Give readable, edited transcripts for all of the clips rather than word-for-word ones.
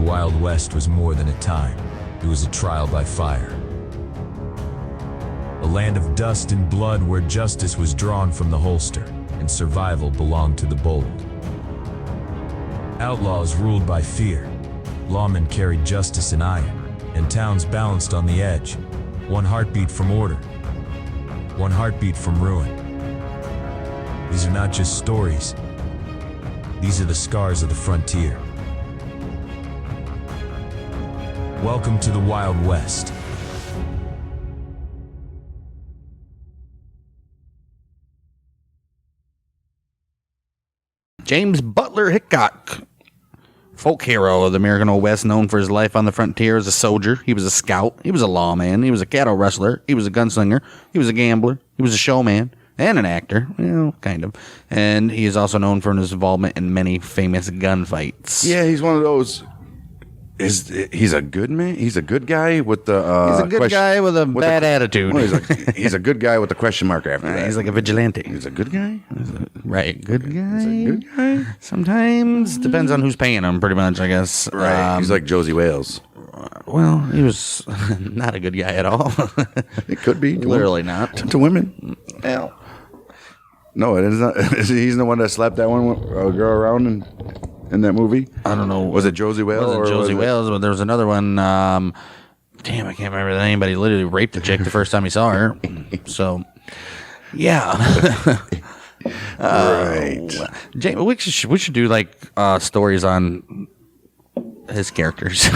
Wild West was more than a time. It was a trial by fire. A land of dust and blood where justice was drawn from the holster and survival belonged to the bold. Outlaws ruled by fear. Lawmen carried justice in iron, and towns balanced on the edge. One heartbeat from order. One heartbeat from ruin. These are not just stories. These are the scars of the frontier. Welcome to the Wild West. James Butler Hickok, folk hero of the American Old West, known for his life on the frontier as a soldier. He was a scout. He was a lawman. He was a cattle rustler. He was a gunslinger. He was a gambler. He was a showman and an actor, kind of. And he is also known for his involvement in many famous gunfights. Yeah, he's one of those. He's a good man. He's a good guy with the. He's a good guy with a bad attitude. Well, he's a good guy with a question mark after that. He's like a vigilante. He's a good guy. Right, good guy. He's a good guy. Sometimes depends on who's paying him. Pretty much, I guess. Right. He's like Josie Wales. Well, he was not a good guy at all. It could be. Literally not. To women. Well, no, it is not. He's the one that slapped that one girl around in that movie. I don't know. Was it Josie Wales? It wasn't Josie Wales, but there was another one. Damn, I can't remember the name, but he literally raped the chick the first time he saw her. So, yeah. Right. James, we should do like stories on his characters.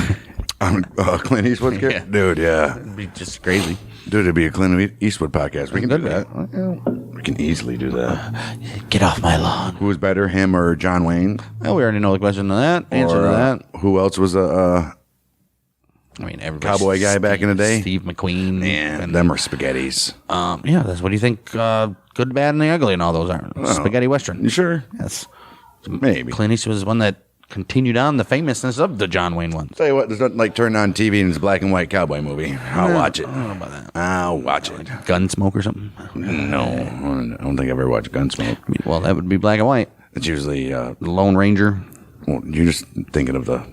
Clint Eastwood's character? Yeah. Dude, yeah. It'd be just crazy. Dude, it'd be a Clint Eastwood podcast. We can do that. Well, We can easily do that. get off my lawn. Who was better, him or John Wayne? Well, we already know the question to that. Answer to that. Who else was a I mean, everybody. cowboy guy back in the day? Steve McQueen. And them are spaghettis. Yeah, that's what do you think? Good, bad, and the ugly, and all those are spaghetti western. You sure? Yes. Maybe. Clint Eastwood was one that continued on the famousness of the John Wayne ones. Tell you what, there's nothing like turning on TV and it's a black and white cowboy movie. I'll watch it. I don't know about that. I'll watch it. Gunsmoke or something? No, I don't think I've ever watched Gunsmoke. Well, that would be black and white. It's usually, The Lone Ranger. well, you're just thinking of the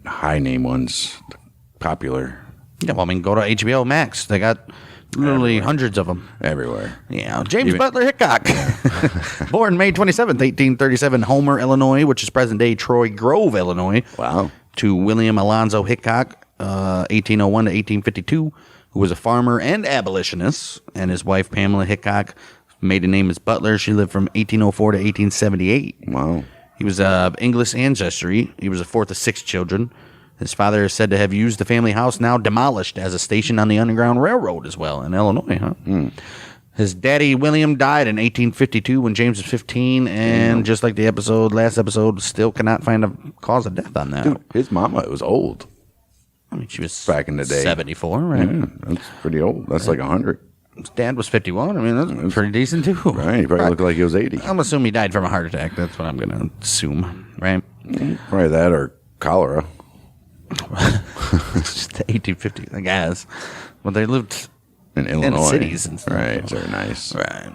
high name ones, the popular Yeah, well, I mean, go to HBO Max. They got literally hundreds of them. everywhere. Yeah, James Butler Hickok. Born May 27th, 1837, Homer, Illinois, which is present-day Troy Grove, Illinois. Wow. To William Alonzo Hickok, 1801 to 1852, who was a farmer and abolitionist, and his wife, Pamela Hickok, maiden name is Butler. She lived from 1804 to 1878. Wow. He was of English ancestry. He was the fourth of 6 children. His father is said to have used the family house, now demolished, as a station on the Underground Railroad as well in Illinois. His daddy, William, died in 1852 when James was 15, and just like the last episode, still cannot find a cause of death on that. Dude, his mama was old. I mean, she was Back in the day. 74, right? Yeah, that's pretty old. That's like 100. His dad was 51. I mean, that's pretty decent, too. Right. He probably looked like he was 80. I'm assuming he died from a heart attack. That's what I'm going to assume, right? Probably that or cholera. It's just the 1850s, I guess. Well, they lived In Illinois. cities and stuff. Right. They're nice. Right.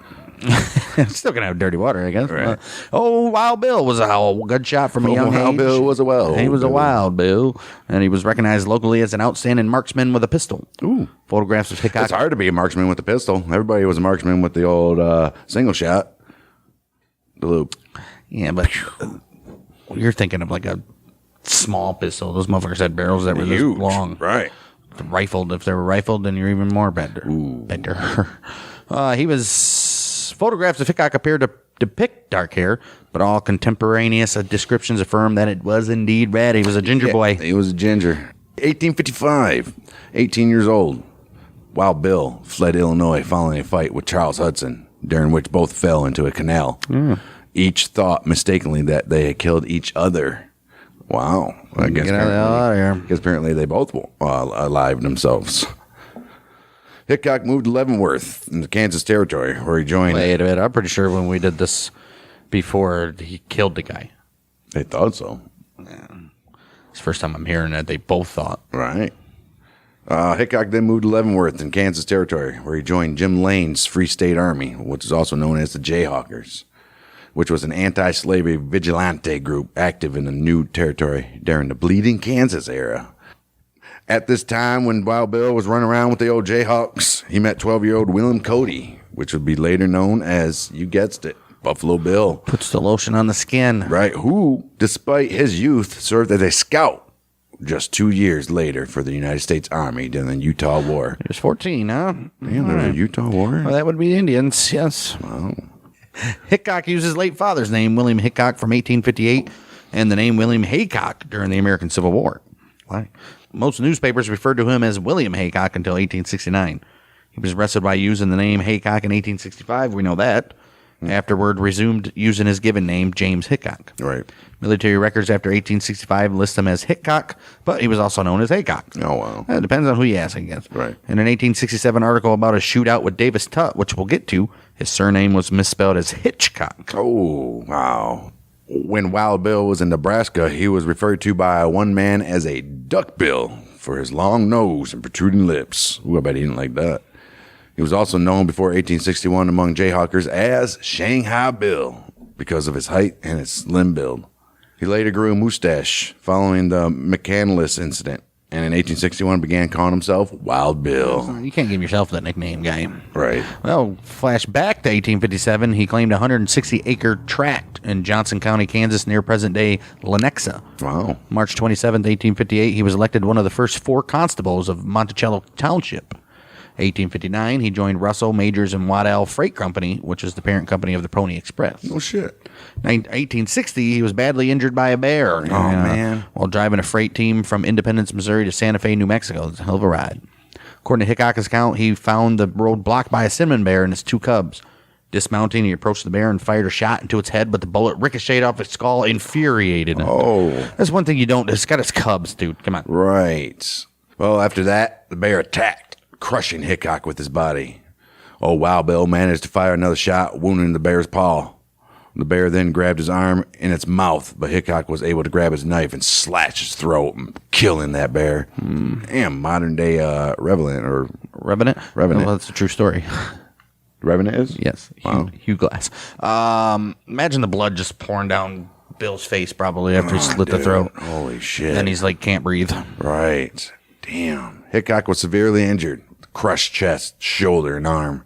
Still gonna have dirty water, I guess. Right. Wild Bill was a good shot from a young Wild age. Bill was a wild He was a Bill. Wild Bill, and he was recognized locally as an outstanding marksman with a pistol. Ooh. Photographs of Hickok. It's hard to be a marksman with a pistol. Everybody was a marksman with the old single shot. The loop. Yeah, but you're thinking of like a small pistol. Those motherfuckers had barrels that were this Huge. long. Right. Rifled. If they were rifled, then you're even more better. He was photographs of Hickok appeared to depict dark hair, but all contemporaneous descriptions affirm that it was indeed red. He was a ginger boy. He was a ginger. 1855. 18 years old. Wild Bill fled Illinois following a fight with Charles Hudson, during which both fell into a canal. Each thought mistakenly that they had killed each other. Wow. I guess Get out of here. because apparently they both alive themselves. Hickok moved to Leavenworth in the Kansas Territory, where he joined. Wait a minute. I'm pretty sure when we did this before, he killed the guy. They thought so. It's the first time I'm hearing that they both thought. Right. Hickok then moved to Leavenworth in Kansas Territory, where he joined Jim Lane's Free State Army, which is also known as the Jayhawkers. which was an anti-slavery vigilante group active in the new territory during the Bleeding Kansas era. At this time, when Wild Bill was running around with the old Jayhawks, he met 12-year-old William Cody, which would be later known as, you guessed it, Buffalo Bill. Puts the lotion on the skin. Right, who, despite his youth, served as a scout just 2 years later for the United States Army during the Utah War. He was 14, huh? Damn, there was a Utah War? Well, that would be Indians, yes. Wow. Hickok used his late father's name, William Hickok, from 1858, and the name William Haycock during the American Civil War. Why? Most newspapers referred to him as William Haycock until 1869. He was arrested by using the name Haycock in 1865. We know that. Afterward, resumed using his given name, James Hickok. Right. Military records after 1865 list him as Hickok, but he was also known as Haycock. Oh, wow. It depends on who you ask, I guess. Right. In an 1867 article about a shootout with Davis Tutt, which we'll get to, his surname was misspelled as Hitchcock. Oh, wow. When Wild Bill was in Nebraska, he was referred to by one man as a duckbill for his long nose and protruding lips. Ooh, I bet he didn't like that. He was also known before 1861 among Jayhawkers as Shanghai Bill because of his height and his slim build. He later grew a mustache following the McCandless incident, and in 1861 began calling himself Wild Bill. You can't give yourself that nickname, guy. Right. Well, flash back to 1857, he claimed a 160-acre tract in Johnson County, Kansas, near present-day Lenexa. Wow. March 27, 1858, he was elected one of the first 4 constables of Monticello Township. 1859, he joined Russell, Majors, and Waddell Freight Company, which is the parent company of the Pony Express. Oh, shit. 1860, he was badly injured by a bear. Man. While driving a freight team from Independence, Missouri to Santa Fe, New Mexico. It's a hell of a ride. According to Hickok's account, he found the road blocked by a cinnamon bear and its 2 cubs. Dismounting, he approached the bear and fired a shot into its head, but the bullet ricocheted off its skull, infuriated him. Oh. That's one thing you don't... It's got its cubs, dude. Come on. Right. Well, after that, the bear attacked, crushing Hickok with his body. Oh, Wild Bill managed to fire another shot, wounding the bear's paw. The bear then grabbed his arm in its mouth, but Hickok was able to grab his knife and slash his throat, killing that bear. Damn, modern day Revenant or Revenant? Revenant. Well, that's a true story. Revenant is? Yes. Wow. Hugh Glass. Imagine the blood just pouring down Bill's face probably after he slit the throat. Holy shit. Then he's like, can't breathe. Right. Damn. Hickok was severely injured. Crushed chest, shoulder, and arm.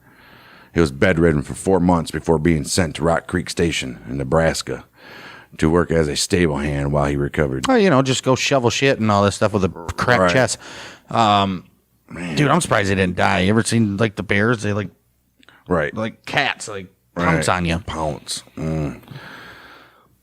He was bedridden for 4 months before being sent to Rock Creek Station in Nebraska to work as a stable hand while he recovered. Oh, just go shovel shit and all this stuff with a cracked Right. chest. Dude, I'm surprised he didn't die. You ever seen like the bears? They Right. like cats, pounce on you. Pounce.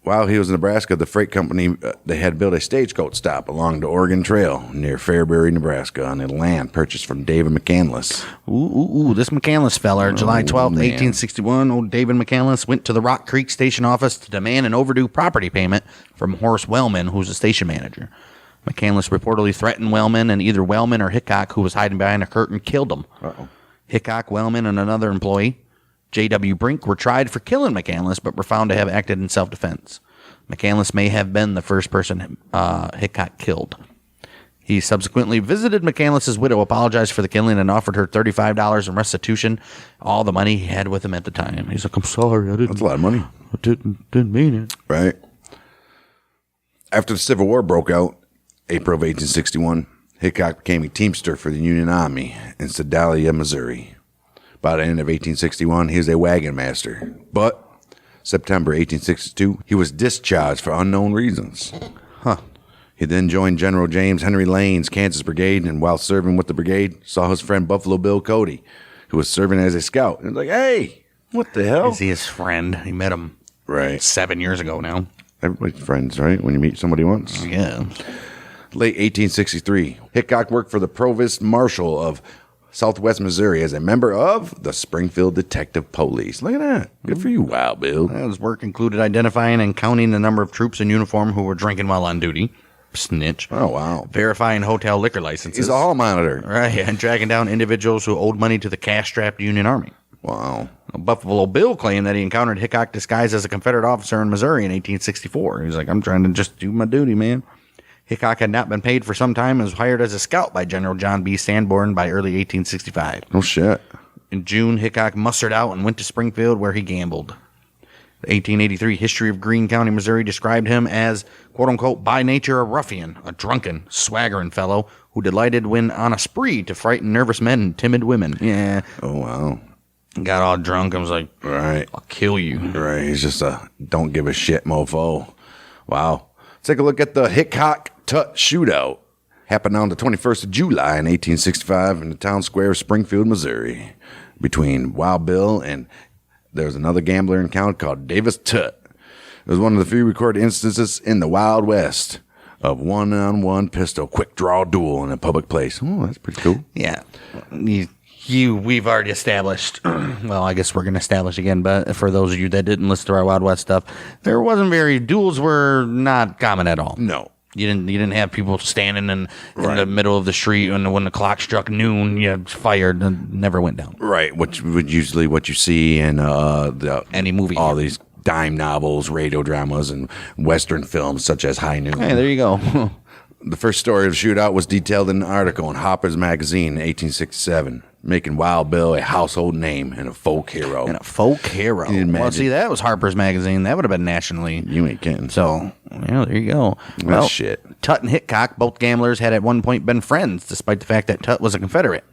While he was in Nebraska, the freight company, they had built a stagecoach stop along the Oregon Trail near Fairbury, Nebraska, on the land purchased from David McCandless. Ooh, this McCandless feller, July 12th, 1861, old David McCandless went to the Rock Creek Station office to demand an overdue property payment from Horace Wellman, who's the station manager. McCandless reportedly threatened Wellman, and either Wellman or Hickok, who was hiding behind a curtain, killed him. Uh-oh. Hickok, Wellman, and another employee, J.W. Brink, were tried for killing McCandless, but were found to have acted in self-defense. McCandless may have been the first person Hickok killed. He subsequently visited McCandless's widow, apologized for the killing, and offered her $35 in restitution, all the money he had with him at the time. He's like, I'm sorry, I didn't. That's a lot of money. I didn't mean it. Right. After the Civil War broke out, April of 1861, Hickok became a teamster for the Union Army in Sedalia, Missouri. By the end of 1861, he was a wagon master. But September 1862, he was discharged for unknown reasons. He then joined General James Henry Lane's Kansas Brigade, and while serving with the brigade, saw his friend Buffalo Bill Cody, who was serving as a scout. And was like, hey, what the hell? Is he his friend? He met him Right. 7 years ago now. Everybody's friends, right? When you meet somebody once. Yeah. Late 1863, Hickok worked for the Provost Marshal of Southwest Missouri as a member of the Springfield Detective Police. Look at that. Good for you, Wild Bill. His work included identifying and counting the number of troops in uniform who were drinking while on duty. Snitch. Oh, wow. Verifying hotel liquor licenses. He's a hall monitor. Right, and tracking down individuals who owed money to the cash-strapped Union Army. Wow. Buffalo Bill claimed that he encountered Hickok disguised as a Confederate officer in Missouri in 1864. He was like, I'm trying to just do my duty, man. Hickok had not been paid for some time and was hired as a scout by General John B. Sanborn by early 1865. No shit. In June, Hickok mustered out and went to Springfield, where he gambled. The 1883 History of Greene County, Missouri described him as, quote-unquote, by nature a ruffian, a drunken, swaggering fellow who delighted when on a spree to frighten nervous men and timid women. Yeah. Oh, wow. Got all drunk and was like, Right. I'll kill you. Right. He's just a don't give a shit mofo. Wow. Let's take a look at the Hickok-Tut shootout. Happened on the 21st of July in 1865 in the town square of Springfield, Missouri, between Wild Bill and there was another gambler in town called Davis Tut. It was one of the few recorded instances in the Wild West of one-on-one pistol quick draw duel in a public place. Oh, that's pretty cool. Yeah. We've already established, well, I guess we're going to establish again, but for those of you that didn't listen to our Wild West stuff, duels were not common at all. No. You didn't have people standing in the middle of the street when the clock struck noon. You fired and never went down. Right, which would usually what you see in Any movie. all these dime novels, radio dramas, and Western films such as High Noon. Hey, there you go. The first story of the shootout was detailed in an article in Hopper's Magazine in 1867, making Wild Bill a household name and a folk hero. Well, see, that was Harper's Magazine. That would have been nationally. You ain't kidding. So, yeah, there you go. Well, shit. Tut and Hickok, both gamblers, had at one point been friends, despite the fact that Tut was a Confederate.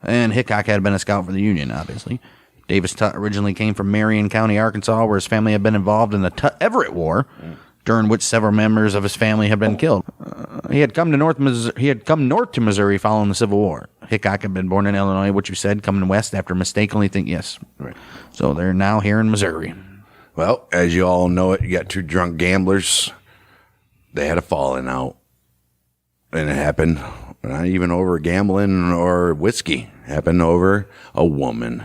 And Hickok had been a scout for the Union, obviously. Davis Tut originally came from Marion County, Arkansas, where his family had been involved in the Tut-Everett War, during which several members of his family had been killed. He had come north to Missouri following the Civil War. Hickok had been born in Illinois, which you said, coming west after mistakenly yes. Right. So they're now here in Missouri. Well, as you all know it, you got two drunk gamblers. They had a falling out. And it happened not even over gambling or whiskey. It happened over a woman.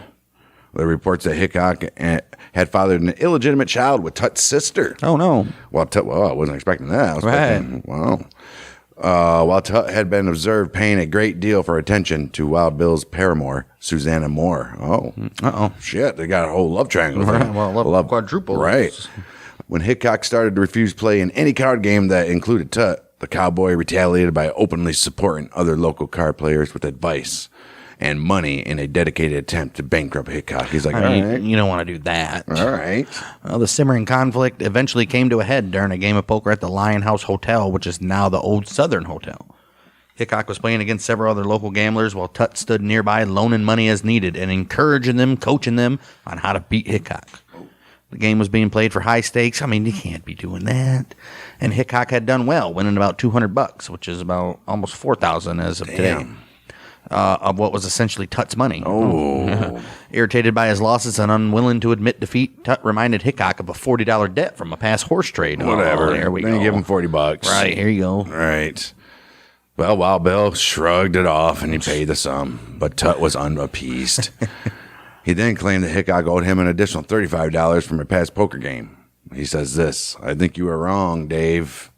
There are reports that Hickok had fathered an illegitimate child with Tut's sister. Oh, no. Well, I wasn't expecting that. I was Right. expecting, while Tut had been observed paying a great deal for attention to Wild Bill's paramour, Susanna Moore. Oh. Uh-oh. Shit, they got a whole love triangle. Right, well, love quadruple. Right. When Hickok started to refuse play in any card game that included Tut, the cowboy retaliated by openly supporting other local card players with advice and money in a dedicated attempt to bankrupt Hickok. He's like, all right. You don't want to do that. All right. Well, the simmering conflict eventually came to a head during a game of poker at the Lion House Hotel, which is now the Old Southern Hotel. Hickok was playing against several other local gamblers while Tut stood nearby loaning money as needed and encouraging them, coaching them on how to beat Hickok. The game was being played for high stakes. I mean, you can't be doing that. And Hickok had done well, winning about $200, which is about almost $4,000 as of today. Of what was essentially Tut's money. Oh. Irritated by his losses and unwilling to admit defeat, Tut reminded Hickok of a $40 debt from a past horse trade. Whatever. Oh, there we then go. you give him $40. Right, here you go. Right. Well, Wild Bill shrugged it off and he paid the sum, but Tut was unappeased. He then claimed that Hickok owed him an additional $35 from a past poker game. He says this, I think you are wrong, Dave.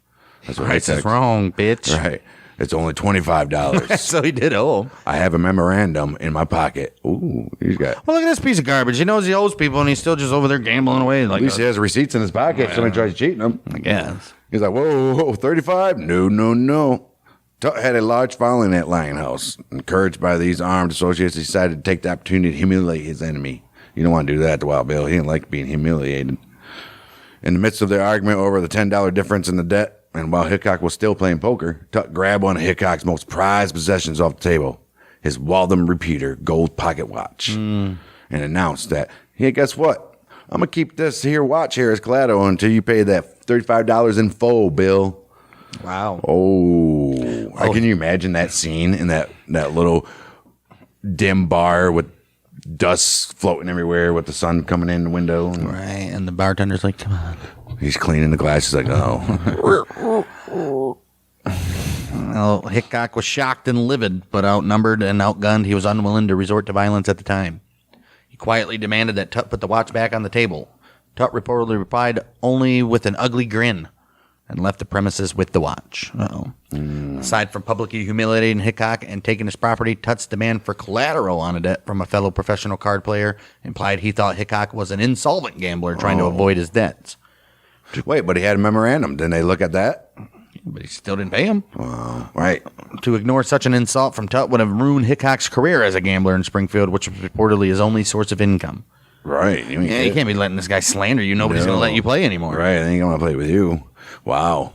That's what Right, that's wrong, bitch. Right. It's only $25. So he did owe him. I have a memorandum in my pocket. Ooh, he's got. Well, look at this piece of garbage. He knows he owes people, and he's still just over there gambling away. Like At least he has receipts in his pocket if somebody tries cheating him. I guess. He's like, whoa, 35? No. Tut had a large following at Lion House. Encouraged by these armed associates, he decided to take the opportunity to humiliate his enemy. You don't want to do that to Wild Bill. He didn't like being humiliated. In the midst of their argument over the $10 difference in the debt, and while Hickok was still playing poker, Tut grabbed one of Hickok's most prized possessions off the table, his Waltham Repeater gold pocket watch, and announced that, hey, guess what? I'm going to keep this here watch here as collateral until you pay that $35 in full, Bill. Wow. Oh. Can you imagine that scene in that little dim bar with dust floating everywhere with the sun coming in the window? And Right, and the bartender's like, come on. he's cleaning the glass. He's like, oh. Well, Hickok was shocked and livid, but outnumbered and outgunned, he was unwilling to resort to violence at the time. He quietly demanded that Tut put the watch back on the table. Tut reportedly replied only with an ugly grin and left the premises with the watch. Aside from publicly humiliating Hickok and taking his property, Tut's demand for collateral on a debt from a fellow professional card player implied he thought Hickok was an insolvent gambler trying to avoid his debts. Wait, but he had a memorandum. Didn't they look at that? But he still didn't pay him. Right. To ignore such an insult from Tut would have ruined Hickok's career as a gambler in Springfield, which was reportedly his only source of income. Right. You can't be letting this guy slander you. Nobody's going to let you play anymore. Right. They ain't going to play with you. Wow.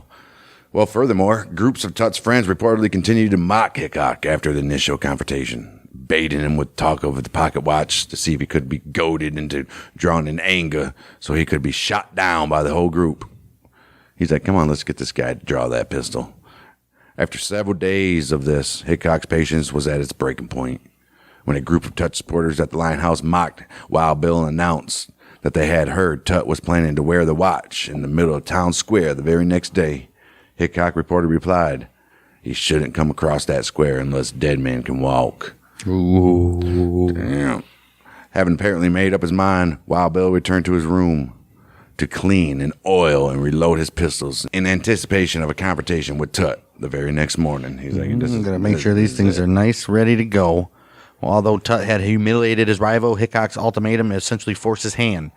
Well, furthermore, groups of Tut's friends reportedly continued to mock Hickok after the initial confrontation, baiting him with talk of the pocket watch to see if he could be goaded into drawn in anger so he could be shot down by the whole group. He's like, come on, let's get this guy to draw that pistol. After several days of this, Hickok's patience was at its breaking point when a group of Tut supporters at the Lion House mocked Wild Bill and announced that they had heard Tut was planning to wear the watch in the middle of town square the very next day. Hickok reportedly replied, he shouldn't come across that square unless dead men can walk. Ooh. Damn. Having apparently made up his mind, Wild Bill returned to his room to clean and oil and reload his pistols in anticipation of a confrontation with Tut the very next morning. He's like, I'm going to make sure these things are nice, ready to go. Well, although Tut had humiliated his rival, Hickok's ultimatum essentially forced his hand.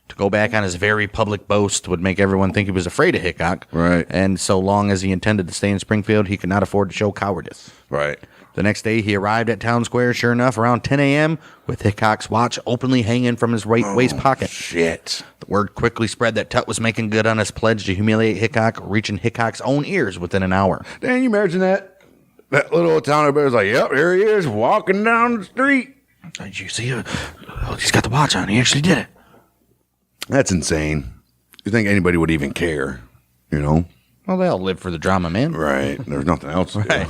To go back on his very public boast would make everyone think he was afraid of Hickok. Right. And so long as he intended to stay in Springfield, he could not afford to show cowardice. Right. The next day, he arrived at Town Square, sure enough, around 10 a.m., with Hickok's watch openly hanging from his waist pocket. Shit. The word quickly spread that Tut was making good on his pledge to humiliate Hickok, reaching Hickok's own ears within an hour. Can you imagine that? That little old towner was like, yep, here he is, walking down the street. Did you see him? Oh, he's got the watch on. He actually did it. That's insane. You think anybody would even care, you know? Well, they all live for the drama, man. Right. There's nothing else to do.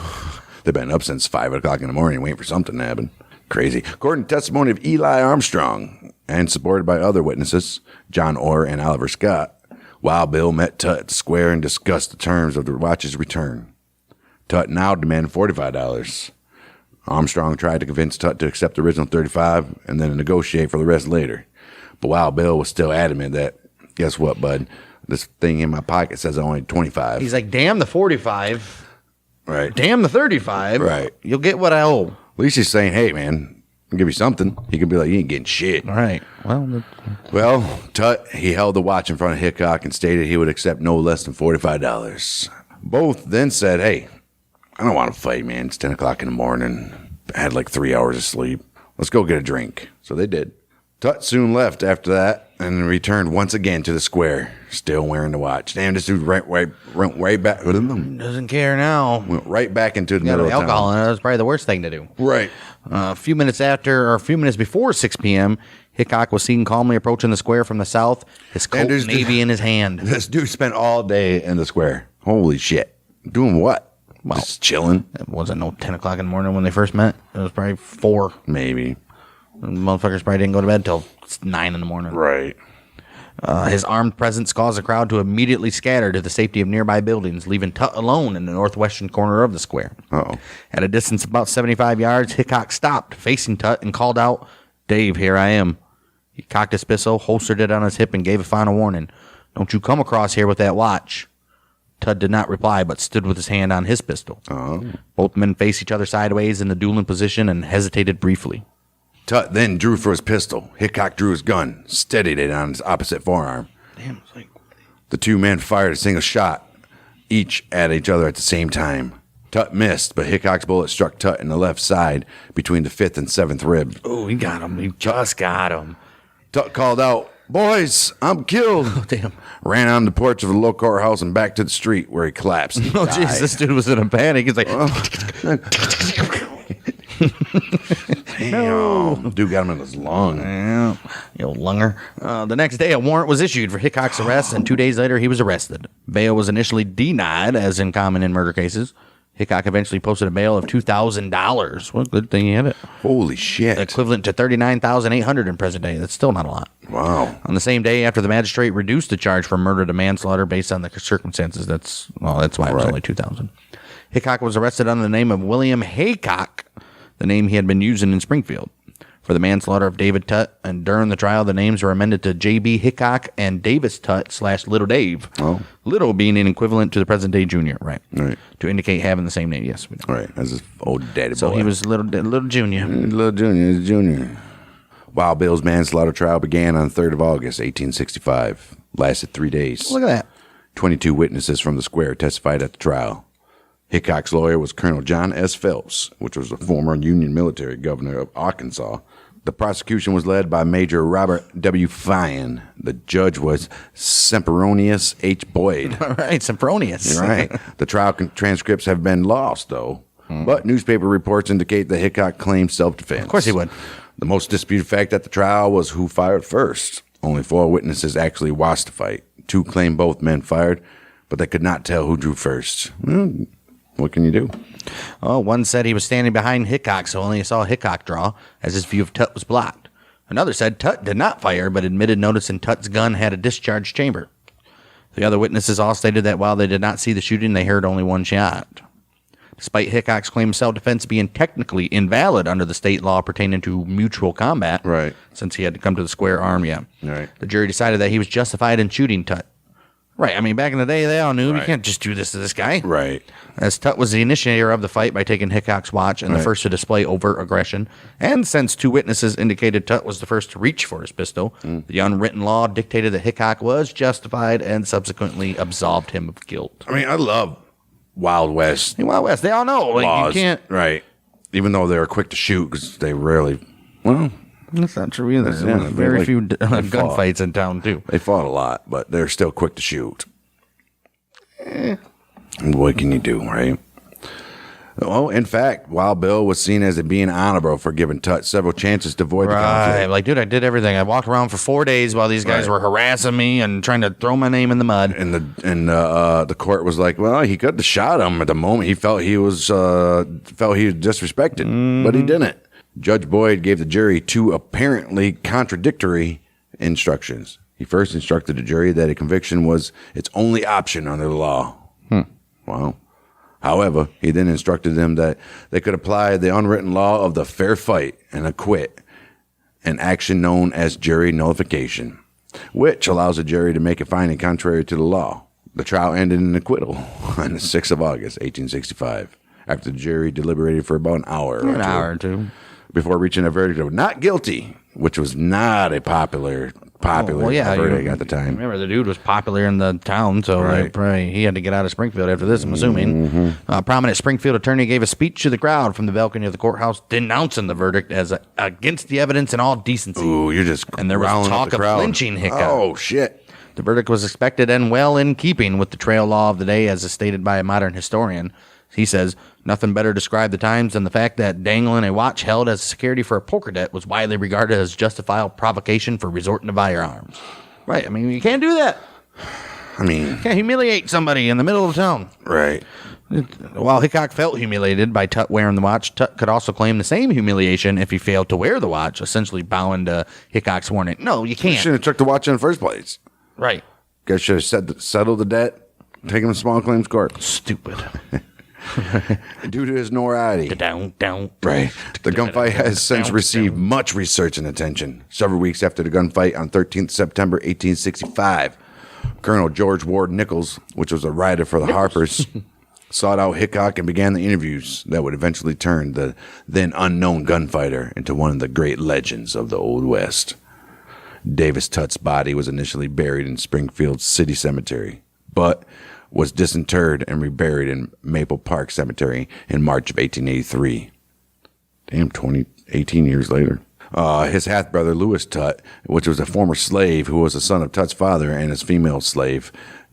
They've been up since 5 o'clock in the morning waiting for something to happen. Crazy. According to testimony of Eli Armstrong and supported by other witnesses, John Orr and Oliver Scott, Wild Bill met Tut at the square and discussed the terms of the watch's return. Tut now demanded $45. Armstrong tried to convince Tut to accept the original $35 and then negotiate for the rest later. But Wild Bill was still adamant that, guess what, bud? This thing in my pocket says I only $25. He's like, damn the 45. Right. Damn the 35. Right. You'll get what I owe. At least he's saying, hey, man, I'll give you something. He can be like, you ain't getting shit. All right. Well, Tut, he held the watch in front of Hickok and stated he would accept no less than $45. Both then said, hey, I don't want to fight, man. It's 10 o'clock in the morning. I had like 3 hours of sleep. Let's go get a drink. So they did. Tut soon left after that and returned once again to the square, still wearing the watch. Damn, this dude went right back. Doesn't care now. Went right back into the middle of alcohol, town. and that's probably the worst thing to do. Right. A few minutes before 6 p.m., Hickok was seen calmly approaching the square from the south, his Colt Navy in his hand. This dude spent all day in the square. Holy shit. Doing what? Well, just chilling? It wasn't no 10 o'clock in the morning when they first met. It was probably 4. Maybe. The motherfuckers probably didn't go to bed till 9 in the morning. Right. His armed presence caused the crowd to immediately scatter to the safety of nearby buildings, leaving Tut alone in the northwestern corner of the square. Uh-oh. At a distance of about 75 yards, Hickok stopped, facing Tut, and called out, "Dave, here I am." He cocked his pistol, holstered it on his hip, and gave a final warning. "Don't you come across here with that watch." Tut did not reply, but stood with his hand on his pistol. Uh-huh. Both men faced each other sideways in the dueling position and hesitated briefly. Tut then drew for his pistol. Hickok drew his gun, steadied it on his opposite forearm. Damn, it's like... The two men fired a single shot, each at each other at the same time. Tut missed, but Hickok's bullet struck Tut in the left side between the 5th and 7th rib. Oh, he got him. He just got him. Tut called out, "Boys, I'm killed." Oh, damn. Ran on the porch of the local courthouse and back to the street where he collapsed. Oh, jeez, this dude was in a panic. He's like... Damn. Dude got him in his lung. Yeah, you old lunger. The next day, a warrant was issued for Hickok's arrest, and 2 days later, he was arrested. Bail was initially denied, as in common in murder cases. Hickok eventually posted a bail of $2,000. Well, good thing he had it. Holy shit. Equivalent to $39,800 in present day. That's still not a lot. Wow. On the same day, after the magistrate reduced the charge from murder to manslaughter based on the circumstances, that's why it was only $2,000. Hickok was arrested under the name of William Haycock, the name he had been using in Springfield, for the manslaughter of David Tut, and during the trial, the names were amended to J.B. Hickok and Davis Tut / Little Dave. Oh. Little being an equivalent to the present-day junior, right? Right. To indicate having the same name, yes. We know. Right, as his old daddy boy. So he was little junior. Little junior. Wild Bill's manslaughter trial began on 3rd of August, 1865. Lasted 3 days. Look at that. 22 witnesses from the square testified at the trial. Hickok's lawyer was Colonel John S. Phelps, which was a former Union military governor of Arkansas. The prosecution was led by Major Robert W. Fine. The judge was Sempronius H. Boyd. All right, Sempronius. Right. The trial transcripts have been lost, though. But newspaper reports indicate that Hickok claimed self-defense. Of course he would. The most disputed fact at the trial was who fired first. Only 4 witnesses actually watched the fight. 2 claimed both men fired, but they could not tell who drew first. Well, what can you do? Oh, one said he was standing behind Hickok, so only saw Hickok draw, as his view of Tutt was blocked. Another said Tutt did not fire, but admitted noticing Tutt's gun had a discharge chamber. The other witnesses all stated that while they did not see the shooting, they heard only one shot. Despite Hickok's claim of self-defense being technically invalid under the state law pertaining to mutual combat, Right. since he had to come to the square arm, Right. the jury decided that he was justified in shooting Tutt. Right, I mean, back in the day, they all knew you Right. can't just do this to this guy. Right. As Tutt was the initiator of the fight by taking Hickok's watch and the Right. first to display overt aggression, and since 2 witnesses indicated Tutt was the first to reach for his pistol, the unwritten law dictated that Hickok was justified and subsequently absolved him of guilt. I mean, I love Wild West Wild West, they all know, like, laws. you can't. Right. Even though they were quick to shoot because they rarely, well, That's not true either. There yeah, was very like- few they fought. gunfights in town too. they fought a lot, but they're still quick to shoot. What can you do, right? Oh, in fact, Wild Bill was seen as being honorable for giving Tutt several chances to avoid the Right, conflict. like, dude, I did everything. I walked around for 4 days while these guys Right. were harassing me and trying to throw my name in the mud. And the court was like, well, he could have shot him at the moment. He felt he was disrespected, but he didn't. Judge Boyd gave the jury 2 apparently contradictory instructions. He first instructed the jury that a conviction was its only option under the law. Wow. However, he then instructed them that they could apply the unwritten law of the fair fight and acquit, an action known as jury nullification, which allows a jury to make a finding contrary to the law. The trial ended in acquittal on the 6th of August, 1865, after the jury deliberated for about an hour An hour or two. before reaching a verdict of not guilty, which was not a popular Well, yeah, verdict at the time. Remember, the dude was popular in the town, so Right. probably he had to get out of Springfield after this, I'm assuming. A prominent Springfield attorney gave a speech to the crowd from the balcony of the courthouse denouncing the verdict as against the evidence and all decency. Ooh, you're just And there was riling up talk the of crowd. lynching Hickok. Oh, shit. The verdict was expected and well in keeping with the trail law of the day, as is stated by a modern historian. He says, nothing better described the times than the fact that dangling a watch held as security for a poker debt was widely regarded as justifiable provocation for resorting to firearms. Right, I mean, you can't do that. I mean, You can't humiliate somebody in the middle of town. right. While Hickok felt humiliated by Tutt wearing the watch, Tutt could also claim the same humiliation if he failed to wear the watch, essentially bowing to Hickok's warning. No, you You can't. should have took the watch in the first place. Right. Guys should have settled the debt, taken him to small claims court. Stupid. Due to his notoriety. Down. Right. The gunfight has since received much research and attention. Several weeks after the gunfight on 13th September 1865, Colonel George Ward Nichols, which was a writer for the Harpers, sought out Hickok and began the interviews that would eventually turn the then unknown gunfighter into one of the great legends of the Old West. Davis Tutt's body was initially buried in Springfield City Cemetery, but was disinterred and reburied in Maple Park Cemetery in March of 1883. Damn, 18 years later. His half-brother, Lewis Tutt, which was a former slave who was the son of Tutt's father and his female slave,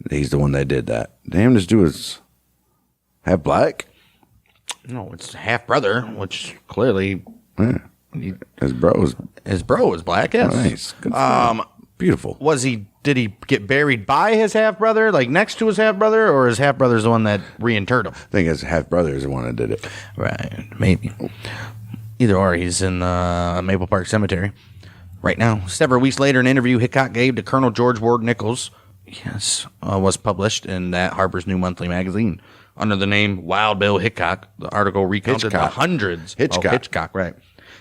he's the one that did that. Damn, this dude is half black? No, it's half brother, which clearly His bro is his bro is black. Yes. nice. Good for him. Beautiful. Did he get buried by his half brother, like next to his half brother, or his half brother's the one that reinterred him? I think his half-brother is the one that did it. Right, maybe. Either or, he's in Maple Park Cemetery right now. Several weeks later, an interview Hickok gave to Colonel George Ward Nichols, was published in that Harper's New Monthly magazine under the name Wild Bill Hickok. The article recounted the Hitchcock. hundreds. Hitchcock. Oh, Hitchcock, right.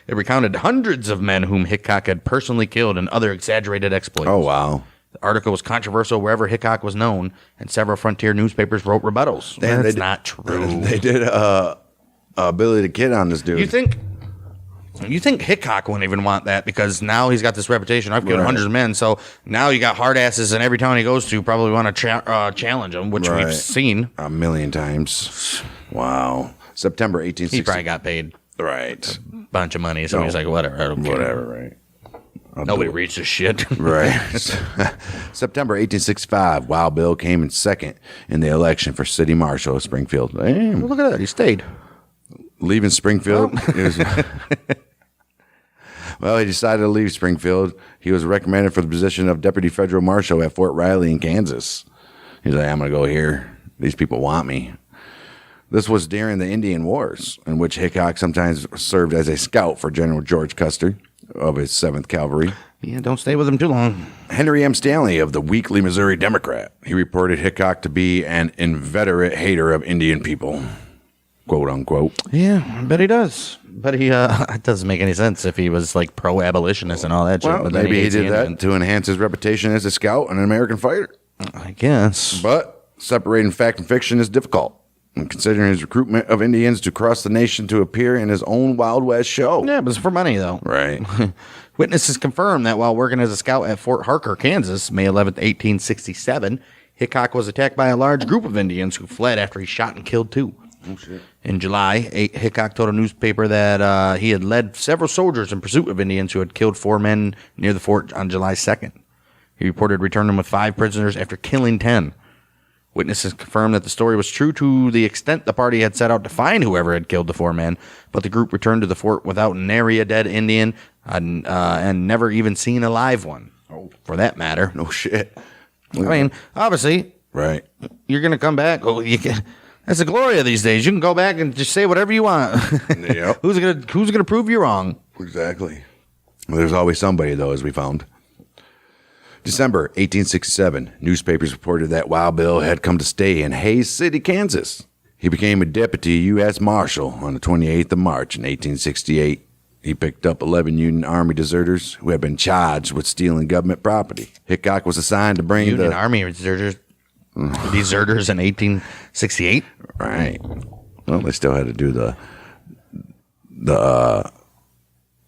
It recounted hundreds of men whom Hickok had personally killed and other exaggerated exploits. Oh, wow. The article was controversial wherever Hickok was known, and several frontier newspapers wrote rebuttals. That's not true. They did Billy the Kid on this dude. You think Hickok wouldn't even want that, because now he's got this reputation. I've killed Right. hundreds of men, so now you got hard asses in every town he goes to probably want to challenge him, which Right. we've seen. A million times. Wow. September 1860. He probably got paid. Right. bunch of money. So he's like, whatever, I don't care. Whatever, right. Nobody reads this shit. Right. September 1865, Wild Bill came in second in the election for city marshal of Springfield. Damn. Look at that. He stayed. Leaving Springfield. Well, he decided to leave Springfield. He was recommended for the position of deputy federal marshal at Fort Riley in Kansas. He's like, I'm going to go here. These people want me. This was during the Indian Wars, in which Hickok sometimes served as a scout for General George Custer of his 7th Cavalry. Yeah, don't stay with him too long. Henry M. Stanley of the Weekly Missouri Democrat. He reported Hickok to be an inveterate hater of Indian people, quote unquote. Yeah, I bet he does. But it doesn't make any sense if he was like pro-abolitionist and all that shit. Well, But then maybe he hates did the that Indians. to enhance his reputation as a scout and an American fighter. I guess. But separating fact and fiction is difficult. And considering his recruitment of Indians to cross the nation to appear in his own Wild West show. Yeah, but it's for money, though. Right. Witnesses confirmed that while working as a scout at Fort Harker, Kansas, May 11th, 1867, Hickok was attacked by a large group of Indians who fled after he shot and killed 2. Oh, shit. In July, Hickok told a newspaper that he had led several soldiers in pursuit of Indians who had killed 4 men near the fort on July 2nd. He reported returning with 5 prisoners after killing 10. Witnesses confirmed that the story was true to the extent the party had set out to find whoever had killed the 4 men, but the group returned to the fort without nary a dead Indian and never even seen a live one, for that matter. No shit. I mean, obviously, Right. you're going to come back. Oh, that's the glory of these days. You can go back and just say whatever you want. Yep. Who's gonna prove you wrong? Exactly. Well, there's always somebody, though, as we found. December 1867, newspapers reported that Wild Bill had come to stay in Hays City, Kansas. He became a deputy U.S. Marshal on the 28th of March in 1868. He picked up 11 Union Army deserters who had been charged with stealing government property. Hickok was assigned to bring Union the... Army deserters in 1868. Right. Well, they still had to do the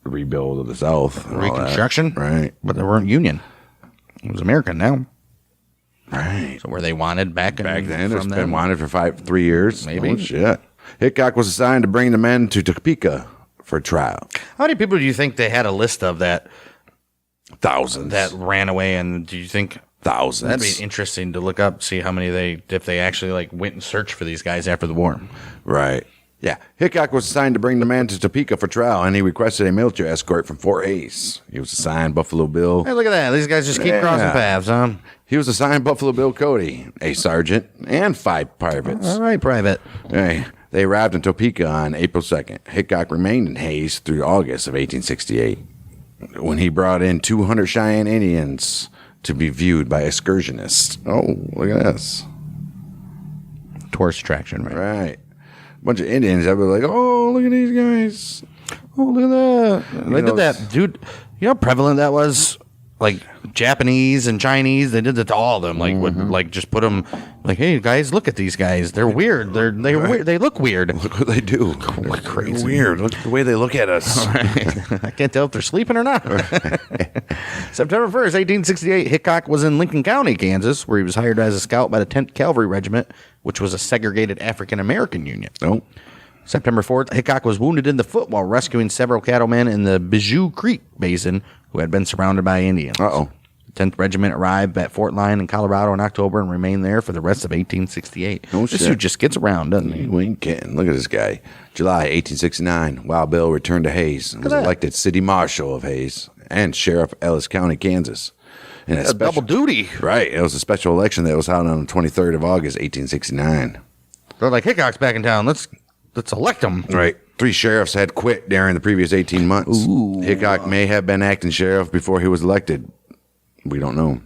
rebuild of the South. and all that. Reconstruction? Right. But they weren't Union. It was American now. Right. So were they wanted back Back then, from it's them? been wanted for 3 years. Maybe. Oh, shit. Hickok was assigned to bring the men to Topeka for trial. How many people do you think they had a list of that Thousands. that ran away? And do you think Thousands. that'd be interesting to look up, see how many if they actually like went and searched for these guys after the war? Right. Yeah. Hickok was assigned to bring the man to Topeka for trial, and he requested a military escort from Fort Hays. He was assigned Buffalo Bill. Hey, look at that! These guys just keep crossing paths, huh? He was assigned Buffalo Bill Cody, a sergeant, and 5 privates. All right, private. Hey, they arrived in Topeka on April 2nd. Hickok remained in Hays through August of 1868, when he brought in 200 Cheyenne Indians to be viewed by excursionists. Oh, look at this. Tourist attraction, right? Right. Bunch of Indians that were like, oh, look at these guys. Oh, look at that! They did that, dude. You know how prevalent that was? Like Japanese and Chinese, they did that to all of them. Like, would like just put them like, hey guys, look at these guys. They're weird. They're weird. They look weird. Look what they do. They're crazy. weird. Look at the way they look at us. I can't tell if they're sleeping or not. September 1st, 1868, Hickok was in Lincoln County, Kansas, where he was hired as a scout by the 10th Cavalry Regiment, which was a segregated African-American unit. Oh. September 4th, Hickok was wounded in the foot while rescuing several cattlemen in the Bijou Creek Basin who had been surrounded by Indians. Uh-oh. The 10th Regiment arrived at Fort Lyon in Colorado in October and remained there for the rest of 1868. Oh, this shit. dude just gets around, doesn't he? We ain't kidding. Look at this guy. July 1869, Wild Bill returned to Hays and was that. elected city marshal of Hays and sheriff of Ellis County, Kansas. In a That's double duty. Right. It was a special election that was held on the 23rd of August, 1869. They're like, Hickok's back in town. Let's elect him. Right. 3 sheriffs had quit during the previous 18 months. Ooh. Hickok may have been acting sheriff before he was elected. We don't know.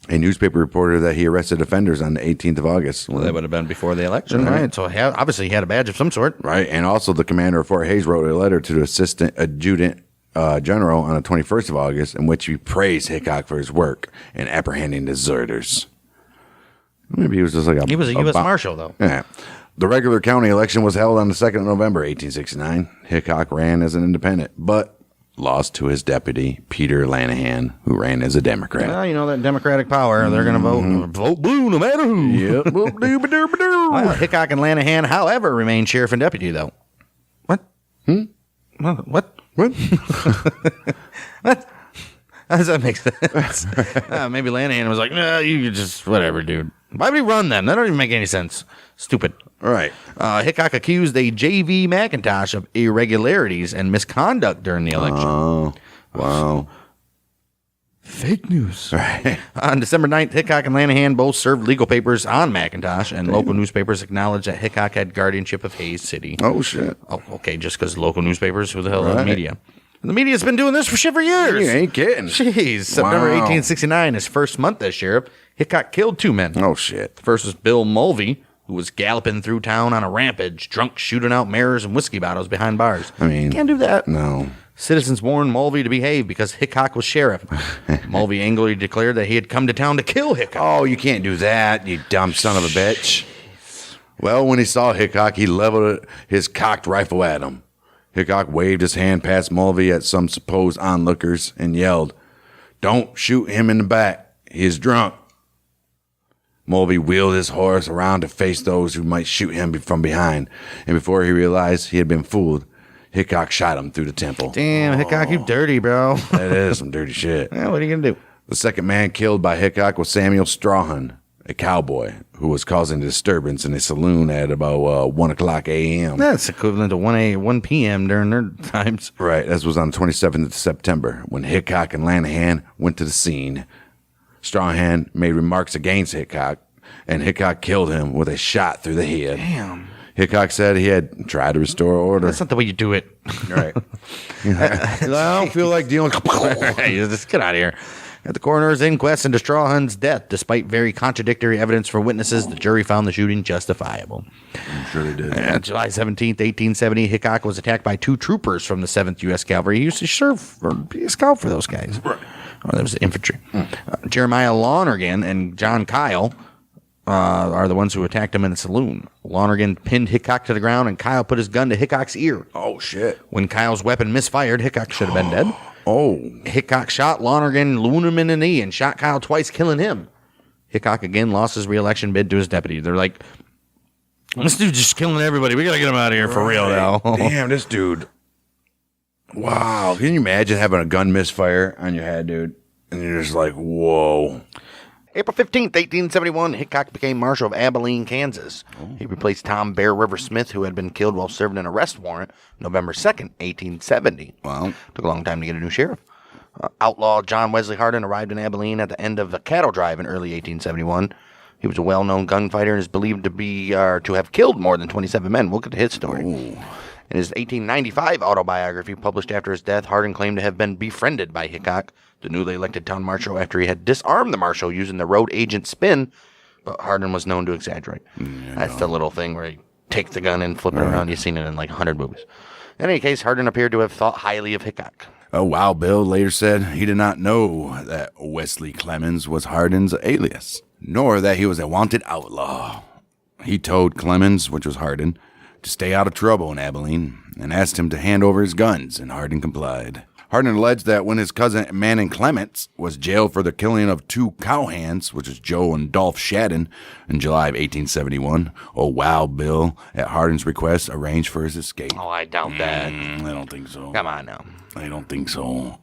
A newspaper reported that he arrested offenders on the 18th of August. Well, that would have been before the election, right? So obviously he had a badge of some sort. Right. And also the commander of Fort Hays wrote a letter to the assistant adjutant general on the 21st of August in which he praised Hickok for his work in apprehending deserters. Maybe he was just like He was a U.S. Marshal, though. Yeah. The regular county election was held on the 2nd of November, 1869. Hickok ran as an independent, but lost to his deputy, Peter Lanahan, who ran as a Democrat. Well, you know that Democratic power. They're going to vote blue no matter who. Yep. Well, Hickok and Lanahan, however, remained sheriff and deputy, though. What? What? What? What? How does that make sense? Maybe Lanahan was like, no, you just, whatever, dude. Why would he run then? That don't even make any sense. Stupid. All right. Hickok accused a J.V. McIntosh of irregularities and misconduct during the election. Oh, wow. Fake news. Right. On December 9th, Hickok and Lanahan both served legal papers on McIntosh, and local newspapers acknowledged that Hickok had guardianship of Hayes City. Oh, shit. Oh, okay, just because local newspapers? Who the hell is the Right. media? And the media's been doing this for shit for years. You ain't kidding. Jeez. September 1869, his first month as sheriff, Hickok killed 2 men. Oh, shit. The first was Bill Mulvey, who was galloping through town on a rampage, drunk, shooting out mirrors and whiskey bottles behind bars. I mean, Can't do that. No. Citizens warned Mulvey to behave because Hickok was sheriff. Mulvey angrily declared that he had come to town to kill Hickok. Oh, you can't do that, you dumb son of a bitch. Well, when he saw Hickok, he leveled his cocked rifle at him. Hickok waved his hand past Mulvey at some supposed onlookers and yelled, "Don't shoot him in the back. He is drunk." Mulvey wheeled his horse around to face those who might shoot him from behind, and before he realized he had been fooled, Hickok shot him through the temple. Damn, Hickok, you dirty, bro. That is some dirty shit. Well, what are you going to do? The second man killed by Hickok was Samuel Strawhan, a cowboy who was causing a disturbance in a saloon at about 1 o'clock a.m. That's equivalent to 1 p.m. during their times. Right, this was on the 27th of September when Hickok and Lanahan went to the scene. Strawhan made remarks against Hickok, and Hickok killed him with a shot through the head. Damn. Hickok said he had tried to restore order. That's not the way you do it. Right. I don't feel like dealing. Hey, just get out of here. At the coroner's inquest into Strawhan's death, despite very contradictory evidence from witnesses, the jury found the shooting justifiable. I'm sure they did. July 17th, 1870, Hickok was attacked by 2 troopers from the 7th U.S. Cavalry. He used to serve or be a scout for those guys. Right. Oh, that was the infantry. Jeremiah Lonergan and John Kyle are the ones who attacked him in the saloon. Lonergan pinned Hickok to the ground, and Kyle put his gun to Hickok's ear. Oh, shit. When Kyle's weapon misfired, Hickok should have been dead. Oh. Hickok shot Lonergan, wounded him in the knee, and shot Kyle twice, killing him. Hickok again lost his re-election bid to his deputy. They're like, this dude's just killing everybody. We got to get him out of here for real now. Damn, this dude. Wow. Can you imagine having a gun misfire on your head, dude? And you're just like, whoa. April 15th, 1871, Hickok became Marshal of Abilene, Kansas. He replaced Tom Bear River Smith, who had been killed while serving an arrest warrant November 2nd, 1870. Wow. Took a long time to get a new sheriff. Outlaw John Wesley Hardin arrived in Abilene at the end of a cattle drive in early 1871. He was a well-known gunfighter and is believed to have killed more than 27 men. We'll get to his story. Ooh. In his 1895 autobiography published after his death, Hardin claimed to have been befriended by Hickok, the newly elected town marshal, after he had disarmed the marshal using the road agent spin, but Hardin was known to exaggerate. That's the little thing where he takes the gun and flip it around. You've seen it in like 100 movies. In any case, Hardin appeared to have thought highly of Hickok. Oh, wow. Bill later said he did not know that Wesley Clemens was Hardin's alias, nor that he was a wanted outlaw. He told Clemens, which was Hardin, to stay out of trouble in Abilene and asked him to hand over his guns, and Hardin complied. Hardin alleged that when his cousin Manning Clements was jailed for the killing of 2 cowhands, which was Joe and Dolph Shadden, in July of 1871, Wild Bill, at Hardin's request, arranged for his escape. Oh, I doubt that. I don't think so. Come on now. I don't think so.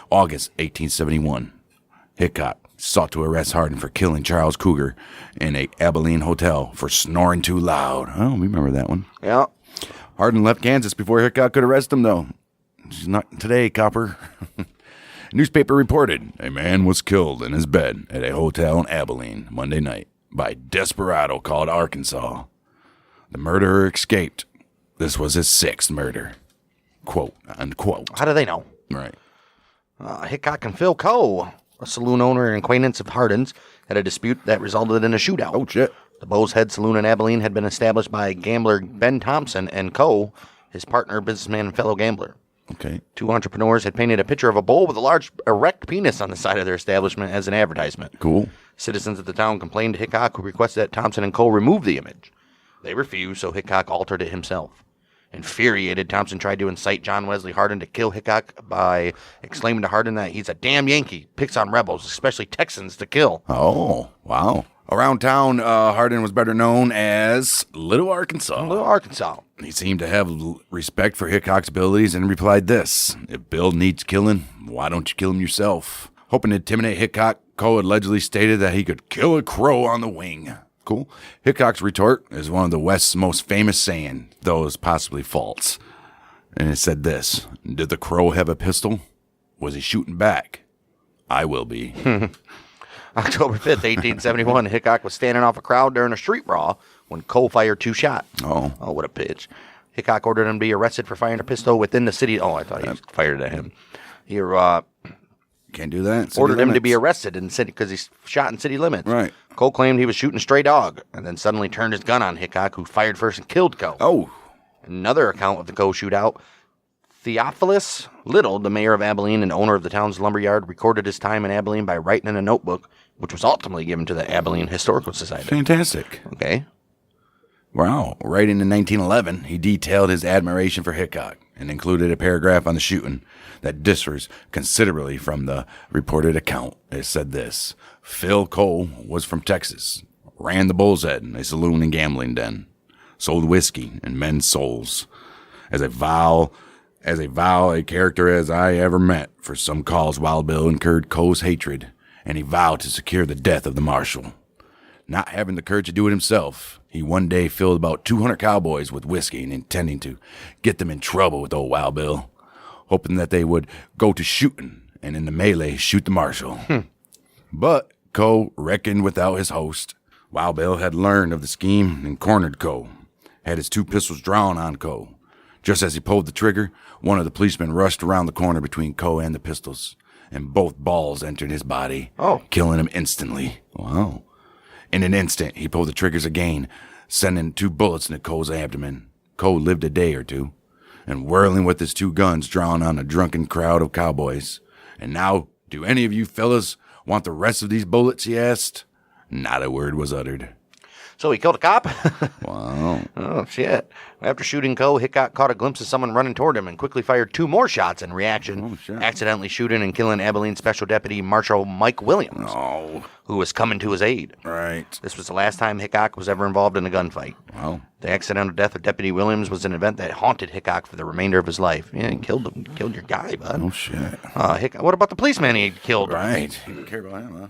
August 1871, Hickok sought to arrest Hardin for killing Charles Cougar in a Abilene hotel for snoring too loud. Oh, we remember that one. Yeah. Hardin left Kansas before Hickok could arrest him, though. She's not today, copper. Newspaper reported a man was killed in his bed at a hotel in Abilene Monday night by a desperado called Arkansas. The murderer escaped. This was his 6th murder. Quote, unquote. How do they know? Right. Hickok and Phil Coe, a saloon owner and acquaintance of Hardin's, had a dispute that resulted in a shootout. Oh, shit. The Bows Head Saloon in Abilene had been established by gambler Ben Thompson and Coe, his partner, businessman, and fellow gambler. Okay. 2 entrepreneurs had painted a picture of a bull with a large erect penis on the side of their establishment as an advertisement. Cool. Citizens of the town complained to Hickok, who requested that Thompson and Coe remove the image. They refused, so Hickok altered it himself. Infuriated, Thompson tried to incite John Wesley Hardin to kill Hickok by exclaiming to Hardin that he's a damn Yankee, picks on rebels, especially Texans, to kill. Oh, wow. Around town, Hardin was better known as Little Arkansas. Little Arkansas. He seemed to have respect for Hickok's abilities and replied this: "If Bill needs killing, why don't you kill him yourself?" Hoping to intimidate Hickok, Coe allegedly stated that he could kill a crow on the wing. Cool. Hickok's retort is one of the West's most famous saying, though it's possibly false. And it said this: "Did the crow have a pistol? Was he shooting back? I will be." October 5th, 1871, Hickok was standing off a crowd during a street brawl when Cole fired 2 shots. Oh, what a pitch. Hickok ordered him to be arrested for firing a pistol within the city. Oh, I thought he fired it at him. He can't do that. Ordered him to be arrested in city because he shot in city limits. Right. Cole claimed he was shooting a stray dog and then suddenly turned his gun on Hickok, who fired first and killed Cole. Oh. Another account of the Cole shootout. Theophilus Little, the mayor of Abilene and owner of the town's lumberyard, recorded his time in Abilene by writing in a notebook, which was ultimately given to the Abilene Historical Society. Fantastic. Okay. Wow. Writing in 1911, he detailed his admiration for Hickok and included a paragraph on the shooting that differs considerably from the reported account. It said this: "Phil Cole was from Texas, ran the Bull's Head, a saloon and gambling den, sold whiskey and men's souls. As a character as I ever met. For some cause, Wild Bill incurred Cole's hatred, and he vowed to secure the death of the marshal. Not having the courage to do it himself, he one day filled about 200 cowboys with whiskey and intending to get them in trouble with old Wild Bill, hoping that they would go to shooting and in the melee shoot the marshal. But Cole reckoned without his host. Wild Bill had learned of the scheme and cornered Cole, had his 2 pistols drawn on Cole. Just as he pulled the trigger, one of the policemen rushed around the corner between Cole and the pistols, and both balls entered his body, killing him instantly. Wow. In an instant, he pulled the triggers again, sending 2 bullets into Cole's abdomen. Cole lived a day or 2, and whirling with his 2 guns drawn on a drunken crowd of cowboys. "And now, do any of you fellas want the rest of these bullets?" he asked. Not a word was uttered. So he killed a cop? Wow. Oh, shit. After shooting Cole, Hickok caught a glimpse of someone running toward him and quickly fired 2 more shots in reaction, accidentally shooting and killing Abilene Special Deputy Marshal Mike Williams, who was coming to his aid. Right. This was the last time Hickok was ever involved in a gunfight. Wow. The accidental death of Deputy Williams was an event that haunted Hickok for the remainder of his life. Yeah, he killed him. Killed your guy, bud. Oh, shit. What about the policeman he killed? Right. You didn't care about him, huh?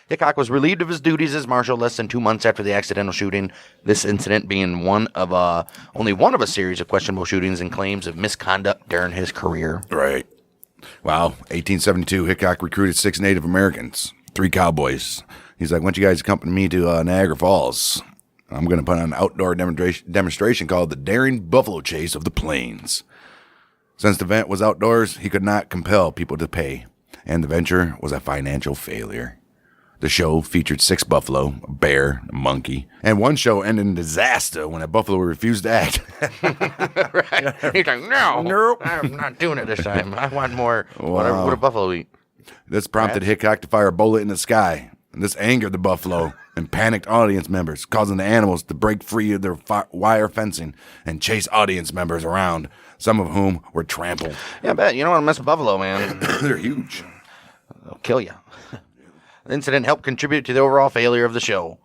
Hickok was relieved of his duties as marshal less than 2 months after the accidental shooting, this incident being only one of a series of questionable shootings and claims of misconduct during his career. Right. Wow. 1872, Hickok recruited 6 Native Americans, 3 cowboys. He's like, "Why don't you guys accompany me to Niagara Falls? I'm going to put on an outdoor demonstration called the Daring Buffalo Chase of the Plains." Since the event was outdoors, he could not compel people to pay, and the venture was a financial failure. The show featured 6 buffalo, a bear, a monkey, and one show ended in disaster when a buffalo refused to act. Right. He's like, nope, I'm not doing it this time. I want more. Whatever would a buffalo eat? This prompted Hickok to fire a bullet in the sky. And this angered the buffalo and panicked audience members, causing the animals to break free of their wire fencing and chase audience members around, some of whom were trampled. Yeah, I bet. You don't want to mess with buffalo, man. They're huge. They'll kill you. The incident helped contribute to the overall failure of the show.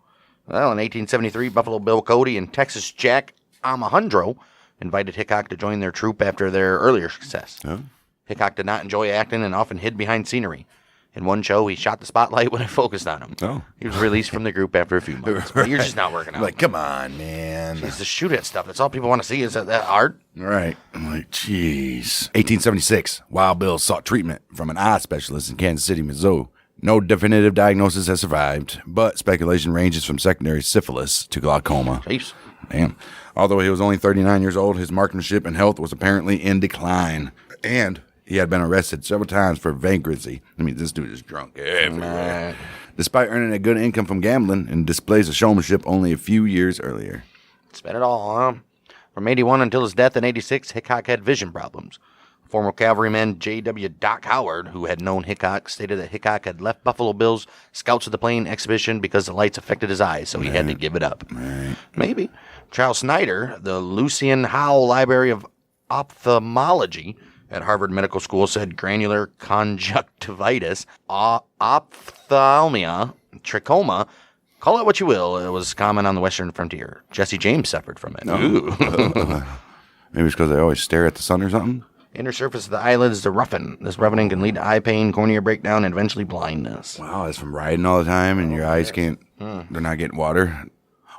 Well, in 1873, Buffalo Bill Cody and Texas Jack Alejandro invited Hickok to join their troupe after their earlier success. Huh? Hickok did not enjoy acting and often hid behind scenery. In one show, he shot the spotlight when it focused on him. Oh. He was released from the group after a few months. But you're just not working out. Like, come on, man. Jeez, the shoot at stuff. That's all people want to see is that art. Right. I'm like, jeez. 1876, Wild Bill sought treatment from an eye specialist in Kansas City, Missouri. No definitive diagnosis has survived, but speculation ranges from secondary syphilis to glaucoma. Jeez. Damn. Although he was only 39 years old, his marksmanship and health was apparently in decline. And he had been arrested several times for vagrancy. I mean, this dude is drunk everywhere. Despite earning a good income from gambling and displays of showmanship only a few years earlier. Spent it all, huh? From 81 until his death in 86, Hickok had vision problems. Former cavalryman J.W. Doc Howard, who had known Hickok, stated that Hickok had left Buffalo Bill's Scouts of the Plain exhibition because the lights affected his eyes, so he had to give it up. Right. Maybe. Charles Snyder, the Lucien Howell Library of Ophthalmology at Harvard Medical School, said granular conjunctivitis, ophthalmia, trachoma, Call it what you will. It was common on the western frontier. Jesse James suffered from it. Ooh. Maybe it's because they always stare at the sun or something. Inner surface of the eyelids is a roughen. This roughening can lead to eye pain, cornea breakdown, and eventually blindness. Wow, that's from riding all the time and your eyes can't, they're not getting water.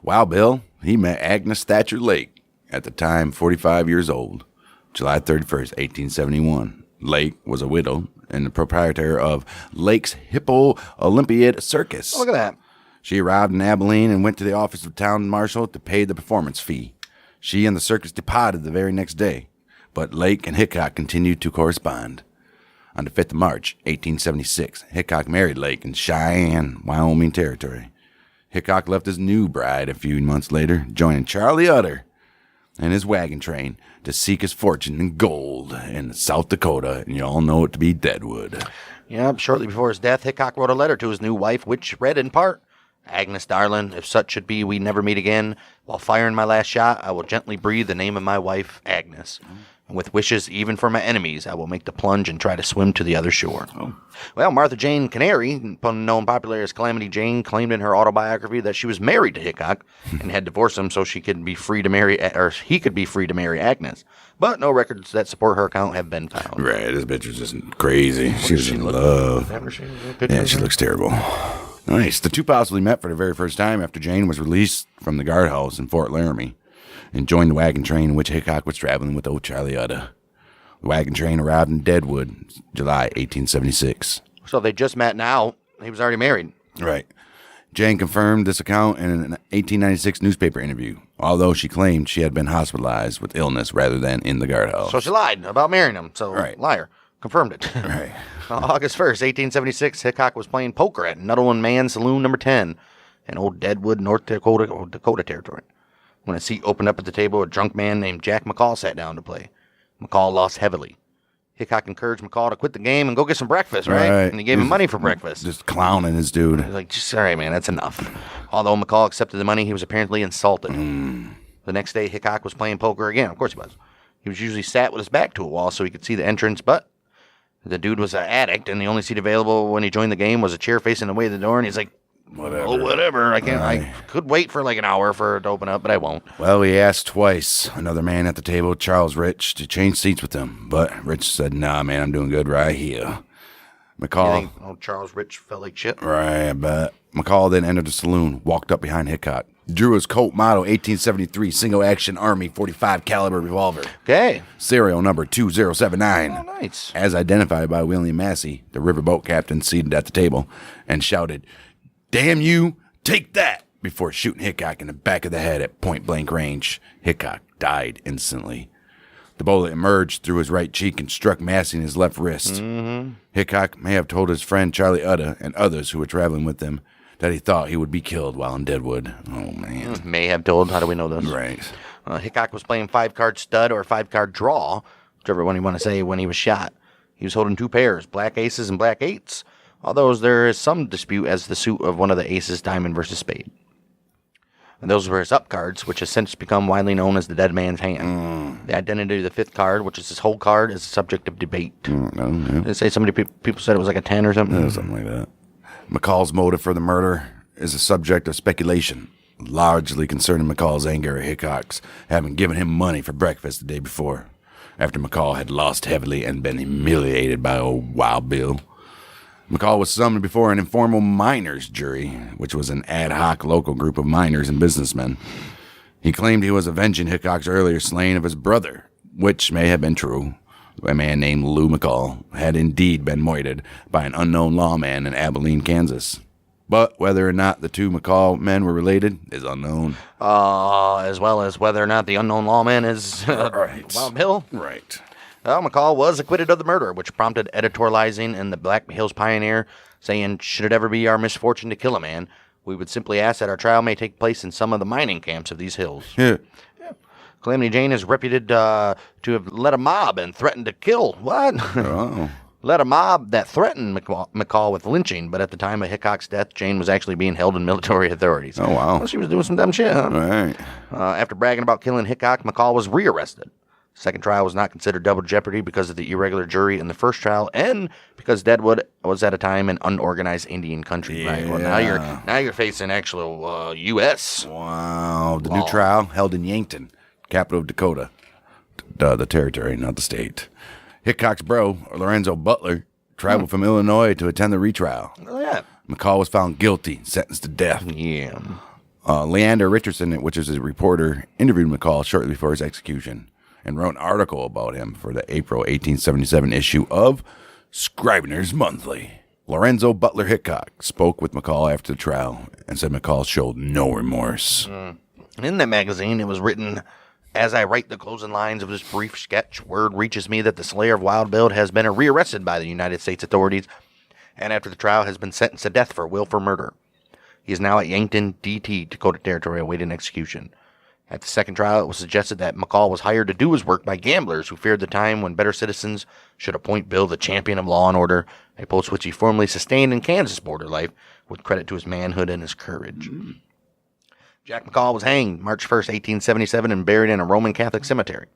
Wow, Bill, he met Agnes Thatcher Lake, at the time 45 years old, July 31st, 1871. Lake was a widow and the proprietor of Lake's Hippo Olympiad Circus. Oh, look at that. She arrived in Abilene and went to the office of town marshal to pay the performance fee. She and the circus departed the very next day, but Lake and Hickok continued to correspond. On the 5th of March, 1876, Hickok married Lake in Cheyenne, Wyoming territory. Hickok left his new bride a few months later, joining Charlie Utter and his wagon train to seek his fortune in gold in South Dakota, and you all know it to be Deadwood. Yep, shortly before his death, Hickok wrote a letter to his new wife, which read in part, Agnes, darling, if such should be we never meet again, while firing my last shot, I will gently breathe the name of my wife, Agnes. And with wishes even for my enemies, I will make the plunge and try to swim to the other shore. Oh. Well, Martha Jane Canary, known popularly as Calamity Jane, claimed in her autobiography that she was married to Hickok and had divorced him so she could be free to marry, or he could be free to marry Agnes. But no records that support her account have been found. Right, this bitch was just crazy. She was in love. Yeah, she looks terrible. Nice. The two possibly met for the very first time after Jane was released from the guardhouse in Fort Laramie and joined the wagon train in which Hickok was traveling with old Charlie Utter. The wagon train arrived in Deadwood, July 1876. So they just met now. He was already married. Right. Jane confirmed this account in an 1896 newspaper interview, although she claimed she had been hospitalized with illness rather than in the guardhouse. So she lied about marrying him. So, right. Liar. Confirmed it. Right. August 1st, 1876, Hickok was playing poker at Nuttall and Mann Saloon number 10 in old Deadwood, North Dakota territory. When a seat opened up at the table, a drunk man named Jack McCall sat down to play. McCall lost heavily. Hickok encouraged McCall to quit the game and go get some breakfast, right? And he gave him money for breakfast. Just clowning his dude. He was like, just, all right, man, that's enough. Although McCall accepted the money, he was apparently insulted. The next day, Hickok was playing poker again. Of course he was. He was usually sat with his back to a wall so he could see the entrance, but the dude was an addict, and the only seat available when he joined the game was a chair facing away the door, and he's like, Whatever. Oh, whatever. I could wait for like an hour for it to open up, but I won't. Well, he asked twice another man at the table, Charles Rich, to change seats with him, but Rich said, nah, man, I'm doing good right here. McCall. You think Charles Rich felt like shit? Right, but McCall then entered the saloon, walked up behind Hickok, drew his Colt Model 1873 Single Action Army 45 caliber revolver. Okay. Serial number 2079. Oh, nice. As identified by William Massey, the riverboat captain seated at the table, and shouted, "Damn you, take that!" before shooting Hickok in the back of the head at point-blank range. Hickok died instantly. The bullet emerged through his right cheek and struck Massey in his left wrist. Hickok may have told his friend Charlie Utter and others who were traveling with him that he thought he would be killed while in Deadwood. Oh, man. May have told. How do we know this? Right. Hickok was playing 5-card stud or 5-card draw, whichever one you want to say, when he was shot. He was holding 2 pairs, black aces and black eights, although there is some dispute as to the suit of one of the aces, diamond versus spade. And those were his up cards, which has since become widely known as the dead man's hand. The identity of the 5th card, which is his whole card, is a subject of debate. They say people said it was like a 10 or something. Yeah, something like that. McCall's motive for the murder is a subject of speculation, largely concerning McCall's anger at Hickok's having given him money for breakfast the day before, after McCall had lost heavily and been humiliated by old Wild Bill. McCall was summoned before an informal miners' jury, which was an ad hoc local group of miners and businessmen. He claimed he was avenging Hickok's earlier slaying of his brother, which may have been true. A man named Lou McCall had indeed been murdered by an unknown lawman in Abilene, Kansas. But whether or not the two McCall men were related is unknown. As well as whether or not the unknown lawman is Wild Bill. Right. Well, McCall was acquitted of the murder, which prompted editorializing in the Black Hills Pioneer, saying, should it ever be our misfortune to kill a man, we would simply ask that our trial may take place in some of the mining camps of these hills. Yeah. Calamity Jane is reputed to have led a mob and threatened to kill. What? Oh. Led a mob that threatened McCall with lynching, but at the time of Hickok's death, Jane was actually being held in military authorities. Oh, wow. Well, she was doing some dumb shit, huh? Right. After bragging about killing Hickok, McCall was rearrested. Second trial was not considered double jeopardy because of the irregular jury in the first trial, and because Deadwood was at a time an unorganized Indian country. Right. Well, now you're facing actual U.S. Wow. The new trial held in Yankton, capital of Dakota. The territory, not the state. Hickok's bro, Lorenzo Butler, traveled from Illinois to attend the retrial. Oh, yeah. McCall was found guilty, sentenced to death. Yeah. Leander Richardson, which is a reporter, interviewed McCall shortly before his execution and wrote an article about him for the April 1877 issue of Scrivener's Monthly. Lorenzo Butler Hickok spoke with McCall after the trial and said McCall showed no remorse. And in that magazine, it was written, "As I write the closing lines of this brief sketch, word reaches me that the slayer of Wild Bill has been rearrested by the United States authorities, and after the trial has been sentenced to death for willful murder. He is now at Yankton, D.T., Dakota Territory, awaiting execution. At the second trial, it was suggested that McCall was hired to do his work by gamblers who feared the time when better citizens should appoint Bill the champion of law and order, a post which he formerly sustained in Kansas border life, with credit to his manhood and his courage." Jack McCall was hanged March 1st, 1877, and buried in a Roman Catholic cemetery.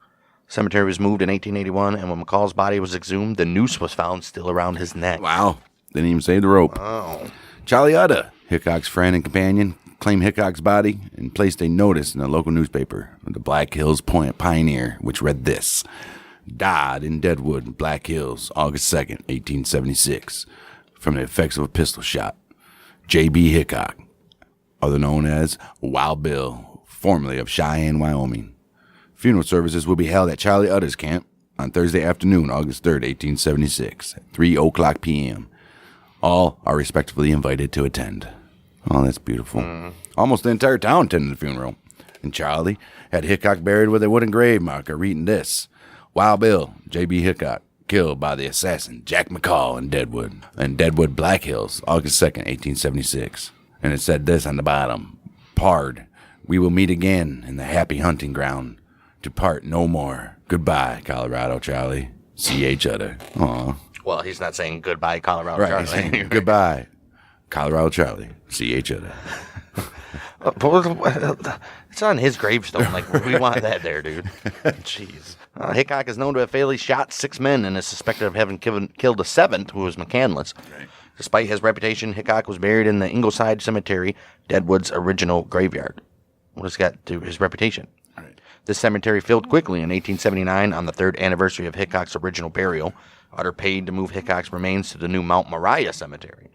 The cemetery was moved in 1881, and when McCall's body was exhumed, the noose was found still around his neck. Wow. Didn't even save the rope. Oh. Charlie Utta, Hickok's friend and companion, claimed Hickok's body and placed a notice in the local newspaper, the Black Hills Pioneer, which read this: "Died in Deadwood, Black Hills, August 2nd, 1876, from the effects of a pistol shot. J.B. Hickok, other known as Wild Bill, formerly of Cheyenne, Wyoming. Funeral services will be held at Charlie Utta's camp on Thursday afternoon, August 3rd, 1876, at 3:00 p.m. All are respectfully invited to attend." Oh, that's beautiful. Almost the entire town attended the funeral. And Charlie had Hickok buried with a wooden grave marker reading this: "Wild Bill, J.B. Hickok, killed by the assassin Jack McCall in Deadwood, Black Hills, August 2nd, 1876. And it said this on the bottom: "Pard, we will meet again in the happy hunting ground. To part no more. Goodbye, Colorado Charlie. C.H. Utter." Aw. Well, he's not saying goodbye, Colorado Right, Charlie. he's saying goodbye, Colorado Charlie. C.H. Utter. It's on his gravestone. Like, we want that there, dude. Jeez. Hickok is known to have fatally shot 6 men and is suspected of having killed a seventh, who was McCandless. Right. Despite his reputation, Hickok was buried in the Ingleside Cemetery, Deadwood's original graveyard. What has got to do with his reputation? Right. This cemetery filled quickly in 1879 on the 3rd anniversary of Hickok's original burial. Utter paid to move Hickok's remains to the new Mount Moriah Cemetery.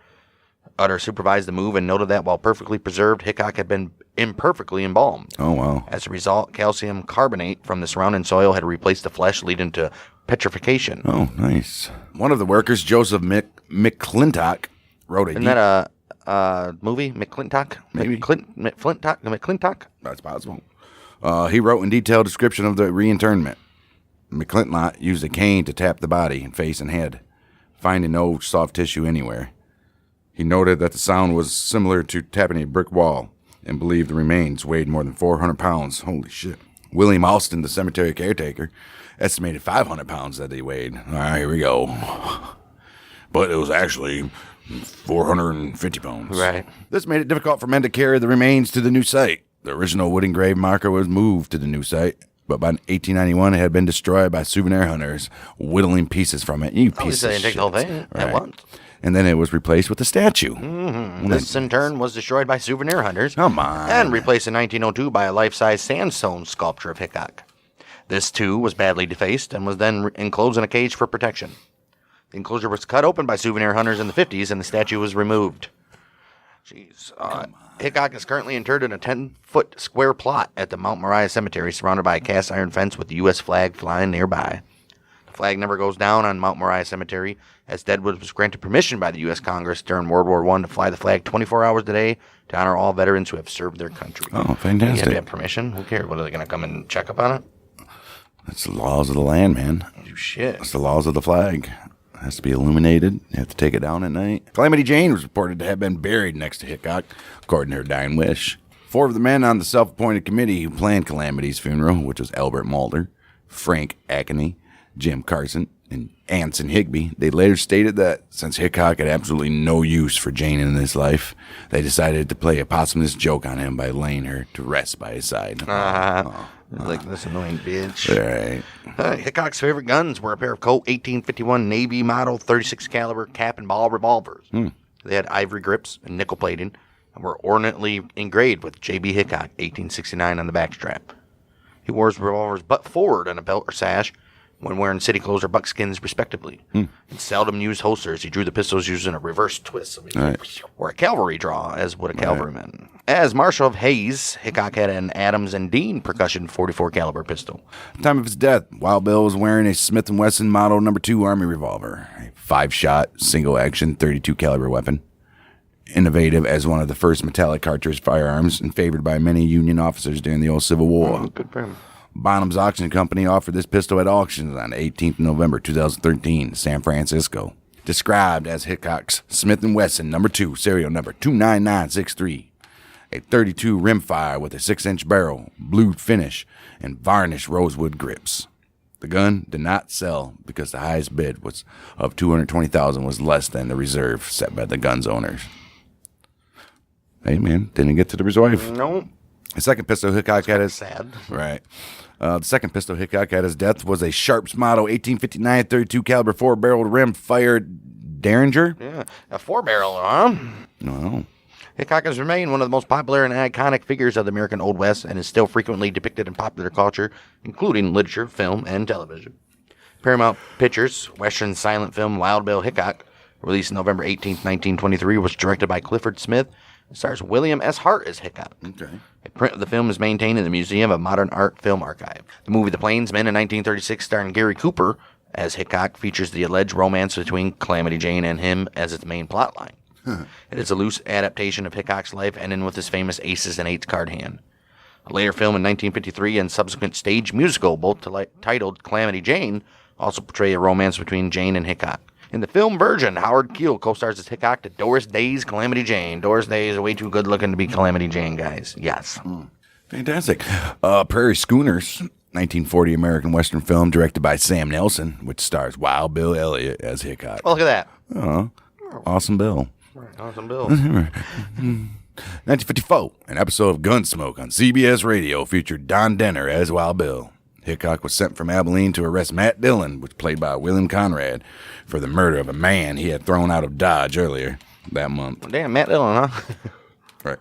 Utter supervised the move and noted that while perfectly preserved, Hickok had been imperfectly embalmed. Oh, wow. As a result, calcium carbonate from the surrounding soil had replaced the flesh, leading to petrification. Oh, nice. One of the workers, Joseph McClintock, wrote a... Isn't that a movie? McClintock? Maybe. McClintock? That's possible. He wrote in detailed description of the reinterment. McClintock used a cane to tap the body in face and head, finding no soft tissue anywhere. He noted that the sound was similar to tapping a brick wall and believed the remains weighed more than 400 pounds. Holy shit. William Alston, the cemetery caretaker, estimated 500 pounds that they weighed. All right, here we go. But it was actually 450 pounds. Right. This made it difficult for men to carry the remains to the new site. The original wooden grave marker was moved to the new site, but by 1891 it had been destroyed by souvenir hunters, whittling pieces from it. You piece of shit. Take the whole thing at once. And then it was replaced with a statue. This, in turn, was destroyed by souvenir hunters. Come on. And replaced in 1902 by a life-size sandstone sculpture of Hickok. This, too, was badly defaced and was then enclosed in a cage for protection. The enclosure was cut open by souvenir hunters in the 50s, and the statue was removed. Jeez. Hickok is currently interred in a 10-foot square plot at the Mount Moriah Cemetery, surrounded by a cast iron fence with the U.S. flag flying nearby. The flag never goes down on Mount Moriah Cemetery, as Deadwood was granted permission by the U.S. Congress during World War I to fly the flag 24 hours a day to honor all veterans who have served their country. Oh, fantastic. You have to have permission? Who cares? What, are they going to come and check up on it? That's the laws of the land, man. Oh, shit. That's the laws of the flag. It has to be illuminated. You have to take it down at night. Calamity Jane was reported to have been buried next to Hickok, according to her dying wish. 4 of the men on the self-appointed committee who planned Calamity's funeral, which was Albert Mulder, Frank Ackney, Jim Carson, and Anson Higby, they later stated that since Hickok had absolutely no use for Jane in his life, they decided to play a posthumous joke on him by laying her to rest by his side. Like this annoying bitch. Right. Hickok's favorite guns were a pair of Colt 1851 Navy model 36 caliber cap and ball revolvers. They had ivory grips and nickel plating and were ornately engraved with J.B. Hickok 1869 on the backstrap. He wore his revolvers butt forward on a belt or sash when wearing city clothes or buckskins, respectively. And seldom used holsters. He drew the pistols using a reverse twist, or a cavalry draw, as would a cavalryman. As Marshal of Hayes, Hickok had an Adams and Dean percussion 44 caliber pistol. At the time of his death, Wild Bill was wearing a Smith & Wesson Model No. 2 Army revolver, a 5-shot, single-action, 32 caliber weapon. Innovative as one of the first metallic cartridge firearms and favored by many Union officers during the old Civil War. Good for him. Bonham's Auction Company offered this pistol at auctions on 18th November 2013, San Francisco. Described as Hickok's Smith & Wesson No. 2, serial number 29963. A 32 rimfire with a 6-inch barrel, blued finish, and varnished rosewood grips. The gun did not sell because the highest bid was of $220,000 was less than the reserve set by the gun's owners. Hey man, didn't get to the reserve. No. The second pistol Hickok had his Sad. right. The second pistol Hickok at his death was a Sharps Model 1859 32 caliber 4-barreled rim-fired Derringer. Yeah, a 4-barrel, huh? No. Hickok has remained one of the most popular and iconic figures of the American Old West and is still frequently depicted in popular culture, including literature, film, and television. Paramount Pictures' Western silent film Wild Bill Hickok, released November 18, 1923, was directed by Clifford Smith and stars William S. Hart as Hickok. Okay. A print of the film is maintained in the Museum of Modern Art Film Archive. The movie The Plainsmen in 1936, starring Gary Cooper as Hickok, features the alleged romance between Calamity Jane and him as its main plotline. It is a loose adaptation of Hickok's life, ending with his famous aces and eights card hand. A later film in 1953 and subsequent stage musical, both titled Calamity Jane, also portray a romance between Jane and Hickok. In the film version, Howard Keel co-stars as Hickok to Doris Day's Calamity Jane. Doris Day is way too good looking to be Calamity Jane, guys. Yes. Fantastic. Prairie Schooners, 1940 American Western film directed by Sam Nelson, which stars Wild Bill Elliott as Hickok. Oh, look at that. Awesome Bill. Awesome Bill. 1954, an episode of Gunsmoke on CBS Radio featured Don Denner as Wild Bill. Hickok was sent from Abilene to arrest Matt Dillon, which played by William Conrad, for the murder of a man he had thrown out of Dodge earlier that month. Damn, Matt Dillon, huh? Right.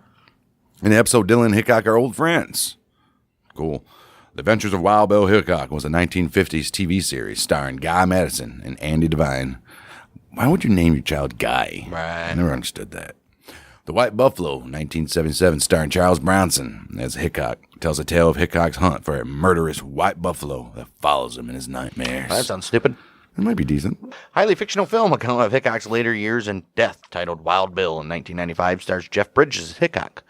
In the episode, Dillon and Hickok are old friends. Cool. The Adventures of Wild Bill Hickok was a 1950s TV series starring Guy Madison and Andy Devine. Why would you name your child Guy? Right. I never understood that. The White Buffalo, 1977, starring Charles Bronson as Hickok, tells a tale of Hickok's hunt for a murderous white buffalo that follows him in his nightmares. That sounds stupid. It might be decent. Highly fictional film account of Hickok's later years and death, titled Wild Bill in 1995, stars Jeff Bridges as Hickok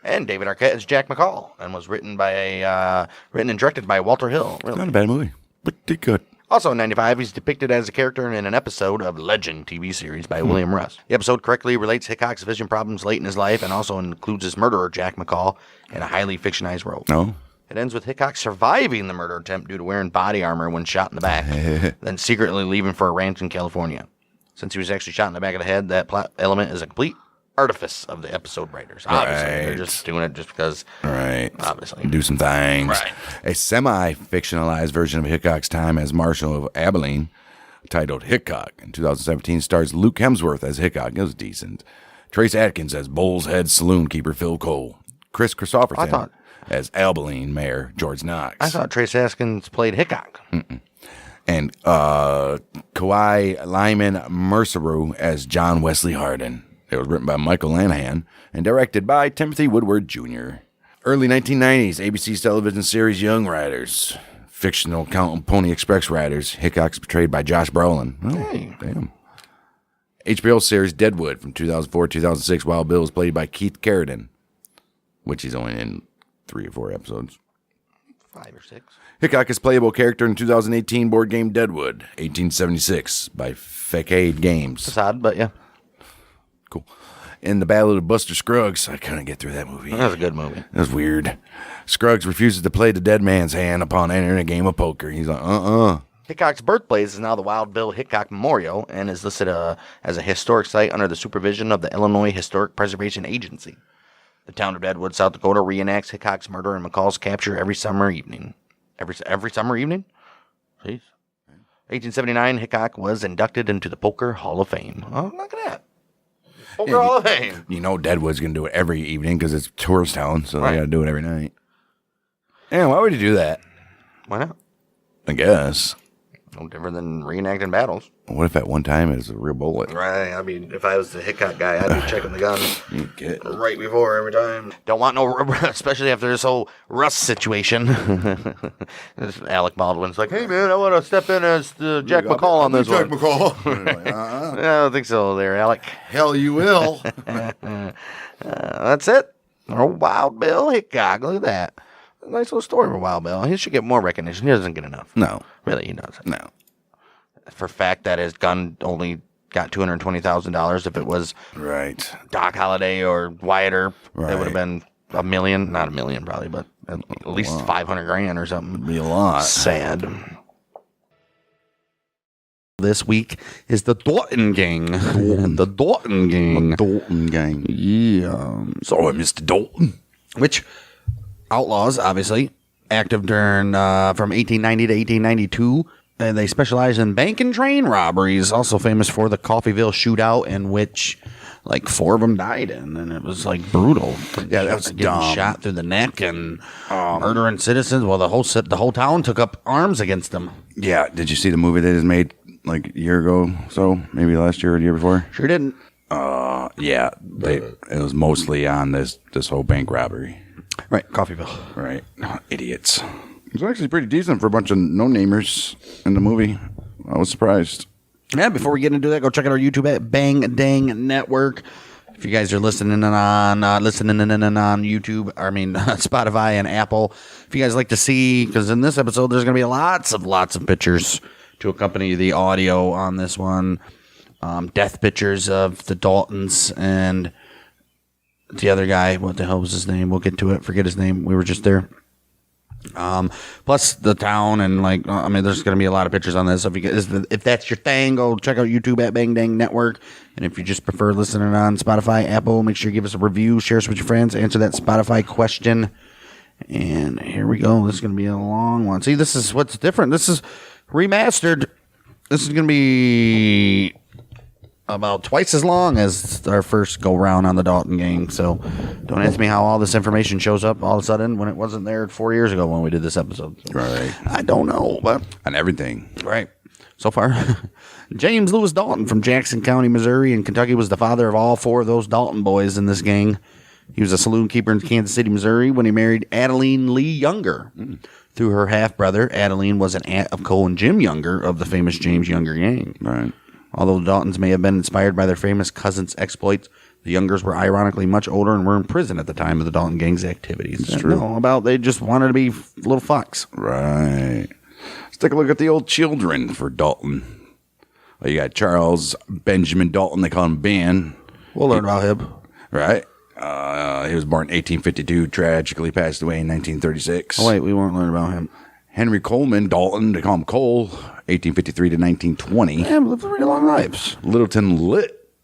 and David Arquette as Jack McCall, and was written and directed by Walter Hill. Really. Not a bad movie. Pretty good. Also in 95, he's depicted as a character in an episode of Legend TV series by William Russ. The episode correctly relates Hickok's vision problems late in his life and also includes his murderer, Jack McCall, in a highly fictionized role. No. It ends with Hickok surviving the murder attempt due to wearing body armor when shot in the back, then secretly leaving for a ranch in California. Since he was actually shot in the back of the head, that plot element is a complete artifice of the episode writers. Obviously, they're just doing it just because. Right. Obviously. Do some things. Right. A semi-fictionalized version of Hickok's time as Marshal of Abilene, titled Hickok, in 2017, stars Luke Hemsworth as Hickok. It was decent. Trace Atkins as Bull's Head Saloon Keeper Phil Cole. Chris Christopherson as Abilene Mayor George Knox. I thought Trace Atkins played Hickok. And Kawhi Lyman Merceru as John Wesley Hardin. It was written by Michael Lanahan and directed by Timothy Woodward Jr. Early 1990s, ABC's television series Young Riders. Fictional account of Pony Express riders. Hickok's portrayed by Josh Brolin. Oh, Hey. damn. HBO series Deadwood from 2004-2006. Wild Bill was played by Keith Carradine, which he's only in 3 or 4 episodes. 5 or 6. Hickok is playable character in 2018 board game Deadwood, 1876, by Facade Games. It's odd, but yeah. Cool. In the Battle of Buster Scruggs, I couldn't get through that movie. That was a good movie. It was weird. Scruggs refuses to play the dead man's hand upon entering a game of poker. He's like, Hickok's birthplace is now the Wild Bill Hickok Memorial and is listed as a historic site under the supervision of the Illinois Historic Preservation Agency. The town of Deadwood, South Dakota reenacts Hickok's murder and McCall's capture every summer evening. Every summer evening? Jeez. 1879, Hickok was inducted into the Poker Hall of Fame. Oh, look at that. Poker Hall of Fame. You know Deadwood's going to do it every evening because it's a tourist town, so Right. they got to do it every night. Yeah, why would you do that? Why not? I guess. No different than reenacting battles. What if at one time it was a real bullet? Right. I mean, if I was the Hickok guy, I'd be checking the gun You get right before every time. Don't want no, especially after this whole Russ situation. Alec Baldwin's like, hey, man, I want to step in as the Jack McCall on this Jack one. McCall. I don't think so there, Alec. Hell, you will. That's it. Oh, Wild Bill Hickok. Look at that. Nice little story for Wild Bill. He should get more recognition. He doesn't get enough. No. Really, he doesn't. No. For fact that his gun only got $220,000. If it was Right. Doc Holliday or Wyatt Earp, it Right. would have been $1 million. Not $1 million, probably, but at least $500,000 or something. Be a lot. Sad. This week is the Dalton Gang. The Dalton Gang. Dalton gang. Yeah. Sorry, Mr. Dalton. Which outlaws, obviously, active during from 1890 to 1892. And they specialize in bank and train robberies. Also famous for the Coffeyville shootout, in which like 4 of them died in, and it was like brutal. Yeah, that was Getting dumb. shot through the neck and murdering citizens. Well, the whole town took up arms against them. Yeah, did you see the movie they just made like a year ago? So maybe last year or the year before? Sure didn't. Yeah, it was mostly on this whole bank robbery. Right, Coffeyville. Right. Idiots. It was actually pretty decent for a bunch of no-namers in the movie. I was surprised. Yeah, before we get into that, go check out our YouTube at Bang Dang Network. If you guys are listening on YouTube, Spotify and Apple. If you guys like to see, because in this episode there's going to be lots of pictures to accompany the audio on this one. Death pictures of the Daltons and the other guy. What the hell was his name? We'll get to it. Forget his name. We were just there. Plus the town and there's going to be a lot of pictures on this. So if that's your thing, go check out YouTube at Bang Dang Network. And if you just prefer listening on Spotify, Apple, make sure you give us a review, share us with your friends, answer that Spotify question. And here we go. This is going to be a long one. See, this is what's different. This is remastered. This is going to be about twice as long as our first go round on the Dalton Gang. So don't ask me how all this information shows up all of a sudden when it wasn't there 4 years ago when we did this episode. So Right. I don't know, but On everything. right. So far, James Lewis Dalton from Jackson County, Missouri and Kentucky was the father of all 4 of those Dalton boys in this gang. He was a saloon keeper in Kansas City, Missouri when he married Adeline Lee Younger. Through her half-brother, Adeline was an aunt of Cole and Jim Younger of the famous James Younger gang. Right. Although the Daltons may have been inspired by their famous cousin's exploits, the Youngers were ironically much older and were in prison at the time of the Dalton gang's activities. That's true. They just wanted to be little fucks. Right. Let's take a look at the old children for Dalton. Well, you got Charles Benjamin Dalton. They call him Ben. We'll learn about him. Right. He was born in 1852, tragically passed away in 1936. Oh, wait, we won't learn about him. Henry Coleman Dalton, they call him Cole, 1853 to 1920. Yeah, lived pretty long lives. Littleton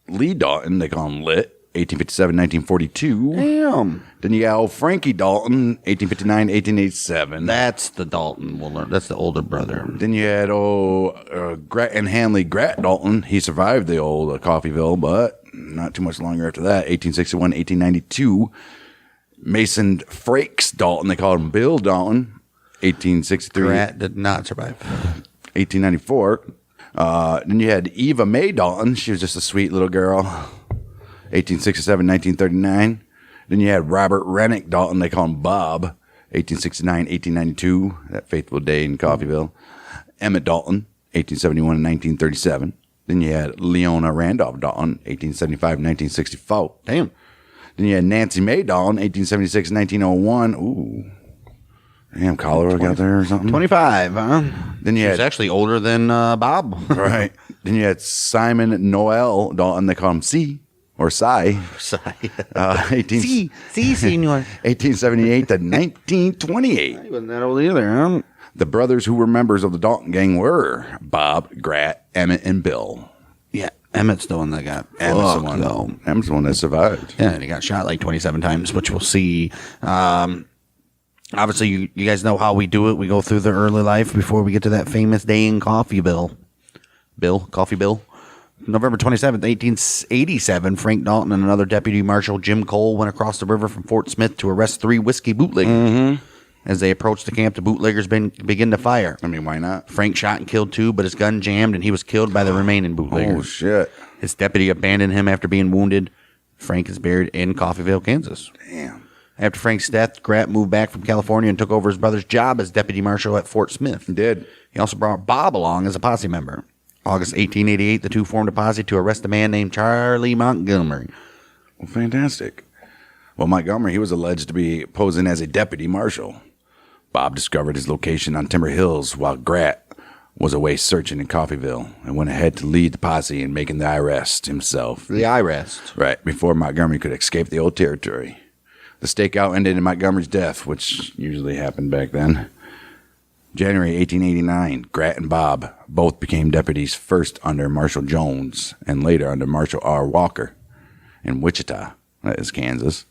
Lee Dalton, they call him Lit, 1857, 1942. Damn. Then you got old Frankie Dalton, 1859, 1887. That's the Dalton we'll learn. That's the older brother. Then you had old and Hanley Grat Dalton. He survived the old Coffeyville, but not too much longer after that. 1861, 1892. Mason Frakes Dalton. They called him Bill Dalton. 1863. Grat did not survive. 1894. Then you had Eva Mae Dalton. She was just a sweet little girl. 1867, 1939. Then you had Robert Rennick Dalton. They call him Bob. 1869, 1892. That faithful day in Coffeyville. Emmett Dalton. 1871 and 1937. Then you had Leona Randolph Dalton. 1875, 1964. Damn. Then you had Nancy Mae Dalton. 1876, 1901. Ooh. Damn, cholera got there or something. 25, huh? Then you He was had actually older than Bob. right. Then you had Simon Noel Dalton. They call him C or Cy. 18, senor. 1878 to 1928. He wasn't that old either, huh? The brothers who were members of the Dalton gang were Bob, Grat, Emmett, and Bill. Yeah. Emmett's the one that got Emmett's the fucked, one. though. Emmett's the one that survived. Yeah, and he got shot like 27 times, which we'll see. Obviously, you guys know how we do it. We go through the early life before we get to that famous day in Coffeyville. Coffee Bill. November 27th, 1887, Frank Dalton and another Deputy Marshal, Jim Cole, went across the river from Fort Smith to arrest 3 whiskey bootleggers. As they approached the camp, the bootleggers begin to fire. I mean, why not? Frank shot and killed 2, but his gun jammed, and he was killed by the remaining bootleggers. Oh, shit. His deputy abandoned him after being wounded. Frank is buried in Coffeyville, Kansas. Damn. After Frank's death, Grat moved back from California and took over his brother's job as deputy marshal at Fort Smith. He did. He also brought Bob along as a posse member. August 1888, the two formed a posse to arrest a man named Charlie Montgomery. Well, fantastic. Well, Montgomery, he was alleged to be posing as a deputy marshal. Bob discovered his location on Timber Hills while Grat was away searching in Coffeyville and went ahead to lead the posse in making the arrest himself. The arrest. Right, before Montgomery could escape the old territory. The stakeout ended in Montgomery's death, which usually happened back then. January 1889, Grat and Bob both became deputies, first under Marshal Jones and later under Marshal R. Walker in Wichita, that is Kansas.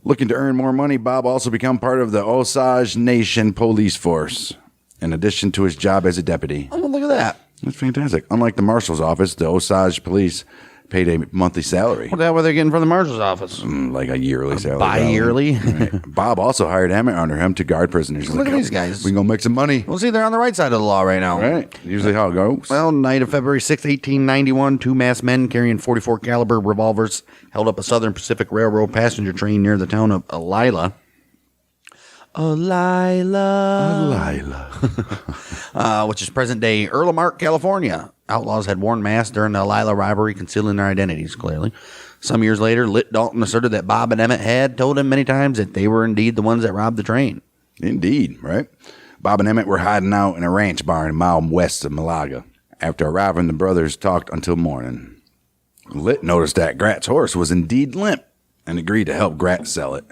Looking to earn more money, Bob also became part of the Osage Nation police force, in addition to his job as a deputy. Oh, look at that. That's fantastic. Unlike the marshal's office, the Osage police paid a monthly salary. What the hell were they getting from the marshal's office? Like a yearly salary. Bi-yearly? Right. Bob also hired Emmett under him to guard prisoners. Look at these guys. We can go make some money. Well, see, they're on the right side of the law right now. Right. Usually how it goes. Well, night of February 6, 1891, 2 masked men carrying 44 caliber revolvers held up a Southern Pacific Railroad passenger train near the town of Alila. Which is present-day Earlemark, California. Outlaws had worn masks during the Alila robbery, concealing their identities, clearly. Some years later, Lit Dalton asserted that Bob and Emmett had told him many times that they were indeed the ones that robbed the train. Indeed, right? Bob and Emmett were hiding out in a ranch barn a mile west of Malaga. After arriving, the brothers talked until morning. Lit noticed that Grat's horse was indeed limp and agreed to help Grat sell it.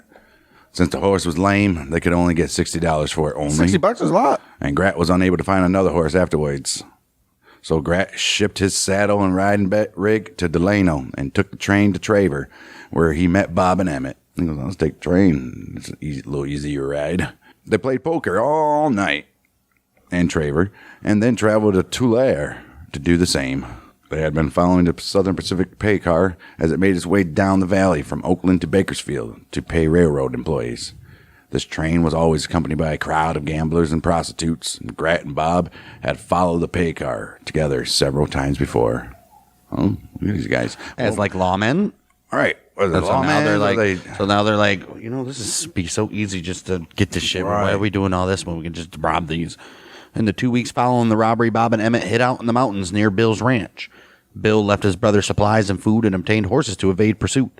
Since the horse was lame, they could only get $60 for it only. $60 is a lot. And Grat was unable to find another horse afterwards. So Grat shipped his saddle and riding rig to Delano and took the train to Traver, where he met Bob and Emmett. He goes, let's take the train. It's a little easier ride. They played poker all night in Traver and then traveled to Tulare to do the same. They had been following the Southern Pacific pay car as it made its way down the valley from Oakland to Bakersfield to pay railroad employees. This train was always accompanied by a crowd of gamblers and prostitutes, and Grat and Bob had followed the pay car together several times before. Oh, look at these guys. As like lawmen? All right. So now they're like, you know, this is be so easy just to get this shit. Right. Why are we doing all this when we can just rob these? In the 2 weeks following the robbery, Bob and Emmett hid out in the mountains near Bill's ranch. Bill left his brother supplies and food and obtained horses to evade pursuit.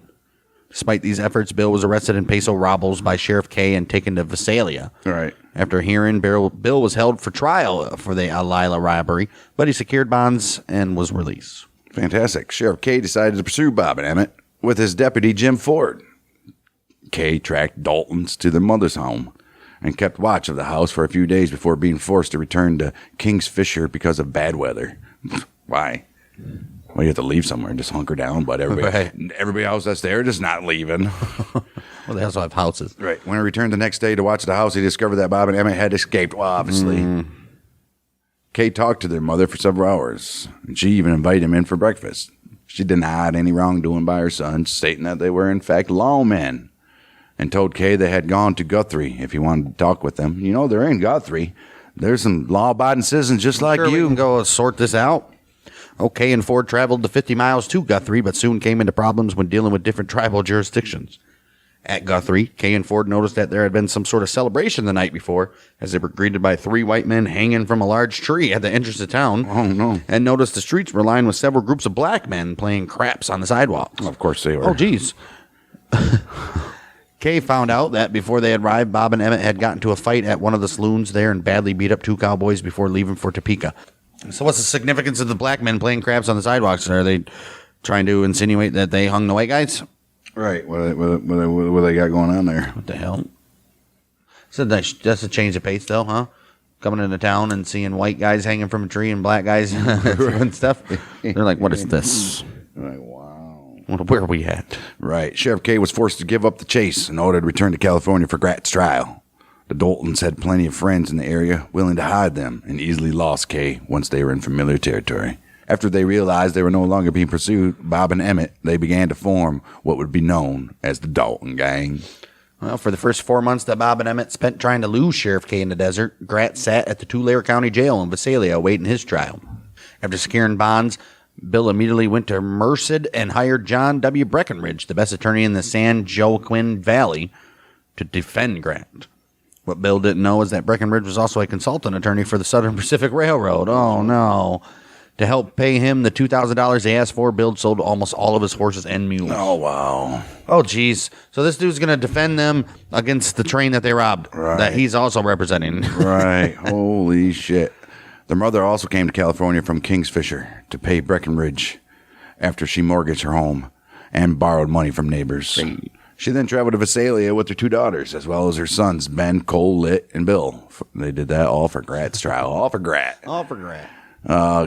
Despite these efforts, Bill was arrested in Paso Robles by Sheriff Kay and taken to Visalia. All right. After a hearing, Bill was held for trial for the Alila robbery, but he secured bonds and was released. Fantastic. Sheriff Kay decided to pursue Bob and Emmett with his deputy, Jim Ford. Kay tracked Daltons to their mother's home and kept watch of the house for a few days before being forced to return to King's Fisher because of bad weather. Why? Well, you have to leave somewhere and just hunker down, but everybody else that's there just not leaving. Well, they also have houses. Right. When he returned the next day to watch the house, he discovered that Bob and Emmett had escaped. Well, obviously. Kay talked to their mother for several hours, and she even invited him in for breakfast. She denied any wrongdoing by her son, stating that they were, in fact, lawmen, and told Kay they had gone to Guthrie if he wanted to talk with them. You know, they're in Guthrie. There's some law-abiding citizens just like We you. can go sort this out. Okay, and Ford traveled the 50 miles to Guthrie, but soon came into problems when dealing with different tribal jurisdictions. At Guthrie, Kay and Ford noticed that there had been some sort of celebration the night before, as they were greeted by 3 white men hanging from a large tree at the entrance of town. Oh, no. And noticed the streets were lined with several groups of black men playing craps on the sidewalks. Of course they were. Oh, geez. Kay found out that before they had arrived, Bob and Emmett had gotten into a fight at one of the saloons there and badly beat up 2 cowboys before leaving for Topeka. So what's the significance of the black men playing craps on the sidewalks? Are they trying to insinuate that they hung the white guys? Right. What they got going on there? What the hell? So that's a change of pace, though, huh? coming into town and seeing white guys hanging from a tree and black guys and stuff. They're like, what is this? Like, wow. Where are we at? Right. Sheriff Kay was forced to give up the chase in order to return to California for Grat's trial. The Daltons had plenty of friends in the area willing to hide them and easily lost Kay once they were in familiar territory. After they realized they were no longer being pursued, Bob and Emmett, they began to form what would be known as the Dalton Gang. Well, for the first 4 months that Bob and Emmett spent trying to lose Sheriff Kay in the desert, Grat sat at the Tulare County Jail in Visalia awaiting his trial. After securing bonds, Bill immediately went to Merced and hired John W. Breckenridge, the best attorney in the San Joaquin Valley, to defend Grat. What Bill didn't know is that Breckenridge was also a consultant attorney for the Southern Pacific Railroad. Oh, no. To help pay him the $2,000 they asked for, Bill sold almost all of his horses and mules. Oh, wow. Oh, geez. So this dude's going to defend them against the train that they robbed, that he's also representing. Right. Holy shit. The mother also came to California from Kingsfisher to pay Breckenridge after she mortgaged her home and borrowed money from neighbors. Great. She then traveled to Visalia with her 2 daughters, as well as her sons, Ben, Cole, Lit, and Bill. They did that all for Grat's trial. All for Grat. All for Grat.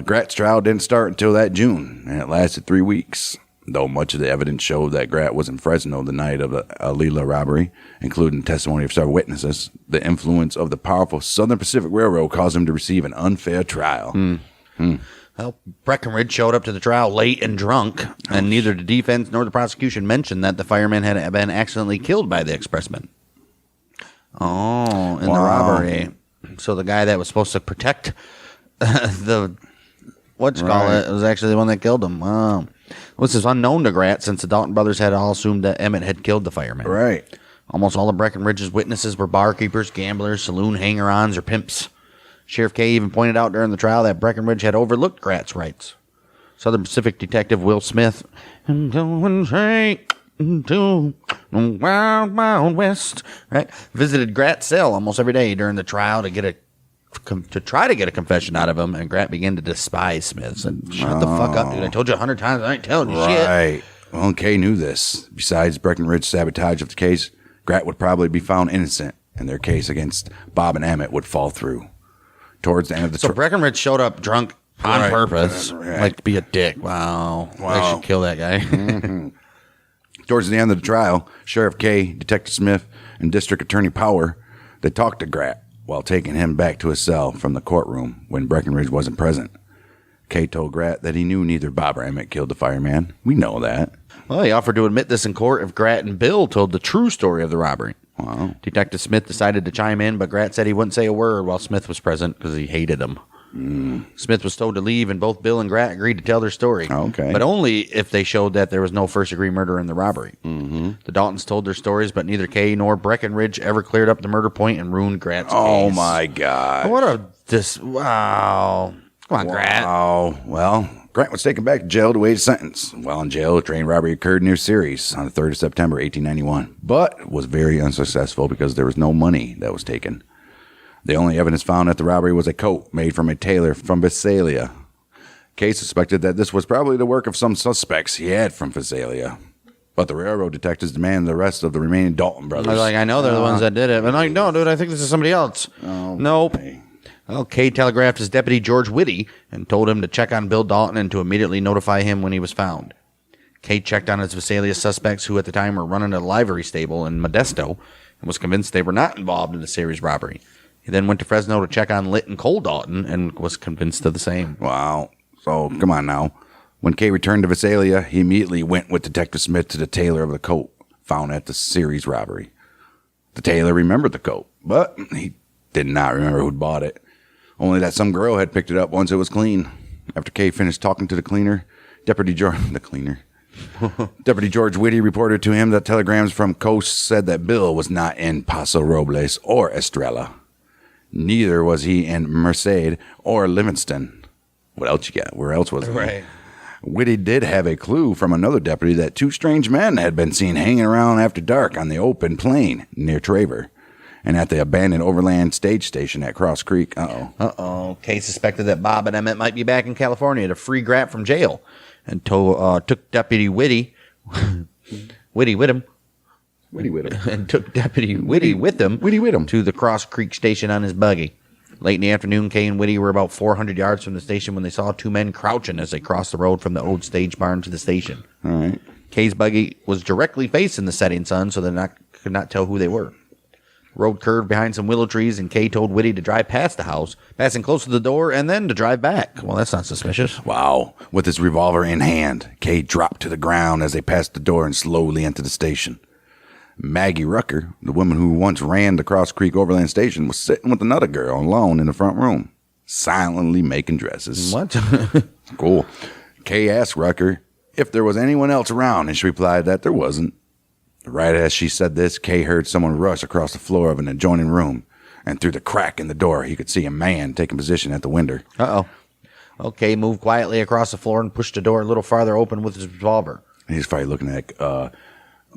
Grat's trial didn't start until that June, and it lasted 3 weeks. Though much of the evidence showed that Grat was in Fresno the night of the Alila robbery, including testimony of several witnesses, the influence of the powerful Southern Pacific Railroad caused him to receive an unfair trial. Well, Breckenridge showed up to the trial late and drunk, and neither the defense nor the prosecution mentioned that the fireman had been accidentally killed by the expressman. Oh, in the robbery. So the guy that was supposed to protect the it was actually the one that killed him. Wow. This is unknown to Grat since the Dalton brothers had all assumed that Emmett had killed the fireman. Right. Almost all of Breckenridge's witnesses were barkeepers, gamblers, saloon hanger-ons, or pimps. Sheriff Kay even pointed out during the trial that Breckenridge had overlooked Grat's rights. Southern Pacific Detective Will Smith, and going straight to the wild, wild west, right, visited Grat's cell almost every day during the trial to try to get a confession out of him, and Grat began to despise Smith. Said, shut the fuck up, dude. I told you 100 times I ain't telling you shit. Right. Well, Kay knew this. Besides Breckenridge's sabotage of the case, Grat would probably be found innocent, and their case against Bob and Emmett would fall through. Towards the end of the trial. So Breckenridge showed up drunk on purpose. Right. Like to be a dick. Wow. I should kill that guy. Towards the end of the trial, Sheriff Kay, Detective Smith, and District Attorney Power, they talked to Grat while taking him back to his cell from the courtroom when Breckenridge wasn't present. Kay told Grat that he knew neither Bob or Emmett killed the fireman. We know that. Well, he offered to admit this in court if Grat and Bill told the true story of the robbery. Wow. Detective Smith decided to chime in, but Grat said he wouldn't say a word while Smith was present because he hated him. Smith was told to leave, and both Bill and Grat agreed to tell their story. Okay. But only if they showed that there was no first-degree murder in the robbery. Mm-hmm. The Daltons told their stories, but neither Kay nor Breckenridge ever cleared up the murder point and ruined Grat's case. Oh, my God. Wow. Come on, Grat. Wow. Well, Grat was taken back to jail to wait his sentence. While in jail, a train robbery occurred near Ceres on the 3rd of September, 1891, but was very unsuccessful because there was no money that was taken. The only evidence found at the robbery was a coat made from a tailor from Visalia. Kay suspected that this was probably the work of some suspects he had from Visalia. But the railroad detectives demanded the rest of the remaining Dalton brothers. I was like, I know they're the ones that did it. But like, no, dude, I think this is somebody else. Oh, nope. Okay. Well, Kay telegraphed his deputy, George Whitty, and told him to check on Bill Dalton and to immediately notify him when he was found. Kay checked on his Visalia suspects, who at the time were running a livery stable in Modesto, and was convinced they were not involved in the Ceres robbery. He then went to Fresno to check on Lit and Cole Dalton and was convinced of the same. Wow. So, come on now. When Kay returned to Visalia, he immediately went with Detective Smith to the tailor of the coat found at the Ceres robbery. The tailor remembered the coat, but he did not remember who'd bought it. Only that some girl had picked it up once it was clean. After Kay finished talking to the cleaner, Deputy George Whitty reported to him that telegrams from Coast said that Bill was not in Paso Robles or Estrella. Neither was he in Merced or Livingston. What else you got? Where else was he? Right. Whitty did have a clue from another deputy that 2 strange men had been seen hanging around after dark on the open plain near Traver and at the abandoned overland stage station at Cross Creek. Kay suspected that Bob and Emmett might be back in California to free Grat from jail and took Deputy Whitty with him to the Cross Creek station on his buggy. Late in the afternoon, Kay and Whitty were about 400 yards from the station when they saw two men crouching as they crossed the road from the old stage barn to the station. All right. Kay's buggy was directly facing the setting sun, so they could not tell who they were. The road curved behind some willow trees, and Kay told Whitty to drive past the house, passing close to the door, and then to drive back. Well, that's not suspicious. Wow. With his revolver in hand, Kay dropped to the ground as they passed the door and slowly entered the station. Maggie Rucker, the woman who once ran the Cross Creek Overland Station, was sitting with another girl alone in the front room, silently making dresses. What? Cool. Kay asked Rucker if there was anyone else around, and she replied that there wasn't. Right as she said this, Kay heard someone rush across the floor of an adjoining room, and through the crack in the door, he could see a man taking position at the window. Uh-oh. Okay, moved quietly across the floor and pushed the door a little farther open with his revolver. He's probably looking at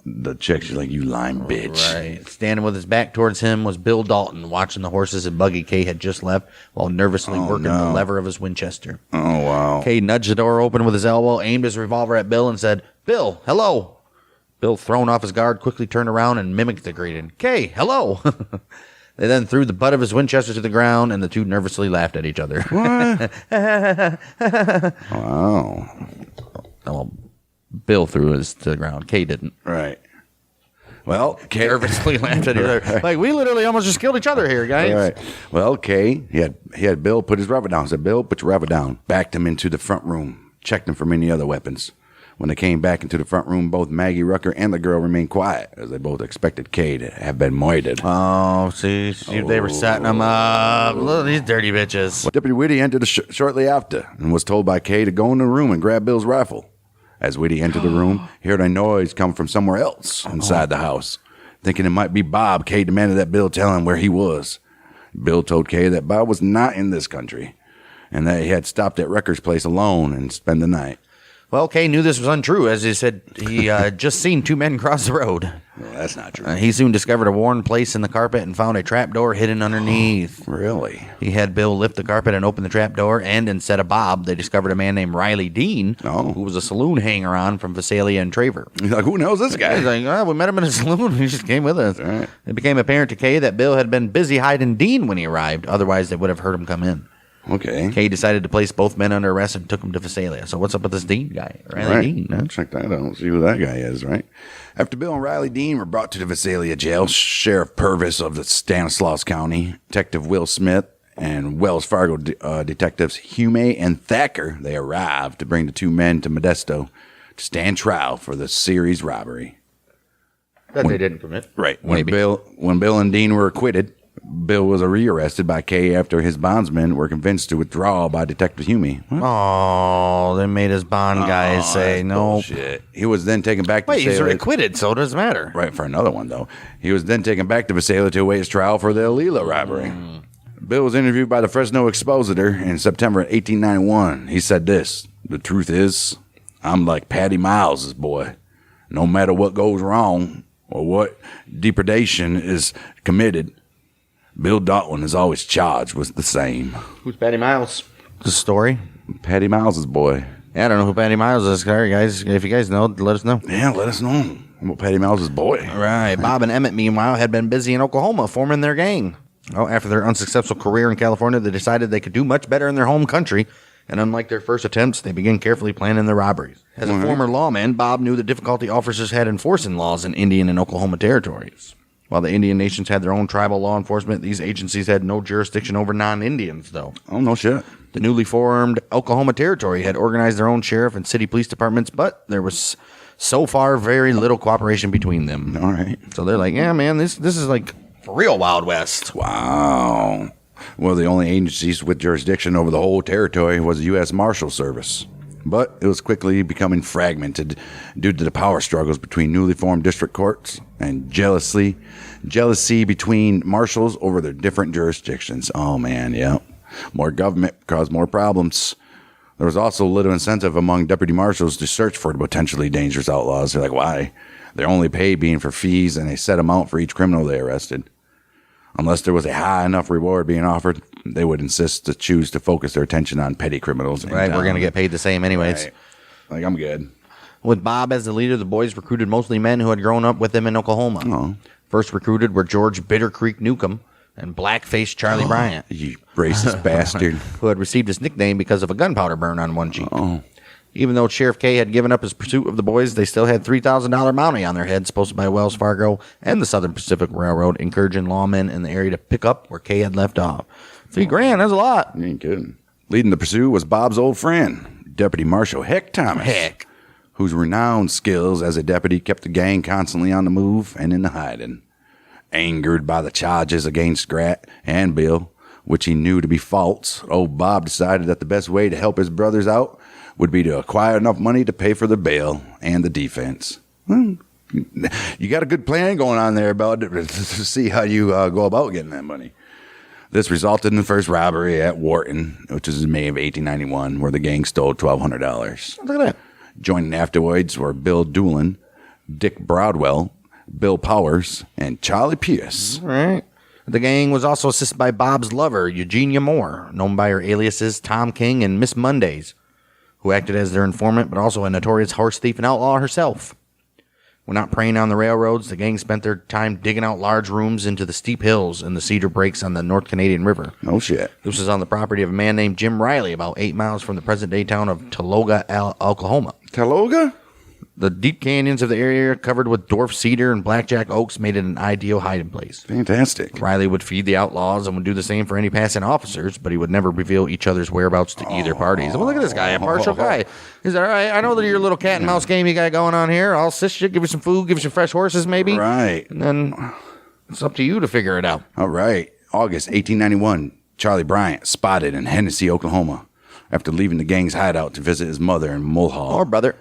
the chick. She's like, "You lying bitch." Right. Standing with his back towards him was Bill Dalton, watching the horses and buggy Kay had just left while nervously working the lever of his Winchester. Oh, wow. Kay nudged the door open with his elbow, aimed his revolver at Bill, and said, "Bill, hello." Bill, thrown off his guard, quickly turned around and mimicked the greeting. "Kay, hello." They then threw the butt of his Winchester to the ground, and the two nervously laughed at each other. What? Wow. Well, Bill threw his to the ground. Kay didn't. Right. Well, Kay Nervously laughed at each other. Like, we literally almost just killed each other here, guys. Right. Well, Kay, he had Bill put his rifle down. Said, "Bill, put your rifle down." Backed him into the front room. Checked him for any other weapons. When they came back into the front room, both Maggie Rucker and the girl remained quiet, as they both expected Kay to have been murdered. Oh, see, they were setting him up. Look at these dirty bitches. Well, Deputy Whitty entered shortly after and was told by Kay to go in the room and grab Bill's rifle. As Whitty entered the room, he heard a noise come from somewhere else inside the house. Thinking it might be Bob, Kay demanded that Bill tell him where he was. Bill told Kay that Bob was not in this country and that he had stopped at Rucker's place alone and spent the night. Well, Kay knew this was untrue, as he said he just seen two men cross the road. Well, that's not true. He soon discovered a worn place in the carpet and found a trap door hidden underneath. Really? He had Bill lift the carpet and open the trap door, and instead of Bob, they discovered a man named Riley Dean, who was a saloon hanger-on from Visalia and Traver. He's like, "Who knows this guy?" He's like, "Oh, we met him in a saloon. He just came with us." Right. It became apparent to Kay that Bill had been busy hiding Dean when he arrived. Otherwise, they would have heard him come in. Okay. Kay decided to place both men under arrest and took them to Visalia. So what's up with this Dean guy? Riley Dean. Huh? Check that out. See who that guy is, right? After Bill and Riley Dean were brought to the Visalia jail, Sheriff Purvis of the Stanislaus County, Detective Will Smith, and Wells Fargo detectives Hume and Thacker, they arrived to bring the two men to Modesto to stand trial for the series robbery. That they didn't commit. Right. When Bill and Dean were acquitted, Bill was rearrested by Kay after his bondsmen were convinced to withdraw by Detective Hume. Oh, they made his bond guys say no. Shit. He was then taken back to Wait, Visalia. he's acquitted, so it doesn't matter. Right, for another one, though. He was then taken back to Visalia to await his trial for the Alila robbery. Bill was interviewed by the Fresno Expositor in September 1891. He said this: "The truth is, I'm like Patty Miles's boy. No matter what goes wrong or what depredation is committed, Bill Dalton is always charged with the same." Who's Patty Miles? The story? Patty Miles's boy. Yeah, I don't know who Patty Miles is. Sorry, guys. If you guys know, let us know. Yeah, let us know about Patty Miles's boy. Right. Bob and Emmett, meanwhile, had been busy in Oklahoma forming their gang. Well, after their unsuccessful career in California, they decided they could do much better in their home country. And unlike their first attempts, they began carefully planning their robberies. As a former lawman, Bob knew the difficulty officers had enforcing laws in Indian and Oklahoma territories. While the Indian nations had their own tribal law enforcement, these agencies had no jurisdiction over non-Indians, though. Oh, no shit. The newly formed Oklahoma Territory had organized their own sheriff and city police departments, but there was so far very little cooperation between them. All right. So they're like, yeah, man, this is like for real Wild West. Wow. Well, the only agencies with jurisdiction over the whole territory was the U.S. Marshal Service. But it was quickly becoming fragmented due to the power struggles between newly formed district courts and jealousy between marshals over their different jurisdictions. Oh, man, yeah. More government caused more problems. There was also little incentive among deputy marshals to search for potentially dangerous outlaws. They're like, why? Their only pay being for fees and a set amount for each criminal they arrested. Unless there was a high enough reward being offered, they would insist to choose to focus their attention on petty criminals. Right, we're going to get paid the same anyways. Right. Like, I'm good. With Bob as the leader, the boys recruited mostly men who had grown up with them in Oklahoma. Oh. First recruited were George Bitter Creek Newcomb, and blackface Charlie Bryant, You racist bastard. who had received his nickname because of a gunpowder burn on one cheek. Even though Sheriff K had given up his pursuit of the boys, they still had $3,000 bounty on their heads posted by Wells Fargo and the Southern Pacific Railroad, encouraging lawmen in the area to pick up where K had left off. $3,000, that's a lot. You ain't kidding. Leading the pursuit was Bob's old friend, Deputy Marshal Heck Thomas. Heck. Whose renowned skills as a deputy kept the gang constantly on the move and in the hiding. Angered by the charges against Grat and Bill, which he knew to be false, old Bob decided that the best way to help his brothers out would be to acquire enough money to pay for the bail and the defense. You got a good plan going on there about to see how you go about getting that money. This resulted in the first robbery at Wharton, which was in May of 1891, where the gang stole $1,200. Look at that. Joining afterwards were Bill Doolin, Dick Broadwell, Bill Powers, and Charlie Pierce. All right. The gang was also assisted by Bob's lover, Eugenia Moore, known by her aliases Tom King and Miss Mondays, who acted as their informant, but also a notorious horse thief and outlaw herself. When not preying on the railroads, the gang spent their time digging out large rooms into the steep hills and the cedar breaks on the North Canadian River. Oh, shit. This was on the property of a man named Jim Riley, about 8 miles from the present-day town of Taloga, Oklahoma. Taloga? The deep canyons of the area, covered with dwarf cedar and blackjack oaks, made it an ideal hiding place. Fantastic. Riley would feed the outlaws and would do the same for any passing officers, but he would never reveal each other's whereabouts to either parties. Well, look at this guy, a partial guy. He's all right. I know that your little cat and mouse game you got going on here. I'll assist you, give you some food, give you some fresh horses, maybe. Right. And then it's up to you to figure it out. All right. August 1891, Charlie Bryant spotted in Hennessy, Oklahoma, after leaving the gang's hideout to visit his mother in Mulhall. Or brother.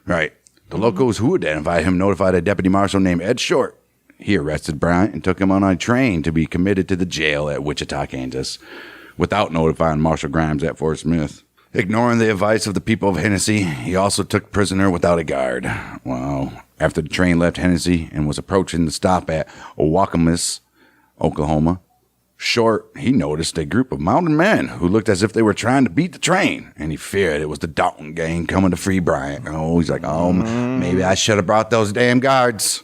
Right. The locals who identified him notified a deputy marshal named Ed Short. He arrested Bryant and took him on a train to be committed to the jail at Wichita, Kansas, without notifying Marshal Grimes at Fort Smith. Ignoring the advice of the people of Hennessy, he also took prisoner without a guard. Wow. After the train left Hennessy and was approaching the stop at Wakamis, Oklahoma, Short, he noticed a group of mounted men who looked as if they were trying to beat the train, and he feared it was the Dalton gang coming to free Bryant. Oh, he's like, maybe I should have brought those damn guards.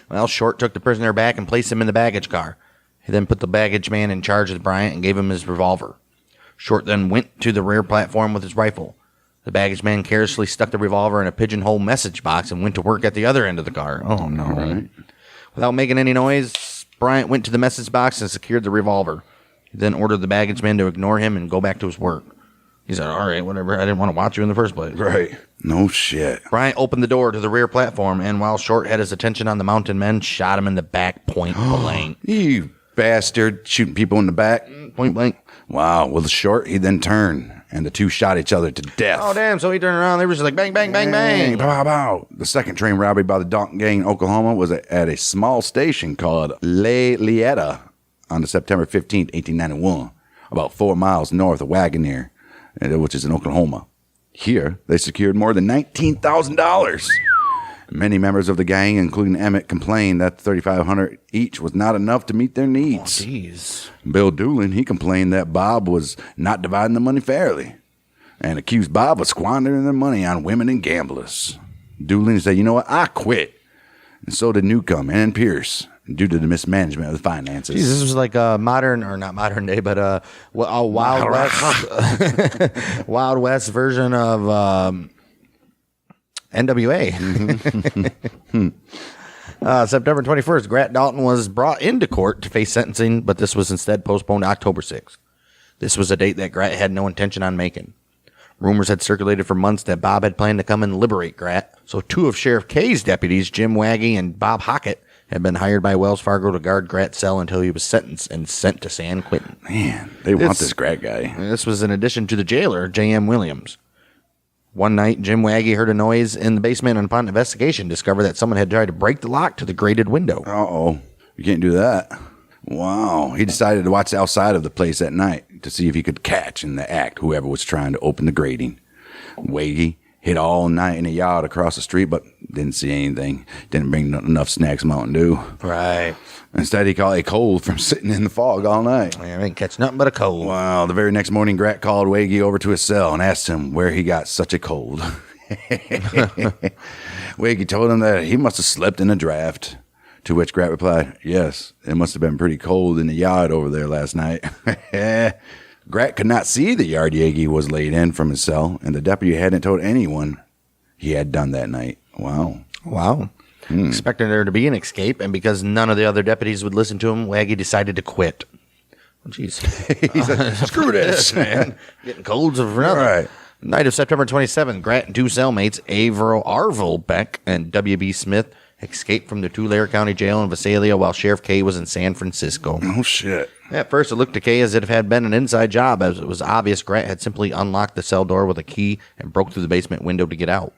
Well, Short took the prisoner back and placed him in the baggage car. He then put the baggage man in charge of Bryant and gave him his revolver. Short then went to the rear platform with his rifle. The baggage man carelessly stuck the revolver in a pigeonhole message box and went to work at the other end of the car. Oh, no. Right. Without making any noise, Bryant went to the message box and secured the revolver. He then ordered the baggage man to ignore him and go back to his work. He said, all right, whatever. I didn't want to watch you in the first place. Right. No shit. Bryant opened the door to the rear platform, and while Short had his attention on the mounted men, shot him in the back point blank. You bastard, shooting people in the back. Point blank. Wow. With Short, he then turned, and the two shot each other to death. Oh, damn. So he turned around. They were just like, bang, bang, bang, bang. Pow, pow, pow. The second train robbery by the Dalton gang in Oklahoma was at a small station called La Lieta on September 15th, 1891, about 4 miles north of Wagoneer, which is in Oklahoma. Here, they secured more than $19,000. Many members of the gang, including Emmett, complained that $3,500 each was not enough to meet their needs. Jeez. Bill Doolin, he complained that Bob was not dividing the money fairly and accused Bob of squandering their money on women and gamblers. Doolin said, you know what, I quit. And so did Newcomb and Pierce due to the mismanagement of the finances. Jeez, this was like a modern, or not modern day, but a Wild West, Wild West version of NWA. September 21st, Grat Dalton was brought into court to face sentencing, but this was instead postponed to October 6th. This was a date that Grat had no intention on making. Rumors had circulated for months that Bob had planned to come and liberate Grat, so two of Sheriff K's deputies, Jim Waggy and Bob Hockett, had been hired by Wells Fargo to guard Grat's cell until he was sentenced and sent to San Quentin. Man, they want this Grat guy. This was in addition to the jailer, J.M. Williams. One night, Jim Waggy heard a noise in the basement and upon investigation discovered that someone had tried to break the lock to the grated window. Uh-oh. You can't do that. Wow. He decided to watch outside of the place at night to see if he could catch in the act whoever was trying to open the grating. Waggy hid all night in a yard across the street, but didn't see anything. Didn't bring enough snacks Mountain Dew. Right. Instead, he caught a cold from sitting in the fog all night. I didn't catch nothing but a cold. Wow. The very next morning, Grat called Waggy over to his cell and asked him where he got such a cold. Waggy told him that he must have slept in a draft. To which Grat replied, yes, it must have been pretty cold in the yard over there last night. Grat could not see the yard Yagi was laid in from his cell, and the deputy hadn't told anyone he had done that night. Wow. Expecting there to be an escape, and because none of the other deputies would listen to him, Waggy decided to quit. Oh, jeez. He said, screw this. Man. Getting colds for nothing. Right. Night of September 27th, Grat and two cellmates, Arvil Beck and W.B. Smith, escaped from the Tulare County Jail in Visalia while Sheriff K was in San Francisco. Oh, shit. At first, it looked to Kay as if it had been an inside job, as it was obvious Grant had simply unlocked the cell door with a key and broke through the basement window to get out.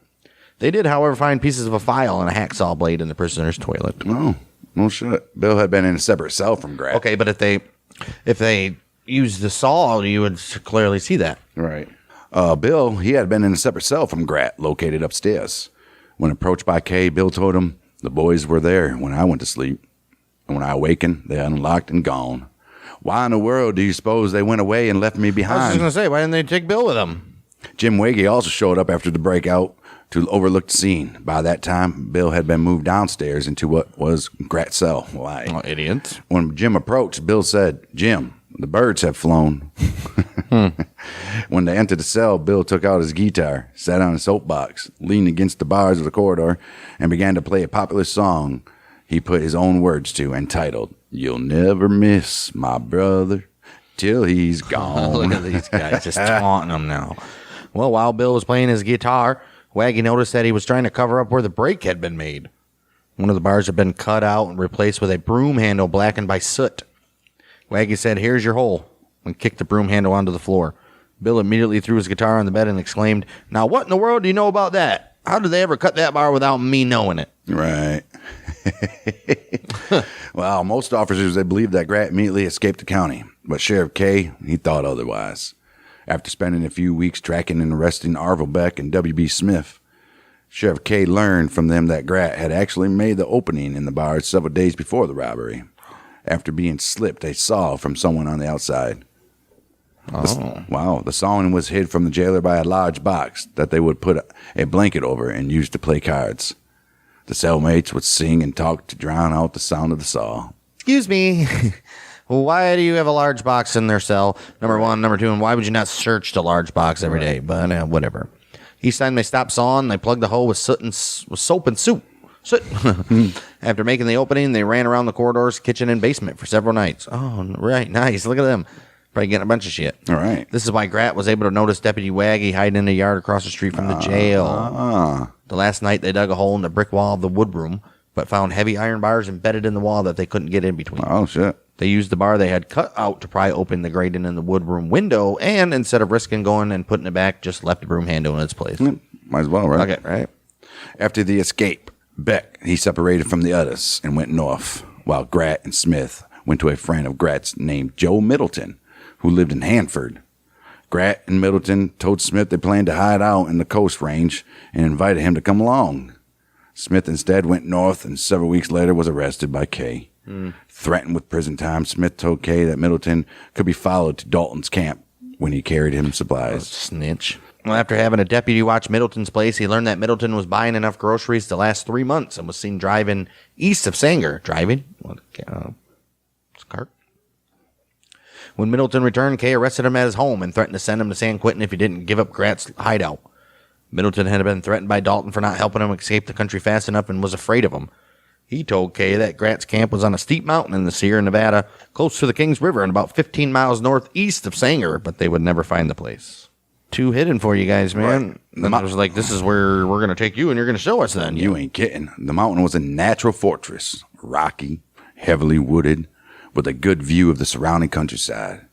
They did, however, find pieces of a file and a hacksaw blade in the prisoner's toilet. Oh, no shit. Bill had been in a separate cell from Grat. Okay, but if they used the saw, you would clearly see that. Right. Bill, he had been in a separate cell from Grat, located upstairs. When approached by Kay, Bill told him, the boys were there when I went to sleep. And when I awakened, they unlocked and gone. Why in the world do you suppose they went away and left me I was behind? just going to say, why didn't they take Bill with them? Jim Waggy also showed up after the breakout to overlook the scene. By that time, Bill had been moved downstairs into what was Grat's cell. Why? Oh, idiots. When Jim approached, Bill said, Jim, the birds have flown. When they entered the cell, Bill took out his guitar, sat on a soapbox, leaned against the bars of the corridor, and began to play a popular song he put his own words to, entitled, You'll Never Miss My Brother Till He's Gone. Look at these guys just taunting him now. Well, while Bill was playing his guitar, Waggy noticed that he was trying to cover up where the break had been made. One of the bars had been cut out and replaced with a broom handle blackened by soot. Waggy said, here's your hole, and kicked the broom handle onto the floor. Bill immediately threw his guitar on the bed and exclaimed, now what in the world do you know about that? How did they ever cut that bar without me knowing it? Right. Well, most officers, they believed that Grat immediately escaped the county, but Sheriff K, he thought otherwise. After spending a few weeks tracking and arresting Arvil Beck and W.B. Smith, Sheriff K learned from them that Grat had actually made the opening in the bar several days before the robbery, after being slipped a saw from someone on the outside. The sawing was hid from the jailer by a large box that they would put a blanket over and use to play cards. The cellmates would sing and talk to drown out the sound of the saw. Excuse me. Why do you have a large box in their cell? Number one. Number two, and why would you not search the large box every day? But whatever. Each time they stopped sawing, they plugged the hole with soap and soup. Soot. After making the opening, they ran around the corridors, kitchen, and basement for several nights. Oh, right. Nice. Look at them. Probably getting a bunch of shit. All right. This is why Grat was able to notice Deputy Waggy hiding in the yard across the street from the jail. The last night, they dug a hole in the brick wall of the wood room, but found heavy iron bars embedded in the wall that they couldn't get in between. Oh, shit. They used the bar they had cut out to pry open the grating in the wood room window, and instead of risking going and putting it back, just left the broom handle in its place. Might as well, right? Okay, right. After the escape, Beck, he separated from the others and went north, while Grat and Smith went to a friend of Grat's named Joe Middleton, who lived in Hanford. Grat and Middleton told Smith they planned to hide out in the Coast Range and invited him to come along. Smith instead went north and several weeks later was arrested by Kay. Threatened with prison time, Smith told Kay that Middleton could be followed to Dalton's camp when he carried him supplies. Snitch. Well, after having a deputy watch Middleton's place, he learned that Middleton was buying enough groceries to last 3 months and was seen driving east of Sanger. Driving? What? It's a cart. When Middleton returned, Kay arrested him at his home and threatened to send him to San Quentin if he didn't give up Grat's hideout. Middleton had been threatened by Dalton for not helping him escape the country fast enough and was afraid of him. He told Kay that Grat's camp was on a steep mountain in the Sierra Nevada, close to the Kings River and about 15 miles northeast of Sanger, but they would never find the place. Too hidden for you guys, man. Right. Then I was like, this is where we're going to take you and you're going to show us then. You ain't kidding. The mountain was a natural fortress, rocky, heavily wooded, with a good view of the surrounding countryside.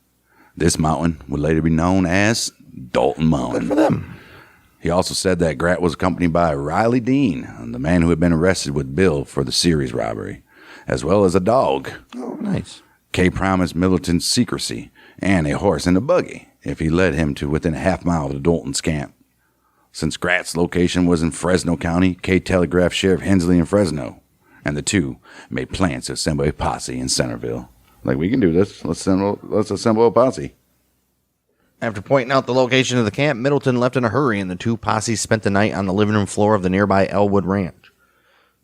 This mountain would later be known as Dalton Mountain. Good for them. He also said that Grat was accompanied by Riley Dean, the man who had been arrested with Bill for the Ceres robbery, as well as a dog. Oh, nice. Kay promised Middleton secrecy and a horse and a buggy if he led him to within a half mile of the Dalton's camp. Since Grat's location was in Fresno County, Kay telegraphed Sheriff Hensley in Fresno, and the two made plans to assemble a posse in Centerville. Like, we can do this. Let's assemble a posse. After pointing out the location of the camp, Middleton left in a hurry, and the two posses spent the night on the living room floor of the nearby Elwood Ranch.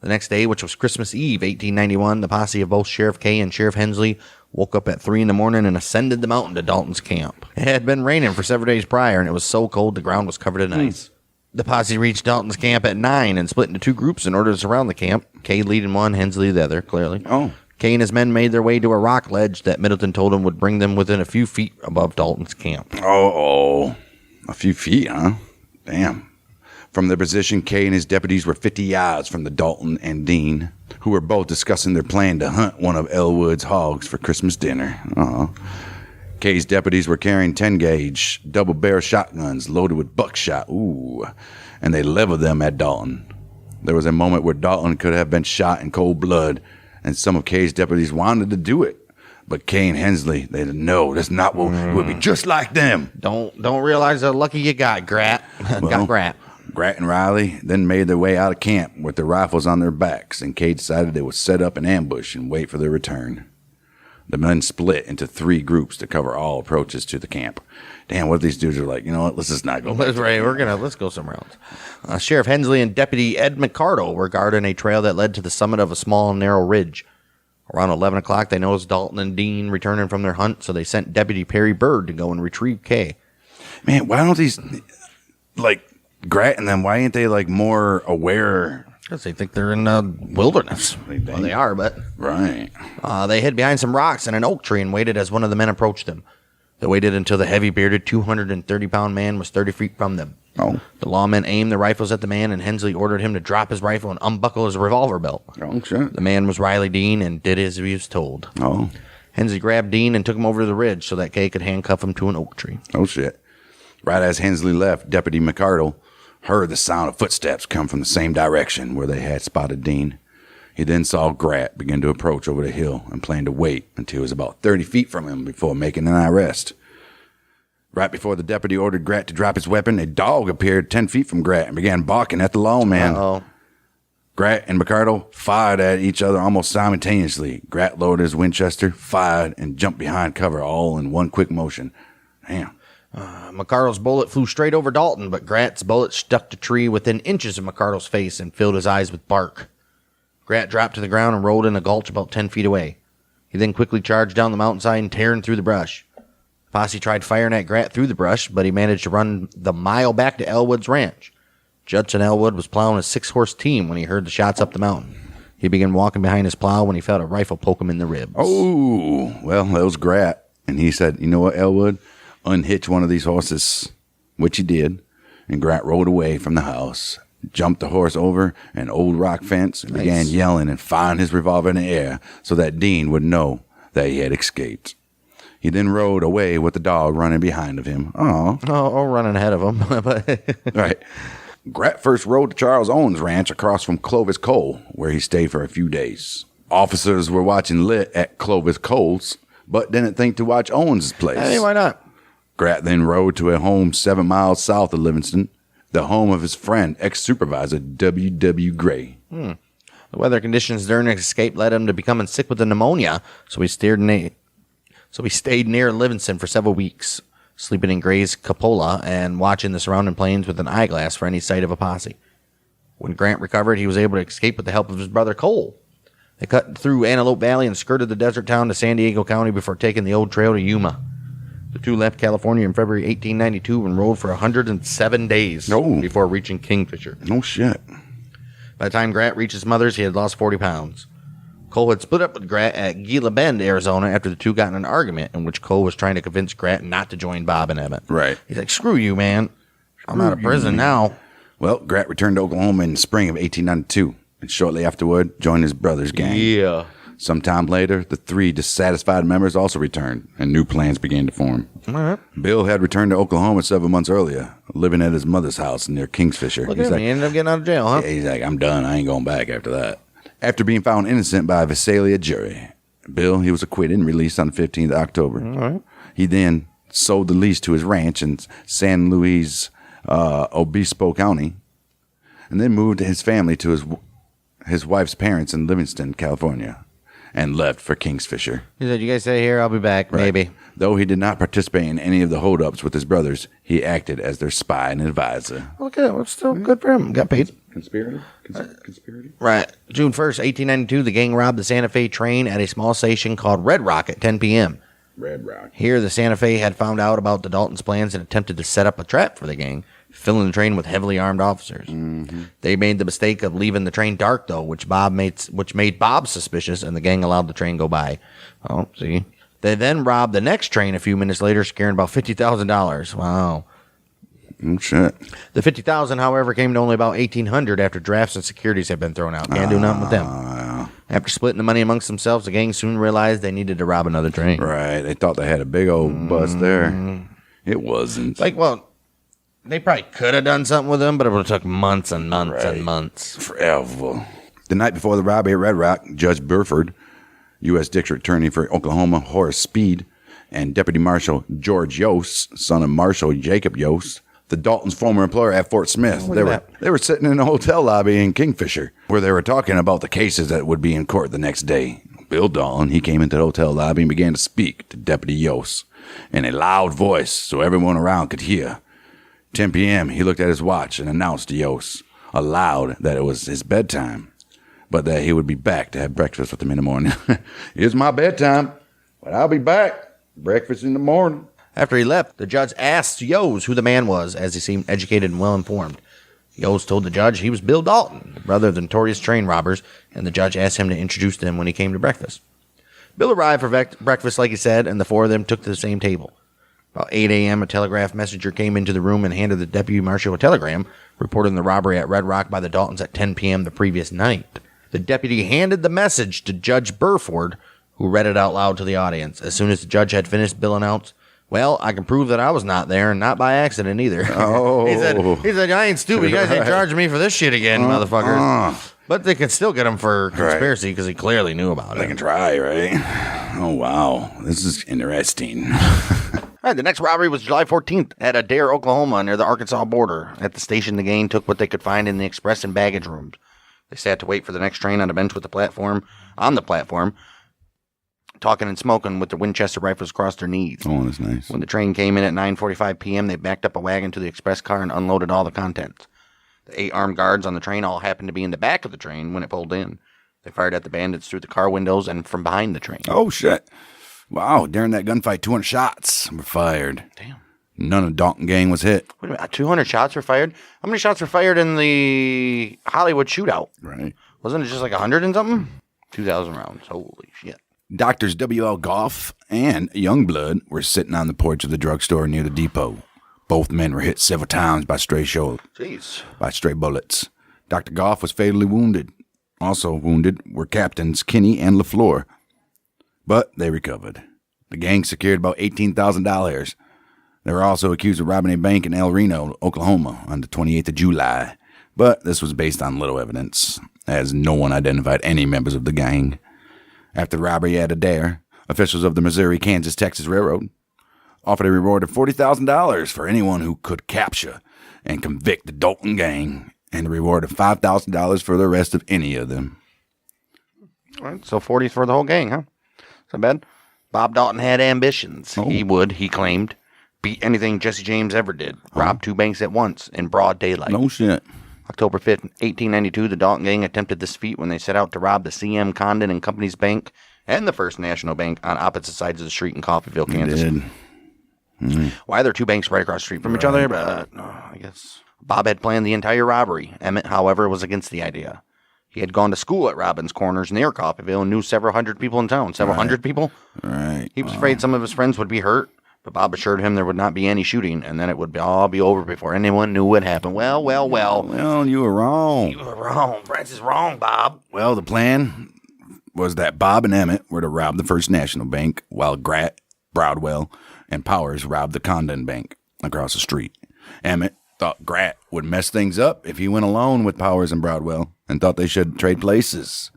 The next day, which was Christmas Eve, 1891, the posse of both Sheriff Kay and Sheriff Hensley woke up at 3 in the morning and ascended the mountain to Dalton's camp. It had been raining for several days prior, and it was so cold the ground was covered in ice. The posse reached Dalton's camp at 9 and split into 2 groups in order to surround the camp. Kay leading one, Hensley the other, clearly. Oh. Kay and his men made their way to a rock ledge that Middleton told him would bring them within a few feet above Dalton's camp. Oh. A few feet, huh? Damn. From their position, Kay and his deputies were 50 yards from the Dalton and Dean, who were both discussing their plan to hunt one of Elwood's hogs for Christmas dinner. Kay's deputies were carrying 10-gauge double-barrel shotguns loaded with buckshot. Ooh. And they leveled them at Dalton. There was a moment where Dalton could have been shot in cold blood, and some of Kay's deputies wanted to do it. But Kay and Hensley, they didn't know. That's not what we'll be just like them. Don't realize how lucky you got, Grat. Got Grat. Grat and Riley then made their way out of camp with their rifles on their backs, and Kay decided they would set up an ambush and wait for their return. The men split into 3 groups to cover all approaches to the camp. Damn, what if these dudes are like, you know what, let's just not go back. Let's go somewhere else. Sheriff Hensley and Deputy Ed McCardle were guarding a trail that led to the summit of a small narrow ridge. Around 11 o'clock, they noticed Dalton and Dean returning from their hunt, so they sent Deputy Perry Bird to go and retrieve Kay. Man, why don't these, like, Grat and them, why ain't they, like, more aware? Because they think they're in the wilderness. Well, they are, but... Right. They hid behind some rocks and an oak tree and waited as one of the men approached them. They waited until the heavy-bearded, 230-pound man was 30 feet from them. Oh. The lawmen aimed their rifles at the man, and Hensley ordered him to drop his rifle and unbuckle his revolver belt. Oh, shit. The man was Riley Dean and did as he was told. Oh. Hensley grabbed Dean and took him over to the ridge so that Kay could handcuff him to an oak tree. Oh, shit. Right as Hensley left, Deputy McCardle heard the sound of footsteps come from the same direction where they had spotted Dean. He then saw Grat begin to approach over the hill and planned to wait until he was about 30 feet from him before making an arrest. Right before the deputy ordered Grat to drop his weapon, a dog appeared 10 feet from Grat and began barking at the lawman. Uh-oh. Grat and McCardle fired at each other almost simultaneously. Grat lowered his Winchester, fired, and jumped behind cover all in one quick motion. Damn. McCardle's bullet flew straight over Dalton, but Grat's bullet stuck to a tree within inches of McCardle's face and filled his eyes with bark. Grat dropped to the ground and rolled in a gulch about 10 feet away. He then quickly charged down the mountainside and tearing through the brush. Posse tried firing at Grat through the brush, but he managed to run the mile back to Elwood's ranch. Judson Elwood was plowing a 6-horse team when he heard the shots up the mountain. He began walking behind his plow when he felt a rifle poke him in the ribs. Oh, well, that was Grat. And he said, you know what, Elwood? Unhitch one of these horses, which he did. And Grat rode away from the house, jumped the horse over an old rock fence, and began yelling and firing his revolver in the air so that Dean would know that he had escaped. He then rode away with the dog running behind of him. Oh, running ahead of him. Right. Grat first rode to Charles Owens' ranch across from Clovis Cole, where he stayed for a few days. Officers were watching lit at Clovis Cole's, but didn't think to watch Owens' place. Hey, why not? Grat then rode to a home 7 miles south of Livingston, the home of his friend, ex-supervisor W.W. Gray. The weather conditions during his escape led him to becoming sick with a pneumonia, so he stayed near Livingston for several weeks, sleeping in Gray's cupola and watching the surrounding plains with an eyeglass for any sight of a posse. When Grant recovered, he was able to escape with the help of his brother Cole. They cut through Antelope Valley and skirted the desert town to San Diego County before taking the old trail to Yuma. The two left California in February 1892 and rode for 107 days before reaching Kingfisher. No shit. By the time Grant reached his mother's, he had lost 40 pounds. Cole had split up with Grat at Gila Bend, Arizona, after the two got in an argument in which Cole was trying to convince Grat not to join Bob and Emmett. Right. He's like, screw you, man. I'm out of prison now. Well, Grat returned to Oklahoma in the spring of 1892, and shortly afterward joined his brother's gang. Yeah. Sometime later, the 3 dissatisfied members also returned, and new plans began to form. All right. Bill had returned to Oklahoma 7 months earlier, living at his mother's house near Kingfisher. Look at him. He ended up getting out of jail, huh? Yeah, he's like, I'm done. I ain't going back after that. After being found innocent by a Visalia jury, Bill, he was acquitted and released on the 15th of October. All right. He then sold the lease to his ranch in San Luis Obispo County, and then moved his family to his wife's parents in Livingston, California, and left for Kingfisher. He said, you guys stay here, I'll be back, Right. maybe. Though he did not participate in any of the holdups with his brothers, he acted as their spy and advisor. Okay, well, still good for him. Got paid. Conspirator? Conspiracy? Right. June 1st, 1892, the gang robbed the Santa Fe train at a small station called Red Rock at 10 p.m. Red Rock. Here, the Santa Fe had found out about the Daltons' plans and attempted to set up a trap for the gang, filling the train with heavily armed officers. Mm-hmm. They made the mistake of leaving the train dark, though, which made Bob suspicious, and the gang allowed the train go by. Oh, see? They then robbed the next train a few minutes later, scaring about $50,000. Wow. Shit. The $50,000, however, came to only about $1,800 after drafts and securities had been thrown out. Can't do nothing with them. After splitting the money amongst themselves, the gang soon realized they needed to rob another train. Right. They thought they had a big old bust there. It wasn't. They probably could have done something with them, but it would have took months and months and months. Forever. The night before the robbery at Red Rock, Judge Burford, U.S. District Attorney for Oklahoma, Horace Speed, and Deputy Marshal George Yost, son of Marshal Jacob Yost, the Daltons' former employer at Fort Smith. They were sitting in a hotel lobby in Kingfisher where they were talking about the cases that would be in court the next day. Bill Dalton, he came into the hotel lobby and began to speak to Deputy Yost in a loud voice so everyone around could hear. 10 p.m., he looked at his watch and announced to Yost aloud that it was his bedtime, but that he would be back to have breakfast with him in the morning. It's my bedtime, but I'll be back. Breakfast in the morning. After he left, the judge asked Yost who the man was, as he seemed educated and well-informed. Yost told the judge he was Bill Dalton, the brother of the notorious train robbers, and the judge asked him to introduce them when he came to breakfast. Bill arrived for breakfast, like he said, and the four of them took to the same table. About 8 a.m., a telegraph messenger came into the room and handed the deputy marshal a telegram reporting the robbery at Red Rock by the Daltons at 10 p.m. the previous night. The deputy handed the message to Judge Burford, who read it out loud to the audience. As soon as the judge had finished, Bill announced, "Well, I can prove that I was not there, and not by accident either." Oh. he said, "I ain't stupid. You guys ain't charging me for this shit again, motherfuckers." But they could still get him for conspiracy because he clearly knew about it. They can try, right? Oh, wow. This is interesting. All right, the next robbery was July 14th at Adair, Oklahoma, near the Arkansas border. At the station, the gang took what they could find in the express and baggage rooms. They sat to wait for the next train on a bench on the platform, talking and smoking with their Winchester rifles across their knees. Oh, that's nice. When the train came in at 9:45 p.m., they backed up a wagon to the express car and unloaded all the contents. The 8 armed guards on the train all happened to be in the back of the train when it pulled in. They fired at the bandits through the car windows and from behind the train. Oh, shit. Wow, during that gunfight, 200 shots were fired. Damn. None of the Dalton gang was hit. Wait a minute, 200 shots were fired? How many shots were fired in the Hollywood shootout? Right. Wasn't it just like 100 and something? 2,000 rounds. Holy shit. Doctors W.L. Goff and Youngblood were sitting on the porch of the drugstore near the depot. Both men were hit several times by stray bullets. Dr. Goff was fatally wounded. Also wounded were Captains Kinney and LaFleur. But they recovered. The gang secured about $18,000. They were also accused of robbing a bank in El Reno, Oklahoma, on the 28th of July. But this was based on little evidence, as no one identified any members of the gang. After the robbery at Adair, officials of the Missouri, Kansas, Texas Railroad offered a reward of $40,000 for anyone who could capture and convict the Dalton gang, and a reward of $5,000 for the arrest of any of them. All right, so 40 for the whole gang, huh? Is that bad? Bob Dalton had ambitions. Oh. He claimed, beat anything Jesse James ever did. Robbed 2 banks at once in broad daylight. No shit. October 5th, 1892, the Dalton gang attempted this feat when they set out to rob the C.M. Condon and Company's Bank and the First National Bank on opposite sides of the street in Coffeyville, Kansas. They did. Why are there 2 banks right across the street from each other? But I guess Bob had planned the entire robbery. Emmett, however, was against the idea. He had gone to school at Robbins Corners near Coffeyville and knew several hundred people in town. Hundred people? Right. He was afraid some of his friends would be hurt, but Bob assured him there would not be any shooting, and then it would all be over before anyone knew what happened. Well. Well, you were wrong. You were wrong. Francis wrong, Bob. Well, the plan was that Bob and Emmett were to rob the First National Bank, while Gratt, Broadwell, and Powers robbed the Condon Bank across the street. Emmett thought Gratt would mess things up if he went alone with Powers and Broadwell, and thought they should trade places.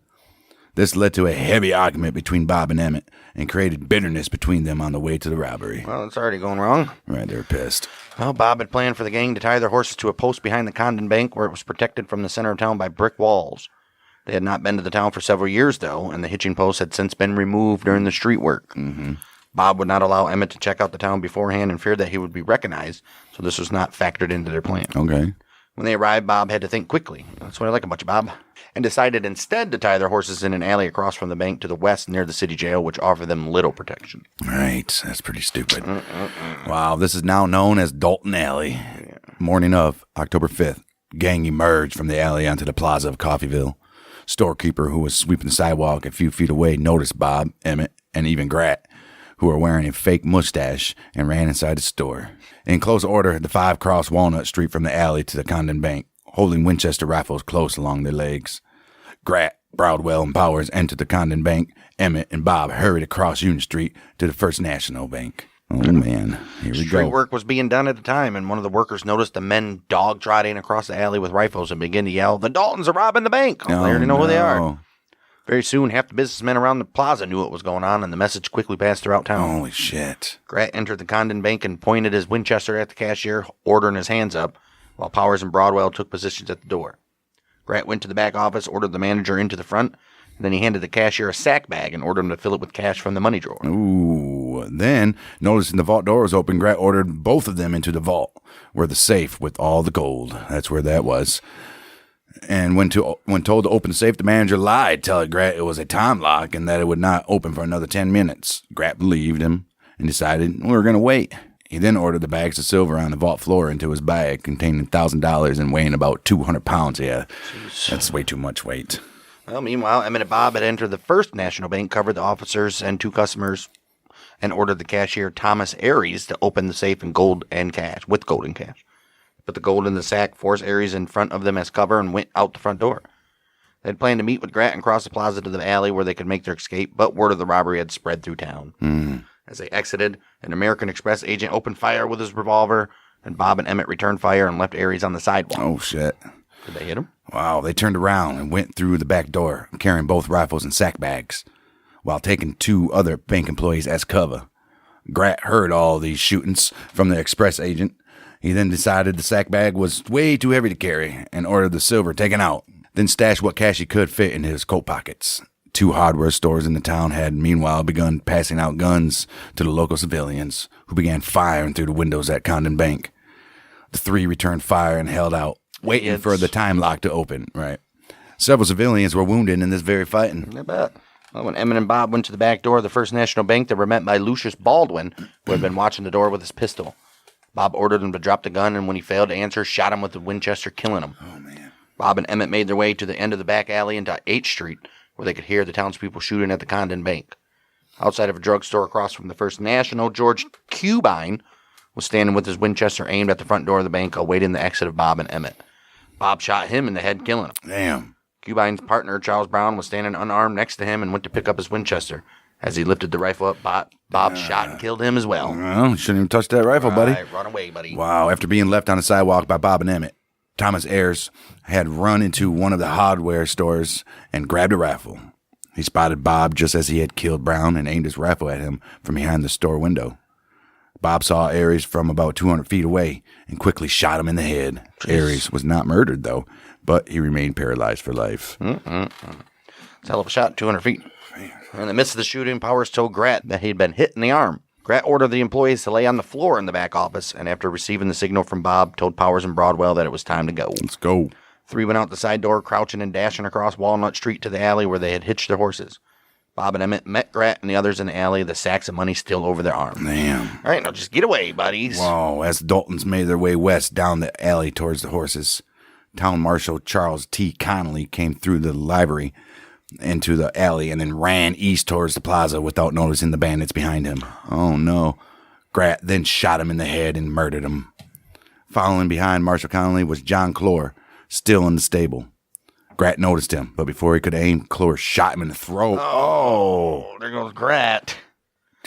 This led to a heavy argument between Bob and Emmett and created bitterness between them on the way to the robbery. Well, it's already going wrong. Right, they were pissed. Well, Bob had planned for the gang to tie their horses to a post behind the Condon Bank where it was protected from the center of town by brick walls. They had not been to the town for several years, though, and the hitching post had since been removed during the street work. Mm-hmm. Bob would not allow Emmett to check out the town beforehand and feared that he would be recognized, so this was not factored into their plan. Okay. When they arrived, Bob had to think quickly. That's what I like about you, Bob. And decided instead to tie their horses in an alley across from the bank to the west near the city jail, which offered them little protection. Right. That's pretty stupid. Wow. This is now known as Dalton Alley. Yeah. Morning of October 5th, gang emerged from the alley onto the plaza of Coffeyville. Storekeeper, who was sweeping the sidewalk a few feet away, noticed Bob, Emmett, and even Grat, who were wearing a fake mustache, and ran inside the store. In close order, the five crossed Walnut Street from the alley to the Condon Bank, holding Winchester rifles close along their legs. Grat, Broadwell, and Powers entered the Condon Bank. Emmett and Bob hurried across Union Street to the First National Bank. Oh, man. Here we go. Street work was being done at the time, and one of the workers noticed the men dog-trotting across the alley with rifles and began to yell, "The Daltons are robbing the bank!" They already know who they are. Very soon, half the businessmen around the plaza knew what was going on, and the message quickly passed throughout town. Holy shit. Grat entered the Condon Bank and pointed his Winchester at the cashier, ordering his hands up, while Powers and Broadwell took positions at the door. Grat went to the back office, ordered the manager into the front, and then he handed the cashier a sack bag and ordered him to fill it with cash from the money drawer. Ooh. Then, noticing the vault door was open, Grat ordered both of them into the vault, where the safe with all the gold. That's where that was. And when told to open the safe, the manager lied, telling Grat it was a time lock and that it would not open for another 10 minutes. Grat believed him and decided, we're going to wait. He then ordered the bags of silver on the vault floor into his bag, containing $1,000 and weighing about 200 pounds. Yeah, jeez. That's way too much weight. Well, meanwhile, Emmett and Bob had entered the First National Bank, covered the officers and two customers, and ordered the cashier, Thomas Aries, to open the safe with gold and cash. Put the gold in the sack, forced Aries in front of them as cover, and went out the front door. They had planned to meet with Grat and cross the plaza to the alley where they could make their escape, but word of the robbery had spread through town. As they exited, an American Express agent opened fire with his revolver, and Bob and Emmett returned fire and left Aries on the sidewalk. Oh, shit. Did they hit him? Wow, they turned around and went through the back door, carrying both rifles and sack bags, while taking two other bank employees as cover. Grat heard all these shootings from the Express agent. He then decided the sack bag was way too heavy to carry and ordered the silver taken out, then stashed what cash he could fit in his coat pockets. Two hardware stores in the town had meanwhile begun passing out guns to the local civilians, who began firing through the windows at Condon Bank. The three returned fire and held out, waiting for the time lock to open. Right. Several civilians were wounded in this very fighting. I bet. Well, when Emmett and Bob went to the back door of the First National Bank, they were met by Lucius Baldwin, who had been watching the door with his pistol. Bob ordered him to drop the gun, and when he failed to answer, shot him with the Winchester, killing him. Oh, man. Bob and Emmett made their way to the end of the back alley into 8th Street, where they could hear the townspeople shooting at the Condon Bank. Outside of a drugstore across from the First National, George Cubine was standing with his Winchester aimed at the front door of the bank, awaiting the exit of Bob and Emmett. Bob shot him in the head, killing him. Damn. Cubine's partner, Charles Brown, was standing unarmed next to him and went to pick up his Winchester. As he lifted the rifle up, Bob shot and killed him as well. Well, shouldn't even touch that rifle, buddy. Run away, buddy. Wow, after being left on the sidewalk by Bob and Emmett, Thomas Ayers had run into one of the hardware stores and grabbed a rifle. He spotted Bob just as he had killed Brown and aimed his rifle at him from behind the store window. Bob saw Ayers from about 200 feet away and quickly shot him in the head. Jeez. Ayers was not murdered, though, but he remained paralyzed for life. It's a hell of a shot, 200 feet. In the midst of the shooting, Powers told Grat that he'd been hit in the arm. Grat ordered the employees to lay on the floor in the back office, and after receiving the signal from Bob, told Powers and Broadwell that it was time to go. Let's go. Three went out the side door, crouching and dashing across Walnut Street to the alley where they had hitched their horses. Bob and Emmett met Grat and the others in the alley, the sacks of money still over their arms. Damn. All right, now just get away, buddies. Wow, as the Daltons made their way west down the alley towards the horses, Town Marshal Charles T. Connolly came through the library into the alley and then ran east towards the plaza without noticing the bandits behind him. Oh, no. Grat then shot him in the head and murdered him. Following behind Marshal Connolly was John Clore, still in the stable. Grat noticed him, but before he could aim, Clore shot him in the throat. Oh, there goes Grat.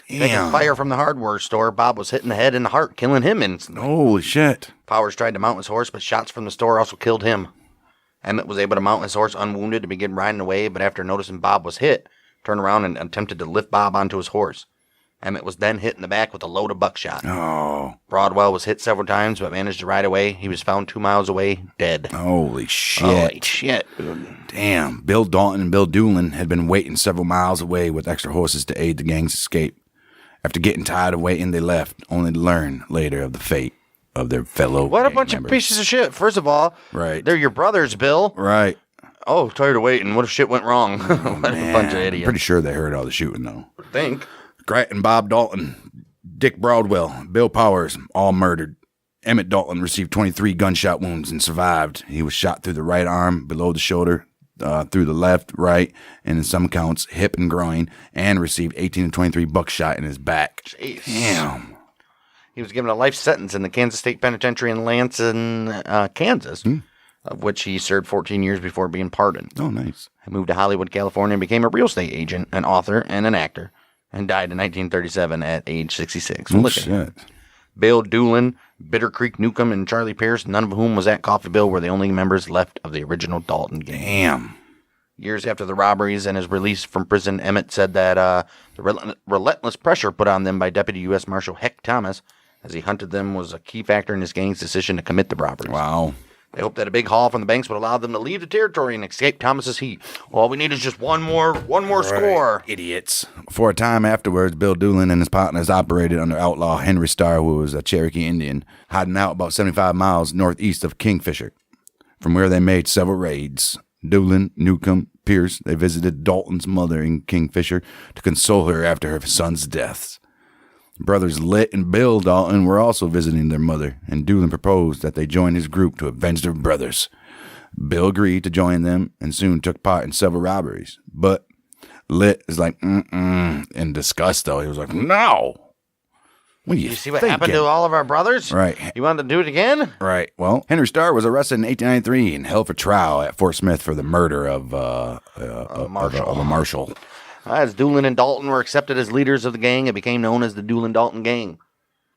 Damn. Taking fire from the hardware store, Bob was hit in the head and the heart, killing him instantly. Holy shit. Powers tried to mount his horse, but shots from the store also killed him. Emmett was able to mount his horse unwounded to begin riding away, but after noticing Bob was hit, turned around and attempted to lift Bob onto his horse. Emmett was then hit in the back with a load of buckshot. Oh. Broadwell was hit several times, but managed to ride away. He was found 2 miles away, dead. Holy shit. Holy shit. Damn. Bill Dalton and Bill Doolin had been waiting several miles away with extra horses to aid the gang's escape. After getting tired of waiting, they left, only to learn later of the fate of their fellow What a gang bunch members. of pieces of shit. First of all, Right. they're your brothers, Bill. Right. Oh, tired of waiting. What if shit went wrong? What a bunch of Man, I'm idiots. pretty sure they heard all the shooting, though. Think. Grat and Bob Dalton, Dick Broadwell, Bill Powers, all murdered. Emmett Dalton received 23 gunshot wounds and survived. He was shot through the right arm, below the shoulder, through the left, right, and in some accounts, hip and groin, and received 18 to 23 buckshot in his back. Jeez. Damn. He was given a life sentence in the Kansas State Penitentiary in Lansing, Kansas, of which he served 14 years before being pardoned. Oh, nice. He moved to Hollywood, California, and became a real estate agent, an author, and an actor, and died in 1937 at age 66. Oh, Look at him. shit. Bill Doolin, Bitter Creek Newcomb, and Charlie Pierce, none of whom was at Coffee Bill, were the only members left of the original Dalton gang. Damn. Years after the robberies and his release from prison, Emmett said that the relentless pressure put on them by Deputy U.S. Marshal Heck Thomas as he hunted them was a key factor in his gang's decision to commit the robberies. Wow. They hoped that a big haul from the banks would allow them to leave the territory and escape Thomas's heat. All we need is just one more score. Idiots. For a time afterwards, Bill Doolin and his partners operated under outlaw Henry Starr, who was a Cherokee Indian, hiding out about 75 miles northeast of Kingfisher, from where they made several raids. Doolin, Newcomb, Pierce, they visited Dalton's mother in Kingfisher to console her after her son's deaths. Brothers Litt and Bill Dalton were also visiting their mother, and Doolin proposed that they join his group to avenge their brothers. Bill agreed to join them and soon took part in several robberies. But Litt is like, in disgust, though. He was like, no. What do You see what happened to all of our brothers? Right. You wanted to do it again? Right. Well, Henry Starr was arrested in 1893 and held for trial at Fort Smith for the murder of a marshal. As Doolin and Dalton were accepted as leaders of the gang, it became known as the Doolin-Dalton Gang,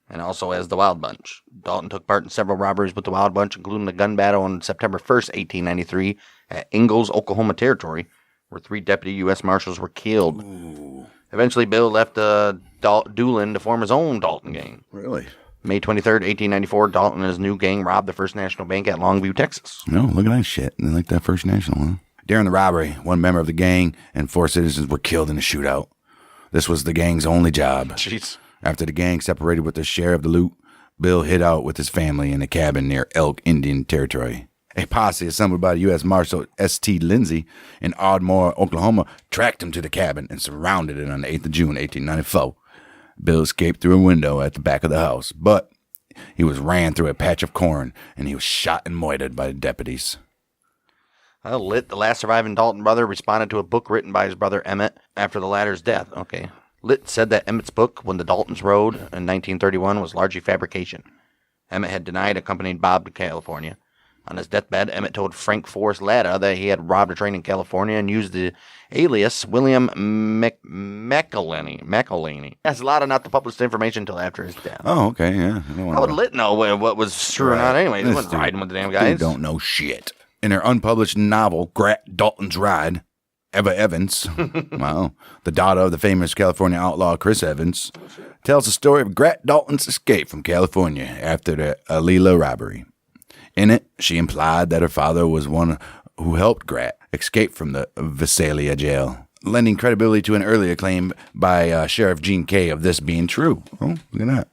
and also as the Wild Bunch. Dalton took part in several robberies with the Wild Bunch, including the gun battle on September 1st, 1893, at Ingalls, Oklahoma Territory, where 3 deputy U.S. Marshals were killed. Ooh. Eventually, Bill left Doolin to form his own Dalton Gang. Really? May 23rd, 1894, Dalton and his new gang robbed the First National Bank at Longview, Texas. No, look at that shit. They like that First National, huh? During the robbery, one member of the gang and 4 citizens were killed in a shootout. This was the gang's only job. Jeez. After the gang separated with their share of the loot, Bill hid out with his family in a cabin near Elk Indian Territory. A posse assembled by U.S. Marshal S.T. Lindsay in Ardmore, Oklahoma, tracked him to the cabin and surrounded it on the 8th of June, 1894. Bill escaped through a window at the back of the house, but he was ran through a patch of corn, and he was shot and moited by the deputies. Litt, the last surviving Dalton brother, responded to a book written by his brother Emmett after the latter's death. Okay. Litt said that Emmett's book, When the Daltons Rode, in 1931, was largely fabrication. Emmett had denied accompanying Bob to California. On his deathbed, Emmett told Frank Forrest Latta that he had robbed a train in California and used the alias William McElhaney. Asked Latta not to publish the information until after his death. Oh, okay, yeah. How would Litt know what was true or not anyway? He wasn't riding with the damn guys. They don't know shit. In her unpublished novel, Grat Dalton's Ride, Eva Evans, wow, the daughter of the famous California outlaw Chris Evans, tells the story of Grat Dalton's escape from California after the Alila robbery. In it, she implied that her father was one who helped Grat escape from the Visalia jail, lending credibility to an earlier claim by Sheriff Gene Kay of this being true. Oh, look at that.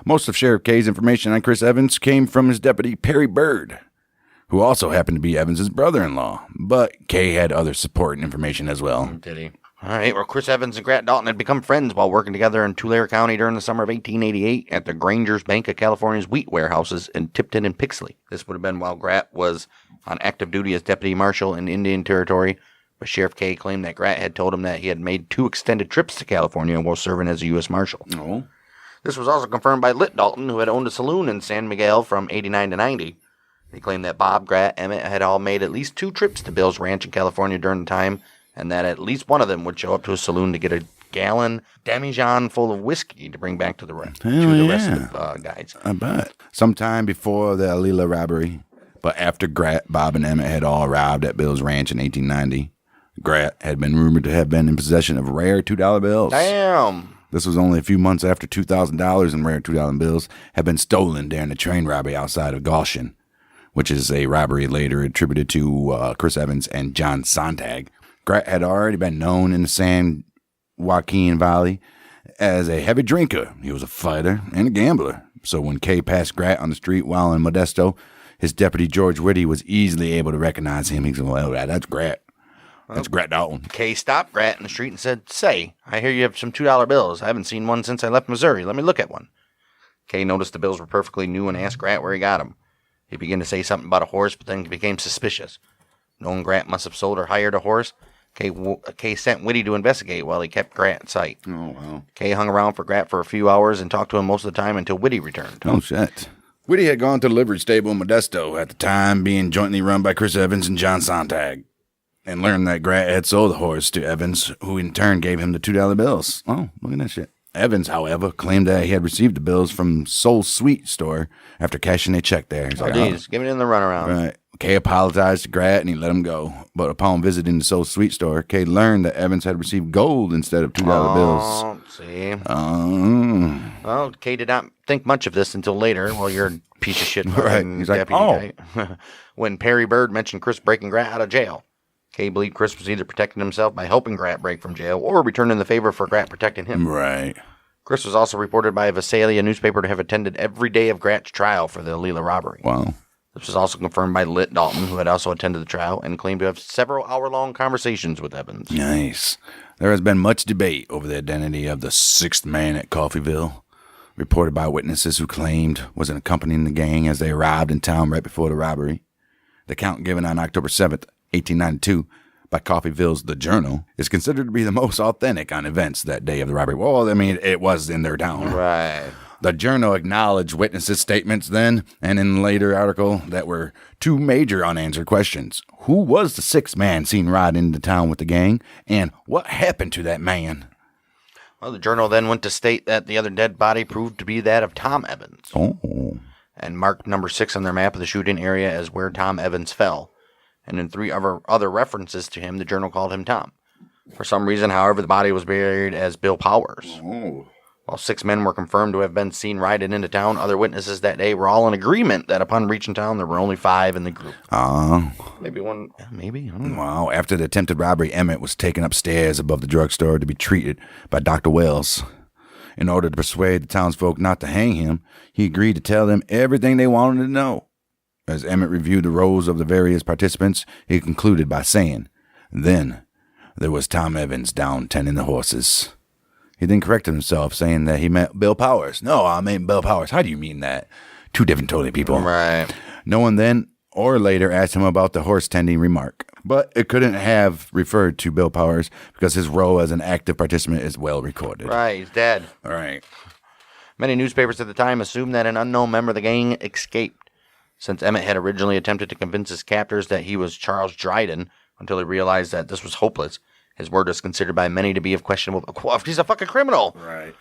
Most of Sheriff Kay's information on Chris Evans came from his deputy, Perry Bird, who also happened to be Evans's brother-in-law. But Kay had other support and information as well. Did he? All right, well, Chris Evans and Grat Dalton had become friends while working together in Tulare County during the summer of 1888 at the Granger's Bank of California's wheat warehouses in Tipton and Pixley. This would have been while Grat was on active duty as deputy marshal in Indian Territory, but Sheriff Kay claimed that Grat had told him that he had made 2 extended trips to California while serving as a U.S. Marshal. Oh. This was also confirmed by Litt Dalton, who had owned a saloon in San Miguel from 89 to 90. He claimed that Bob, Grat, Emmett had all made at least 2 trips to Bill's ranch in California during the time, and that at least one of them would show up to a saloon to get a gallon demijohn full of whiskey to bring back to the rest of the guys. I bet. Sometime before the Alila robbery, but after Grat, Bob, and Emmett had all arrived at Bill's ranch in 1890, Grat had been rumored to have been in possession of rare $2 bills. Damn! This was only a few months after $2,000 in rare $2 bills had been stolen during a train robbery outside of Goshen, which is a robbery later attributed to Chris Evans and John Sontag. Grat had already been known in the San Joaquin Valley as a heavy drinker. He was a fighter and a gambler. So when Kay passed Grat on the street while in Modesto, his deputy George Whitty was easily able to recognize him. He said, well, that's Grat. That's Grat Dalton. Kay stopped Grat in the street and said, "Say, I hear you have some $2 bills. I haven't seen one since I left Missouri. Let me look at one." Kay noticed the bills were perfectly new and asked Grat where he got them. He began to say something about a horse, but then became suspicious. Knowing Grat must have sold or hired a horse, Kay sent Whitty to investigate while he kept Grat in sight. Oh, wow. Kay hung around for Grat for a few hours and talked to him most of the time until Whitty returned. Oh, shit. Whitty had gone to the livery stable in Modesto at the time, being jointly run by Chris Evans and John Sontag, and learned that Grat had sold the horse to Evans, who in turn gave him the $2 bills. Oh, look at that shit. Evans, however, claimed that he had received the bills from Soul Sweet store after cashing a check there. He's Give it in the runaround. Right. Kay apologized to Grat and he let him go. But upon visiting the Soul Sweet store, Kay learned that Evans had received gold instead of $2 bills. See. Well, Kay did not think much of this until later. Well, you're a piece of shit. Right. He's like, deputy, when Perry Bird mentioned Chris breaking Grat out of jail. Kay believed Chris was either protecting himself by helping Grat break from jail or returning the favor for Grat protecting him. Right. Chris was also reported by Visalia newspaper to have attended every day of Grat's trial for the Leela robbery. Wow. This was also confirmed by Lit Dalton, who had also attended the trial and claimed to have several hour-long conversations with Evans. Nice. There has been much debate over the identity of the sixth man at Coffeyville, reported by witnesses who claimed was accompanying the gang as they arrived in town right before the robbery. The count given on October 7th, 1892, by Coffeyville's The Journal, is considered to be the most authentic on events that day of the robbery. Well, I mean, it was in their town. Right. The Journal acknowledged witnesses' statements then, and in a later article, that were two major unanswered questions. Who was the sixth man seen riding into town with the gang, and what happened to that man? Well, the Journal then went to state that the other dead body proved to be that of Tom Evans. Oh. And marked number 6 on their map of the shooting area as where Tom Evans fell. And in 3 other references to him, the Journal called him Tom. For some reason, however, the body was buried as Bill Powers. Oh. While 6 men were confirmed to have been seen riding into town, other witnesses that day were all in agreement that upon reaching town, there were only 5 in the group. Maybe one, maybe. I don't know. Wow. After the attempted robbery, Emmett was taken upstairs above the drugstore to be treated by Dr. Wells. In order to persuade the townsfolk not to hang him, he agreed to tell them everything they wanted to know. As Emmett reviewed the roles of the various participants, he concluded by saying, "Then there was Tom Evans down tending the horses." He then corrected himself, saying that he meant Bill Powers. "No, I mean Bill Powers. How do you mean that?" Two different totally people. Right. No one then or later asked him about the horse tending remark, but it couldn't have referred to Bill Powers because his role as an active participant is well recorded. Right, he's dead. All right. Many newspapers at the time assumed that an unknown member of the gang escaped. Since Emmett had originally attempted to convince his captors that he was Charles Dryden until he realized that this was hopeless, his word was considered by many to be of questionable. He's a fucking criminal. Right.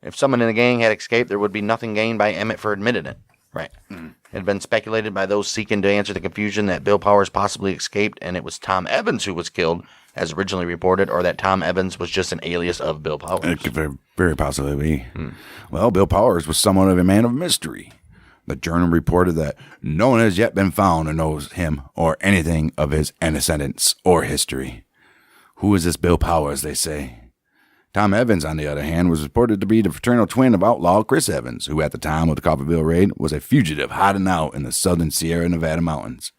If someone in the gang had escaped, there would be nothing gained by Emmett for admitting it. Right. It had been speculated by those seeking to answer the confusion that Bill Powers possibly escaped and it was Tom Evans who was killed, as originally reported, or that Tom Evans was just an alias of Bill Powers. It could very, very possibly be. Well, Bill Powers was somewhat of a man of mystery. The Journal reported that no one has yet been found who knows him or anything of his antecedents or history. Who is this Bill Powers, they say? Tom Evans, on the other hand, was reported to be the fraternal twin of outlaw Chris Evans, who at the time of the Coffeyville raid was a fugitive hiding out in the southern Sierra Nevada mountains.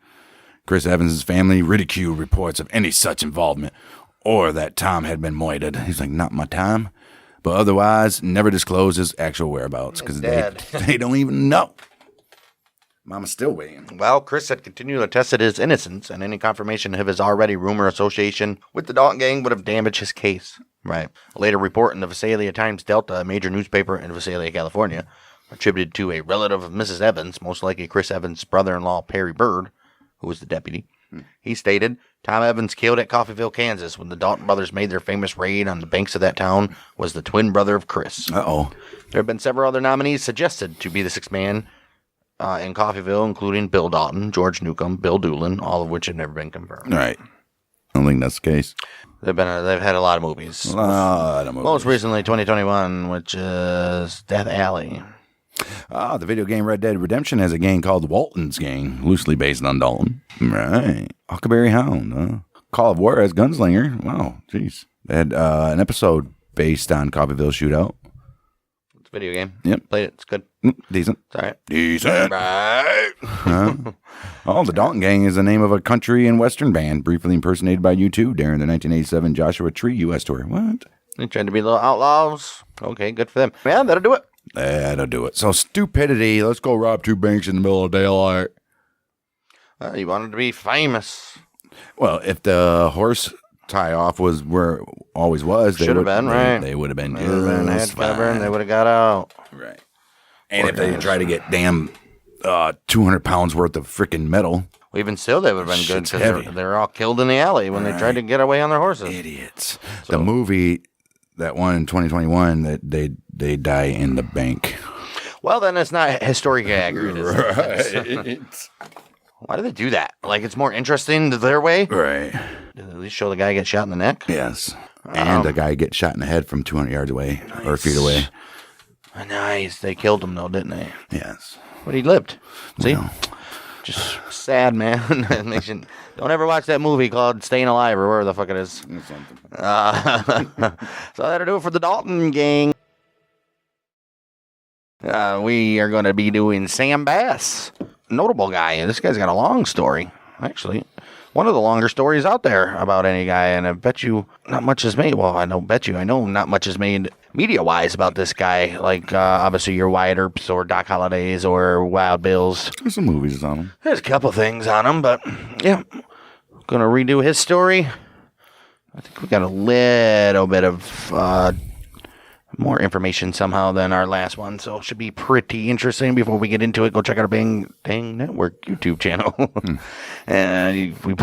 Chris Evans' family ridiculed reports of any such involvement or that Tom had been moited. He's like, not my time. But otherwise, never disclosed his actual whereabouts because they don't even know. Mama's still waiting. Well, Chris had continually attested his innocence, and any confirmation of his already rumored association with the Dalton gang would have damaged his case. Right. A later report in the Visalia Times-Delta, a major newspaper in Visalia, California, attributed to a relative of Mrs. Evans, most likely Chris Evans' brother-in-law, Perry Bird, who was the deputy. He stated, Tom Evans killed at Coffeyville, Kansas, when the Dalton brothers made their famous raid on the banks of that town, was the twin brother of Chris. Uh-oh. There have been several other nominees suggested to be the sixth man in Coffeyville, including Bill Dalton, George Newcomb, Bill Doolin, all of which have never been confirmed. All right. I don't think that's the case. They've had a lot of movies. A lot of movies. Most recently, 2021, which is Death Alley. The video game Red Dead Redemption has a gang called Walton's Gang, loosely based on Dalton. Right. Huckleberry Hound. Call of War as Gunslinger. Wow, jeez. They had an episode based on Coffeyville Shootout. Video game. Yep. Played it. It's good. Decent. It's all right. Decent. Right. Oh, the Dalton Gang is the name of a country and western band briefly impersonated by U2 during the 1987 Joshua Tree U.S. tour. What? They tried to be little outlaws. Okay, good for them. Yeah, that'll do it. That'll do it. So, stupidity. Let's go rob 2 banks in the middle of daylight. You wanted to be famous. Well, if the horse tie-off was where it always was, Should have been, right? They would have been They would have been head just cover and fine. they would have got out. Right. And if they tried to get damn 200 pounds worth of freaking metal. Well, even still, they would have been good Shit's because heavy. they were all killed in the alley when they tried to get away on their horses. Idiots. The movie that won in 2021, that they die in the bank. Well, then it's not historically accurate. Is it? Right. Why do they do that? Like, it's more interesting their way? Right. Did they at least show the guy get shot in the neck? Yes. And a guy gets shot in the head from 200 yards away or feet away. Nice. They killed him, though, didn't they? Yes. But he lived. See? Well. Just sad, man. It makes you- Don't ever watch that movie called Staying Alive or where the fuck it is. So that'll do it for the Dalton Gang. We are going to be doing Sam Bass. Notable guy. This guy's got a long story, actually. One of the longer stories out there about any guy, and I bet you not much is made. Well, I know not much is made media-wise about this guy. Like, obviously, your Wyatt Earps or Doc Hollidays or Wild Bills. There's some movies on them. There's a couple things on him, but yeah. Gonna redo his story. I think we got a little bit of more information somehow than our last one, so it should be pretty interesting. Before we get into it, go check out our Bang Network YouTube channel. And we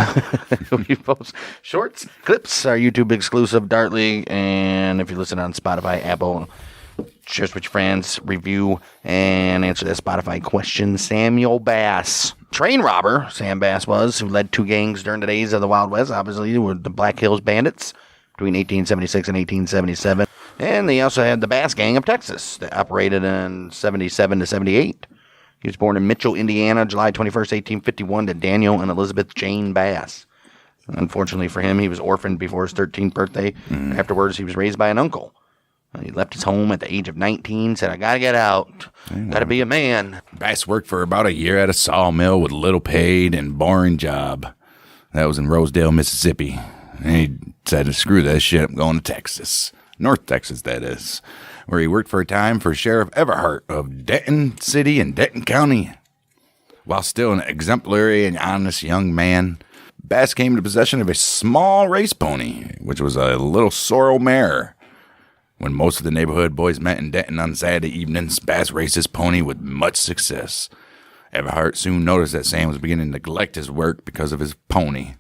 post shorts, clips, our YouTube exclusive Dart League, and if you listen on Spotify, Apple, share with your friends, review, and answer that Spotify question. Samuel Bass. Train robber, Sam Bass was, who led 2 gangs during the days of the Wild West, obviously, were the Black Hills Bandits between 1876 and 1877. And they also had the Bass Gang of Texas that operated in 77 to 78. He was born in Mitchell, Indiana, July 21st, 1851, to Daniel and Elizabeth Jane Bass. Unfortunately for him, he was orphaned before his 13th birthday. Afterwards, he was raised by an uncle. He left his home at the age of 19, said, I gotta get out. Gotta be a man. Bass worked for about a year at a sawmill with little paid and boring job. That was in Rosedale, Mississippi. And he said, screw that shit, I'm going to Texas. North Texas, that is. Where he worked for a time for Sheriff Everhart of Denton City and Denton County. While still an exemplary and honest young man, Bass came to possession of a small race pony, which was a little sorrel mare. When most of the neighborhood boys met in Denton on Saturday evenings, Bass raced his pony with much success. Everhart soon noticed that Sam was beginning to neglect his work because of his pony,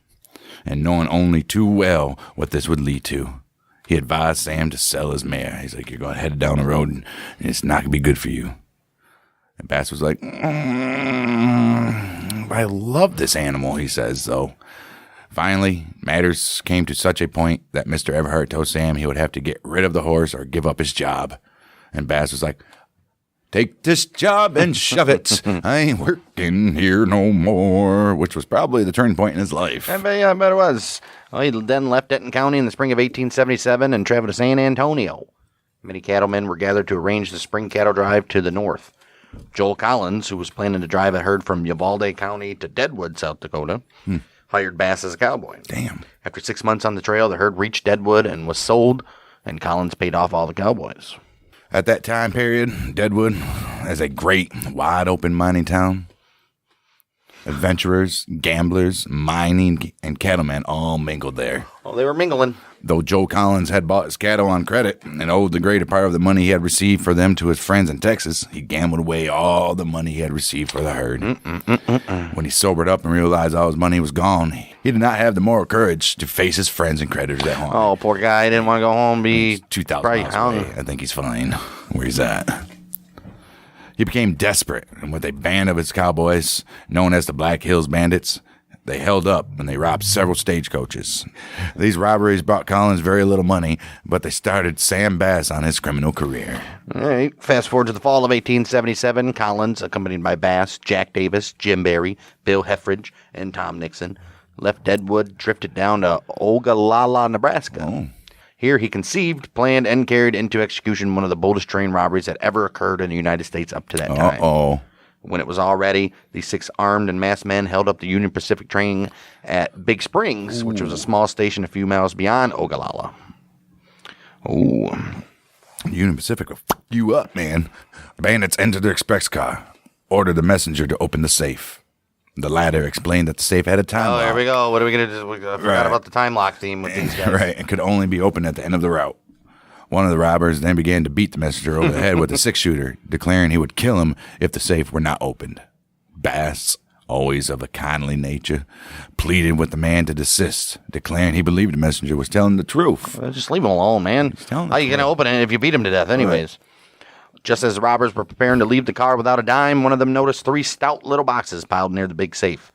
and knowing only too well what this would lead to, he advised Sam to sell his mare. He's like, you're going to head down the road, and it's not going to be good for you. And Bass was like, I love this animal, he says, though. Finally, matters came to such a point that Mr. Everhart told Sam he would have to get rid of the horse or give up his job. And Bass was like, take this job and shove it. I ain't working here no more, which was probably the turning point in his life. I bet it was. Well, he then left Denton County in the spring of 1877 and traveled to San Antonio. Many cattlemen were gathered to arrange the spring cattle drive to the north. Joel Collins, who was planning to drive a herd from Uvalde County to Deadwood, South Dakota, hired Bass as a cowboy. Damn. After 6 months on the trail, the herd reached Deadwood and was sold, and Collins paid off all the cowboys. At that time period, Deadwood is a great, wide-open mining town. Adventurers, gamblers, mining, and cattlemen all mingled there. Well, they were mingling. Though Joe Collins had bought his cattle on credit and owed the greater part of the money he had received for them to his friends in Texas, he gambled away all the money he had received for the herd. When he sobered up and realized all his money was gone, he did not have the moral courage to face his friends and creditors at home. Oh, poor guy. He didn't want to go home. Be 2,000 probably miles hung. away. I think he's fine where he's at. He became desperate, and with a band of his cowboys, known as the Black Hills Bandits, they held up and they robbed several stagecoaches. These robberies brought Collins very little money, but they started Sam Bass on his criminal career. All right. Fast forward to the fall of 1877. Collins, accompanied by Bass, Jack Davis, Jim Barry, Bill Heffridge, and Tom Nixon, left Deadwood, drifted down to Ogallala, Nebraska. Here he conceived, planned, and carried into execution one of the boldest train robberies that ever occurred in the United States up to that time. Uh-oh. When it was all ready, these 6 armed and masked men held up the Union Pacific train at Big Springs, which was a small station a few miles beyond Ogallala. Ooh. Union Pacific will fuck you up, man. The bandits entered the express car, ordered the messenger to open the safe. The latter explained that the safe had a time lock. There we go. What are we going to do? I forgot about the time lock theme with these guys. Right, and could only be opened at the end of the route. One of the robbers then began to beat the messenger over the head with a 6-shooter, declaring he would kill him if the safe were not opened. Bass, always of a kindly nature, pleaded with the man to desist, declaring he believed the messenger was telling the truth. Well, just leave him alone, man. How are you going to open it if you beat him to death anyways? Right. Just as the robbers were preparing to leave the car without a dime, one of them noticed 3 stout little boxes piled near the big safe.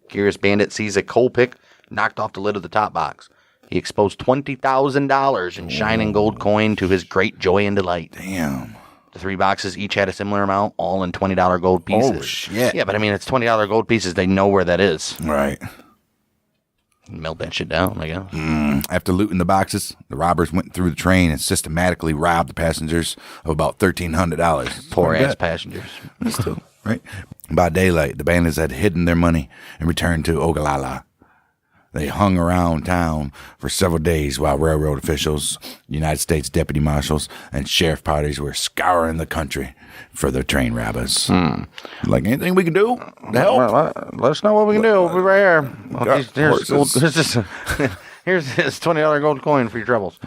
Curious bandit seized a coal pick, knocked off the lid of the top box. He exposed $20,000 in shining gold coin to his great joy and delight. Damn. The 3 boxes each had a similar amount, all in $20 gold pieces. Oh, shit. Yeah, but I mean, it's $20 gold pieces. They know where that is. Right. Melt that shit down, I guess. After looting the boxes, the robbers went through the train and systematically robbed the passengers of about $1,300. Poor-ass passengers. Still, right? By daylight, the bandits had hidden their money and returned to Ogallala. They hung around town for several days while railroad officials, United States deputy marshals, and sheriff parties were scouring the country for their train robbers. Like, anything we can do to help? Well, let us know what we can do. We'll be right here. Well, here's this $20 gold coin for your troubles.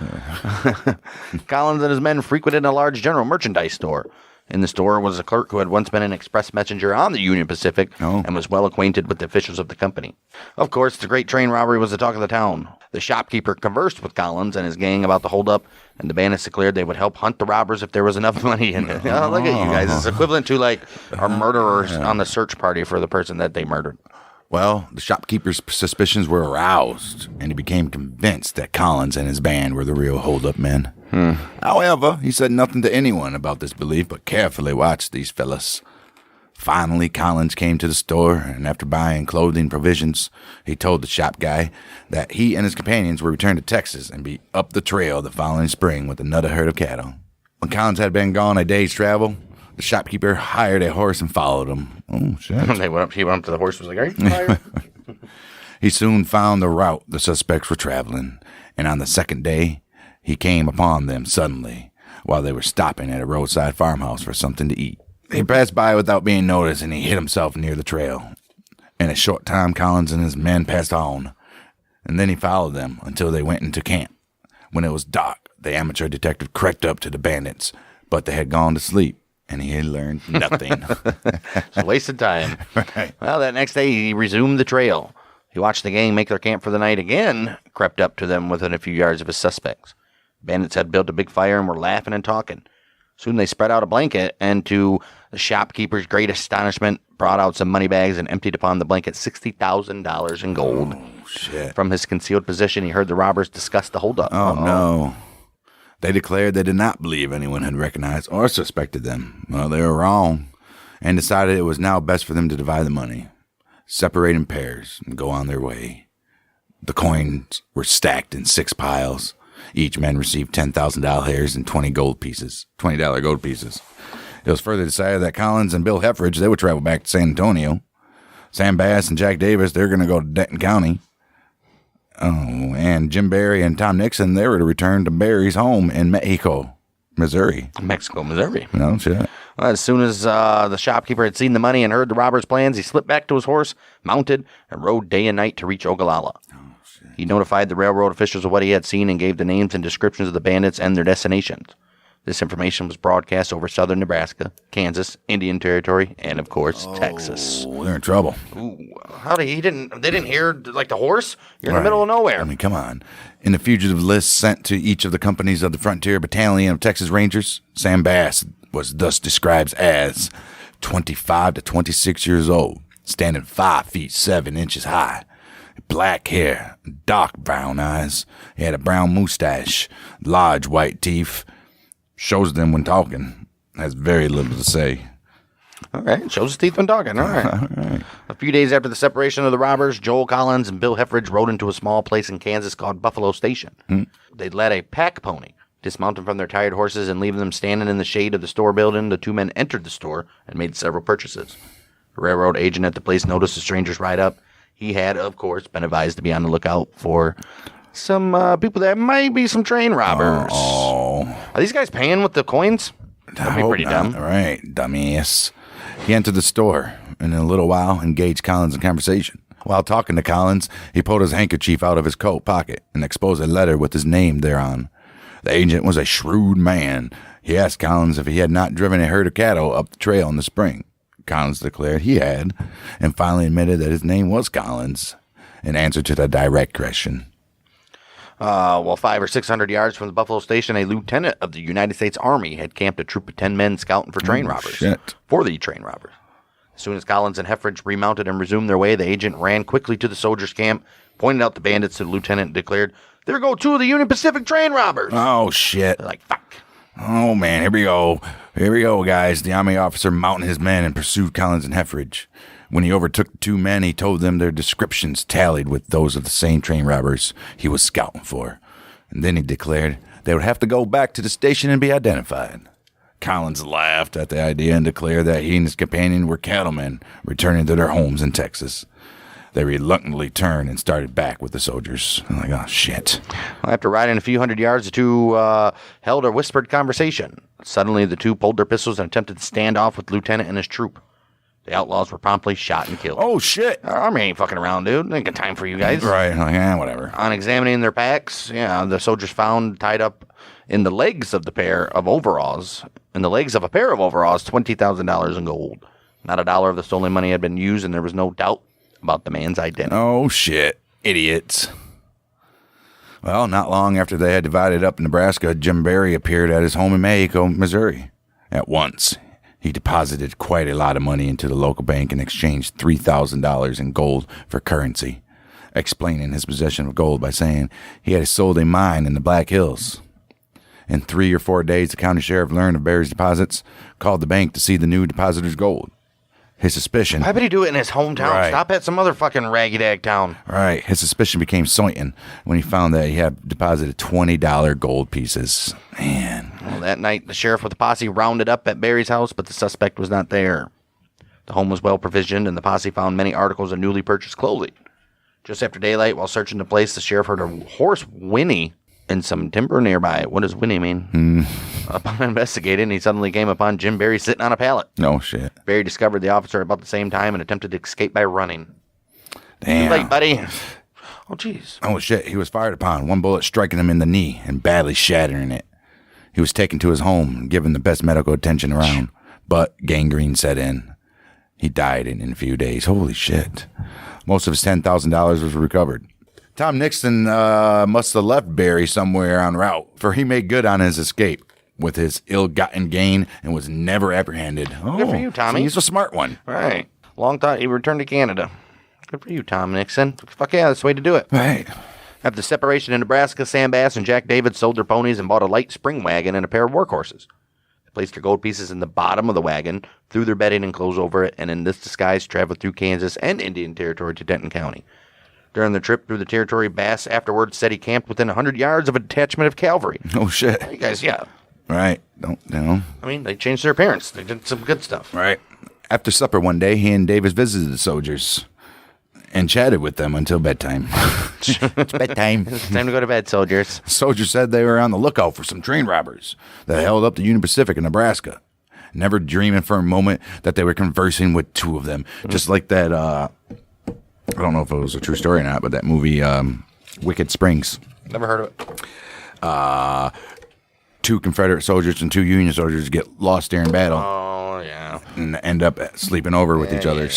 Collins and his men frequented a large general merchandise store. In the store was a clerk who had once been an express messenger on the Union Pacific and was well acquainted with the officials of the company. Of course, the great train robbery was the talk of the town. The shopkeeper conversed with Collins and his gang about the holdup, and the bandits declared they would help hunt the robbers if there was enough money in it. Oh, look at you guys. It's equivalent to like our murderers on the search party for the person that they murdered. Well, the shopkeeper's suspicions were aroused, and he became convinced that Collins and his band were the real hold-up men. However, he said nothing to anyone about this belief, but carefully watched these fellas. Finally, Collins came to the store, and after buying clothing and provisions, he told the shop guy that he and his companions would return to Texas and be up the trail the following spring with another herd of cattle. When Collins had been gone a day's travel, the shopkeeper hired a horse and followed him. Oh, shit. He went up to the horse and was like, "Are you tired?" He soon found the route the suspects were traveling, and on the second day, he came upon them suddenly while they were stopping at a roadside farmhouse for something to eat. He passed by without being noticed, and he hid himself near the trail. In a short time, Collins and his men passed on, and then he followed them until they went into camp. When it was dark, the amateur detective crept up to the bandits, but they had gone to sleep, and he had learned nothing. It's a waste of time. Right. Well, that next day, he resumed the trail. He watched the gang make their camp for the night again, crept up to them within a few yards of his suspects. Bandits had built a big fire and were laughing and talking. Soon they spread out a blanket and, to the shopkeeper's great astonishment, brought out some money bags and emptied upon the blanket $60,000 in gold. Oh, shit. From his concealed position, he heard the robbers discuss the holdup. Oh, no. They declared they did not believe anyone had recognized or suspected them. Well, they were wrong, and decided it was now best for them to divide the money, separate in pairs, and go on their way. The coins were stacked in 6 piles. Each man received $10,000 and $20 gold pieces. It was further decided that Collins and Bill Heffridge, they would travel back to San Antonio. Sam Bass and Jack Davis, they're going to go to Denton County. Oh, and Jim Barry and Tom Nixon, they were to return to Barry's home in Mexico, Missouri. No shit. Well, as soon as the shopkeeper had seen the money and heard the robbers' plans, he slipped back to his horse, mounted, and rode day and night to reach Ogallala. He notified the railroad officials of what he had seen and gave the names and descriptions of the bandits and their destinations. This information was broadcast over southern Nebraska, Kansas, Indian Territory, and of course, Texas. They're in trouble. Ooh, they didn't hear like the horse? You're in the middle of nowhere. I mean, come on. In the fugitive list sent to each of the companies of the Frontier Battalion of Texas Rangers, Sam Bass was thus described as 25 to 26 years old, standing 5 feet 7 inches high. Black hair, dark brown eyes. He had a brown mustache, large white teeth. Shows them when talking. Has very little to say. All right. Shows his teeth when talking. All right. All right. A few days after the separation of the robbers, Joel Collins and Bill Heffridge rode into a small place in Kansas called Buffalo Station. They'd led a pack pony. Dismounting from their tired horses and leaving them standing in the shade of the store building, the two men entered the store and made several purchases. A railroad agent at the place noticed the strangers ride up. He had, of course, been advised to be on the lookout for some people that might be some train robbers. Oh. Are these guys paying with the coins? That'd be pretty dumb. All right, dumbass. He entered the store and in a little while engaged Collins in conversation. While talking to Collins, he pulled his handkerchief out of his coat pocket and exposed a letter with his name thereon. The agent was a shrewd man. He asked Collins if he had not driven a herd of cattle up the trail in the spring. Collins declared he had, and finally admitted that his name was Collins, in answer to the direct question. Well, 500 or 600 yards from the Buffalo Station, a lieutenant of the United States Army had camped a troop of 10 men scouting for train robbers. Shit. For the train robbers. As soon as Collins and Heffridge remounted and resumed their way, the agent ran quickly to the soldiers' camp, pointed out the bandits to the lieutenant, and declared, "There go two of the Union Pacific train robbers." Oh, shit. They're like, fuck. Oh, man, here we go. Here we go, guys. The Army officer mounted his men and pursued Collins and Heffridge. When he overtook the two men, he told them their descriptions tallied with those of the same train robbers he was scouting for. And then he declared they would have to go back to the station and be identified. Collins laughed at the idea and declared that he and his companion were cattlemen returning to their homes in Texas. They reluctantly turned and started back with the soldiers. I'm like, oh, shit. Well, after riding a few hundred yards, the two held a whispered conversation. Suddenly, the two pulled their pistols and attempted to stand off with the lieutenant and his troop. The outlaws were promptly shot and killed. Oh, shit. Our army ain't fucking around, dude. Ain't got time for you guys. Right. Like, whatever. On examining their packs, the soldiers found tied up in the legs of a pair of overalls, $20,000 in gold. Not a dollar of the stolen money had been used, and there was no doubt about the man's identity. Oh, shit. Idiots. Well, not long after they had divided up Nebraska, Jim Barry appeared at his home in Mayhew, Missouri. At once, he deposited quite a lot of money into the local bank and exchanged $3,000 in gold for currency, explaining his possession of gold by saying he had sold a mine in the Black Hills. In 3 or 4 days, the county sheriff learned of Barry's deposits, called the bank to see the new depositor's gold. His suspicion... Why would he do it in his hometown? Right. Stop at some other fucking raggedy town. Right. His suspicion became certain when he found that he had deposited $20 gold pieces. Man. Well, that night, the sheriff with the posse rounded up at Barry's house, but the suspect was not there. The home was well provisioned, and the posse found many articles of newly purchased clothing. Just after daylight, while searching the place, the sheriff heard a horse whinny in some timber nearby. What does whinny mean? Upon investigating, he suddenly came upon Jim Barry sitting on a pallet. No shit. Barry discovered the officer about the same time and attempted to escape by running. Damn. Too late, buddy. Oh, jeez. Oh, shit. He was fired upon, one bullet striking him in the knee and badly shattering it. He was taken to his home and given the best medical attention around, but gangrene set in. He died in a few days. Holy shit. Most of his $10,000 was recovered. Tom Nixon must have left Barry somewhere en route, for he made good on his escape with his ill-gotten gain and was never apprehended. Oh, good for you, Tommy. So he's a smart one. Right. Long time he returned to Canada. Good for you, Tom Nixon. Fuck yeah, that's the way to do it. Right. After the separation in Nebraska, Sam Bass and Jack David sold their ponies and bought a light spring wagon and a pair of workhorses. They placed their gold pieces in the bottom of the wagon, threw their bedding and clothes over it, and in this disguise traveled through Kansas and Indian Territory to Denton County. During the trip through the territory, Bass afterwards said he camped within 100 yards of a detachment of cavalry. Oh, shit. You guys, yeah. Right. Don't. I mean, they changed their appearance. They did some good stuff. Right. After supper one day, he and Davis visited the soldiers and chatted with them until bedtime. It's bedtime. It's time to go to bed, soldiers. Soldiers said they were on the lookout for some train robbers that held up the Union Pacific in Nebraska, never dreaming for a moment that they were conversing with two of them. Just like that, I don't know if it was a true story or not, but that movie, Wicked Springs. Never heard of it. Two Confederate soldiers and two Union soldiers get lost during battle. Oh, yeah. And end up sleeping over with each other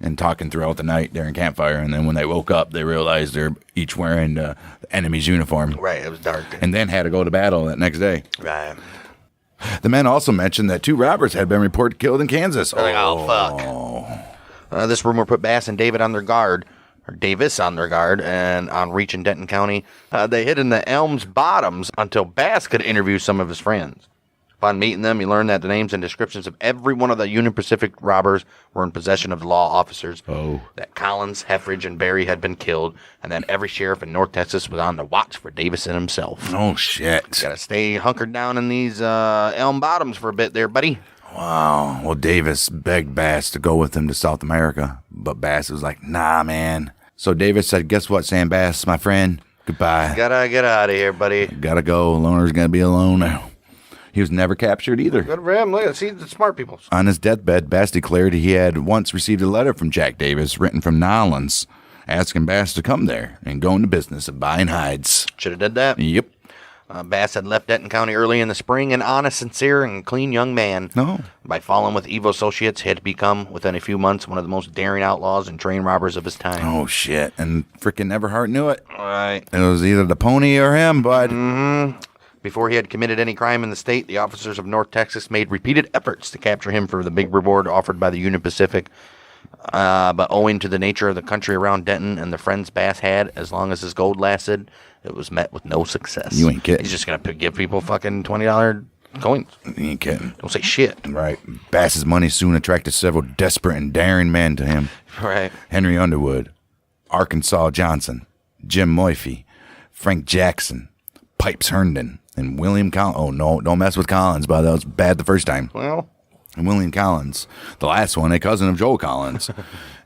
and talking throughout the night during campfire. And then when they woke up, they realized they're each wearing the enemy's uniform. Right, it was dark. And then had to go to battle that next day. Right. The men also mentioned that two robbers had been reported killed in Kansas. They're like, oh, fuck. This rumor put Bass and David on their guard, or Davis on their guard, and on reaching Denton County, they hid in the elm's bottoms until Bass could interview some of his friends. Upon meeting them, he learned that the names and descriptions of every one of the Union Pacific robbers were in possession of the law officers. Oh. That Collins, Heffridge, and Barry had been killed, and that every sheriff in North Texas was on the watch for Davison himself. Oh, shit. Gotta stay hunkered down in these Elm Bottoms for a bit there, buddy. Wow. Well, Davis begged Bass to go with him to South America, but Bass was like, nah, man. So Davis said, guess what, Sam Bass, my friend? Goodbye. Gotta get out of here, buddy. Gotta go. Loner's gonna be alone now. He was never captured either. Good for him. Look at see the smart people. On his deathbed, Bass declared he had once received a letter from Jack Davis written from Nolans asking Bass to come there and go into business of buying hides. Should have did that. Yep. Bass had left Denton County early in the spring, an honest, sincere, and clean young man. No. By falling with Evo Associates, he had become, within a few months, one of the most daring outlaws and train robbers of his time. Oh, shit. And frickin' Neverheart knew it. Right. It was either the pony or him, bud. Before he had committed any crime in the state, the officers of North Texas made repeated efforts to capture him for the big reward offered by the Union Pacific. But owing to the nature of the country around Denton and the friends Bass had, as long as his gold lasted, it was met with no success. You ain't kidding. He's just going to give people fucking $20 coins. You ain't kidding. Don't say shit. Right. Bass's money soon attracted several desperate and daring men to him. Right. Henry Underwood, Arkansas Johnson, Jim Murphy, Frank Jackson, Pipes Herndon, and William Collins. Oh, no, don't mess with Collins, but that was bad the first time. Well, And William Collins, the last one, a cousin of Joel Collins,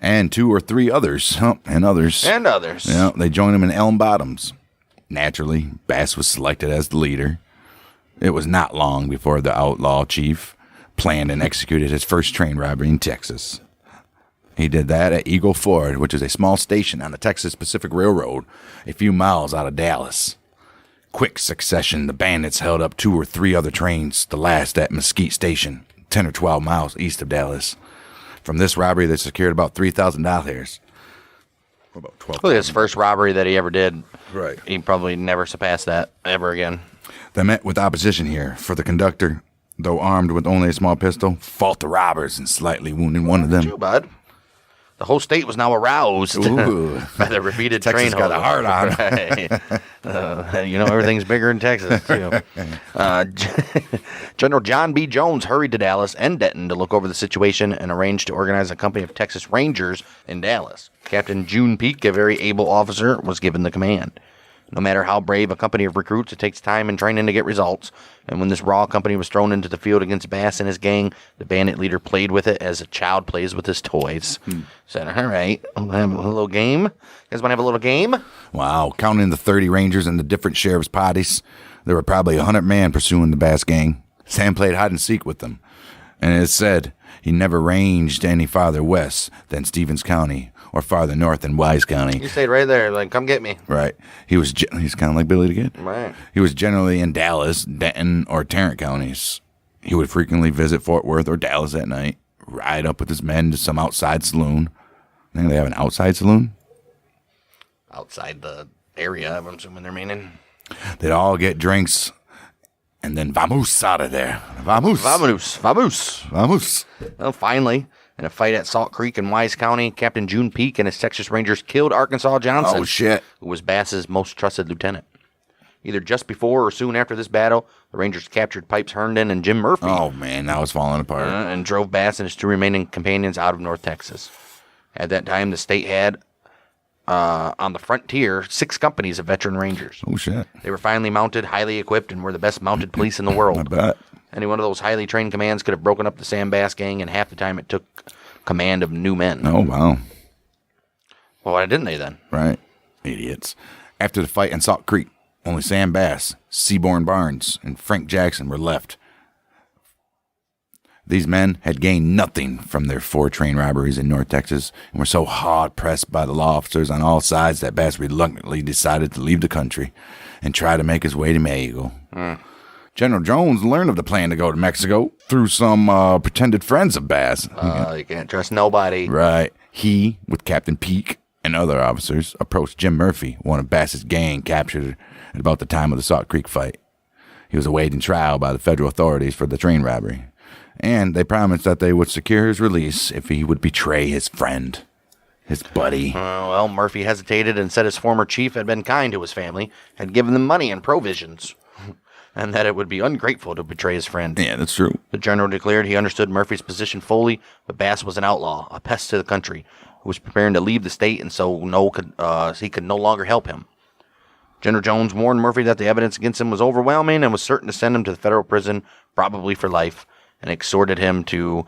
and 2 or 3 others, and others. and others. Yeah, they joined him in Elm Bottoms. Naturally, Bass was selected as the leader. It was not long before the outlaw chief planned and executed his first train robbery in Texas. He did that at Eagle Ford, which is a small station on the Texas Pacific Railroad, a few miles out of Dallas. Quick succession, the bandits held up 2 or 3 other trains, the last at Mesquite Station, 10 or 12 miles east of Dallas. From this robbery, they secured about $3,000. About 12. Look at his first robbery that he ever did. Right. He probably never surpassed that ever again. They met with opposition here, for the conductor, though armed with only a small pistol, fought the robbers and slightly wounded one of them. You, bud. The whole state was now aroused Ooh. by the repeated Texas train got a heart on. Right. Everything's bigger in Texas, too. General John B. Jones hurried to Dallas and Denton to look over the situation and arranged to organize a company of Texas Rangers in Dallas. Captain June Peak, a very able officer, was given the command. No matter how brave a company of recruits, it takes time and training to get results. And when this raw company was thrown into the field against Bass and his gang, the bandit leader played with it as a child plays with his toys. Said, all right, I'll have a little game. You guys want to have a little game? Wow, counting the 30 Rangers and the different sheriff's parties, there were probably 100 men pursuing the Bass gang. Sam played hide and seek with them, and it is said he never ranged any farther west than Stevens County or farther north than Wise County. You stayed right there, like, come get me. Right. He's kind of like Billy the Kid. Right. He was generally in Dallas, Denton, or Tarrant counties. He would frequently visit Fort Worth or Dallas at night, ride up with his men to some outside saloon. I think they have an outside saloon. Outside the area, I'm assuming they're meaning. They'd all get drinks, and then vamos out of there. Vamos. Vamoose. Vamoose. Vamos. Well, finally, in a fight at Salt Creek in Wise County, Captain June Peak and his Texas Rangers killed Arkansas Johnson. Oh, shit. Who was Bass's most trusted lieutenant. Either just before or soon after this battle, the Rangers captured Pipes Herndon and Jim Murphy. Oh, man, that was falling apart. And drove Bass and his 2 remaining companions out of North Texas. At that time, the state had, on the frontier, 6 companies of veteran Rangers. Oh, shit. They were finely mounted, highly equipped, and were the best mounted police in the world. I bet. Any one of those highly trained commands could have broken up the Sam Bass gang in half the time it took command of new men. Oh, wow. Well, why didn't they then? Right. Idiots. After the fight in Salt Creek, only Sam Bass, Seaborn Barnes, and Frank Jackson were left. These men had gained nothing from their 4 train robberies in North Texas and were so hard-pressed by the law officers on all sides that Bass reluctantly decided to leave the country and try to make his way to Mexico. General Jones learned of the plan to go to Mexico through some pretended friends of Bass. You can't trust nobody. Right. He, with Captain Peak and other officers, approached Jim Murphy, one of Bass's gang captured at about the time of the Salt Creek fight. He was awaiting trial by the federal authorities for the train robbery, and they promised that they would secure his release if he would betray his friend, his buddy. Well, Murphy hesitated and said his former chief had been kind to his family, had given them money and provisions. and that it would be ungrateful to betray his friend. Yeah, that's true. The general declared he understood Murphy's position fully, but Bass was an outlaw, a pest to the country, who was preparing to leave the state, and so he could no longer help him. General Jones warned Murphy that the evidence against him was overwhelming and was certain to send him to the federal prison, probably for life, and exhorted him to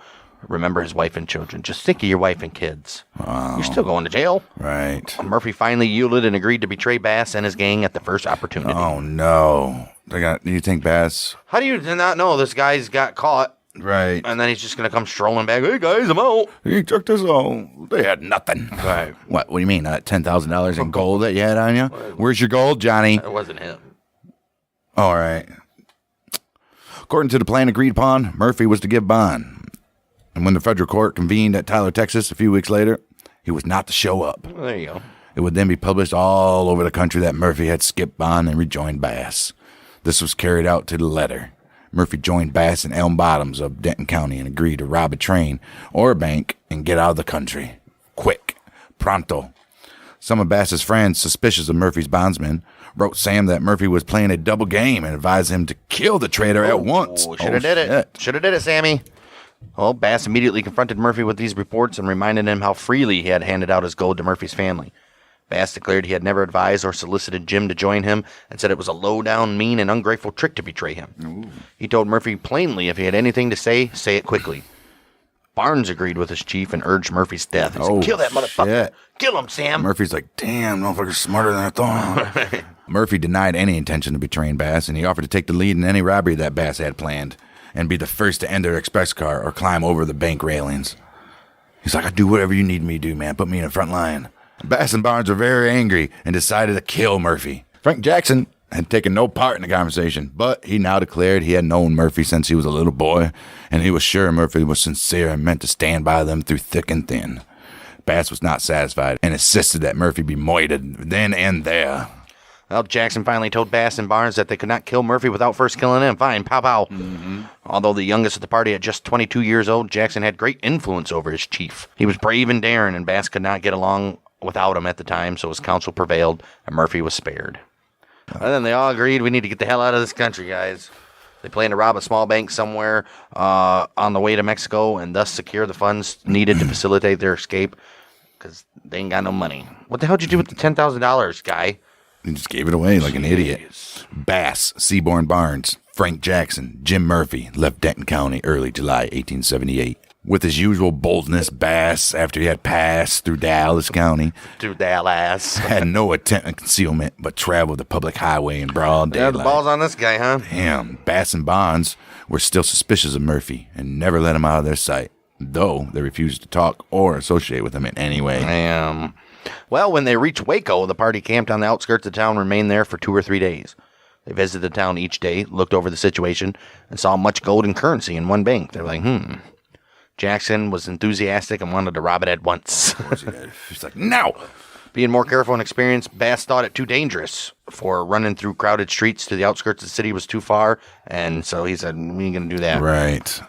remember his wife and children. Just think of your wife and kids. You're still going to jail. Right. Murphy finally yielded and agreed to betray Bass and his gang at the first opportunity. Oh, no. Do you think Bass? How do you not know this guy's got caught? Right. And then he's just going to come strolling back. Hey, guys, I'm out. He took this all. They had nothing. Right. What do you mean? $10,000 in gold that you had on you? Where's your gold, Johnny? It wasn't him. All right. According to the plan agreed upon, Murphy was to give bond. And when the federal court convened at Tyler, Texas a few weeks later, he was not to show up. Well, there you go. It would then be published all over the country that Murphy had skipped bond and rejoined Bass. This was carried out to the letter. Murphy joined Bass in Elm Bottoms of Denton County and agreed to rob a train or a bank and get out of the country. Quick. Pronto. Some of Bass's friends, suspicious of Murphy's bondsmen, wrote Sam that Murphy was playing a double game and advised him to kill the traitor at once. Should have did it. Should have did it, Sammy. Well, Bass immediately confronted Murphy with these reports and reminded him how freely he had handed out his gold to Murphy's family. Bass declared he had never advised or solicited Jim to join him and said it was a low-down, mean, and ungrateful trick to betray him. Ooh. He told Murphy plainly if he had anything to say it quickly. Barnes agreed with his chief and urged Murphy's death. He said, kill that motherfucker. Kill him, Sam. Murphy's like, damn, motherfucker's smarter than I thought. Murphy denied any intention of betraying Bass, and he offered to take the lead in any robbery that Bass had planned and be the first to enter an express car or climb over the bank railings. He's like, I'll do whatever you need me to do, man. Put me in the front line. Bass and Barnes were very angry and decided to kill Murphy. Frank Jackson had taken no part in the conversation, but he now declared he had known Murphy since he was a little boy, and he was sure Murphy was sincere and meant to stand by them through thick and thin. Bass was not satisfied and insisted that Murphy be moited then and there. Well, Jackson finally told Bass and Barnes that they could not kill Murphy without first killing him. Fine, pow pow. Mm-hmm. Although the youngest of the party at just 22 years old, Jackson had great influence over his chief. He was brave and daring, and Bass could not get along without him at the time, so his counsel prevailed, and Murphy was spared. And then they all agreed, we need to get the hell out of this country, guys. They planned to rob a small bank somewhere on the way to Mexico and thus secure the funds needed to facilitate their escape because they ain't got no money. What the hell did you do with the $10,000, guy? He just gave it away like an idiot. Bass, Seaborn Barnes, Frank Jackson, Jim Murphy left Denton County early July 1878. With his usual boldness, Bass, after he had passed through Dallas County, had no attempt at concealment, but traveled the public highway in broad daylight. Yeah, the ball's on this guy, huh? Damn, Bass and Bonds were still suspicious of Murphy and never let him out of their sight, though they refused to talk or associate with him in any way. Damn. Well, when they reached Waco, the party camped on the outskirts of town and remained there for 2 or 3 days. They visited the town each day, looked over the situation, and saw much gold and currency in one bank. They were like, Jackson was enthusiastic and wanted to rob it at once. He's like, no! Being more careful and experienced, Bass thought it too dangerous for running through crowded streets to the outskirts of the city was too far, and so he said, we ain't going to do that. Right.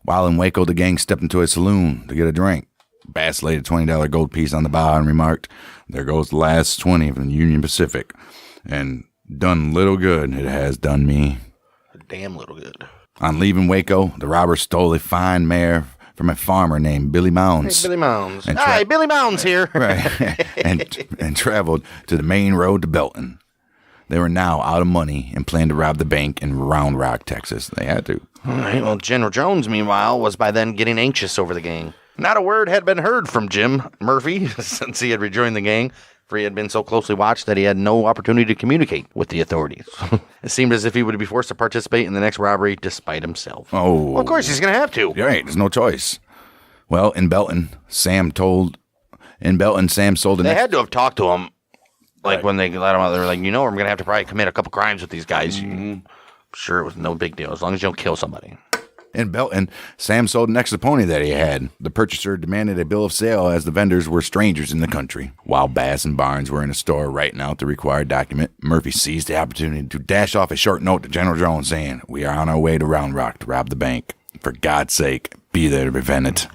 While in Waco, the gang stepped into a saloon to get a drink. Bass laid a $20 gold piece on the bar and remarked, there goes the last 20 from the Union Pacific, and done little good it has done me. Damn little good. On leaving Waco, the robbers stole a fine mare from a farmer named Billy Mounds. Hey, Billy Mounds. Hi, Billy Mounds here. Right. and traveled to the main road to Belton. They were now out of money and planned to rob the bank in Round Rock, Texas. They had to. All right. Well, General Jones, meanwhile, was by then getting anxious over the gang. Not a word had been heard from Jim Murphy since he had rejoined the gang, for he had been so closely watched that he had no opportunity to communicate with the authorities. It seemed as if he would be forced to participate in the next robbery despite himself. Oh. Well, of course, he's going to have to. Right, there's no choice. Well, in Belton, Sam sold the They had to have talked to him, like when they let him out. They were like, we're going to have to probably commit a couple crimes with these guys. Mm-hmm. Sure, it was no big deal, as long as you don't kill somebody. In Belton, Sam sold an extra pony that he had. The purchaser demanded a bill of sale as the vendors were strangers in the country. While Bass and Barnes were in a store writing out the required document, Murphy seized the opportunity to dash off a short note to General Jones saying, we are on our way to Round Rock to rob the bank. For God's sake, be there to prevent it.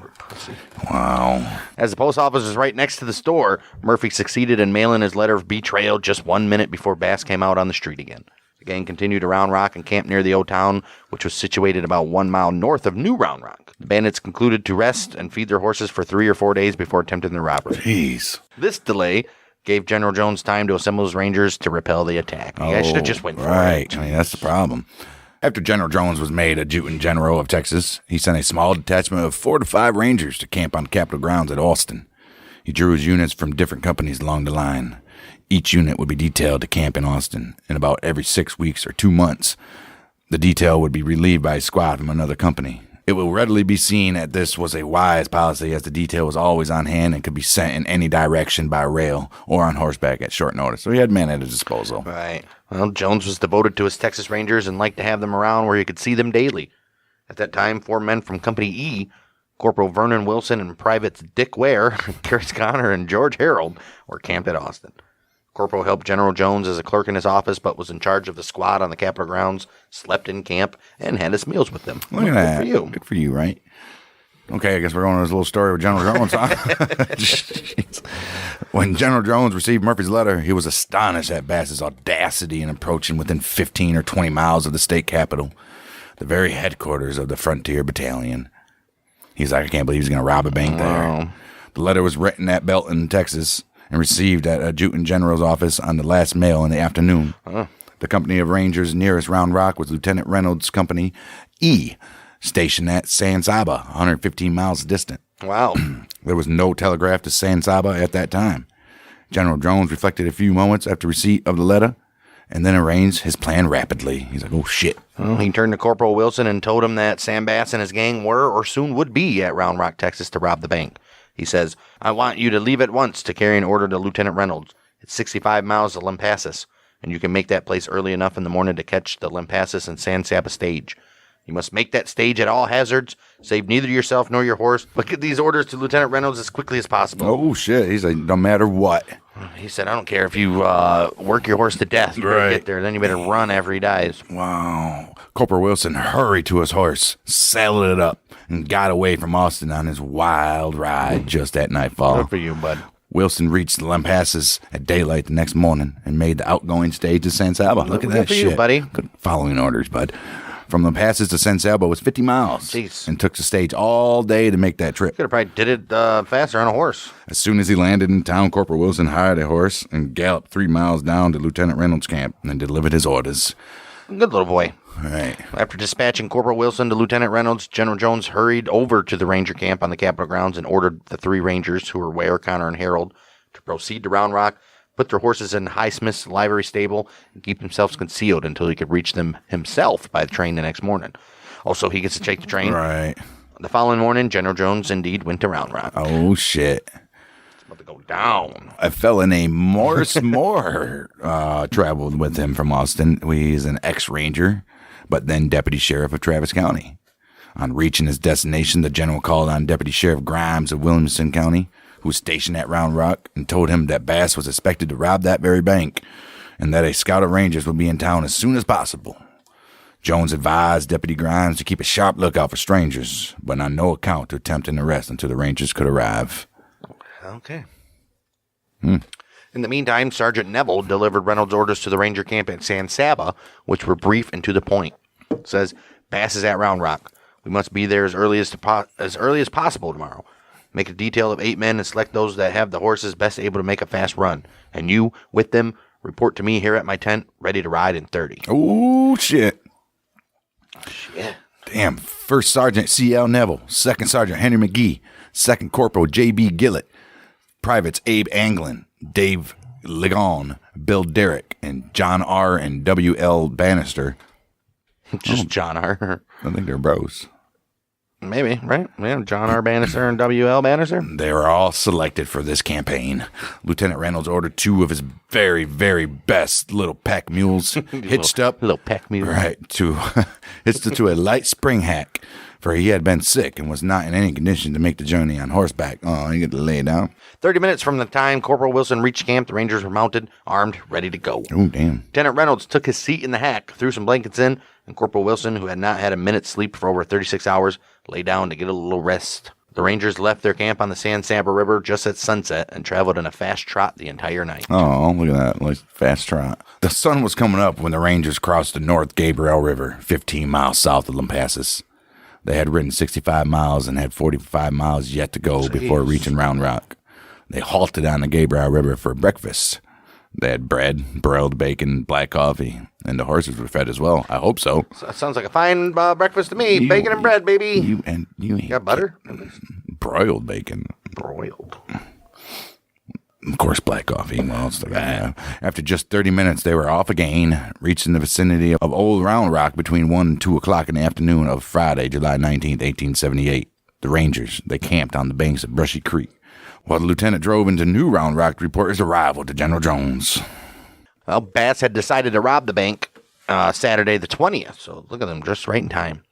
Wow. As the post office was right next to the store, Murphy succeeded in mailing his letter of betrayal just 1 minute before Bass came out on the street again. The gang continued to Round Rock and camped near the old town, which was situated about 1 mile north of New Round Rock. The bandits concluded to rest and feed their horses for 3 or 4 days before attempting the robbery. Jeez. This delay gave General Jones time to assemble his rangers to repel the attack. You guys should have just went for it. Right. I mean, that's the problem. After General Jones was made Adjutant General of Texas, he sent a small detachment of 4 to 5 rangers to camp on Capitol grounds at Austin. He drew his units from different companies along the line. Each unit would be detailed to camp in Austin, and about every 6 weeks or 2 months, the detail would be relieved by a squad from another company. It will readily be seen that this was a wise policy, as the detail was always on hand and could be sent in any direction by rail or on horseback at short notice. So he had men at his disposal. Right. Well, Jones was devoted to his Texas Rangers and liked to have them around where he could see them daily. At that time, 4 men from Company E, Corporal Vernon Wilson and Privates Dick Ware, Chris Connor, and George Harold, were camped at Austin. Corporal helped General Jones as a clerk in his office, but was in charge of the squad on the Capitol grounds, slept in camp, and had his meals with them. Look at that. Good for you. Good for you, right? Okay, I guess we're going to this little story with General Jones, huh? When General Jones received Murphy's letter, he was astonished at Bass's audacity in approaching within 15 or 20 miles of the state capitol, the very headquarters of the Frontier Battalion. He's like, I can't believe he's going to rob a bank there. The letter was written at Belton, Texas, and received at Adjutant General's office on the last mail in the afternoon. The company of Rangers nearest Round Rock was Lieutenant Reynolds' Company E, stationed at San Saba, 115 miles distant. Wow. There was no telegraph to San Saba at that time. General Jones reflected a few moments after receipt of the letter and then arranged his plan rapidly. He's like, oh, shit. Well, he turned to Corporal Wilson and told him that Sam Bass and his gang were or soon would be at Round Rock, Texas to rob the bank. He says, I want you to leave at once to carry an order to Lieutenant Reynolds. It's 65 miles to Lampasas, and you can make that place early enough in the morning to catch the Lampasas and San Saba stage. You must make that stage at all hazards, save neither yourself nor your horse, but get these orders to Lieutenant Reynolds as quickly as possible. Oh, shit. He's like, no matter what. He said, I don't care if you work your horse to death. You better get there. Then you better run after he dies. Wow. Corporal Wilson hurried to his horse, saddled it up, and got away from Austin on his wild ride just at nightfall. Good for you, bud. Wilson reached the Lampasas at daylight the next morning and made the outgoing stage to San Saba. Look at that shit. You, buddy. Good following orders, bud. From Lampasas to San Saba was 50 miles. Jeez. And took the stage all day to make that trip. Could have probably did it faster on a horse. As soon as he landed in town, Corporal Wilson hired a horse and galloped 3 miles down to Lieutenant Reynolds' camp and delivered his orders. Good little boy. Right. After dispatching Corporal Wilson to Lieutenant Reynolds, General Jones hurried over to the Ranger camp on the Capitol grounds and ordered the 3 Rangers, who were Ware, Connor, and Harold, to proceed to Round Rock, put their horses in Highsmith's livery stable, and keep themselves concealed until he could reach them himself by the train the next morning. Also, he gets to take the train. Right. The following morning, General Jones indeed went to Round Rock. Oh, shit. It's about to go down. A fellow named Morris Moore traveled with him from Austin. He's an ex-ranger, but then deputy sheriff of Travis County. On reaching his destination, the general called on Deputy Sheriff Grimes of Williamson County, who was stationed at Round Rock, and told him that Bass was expected to rob that very bank, and that a scout of Rangers would be in town as soon as possible. Jones advised Deputy Grimes to keep a sharp lookout for strangers, but on no account to attempt an arrest until the Rangers could arrive. Okay. In the meantime, Sergeant Neville delivered Reynolds' orders to the Ranger camp at San Saba, which were brief and to the point. It says, Bass is at Round Rock. We must be there as early as possible tomorrow. Make a detail of 8 men and select those that have the horses best able to make a fast run. And you, with them, report to me here at my tent, ready to ride in 30. Oh, shit. Shit. Damn. First Sergeant C.L. Neville, Second Sergeant Henry McGee, Second Corporal J.B. Gillett, Privates Abe Anglin, Dave Ligon, Bill Derrick, and John R. and W.L. Bannister. Just John R. I think they're bros. Maybe, right? Yeah, John R. Bannister and W.L. Bannister. They were all selected for this campaign. Lieutenant Reynolds ordered 2 of his very, very best little pack mules hitched up. Little pack mules. Right, hitched to a light spring hack, for he had been sick and was not in any condition to make the journey on horseback. Oh, he got to lay down. 30 minutes from the time Corporal Wilson reached camp, the Rangers were mounted, armed, ready to go. Oh, damn. Lieutenant Reynolds took his seat in the hack, threw some blankets in, and Corporal Wilson, who had not had a minute's sleep for over 36 hours, lay down to get a little rest. The Rangers left their camp on the San Saba River just at sunset and traveled in a fast trot the entire night. Oh, look at that. Like fast trot. The sun was coming up when the Rangers crossed the North Gabriel River, 15 miles south of Lampasas. They had ridden 65 miles and had 45 miles yet to go before reaching Round Rock. They halted on the Gabriel River for breakfast. They had bread, broiled bacon, black coffee, and the horses were fed as well. I hope so. So that sounds like a fine breakfast to me. Bacon and bread, baby. You ain't got butter? Broiled bacon. Broiled. Of course, black coffee. What else they got? After just 30 minutes, they were off again, reaching the vicinity of Old Round Rock between 1 and 2 o'clock in the afternoon of Friday, July 19th, 1878. The Rangers, they camped on the banks of Brushy Creek, while the lieutenant drove into New Round Rock to report his arrival to General Jones. Well, Bass had decided to rob the bank Saturday the 20th, so look at them, just right in time.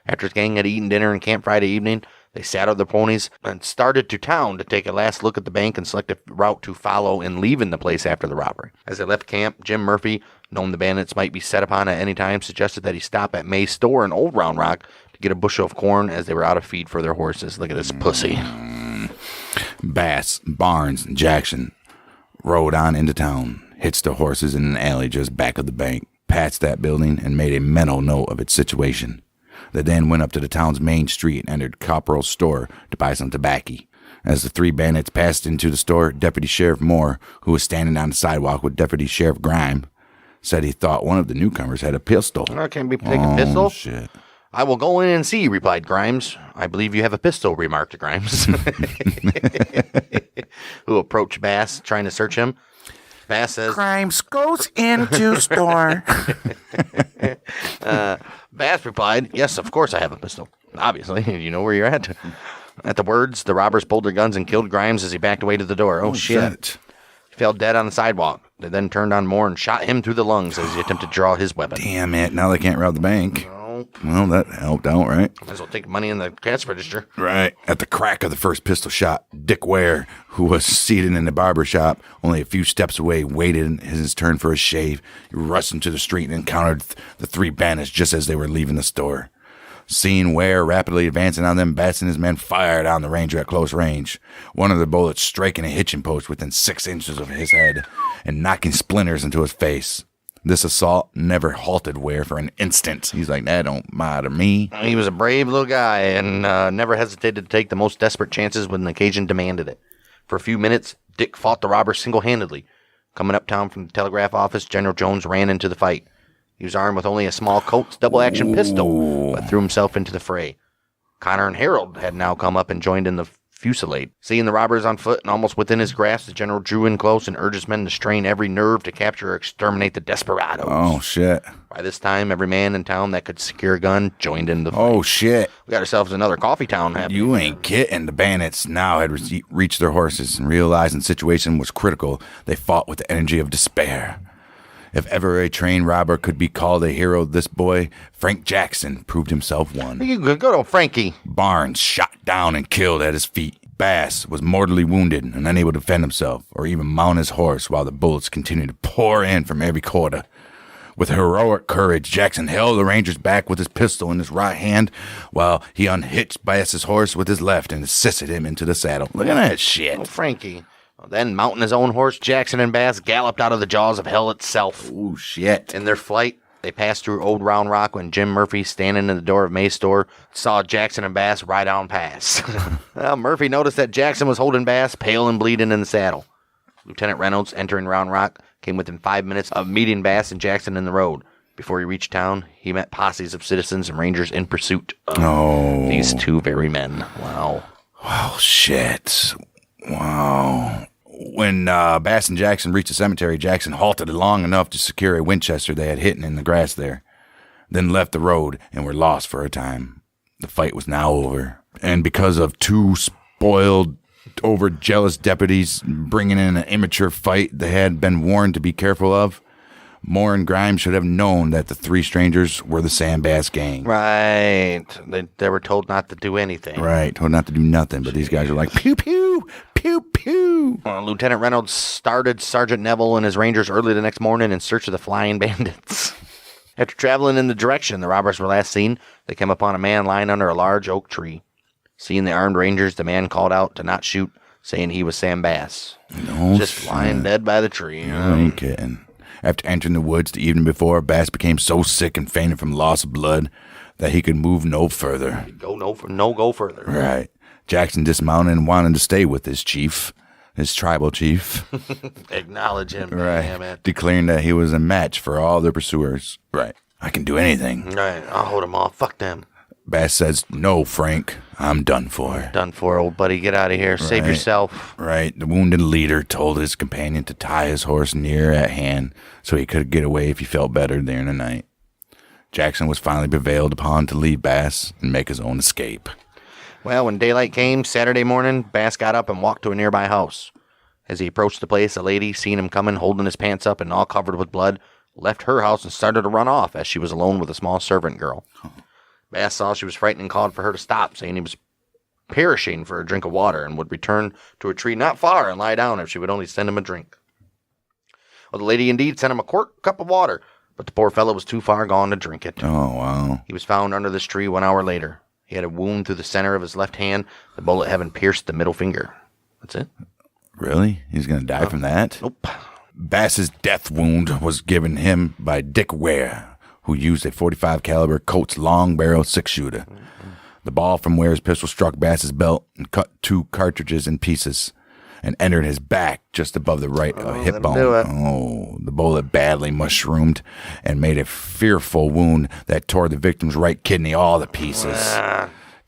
After his gang had eaten dinner in camp Friday evening, they saddled their ponies and started to town to take a last look at the bank and select a route to follow in leaving the place after the robbery. As they left camp, Jim Murphy, knowing the bandits might be set upon at any time, suggested that he stop at May's store in Old Round Rock to get a bushel of corn as they were out of feed for their horses. Look at this pussy. Bass, Barnes, and Jackson rode on into town, hitched their horses in an alley just back of the bank, passed that building, and made a mental note of its situation. They then went up to the town's main street and entered Copperell's store to buy some tobacco. As the three bandits passed into the store, Deputy Sheriff Moore, who was standing on the sidewalk with Deputy Sheriff Grime, said he thought one of the newcomers had a pistol. I can't be taking a pistol. Shit. I will go in and see, replied Grimes. I believe you have a pistol, remarked Grimes, who approached Bass, trying to search him. Bass says, Grimes goes into store. Bass replied, yes, of course I have a pistol. Obviously, you know where you're at. At the words, the robbers pulled their guns and killed Grimes as he backed away to the door. Oh, shit. He fell dead on the sidewalk. They then turned on Moore and shot him through the lungs as he attempted to draw his weapon. Damn it. Now they can't rob the bank. Nope. Well, that helped out, right? Might as well take money in the cash register. Right. At the crack of the first pistol shot, Dick Ware, who was seated in the barber shop only a few steps away, waited his turn for a shave. He rushed into the street and encountered the three bandits just as they were leaving the store. Seeing Ware rapidly advancing on them, Bass and his men fired on the Ranger at close range. One of the bullets striking a hitching post within 6 inches of his head and knocking splinters into his face. This assault never halted Ware for an instant. He's like, that don't matter me. He was a brave little guy and never hesitated to take the most desperate chances when the occasion demanded it. For a few minutes, Dick fought the robbers single-handedly. Coming uptown from the telegraph office, General Jones ran into the fight. He was armed with only a small Colt's double-action pistol, but threw himself into the fray. Connor and Harold had now come up and joined in the fusillade. Seeing the robbers on foot and almost within his grasp, the general drew in close and urged his men to strain every nerve to capture or exterminate the desperados. Oh, shit. By this time, every man in town that could secure a gun joined in the fight. Oh, shit. We got ourselves another coffee town happening. You ain't kidding. The bandits now had reached their horses and realizing the situation was critical. They fought with the energy of despair. If ever a train robber could be called a hero, this boy, Frank Jackson, proved himself one. You good old Frankie. Barnes shot down and killed at his feet. Bass was mortally wounded and unable to defend himself or even mount his horse while the bullets continued to pour in from every quarter. With heroic courage, Jackson held the Ranger's back with his pistol in his right hand while he unhitched Bass's horse with his left and assisted him into the saddle. Look at that shit. Oh, Frankie. Then, mounting his own horse, Jackson and Bass galloped out of the jaws of hell itself. Oh, shit. In their flight, they passed through Old Round Rock when Jim Murphy, standing in the door of May's store, saw Jackson and Bass ride on past. Well, Murphy noticed that Jackson was holding Bass, pale and bleeding in the saddle. Lieutenant Reynolds, entering Round Rock, came within 5 minutes of meeting Bass and Jackson in the road. Before he reached town, he met posses of citizens and rangers in pursuit of these two very men. Wow. Oh, shit. Wow. When Bass and Jackson reached the cemetery, Jackson halted long enough to secure a Winchester they had hidden in the grass there, then left the road and were lost for a time. The fight was now over, and because of two spoiled, over-jealous deputies bringing in an immature fight they had been warned to be careful of, Moore and Grimes should have known that the three strangers were the Sam Bass gang. Right. They were told not to do anything. Right, told not to do nothing, but these guys are like, pew, pew, pew, pew. Lieutenant Reynolds started Sergeant Neville and his rangers early the next morning in search of the flying bandits. After traveling in the direction the robbers were last seen, they came upon a man lying under a large oak tree. Seeing the armed rangers, the man called out to not shoot, saying he was Sam Bass. No Just lying dead by the tree. You ain't kidding. After entering the woods the evening before, Bass became so sick and fainted from loss of blood that he could move no further. Go further. Right. Jackson dismounted and wanted to stay with his chief, his tribal chief. Acknowledge him. Right. Damn it. Declaring that he was a match for all their pursuers. Right. I can do anything. Right. I'll hold them off. Fuck them. Bass says, "No, Frank, I'm done for." Done for, old buddy. Get out of here. Save Right. yourself. Right. The wounded leader told his companion to tie his horse near at hand so he could get away if he felt better during the night. Jackson was finally prevailed upon to leave Bass and make his own escape. Well, when daylight came Saturday morning, Bass got up and walked to a nearby house. As he approached the place, a lady, seeing him coming, holding his pants up and all covered with blood, left her house and started to run off as she was alone with a small servant girl. Bass saw she was frightened and called for her to stop, saying he was perishing for a drink of water and would return to a tree not far and lie down if she would only send him a drink. Well, the lady indeed sent him a cup of water, but the poor fellow was too far gone to drink it. Oh, wow. He was found under this tree 1 hour later. He had a wound through the center of his left hand, the bullet having pierced the middle finger. That's it. Really? He's going to die from that? Nope. Bass's death wound was given him by Dick Ware, who used a .45 caliber Colt's long barrel 6-shooter. The ball from Ware's pistol struck Bass's belt and cut 2 cartridges in pieces and entered his back just above the right hip bone. Oh, the bullet badly mushroomed and made a fearful wound that tore the victim's right kidney all to pieces.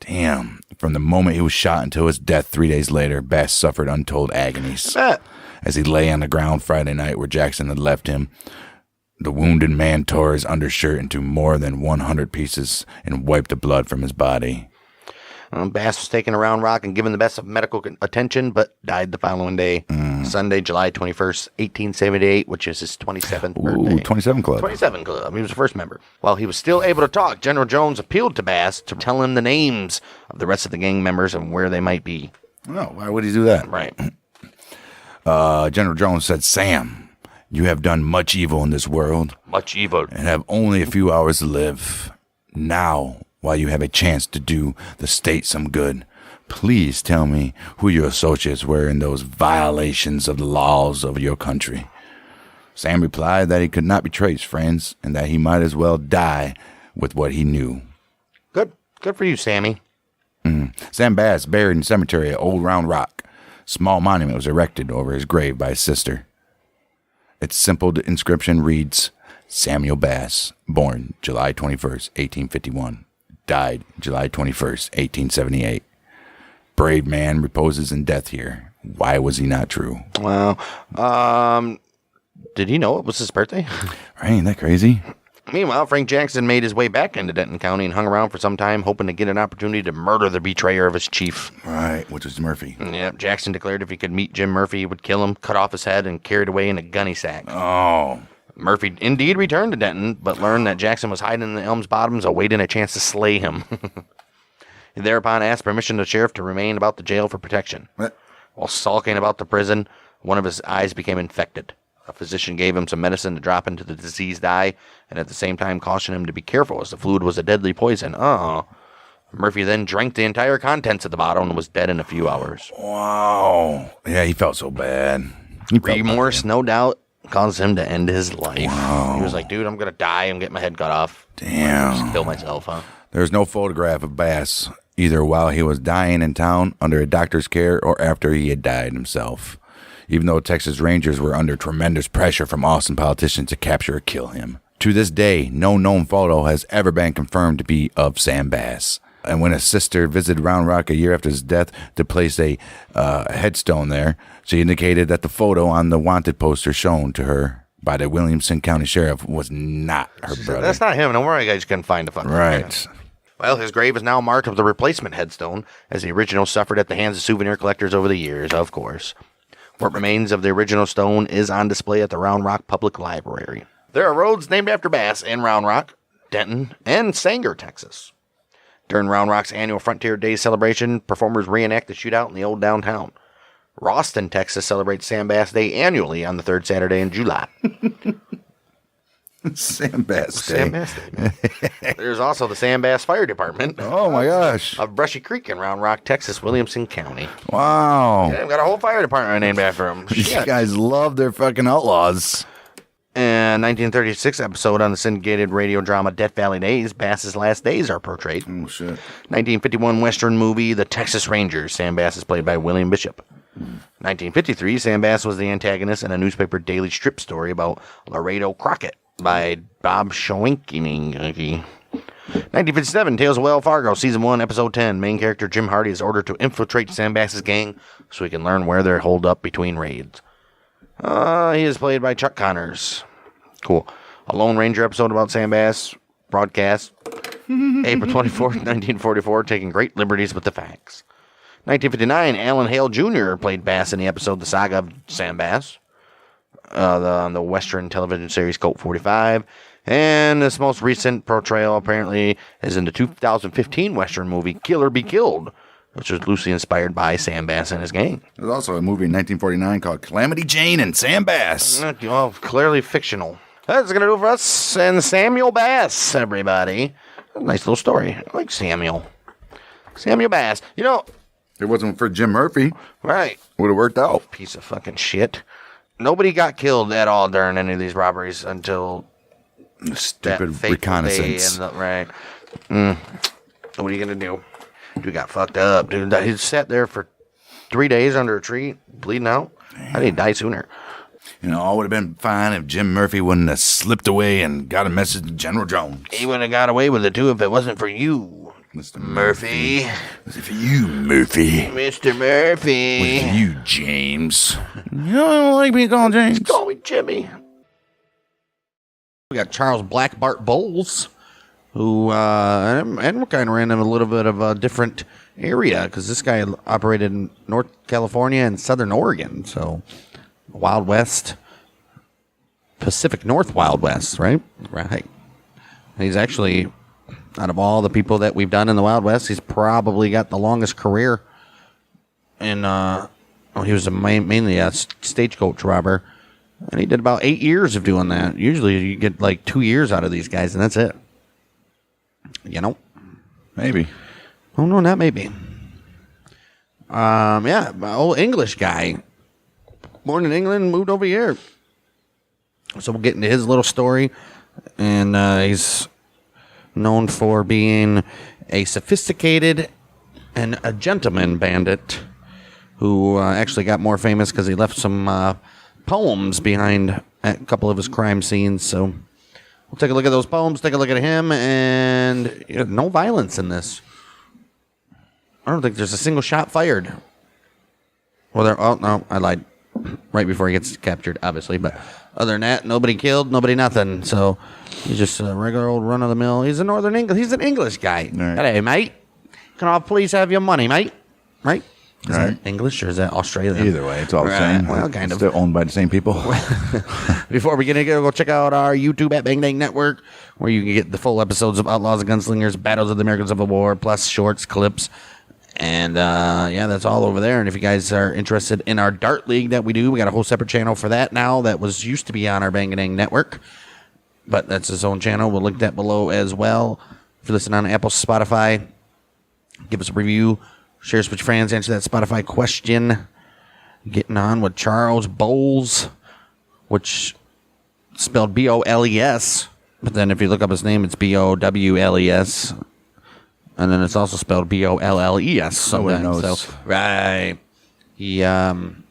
Damn. From the moment he was shot until his death 3 days later, Bass suffered untold agonies. As he lay on the ground Friday night where Jackson had left him, the wounded man tore his undershirt into more than 100 pieces and wiped the blood from his body. Bass was taken to Round Rock and given the best of medical attention, but died the following day, Sunday, July 21st, 1878, which is his 27th birthday. Ooh, 27 Club. 27 Club. He was the first member. While he was still able to talk, General Jones appealed to Bass to tell him the names of the rest of the gang members and where they might be. Oh, why would he do that? Right. General Jones said, "Sam, you have done much evil in this world Much evil. and have only a few hours to live. Now, while you have a chance to do the state some good, please tell me who your associates were in those violations of the laws of your country." Sam replied that he could not betray his friends and that he might as well die with what he knew. Good. Good for you, Sammy. Sam Bass buried in the cemetery at Old Round Rock. Small monument was erected over his grave by his sister. Its simple inscription reads, "Samuel Bass, born July 21st, 1851. Died July 21st, 1878. Brave man reposes in death here. Why was he not true?" Wow. Did he know it was his birthday? Right, ain't that crazy? Meanwhile, Frank Jackson made his way back into Denton County and hung around for some time, hoping to get an opportunity to murder the betrayer of his chief. Right, which was Murphy. Yep, Jackson declared if he could meet Jim Murphy, he would kill him, cut off his head, and carry it away in a gunny sack. Oh. Murphy indeed returned to Denton, but learned that Jackson was hiding in the Elms Bottoms, awaiting a chance to slay him. He thereupon asked permission to the sheriff to remain about the jail for protection. What? While sulking about the prison, one of his eyes became infected. A physician gave him some medicine to drop into the diseased eye, and at the same time cautioned him to be careful, as the fluid was a deadly poison. Murphy then drank the entire contents of the bottle and was dead in a few hours. Wow. Yeah, he felt so bad. Remorse, no doubt, caused him to end his life. Wow. He was like, dude, I'm going to die. I'm getting my head cut off. Damn. Just kill myself, huh? There's no photograph of Bass, either while he was dying in town under a doctor's care or after he had died himself, even though Texas Rangers were under tremendous pressure from Austin politicians to capture or kill him. To this day, no known photo has ever been confirmed to be of Sam Bass. And when his sister visited Round Rock a year after his death to place a headstone there, she indicated that the photo on the wanted poster shown to her by the Williamson County Sheriff was not her brother. That's not him. Don't worry, guys. You couldn't find the fucking Right. man. Well, his grave is now marked with the replacement headstone, as the original suffered at the hands of souvenir collectors over the years, of course. What remains of the original stone is on display at the Round Rock Public Library. There are roads named after Bass in Round Rock, Denton, and Sanger, Texas. During Round Rock's annual Frontier Days celebration, performers reenact the shootout in the old downtown. Ralston, Texas celebrates Sam Bass Day annually on the third Saturday in July. Sam Bass Day. Sam Bass Day. There's also the Sam Bass Fire Department Oh my gosh. of Brushy Creek in Round Rock, Texas, Williamson County. Wow. They've got a whole fire department named after them. These guys love their fucking outlaws. In 1936 episode on the syndicated radio drama Death Valley Days, Bass's last days are portrayed. Oh shit. 1951 Western movie The Texas Rangers. Sam Bass is played by William Bishop. 1953, Sam Bass was the antagonist in a newspaper daily strip story about Laredo Crockett by Bob Schwenking. 1957, Tales of Wells Fargo, Season 1, Episode 10. Main character Jim Hardy is ordered to infiltrate Sam Bass's gang so he can learn where they're holed up between raids. He is played by Chuck Connors. Cool. A Lone Ranger episode about Sam Bass, broadcast April 24th, 1944, taking great liberties with the facts. 1959, Alan Hale Jr. played Bass in the episode The Saga of Sam Bass, on the Western television series Colt 45. And this most recent portrayal apparently is in the 2015 Western movie Kill or Be Killed, which was loosely inspired by Sam Bass and his gang. There's also a movie in 1949 called Calamity Jane and Sam Bass. Well, clearly fictional. That's going to do it for us and Samuel Bass, everybody. A nice little story. I like Samuel. Samuel Bass. You know... If it wasn't for Jim Murphy, right. Would have worked out. Piece of fucking shit. Nobody got killed at all during any of these robberies until... Stupid that reconnaissance. Right. What are you going to do? Dude got fucked up, dude. He sat there for 3 days under a tree, bleeding out. I didn't die sooner. You know, all would have been fine if Jim Murphy wouldn't have slipped away and got a message to General Jones. He wouldn't have got away with it, too, if it wasn't for you, Mr. Murphy. Was it for you, Murphy? Mr. Murphy. Was it for you, James? You don't like being called James? Call me Jimmy. We got Charles Black Bart Bowles, who and we're kind of ran in a little bit of a different area because this guy operated in North California and Southern Oregon, so Wild West, Pacific North Wild West, right? Right. He's actually, out of all the people that we've done in the Wild West, he's probably got the longest career. And he was mainly a stagecoach robber. And he did about 8 years of doing that. Usually you get like 2 years out of these guys, and that's it. You know? Maybe. Oh, no, not maybe. Yeah, my old English guy. Born in England, moved over here. So we'll get into his little story. And he's known for being a sophisticated and a gentleman bandit who actually got more famous because he left some poems behind a couple of his crime scenes. So we'll take a look at those poems, take a look at him, and no violence in this. I don't think there's a single shot fired. Well, oh, no, I lied. Right before he gets captured, obviously. But other than that, nobody killed, nobody nothing. So he's just a regular old run-of-the-mill. He's a Northern English. He's an English guy. Right. Hey, mate. Can I please have your money, mate? Right? Is Right. that English or is that Australian? Either way, it's all the same. Well, kind of. Still owned by the same people. Before we get into it, go check out our YouTube at Bang Dang Network, where you can get the full episodes of Outlaws Gunslingers, Battles of the American Civil War, plus shorts, clips. And, yeah, that's all over there. And if you guys are interested in our Dart League that we do, we got a whole separate channel for that now that used to be on our Bang Dang Network. But that's his own channel. We'll link that below as well. If you listen on Apple, Spotify, give us a review. Share us with your friends. Answer that Spotify question. Getting on with Charles Bowles, which spelled B-O-L-E-S. But then if you look up his name, it's B-O-W-L-E-S. And then it's also spelled B-O-L-L-E-S sometimes. knows. So, right. He, during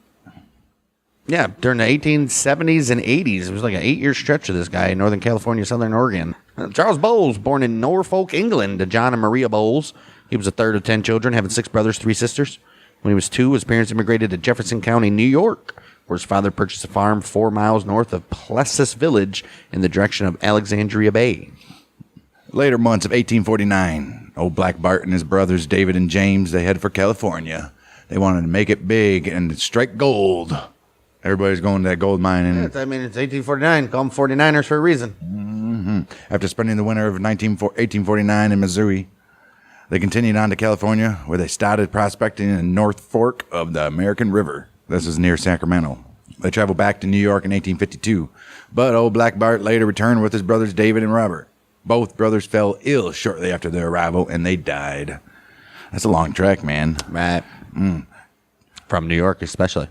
the 1870s and 80s, it was like an 8-year stretch of this guy in Northern California, Southern Oregon. Charles Bowles, born in Norfolk, England, to John and Maria Bowles. He was the third of 10 children, having 6 brothers, 3 sisters. When he was 2, his parents immigrated to Jefferson County, New York, where his father purchased a farm 4 miles north of Plessis Village in the direction of Alexandria Bay. Later months of 1849, old Black Bart and his brothers David and James, they headed for California. They wanted to make it big and strike gold. Everybody's going to that gold mine. Yeah, it's 1849. Call them 49ers for a reason. Mm-hmm. After spending the winter of 1849 in Missouri, they continued on to California, where they started prospecting in the North Fork of the American River. This is near Sacramento. They traveled back to New York in 1852, but old Black Bart later returned with his brothers David and Robert. Both brothers fell ill shortly after their arrival, and they died. That's a long trek, man. Right. From New York, especially.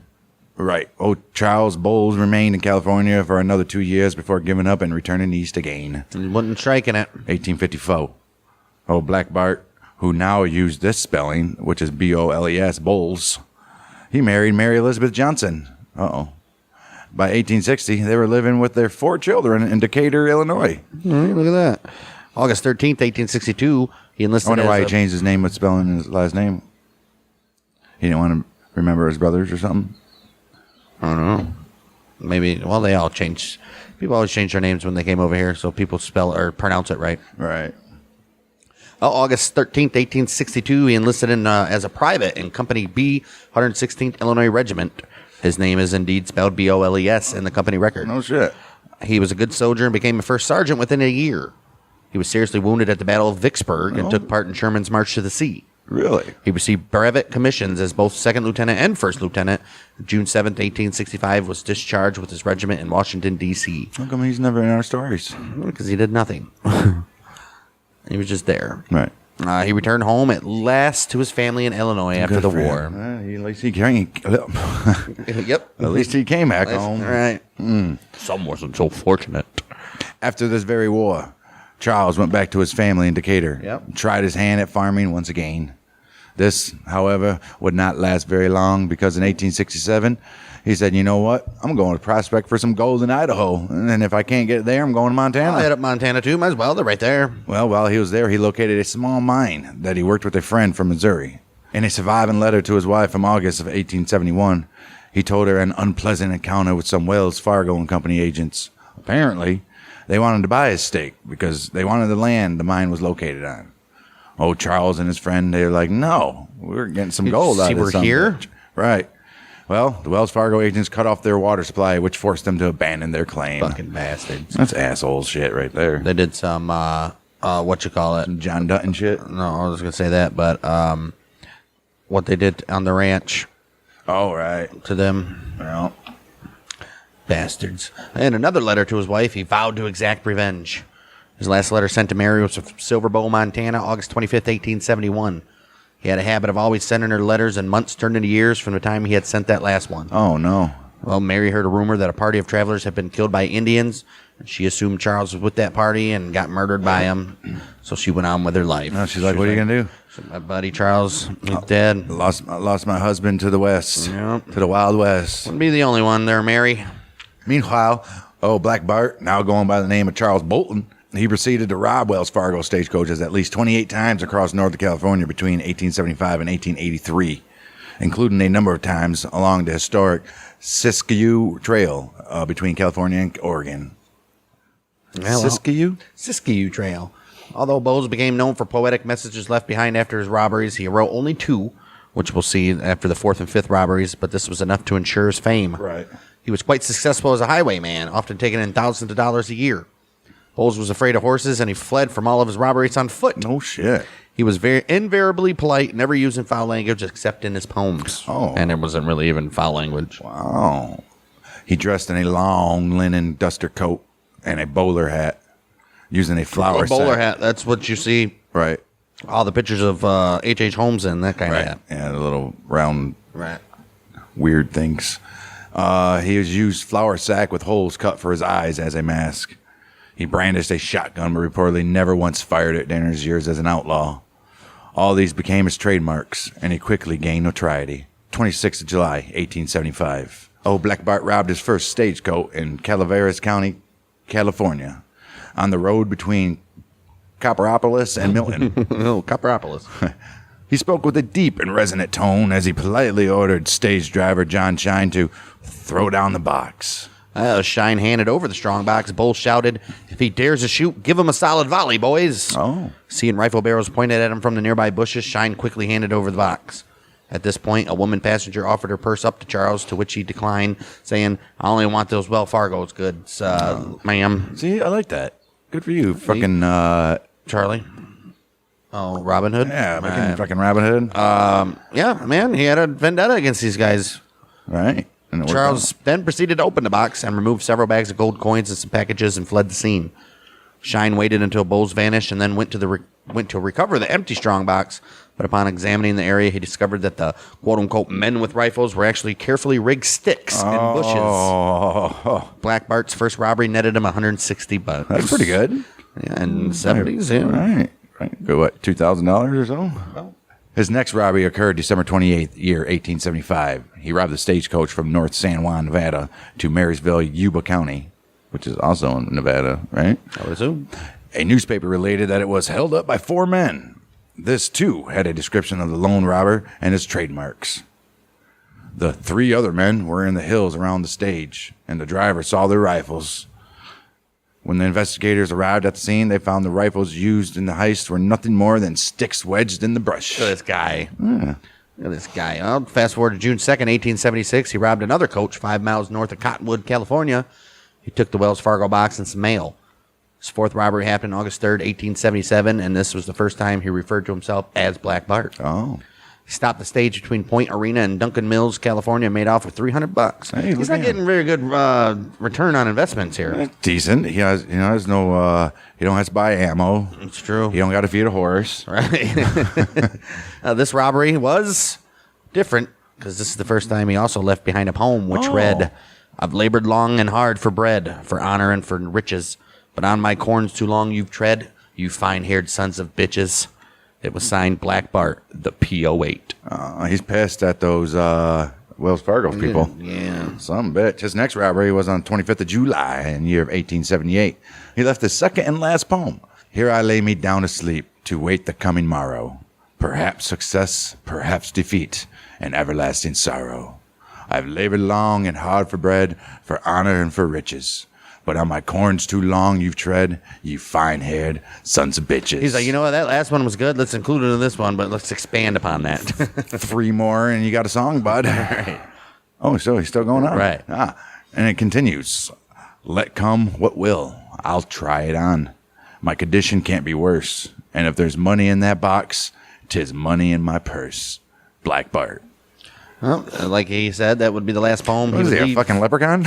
Right. Old Charles Bowles remained in California for another 2 years before giving up and returning east again. He wasn't striking it. 1854. Old Black Bart, who now used this spelling, which is B-O-L-E-S, Bowles, he married Mary Elizabeth Johnson. Uh-oh. By 1860, they were living with their 4 children in Decatur, Illinois. All right, look at that. August 13th, 1862, he enlisted I wonder why he as changed his name with spelling his last name. He didn't want to remember his brothers or something? I don't know. Maybe, well, they all changed. People always change their names when they came over here, so people spell or pronounce it right. Right. Oh, August 13th, 1862, he enlisted in as a private in Company B, 116th Illinois Regiment. His name is indeed spelled B-O-L-E-S in the company record. No shit. He was a good soldier and became a first sergeant within a year. He was seriously wounded at the Battle of Vicksburg and took part in Sherman's March to the Sea. Really? He received brevet commissions as both second lieutenant and first lieutenant. June 7th, 1865, was discharged with his regiment in Washington, D.C. How come he's never in our stories? Because he did nothing. He was just there. Right. He returned home at last to his family in Illinois after the for war. him. At least he came. Yep. At least he came back home. Right. Some wasn't so fortunate. After this very war, Charles went back to his family in Decatur. Yep. Tried his hand at farming once again. This, however, would not last very long because in 1867, he said, you know what? I'm going to prospect for some gold in Idaho. And if I can't get there, I'm going to Montana. I'll head up Montana, too. Might as well. They're right there. Well, while he was there, he located a small mine that he worked with a friend from Missouri. In a surviving letter to his wife from August of 1871, he told her an unpleasant encounter with some Wells Fargo and Company agents. Apparently, they wanted to buy his stake because they wanted the land the mine was located on. Oh, Charles and his friend, they were like, no, we're getting some gold out of this. See, we're here? Bitch. Right. Well, the Wells Fargo agents cut off their water supply, which forced them to abandon their claim. Fucking bastards. That's asshole shit right there. They did some, what you call it? John Dutton shit? No, I was going to say that, but what they did on the ranch Oh, right. to them. Well, Bastards. In another letter to his wife, he vowed to exact revenge. His last letter sent to Mary was from Silver Bow, Montana, August 25th, 1871. He had a habit of always sending her letters, and months turned into years from the time he had sent that last one. oh, no. Well, Mary heard a rumor that a party of travelers had been killed by Indians. And she assumed Charles was with that party and got murdered by him. So she went on with her life. No, she's like, what are you going to do? My buddy Charles, he's dead. Lost my husband to the west, Yep. to the Wild West. Wouldn't be the only one there, Mary. Meanwhile, Black Bart, now going by the name of Charles Bolton, he proceeded to rob Wells Fargo stagecoaches at least 28 times across Northern California between 1875 and 1883, including a number of times along the historic Siskiyou Trail between California and Oregon. Well, Siskiyou Trail. Although Bowles became known for poetic messages left behind after his robberies, he wrote only 2, which we'll see after the 4th and 5th robberies, but this was enough to ensure his fame. Right. He was quite successful as a highwayman, often taking in thousands of dollars a year. Bowles was afraid of horses, and he fled from all of his robberies on foot. No shit. He was very invariably polite, never using foul language except in his poems. Oh. And it wasn't really even foul language. Wow. He dressed in a long linen duster coat and a bowler hat, using a flour A bowler sack. hat, that's what you see Right. all the pictures of H.H. Holmes in, that kind of Right. hat. Yeah, the little round Right. weird things. He has used flour sack with holes cut for his eyes as a mask. He brandished a shotgun, but reportedly never once fired it during his years as an outlaw. All these became his trademarks, and he quickly gained notoriety. 26th of July, 1875. Black Bart robbed his first stagecoach in Calaveras County, California, on the road between Copperopolis and Milton. Oh, Copperopolis. He spoke with a deep and resonant tone as he politely ordered stage driver John Shine to throw down the box. Shine handed over the strong box. Bowles shouted, "If he dares to shoot, give him a solid volley, boys." Oh. Seeing rifle barrels pointed at him from the nearby bushes, Shine quickly handed over the box. At this point, a woman passenger offered her purse up to Charles, to which he declined, saying, "I only want those Wells Fargo's goods, ma'am." See, I like that. Good for you, fucking, Charlie. Oh, Robin Hood? fucking Robin Hood. Yeah, man, he had a vendetta against these guys. Right. And it worked Charles then proceeded to open the box and remove several bags of gold coins and some packages and fled the scene. Shine waited until Bowles vanished and then went to recover the empty strong box. But upon examining the area, he discovered that the quote-unquote men with rifles were actually carefully rigged sticks in bushes. Oh, Black Bart's first robbery netted him $160. that's pretty good. Yeah, in the 70s, yeah. Right. Go what, $2,000 or so? Well. His next robbery occurred December 28th, year 1875. He robbed the stagecoach from North San Juan, Nevada to Marysville, Yuba County, which is also in Nevada, right? I would assume. A newspaper related that it was held up by 4 men. This, too, had a description of the lone robber and his trademarks. The 3 other men were in the hills around the stage, and the driver saw their rifles. When the investigators arrived at the scene, they found the rifles used in the heist were nothing more than sticks wedged in the brush. Look at this guy. Look at this guy. Well, fast forward to June 2nd, 1876. He robbed another coach 5 miles north of Cottonwood, California. He took the Wells Fargo box and some mail. His 4th robbery happened August 3rd, 1877, and this was the first time he referred to himself as Black Bart. Oh. He stopped the stage between Point Arena and Duncan Mills, California, and made off with $300. Hey, He's look not at getting very good return on investments here. That's decent. He has, there's no, he don't have to buy ammo. It's true. He don't got to feed a horse. Right. This robbery was different because this is the first time he also left behind a poem which read, "I've labored long and hard for bread, for honor and for riches, but on my corns too long you've tread, you fine-haired sons of bitches." It was signed Black Bart, the P08. He's pissed at those Wells Fargo people. Yeah. Some bitch. His next robbery was on 25th of July in the year of 1878. He left his second and last poem. "Here I lay me down to sleep, to wait the coming morrow. Perhaps success, perhaps defeat, and everlasting sorrow. I've labored long and hard for bread, for honor and for riches. But on my corns too long you've tread, you fine-haired sons of bitches." He's like, you know what, that last one was good. Let's include it in this one, but let's expand upon that. 3 more and you got a song, bud. Right. Oh, so he's still going on. Right. And it continues. "Let come what will, I'll try it on. My condition can't be worse. And if there's money in that box, 'tis money in my purse. Black Bart." Well, like he said, that would be the last poem. What is he, a fucking leprechaun?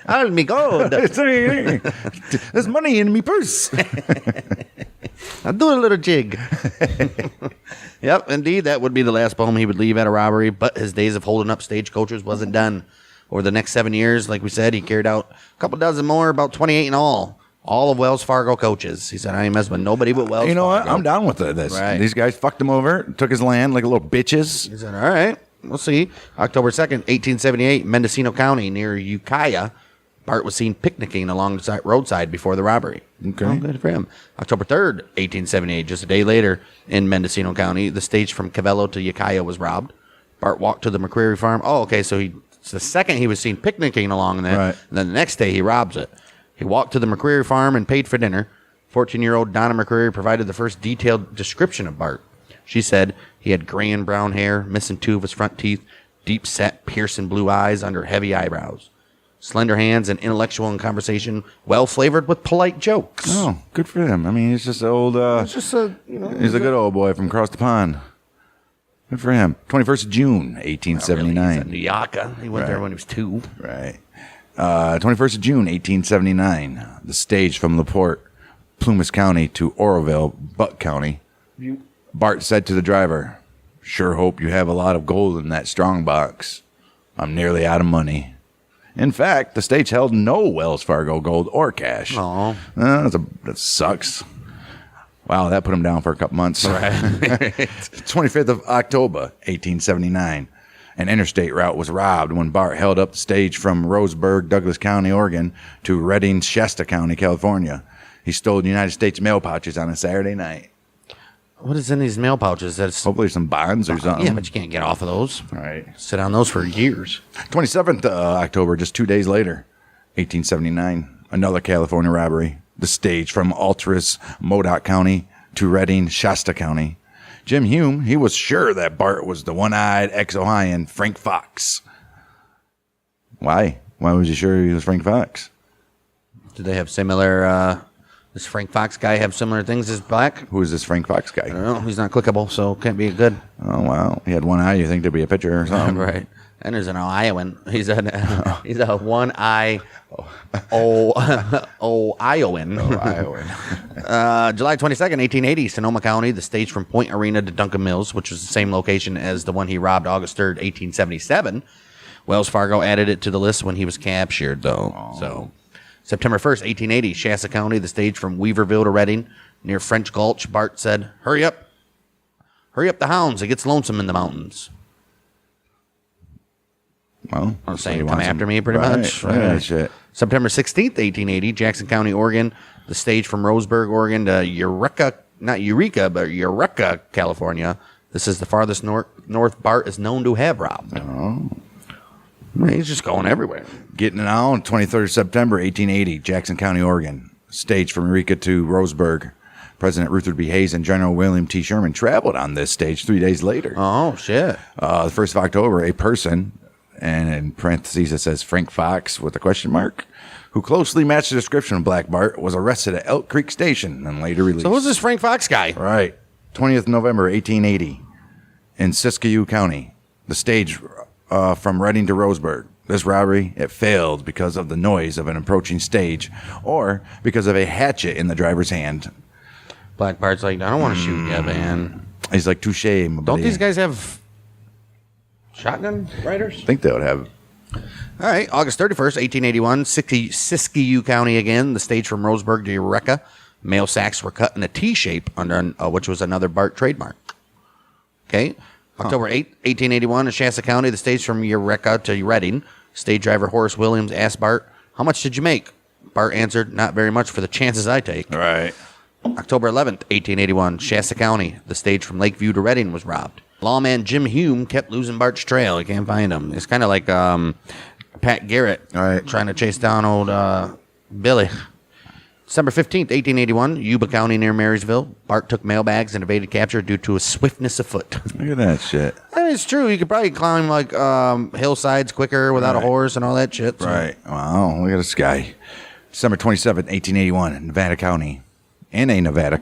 I'll be gold. There's money in me purse. I'll do a little jig. Yep, indeed, that would be the last poem he would leave at a robbery, but his days of holding up stagecoaches wasn't done. Over the next 7 years, like we said, he carried out a couple dozen more, about 28 in all of Wells Fargo coaches. He said, "I ain't messing with nobody but Wells Fargo." You know what? I'm down with this. Right. These guys fucked him over, took his land like little bitches. He said, "All right, we'll see." October 2nd, 1878, Mendocino County near Ukiah. Bart was seen picnicking along the roadside before the robbery. Okay. Oh, good for him. October 3rd, 1878, just a day later in Mendocino County, the stage from Cavello to Ukiah was robbed. Bart walked to the McCreary farm. Oh, okay, so the second he was seen picnicking along that, Right. and then the next day he robs it. He walked to the McCreary farm and paid for dinner. 14-year-old Donna McCreary provided the first detailed description of Bart. She said he had gray and brown hair, missing 2 of his front teeth, deep-set, piercing blue eyes under heavy eyebrows, slender hands, and intellectual in conversation, well-flavored with polite jokes. Oh, good for him. I mean, he's just an old... It's just a, he's a good old boy from across the pond. Good for him. 21st of June, 1879. He's a New Yorker. He went there when he was 2. Right. 21st of June, 1879. The stage from LaPorte, Plumas County to Oroville, Buck County. Bart said to the driver, "Sure hope you have a lot of gold in that strong box. I'm nearly out of money." In fact, the stage held no Wells Fargo gold or cash. Aw. That sucks. Wow, that put him down for a couple months. Right. 25th of October, 1879. An interstate route was robbed when Bart held up the stage from Roseburg, Douglas County, Oregon, to Redding, Shasta County, California. He stole United States mail pouches on a Saturday night. What is in these mail pouches? That's Hopefully some bonds or something. Yeah, but you can't get off of those. All right. Sit on those for years. 27th October, just 2 days later, 1879. Another California robbery. The stage from Alturas, Modoc County to Redding, Shasta County. Jim Hume, he was sure that Bart was the one-eyed ex-Ohioan Frank Fox. Why? Why was he sure he was Frank Fox? Did they have similar Does Frank Fox guy have similar things as Black? Who is this Frank Fox guy? I don't know. He's not clickable, so can't be good. Oh, wow. He had one eye. You think there'd be a picture or something? Right. And there's an Iowan. He's a one eye Iowan. Iowan. July 22nd, 1880, Sonoma County, the stage from Point Arena to Duncan Mills, which was the same location as the one he robbed August 3rd, 1877. Wells Fargo added it to the list when he was captured, though. Oh. So, September 1st, 1880, Shasta County, the stage from Weaverville to Reading, near French Gulch. Bart said, "Hurry up. Hurry up the hounds. It gets lonesome in the mountains." Well, I'm so saying, he come wants after him- me, pretty right, much. Right, shit. September 16th, 1880, Jackson County, Oregon, the stage from Roseburg, Oregon to Eureka, California. This is the farthest north Bart is known to have robbed. Oh. He's just going everywhere. Getting it on 23rd September 1880, Jackson County, Oregon. Stage from Eureka to Roseburg. President Rutherford B. Hayes and General William T. Sherman traveled on this stage 3 days later. Oh, shit. The 1st of October, a person, and in parentheses it says Frank Fox with a question mark, who closely matched the description of Black Bart, was arrested at Elk Creek Station and later released. So who's this Frank Fox guy? Right. 20th November 1880 in Siskiyou County. The stage from Reading to Roseburg. This robbery, it failed because of the noise of an approaching stage or because of a hatchet in the driver's hand. Black Bart's like, I don't want to shoot you, man. He's like, touche, my Don't buddy. these guys have shotgun riders? I think they would have. All right, August 31st, 1881, Siskiyou County again, the stage from Roseburg to Eureka. Mail sacks were cut in a T shape, under which was another Bart trademark. Okay, October 8th, 1881, in Shasta County, the stage from Eureka to Reading. Stage driver Horace Williams asked Bart, "How much did you make?" Bart answered, "Not very much for the chances I take." Right. October 11th, 1881, Shasta County, the stage from Lakeview to Reading was robbed. Lawman Jim Hume kept losing Bart's trail. He can't find him. It's kind of like Pat Garrett trying to chase down old Billy. December 15th, 1881, Yuba County near Marysville. Bart took mailbags and evaded capture due to his swiftness of foot. Look at that shit. I mean, it's true. You could probably climb like hillsides quicker without a horse and all that shit. So. Right. Wow. Look at this guy. December 27th, 1881, Nevada County. In Nevada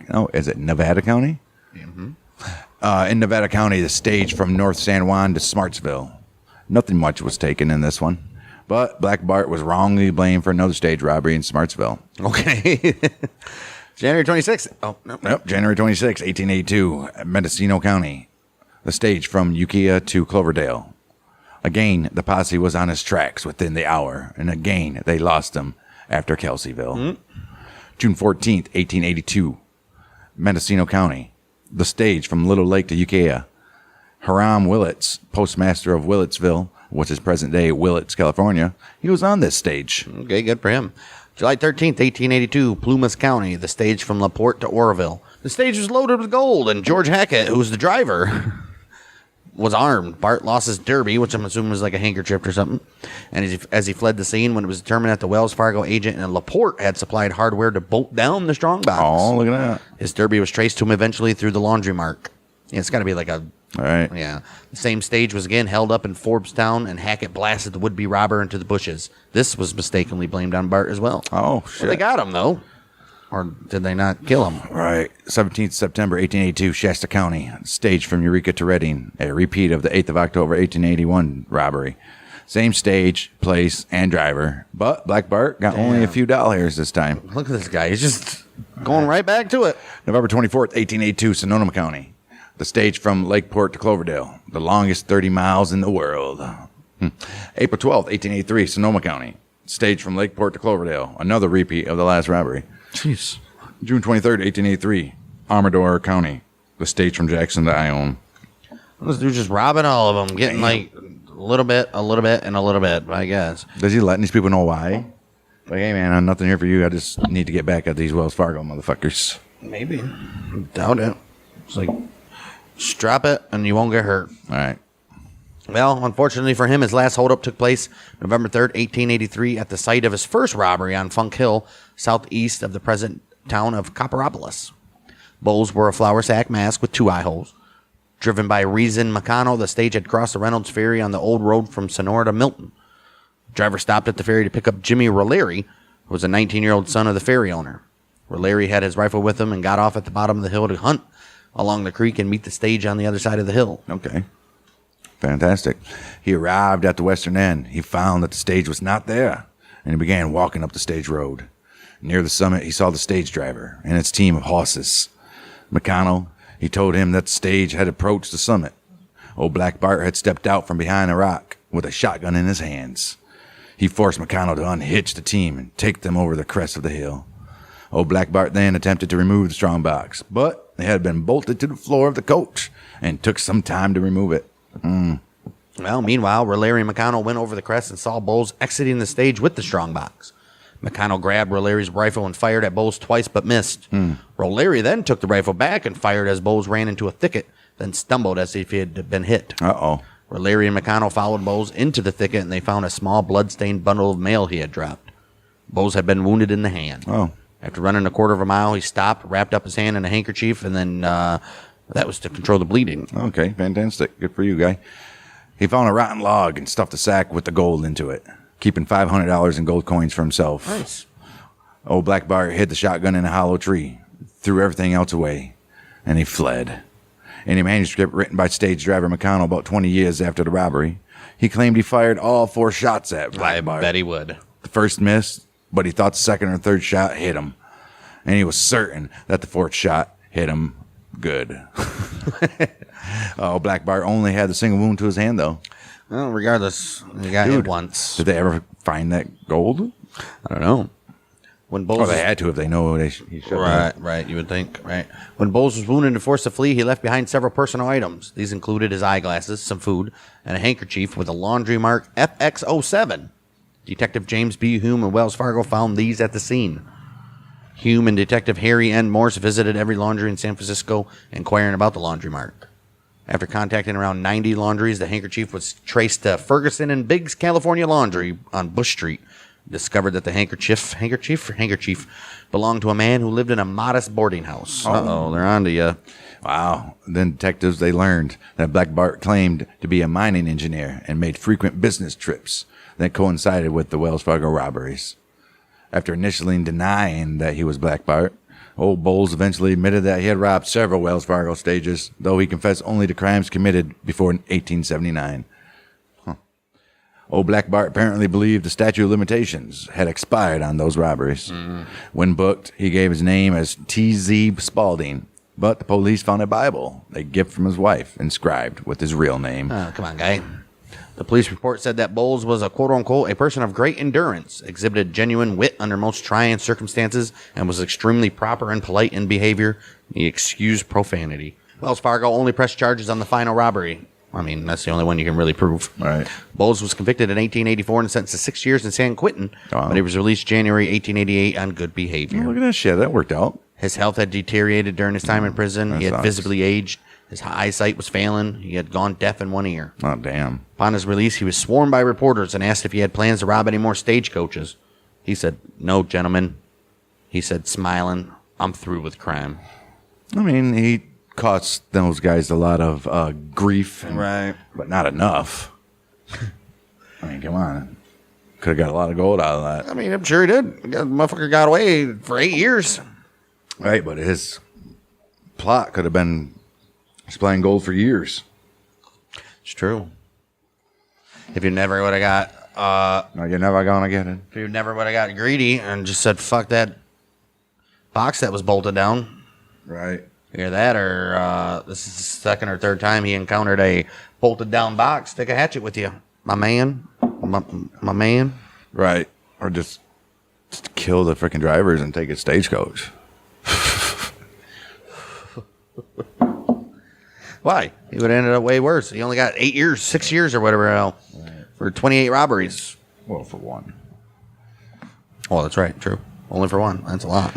County? Mm-hmm. In Nevada County, the stage from North San Juan to Smartsville. Nothing much was taken in this one. But Black Bart was wrongly blamed for another stage robbery in Smartsville. Okay. January 26th. Oh, no. Yep. January 26th, 1882, Mendocino County. The stage from Ukiah to Cloverdale. Again, the posse was on his tracks within the hour. And again, they lost him after Kelseyville. Mm-hmm. June 14th, 1882, Mendocino County. The stage from Little Lake to Ukiah. Hiram Willits, postmaster of Willitsville, which is present-day Willits, California. He was on this stage. Okay, good for him. July 13th, 1882, Plumas County, the stage from LaPorte to Oroville. The stage was loaded with gold, and George Hackett, who was the driver, was armed. Bart lost his derby, which I'm assuming was like a handkerchief or something. And as he fled the scene, when it was determined that the Wells Fargo agent in LaPorte had supplied hardware to bolt down the strongbox. Oh, look at that. His derby was traced to him eventually through the laundry mark. Yeah, it's got to be like a... All right. Yeah. The same stage was again held up in Forbestown, and Hackett blasted the would-be robber into the bushes. This was mistakenly blamed on Bart as well. Oh, shit. Well, they got him, though. Or did they not kill him? Right. 17th September 1882, Shasta County. Stage from Eureka to Reading. A repeat of the 8th of October 1881 robbery. Same stage, place, and driver. But Black Bart got only a few dollars this time. Look at this guy. He's just going right back to it. November 24th, 1882, Sonoma County. The stage from Lakeport to Cloverdale. The longest 30 miles in the world. April 12th, 1883, Sonoma County. Stage from Lakeport to Cloverdale. Another repeat of the last robbery. Jeez. June 23rd, 1883, Amador County. The stage from Jackson to Ione. This dude's just robbing all of them, getting like a little bit, and a little bit, I guess. Does he letting these people know why? Like, hey, man, I'm nothing here for you. I just need to get back at these Wells Fargo motherfuckers. Maybe. Doubt it. It's like, just drop it and you won't get hurt. All right. Well, unfortunately for him, his last holdup took place November 3rd, 1883, at the site of his first robbery on Funk Hill, southeast of the present town of Copperopolis. Bowls wore a flour sack mask with 2 eye holes. Driven by Reason Meccano, the stage had crossed the Reynolds Ferry on the old road from Sonora to Milton. The driver stopped at the ferry to pick up Jimmy Roleri, who was a 19-year-old son of the ferry owner. Larry had his rifle with him and got off at the bottom of the hill to hunt along the creek and meet the stage on the other side of the hill. Okay. Fantastic. He arrived at the western end. He found that the stage was not there, and he began walking up the stage road. Near the summit, he saw the stage driver and its team of horses. McConnell, he told him that the stage had approached the summit. Old Black Bart had stepped out from behind a rock with a shotgun in his hands. He forced McConnell to unhitch the team and take them over the crest of the hill. Old Black Bart then attempted to remove the strong box, but it had been bolted to the floor of the coach and took some time to remove it. Well, meanwhile, Larry and McConnell went over the crest and saw Bowles exiting the stage with the strong box. McConnell grabbed Larry's rifle and fired at Bowles twice but missed. Larry then took the rifle back and fired as Bowles ran into a thicket, then stumbled as if he had been hit. Uh-oh. Larry and McConnell followed Bowles into the thicket and they found a small blood-stained bundle of mail he had dropped. Bowles had been wounded in the hand. Oh. After running a quarter of a mile, he stopped, wrapped up his hand in a handkerchief, and then that was to control the bleeding. Okay, fantastic. Good for you, guy. He found a rotten log and stuffed a sack with the gold into it, keeping $500 in gold coins for himself. Nice. Old Black Bart hid the shotgun in a hollow tree, threw everything else away, and he fled. In a manuscript written by stage driver McConnell about 20 years after the robbery, he claimed he fired all 4 shots at Black Bart. I bet he would. The first missed, but he thought the second or third shot hit him. And he was certain that the 4th shot hit him good. Black Bart only had the single wound to his hand, though. Well, regardless, he got hit once. Did they ever find that gold? I don't know. When Bowles they had to if they know he should have. Right, you would think, right. When Bowles was wounded and forced to flee, he left behind several personal items. These included his eyeglasses, some food, and a handkerchief with a laundry mark FX07. Detective James B. Hume of Wells Fargo found these at the scene. Hume and Detective Harry N. Morse visited every laundry in San Francisco, inquiring about the laundry mark. After contacting around 90 laundries, the handkerchief was traced to Ferguson and Biggs California Laundry on Bush Street. Discovered that the handkerchief belonged to a man who lived in a modest boarding house. Uh-oh, they're on to you. Wow. Then detectives, they learned that Black Bart claimed to be a mining engineer and made frequent business trips that coincided with the Wells Fargo robberies. After initially denying that he was Black Bart, old Bowles eventually admitted that he had robbed several Wells Fargo stages, though he confessed only to crimes committed before 1879. Old Black Bart apparently believed the statute of limitations had expired on those robberies. When booked, he gave his name as T.Z. Spaulding, but the police found a Bible, a gift from his wife, inscribed with his real name. Come on, guy. The police report said that Bowles was a quote-unquote a person of great endurance, exhibited genuine wit under most trying circumstances, and was extremely proper and polite in behavior. He excused profanity. Wells Fargo only pressed charges on the final robbery. I mean, that's the only one you can really prove. Right. Bowles was convicted in 1884 and sentenced to 6 years in San Quentin, but he was released January 1888 on good behavior. Look at that shit. That worked out. His health had deteriorated during his time in prison. He had visibly aged. His eyesight was failing. He had gone deaf in one ear. Oh, damn. Upon his release, he was swarmed by reporters and asked if he had plans to rob any more stagecoaches. He said, "No, gentlemen." He said, smiling, "I'm through with crime." I mean, he cost those guys a lot of grief. Right. But not enough. I mean, come on. Could have got a lot of gold out of that. I mean, I'm sure he did. The motherfucker got away for 8 years. Right, but his plot could have been supplying gold for years. It's true. If you never would have got... No, you're never going to get it. If you never would have got greedy and just said, fuck that box that was bolted down. Right. Either that or this is the second or third time he encountered a bolted down box. Take a hatchet with you. My man. My man. Right. Or just kill the freaking drivers and take a stagecoach. Why? He would have ended up way worse. He only got 8 years, 6 years or whatever else for 28 robberies. Well, for one. Oh, that's right. True. Only for one. That's a lot.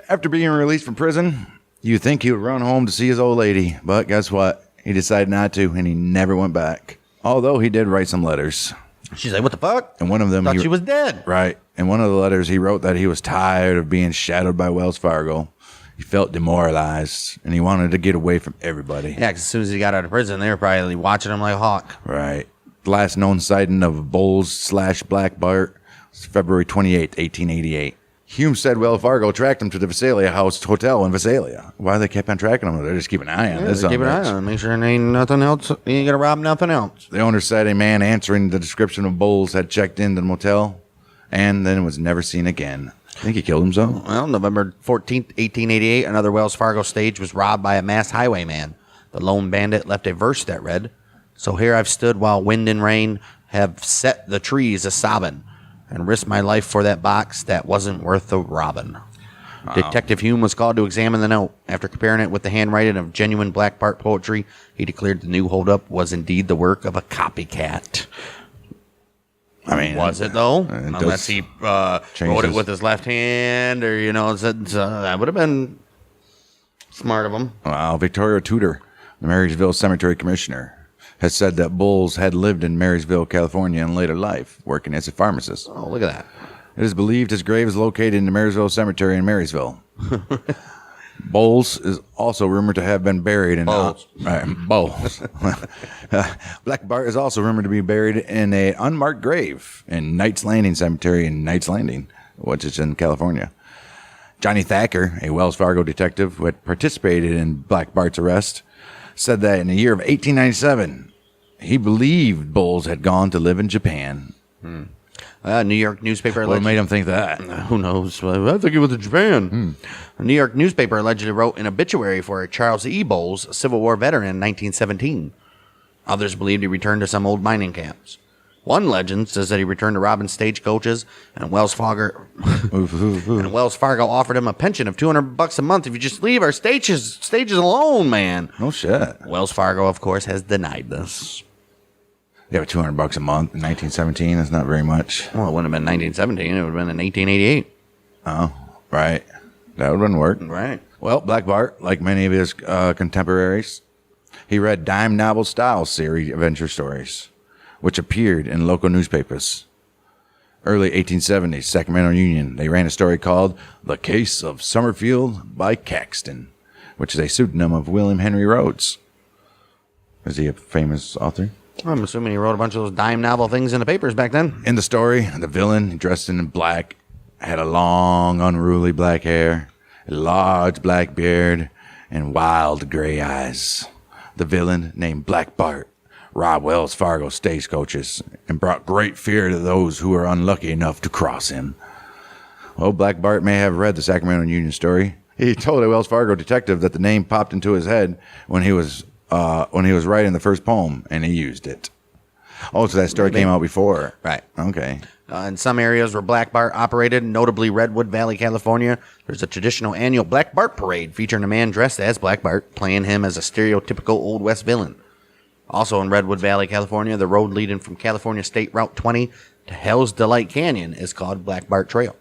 After being released from prison, you'd think he would run home to see his old lady. But guess what? He decided not to, and he never went back. Although he did write some letters. She's like, what the fuck? And one of them... Thought she was dead. Right. And one of the letters, he wrote that he was tired of being shadowed by Wells Fargo. He felt demoralized, and he wanted to get away from everybody. Yeah, because as soon as he got out of prison, they were probably watching him like a hawk. Right. The last known sighting of Bowles / Black Bart was February 28, 1888. Hume said Wells Fargo tracked him to the Visalia House Hotel in Visalia. Why they kept on tracking him? They're just keeping an eye on this. Keep an eye on him. Make sure there ain't nothing else. You ain't gonna rob nothing else. The owner said a man answering the description of Bowles had checked into the motel and then was never seen again. I think he killed himself. Well, November 14th, 1888, another Wells Fargo stage was robbed by a masked highwayman. The lone bandit left a verse that read, "So here I've stood while wind and rain have set the trees a-sobbing, and risked my life for that box that wasn't worth the robbing." Wow. Detective Hume was called to examine the note. After comparing it with the handwriting of genuine Black Bart poetry, he declared the new holdup was indeed the work of a copycat. I mean, was it though? Unless he wrote it with his left hand, or that would have been smart of him. Wow, Victoria Tudor, the Marysville Cemetery Commissioner, has said that Bowles had lived in Marysville, California in later life, working as a pharmacist. Oh, look at that. It is believed his grave is located in the Marysville Cemetery in Marysville. Bowles is also rumored to have been buried in... Bowles. Bowles. Black Bart is also rumored to be buried in an unmarked grave in Knights Landing Cemetery in Knights Landing, which is in California. Johnny Thacker, a Wells Fargo detective who had participated in Black Bart's arrest, said that in the year of 1897, he believed Bowles had gone to live in Japan. New York newspaper. What made him think that? Who knows? I think he was in Japan. A New York newspaper allegedly wrote an obituary for Charles E. Bowles, a Civil War veteran in 1917. Others believed he returned to some old mining camps. One legend says that he returned to robbing stagecoaches, and Wells Fargo offered him a pension of $200 a month if you just leave our stages alone, man. No shit. Wells Fargo, of course, has denied this. Yeah, but $200 a month in 1917 is not very much. Well, it wouldn't have been 1917. It would have been in 1888. Oh, right. That would have worked. Right. Well, Black Bart, like many of his contemporaries, he read dime novel style series adventure stories, which appeared in local newspapers. Early 1870s, Sacramento Union, they ran a story called The Case of Summerfield by Caxton, which is a pseudonym of William Henry Rhodes. Is he a famous author? I'm assuming he wrote a bunch of those dime novel things in the papers back then. In the story, the villain, dressed in black, had a long, unruly black hair, a large black beard, and wild gray eyes. The villain, named Black Bart, robbed Wells Fargo stagecoaches and brought great fear to those who were unlucky enough to cross him. Well, Black Bart may have read the Sacramento Union story. He told a Wells Fargo detective that the name popped into his head when he was writing the first poem, and he used it. Oh, so that story came out before. Right. Okay. In some areas where Black Bart operated, notably Redwood Valley, California, there's a traditional annual Black Bart parade featuring a man dressed as Black Bart, playing him as a stereotypical Old West villain. Also in Redwood Valley, California, the road leading from California State Route 20 to Hell's Delight Canyon is called Black Bart Trail.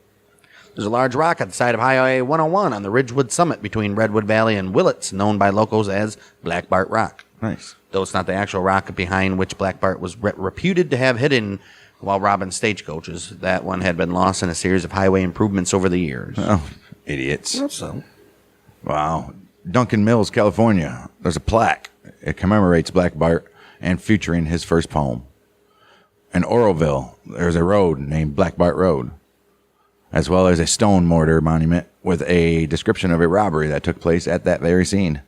There's a large rock at the side of Highway 101 on the Ridgewood summit between Redwood Valley and Willits, known by locals as Black Bart Rock. Nice. Though it's not the actual rock behind which Black Bart was reputed to have hidden while robbing stagecoaches. That one had been lost in a series of highway improvements over the years. Oh, idiots. So. Wow. Duncan Mills, California. There's a plaque. It commemorates Black Bart and featuring his first poem. In Oroville, there's a road named Black Bart Road, as well as a stone mortar monument with a description of a robbery that took place at that very scene.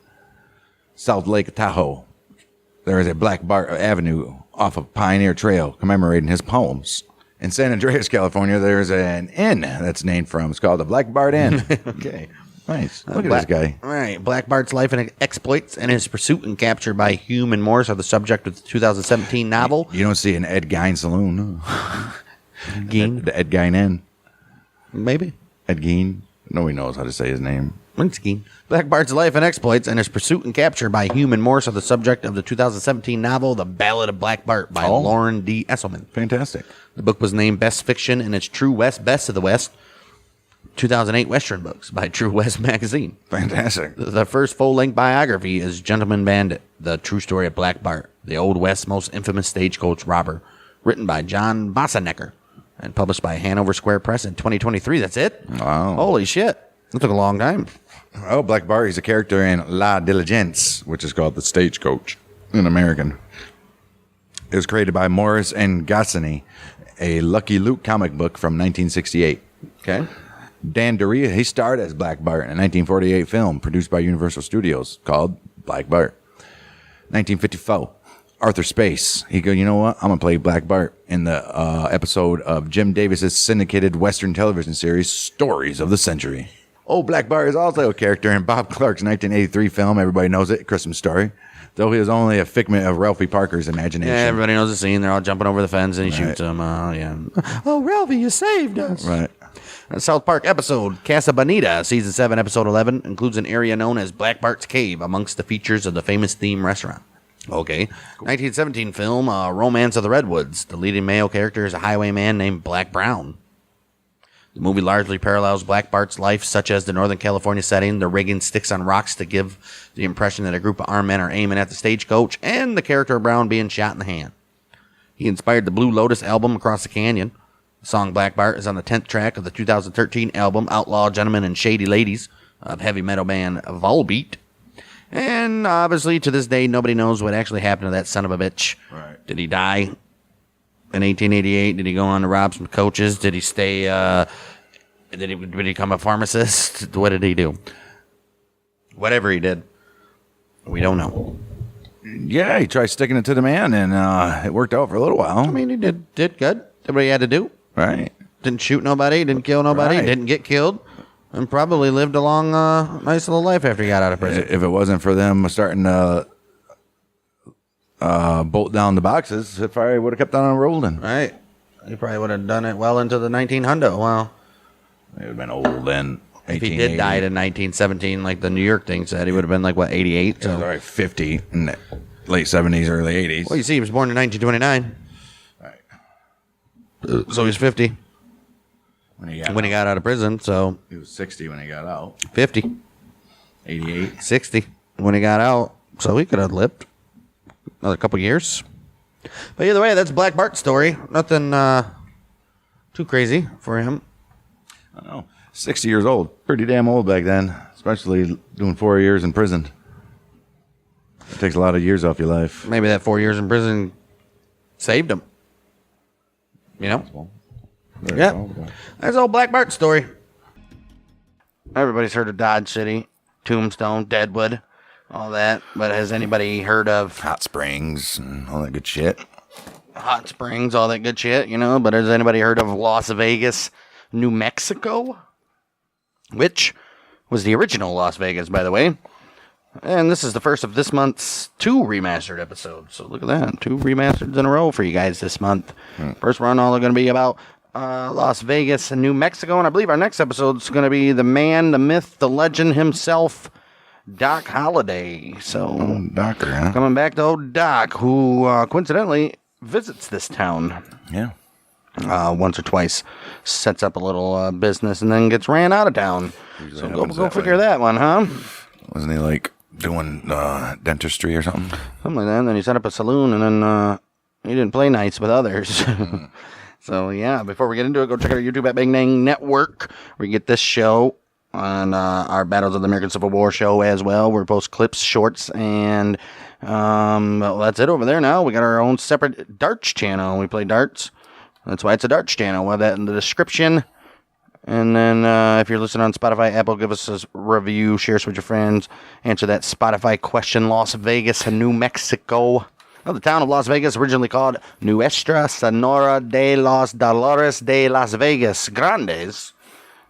South Lake Tahoe, there is a Black Bart Avenue off of Pioneer Trail commemorating his poems. In San Andreas, California, there's an inn that's named from. It's called the Black Bart Inn. Okay. Nice. Look at this guy. All right. Black Bart's life and exploits and his pursuit and capture by Hume and Morse are the subject of the 2017 novel. You don't see an Ed Gein saloon. Gein? The Ed Gein Inn. Maybe. Ed Gein. Nobody knows how to say his name. It's Gein. Black Bart's life and exploits and his pursuit and capture by Hume and Morse are the subject of the 2017 novel The Ballad of Black Bart by Lauren D. Esselman. Fantastic. The book was named Best Fiction in its True West Best of the West 2008 Western Books by True West Magazine. Fantastic. The first full-length biography is Gentleman Bandit, the true story of Black Bart, the Old West's most infamous stagecoach robber, written by John Bossenecker and published by Hanover Square Press in 2023. That's it? Wow. Holy shit. That took a long time. Oh, Black Bart, he's a character in La Diligence, which is called the Stagecoach in American. It was created by Morris and Goscinny, a Lucky Luke comic book from 1968. Okay. Dan Doria, he starred as Black Bart in a 1948 film produced by Universal Studios called Black Bart. 1954, Arthur Space. He go, you know what? I'm going to play Black Bart in the episode of Jim Davis's syndicated Western television series, Stories of the Century. Oh, Black Bart is also a character in Bob Clark's 1983 film, everybody knows it, Christmas Story, though he was only a figment of Ralphie Parker's imagination. Yeah, everybody knows the scene. They're all jumping over the fence and he shoots them. Yeah. Oh, Ralphie, you saved us. Right. A South Park episode, Casa Bonita, Season 7, Episode 11, includes an area known as Black Bart's Cave amongst the features of the famous theme restaurant. Okay. Cool. 1917 film, Romance of the Redwoods. The leading male character is a highwayman named Black Brown. The movie largely parallels Black Bart's life, such as the Northern California setting, the rigging sticks on rocks to give the impression that a group of armed men are aiming at the stagecoach, and the character of Brown being shot in the hand. He inspired the Blue Lotus album Across the Canyon. The song Black Bart is on the 10th track of the 2013 album Outlaw Gentlemen and Shady Ladies of heavy metal band Volbeat. And obviously, to this day, nobody knows what actually happened to that son of a bitch. Right. Did he die in 1888? Did he go on to rob some coaches? Did he stay? Did he become a pharmacist? What did he do? Whatever he did, we don't know. Yeah, he tried sticking it to the man, and it worked out for a little while. I mean, he did good. Did what he had to do. Right. Didn't shoot nobody. Didn't kill nobody. Right. Didn't get killed. And probably lived a long, nice little life after he got out of prison. If it wasn't for them starting to bolt down the boxes, it probably would have kept on rolling. Right. He probably would have done it well into the 1900. Well, He would have been old then. if he did die in 1917, like the New York thing said, he would have been like, what, 88? He was already 50 in the late 70s, early 80s. Well, you see, he was born in 1929. Right. So he's 50 When he when he got out of prison. So He was 60 when he got out. 50, 88. 60 when he got out. So he could have lived another couple years. But either way, that's Black Bart's story. Nothing too crazy for him. I don't know. 60 years old. Pretty damn old back then, especially doing 4 years in prison. It takes a lot of years off your life. Maybe that 4 years in prison saved him. You know? Yeah. That's old Black Bart's story. Everybody's heard of Dodge City, Tombstone, Deadwood, all that. But has anybody heard of Hot Springs and all that good shit. Hot Springs, all that good shit, you know? But has anybody heard of Las Vegas, New Mexico? Which was the original Las Vegas, by the way. And this is the first of this month's 2 remastered episodes. So look at that. 2 remasters in a row for you guys this month. First one, all are going to be about Las Vegas and New Mexico. And I believe our next episode is going to be the man, the myth, the legend himself, Doc Holliday. So, Doctor, huh? coming back to old Doc, who coincidentally visits this town. Yeah. Once or twice, sets up a little business, and then gets ran out of town. So go figure that one, huh? Wasn't he like doing dentistry or something? Something like that. And then he set up a saloon, and then he didn't play nice with others. So, yeah, before we get into it, go check out our YouTube at Bang Dang Network. We get this show on our Battles of the American Civil War show as well. We post clips, shorts, and well, that's it over there now. We got our own separate darts channel. We play darts. That's why it's a darts channel. We'll have that in the description. And then if you're listening on Spotify, Apple, give us a review, share us with your friends, answer that Spotify question, Las Vegas, New Mexico. Well, the town of Las Vegas, originally called Nuestra Senora de los Dolores de Las Vegas Grandes,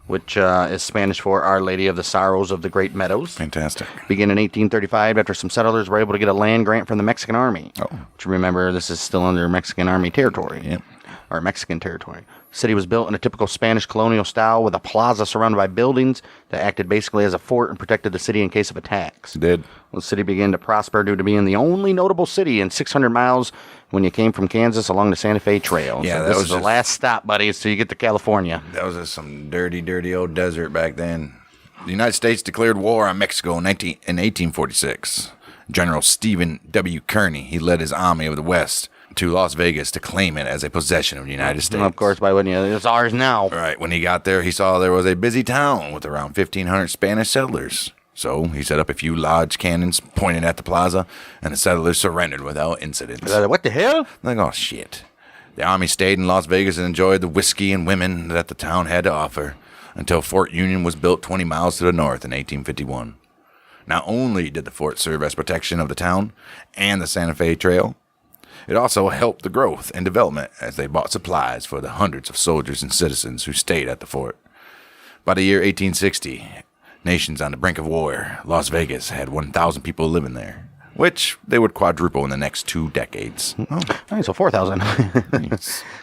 which is Spanish for Our Lady of the Sorrows of the Great Meadows. Fantastic. Began in 1835 after some settlers were able to get a land grant from the Mexican Army. Oh. Which, remember, this is still under Mexican Army territory. Yep. Or Mexican territory. The city was built in a typical Spanish colonial style with a plaza surrounded by buildings that acted basically as a fort and protected the city in case of attacks. It did. Well, the city began to prosper due to being the only notable city in 600 miles when you came from Kansas along the Santa Fe Trail. Yeah, so that this was is the just- last stop, buddy, so you get to California. That was just some dirty, dirty old desert back then. The United States declared war on Mexico in 1846. General Stephen W. Kearny, he led his army of the West to Las Vegas to claim it as a possession of the United States. Of course, why wouldn't you? It's ours now. Right. When he got there, he saw there was a busy town with around 1,500 Spanish settlers. So he set up a few large cannons pointed at the plaza, and the settlers surrendered without incident. What the hell? Like, oh, shit. The army stayed in Las Vegas and enjoyed the whiskey and women that the town had to offer. until Fort Union was built 20 miles to the north in 1851. Not only did the fort serve as protection of the town and the Santa Fe Trail, it also helped the growth and development as they bought supplies for the hundreds of soldiers and citizens who stayed at the fort. By the year 1860, nations on the brink of war, Las Vegas had 1,000 people living there, which they would quadruple in the next 2 decades. Oh. All right, so 4,000. Good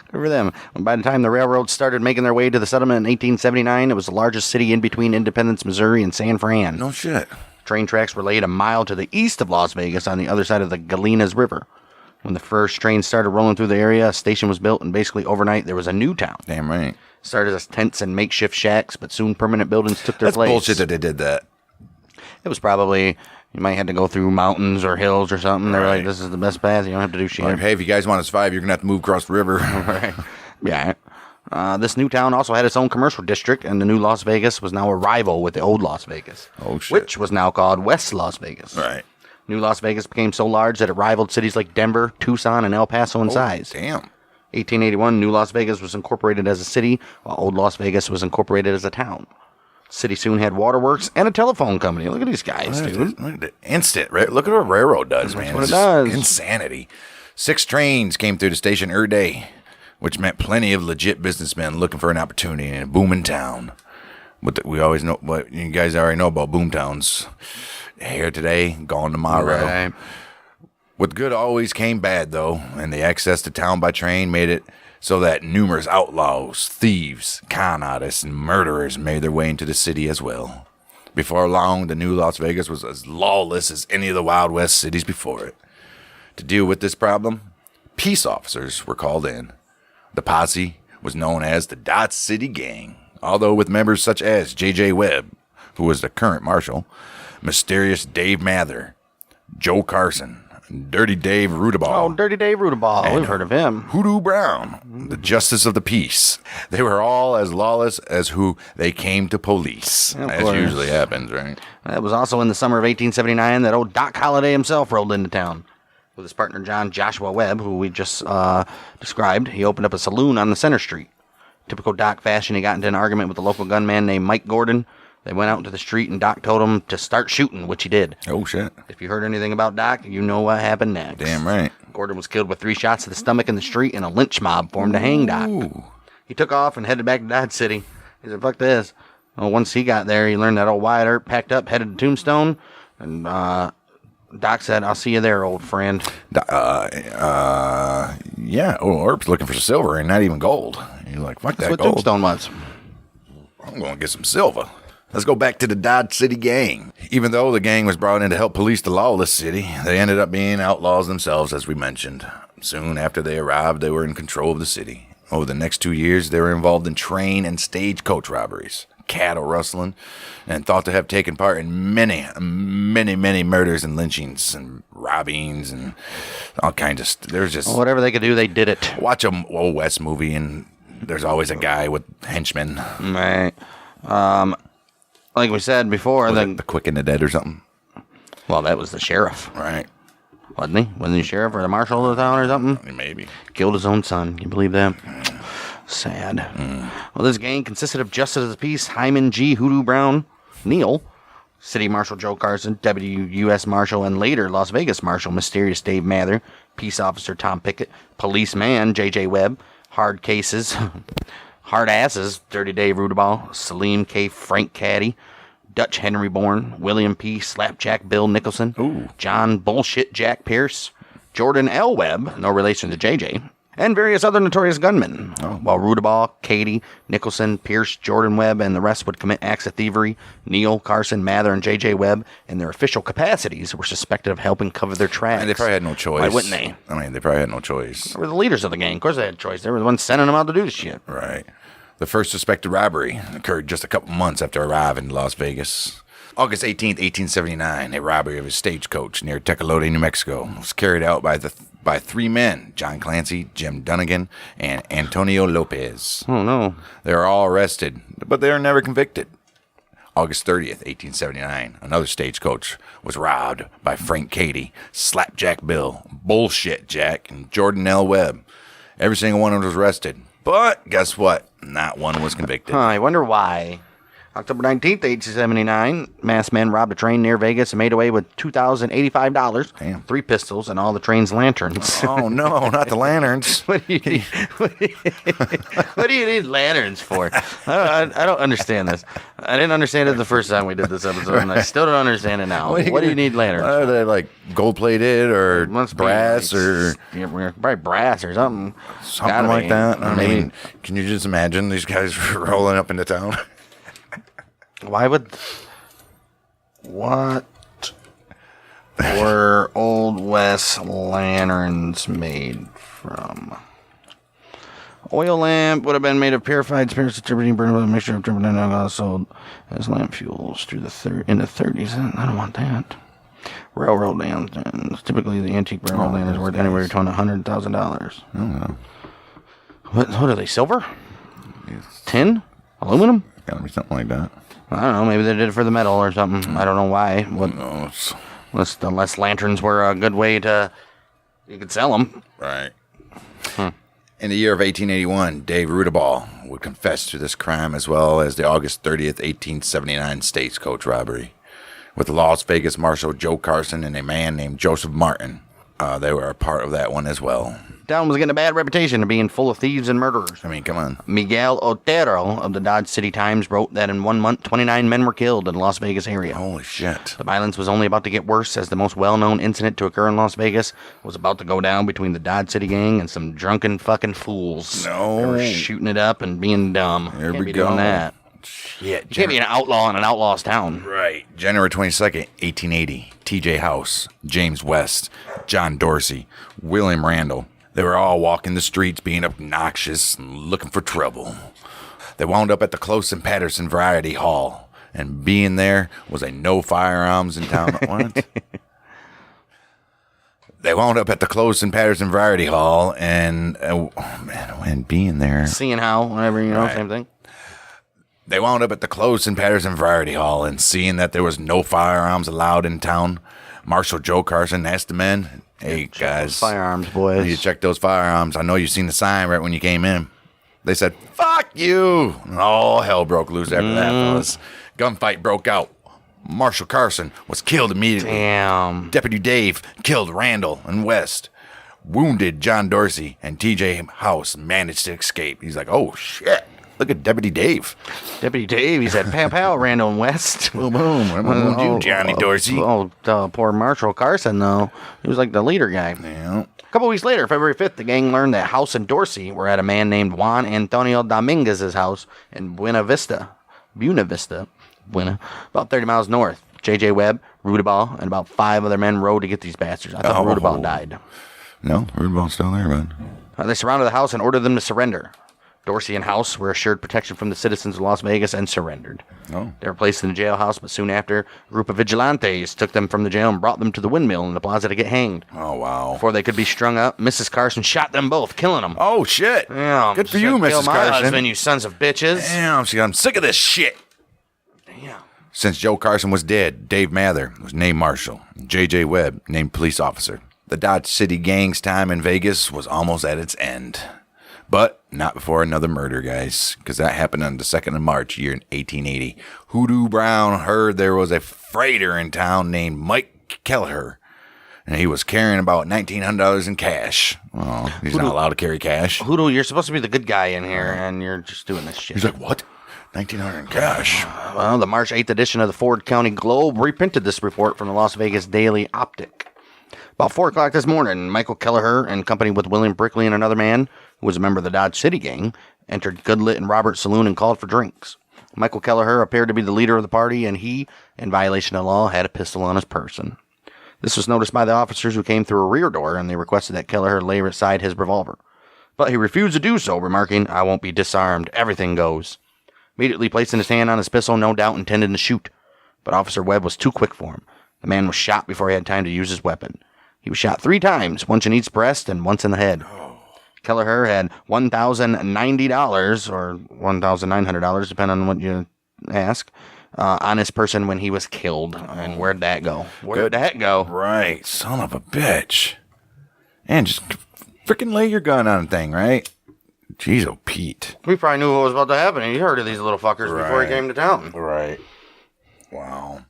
for them. By the time the railroads started making their way to the settlement in 1879, it was the largest city in between Independence, Missouri, and San Fran. No shit. Train tracks were laid a mile to the east of Las Vegas on the other side of the Galenas River. When the first train started rolling through the area, a station was built, and basically overnight there was a new town. Damn right. Started as tents and makeshift shacks, but soon permanent buildings took their place. That's bullshit that they did that. It was probably, you might have to go through mountains or hills or something. They were like, this is the best path. You don't have to do shit. Like, hey, if you guys want to survive, you're going to have to move across the river. Right. Yeah. This new town also had its own commercial district, and the new Las Vegas was now a rival with the old Las Vegas. Oh, shit. Which was now called West Las Vegas. Right. New Las Vegas became so large that it rivaled cities like Denver, Tucson, and El Paso in size. Damn. 1881, New Las Vegas was incorporated as a city, while Old Las Vegas was incorporated as a town. The city soon had waterworks and a telephone company. Look at these guys, dude. Look at the instant, right? Look at what a railroad does, man. What It's it does. Insanity. 6 trains came through the station every day, which meant plenty of legit businessmen looking for an opportunity in a booming town. But we always know what you guys already know about boom towns. Here today, gone tomorrow. Right. What good always came bad, though, and the access to town by train made it so that numerous outlaws, thieves, con artists, and murderers made their way into the city as well. Before long, the new Las Vegas was as lawless as any of the Wild West cities before it. To deal with this problem, peace officers were called in. The posse was known as the Dodge City Gang, although with members such as J.J. Webb, who was the current marshal, Mysterious Dave Mather, Joe Carson, Dirty Dave Rudaball. Oh, Dirty Dave Rudaball. We've heard of him. Hoodoo Brown, the Justice of the Peace. They were all as lawless as who they came to police. Of As course. usually happens, right? It was also in the summer of 1879 that old Doc Holliday himself rolled into town. With his partner John Joshua Webb, who we just described, he opened up a saloon on the center street. Typical Doc fashion, he got into an argument with a local gunman named Mike Gordon. They went out into the street, and Doc told him to start shooting, which he did. Oh, shit. If you heard anything about Doc, you know what happened next. Damn right. Gordon was killed with 3 shots to the stomach in the street, and a lynch mob formed to hang Doc. Ooh. He took off and headed back to Dodge City. He said, fuck this. Well, once he got there, he learned that old Wyatt Earp packed up, headed to Tombstone, and Doc said, I'll see you there, old friend. Yeah. Oh, Earp's looking for silver and not even gold. You're like, fuck That's that what gold. Tombstone was. I'm going to get some silver. Let's go back to the Dodge City Gang. Even though the gang was brought in to help police the lawless city, they ended up being outlaws themselves, as we mentioned. Soon after they arrived, they were in control of the city. Over the next 2 years, they were involved in train and stagecoach robberies, cattle rustling, and thought to have taken part in many murders and lynchings and robbings and all kinds of there's just Whatever they could do, they did it. watch a Old West movie and there's always a guy with henchmen. Right. Like we said before, The Quick and the Dead or something. well, that was the sheriff, Right. wasn't he? Wasn't he sheriff or the marshal of the town or something? Maybe. Killed his own son. Can you believe that? Sad. Well, this gang consisted of Justice of the Peace, Hyman G. Hoodoo Brown, Neal, City Marshal Joe Carson, Deputy U.S. Marshal, and later Las Vegas Marshal Mysterious Dave Mather, Peace Officer Tom Pickett, Policeman J.J. Webb, Hard Cases, Hard Asses, Dirty Dave Rudaball, Salim K. Frank Caddy, Dutch Henry Bourne, William P. Slapjack Bill Nicholson, Ooh. John Bullshit Jack Pierce, Jordan L. Webb, no relation to J.J., and various other notorious gunmen. While Rudaball, Cady, Nicholson, Pierce, Jordan Webb, and the rest would commit acts of thievery, Neal, Carson, Mather, and J.J. Webb, in their official capacities, were suspected of helping cover their tracks. And they probably had no choice. Why wouldn't they? I mean, they probably had no choice. They were the leaders of the gang. Of course they had a choice. They were the ones sending them out to do this shit. Right. The first suspected robbery occurred just a couple months after arriving in Las Vegas. August 18th, 1879, a robbery of a stagecoach near Tecolote, New Mexico was carried out by 3 men, John Clancy, Jim Dunnigan, and Antonio Lopez. Oh, no. They were all arrested, but they were never convicted. August 30th, 1879, another stagecoach was robbed by Frank Cady, Slapjack Bill, Bullshit Jack, and Jordan L. Webb. Every single one of them was arrested, But guess what? Not one was convicted. I wonder why. October 19th, 1879, masked men robbed a train near Vegas and made away with $2,085, Damn. 3 pistols, and all the train's lanterns. Oh, no, not the lanterns. What do you need? What do you need lanterns for? I don't understand this. I didn't understand it the first time we did this episode, and I still don't understand it now. What do you need lanterns? Are they like gold-plated or Must be brass like, or yeah, probably brass or something. something Gotta like be. that? I Maybe. mean, can you just imagine these guys rolling up into town? Why would... What were Old West lanterns made from? Oil lamp would have been made of purified spirits distributing burned with a mixture of driven and alcohol sold as lamp fuels through the in the 30s. I don't want that. Railroad lanterns. Typically, the antique railroad lantern is worth anywhere between $100,000. Oh, What are they? Silver? Tin? Aluminum? gotta be something like that. I don't know. Maybe they did it for the metal or something. I don't know why. No, Unless lanterns were a good way to... You could sell them. right. In the year of 1881, Dave Rudaball would confess to this crime as well as the August 30th, 1879 stagecoach robbery with Las Vegas Marshal Joe Carson and a man named Joseph Martin. They were a part of that one as well. Town was getting a bad reputation of being full of thieves and murderers. I mean, come on. Miguel Otero of the Dodge City Times wrote that in 1 month, 29 men were killed in the Las Vegas area. Holy shit. The violence was only about to get worse as the most well-known incident to occur in Las Vegas was about to go down between the Dodge City gang and some drunken fucking fools. No. They were shooting it up and being dumb. There Can't we be go. doing that. Shit. You can't be an outlaw in an outlaw's town. Right. January 22nd, 1880. TJ House, James West, John Dorsey, William Randall. They were all walking the streets being obnoxious and looking for trouble. They wound up at the Close and Patterson Variety Hall. And being there was a no firearms in town. What? They wound up at the Close and Patterson Variety Hall and, and being there. Seeing how, whatever, Right. same thing. They wound up at the Close and Patterson Variety Hall, and seeing that there was no firearms allowed in town, Marshal Joe Carson asked the men, "Hey, guys, Firearms, you boys. need to check those firearms. I know you seen the sign right when you came in." They said, "Fuck you!" And all hell broke loose after that, fellas. Gunfight broke out. Marshal Carson was killed immediately. Damn. Deputy Dave killed Randall and West. Wounded John Dorsey, and TJ House managed to escape. He's like, "Oh, shit. Look at Deputy Dave." Deputy Dave, he said, "Pow, pow, Randall and West." Boom, boom. I'm gonna do Johnny Dorsey. Poor Marshal Carson, though. He was like the leader guy. Yeah. A couple weeks later, February 5th, the gang learned that House and Dorsey were at a man named Juan Antonio Dominguez's house in Buena Vista, about 30 miles north. J.J. Webb, Rudaball, and about 5 other men rode to get these bastards. I thought Rudaball died. No, Rudaball's still there, bud. They surrounded the house and ordered them to surrender. Dorsey and House were assured protection from the citizens of Las Vegas and surrendered. Oh. They were placed in the jailhouse, but soon after, a group of vigilantes took them from the jail and brought them to the windmill in the plaza to get hanged. Oh, wow. Before they could be strung up, Mrs. Carson shot them both, killing them. Oh, shit. Damn. Good for Said, you, "Kill Mrs. my Carson. husband, you sons of bitches." Damn, I'm sick of this shit. Damn. Since Joe Carson was dead, Dave Mather was named Marshal. J.J. Webb named Police Officer. The Dodge City gang's time in Vegas was almost at its end. But not before another murder, guys, because that happened on the 2nd of March, year in 1880. Hoodoo Brown heard there was a freighter in town named Mike Kelleher, and he was carrying about $1,900 in cash. Oh, he's not allowed to carry cash. Hoodoo, you're supposed to be the good guy in here, and you're just doing this shit. He's like, what? $1,900 in cash? Well, the March 8th edition of the Ford County Globe reprinted this report from the Las Vegas Daily Optic. About 4 o'clock this morning, Michael Kelleher, in company with William Brickley and another man, who was a member of the Dodge City gang, entered Goodlit and Robert's saloon and called for drinks. Michael Kelleher appeared to be the leader of the party, and he, in violation of law, had a pistol on his person. This was noticed by the officers who came through a rear door, and they requested that Kelleher lay aside his revolver. But he refused to do so, remarking, "I won't be disarmed. Everything goes." Immediately placing his hand on his pistol, no doubt intending to shoot. But Officer Webb was too quick for him. The man was shot before he had time to use his weapon. He was shot 3 times, once in each breast and once in the head. Kelleher had $1,090, or $1,900, depending on what you ask, on his person when he was killed. And where'd that go? Where'd that go? Right, son of a bitch. And just freaking lay your gun on a thing, right? Jeez, oh, Pete. We probably knew what was about to happen. He heard of these little fuckers before he Right. came to town. Right. Wow.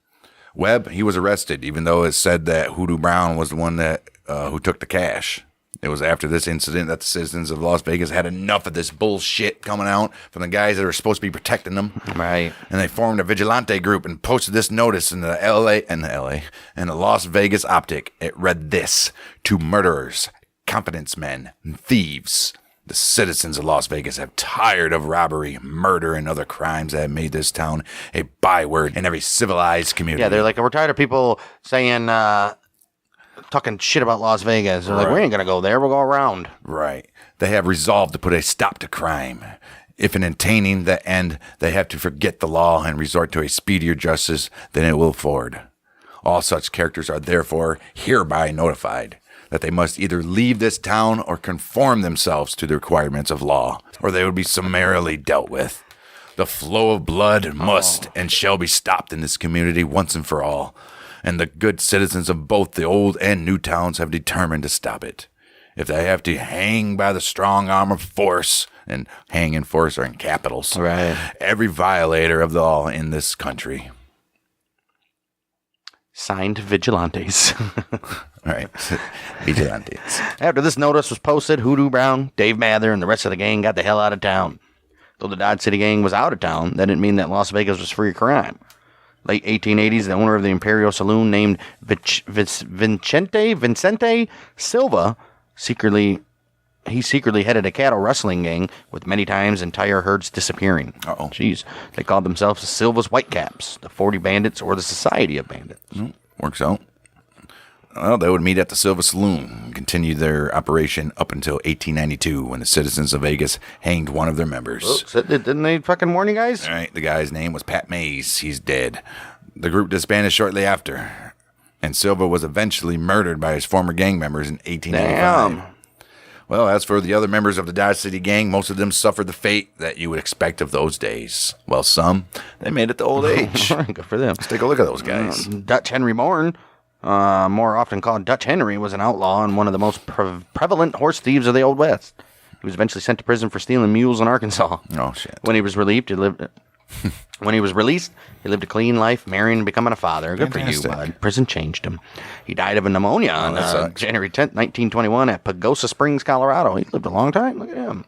Webb, he was arrested, even though it said that Hoodoo Brown was the one that who took the cash. It was after this incident that the citizens of Las Vegas had enough of this bullshit coming out from the guys that were supposed to be protecting them. Right. And they formed a vigilante group and posted this notice in the the Las Vegas Optic. It read this: to murderers, confidence men, and thieves. The citizens of Las Vegas have tired of robbery, murder, and other crimes that have made this town a byword in every civilized community. Yeah, they're like, we're tired of people saying, talking shit about Las Vegas. They're like, we ain't going to go there. We'll go around. Right. They have resolved to put a stop to crime. If in attaining the end, they have to forget the law and resort to a speedier justice than it will afford. All such characters are therefore hereby notified that they must either leave this town or conform themselves to the requirements of law, or they would be summarily dealt with. The flow of blood must and shall be stopped in this community once and for all, and the good citizens of both the old and new towns have determined to stop it. If they have to hang by the strong arm of force, and hang and force are in capitals, Right. every violator of the law in this country. Signed Vigilantes. All right. Vigilantes. After this notice was posted, Hoodoo Brown, Dave Mather, and the rest of the gang got the hell out of town. Though the Dodge City gang was out of town, that didn't mean that Las Vegas was free of crime. Late 1880s, the owner of the Imperial Saloon named Vicente Silva secretly headed a cattle rustling gang with many times entire herds disappearing. Uh-oh. Jeez. They called themselves the Silva's Whitecaps, the 40 Bandits, or the Society of Bandits. Works out. Well, they would meet at the Silva Saloon and continue their operation up until 1892 when the citizens of Vegas hanged one of their members. Oops, didn't they fucking warn you guys? All right, the guy's name was Pat Mays. He's dead. The group disbanded shortly after, and Silva was eventually murdered by his former gang members in 1885. Damn. Well, as for the other members of the Dodge City gang, most of them suffered the fate that you would expect of those days. Well, some, they made it to old age. Good for them. Let's take a look at those guys. Dutch Henry Morn, more often called Dutch Henry, was an outlaw and one of the most prevalent horse thieves of the Old West. He was eventually sent to prison for stealing mules in Arkansas. Oh, shit. When he was released, he lived a clean life, marrying and becoming a father. Good Fantastic. for you, bud. Prison changed him. He died of a pneumonia on that sucks. January 10th, 1921 at Pagosa Springs, Colorado. He lived a long time. Look at him.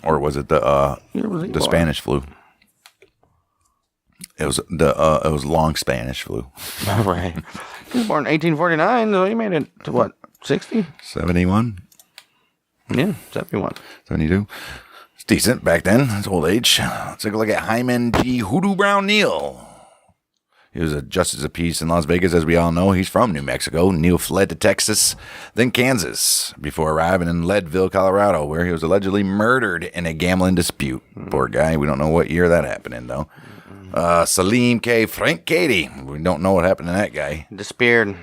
Or was it the Spanish flu? It was long Spanish flu. All right. He was born in 1849, so he made it to what, 60? 71? Yeah, 71. 72? It's decent back then. It's old age. Let's take a look at Hyman G. Hoodoo Brown Neal. He was a justice of peace in Las Vegas, as we all know. He's from New Mexico. Neal fled to Texas, then Kansas, before arriving in Leadville, Colorado, where he was allegedly murdered in a gambling dispute. Poor guy. We don't know what year that happened in, though. Salim K. Frank Cady. We don't know what happened to that guy. Disappeared.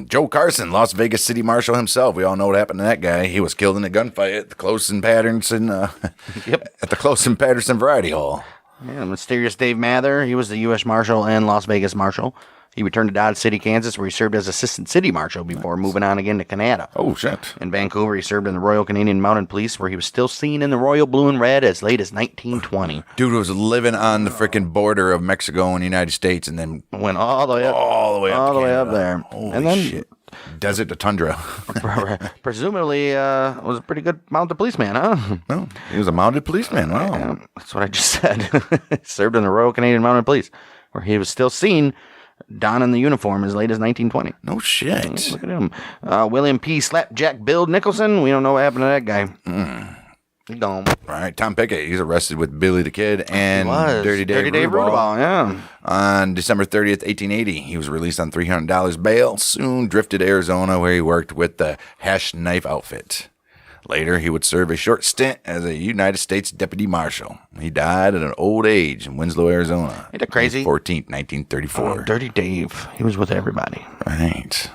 Joe Carson, Las Vegas City Marshal himself. We all know what happened to that guy. He was killed in a gunfight at the Close and Patterson, at the Close and Patterson Variety Hall. Yeah, mysterious Dave Mather. He was the U.S. Marshal and Las Vegas Marshal. He returned to Dodge City, Kansas, where he served as Assistant City Marshal before moving on again to Canada. Oh, shit. In Vancouver, he served in the Royal Canadian Mounted Police, where he was still seen in the Royal Blue and Red as late as 1920. Dude was living on the freaking border of Mexico and the United States and then Went all the way up, all the way up, all to the way up Canada. there. Holy And then, shit. Desert to tundra. presumably, was a pretty good mounted policeman, huh? No, he was a mounted policeman. Wow. Yeah, that's what I just said. Served in the Royal Canadian Mounted Police, where he was still seen donning the uniform as late as 1920. No shit. Look at him. William P. Slapjack Bill Nicholson. We don't know what happened to that guy. He's gone. All right, Tom Pickett. He's arrested with Billy the Kid and Dirty Dave Rudaball. Rudaball. Yeah. On December 30th, 1880, he was released on $300 bail, soon drifted to Arizona, where he worked with the Hash Knife Outfit. Later, he would serve a short stint as a United States Deputy Marshal. He died at an old age in Winslow, Arizona. Ain't that crazy? May 14th, 1934. Dirty Dave. He was with everybody. Right.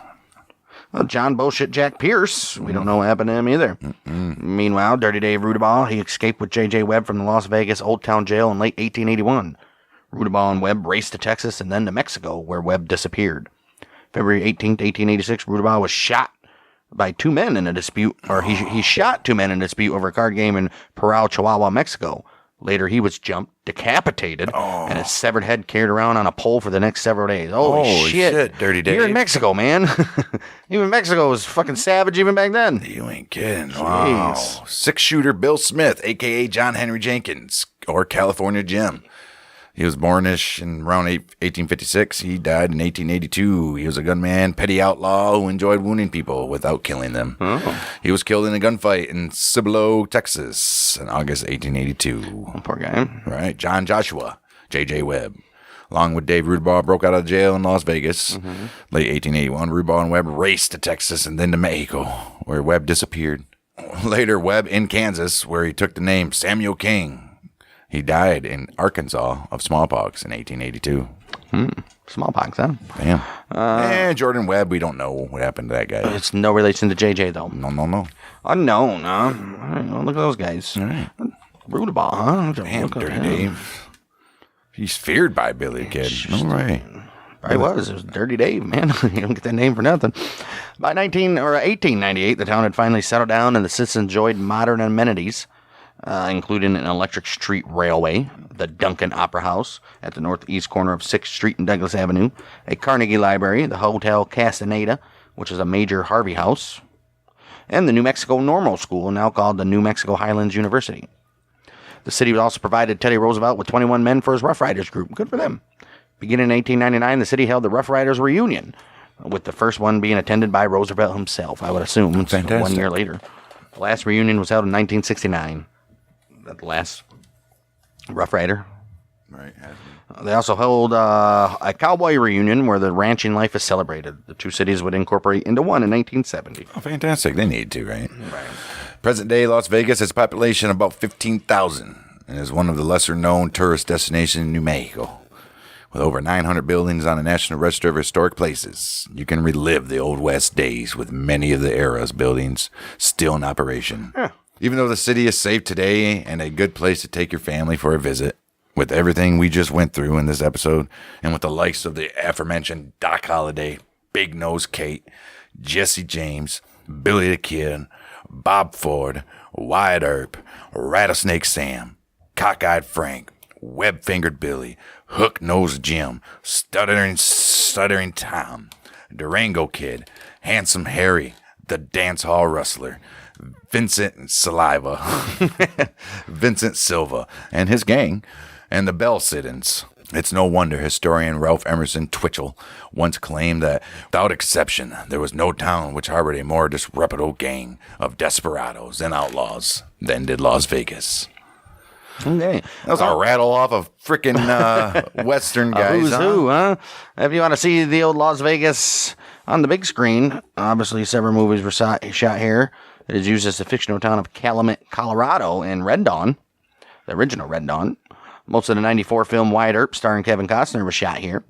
Well, John Bullshit Jack Pierce. We don't know what happened to him either. Meanwhile, Dirty Dave Rudaball, he escaped with J.J. Webb from the Las Vegas Old Town Jail in late 1881. Rudaball and Webb raced to Texas and then to Mexico, where Webb disappeared. February 18th, 1886, Rudaball was shot by two men in a dispute, or he shot two men in a dispute over a card game in Parral, Chihuahua, Mexico. Later, he was jumped, decapitated, and his severed head carried around on a pole for the next several days. Holy shit. Dirty Dave. You're in Mexico, man. Even Mexico was fucking savage even back then. You ain't kidding. Jeez. Wow. Six-shooter Bill Smith, a.k.a. John Henry Jenkins, or California Jim. He was bornish in around 1856. He died in 1882. He was a gunman, petty outlaw who enjoyed wounding people without killing them. He was killed in a gunfight in Cibolo, Texas in August 1882. Poor guy. Right. John Joshua, J.J. Webb, along with Dave Rudabaugh, broke out of jail in Las Vegas. Late 1881, Rudabaugh and Webb raced to Texas and then to Mexico, where Webb disappeared. Later, Webb in Kansas, where he took the name Samuel King. He died in Arkansas of smallpox in 1882. Smallpox, huh? Damn. And Jordan Webb, we don't know what happened to that guy. It's no relation to JJ, though. No. Unknown, huh? I don't know, look at those guys. All right. Rudabaugh, huh? Damn, Dirty Dave. He's feared by Billy Kid. All right. It was Dirty Dave, man. You don't get that name for nothing. By 1898, the town had finally settled down, and the citizens enjoyed modern amenities, including an electric street railway, the Duncan Opera House at the northeast corner of 6th Street and Douglas Avenue, a Carnegie Library, the Hotel Castaneda, which is a major Harvey house, and the New Mexico Normal School, now called the New Mexico Highlands University. The city also provided Teddy Roosevelt with 21 men for his Rough Riders group. Good for them. Beginning in 1899, the city held the Rough Riders reunion, with the first one being attended by Roosevelt himself, I would assume. Fantastic. 1 year later. The last reunion was held in 1969. The last Rough Rider. Right. They also held a cowboy reunion where the ranching life is celebrated. The two cities would incorporate into one in 1970. Oh, fantastic. They need to, right? Present day Las Vegas has a population of about 15,000 and is one of the lesser known tourist destinations in New Mexico. With over 900 buildings on the National Register of Historic Places, you can relive the Old West days with many of the era's buildings still in operation. Yeah. Even though the city is safe today and a good place to take your family for a visit, with everything we just went through in this episode, and with the likes of the aforementioned Doc Holliday, Big Nose Kate, Jesse James, Billy the Kid, Bob Ford, Wyatt Earp, Rattlesnake Sam, Cockeyed Frank, Web-Fingered Billy, Hook-Nosed Jim, Stuttering Tom, Durango Kid, Handsome Harry, the Dance Hall Rustler, Vincent Silva and his gang, and the Bell Sit-ins. It's no wonder historian Ralph Emerson Twitchell once claimed that, without exception, there was no town which harbored a more disreputable gang of desperados and outlaws than did Las Vegas. Okay. That was a rattle off of frickin' Western guys. Who's who, huh? If you want to see the old Las Vegas on the big screen, obviously several movies were shot here. It is used as the fictional town of Calumet, Colorado, in Red Dawn, the original Red Dawn. Most of the 94 film Wyatt Earp, starring Kevin Costner, was shot here.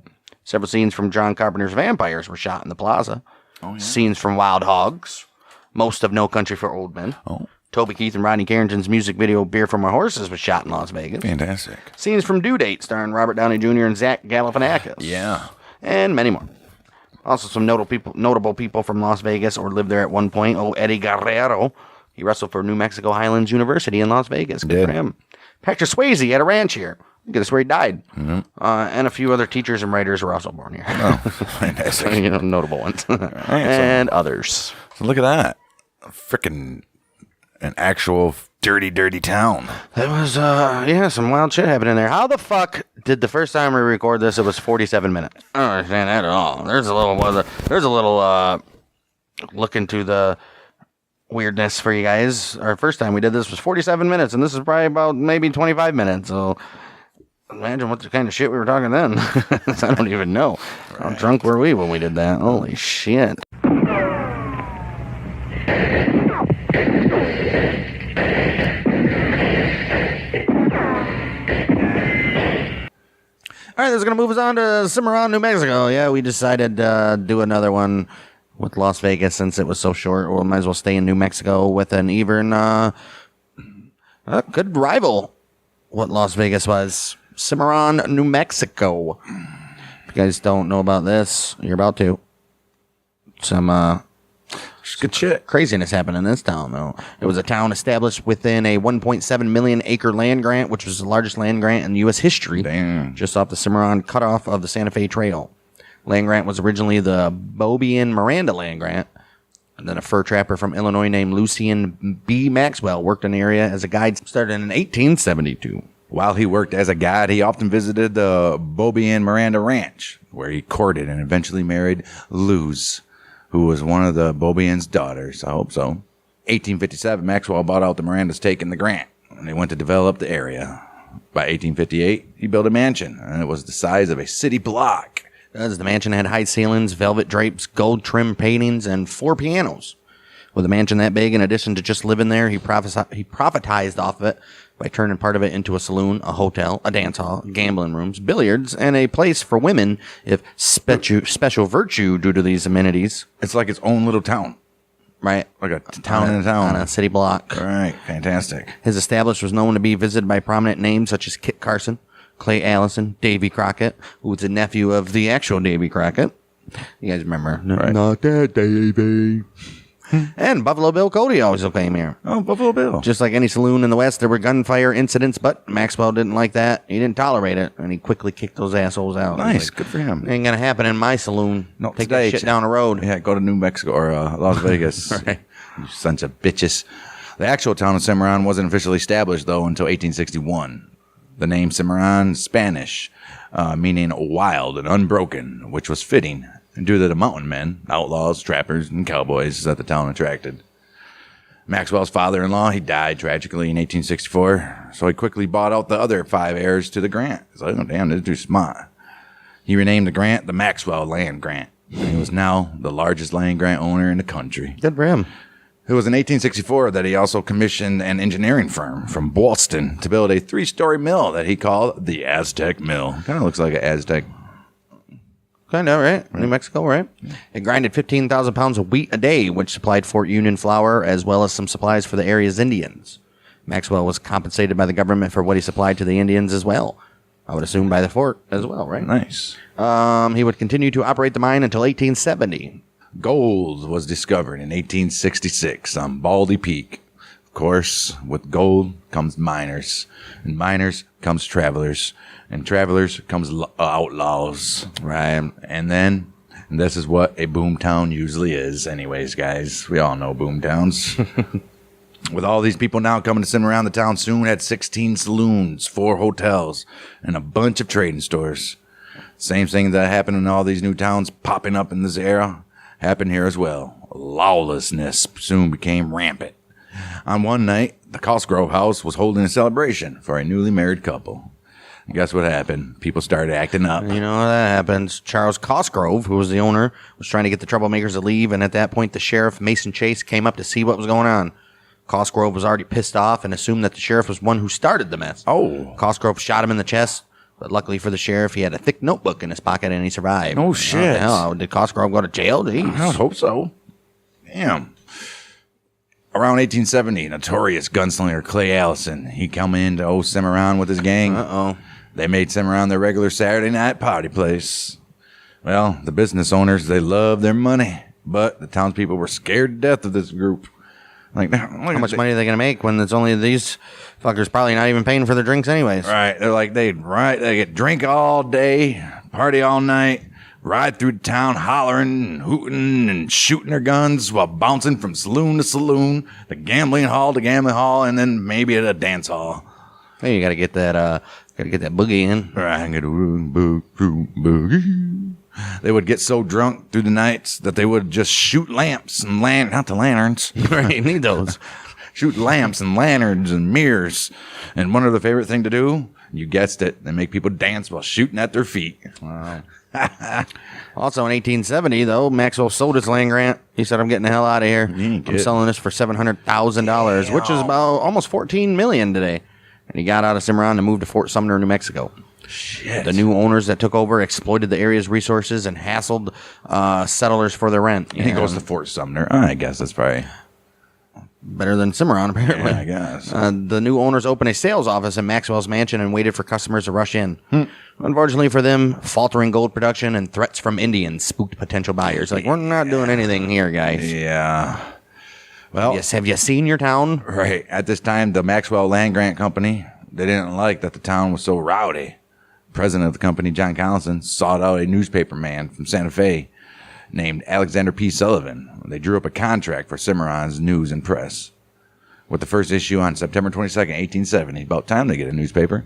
Several scenes from John Carpenter's Vampires were shot in the plaza. Oh, yeah. Scenes from Wild Hogs. Most of No Country for Old Men. Oh. Toby Keith and Rodney Carrington's music video Beer from Our Horses was shot in Las Vegas. Fantastic. Scenes from Due Date, starring Robert Downey Jr. and Zach Galifianakis. Yeah. And many more. Also, some notable people from Las Vegas or lived there at one point. Eddie Guerrero. He wrestled for New Mexico Highlands University in Las Vegas. Good for him. Patrick Swayze had a ranch here. That's where he died. Mm-hmm. And a few other teachers and writers were also born here. Oh, fantastic. Notable ones. And others. So look at that. Frickin' an actual dirty, dirty town. That was, some wild shit happening there. How the fuck did the first time we record this, it was 47 minutes? I don't understand that at all. There's a little look into the weirdness for you guys. Our first time we did this was 47 minutes, and this is probably about maybe 25 minutes, so imagine what the kind of shit we were talking then. I don't even know. Right. How drunk were we when we did that? Holy shit. All right, this is going to move us on to Cimarron, New Mexico. Yeah, we decided to do another one with Las Vegas since it was so short. We might as well stay in New Mexico with an even good rival what Las Vegas was. Cimarron, New Mexico. If you guys don't know about this, you're about to. Some Good shit. Craziness happened in this town, though. It was a town established within a 1.7 million acre land grant, which was the largest land grant in U.S. history. Damn. Just off the Cimarron cutoff of the Santa Fe Trail. Land grant was originally the Bobian Miranda land grant. And then a fur trapper from Illinois named Lucien B. Maxwell worked in the area as a guide, started in 1872. While he worked as a guide, he often visited the Bobian Miranda Ranch, where he courted and eventually married Luz, who was one of the Bobian's daughters. I hope so. 1857, Maxwell bought out the Miranda's take in the grant, and they went to develop the area. By 1858, he built a mansion, and it was the size of a city block. The mansion had high ceilings, velvet drapes, gold trim paintings, and 4 pianos. With a mansion that big, in addition to just living there, he profitized off of it by turning part of it into a saloon, a hotel, a dance hall, gambling rooms, billiards, and a place for women if special virtue due to these amenities. It's like its own little town. Right. Like a town in a town. On a city block. All right. Fantastic. His establishment was known to be visited by prominent names such as Kit Carson, Clay Allison, Davy Crockett, who was the nephew of the actual Davy Crockett. You guys remember? Right. Not that Davy. And Buffalo Bill Cody always came here. Oh, Buffalo Bill. Just like any saloon in the West, there were gunfire incidents, but Maxwell didn't like that. He didn't tolerate it, and he quickly kicked those assholes out. Nice. Like, Good for him. ain't going to happen in my saloon. No, Take today, that shit down the road. Yeah, go to New Mexico or Las Vegas. Right. You sons of bitches. The actual town of Cimarron wasn't officially established, though, until 1861. The name Cimarron, Spanish, meaning wild and unbroken, which was fitting due to the mountain men, outlaws, trappers, and cowboys that the town attracted. Maxwell's father-in-law, he died tragically in 1864, so he quickly bought out the other 5 heirs to the grant. He's like, oh, damn, they're too smart. He renamed the grant the Maxwell Land Grant. And he was now the largest land grant owner in the country. Good for him. It was in 1864 that he also commissioned an engineering firm from Boston to build a 3-story mill that he called the Aztec Mill. Kind of looks like an Aztec. Kind of, right? New Mexico, right? It grinded 15,000 pounds of wheat a day, which supplied Fort Union flour, as well as some supplies for the area's Indians. Maxwell was compensated by the government for what he supplied to the Indians as well. I would assume by the fort as well, right? Nice. He would continue to operate the mine until 1870. Gold was discovered in 1866 on Baldy Peak. Of course, with gold comes miners, and miners comes travelers, and travelers comes outlaws. Right. And then, and this is what a boomtown usually is anyways, guys. We all know boomtowns. With all these people now coming to Cimarron, the town soon had 16 saloons, 4 hotels, and a bunch of trading stores. Same thing that happened in all these new towns popping up in this era happened here as well. Lawlessness soon became rampant. On one night, the Cosgrove house was holding a celebration for a newly married couple. And guess what happened? People started acting up. You know that happens. Charles Cosgrove, who was the owner, was trying to get the troublemakers to leave, and at that point, the sheriff, Mason Chase, came up to see what was going on. Cosgrove was already pissed off and assumed that the sheriff was one who started the mess. Oh. Cosgrove shot him in the chest, but luckily for the sheriff, he had a thick notebook in his pocket and he survived. Oh, shit. What the hell? Did Cosgrove go to jail? Jeez. I would hope so. Damn. Around 1870, notorious gunslinger Clay Allison, he come into old Cimarron with his gang. Uh-oh. They made Cimarron their regular Saturday night party place. Well, the business owners, they loved their money, but the townspeople were scared to death of this group. Like, How much money are they going to make when it's only these fuckers probably not even paying for their drinks anyways? Right. They're like, they get drink all day, party all night, ride through the town hollering and hooting and shooting their guns while bouncing from saloon to saloon, the gambling hall to gambling hall, and then maybe at a dance hall. Hey, you got to get that boogie in. Right. Boogie. They would get so drunk through the nights that they would just shoot lamps and not the lanterns. Right, need those. Shoot lamps and lanterns and mirrors. And one of the favorite thing to do, you guessed it, they make people dance while shooting at their feet. Wow. Also in 1870, though, Maxwell sold his land grant. He said, I'm getting the hell out of here. I'm selling this for $700,000, which is about almost $14 million today. And he got out of Cimarron and moved to Fort Sumner, New Mexico. Shit. The new owners that took over exploited the area's resources and hassled settlers for their rent. And he goes to Fort Sumner. I guess that's probably Better than Cimarron, apparently. Yeah, I guess. The new owners opened a sales office in Maxwell's mansion and waited for customers to rush in. Unfortunately for them, faltering gold production and threats from Indians spooked potential buyers. Like, we're not doing anything here, guys. Yeah. Well, Yes, have you seen your town? right. At this time, the Maxwell Land Grant Company, they didn't like that the town was so rowdy. President of the company, John Collinson, sought out a newspaper man from Santa Fe named Alexander P. Sullivan. They drew up a contract for Cimarron's news and press. With the first issue on September 22nd, 1870, about time to get a newspaper.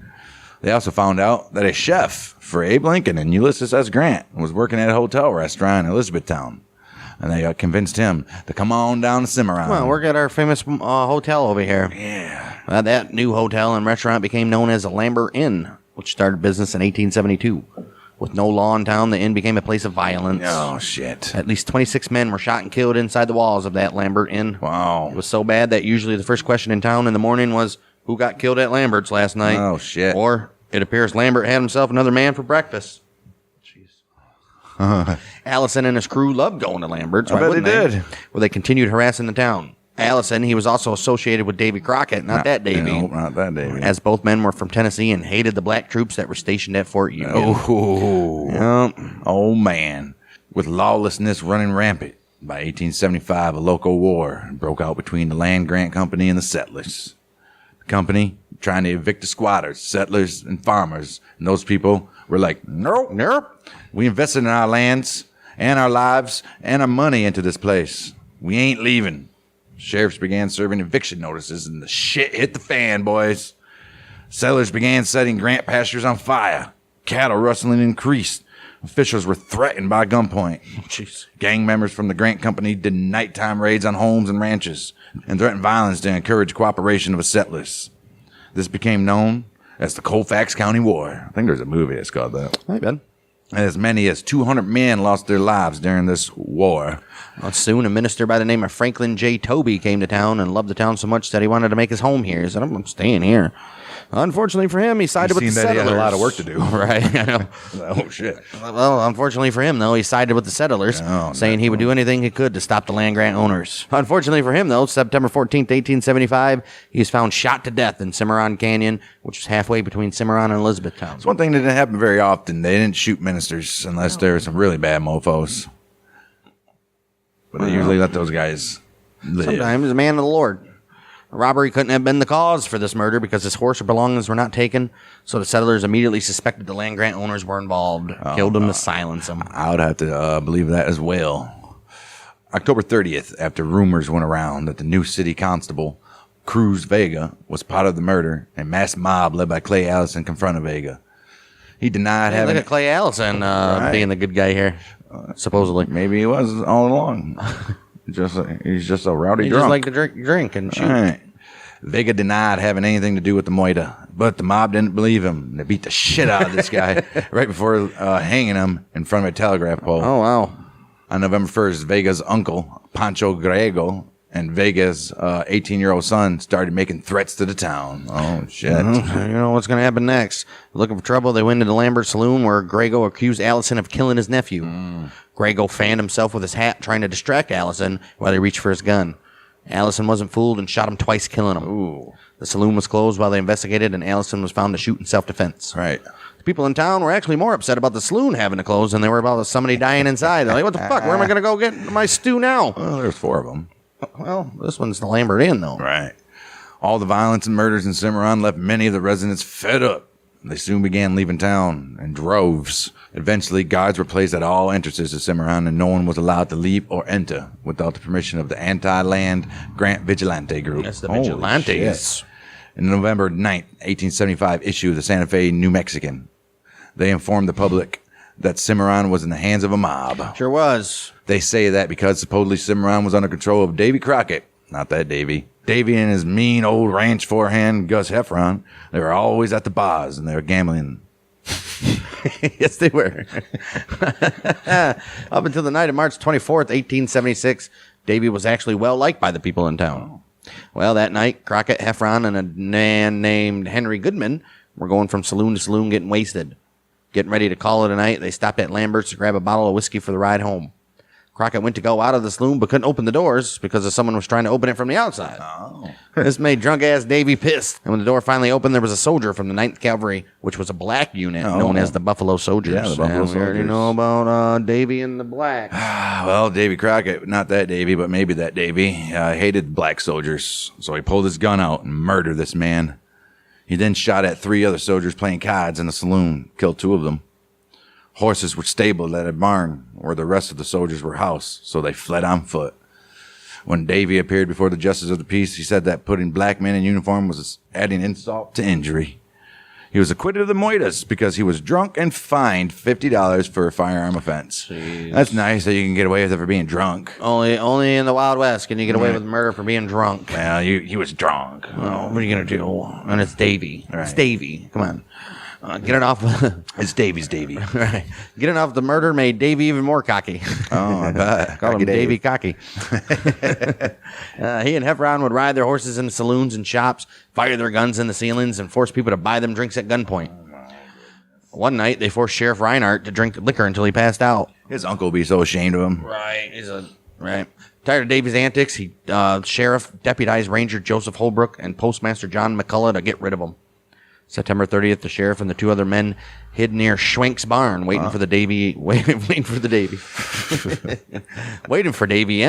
They also found out that a chef for Abe Lincoln and Ulysses S. Grant was working at a hotel restaurant in Elizabethtown. And they convinced him to come on down to Cimarron. Come on, work at our famous hotel over here. Yeah. That new hotel and restaurant became known as the Lambert Inn, which started business in 1872. With no law in town, the inn became a place of violence. Oh, shit. At least 26 men were shot and killed inside the walls of that Lambert Inn. Wow. It was so bad that usually the first question in town in the morning was, who got killed at Lambert's last night? Oh, shit. Or, it appears Lambert had himself another man for breakfast. Jeez. Allison and his crew loved going to Lambert's. I bet wouldn't they did. Well, they continued harassing the town. Allison, he was also associated with Davy Crockett, not that Davy. No, not that Davy. As both men were from Tennessee and hated the black troops that were stationed at Fort Union. Oh, man. With lawlessness running rampant, by 1875, a local war broke out between the Land Grant Company and the settlers. The company trying to evict the squatters, settlers, and farmers, and those people were like, nope. We invested in our lands and our lives and our money into this place. We ain't leaving. Sheriffs began serving eviction notices, and the shit hit the fan, boys. Settlers began setting Grant pastures on fire. Cattle rustling increased. Officials were threatened by gunpoint. Jeez. Gang members from the Grant Company did nighttime raids on homes and ranches and threatened violence to encourage cooperation of the settlers. This became known as the Colfax County War. I think there's a movie that's called that. Hey, Ben. As many as 200 men lost their lives during this war. Well, soon, a minister by the name of Franklin J. Toby came to town and loved the town so much that he wanted to make his home here. He said, I'm staying here. Unfortunately for him, he sided with the Seen that he settlers. had a lot of work to do. Right, I know. Oh, shit. Well, unfortunately for him, though, he sided with the settlers, saying he would do anything he could to stop the land grant owners. Unfortunately for him, though, September 14th, 1875, he was found shot to death in Cimarron Canyon, which was halfway between Cimarron and Elizabethtown. It's one thing that didn't happen very often. They didn't shoot ministers unless there were some really bad mofos. But they usually let those guys live. Sometimes a man of the Lord. A robbery couldn't have been the cause for this murder because his horse or belongings were not taken, so the settlers immediately suspected the land grant owners were involved, killed them to silence them. I would have to believe that as well. October 30th, after rumors went around that the new city constable, Cruz Vega, was part of the murder, a mass mob led by Clay Allison confronted Vega. He denied Hey, having... look at Clay Allison being the good guy here, supposedly. Maybe he was all along. He's just a rowdy He drunk. just like to drink and shoot. All right. Vega denied having anything to do with the moida, but the mob didn't believe him. They beat the shit out of this guy right before hanging him in front of a telegraph pole. Oh, wow. On November 1st, Vega's uncle, Pancho Griego, and Vega's 18-year-old son started making threats to the town. Oh, shit. You know what's going to happen next. Looking for trouble, they went into the Lambert Saloon where Grego accused Allison of killing his nephew. Grego fanned himself with his hat, trying to distract Allison while he reached for his gun. Allison wasn't fooled and shot him twice, killing him. Ooh. The saloon was closed while they investigated, and Allison was found to shoot in self-defense. Right. The people in town were actually more upset about the saloon having to close than they were about somebody dying inside. They're like, what the fuck? Where am I going to go get my stew now? Well, there's 4 of them. Well, this one's the Lambert Inn, though. Right. All the violence and murders in Cimarron left many of the residents fed up. They soon began leaving town in droves. Eventually, guards were placed at all entrances to Cimarron, and no one was allowed to leave or enter without the permission of the anti-land Grant Vigilante Group. That's the Holy Vigilantes. shit. In November 9th, 1875 issue of the Santa Fe New Mexican, they informed the public that Cimarron was in the hands of a mob. Sure was. They say that because supposedly Cimarron was under control of Davy Crockett. Not that Davy. Davy and his mean old ranch forehand, Gus Heffron, they were always at the bars and they were gambling. Yes, they were. Up until the night of March 24th, 1876, Davy was actually well liked by the people in town. Well, that night, Crockett, Heffron, and a man named Henry Goodman were going from saloon to saloon getting wasted. Getting ready to call it a night, they stopped at Lambert's to grab a bottle of whiskey for the ride home. Crockett went to go out of the saloon but couldn't open the doors because someone was trying to open it from the outside. This made drunk-ass Davy pissed. And when the door finally opened, there was a soldier from the 9th Cavalry, which was a black unit known as the Buffalo Soldiers. Yeah, the Buffalo We already Soldiers. know about Davy and the Black. Well, Davy Crockett, not that Davy, but maybe that Davy, hated black soldiers. So he pulled his gun out and murdered this man. He then shot at 3 other soldiers playing cards in the saloon, killed 2 of them. Horses were stabled at a barn where the rest of the soldiers were housed, so they fled on foot. When Davy appeared before the justice of the peace, he said that putting black men in uniform was adding insult to injury. He was acquitted of the moitas because he was drunk and fined $50 for a firearm offense. Jeez. That's nice that you can get away with it for being drunk. Only in the Wild West can you get away with murder for being drunk. Well, he was drunk. Oh, what are you going to do? And it's Davy. Right. It's Davy. Come on. Get it off. It's Davy's Davy. Right. Getting off the murder made Davy even more cocky. Oh, I bet. Call him Cocky Dave. Davy Cocky. He and Heffron would ride their horses into saloons and shops, fire their guns in the ceilings, and force people to buy them drinks at gunpoint. One night, they forced Sheriff Reinhardt to drink liquor until he passed out. His uncle would be so ashamed of him. Right. Tired of Davy's antics, Sheriff deputized Ranger Joseph Holbrook and Postmaster John McCullough to get rid of him. September 30th, the sheriff and the 2 other men hid near Schwenk's barn, waiting for Davy and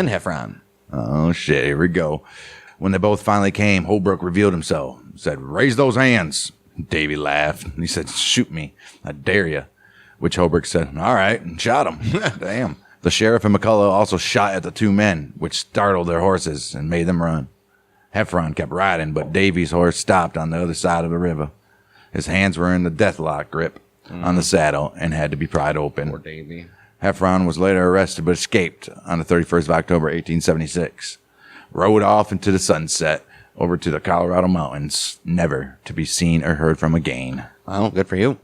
Heffron. Oh, shit. Here we go. When they both finally came, Holbrook revealed himself. Said, "Raise those hands." Davy laughed. He said, "Shoot me. I dare you." Which Holbrook said, "All right," and shot him. Damn. The sheriff and McCullough also shot at the 2 men, which startled their horses and made them run. Heffron kept riding, but Davy's horse stopped on the other side of the river. His hands were in the deathlock grip on the saddle and had to be pried open. Poor Davy. Heffron was later arrested but escaped on the 31st of October, 1876. Rode off into the sunset over to the Colorado mountains, never to be seen or heard from again. Well, good for you.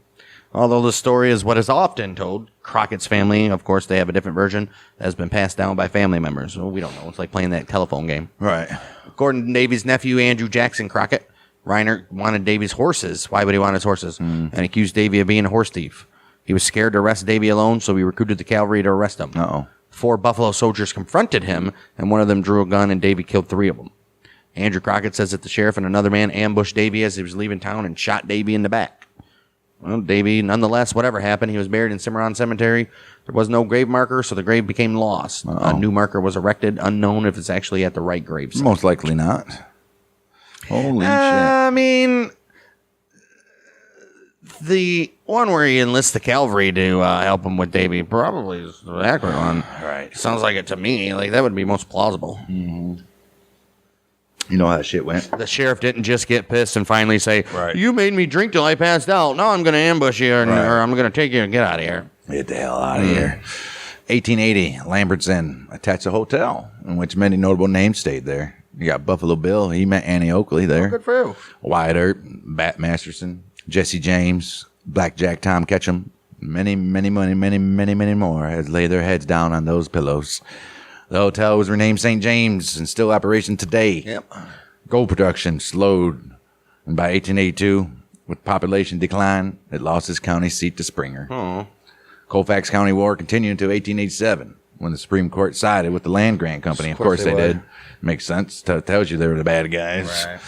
Although the story is what is often told, Crockett's family, of course, they have a different version that has been passed down by family members. Well, we don't know. It's like playing that telephone game. Right. According to Davy's nephew, Andrew Jackson Crockett, Reinhardt wanted Davy's horses. Why would he want his horses? And accused Davy of being a horse thief. He was scared to arrest Davy alone, so he recruited the cavalry to arrest him. Uh-oh. 4 Buffalo soldiers confronted him, and one of them drew a gun, and Davy killed 3 of them. Andrew Crockett says that the sheriff and another man ambushed Davy as he was leaving town and shot Davy in the back. Well, Davy, nonetheless, whatever happened, he was buried in Cimarron Cemetery. There was no grave marker, so the grave became lost. A new marker was erected, unknown if it's actually at the right grave site. Most likely not. Holy shit. I mean, the one where he enlists the cavalry to help him with Davy probably is the accurate one. Right. Sounds like it to me. Like, that would be most plausible. You know how that shit went? The sheriff didn't just get pissed and finally say, Right. "You made me drink till I passed out. Now I'm going to ambush you, or I'm going to take you and get out of here." Get the hell out of here. 1880, Lambert's Inn attached a hotel in which many notable names stayed there. You got Buffalo Bill. He met Annie Oakley there. Good for you. Wyatt Earp, Bat Masterson, Jesse James, Blackjack Tom Ketchum, many more has laid their heads down on those pillows. The hotel was renamed St. James and still operation today. Yep. Gold production slowed, and by 1882, with population decline, it lost its county seat to Springer. Colfax County War continued until 1887, when the Supreme Court sided with the land grant company. Of course they did. Makes sense. Tells you they were the bad guys. Right.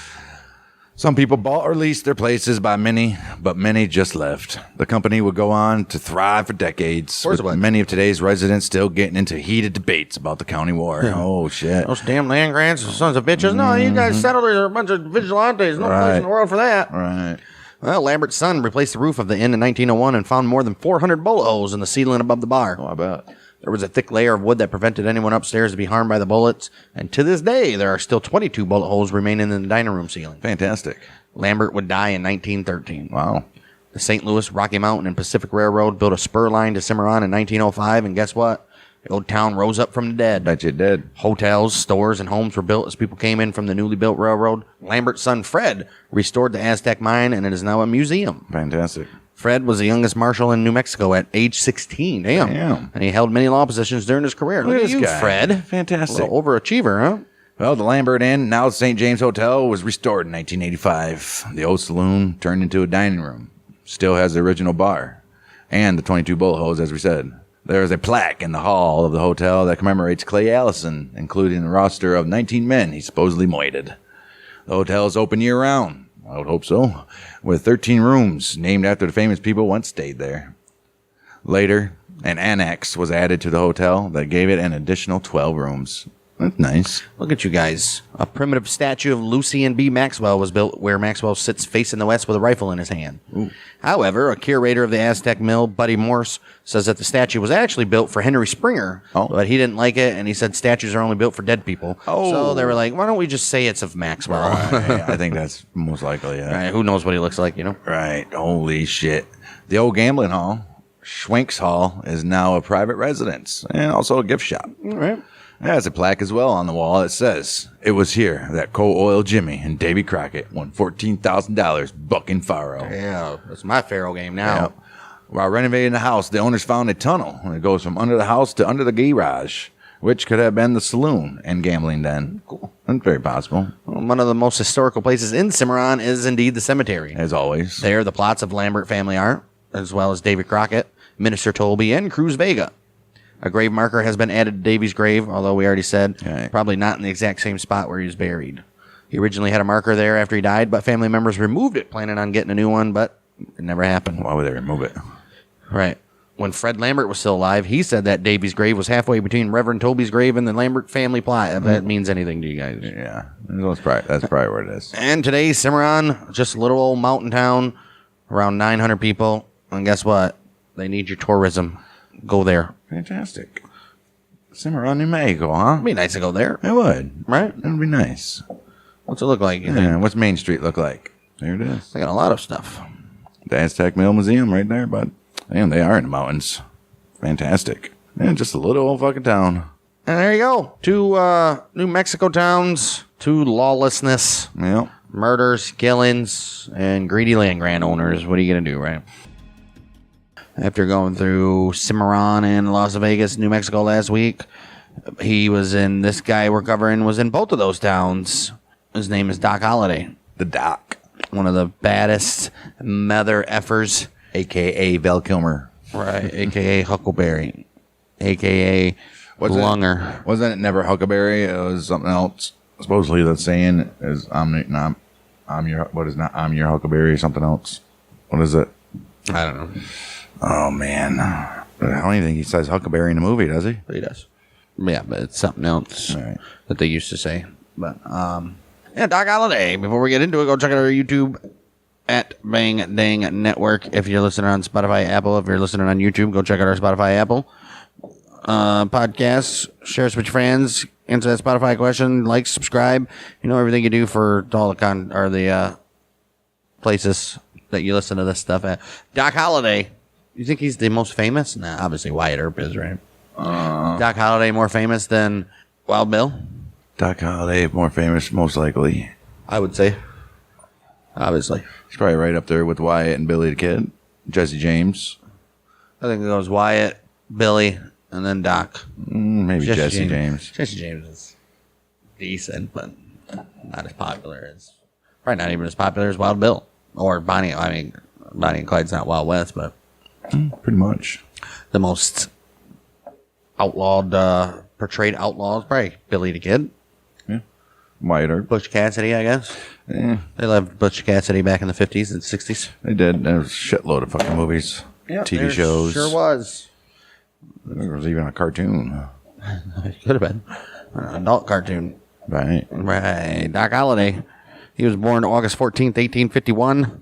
Some people bought or leased their places by many, but many just left. The company would go on to thrive for decades, with many of today's residents still getting into heated debates about the county war. Oh, shit. Those damn land grants, sons of bitches. No, you guys settlers are a bunch of vigilantes. No place in the world for that. Right. Well, Lambert's son replaced the roof of the inn in 1901 and found more than 400 bullet holes in the ceiling above the bar. Oh, I bet. There was a thick layer of wood that prevented anyone upstairs to be harmed by the bullets, and to this day, there are still 22 bullet holes remaining in the dining room ceiling. Fantastic. Lambert would die in 1913. Wow. The St. Louis, Rocky Mountain, and Pacific Railroad built a spur line to Cimarron in 1905, and guess what? The old town rose up from the dead. Bet you it did. Hotels, stores, and homes were built as people came in from the newly built railroad. Lambert's son, Fred, restored the Aztec mine, and it is now a museum. Fantastic. Fred was the youngest marshal in New Mexico at age 16. Damn. And he held many law positions during his career. Look at this you, guy. Fred. Fantastic. A little overachiever, huh? Well, the Lambert Inn, now the St. James Hotel, was restored in 1985. The old saloon turned into a dining room. Still has the original bar. And the 22 bullet holes, as we said. There is a plaque in the hall of the hotel that commemorates Clay Allison, including a roster of 19 men he supposedly moited. The hotel is open year-round. I would hope so. With 13 rooms named after the famous people once stayed there. Later, an annex was added to the hotel that gave it an additional 12 rooms. That's nice. Look at you guys. A primitive statue of Lucien B. Maxwell was built where Maxwell sits facing the west with a rifle in his hand. Ooh. However, a curator of the Aztec Mill, Buddy Morse, says that the statue was actually built for Henry Springer, but he didn't like it, and he said statues are only built for dead people. So they were like, why don't we just say it's of Maxwell? Right. I think that's most likely, yeah. Right, who knows what he looks like, you know? Right. Holy shit. The old gambling hall, Schwenk's Hall, is now a private residence and also a gift shop. All right. It has a plaque as well on the wall that says, "It was here that Coal Oil Jimmy and Davy Crockett won $14,000 bucking faro." Yeah, that's my Pharaoh game now. Yep. While renovating the house, the owners found a tunnel. It goes from under the house to under the garage, which could have been the saloon and gambling den. Cool. That's very possible. One of the most historical places in Cimarron is indeed the cemetery. As always. There, the plots of Lambert family art, as well as Davy Crockett, Minister Tolby, and Cruz Vega. A grave marker has been added to Davy's grave, although we already said probably not in the exact same spot where he was buried. He originally had a marker there after he died, but family members removed it, planning on getting a new one, but it never happened. Why would they remove it? Right. When Fred Lambert was still alive, he said that Davy's grave was halfway between Reverend Toby's grave and the Lambert family plot. If that means anything to you guys. Yeah, that's probably what it is. And today, Cimarron, just a little old mountain town, around 900 people. And guess what? They need your tourism. Go there. Fantastic. Cimarron, New Mexico, huh? It'd be nice to go there. It would. Right? It would be nice. What's it look like? Yeah, what's Main Street look like? There it is. They got a lot of stuff. The Aztec Mill Museum right there, but damn, they are in the mountains. Fantastic. And just a little old fucking town. And there you go. Two New Mexico towns, two lawlessness, Yep. murders, killings, and greedy land grant owners. What are you going to do, right? After going through Cimarron and Las Vegas, New Mexico last week, this guy we're covering was in both of those towns. His name is Doc Holliday. The Doc. One of the baddest mother effers. A.K.A. Val Kilmer. Right, a.k.a. Huckleberry, a.k.a. Lunger. Wasn't it never Huckleberry? It was something else. Supposedly the saying is, I'm your Huckleberry or something else. What is it? I don't know. Oh, man. I don't even think he says Huckleberry in the movie, does he? He does. Yeah, but it's something else that they used to say. But, yeah, Doc Holliday. Before we get into it, go check out our YouTube at Bang Dang Network. If you're listening on Spotify, Apple. If you're listening on YouTube, go check out our Spotify, Apple podcasts. Share us with your friends. Answer that Spotify question. Like, subscribe. You know everything you do for all the places that you listen to this stuff at. Doc Holliday. You think he's the most famous? Nah, obviously Wyatt Earp is, right? Doc Holliday more famous than Wild Bill? Doc Holliday more famous, most likely. I would say. Obviously. He's probably right up there with Wyatt and Billy the Kid. Jesse James. I think it goes Wyatt, Billy, and then Doc. Maybe Jesse James. Jesse James is decent, but not as popular as... Probably not even as popular as Wild Bill. Or Bonnie. I mean, Bonnie and Clyde's not Wild West, but... Pretty much. The most outlawed, portrayed outlaws, probably Billy the Kid. Yeah. Wyatt Earp. Butch Cassidy, I guess. Yeah. They loved Butch Cassidy back in the 50s and 60s. They did. There was a shitload of fucking movies. Yep, TV shows. Sure was. There was even a cartoon. It could have been. An adult cartoon. Right. Right. Doc Holliday. He was born August 14th, 1851.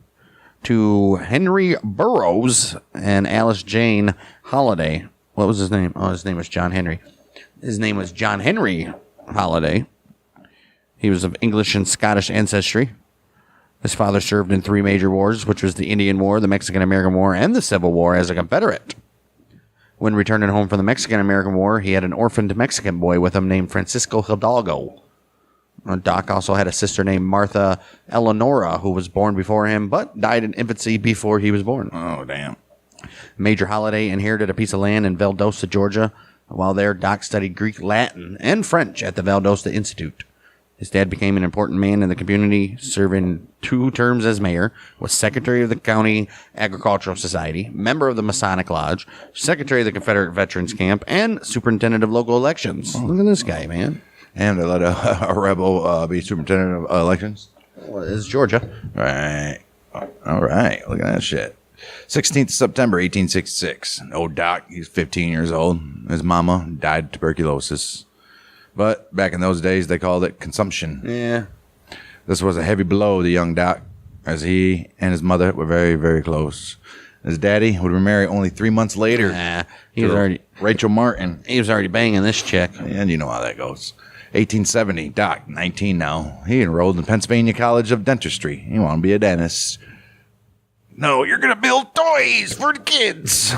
To Henry Burroughs and Alice Jane Holliday. What was his name? Oh, his name was John Henry. His name was John Henry Holliday. He was of English and Scottish ancestry. His father served in 3 major wars, which was the Indian War, the Mexican-American War, and the Civil War as a Confederate. When returning home from the Mexican-American War, he had an orphaned Mexican boy with him named Francisco Hidalgo. Doc also had a sister named Martha Eleonora, who was born before him, but died in infancy before he was born. Oh, damn. Major Holliday inherited a piece of land in Valdosta, Georgia. While there, Doc studied Greek, Latin, and French at the Valdosta Institute. His dad became an important man in the community, serving 2 terms as mayor, was secretary of the county agricultural society, member of the Masonic Lodge, secretary of the Confederate Veterans Camp, and superintendent of local elections. Look at this guy, man. And they let a rebel be superintendent of elections. Well, it's Georgia. Right. All right. Look at that shit. 16th September, 1866. Old Doc, he's 15 years old. His mama died of tuberculosis. But back in those days, they called it consumption. Yeah. This was a heavy blow to young Doc, as he and his mother were very, very close. His daddy would remarry only 3 months later. He was already Rachel Martin. He was already banging this chick. And you know how that goes. 1870, Doc, 19 now. He enrolled in Pennsylvania College of Dentistry. He wanted to be a dentist. No, you're going to build toys for the kids.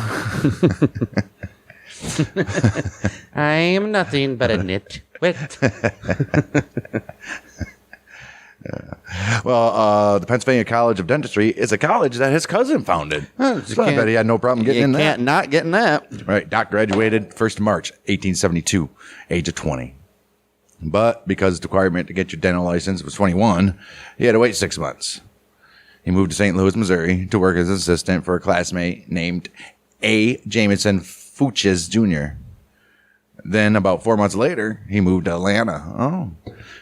I am nothing but a nitwit. Well, the Pennsylvania College of Dentistry is a college that his cousin founded. So I bet he had no problem getting in You that. can't not getting that. Right. Doc graduated 1st of March, 1872, age of 20. But because the requirement to get your dental license was 21, he had to wait 6 months. He moved to St. Louis, Missouri to work as an assistant for a classmate named A. Jamison Fuches Jr. Then about 4 months later, he moved to Atlanta.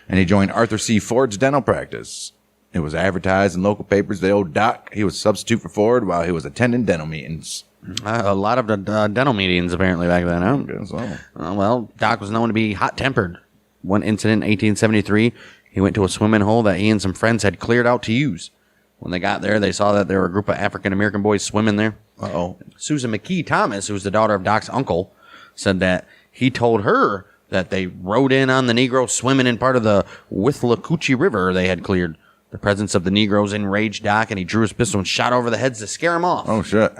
And he joined Arthur C. Ford's dental practice. It was advertised in local papers that old Doc, he was substitute for Ford while he was attending dental meetings. A lot of the dental meetings apparently back then. Huh? Guess so. Well, Doc was known to be hot-tempered. One incident in 1873, he went to a swimming hole that he and some friends had cleared out to use. When they got there, they saw that there were a group of African-American boys swimming there. Uh-oh. Susan McKee Thomas, who was the daughter of Doc's uncle, said that he told her that they rode in on the Negroes swimming in part of the Withlacoochee River they had cleared. The presence of the Negroes enraged Doc, and he drew his pistol and shot over the heads to scare them off. Oh, shit.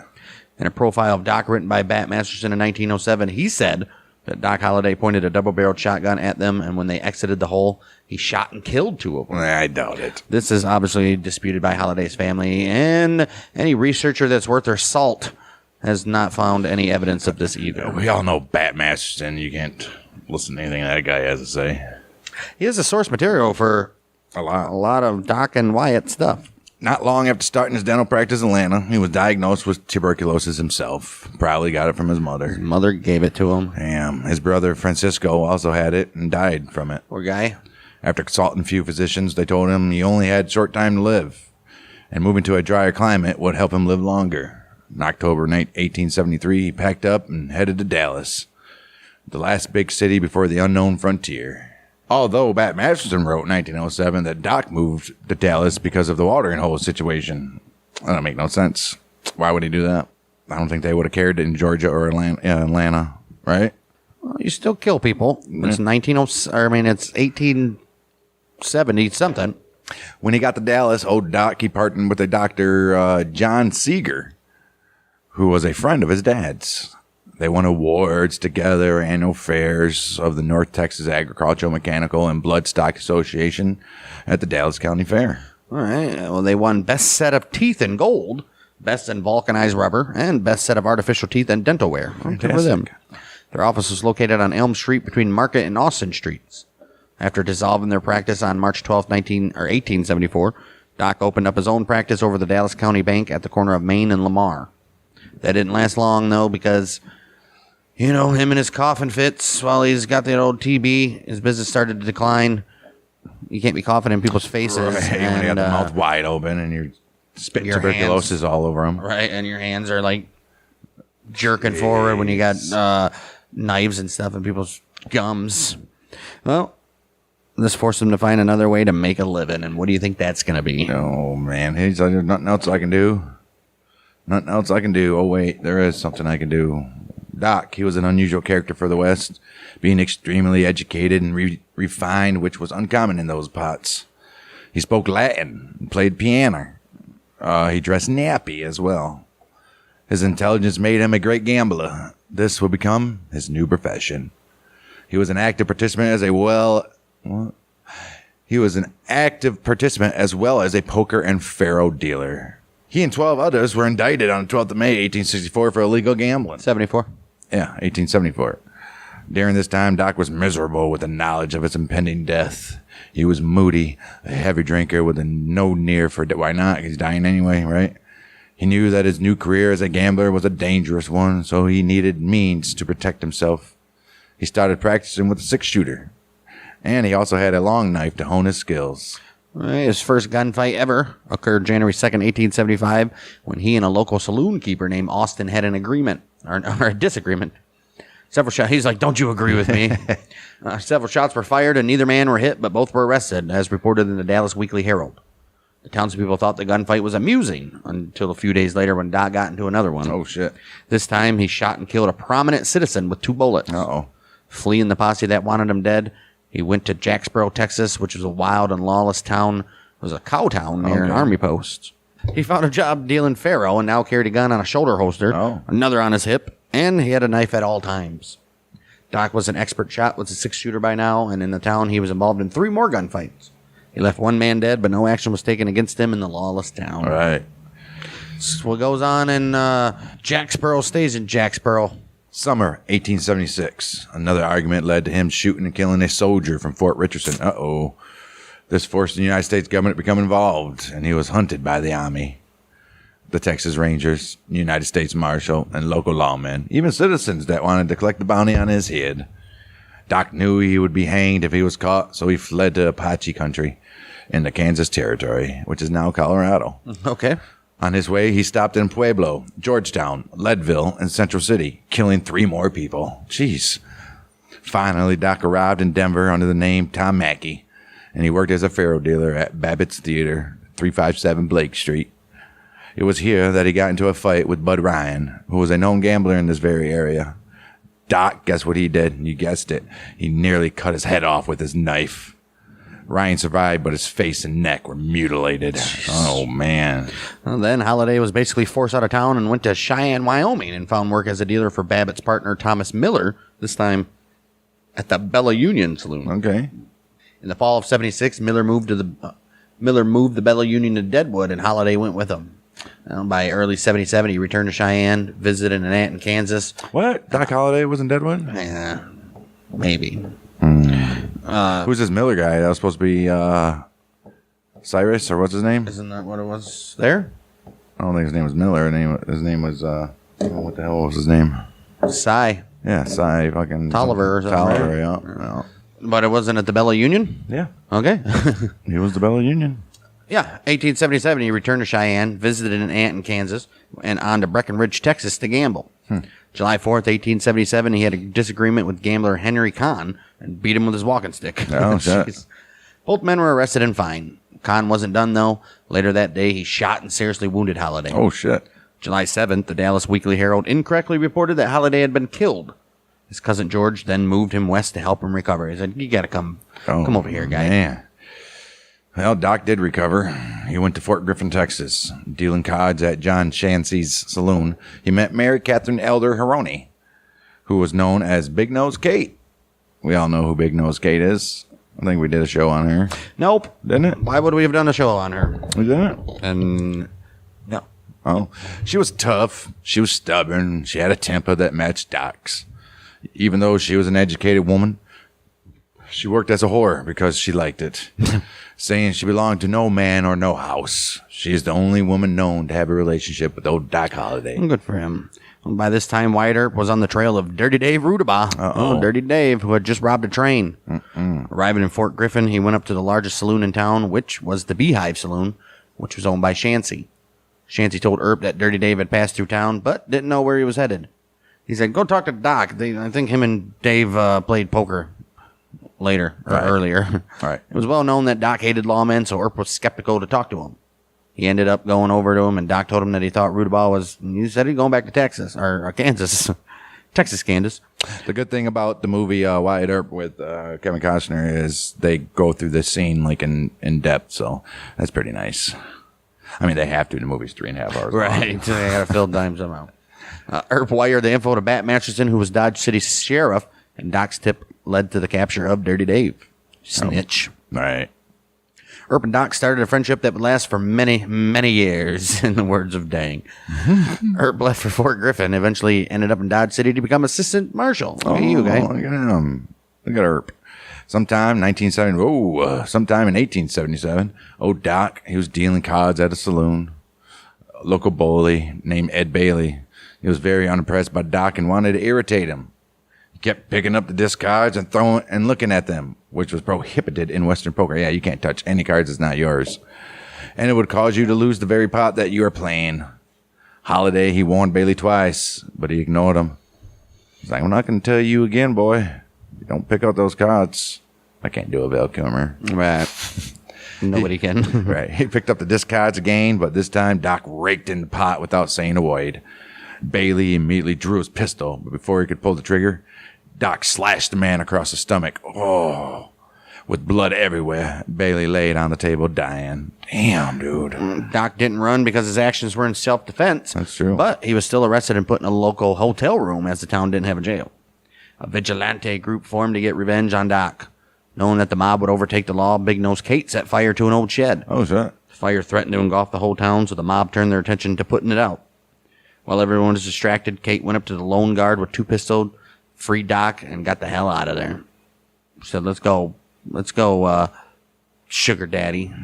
In a profile of Doc written by Bat Masterson in 1907, he said that Doc Holliday pointed a double-barreled shotgun at them, and when they exited the hole, he shot and killed 2 of them. I doubt it. This is obviously disputed by Holliday's family, and any researcher that's worth their salt has not found any evidence of this either. We all know Bat Masterson. You can't listen to anything that guy has to say. He is a source material for A a lot. lot of Doc and Wyatt stuff. Not long after starting his dental practice in Atlanta, he was diagnosed with tuberculosis himself. Probably got it from his mother. Mother gave it to him. Damn. His brother Francisco also had it and died from it. Poor guy. After consulting a few physicians, they told him he only had short time to live, and moving to a drier climate would help him live longer. In October 1873, he packed up and headed to Dallas, the last big city before the unknown frontier. Although Bat Masterson wrote in 1907 that Doc moved to Dallas because of the watering hole situation. That don't make no sense. Why would he do that? I don't think they would have cared in Georgia or Atlanta, right? Well, you still kill people. It's 1870 something. When he got to Dallas, old Doc, he partnered with a Dr. John Seeger, who was a friend of his dad's. They won awards together, annual fairs of the North Texas Agricultural, Mechanical, and Bloodstock Association at the Dallas County Fair. All right. Well, they won best set of teeth in gold, best in vulcanized rubber, and best set of artificial teeth and dentalware. Good for them. Their office was located on Elm Street between Market and Austin Streets. After dissolving their practice on March 12, 1874, Doc opened up his own practice over the Dallas County Bank at the corner of Main and Lamar. That didn't last long, though, because, you know, him and his coughing fits, while he's got that old TB, his business started to decline. You can't be coughing in people's faces. Right, when you got the mouth wide open and you're spitting your tuberculosis all over them. Right, and your hands are, like, jerking forward when you got knives and stuff in people's gums. Well, this forced him to find another way to make a living, and what do you think that's going to be? Oh, man. He's like, there's nothing else I can do. Nothing else I can do. Oh, wait, there is something I can do. Doc, he was an unusual character for the West, being extremely educated and refined, which was uncommon in those parts. He spoke Latin and played piano. He dressed nappy as well. His intelligence made him a great gambler. This would become his new profession. He was an active participant as well as a poker and faro dealer. He and 12 others were indicted on the 12th of May, 1864 for illegal gambling. 74. Yeah, 1874. During this time, Doc was miserable with the knowledge of his impending death. He was moody, a heavy drinker with a no near for... Why not? He's dying anyway, right? He knew that his new career as a gambler was a dangerous one, so he needed means to protect himself. He started practicing with a 6-shooter, and he also had a long knife to hone his skills. His first gunfight ever occurred January 2nd, 1875, when he and a local saloon keeper named Austin had an agreement, or a disagreement. Several shots. He's like, "Don't you agree with me?" Several shots were fired, and neither man were hit, but both were arrested, as reported in the Dallas Weekly Herald. The townspeople thought the gunfight was amusing until a few days later when Doc got into another one. Oh, shit. This time, he shot and killed a prominent citizen with 2 bullets. Uh-oh. Fleeing the posse that wanted him dead, he went to Jacksboro, Texas, which was a wild and lawless town. It was a cow town near an army post. He found a job dealing faro and now carried a gun on a shoulder holster, another on his hip, and he had a knife at all times. Doc was an expert shot with a 6-shooter by now, and in the town he was involved in 3 more gunfights. He left 1 man dead, but no action was taken against him in the lawless town. All right. This is what goes on in Jacksboro stays in Jacksboro. Summer 1876. Another argument led to him shooting and killing a soldier from Fort Richardson. Uh-oh. This forced the United States government to become involved, and he was hunted by the Army, the Texas Rangers, United States Marshal, and local lawmen, even citizens that wanted to collect the bounty on his head. Doc knew he would be hanged if he was caught, so he fled to Apache country in the Kansas Territory, which is now Colorado. Okay. On his way, he stopped in Pueblo, Georgetown, Leadville, and Central City, killing 3 more people. Jeez. Finally, Doc arrived in Denver under the name Tom Mackey, and he worked as a faro dealer at Babbitt's Theater, 357 Blake Street. It was here that he got into a fight with Bud Ryan, who was a known gambler in this very area. Doc, guess what he did? You guessed it. He nearly cut his head off with his knife. Ryan survived, but his face and neck were mutilated. Oh, man. Well, then Holiday was basically forced out of town and went to Cheyenne, Wyoming, and found work as a dealer for Babbitt's partner, Thomas Miller, this time at the Bella Union Saloon. Okay. In the fall of 76, Miller moved the Bella Union to Deadwood, and Holiday went with him. By early 77, he returned to Cheyenne, visited an aunt in Kansas. What? Doc Holliday was in Deadwood? Yeah, maybe. Who's this Miller guy? That was supposed to be Cyrus, or what's his name? Isn't that what it was there? I don't think his name was Miller. His name was, what the hell was his name? Cy. Yeah, Cy fucking... Tolliver or something, Tolliver, right? yeah. But it wasn't at the Bella Union? Yeah. Okay. He was the Bella Union. Yeah, 1877, he returned to Cheyenne, visited an aunt in Kansas, and on to Breckenridge, Texas to gamble. July 4th, 1877, he had a disagreement with gambler Henry Kahn and beat him with his walking stick. Oh, shit. Jeez. Both men were arrested and fined. Kahn wasn't done, though. Later that day, he shot and seriously wounded Holiday. Oh, shit. July 7th, the Dallas Weekly Herald incorrectly reported that Holiday had been killed. His cousin George then moved him west to help him recover. He said, "You got to come over here, guy." Man. Well, Doc did recover. He went to Fort Griffin, Texas, dealing cards at John Chancey's saloon. He met Mary Catherine Elder Haroni, who was known as Big Nose Kate. We all know who Big Nose Kate is. I think we did a show on her. Nope. Didn't it? Why would we have done a show on her? We didn't? And no. Oh. She was tough. She was stubborn. She had a temper that matched Doc's. Even though she was an educated woman, she worked as a whore because she liked it, saying she belonged to no man or no house. She is the only woman known to have a relationship with old Doc Holliday. Good for him. Well, by this time, Wyatt Earp was on the trail of Dirty Dave Rudabaugh. Oh, Dirty Dave, who had just robbed a train. Arriving in Fort Griffin, he went up to the largest saloon in town, which was the Beehive Saloon, which was owned by Chancey. Chancey told Earp that Dirty Dave had passed through town, but didn't know where he was headed. He said, "Go talk to Doc." I think him and Dave played poker earlier. Right. It was well known that Doc hated lawmen, so Earp was skeptical to talk to him. He ended up going over to him, and Doc told him that he thought he said he'd going back to Texas, or Kansas. Texas, Kansas. The good thing about the movie Wyatt Earp with Kevin Costner is they go through this scene like in depth, so that's pretty nice. I mean, they have to. The movie's 3.5 hours long. Right. They got to fill time somehow. Earp wired the info to Bat Masterson, who was Dodge City sheriff, and Doc's tip led to the capture of Dirty Dave. Snitch. Right. Earp and Doc started a friendship that would last for many, many years, in the words of Dang. Earp left for Fort Griffin, eventually ended up in Dodge City to become assistant marshal. Look at you, guy. Look at him. Look at Earp. Sometime in 1877, old Doc, he was dealing cards at a saloon. A local bully named Ed Bailey. He was very unimpressed by Doc and wanted to irritate him. He kept picking up the discards and throwing and looking at them, which was prohibited in Western poker. Yeah, you can't touch any cards that's not yours. And it would cause you to lose the very pot that you are playing. Holiday, he warned Bailey twice, but he ignored him. He's like, I'm not going to tell you again, boy. You don't pick out those cards. I can't do a Val Kilmer. Right. Nobody can. Right. He picked up the discards again, but this time Doc raked in the pot without saying a word. Bailey immediately drew his pistol, but before he could pull the trigger, Doc slashed the man across the stomach. Oh. With blood everywhere, Bailey laid on the table dying. Damn, dude. Doc didn't run because his actions were in self-defense. That's true. But he was still arrested and put in a local hotel room as the town didn't have a jail. A vigilante group formed to get revenge on Doc. Knowing that the mob would overtake the law, Big Nose Kate set fire to an old shed. Oh, shit. The fire threatened to engulf the whole town, so the mob turned their attention to putting it out. While everyone was distracted, Kate went up to the lone guard with 2 pistols, freed Doc, and got the hell out of there. Said, let's go, sugar daddy.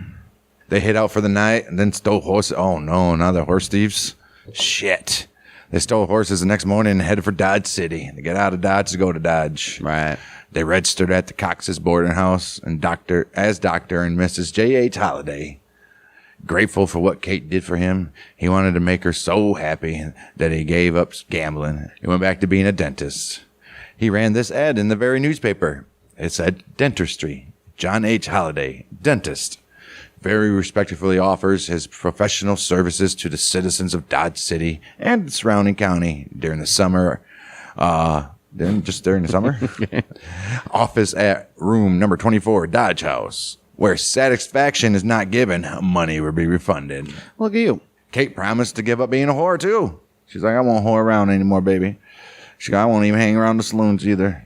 They hid out for the night and then stole horses. Oh, no, now they're horse thieves? Shit. They stole horses the next morning and headed for Dodge City. They get out of Dodge to go to Dodge. Right. They registered at the Cox's boarding house and Dr. and Mrs. J.H. Holiday. Grateful for what Kate did for him, he wanted to make her so happy that he gave up gambling. He went back to being a dentist. He ran this ad in the very newspaper. It said, Dentistry, John H. Holiday, dentist. Very respectfully offers his professional services to the citizens of Dodge City and the surrounding county during the summer. During the summer? Office at room number 24, Dodge House. Where satisfaction is not given, money will be refunded. Look at you. Kate promised to give up being a whore, too. She's like, I won't whore around anymore, baby. She's like, I won't even hang around the saloons either.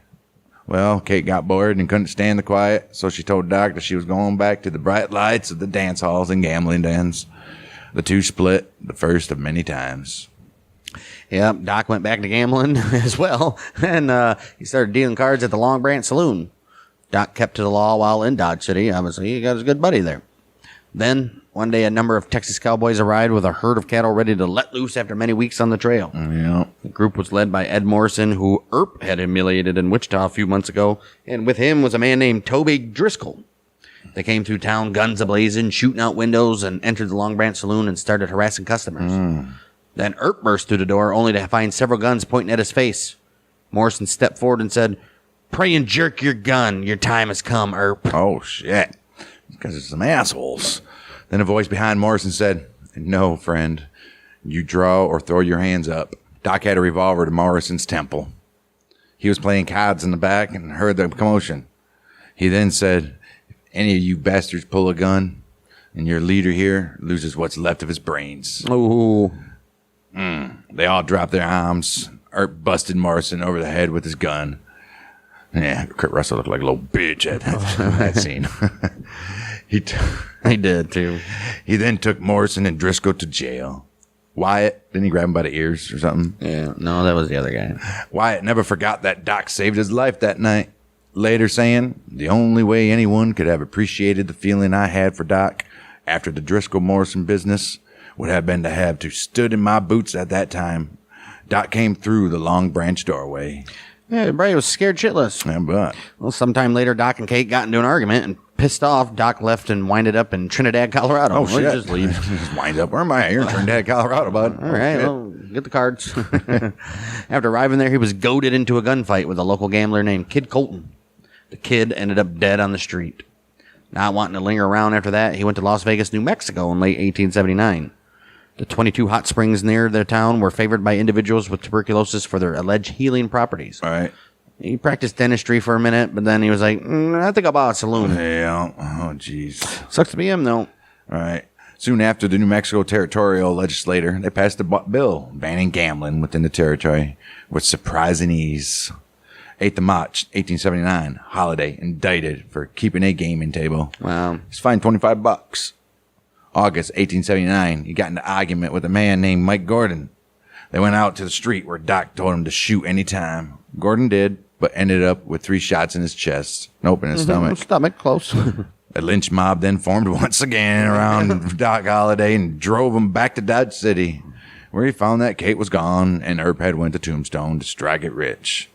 Well, Kate got bored and couldn't stand the quiet, so she told Doc that she was going back to the bright lights of the dance halls and gambling dens. The two split, the first of many times. Yep, Doc went back to gambling as well, and he started dealing cards at the Long Branch Saloon. Doc kept to the law while in Dodge City. Obviously, he got his good buddy there. Then, one day, a number of Texas cowboys arrived with a herd of cattle ready to let loose after many weeks on the trail. Yeah. The group was led by Ed Morrison, who Earp had humiliated in Wichita a few months ago, and with him was a man named Toby Driscoll. They came through town, guns a-blazing, shooting out windows, and entered the Long Branch Saloon and started harassing customers. Then Earp burst through the door, only to find several guns pointing at his face. Morrison stepped forward and said, Pray and jerk your gun. Your time has come, Earp. Oh, shit. Because it's some assholes. Then a voice behind Morrison said, No, friend. You draw or throw your hands up. Doc had a revolver to Morrison's temple. He was playing cards in the back and heard the commotion. He then said, If any of you bastards pull a gun, and your leader here loses what's left of his brains. Ooh. They all dropped their arms. Earp busted Morrison over the head with his gun. Yeah, Kurt Russell looked like a little bitch at that scene. He did, too. He then took Morrison and Driscoll to jail. Wyatt, didn't he grab him by the ears or something? Yeah, no, that was the other guy. Wyatt never forgot that Doc saved his life that night. Later saying, the only way anyone could have appreciated the feeling I had for Doc after the Driscoll-Morrison business would have been to have to stood in my boots at that time. Doc came through the Long Branch doorway. Yeah, Bray was scared shitless. Yeah, but Well, sometime later, Doc and Kate got into an argument, and pissed off, Doc left and winded up in Trinidad, Colorado. oh shit, Just leave. just wind up. Where am I? Here in Trinidad, Colorado, bud. All right, well, get the cards. After arriving there, he was goaded into a gunfight with a local gambler named Kid Colton. The kid ended up dead on the street. Not wanting to linger around after that, he went to Las Vegas, New Mexico in late 1879. The 22 hot springs near their town were favored by individuals with tuberculosis for their alleged healing properties. All right. He practiced dentistry for a minute, but then he was like, I think I'll buy a saloon. Yeah. Oh, jeez. Sucks to be him, though. All right. Soon after, the New Mexico territorial legislator, they passed a bill banning gambling within the territory with surprising ease. 8th of March, 1879, Holiday indicted for keeping a gaming table. Wow. He's fined $25. August 1879, he got into argument with a man named Mike Gordon. They went out to the street where Doc told him to shoot any time. Gordon did, but ended up with 3 shots in his chest. Nope, in his stomach. Stomach, close. A lynch mob then formed once again around Doc Holliday and drove him back to Dodge City, where he found that Kate was gone and Earp had went to Tombstone to strike it rich.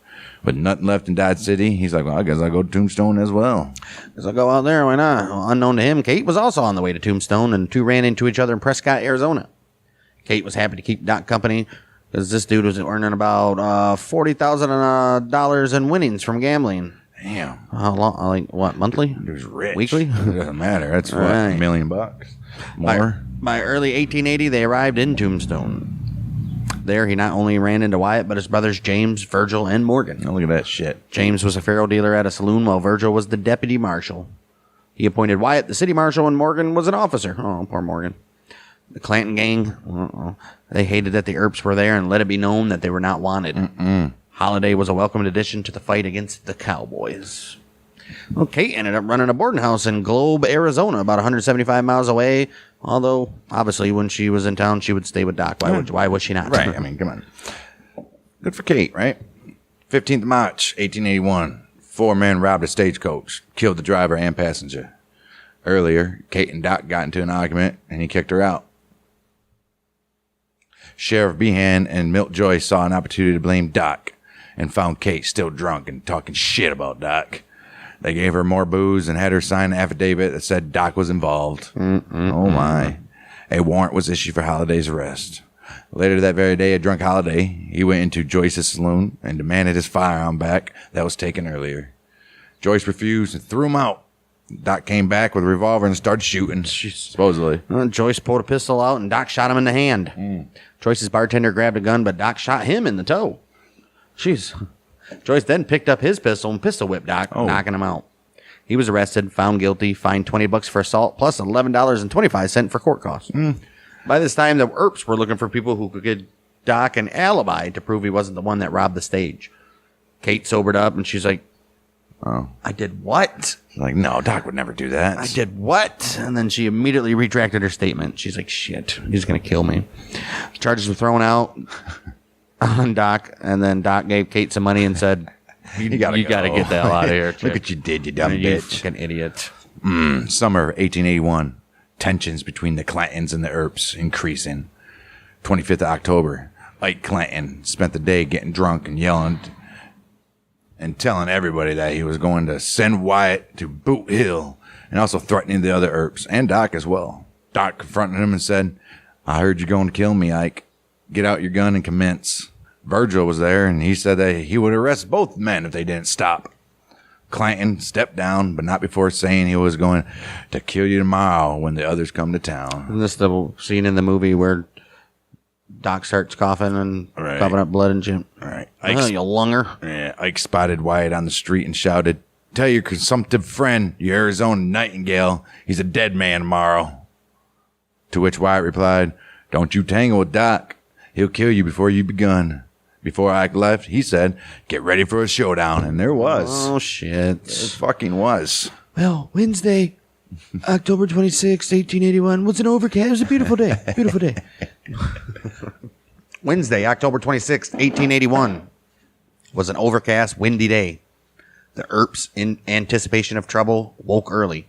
With nothing left in Dodge City, he's like, well, I guess I'll go to Tombstone as well. Guess I'll go out there, why not? Well, unknown to him, Kate was also on the way to Tombstone, and the two ran into each other in Prescott, Arizona. Kate was happy to keep Doc company, because this dude was earning about $40,000 in winnings from gambling. Damn. How long? Like, what, monthly? He was rich. Weekly? It doesn't matter. That's what, Right. $1 million more. By early 1880, they arrived in Tombstone. There, he not only ran into Wyatt, but his brothers James, Virgil, and Morgan. Now look at that shit. James was a faro dealer at a saloon, while Virgil was the deputy marshal. He appointed Wyatt the city marshal, and Morgan was an officer. Oh, poor Morgan. The Clanton gang, they hated that the Earps were there and let it be known that they were not wanted. Holiday was a welcomed addition to the fight against the Cowboys. Well, Kate ended up running a boarding house in Globe, Arizona, about 175 miles away. Although, obviously, when she was in town, she would stay with Doc. Why would she not? Right. I mean, come on. Good for Kate, right? 15th of March, 1881. 4 men robbed a stagecoach, killed the driver and passenger. Earlier, Kate and Doc got into an argument, and he kicked her out. Sheriff Behan and Milt Joyce saw an opportunity to blame Doc and found Kate still drunk and talking shit about Doc. They gave her more booze and had her sign an affidavit that said Doc was involved. Oh, my. A warrant was issued for Holliday's arrest. Later that very day, a drunk Holiday, he went into Joyce's saloon and demanded his firearm back that was taken earlier. Joyce refused and threw him out. Doc came back with a revolver and started shooting, supposedly. Joyce pulled a pistol out, and Doc shot him in the hand. Joyce's bartender grabbed a gun, but Doc shot him in the toe. Jeez. Joyce then picked up his pistol and pistol whipped Doc, knocking him out. He was arrested, found guilty, fined $20 for assault, plus $11.25 for court costs. By this time, the Earps were looking for people who could give Doc an alibi to prove he wasn't the one that robbed the stage. Kate sobered up, and she's like, I did what? Like, no, Doc would never do that. I did what? And then she immediately retracted her statement. She's like, shit, he's going to kill me. Charges were thrown out on Doc, and then Doc gave Kate some money and said, you gotta get the hell out of here. Look what you did, you dumb You bitch. fucking idiot. Summer of 1881. Tensions between the Clantons and the Earps increasing. 25th of October. Ike Clanton spent the day getting drunk and yelling and telling everybody that he was going to send Wyatt to Boot Hill and also threatening the other Earps and Doc as well. Doc confronted him and said, I heard you're going to kill me, Ike. Get out your gun and commence. Virgil was there, and he said that he would arrest both men if they didn't stop. Clanton stepped down, but not before saying he was going to kill you tomorrow when the others come to town. Isn't this the scene in the movie where Doc starts coughing and coughing up blood and shit? Right. Oh, you lunger. Yeah, Ike spotted Wyatt on the street and shouted, tell your consumptive friend, your Arizona Nightingale, he's a dead man tomorrow. To which Wyatt replied, don't you tangle with Doc. He'll kill you before you begun. Before Ike left, he said, get ready for a showdown. And there was. Oh, shit. It fucking was. Well, Wednesday, October 26, 1881, was an overcast. It was a beautiful day. Beautiful day. Wednesday, October 26, 1881, was an overcast, windy day. The Earps, in anticipation of trouble, woke early.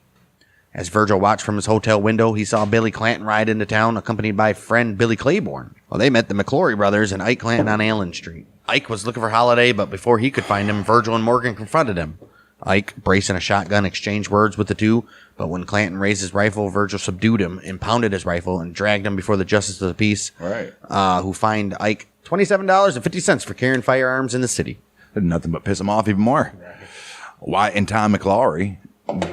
As Virgil watched from his hotel window, he saw Billy Clanton ride into town, accompanied by friend Billy Claiborne. Well, they met the McClory brothers and Ike Clanton on Allen Street. Ike was looking for Holiday, but before he could find him, Virgil and Morgan confronted him. Ike, bracing a shotgun, exchanged words with the two, but when Clanton raised his rifle, Virgil subdued him, impounded his rifle, and dragged him before the justice of the peace, who fined Ike $27.50 for carrying firearms in the city. Did nothing but piss him off even more. Wyatt and Tom McClory,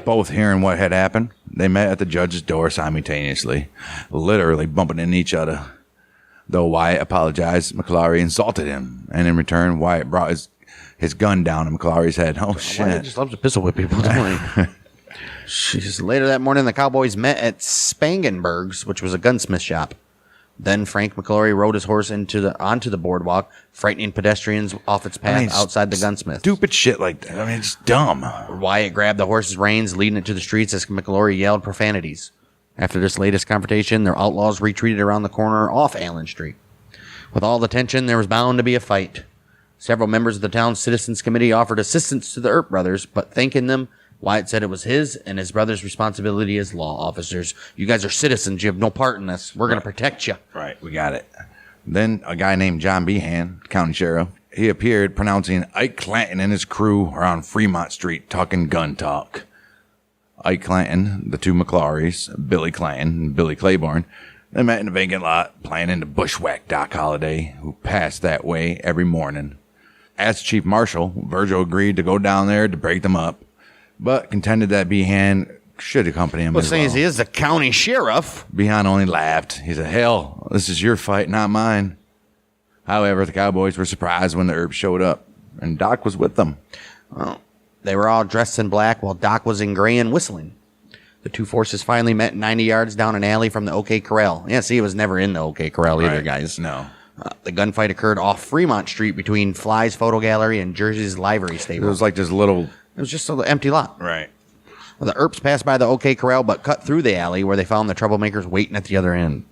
both hearing what had happened, they met at the judge's door simultaneously, literally bumping into each other. Though Wyatt apologized, McClory insulted him, and in return, Wyatt brought his gun down on McClory's head. Oh, shit. Wyatt just loves to pistol whip people, don't he? Jeez. Later that morning, the Cowboys met at Spangenberg's, which was a gunsmith shop. Then Frank McClory rode his horse onto the boardwalk, frightening pedestrians off its path outside the gunsmith. Stupid shit like that. I mean, it's dumb. Wyatt grabbed the horse's reins, leading it to the streets as McClory yelled profanities. After this latest confrontation, their outlaws retreated around the corner off Allen Street. With all the tension, there was bound to be a fight. Several members of the town's citizens committee offered assistance to the Earp brothers, but thanking them, Wyatt said it was his and his brother's responsibility as law officers. You guys are citizens. You have no part in this. We're going to protect you. Right, we got it. Then a guy named John Behan, county sheriff, he appeared pronouncing Ike Clanton and his crew are on Fremont Street talking gun talk. Ike Clanton, the two McClorys, Billy Clanton and Billy Claiborne, they met in a vacant lot planning to bushwhack Doc Holliday, who passed that way every morning. As chief marshal, Virgil agreed to go down there to break them up, but contended that Behan should accompany him as well. He is the county sheriff. Behan only laughed. He said, hell, this is your fight, not mine. However, the Cowboys were surprised when the Earps showed up, and Doc was with them. Well, they were all dressed in black while Doc was in gray and whistling. The two forces finally met 90 yards down an alley from the OK Corral. Yeah, see, it was never in the OK Corral either, guys. No. The gunfight occurred off Fremont Street between Fly's Photo Gallery and Jersey's Livery Stable. It was like this little... It was just an empty lot. Right. Well, the Earps passed by the OK Corral but cut through the alley where they found the troublemakers waiting at the other end.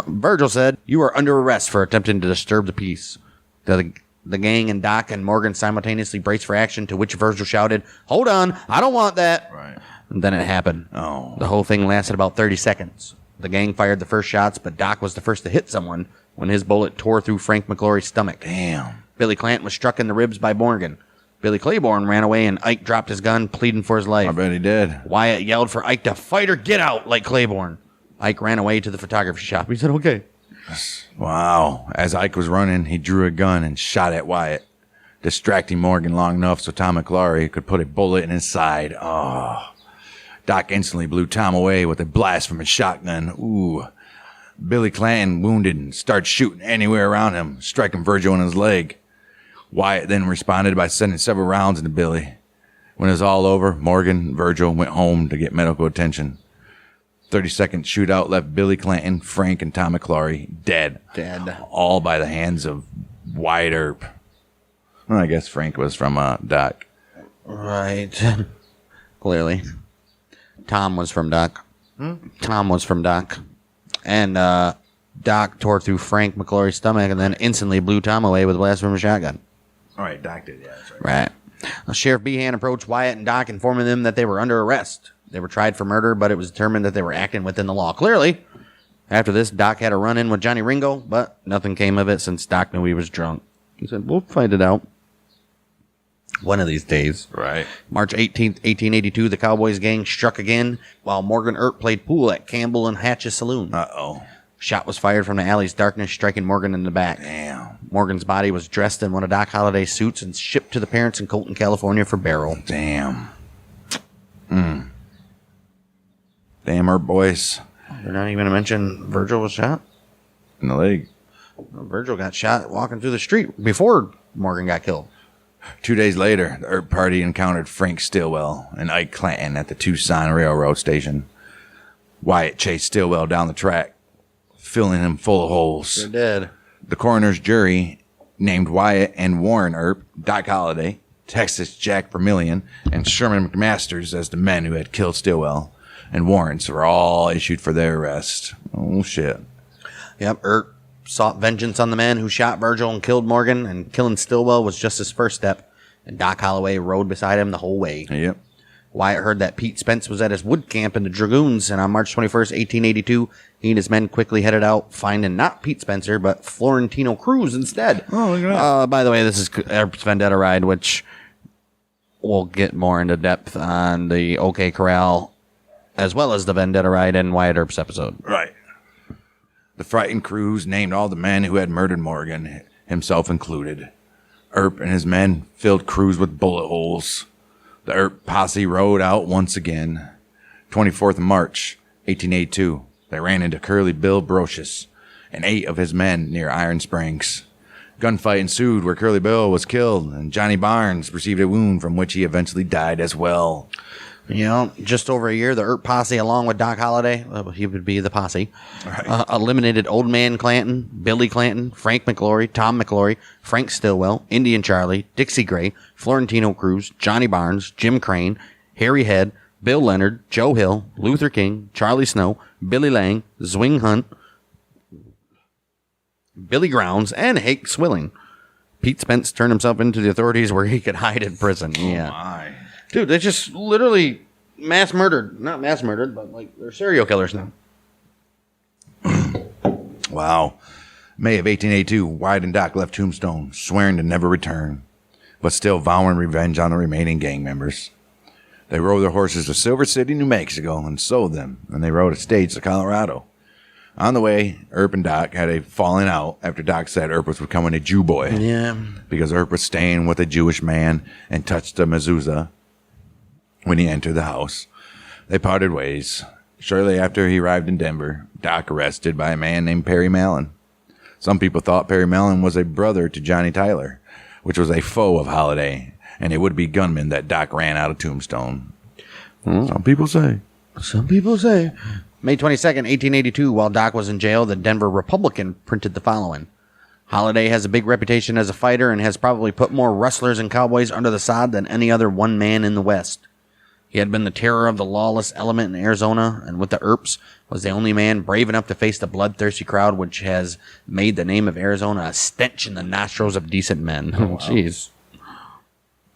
Virgil said, "You are under arrest for attempting to disturb the peace." The gang and Doc and Morgan simultaneously braced for action, to which Virgil shouted, "Hold on, I don't want that." Right. And then it happened. Oh. The whole thing lasted about 30 seconds. The gang fired the first shots, but Doc was the first to hit someone when his bullet tore through Frank McClory's stomach. Damn. Billy Clanton was struck in the ribs by Morgan. Billy Claiborne ran away, and Ike dropped his gun, pleading for his life. I bet he did. Wyatt yelled for Ike to fight or get out like Claiborne. Ike ran away to the photography shop. He said, "Okay." Wow. As Ike was running, he drew a gun and shot at Wyatt, distracting Morgan long enough so Tom McClory could put a bullet in his side. Oh. Doc instantly blew Tom away with a blast from his shotgun. Ooh. Billy Clanton, wounded, and started shooting anywhere around him, striking Virgil in his leg. Wyatt then responded by sending several rounds into Billy. When it was all over, Morgan and Virgil went home to get medical attention. 30-second shootout left Billy Clanton, Frank, and Tom McClory dead. All by the hands of Wyatt Earp. Well, I guess Frank was from Doc. Right. Clearly. Tom was from Doc. Tom was from Doc. And Doc tore through Frank McClory's stomach and then instantly blew Tom away with a blast from a shotgun. All right, Doc did, yeah, that's right. Right. Sheriff Behan approached Wyatt and Doc, informing them that they were under arrest. They were tried for murder, but it was determined that they were acting within the law. Clearly, after this, Doc had a run-in with Johnny Ringo, but nothing came of it since Doc knew he was drunk. He said, "We'll fight it out one of these days." Right. March 18th, 1882, the Cowboys gang struck again while Morgan Earp played pool at Campbell and Hatch's saloon. Uh-oh. Shot was fired from the alley's darkness, striking Morgan in the back. Damn. Morgan's body was dressed in one of Doc Holliday's suits and shipped to the parents in Colton, California for burial. Damn. Damn, Earp boys. They're not even going to mention Virgil was shot. In the leg. Virgil got shot walking through the street before Morgan got killed. 2 days later, the Earp party encountered Frank Stillwell and Ike Clanton at the Tucson Railroad Station. Wyatt chased Stillwell down the track, filling him full of holes. They're dead. The coroner's jury named Wyatt and Warren Earp, Doc Holliday, Texas Jack Vermillion, and Sherman McMasters as the men who had killed Stillwell, and warrants were all issued for their arrest. Oh, shit. Yep, Earp sought vengeance on the man who shot Virgil and killed Morgan, and killing Stillwell was just his first step, and Doc Holloway rode beside him the whole way. Yep. Wyatt heard that Pete Spence was at his wood camp in the Dragoons, and on March 21st, 1882, he and his men quickly headed out, finding not Pete Spencer, but Florentino Cruz instead. Oh, look at that. By the way, this is Earp's Vendetta Ride, which we'll get more into depth on the OK Corral, as well as the Vendetta Ride and Wyatt Earp's episode. Right. The frightened Cruz named all the men who had murdered Morgan, himself included. Earp and his men filled Cruz with bullet holes. The Earp posse rode out once again. 24th of March, 1882, they ran into Curly Bill Brocious and 8 of his men near Iron Springs. Gunfight ensued where Curly Bill was killed, and Johnny Barnes received a wound from which he eventually died as well. You know, just over a year, the Earp posse, along with Doc Holliday, he would be the posse, Right. eliminated Old Man Clanton, Billy Clanton, Frank McClory, Tom McClory, Frank Stillwell, Indian Charlie, Dixie Gray, Florentino Cruz, Johnny Barnes, Jim Crane, Harry Head, Bill Leonard, Joe Hill, Luther King, Charlie Snow, Billy Lang, Zwing Hunt, Billy Grounds, and Hake Swilling. Pete Spence turned himself into the authorities where he could hide in prison. Yeah. My. Dude, they just literally mass murdered. Not mass murdered, but like they're serial killers now. Wow. May of 1882, White and Doc left Tombstone, swearing to never return, but still vowing revenge on the remaining gang members. They rode their horses to Silver City, New Mexico, and sold them, and they rode a stage to Colorado. On the way, Earp and Doc had a falling out after Doc said Earp was becoming a Jew boy. Yeah. Because Earp was staying with a Jewish man and touched a mezuzah when he entered the house. They parted ways. Shortly after he arrived in Denver, Doc arrested by a man named Perry Mallon. Some people thought Perry Mallon was a brother to Johnny Tyler, which was a foe of Holiday, and a would-be gunman that Doc ran out of Tombstone. Some people say. Some people say. May 22nd, 1882, while Doc was in jail, the Denver Republican printed the following. Holiday has a big reputation as a fighter and has probably put more rustlers and cowboys under the sod than any other one man in the West. He had been the terror of the lawless element in Arizona, and with the Earps, was the only man brave enough to face the bloodthirsty crowd which has made the name of Arizona a stench in the nostrils of decent men. Oh, jeez.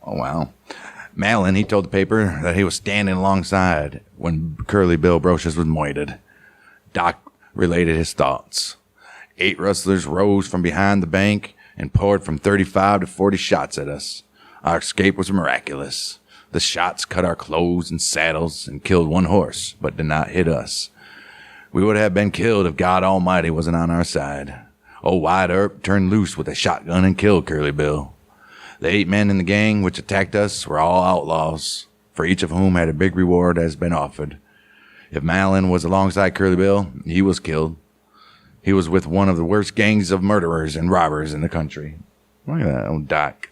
Oh, wow. Mallon, he told the paper that he was standing alongside when Curly Bill Brocious was moited. Doc related his thoughts. 8 rustlers rose from behind the bank and poured from 35 to 40 shots at us. Our escape was miraculous. The shots cut our clothes and saddles and killed 1 horse, but did not hit us. We would have been killed if God Almighty wasn't on our side. Old White Earp turned loose with a shotgun and killed Curly Bill. The 8 men in the gang which attacked us were all outlaws, for each of whom had a big reward has been offered. If Mallon was alongside Curly Bill, he was killed. He was with one of the worst gangs of murderers and robbers in the country. Look at that old Doc.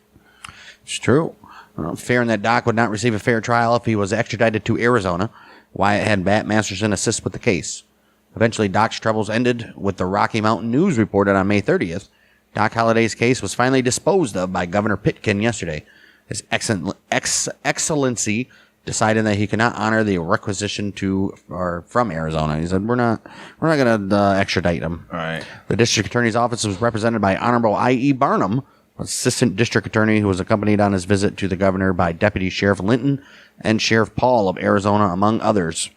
It's true. Fearing that Doc would not receive a fair trial if he was extradited to Arizona, Wyatt had Bat Masterson assist with the case. Eventually, Doc's troubles ended with the Rocky Mountain News reported on May 30th. Doc Holliday's case was finally disposed of by Governor Pitkin yesterday. His Excellency decided that he could not honor the requisition from Arizona. He said, "We're not going to extradite him." All right. The district attorney's office was represented by Honorable I.E. Barnum, assistant district attorney, who was accompanied on his visit to the governor by Deputy Sheriff Linton and Sheriff Paul of Arizona, among others.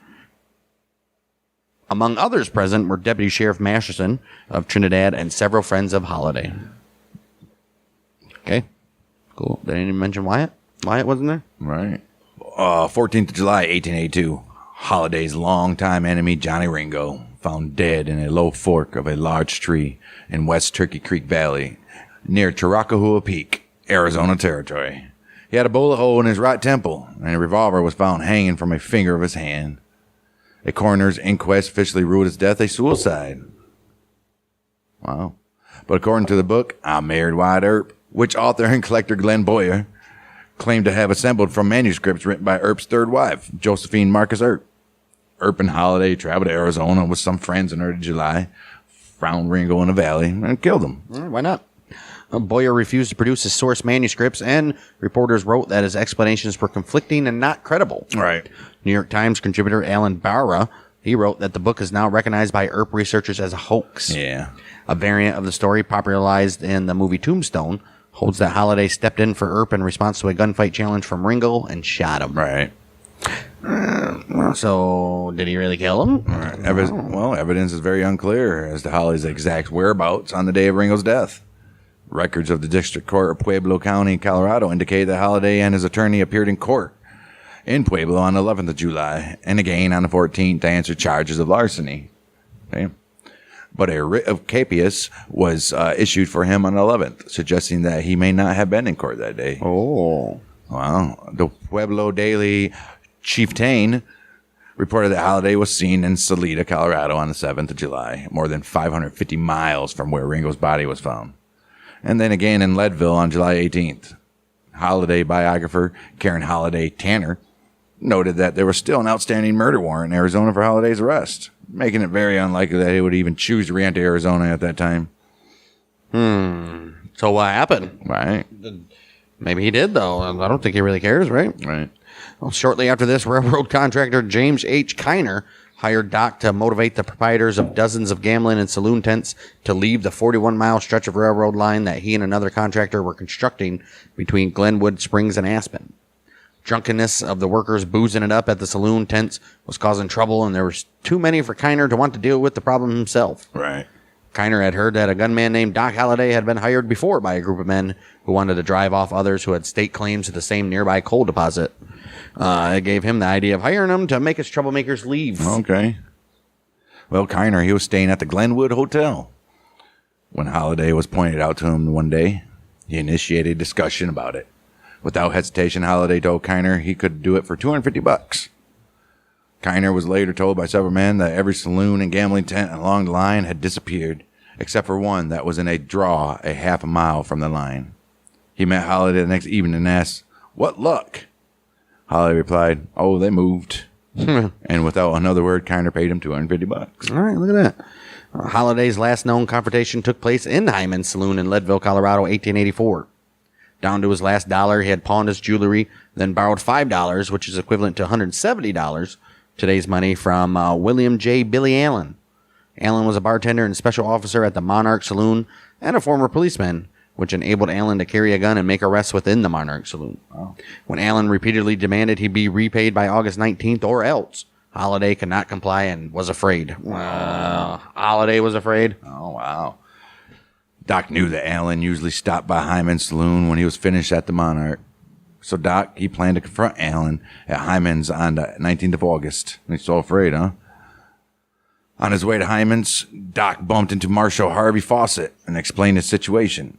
Among others present were Deputy Sheriff Masterson of Trinidad and several friends of Holiday. Okay, cool. Did anyone mention Wyatt? Wyatt wasn't there? Right. 14th of July, 1882. Holiday's longtime enemy, Johnny Ringo, found dead in a low fork of a large tree in West Turkey Creek Valley, near Chiracahua Peak, Arizona Territory. He had a bullet hole in his right temple, and a revolver was found hanging from a finger of his hand. A coroner's inquest officially ruled his death a suicide. Wow. But according to the book, I Married White Earp, which author and collector Glenn Boyer claimed to have assembled from manuscripts written by Earp's third wife, Josephine Marcus Earp. Earp and Holiday traveled to Arizona with some friends in early July, found Ringo in the valley, and killed him. Why not? Boyer refused to produce his source manuscripts, and reporters wrote that his explanations were conflicting and not credible. Right. New York Times contributor Alan Barra, he wrote that the book is now recognized by Earp researchers as a hoax. Yeah. A variant of the story popularized in the movie Tombstone holds that Holiday stepped in for Earp in response to a gunfight challenge from Ringo and shot him. Right. So, did he really kill him? Right. Evidence is very unclear as to Holiday's exact whereabouts on the day of Ringo's death. Records of the District Court of Pueblo County, Colorado, indicate that Holiday and his attorney appeared in court in Pueblo on the 11th of July, and again on the 14th to answer charges of larceny. Okay. But a writ of capias was issued for him on the 11th, suggesting that he may not have been in court that day. Oh. Wow. The Pueblo Daily Chieftain reported that Holiday was seen in Salida, Colorado on the 7th of July, more than 550 miles from where Ringo's body was found. And then again in Leadville on July 18th. Holiday biographer Karen Holiday Tanner noted that there was still an outstanding murder warrant in Arizona for Holiday's arrest, making it very unlikely that he would even choose to re-enter Arizona at that time. So what happened? Right. Maybe he did, though. I don't think he really cares, right? Right. Well, shortly after this, railroad contractor James H. Kiner hired Doc to motivate the proprietors of dozens of gambling and saloon tents to leave the 41-mile stretch of railroad line that he and another contractor were constructing between Glenwood Springs and Aspen. Drunkenness of the workers boozing it up at the saloon tents was causing trouble, and there was too many for Kiner to want to deal with the problem himself. Right. Kiner had heard that a gunman named Doc Holliday had been hired before by a group of men who wanted to drive off others who had staked claims to the same nearby coal deposit. It gave him the idea of hiring them to make his troublemakers leave. Okay. Well, Kiner, he was staying at the Glenwood Hotel. When Holliday was pointed out to him one day, he initiated a discussion about it. Without hesitation, Holliday told Kiner he could do it for $250. Kiner was later told by several men that every saloon and gambling tent along the line had disappeared, except for one that was in a draw a half a mile from the line. He met Holliday the next evening and asked, "What luck?" Holliday replied, "Oh, they moved." And without another word, Kiner paid him $250. All right, look at that. Holliday's last known confrontation took place in Hyman's Saloon in Leadville, Colorado, 1884. Down to his last dollar, he had pawned his jewelry, then borrowed $5, which is equivalent to $170, today's money, from William J. Billy Allen. Allen was a bartender and special officer at the Monarch Saloon and a former policeman, which enabled Allen to carry a gun and make arrests within the Monarch Saloon. Wow. When Allen repeatedly demanded he be repaid by August 19th or else, Holliday could not comply and was afraid. Holliday was afraid? Oh, wow. Doc knew that Allen usually stopped by Hyman's Saloon when he was finished at the Monarch. So Doc, he planned to confront Allen at Hyman's on the 19th of August. He's so afraid, huh? On his way to Hyman's, Doc bumped into Marshal Harvey Fawcett and explained his situation.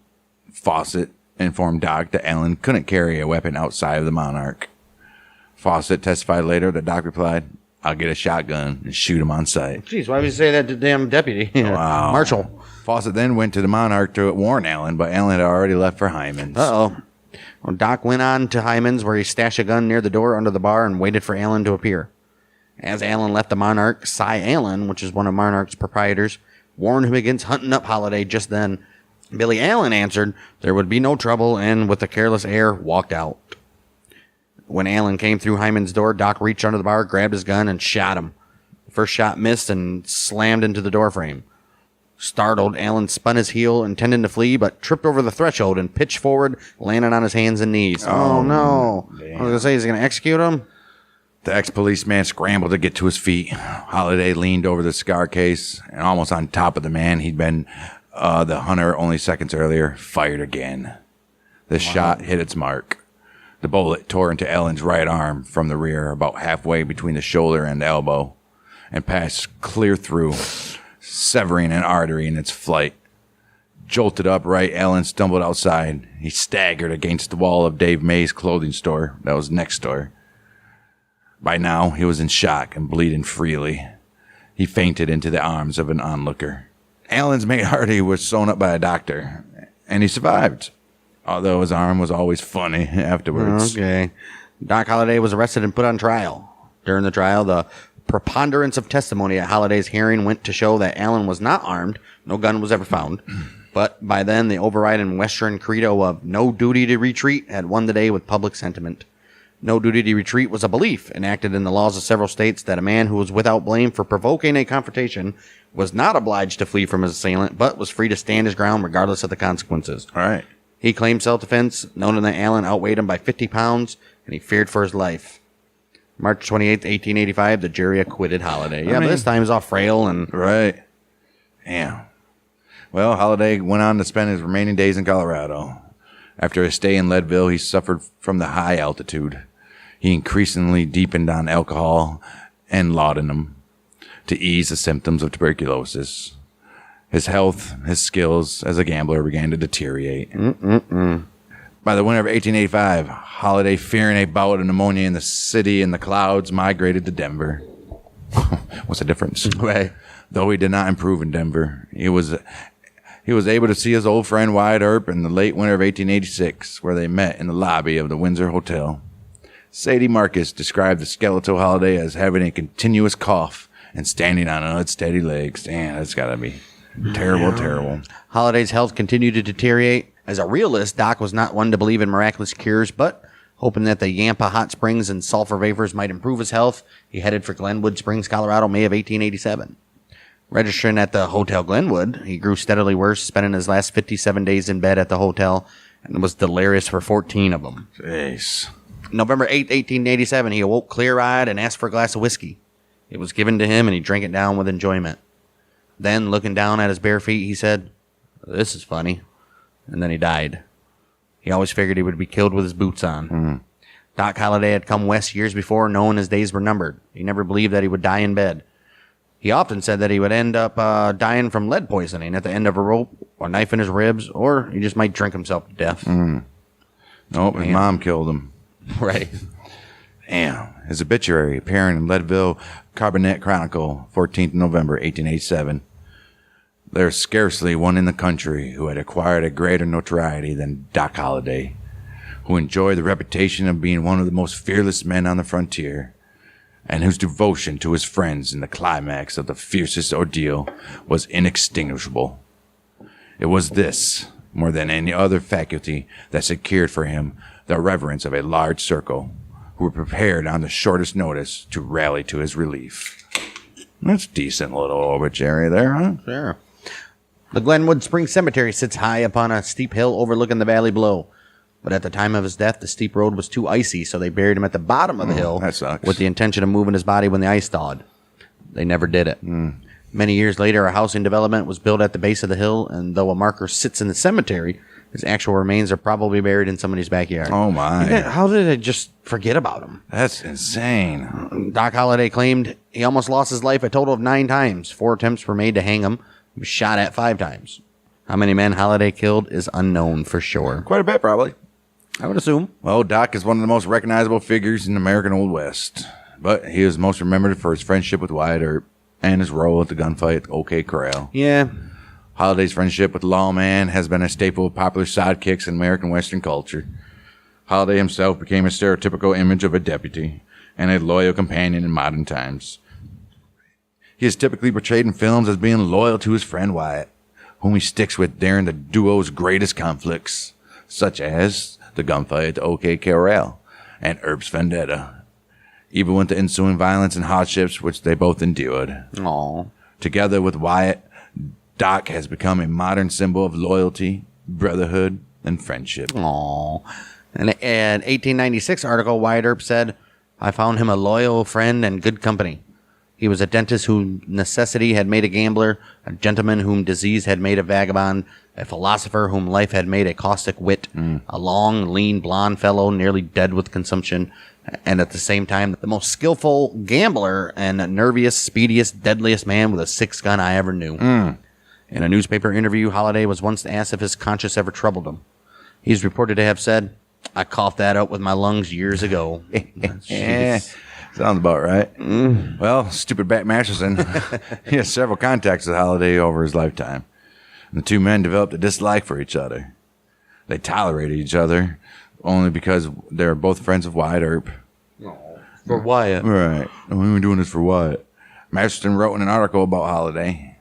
Fawcett informed Doc that Allen couldn't carry a weapon outside of the Monarch. Fawcett testified later that Doc replied, "I'll get a shotgun and shoot him on sight." Jeez, why would you say that to the damn deputy? Wow. Marshal. Fawcett then went to the Monarch to warn Allen, but Allen had already left for Hyman's. Uh-oh. Well, Doc went on to Hyman's, where he stashed a gun near the door under the bar and waited for Allen to appear. As Allen left the Monarch, Cy Allen, which is one of Monarch's proprietors, warned him against hunting up Holliday just then. Billy Allen answered there would be no trouble and, with a careless air, walked out. When Allen came through Hyman's door, Doc reached under the bar, grabbed his gun, and shot him. The first shot missed and slammed into the doorframe. Startled, Allen spun his heel, intending to flee, but tripped over the threshold and pitched forward, landing on his hands and knees. Oh no. Damn. I was going to say, he's going to execute him? The ex-policeman scrambled to get to his feet. Holliday leaned over the cigar case, and almost on top of the man he'd been the hunter only seconds earlier, fired again. The shot hit its mark. The bullet tore into Allen's right arm from the rear, about halfway between the shoulder and the elbow, and passed clear through, severing an artery in its flight. Jolted upright, Allen stumbled outside. He staggered against the wall of Dave May's clothing store that was next door. By now, he was in shock and bleeding freely. He fainted into the arms of an onlooker. Allen's mate Hardy was sewn up by a doctor, and he survived, although his arm was always funny afterwards. Okay. Doc Holliday was arrested and put on trial. During the trial, the preponderance of testimony at Holliday's hearing went to show that Allen was not armed. No gun was ever found. But by then, the overriding Western credo of no duty to retreat had won the day with public sentiment. No duty to retreat was a belief enacted in the laws of several states that a man who was without blame for provoking a confrontation was not obliged to flee from his assailant, but was free to stand his ground regardless of the consequences. All right. He claimed self-defense, noting that Allen outweighed him by 50 pounds, and he feared for his life. March 28th, 1885, the jury acquitted Holliday. But this time he's all frail and... Right. Damn. Well, Holliday went on to spend his remaining days in Colorado. After his stay in Leadville, he suffered from the high altitude. He increasingly deepened on alcohol and laudanum to ease the symptoms of tuberculosis. His health, his skills as a gambler began to deteriorate. By the winter of 1885, Holliday, fearing a bout of pneumonia in the city and the clouds, migrated to Denver. What's the difference? Right. Though he did not improve in Denver, he was able to see his old friend Wyatt Earp in the late winter of 1886, where they met in the lobby of the Windsor Hotel. Sadie Marcus described the skeletal Holliday as having a continuous cough and standing on unsteady legs. Damn, that's got to be terrible, terrible. Holliday's health continued to deteriorate. As a realist, Doc was not one to believe in miraculous cures, but Hoping that the Yampa hot springs and sulfur vapors might improve his health, he headed for Glenwood Springs, Colorado, May of 1887. Registering at the Hotel Glenwood, he grew steadily worse, spending his last 57 days in bed at the hotel, and was delirious for 14 of them. Jeez. November 8, 1887, he awoke clear-eyed and asked for a glass of whiskey. It was given to him, and he drank it down with enjoyment. Then, looking down at his bare feet, he said, "This is funny." And then he died. He always figured he would be killed with his boots on. Mm. Doc Holliday had come west years before, knowing his days were numbered. He never believed that he would die in bed. He often said that he would end up dying from lead poisoning at the end of a rope, or a knife in his ribs, or he just might drink himself to death. Nope, his mom killed him. Right. Damn. His obituary appearing in Leadville Carbonet Chronicle, 14th November, 1887. There's scarcely one in the country who had acquired a greater notoriety than Doc Holliday, who enjoyed the reputation of being one of the most fearless men on the frontier, and whose devotion to his friends in the climax of the fiercest ordeal was inextinguishable. It was this, more than any other faculty, that secured for him the reverence of a large circle, who were prepared on the shortest notice to rally to his relief. That's a decent little obituary there, huh? Sure. The Glenwood Springs Cemetery sits high upon a steep hill overlooking the valley below. But at the time of his death, the steep road was too icy, so they buried him at the bottom of the hill that sucks. with the intention of moving his body when the ice thawed. They never did it. Many years later, a housing development was built at the base of the hill, and though a marker sits in the cemetery, his actual remains are probably buried in somebody's backyard. Oh, my. How did I just forget about him? That's insane. Doc Holliday claimed he almost lost his life a total of 9 times. 4 attempts were made to hang him. He was shot at 5 times. How many men Holliday killed is unknown for sure. Quite a bit, probably. I would assume. Well, Doc is one of the most recognizable figures in the American Old West, but he is most remembered for his friendship with Wyatt Earp and his role at the gunfight at OK Corral. Yeah. Holliday's friendship with the lawman has been a staple of popular sidekicks in American Western culture. Holliday himself became a stereotypical image of a deputy and a loyal companion in modern times. He is typically portrayed in films as being loyal to his friend Wyatt, whom he sticks with during the duo's greatest conflicts, such as the gunfight at the OK Corral and Earp's vendetta, even with the ensuing violence and hardships which they both endured. Aw. Together with Wyatt, Doc has become a modern symbol of loyalty, brotherhood, and friendship. Aw. In an 1896 article, Wyatt Earp said, "I found him a loyal friend and good company. He was a dentist whom necessity had made a gambler, a gentleman whom disease had made a vagabond, a philosopher whom life had made a caustic wit, a long, lean, blond fellow nearly dead with consumption, and at the same time the most skillful gambler and nerviest, speediest, deadliest man with a 6-gun I ever knew." In a newspaper interview, Holliday was once asked if his conscience ever troubled him. He's reported to have said, "I coughed that out with my lungs years ago." Jeez. Sounds about right. Well, stupid Bat Masterson, he has several contacts with Holliday over his lifetime. And the two men developed a dislike for each other. They tolerated each other only because they were both friends of Wyatt Earp. For Wyatt. Right. And we were doing this for Wyatt. Masterson wrote in an article about Holliday,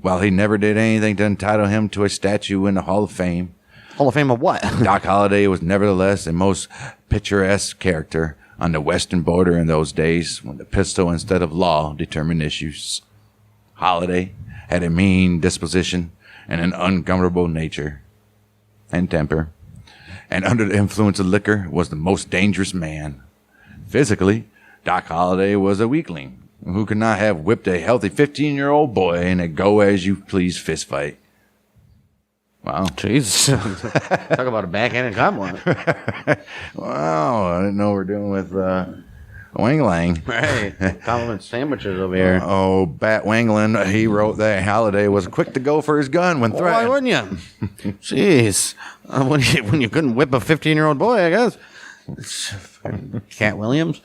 while he never did anything to entitle him to a statue in the Hall of Fame, Hall of Fame of what? Doc Holliday was nevertheless a most picturesque character on the western border in those days when the pistol instead of law determined issues. Holliday had a mean disposition and an uncomfortable nature and temper, and under the influence of liquor was the most dangerous man. Physically, Doc Holliday was a weakling who could not have whipped a healthy 15-year-old boy in a go-as-you-please fistfight. Wow. Jesus. Talk about a backhanded compliment. Wow, I didn't know we're dealing with Wangling. Right. Compliment sandwiches over here. Oh, Bat Wangling, he wrote that Holliday was quick to go for his gun when Why threatened. wouldn't you? Jeez. When you couldn't whip a 15-year-old boy, I guess. Cat Williams.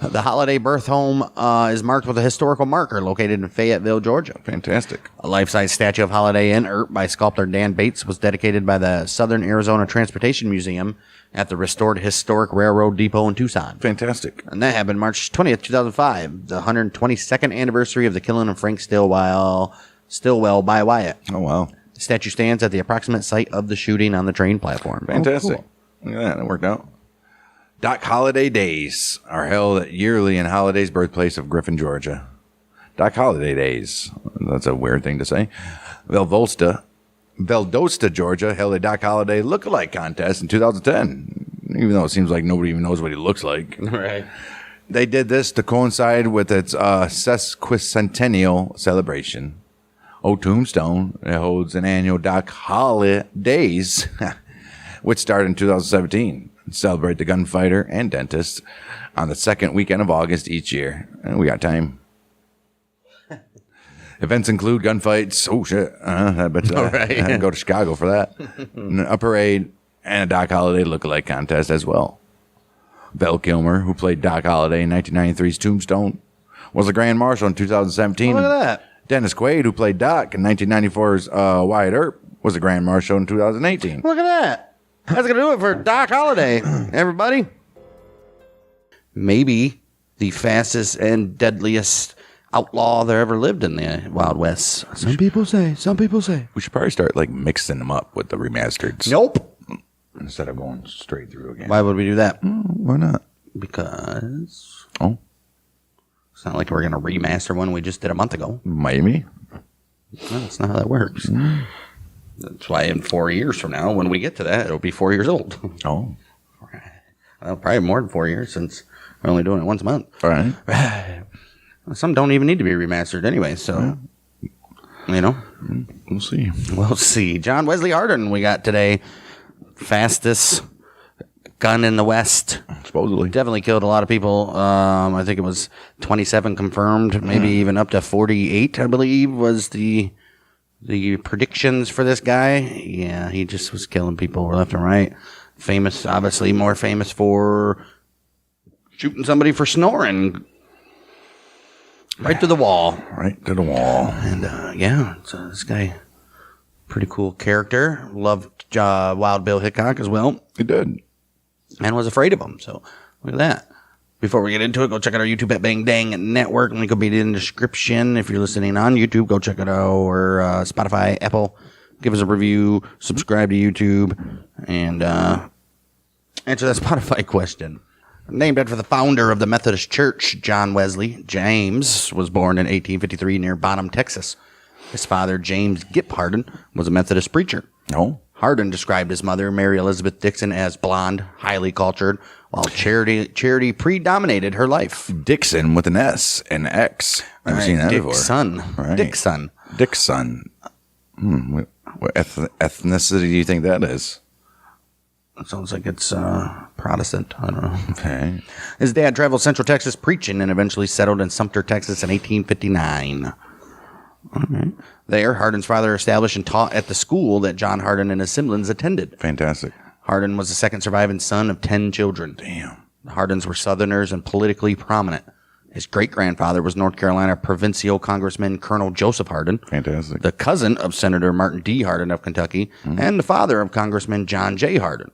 The Holliday birth home is marked with a historical marker located in Fayetteville, Georgia. Fantastic. A life-size statue of Holliday and Earp by sculptor Dan Bates was dedicated by the Southern Arizona Transportation Museum at the restored historic railroad depot in Tucson. Fantastic. And that happened March 20th, 2005, the 122nd anniversary of the killing of Frank Stillwell by Wyatt. Oh, wow. The statue stands at the approximate site of the shooting on the train platform. Fantastic. Oh, cool. Look at that. That worked out. Doc Holliday Days are held yearly in Holliday's birthplace of Griffin, Georgia. Doc Holliday Days. That's a weird thing to say. Valdosta, Georgia held a Doc Holliday look-alike contest in 2010, even though it seems like nobody even knows what he looks like. Right. They did this to coincide with its sesquicentennial celebration. Tombstone holds an annual Doc Holidays, which started in 2017. Celebrate the gunfighter and dentist on the second weekend of August each year. And we got time. Events include gunfights. Oh, shit. I bet you I can go to Chicago for that. A parade and a Doc Holliday lookalike contest as well. Val Kilmer, who played Doc Holliday in 1993's Tombstone, was the Grand Marshal in 2017. Look at that. Dennis Quaid, who played Doc in 1994's Wyatt Earp, was the Grand Marshal in 2018. Look at that. That's going to do it for Doc Holliday, everybody. Maybe the fastest and deadliest outlaw there ever lived in the Wild West. Some people say. We should probably start like mixing them up with the remasters. Nope. Instead of going straight through again. Why would we do that? Why not? Because Oh, it's not like we're going to remaster one we just did a month ago. maybe. No, that's not how that works. That's why in 4 years from now, when we get to that, it'll be 4 years old. Oh, Well, probably more than 4 years since we're only doing it once a month. all right. Some don't even need to be remastered anyway, so, you know. We'll see. We'll see. John Wesley Hardin we got today. Fastest gun in the West. Supposedly. Definitely killed a lot of people. I think it was 27 confirmed, maybe even up to 48, I believe, was the predictions for this guy. Yeah, he just was killing people left and right. Famous, obviously more famous for shooting somebody for snoring. Right to the wall. Right to the wall. And, yeah, so this guy, pretty cool character. Loved Wild Bill Hickok as well. He did. And was afraid of him. So, look at that. Before we get into it, go check out our YouTube at Bang Dang Network. Link will be in the description. If you're listening on YouTube, go check it out. Or Spotify, Apple. Give us a review. Subscribe to YouTube. And answer that Spotify question. Named after the founder of the Methodist Church, John Wesley, James was born in 1853 near Bonham, Texas. His father, James Gipp Hardin, was a Methodist preacher. Oh. Hardin described his mother, Mary Elizabeth Dixon, as blonde, highly cultured, while charity predominated her life. Dixon with an S and X. Never seen that before. Dixon. Right. Dixon. What ethnicity do you think that is? It sounds like it's Protestant. I don't know. Okay. His dad traveled Central Texas preaching and eventually settled in Sumter, Texas in 1859. Okay. There, Hardin's father established and taught at the school that John Hardin and his siblings attended. Fantastic. Hardin was the second surviving son of 10 children. Damn. The Hardins were Southerners and politically prominent. His great-grandfather was North Carolina Provincial Congressman Colonel Joseph Hardin, Fantastic. the cousin of Senator Martin D. Hardin of Kentucky, and the father of Congressman John J. Hardin.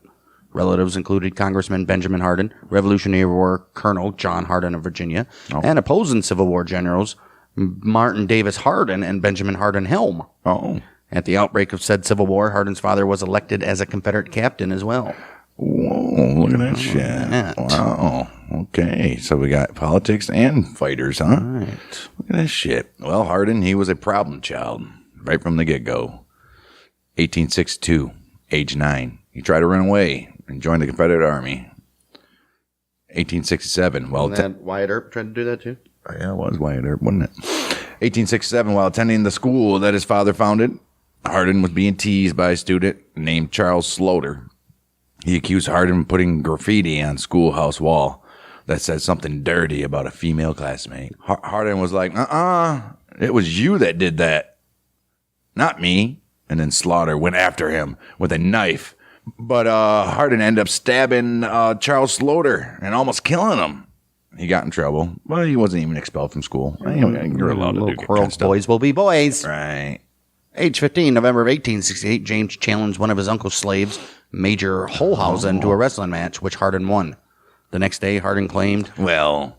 Relatives included Congressman Benjamin Hardin, Revolutionary War Colonel John Hardin of Virginia, and opposing Civil War generals Martin Davis Hardin and Benjamin Hardin Helm. Oh. At the outbreak of said Civil War, Hardin's father was elected as a Confederate captain as well. Whoa, look at that shit. that. Wow. Okay. So we got politics and fighters, huh? Right. Look at that shit. Well, Hardin, he was a problem child right from the get-go. 1862, age 9. He tried to run away and join the Confederate Army. 1867, while Wyatt Earp tried to do that too? yeah, it was Wyatt Earp, wasn't it? 1867, while attending the school that his father founded, Hardin was being teased by a student named Charles Slaughter. He accused Hardin of putting graffiti on schoolhouse wall that said something dirty about a female classmate. Hardin was like, it was you that did that, not me. And then Slaughter went after him with a knife. But Hardin ended up stabbing Charles Slaughter and almost killing him. He got in trouble. Well, he wasn't even expelled from school. You're allowed to do that kind of stuff. Boys will be boys. Right. Age 15, November of 1868, James challenged one of his uncle's slaves, Major Holhausen, to a wrestling match, which Hardin won. The next day, Hardin claimed... Well,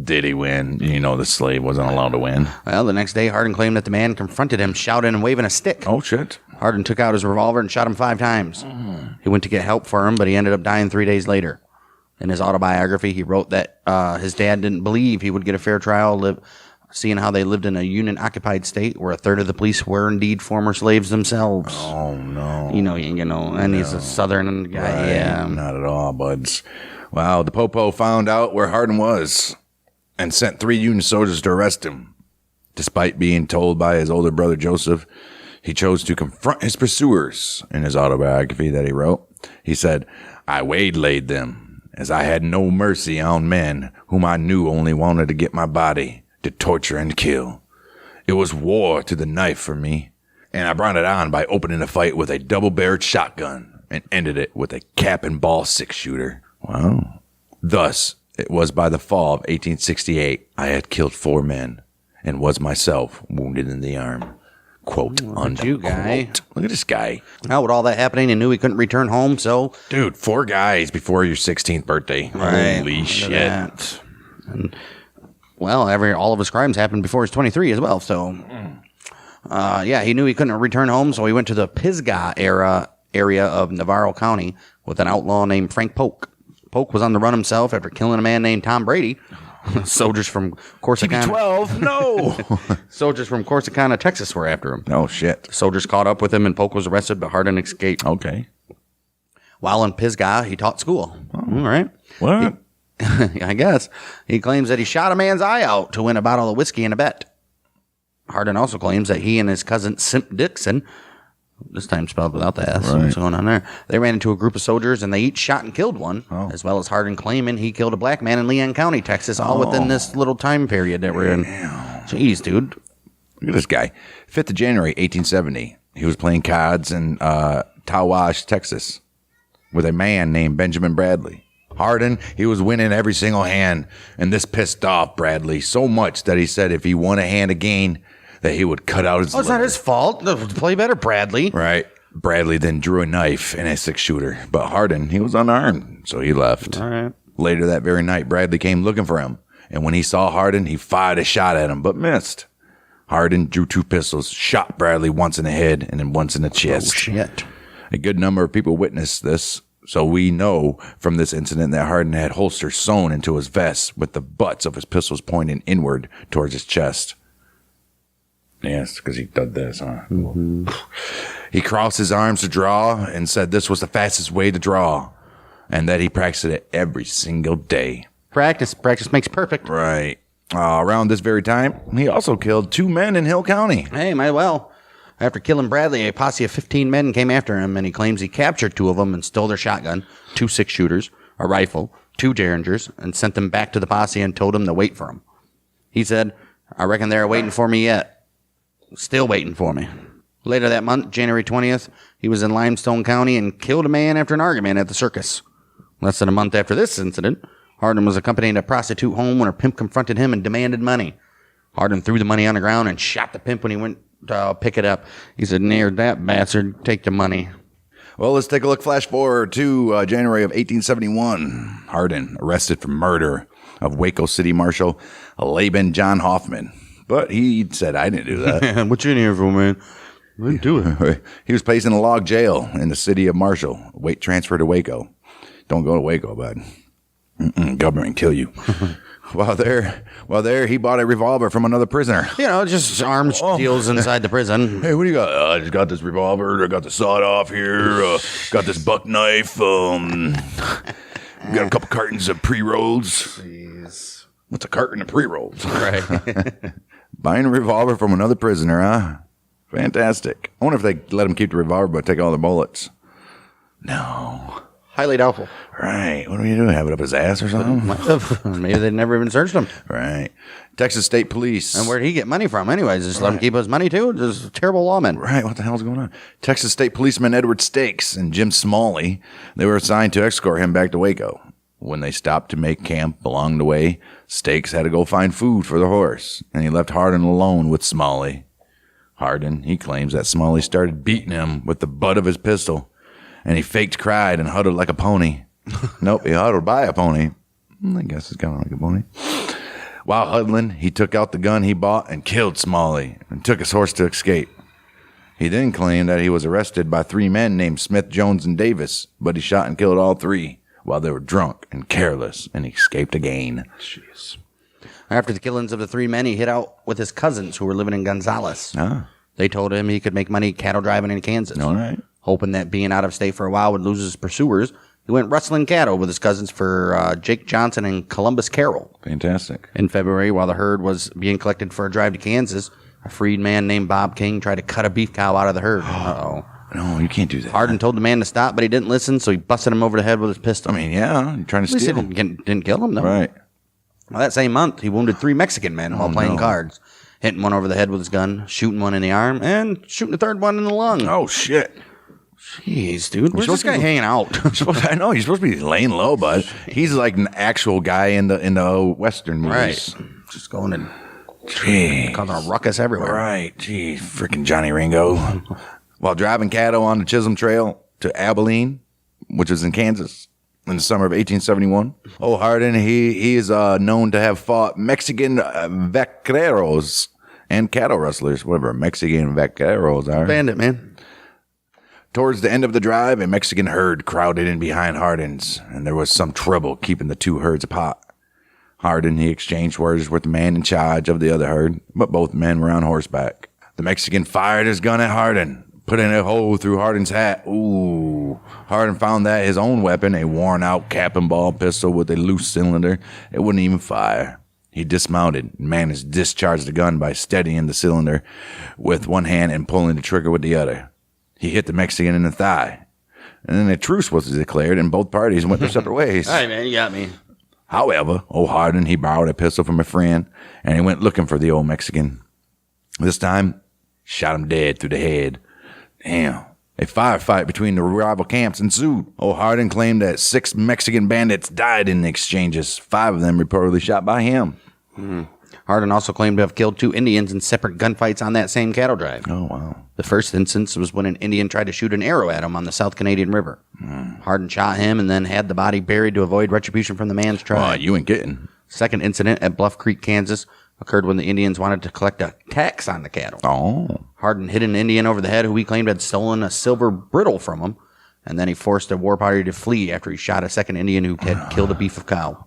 did he win? You know the slave wasn't allowed to win. Well, the next day, Hardin claimed that the man confronted him, shouting and waving a stick. Oh, shit. Hardin took out his revolver and shot him 5 times. He went to get help for him, but he ended up dying 3 days later. In his autobiography, he wrote that his dad didn't believe he would get a fair trial, seeing how they lived in a Union-occupied state where a third of the police were indeed former slaves themselves. Oh, no. And he's a Southern guy. Right. Yeah. Not at all, buds. Wow, the Popo found out where Hardin was and sent 3 Union soldiers to arrest him. Despite being told by his older brother Joseph, he chose to confront his pursuers. In his autobiography that he wrote, he said, "I waylaid them, as I had no mercy on men whom I knew only wanted to get my body, to torture and kill. It was war to the knife for me, and I brought it on by opening a fight with a double-barreled shotgun and ended it with a cap and ball 6-shooter. Wow. Thus, it was by the fall of 1868 I had killed 4 men and was myself wounded in the arm." Quote, unquote. You guy. Look at this guy. Now, with all that happening, he knew he couldn't return home, so... Dude, 4 guys before your 16th birthday. Holy shit. That. And, well, all of his crimes happened before he was 23 as well, so... he knew he couldn't return home, so he went to the Pisgah area of Navarro County with an outlaw named Frank Polk. Polk was on the run himself after killing a man named Tom Brady. Soldiers from Corsicana. TB12, no. Soldiers from Corsicana, Texas were after him. Oh, shit. Soldiers caught up with him and Polk was arrested, but Hardin escaped. Okay. While in Pisgah, he taught school. All right. What? I guess. He claims that he shot a man's eye out to win a bottle of whiskey and a bet. Hardin also claims that he and his cousin Simp Dixon, this time spelled without the S, what's going on there? They ran into a group of soldiers and they each shot and killed one, as well as Hardin claiming he killed a black man in Leon County, Texas, all within this little time period that we're in. Jeez, dude. Look at this guy. 5th of January, 1870. He was playing cards in Tawash, Texas, with a man named Benjamin Bradley. Hardin, he was winning every single hand, and this pissed off Bradley so much that he said if he won a hand again, that he would cut out his it's not his fault. Play better, Bradley. Right. Bradley then drew a knife and a 6-shooter, but Hardin, he was unarmed, so he left. All right. Later that very night, Bradley came looking for him, and when he saw Hardin, he fired a shot at him, but missed. Hardin drew 2 pistols, shot Bradley once in the head and then once in the chest. Oh, shit. A good number of people witnessed this, so we know from this incident that Hardin had holsters sewn into his vest with the butts of his pistols pointing inward towards his chest. Yes, because he did this, huh? Mm-hmm. He crossed his arms to draw and said this was the fastest way to draw and that he practiced it every single day. Practice makes perfect. Right. Around this very time, he also killed 2 men in Hill County. Hey, might well. After killing Bradley, a posse of 15 men came after him, and he claims he captured 2 of them and stole their shotgun, 2 6-shooters, a rifle, 2 Derringers, and sent them back to the posse and told them to wait for him. He said, "I reckon they're waiting for me yet. Still waiting for me." Later that month, January 20th, he was in Limestone County and killed a man after an argument at the circus. Less than a month after this incident, Hardin was accompanying a prostitute home when her pimp confronted him and demanded money. Hardin threw the money on the ground and shot the pimp when he went to pick it up. He said, "Near that bastard, take the money." Well, let's take a look. Flash forward to January of 1871. Hardin arrested for murder of Waco City Marshal Laban John Hoffman. But he said, "I didn't do that." What you in here for, man? I didn't do it. He was placed in a log jail in the city of Marshall. Wait, transfer to Waco. Don't go to Waco, bud. Government can kill you. While there, he bought a revolver from another prisoner. Just arms deals inside the prison. Hey, what do you got? I just got this revolver. I got the sawed off here. Got this buck knife. Got a couple cartons of pre-rolls. Jeez. What's a carton of pre-rolls? Right. Buying a revolver from another prisoner, huh? Fantastic. I wonder if they let him keep the revolver but take all the bullets. No. Highly doubtful. Right. What do you do? Have it up his ass or something? Might have. Maybe they'd never even searched him. Right. Texas State Police. And where'd he get money from anyways? Just let him keep his money too? Just terrible lawmen. Right. What the hell's going on? Texas State Policeman Edward Stakes and Jim Smalley, they were assigned to escort him back to Waco. When they stopped to make camp along the way, Stakes had to go find food for the horse, and he left Hardin alone with Smalley. Hardin, he claims that Smalley started beating him with the butt of his pistol, and he faked cried and huddled like a pony. Nope, he huddled by a pony. I guess it's kind of like a pony. While huddling, he took out the gun he bought and killed Smalley and took his horse to escape. He then claimed that he was arrested by 3 men named Smith, Jones, and Davis, but he shot and killed all 3 while they were drunk and careless, and he escaped again. Jeez. After the killings of the 3 men, he hid out with his cousins who were living in Gonzales. They told him he could make money cattle driving in Kansas. All right. Hoping that being out of state for a while would lose his pursuers, he went rustling cattle with his cousins for Jake Johnson and Columbus Carroll. Fantastic. In February, while the herd was being collected for a drive to Kansas, a freed man named Bob King tried to cut a beef cow out of the herd. Uh-oh. No, you can't do that. Hardin told the man to stop, but he didn't listen, so he busted him over the head with his pistol. I mean, yeah, you're trying to steal him. Didn't kill him, though. Right. Well, that same month, he wounded 3 Mexican men while playing cards, hitting one over the head with his gun, shooting one in the arm, and shooting the third one in the lung. Oh, shit. Jeez, dude. Where's this guy hanging out? I know. He's supposed to be laying low, bud. He's like an actual guy in the Western movies. Right. Just going and Jeez. causing a ruckus everywhere. Right. Gee, freaking Johnny Ringo. While driving cattle on the Chisholm Trail to Abilene, which is in Kansas, in the summer of 1871. Hardin, he is known to have fought Mexican vaqueros and cattle rustlers, whatever Mexican vaqueros are. Bandit, man. Towards the end of the drive, a Mexican herd crowded in behind Hardin's, and there was some trouble keeping the 2 herds apart. Hardin, he exchanged words with the man in charge of the other herd, but both men were on horseback. The Mexican fired his gun at Hardin, putting a hole through Hardin's hat. Ooh. Hardin found that his own weapon, a worn-out cap and ball pistol with a loose cylinder, it wouldn't even fire. He dismounted and managed to discharge the gun by steadying the cylinder with one hand and pulling the trigger with the other. He hit the Mexican in the thigh. And then a truce was declared, and both parties went their separate ways. All right, man, you got me. However, Hardin, he borrowed a pistol from a friend, and he went looking for the old Mexican. This time, shot him dead through the head. Damn. A firefight between the rival camps ensued. Hardin claimed that 6 Mexican bandits died in the exchanges, 5 of them reportedly shot by him. Hardin also claimed to have killed 2 Indians in separate gunfights on that same cattle drive. Oh, wow. The first instance was when an Indian tried to shoot an arrow at him on the South Canadian River. Hardin shot him and then had the body buried to avoid retribution from the man's tribe. You ain't kidding. Second incident at Bluff Creek, Kansas, occurred when the Indians wanted to collect a tax on the cattle. Oh. Hardin hit an Indian over the head who he claimed had stolen a silver bridle from him, and then he forced a war party to flee after he shot a second Indian who had killed a beef cow.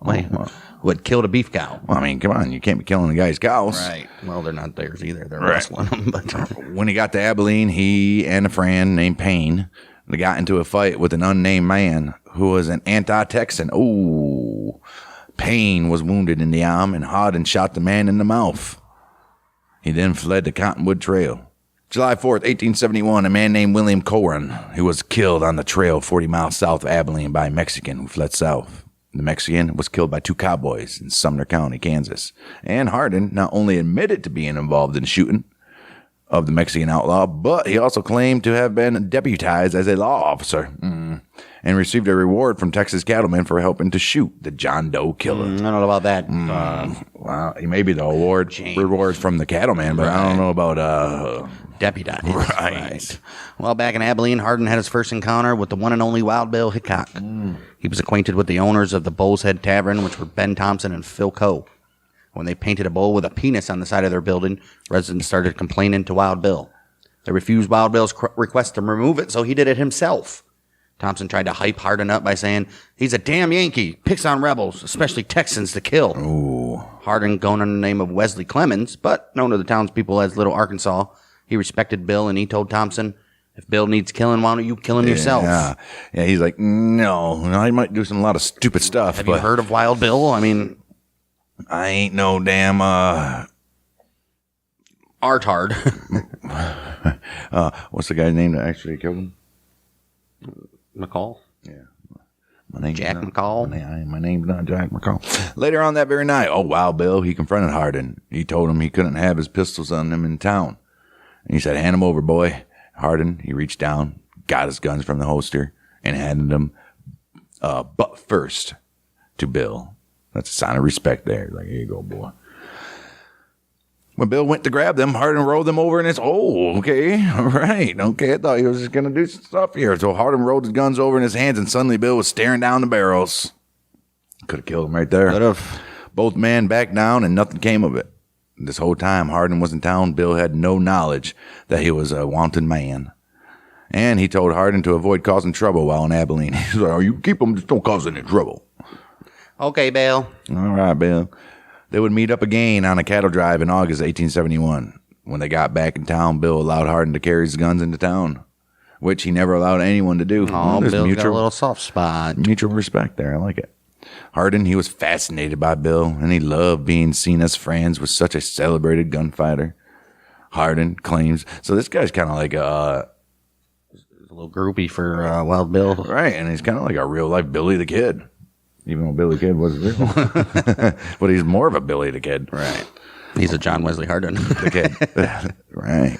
Who had killed a beef cow. Well, I mean, come on. You can't be killing the guy's cows. Right. Well, they're not theirs either. They're wrestling them. But when he got to Abilene, he and a friend named Payne, they got into a fight with an unnamed man who was an anti-Texan. Oh, Payne was wounded in the arm, and Hardin shot the man in the mouth. He then fled the Cottonwood Trail. July 4th, 1871, a man named William Coran, who was killed on the trail 40 miles south of Abilene by a Mexican who fled south. The Mexican was killed by 2 cowboys in Sumner County, Kansas. And Hardin not only admitted to being involved in the shooting of the Mexican outlaw, but he also claimed to have been deputized as a law officer and received a reward from Texas cattlemen for helping to shoot the John Doe killer. I don't know about that. Well, maybe the reward from the cattleman, but I don't know about deputized. Right. Well, back in Abilene, Hardin had his first encounter with the one and only Wild Bill Hickok. He was acquainted with the owners of the Bull's Head Tavern, which were Ben Thompson and Phil Coe. When they painted a bull with a penis on the side of their building, residents started complaining to Wild Bill. They refused Wild Bill's request to remove it, so he did it himself. Thompson tried to hype Hardin up by saying, "He's a damn Yankee, picks on rebels, especially Texans, to kill." Ooh. Hardin, going under the name of Wesley Clemens, but known to the townspeople as Little Arkansas, he respected Bill, and he told Thompson, "If Bill needs killing, why don't you kill him yourself?" Yeah, he's like, no, he might do a lot of stupid stuff. Have you heard of Wild Bill? I mean, I ain't no damn Artard. What's the guy's name that actually killed him? McCall? Yeah. My name's Jack McCall? My name's not Jack McCall. Later on that very night, Wild Bill, he confronted Hardin. He told him he couldn't have his pistols on him in town. And he said, "Hand him over, boy." Hardin, he reached down, got his guns from the holster, and handed them butt first to Bill. That's a sign of respect there. Like, here you go, boy. When Bill went to grab them, Hardin rolled them over in his, okay, all right, okay. I thought he was just going to do some stuff here. So Hardin rolled his guns over in his hands, and suddenly Bill was staring down the barrels. Could have killed him right there. Could have. Both men backed down, and nothing came of it. This whole time Hardin was in town, Bill had no knowledge that he was a wanted man. And he told Hardin to avoid causing trouble while in Abilene. He's like, you keep them, just don't cause any trouble. Okay, Bill. All right, Bill. They would meet up again on a cattle drive in August 1871. When they got back in town, Bill allowed Hardin to carry his guns into town, which he never allowed anyone to do. Oh, Bill's got a little soft spot. Mutual respect there. I like it. Hardin, he was fascinated by Bill, and he loved being seen as friends with such a celebrated gunfighter. Hardin claims, so this guy's kind of like a little groupie for Wild Bill. Right, and he's kind of like a real-life Billy the Kid. Even though Billy the Kid wasn't real. But he's more of a Billy the Kid. Right. He's a John Wesley Hardin. The Kid. Right.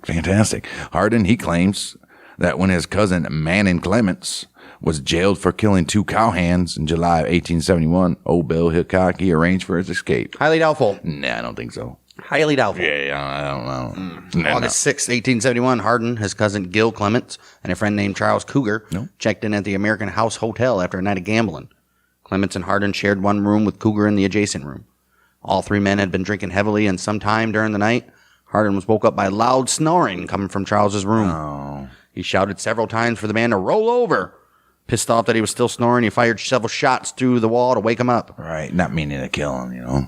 Fantastic. Hardin, he claims that when his cousin Manning Clements was jailed for killing 2 cowhands in July of 1871, old Bill Hickok, he arranged for his escape. Highly doubtful. Nah, I don't think so. Highly doubtful. Yeah, I don't know. August 6, 1871, Hardin, his cousin Gil Clements, and a friend named Charles Cougar checked in at the American House Hotel after a night of gambling. Clements and Hardin shared one room with Cougar in the adjacent room. All 3 men had been drinking heavily, and sometime during the night, Hardin was woke up by loud snoring coming from Charles's room. Oh. He shouted several times for the man to roll over. Pissed off that he was still snoring, he fired several shots through the wall to wake him up. Right, not meaning to kill him, you know.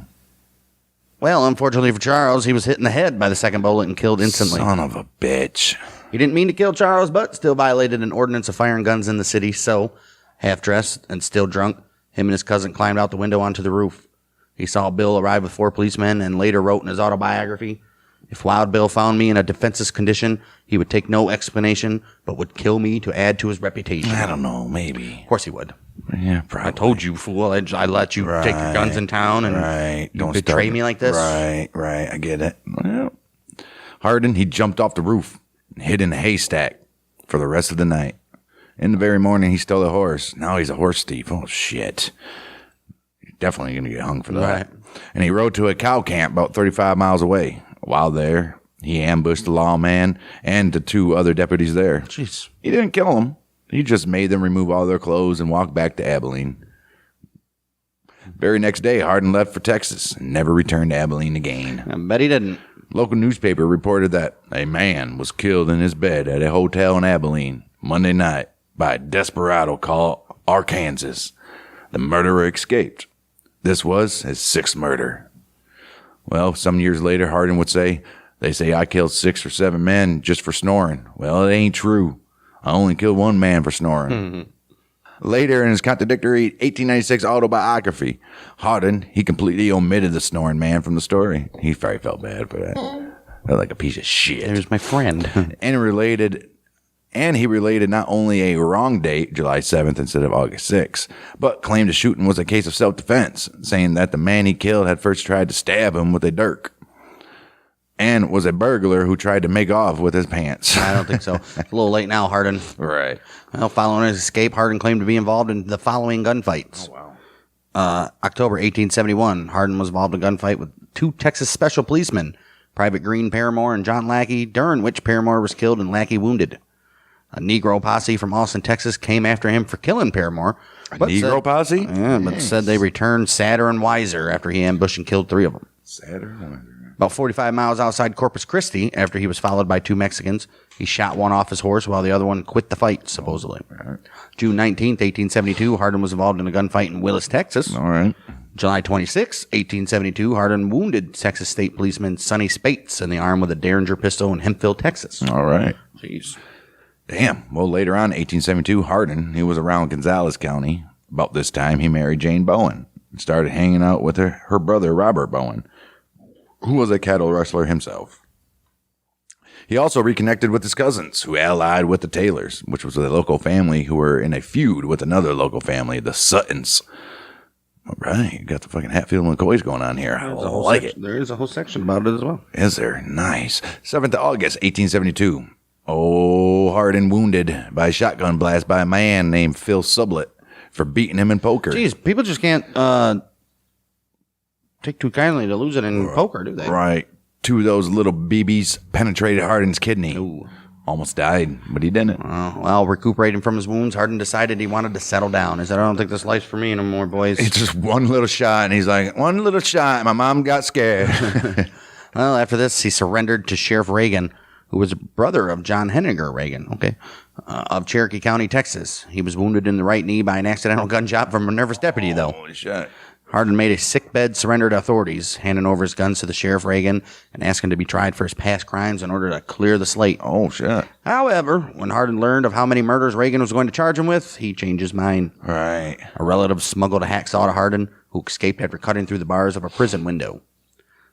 Well, unfortunately for Charles, he was hit in the head by the second bullet and killed instantly. Son of a bitch. He didn't mean to kill Charles, but still violated an ordinance of firing guns in the city, so, half-dressed and still drunk, him and his cousin climbed out the window onto the roof. He saw Bill arrive with 4 policemen and later wrote in his autobiography, "If Wild Bill found me in a defenseless condition, he would take no explanation, but would kill me to add to his reputation." I don't know, maybe. Of course he would. Yeah, probably. I told you, fool. I let you take your guns in town and you betray me like this. Right. I get it. Well, Hardin, he jumped off the roof and hid in a haystack for the rest of the night. In the very morning, he stole a horse. Now he's a horse thief. Oh, shit. You're definitely going to get hung for that. Right. And he rode to a cow camp about 35 miles away. While there, he ambushed the lawman and the 2 other deputies there. Jeez. He didn't kill them. He just made them remove all their clothes and walk back to Abilene. Very next day, Hardin left for Texas and never returned to Abilene again. I bet he didn't. Local newspaper reported that a man was killed in his bed at a hotel in Abilene Monday night by a desperado called Arkansas. The murderer escaped. This was his 6th murder. Well, some years later, Hardin would say, "They say I killed 6 or 7 men just for snoring." Well, it ain't true. I only killed 1 man for snoring. Later in his contradictory 1896 autobiography, Hardin, he completely omitted the snoring man from the story. He probably felt bad for that. Felt like a piece of shit. There's my friend. And he related not only a wrong date, July 7th instead of August 6th, but claimed the shooting was a case of self-defense, saying that the man he killed had first tried to stab him with a dirk and was a burglar who tried to make off with his pants. I don't think so. It's a little late now, Hardin. Right. Well, following his escape, Hardin claimed to be involved in the following gunfights. Oh, wow. October 1871, Hardin was involved in a gunfight with 2 Texas special policemen, Private Green Paramore and John Lackey, during which Paramore was killed and Lackey wounded. A Negro posse from Austin, Texas came after him for killing Paramore. Negro posse? Yeah, but said they returned sadder and wiser after he ambushed and killed 3 of them. Sadder and wiser. About 45 miles outside Corpus Christi, after he was followed by 2 Mexicans, he shot one off his horse while the other one quit the fight, supposedly. Right. June 19th, 1872, Hardin was involved in a gunfight in Willis, Texas. All right. July 26, 1872, Hardin wounded Texas State Policeman Sonny Spates in the arm with a Derringer pistol in Hempville, Texas. All right. Jeez. Damn. Well, later on, 1872, Hardin, he was around Gonzales County. About this time, he married Jane Bowen and started hanging out with her brother, Robert Bowen, who was a cattle rustler himself. He also reconnected with his cousins, who allied with the Taylors, which was a local family who were in a feud with another local family, the Suttons. All right, you got the fucking Hatfield and McCoys going on here. I like it. There is a whole section about it as well. Is there? Nice. 7th of August, 1872. Oh, Hardin wounded by a shotgun blast by a man named Phil Sublett for beating him in poker. Jeez, people just can't take too kindly to losing in poker, do they? Right. 2 of those little BBs penetrated Hardin's kidney. Ooh. Almost died, but he didn't. Well, recuperating from his wounds, Hardin decided he wanted to settle down. He said, I don't think this life's for me anymore, boys. It's just one little shot, and he's like, one little shot. My mom got scared. Well, after this, he surrendered to Sheriff Reagan, who was a brother of John Henniger Reagan, of Cherokee County, Texas. He was wounded in the right knee by an accidental gunshot from a nervous deputy, though. Holy shit. Hardin made a sickbed surrender to authorities, handing over his guns to the Sheriff Reagan and asking to be tried for his past crimes in order to clear the slate. Oh, shit. However, when Hardin learned of how many murders Reagan was going to charge him with, he changed his mind. Right. A relative smuggled a hacksaw to Hardin, who escaped after cutting through the bars of a prison window.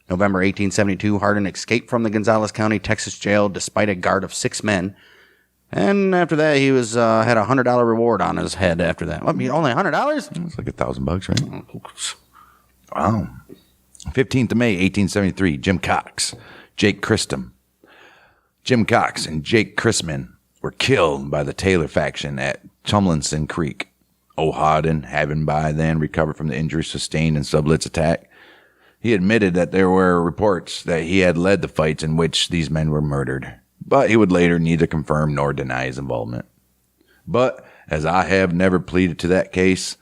November 1872, Hardin escaped from the Gonzales County, Texas jail despite a guard of 6 men. And after that, he was had a $100 reward on his head after that. What, only $100? It's like $1,000, right? Wow. 15th of May, 1873, Jim Cox, Jake Christum. Jim Cox and Jake Chrisman were killed by the Taylor faction at Tumlinson Creek. O'Hardin, having by then recovered from the injuries sustained in Sublet's attack, he admitted that there were reports that he had led the fights in which these men were murdered, but he would later neither confirm nor deny his involvement. But, as I have never pleaded to that case,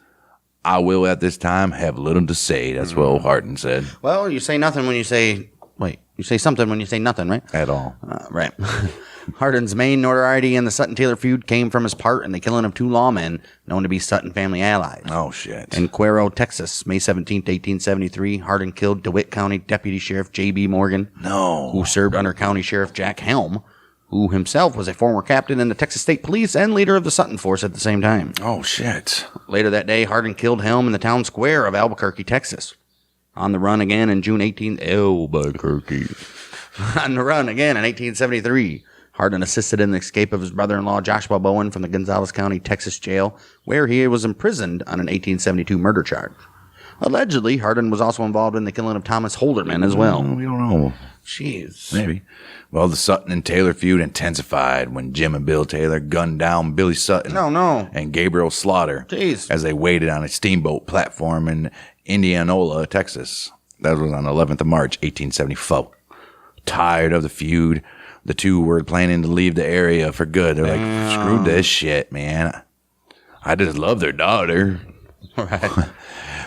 I will at this time have little to say. That's what O'Hardin said. Well, you say nothing when you say... Wait, you say something when you say nothing, right? At all. Right. Hardin's main notoriety in the Sutton-Taylor feud came from his part in the killing of 2 lawmen known to be Sutton family allies. Oh, shit. In Cuero, Texas, May 17, 1873, Hardin killed DeWitt County Deputy Sheriff J.B. Morgan, who served under County Sheriff Jack Helm, who himself was a former captain in the Texas State Police and leader of the Sutton Force at the same time. Oh, shit. Later that day, Hardin killed Helm in the town square of Albuquerque, Texas. On the run again in June 18... Albuquerque. On the run again in 1873, Hardin assisted in the escape of his brother-in-law Joshua Bowen from the Gonzales County, Texas jail, where he was imprisoned on an 1872 murder charge. Allegedly, Hardin was also involved in the killing of Thomas Holderman as well. We don't know. Jeez. Maybe. Well, the Sutton and Taylor feud intensified when Jim and Bill Taylor gunned down Billy Sutton and Gabriel Slaughter as they waited on a steamboat platform in Indianola, Texas. That was on 11th of March, 1874. Tired of the feud, the two were planning to leave the area for good. They're like, screw this shit, man. I just love their daughter. Right.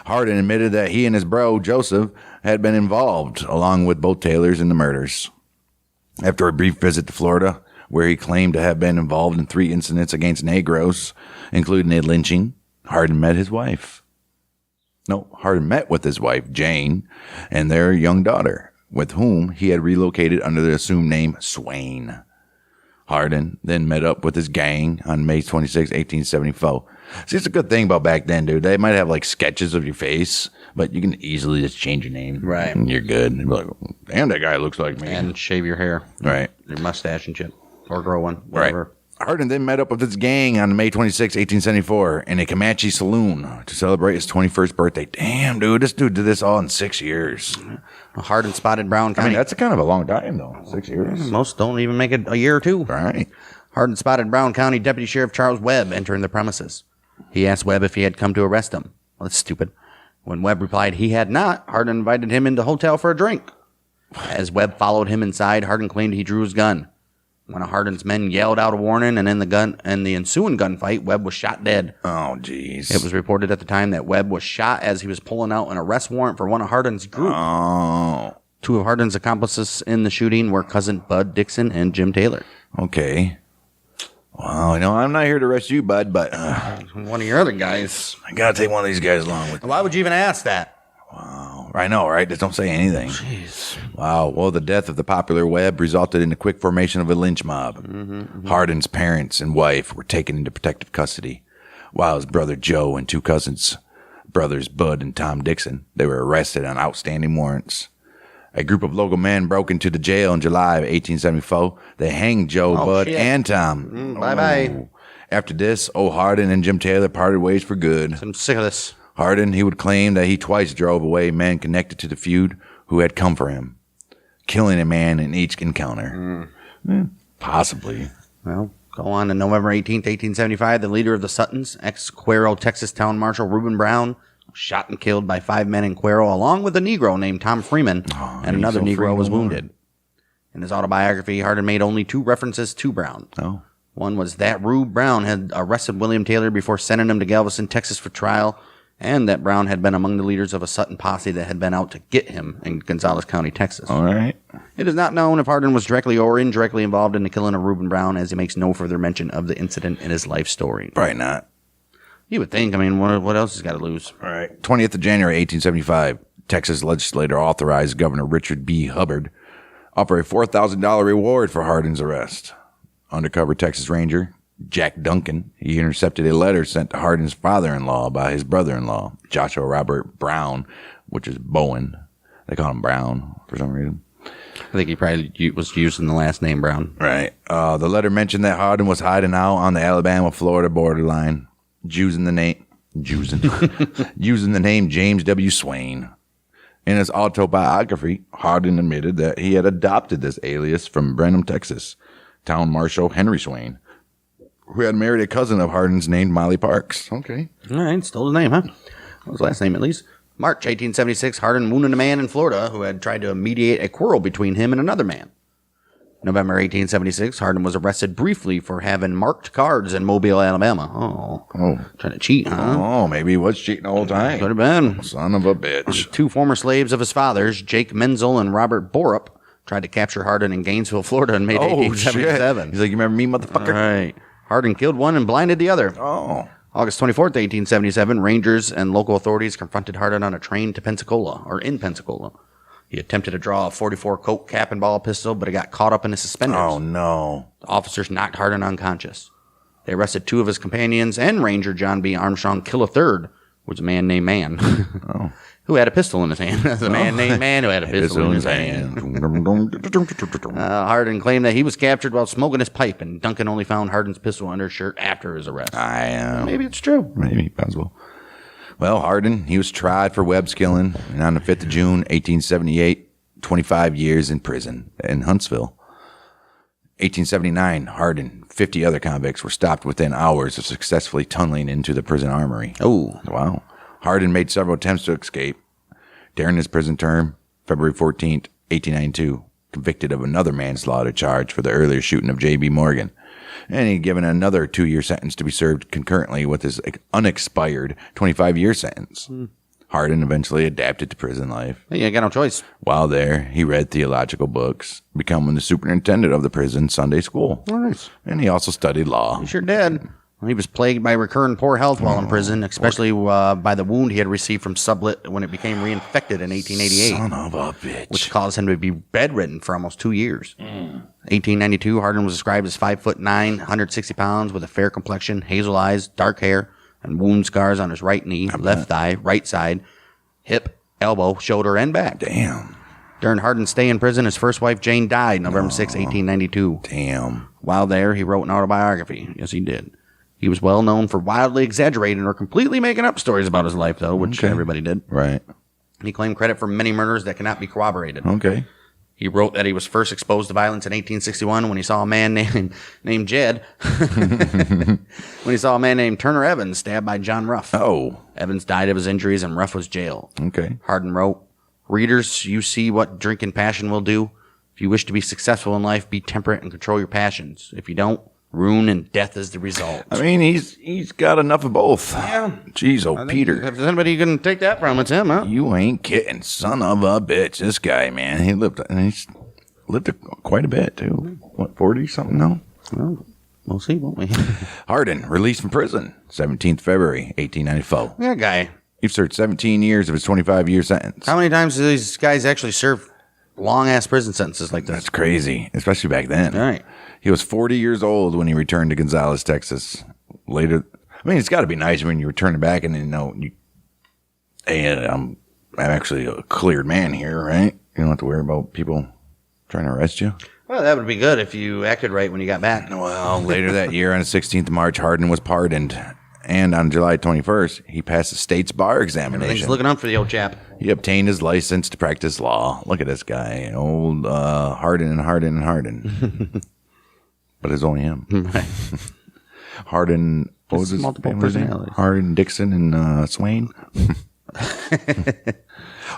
Hardin admitted that he and his bro, Joseph, had been involved, along with both Taylors, in the murders. After a brief visit to Florida, where he claimed to have been involved in 3 incidents against Negroes, including a lynching, Hardin met with his wife, Jane, and their young daughter, with whom he had relocated under the assumed name Swain. Hardin then met up with his gang on May 26, 1874. See, it's a good thing about back then, dude. They might have like sketches of your face, but you can easily just change your name. Right. And you're good. And be like, damn, that guy looks like me. And shave your hair. Right. Your mustache and shit. Or grow one. Whatever. Right. Hardin then met up with his gang on May 26, 1874 in a Comanche saloon to celebrate his 21st birthday. Damn, dude. This dude did this all in 6 years. Hardin spotted Brown County. I mean, that's a kind of a long time, though. 6 years. Most don't even make it a year or two. Right. Hardin spotted Brown County Deputy Sheriff Charles Webb entering the premises. He asked Webb if he had come to arrest him. Well, that's stupid. When Webb replied he had not, Hardin invited him into the hotel for a drink. As Webb followed him inside, Hardin claimed he drew his gun. One of Hardin's men yelled out a warning, and in the ensuing gunfight, Webb was shot dead. Oh, jeez. It was reported at the time that Webb was shot as he was pulling out an arrest warrant for one of Hardin's group. Oh. 2 of Hardin's accomplices in the shooting were cousin Bud Dixon and Jim Taylor. Okay. Well, I'm not here to arrest you, Bud, but... one of your other guys. I gotta take one of these guys along with me. Why would you even ask that? Wow. I know, right? Just don't say anything. Jeez. Wow. Well, the death of the popular Webb resulted in the quick formation of a lynch mob. Hardin's parents and wife were taken into protective custody, while his brother Joe and 2 cousins, brothers Bud and Tom Dixon, they were arrested on outstanding warrants. A group of local men broke into the jail in July of 1874. They hanged Joe, Bud, and Tom. Bye-bye. After this, Hardin and Jim Taylor parted ways for good. I'm sick of this. Hardin, he would claim that he twice drove away men connected to the feud who had come for him, killing a man in each encounter. Possibly. Well, go on to November 18th, 1875. The leader of the Suttons, ex-Cuero, Texas Town Marshal Reuben Brown, shot and killed by 5 men in Cuero, along with a Negro named Tom Freeman, and another Negro was wounded. In his autobiography, Hardin made only 2 references to Brown. Oh. One was that Rube Brown had arrested William Taylor before sending him to Galveston, Texas for trial, and that Brown had been among the leaders of a Sutton posse that had been out to get him in Gonzales County, Texas. All right. It is not known if Hardin was directly or indirectly involved in the killing of Reuben Brown, as he makes no further mention of the incident in his life story. Probably not. You would think. I mean, what else has got to lose? All right. 20th of January, 1875, Texas legislature authorized Governor Richard B. Hubbard offer a $4,000 reward for Hardin's arrest. Undercover Texas Ranger Jack Duncan, he intercepted a letter sent to Hardin's father-in-law by his brother-in-law, Joshua Robert Brown, which is Bowen. They call him Brown for some reason. I think he probably was using the last name Brown. Right. The letter mentioned that Hardin was hiding out on the Alabama-Florida borderline, using the name James W. Swain. In his autobiography, Hardin admitted that he had adopted this alias from Brenham, Texas, Town Marshal Henry Swain, who had married a cousin of Hardin's named Molly Parks. Okay. All right, stole his name, huh? What was his last name, at least? March 1876, Hardin wounded a man in Florida who had tried to mediate a quarrel between him and another man. November 1876, Hardin was arrested briefly for having marked cards in Mobile, Alabama. Oh. Trying to cheat, huh? Oh, maybe he was cheating the whole time. Could have been. Son of a bitch. 2 former slaves of his father's, Jake Menzel and Robert Borup, tried to capture Hardin in Gainesville, Florida in May 1877. Shit. He's like, you remember me, motherfucker? All right. Hardin killed one and blinded the other. Oh. August 24th, 1877, Rangers and local authorities confronted Hardin on a train to Pensacola, or in Pensacola. He attempted to draw a .44 Colt cap and ball pistol, but it got caught up in his suspenders. Oh, no. The officers knocked Hardin unconscious. They arrested 2 of his companions and Ranger John B. Armstrong Kill a third, which was a man named Man, who had a pistol in his hand. That's a man named Man who had a pistol in his hand. Hardin claimed that he was captured while smoking his pipe, and Duncan only found Hardin's pistol under his shirt after his arrest. Maybe it's true. Maybe, possible. Well, Hardin, he was tried for web killing, and on the 5th of June, 1878, 25 years in prison in Huntsville. 1879, Hardin, 50 other convicts were stopped within hours of successfully tunneling into the prison armory. Oh. Wow. Hardin made several attempts to escape. During his prison term, February 14th, 1892, convicted of another manslaughter charge for the earlier shooting of J.B. Morgan. And he given another 2-year sentence to be served concurrently with his unexpired 25-year sentence. Hardin eventually adapted to prison life. Hey, you got no choice. While there, he read theological books, becoming the superintendent of the prison Sunday school. Nice. And he also studied law. He sure did. He was plagued by recurrent poor health while in prison, especially by the wound he had received from sublet when it became reinfected in 1888. Son of a bitch. Which caused him to be bedridden for almost 2 years. 1892, Hardin was described as 5'9", 160 pounds, with a fair complexion, hazel eyes, dark hair, and wound scars on his right knee, left thigh, right side, hip, elbow, shoulder, and back. Damn. During Hardin's stay in prison, his first wife, Jane, died November 6, 1892. Damn. While there, he wrote an autobiography. Yes, he did. He was well known for wildly exaggerating or completely making up stories about his life, though, which everybody did. Right. He claimed credit for many murders that cannot be corroborated. Okay. He wrote that he was first exposed to violence in 1861 when he saw a man named Jed. When he saw a man named Turner Evans stabbed by John Ruff. Oh. Evans died of his injuries and Ruff was jailed. Okay. Hardin wrote, "Readers, you see what drink and passion will do. If you wish to be successful in life, be temperate and control your passions. If you don't, ruin and death is the result." I mean, he's got enough of both. Yeah. Jeez, Peter. If there's anybody you can take that from, it's him, huh? You ain't kidding. Son of a bitch. This guy, man, he's lived quite a bit, too. What, 40-something now? Well, we'll see, won't we? Hardin, released from prison, 17th February, 1894. That guy. He served 17 years of his 25-year sentence. How many times do these guys actually serve long-ass prison sentences like this? That's crazy, especially back then. All right. He was 40 years old when he returned to Gonzales, Texas. Later, I mean, it's got to be nice when you return back and hey, I'm actually a cleared man here, right? You don't have to worry about people trying to arrest you. Well, that would be good if you acted right when you got back. Well, later that year, on the 16th of March, Hardin was pardoned. And on July 21st, he passed the state's bar examination. Everything's looking up for the old chap. He obtained his license to practice law. Look at this guy. Old Hardin and Hardin and Hardin. But it's only him. Right. Hardin, what was his multiple family name? personalities. Hardin, Dixon, and Swain.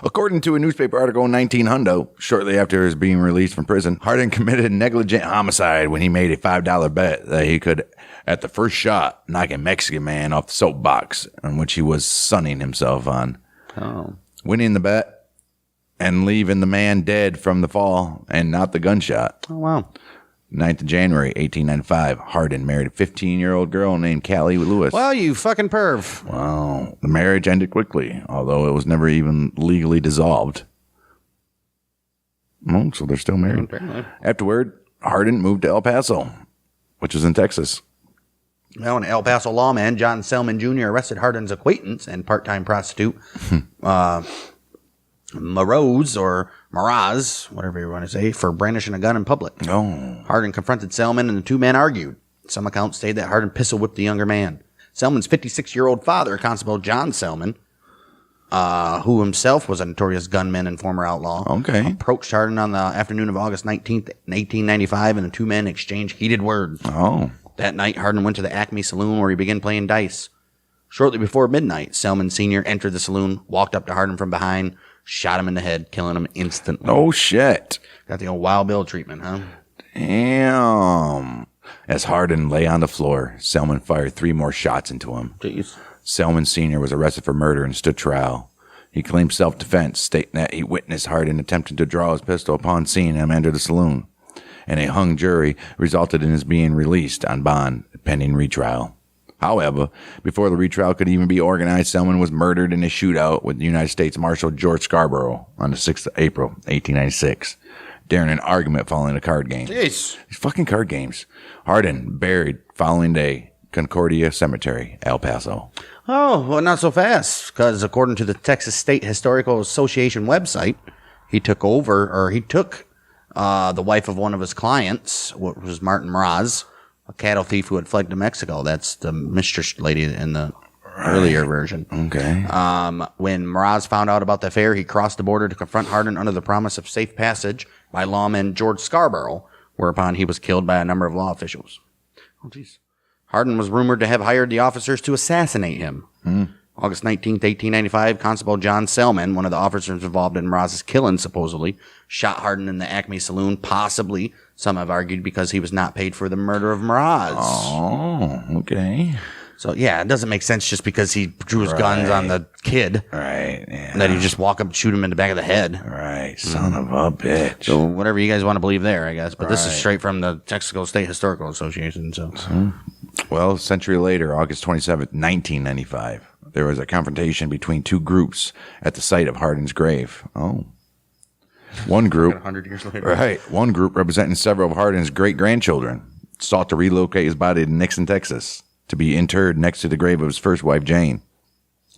According to a newspaper article in 1900, shortly after his being released from prison, Hardin committed negligent homicide when he made a $5 bet that he could, at the first shot, knock a Mexican man off the soapbox on which he was sunning himself on. Oh. Winning the bet and leaving the man dead from the fall and not the gunshot. Oh, wow. 9th of January, 1895, Hardin married a 15-year-old girl named Callie Lewis. Well, you fucking perv. Wow. The marriage ended quickly, although it was never even legally dissolved. Oh, so they're still married. Apparently. Afterward, Hardin moved to El Paso, which is in Texas. Well, an El Paso lawman, John Selman Jr., arrested Hardin's acquaintance and part-time prostitute, Maraz, whatever you want to say, for brandishing a gun in public. Oh. Hardin confronted Selman, and the two men argued. Some accounts state that Hardin pistol-whipped the younger man. Selman's 56-year-old father, Constable John Selman, who himself was a notorious gunman and former outlaw, approached Hardin on the afternoon of August 19th, 1895, and the two men exchanged heated words. Oh. That night, Hardin went to the Acme Saloon where he began playing dice. Shortly before midnight, Selman Sr. entered the saloon, walked up to Hardin from behind, shot him in the head, killing him instantly. Oh, shit. Got the old Wild Bill treatment, huh? Damn. As Hardin lay on the floor, Selman fired 3 more shots into him. Jeez. Selman Sr. was arrested for murder and stood trial. He claimed self-defense, stating that he witnessed Hardin attempting to draw his pistol upon seeing him enter the saloon, and a hung jury resulted in his being released on bond pending retrial. However, before the retrial could even be organized, Selman was murdered in a shootout with United States Marshal George Scarborough on the 6th of April, 1896, during an argument following a card game. Jeez. These fucking card games. Hardin buried following day, Concordia Cemetery, El Paso. Oh, well, not so fast, because according to the Texas State Historical Association website, he took the wife of one of his clients, which was Martin Mraz, a cattle thief who had fled to Mexico. That's the mistress lady in the earlier version. Okay. When Mraz found out about the affair, he crossed the border to confront Hardin under the promise of safe passage by lawman George Scarborough, whereupon he was killed by a number of law officials. Oh, jeez. Hardin was rumored to have hired the officers to assassinate him. August 19th, 1895, Constable John Selman, one of the officers involved in Mraz's killing, supposedly, shot Hardin in the Acme Saloon, possibly, some have argued, because he was not paid for the murder of Mraz. Oh, okay. So, yeah, it doesn't make sense just because he drew his guns on the kid. Right, yeah. That he just walk up and shoot him in the back of the head. Right, son of a bitch. So, whatever you guys want to believe there, I guess. But this is straight from the Texas State Historical Association. So, Well, a century later, August 27th, 1995, there was a confrontation between 2 groups at the site of Hardin's grave. Oh. One group, 100 years later. right, one group representing several of Hardin's great-grandchildren sought to relocate his body to Nixon, Texas, to be interred next to the grave of his first wife, Jane.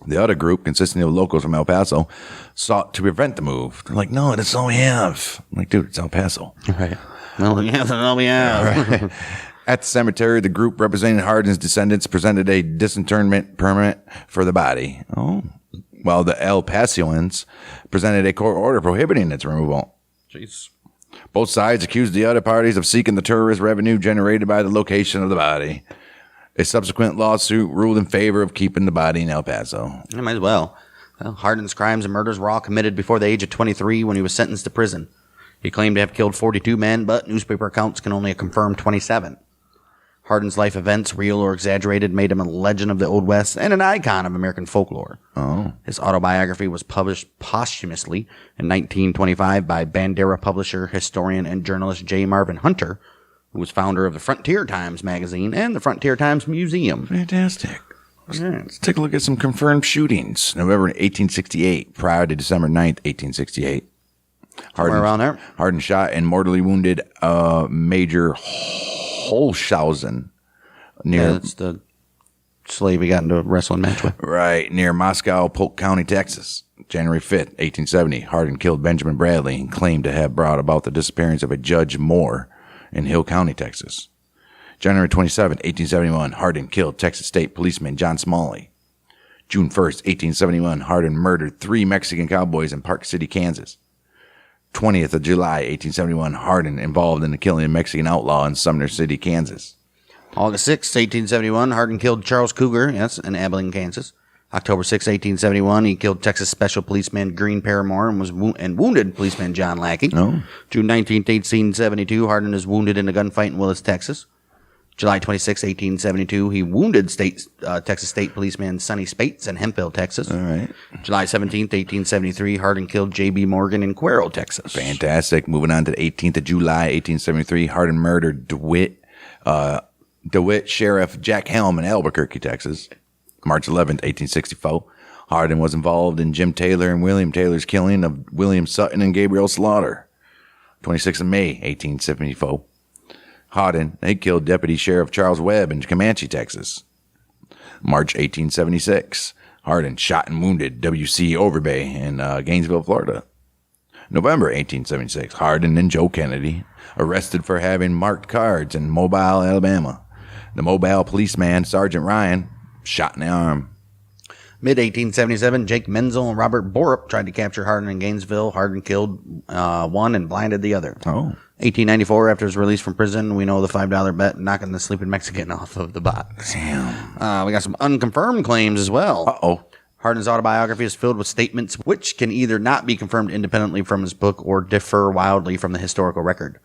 The other group, consisting of locals from El Paso, sought to prevent the move. They're like, no, that's all we have. I'm like, dude, it's El Paso. Right. Well, yeah, that's all we have. Right. At the cemetery, the group representing Hardin's descendants presented a disinterment permit for the body. Oh. While the El Pasoans presented a court order prohibiting its removal. Jeez. Both sides accused the other parties of seeking the tourist revenue generated by the location of the body. A subsequent lawsuit ruled in favor of keeping the body in El Paso. I might as well. Hardin's crimes and murders were all committed before the age of 23 when he was sentenced to prison. He claimed to have killed 42 men, but newspaper accounts can only confirm 27. Hardin's life events, real or exaggerated, made him a legend of the Old West and an icon of American folklore. Oh. His autobiography was published posthumously in 1925 by Bandera publisher, historian, and journalist J. Marvin Hunter, who was founder of the Frontier Times magazine and the Frontier Times Museum. Fantastic. Let's take a look at some confirmed shootings. November 1868, prior to December 9th, 1868. Somewhere around there. Hardin shot and mortally wounded Major Holshausen near That's the slave he got into a wrestling match with. Right, near Moscow, Polk County, Texas. January 5th, 1870, Hardin killed Benjamin Bradley and claimed to have brought about the disappearance of a Judge Moore in Hill County, Texas. January 27th, 1871, Hardin killed Texas State Policeman John Smalley. June 1st, 1871, Hardin murdered 3 Mexican cowboys in Park City, Kansas. 20th of July, 1871, Hardin involved in the killing of a Mexican outlaw in Sumner City, Kansas. August 6, 1871, Hardin killed Charles Cougar, yes, in Abilene, Kansas. October 6, 1871, he killed Texas Special Policeman Green Paramore and wounded policeman John Lackey. Oh. June 19, 1872, Hardin is wounded in a gunfight in Willis, Texas. July 26, 1872, he wounded Texas State Policeman Sonny Spates in Hemphill, Texas. All right. July 17, 1873, Hardin killed J.B. Morgan in Cuero, Texas. Fantastic. Moving on to the 18th of July, 1873, Hardin murdered DeWitt Sheriff Jack Helm in Albuquerque, Texas. March 11th, 1864, Hardin was involved in Jim Taylor and William Taylor's killing of William Sutton and Gabriel Slaughter. 26th of May, 1874, Hardin, they killed Deputy Sheriff Charles Webb in Comanche, Texas. March 1876, Hardin shot and wounded W.C. Overbay in Gainesville, Florida. November 1876, Hardin and Joe Kennedy arrested for having marked cards in Mobile, Alabama. The Mobile policeman, Sergeant Ryan, shot in the arm. Mid-1877, Jake Menzel and Robert Borup tried to capture Hardin in Gainesville. Hardin killed one and blinded the other. Oh. 1894, after his release from prison, we know the $5 bet knocking the sleeping Mexican off of the box. Damn. We got some unconfirmed claims as well. Uh-oh. Hardin's autobiography is filled with statements which can either not be confirmed independently from his book or differ wildly from the historical record.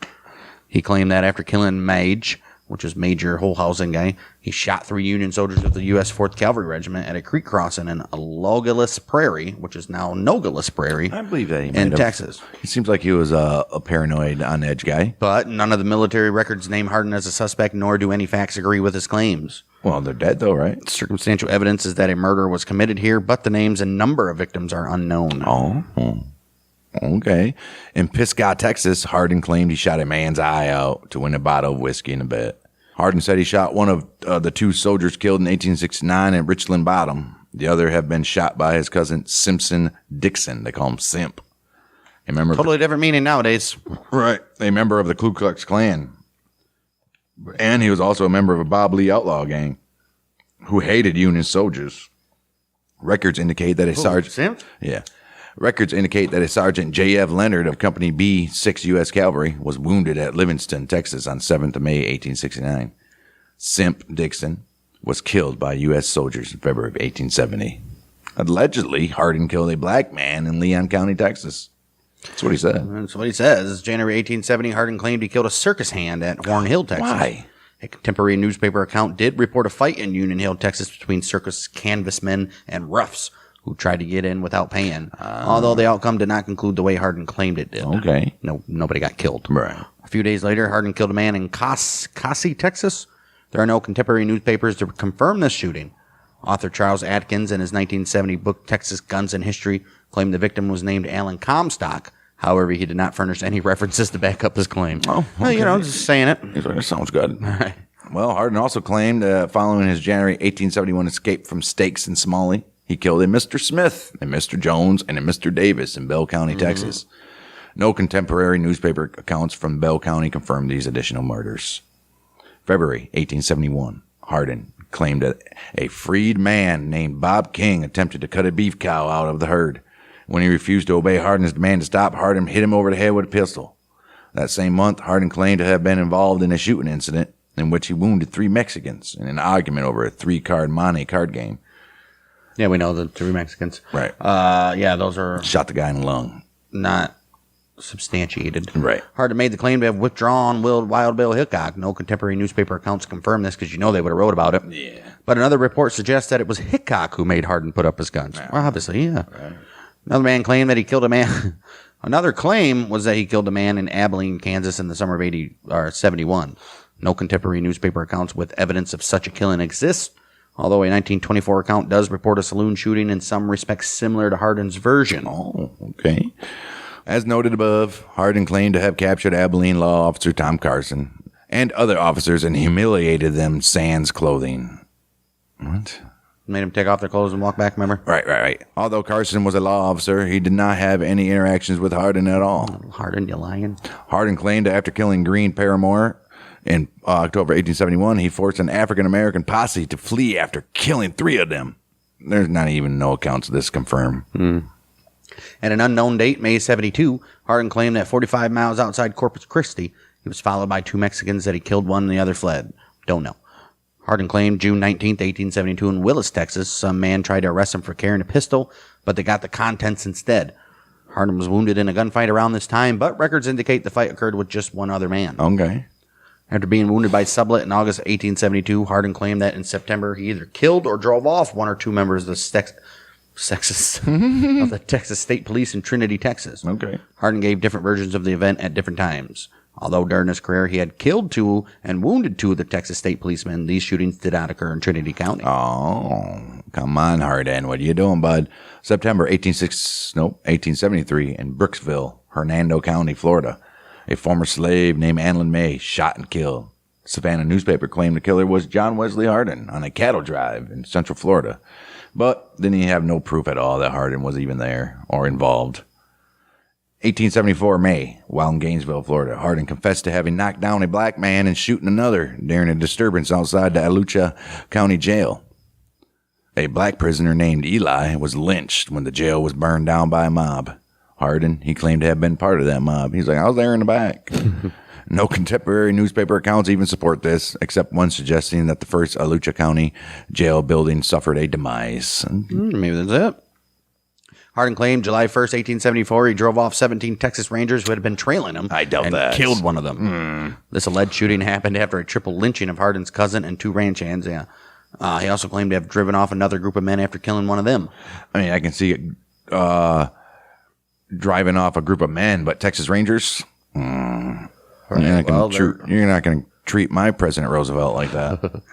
He claimed that after killing Mage, which was Major Holhausen guy, he shot 3 Union soldiers of the U.S. 4th Cavalry Regiment at a creek crossing in Logulus Prairie, which is now Nogulus Prairie, I believe that he in Texas. He seems like he was a paranoid, on-edge guy. But none of the military records name Hardin as a suspect, nor do any facts agree with his claims. Well, they're dead, though, right? Circumstantial evidence is that a murder was committed here, but the names and number of victims are unknown. Oh, okay. In Pisgah, Texas, Hardin claimed he shot a man's eye out to win a bottle of whiskey and a bet. Hardin said he shot one of the 2 soldiers killed in 1869 at Richland Bottom. The other had been shot by his cousin Simpson Dixon. They call him Simp. A member Totally different meaning nowadays. Right. A member of the Ku Klux Klan. And he was also a member of a Bob Lee outlaw gang who hated Union soldiers. Records indicate that a sergeant... Simp? Yeah. Records indicate that a Sergeant J.F. Leonard of Company B, 6th U.S. Cavalry, was wounded at Livingston, Texas on 7th of May, 1869. Simp Dixon was killed by U.S. soldiers in February of 1870. Allegedly, Hardin killed a black man in Leon County, Texas. That's what he said. That's what he says. January 1870, Hardin claimed he killed a circus hand at Horn Hill, Texas. Why? A contemporary newspaper account did report a fight in Union Hill, Texas between circus canvasmen and roughs who tried to get in without paying. Although the outcome did not conclude the way Hardin claimed it did. Okay. Nobody got killed. Right. A few days later, Hardin killed a man in Cossie, Texas. There are no contemporary newspapers to confirm this shooting. Author Charles Atkins, in his 1970 book Texas Guns and History, claimed the victim was named Alan Comstock. However, he did not furnish any references to back up his claim. Oh, okay. Well, you know, just saying it. He's like, that sounds good. All right. Well, Hardin also claimed following his January 1871 escape from stakes in Smalley, he killed a Mr. Smith, a Mr. Jones, and a Mr. Davis in Bell County, Texas. No contemporary newspaper accounts from Bell County confirmed these additional murders. February 1871, Hardin claimed that a freed man named Bob King attempted to cut a beef cow out of the herd. When he refused to obey Hardin's demand to stop, Hardin hit him over the head with a pistol. That same month, Hardin claimed to have been involved in a shooting incident in which he wounded 3 Mexicans in an argument over a 3-card Monte card game. Yeah, we know the 3 Mexicans. Right. Yeah, those are Shot the guy in the lung. not substantiated. Right. Hardin made the claim to have withdrawn Wild Bill Hickok. No contemporary newspaper accounts confirm this because you know they would have wrote about it. Yeah. But another report suggests that it was Hickok who made Hardin put up his guns. Well, obviously, yeah. Right. Another man claimed that he killed a man. Another claim was that he killed a man in Abilene, Kansas in the summer of 71. No contemporary newspaper accounts with evidence of such a killing exist, although a 1924 account does report a saloon shooting in some respects similar to Hardin's version. Oh, okay. As noted above, Hardin claimed to have captured Abilene law officer Tom Carson and other officers and humiliated them sans clothing. What? Made him take off their clothes and walk back, remember? Right. Although Carson was a law officer, he did not have any interactions with Hardin at all. Hardin, you lying? Hardin claimed that after killing Green Paramore in October 1871, he forced an African-American posse to flee after killing 3 of them. There's not even no accounts of this confirmed. At an unknown date, May 72, Hardin claimed that 45 miles outside Corpus Christi, he was followed by 2 Mexicans, that he killed one and the other fled. Don't know. Hardin claimed June 19th, 1872 in Willis, Texas, some man tried to arrest him for carrying a pistol, but they got the contents instead. Hardin was wounded in a gunfight around this time, but records indicate the fight occurred with just one other man. Okay. After being wounded by Sublette in August 1872, Hardin claimed that in September he either killed or drove off one or two members of the of the Texas State Police in Trinity, Texas. Okay. Hardin gave different versions of the event at different times. Although during his career he had killed two and wounded two of the Texas State policemen, these shootings did not occur in Trinity County. Oh, come on, Hardin. What are you doing, bud? September 1873 in Brooksville, Hernando County, Florida. A former slave named Anlin May shot and killed. Savannah newspaper claimed the killer was John Wesley Hardin on a cattle drive in Central Florida. But didn't have no proof at all that Hardin was even there or involved. 1874 May, while in Gainesville, Florida, Hardin confessed to having knocked down a black man and shooting another during a disturbance outside the Alachua County Jail. A black prisoner named Eli was lynched when the jail was burned down by a mob. Hardin, he claimed to have been part of that mob. He's like, I was there in the back. No contemporary newspaper accounts even support this, except one suggesting that the first Alachua County jail building suffered a demise. Maybe that's it. Hardin claimed July 1st, 1874, he drove off 17 Texas Rangers who had been trailing him. I doubt and that. Killed one of them. This alleged shooting happened after a triple lynching of Hardin's cousin and two ranch hands. Yeah. He also claimed to have driven off another group of men after killing one of them. I mean, I can see it driving off a group of men, but Texas Rangers? You're not going to treat my President Roosevelt like that.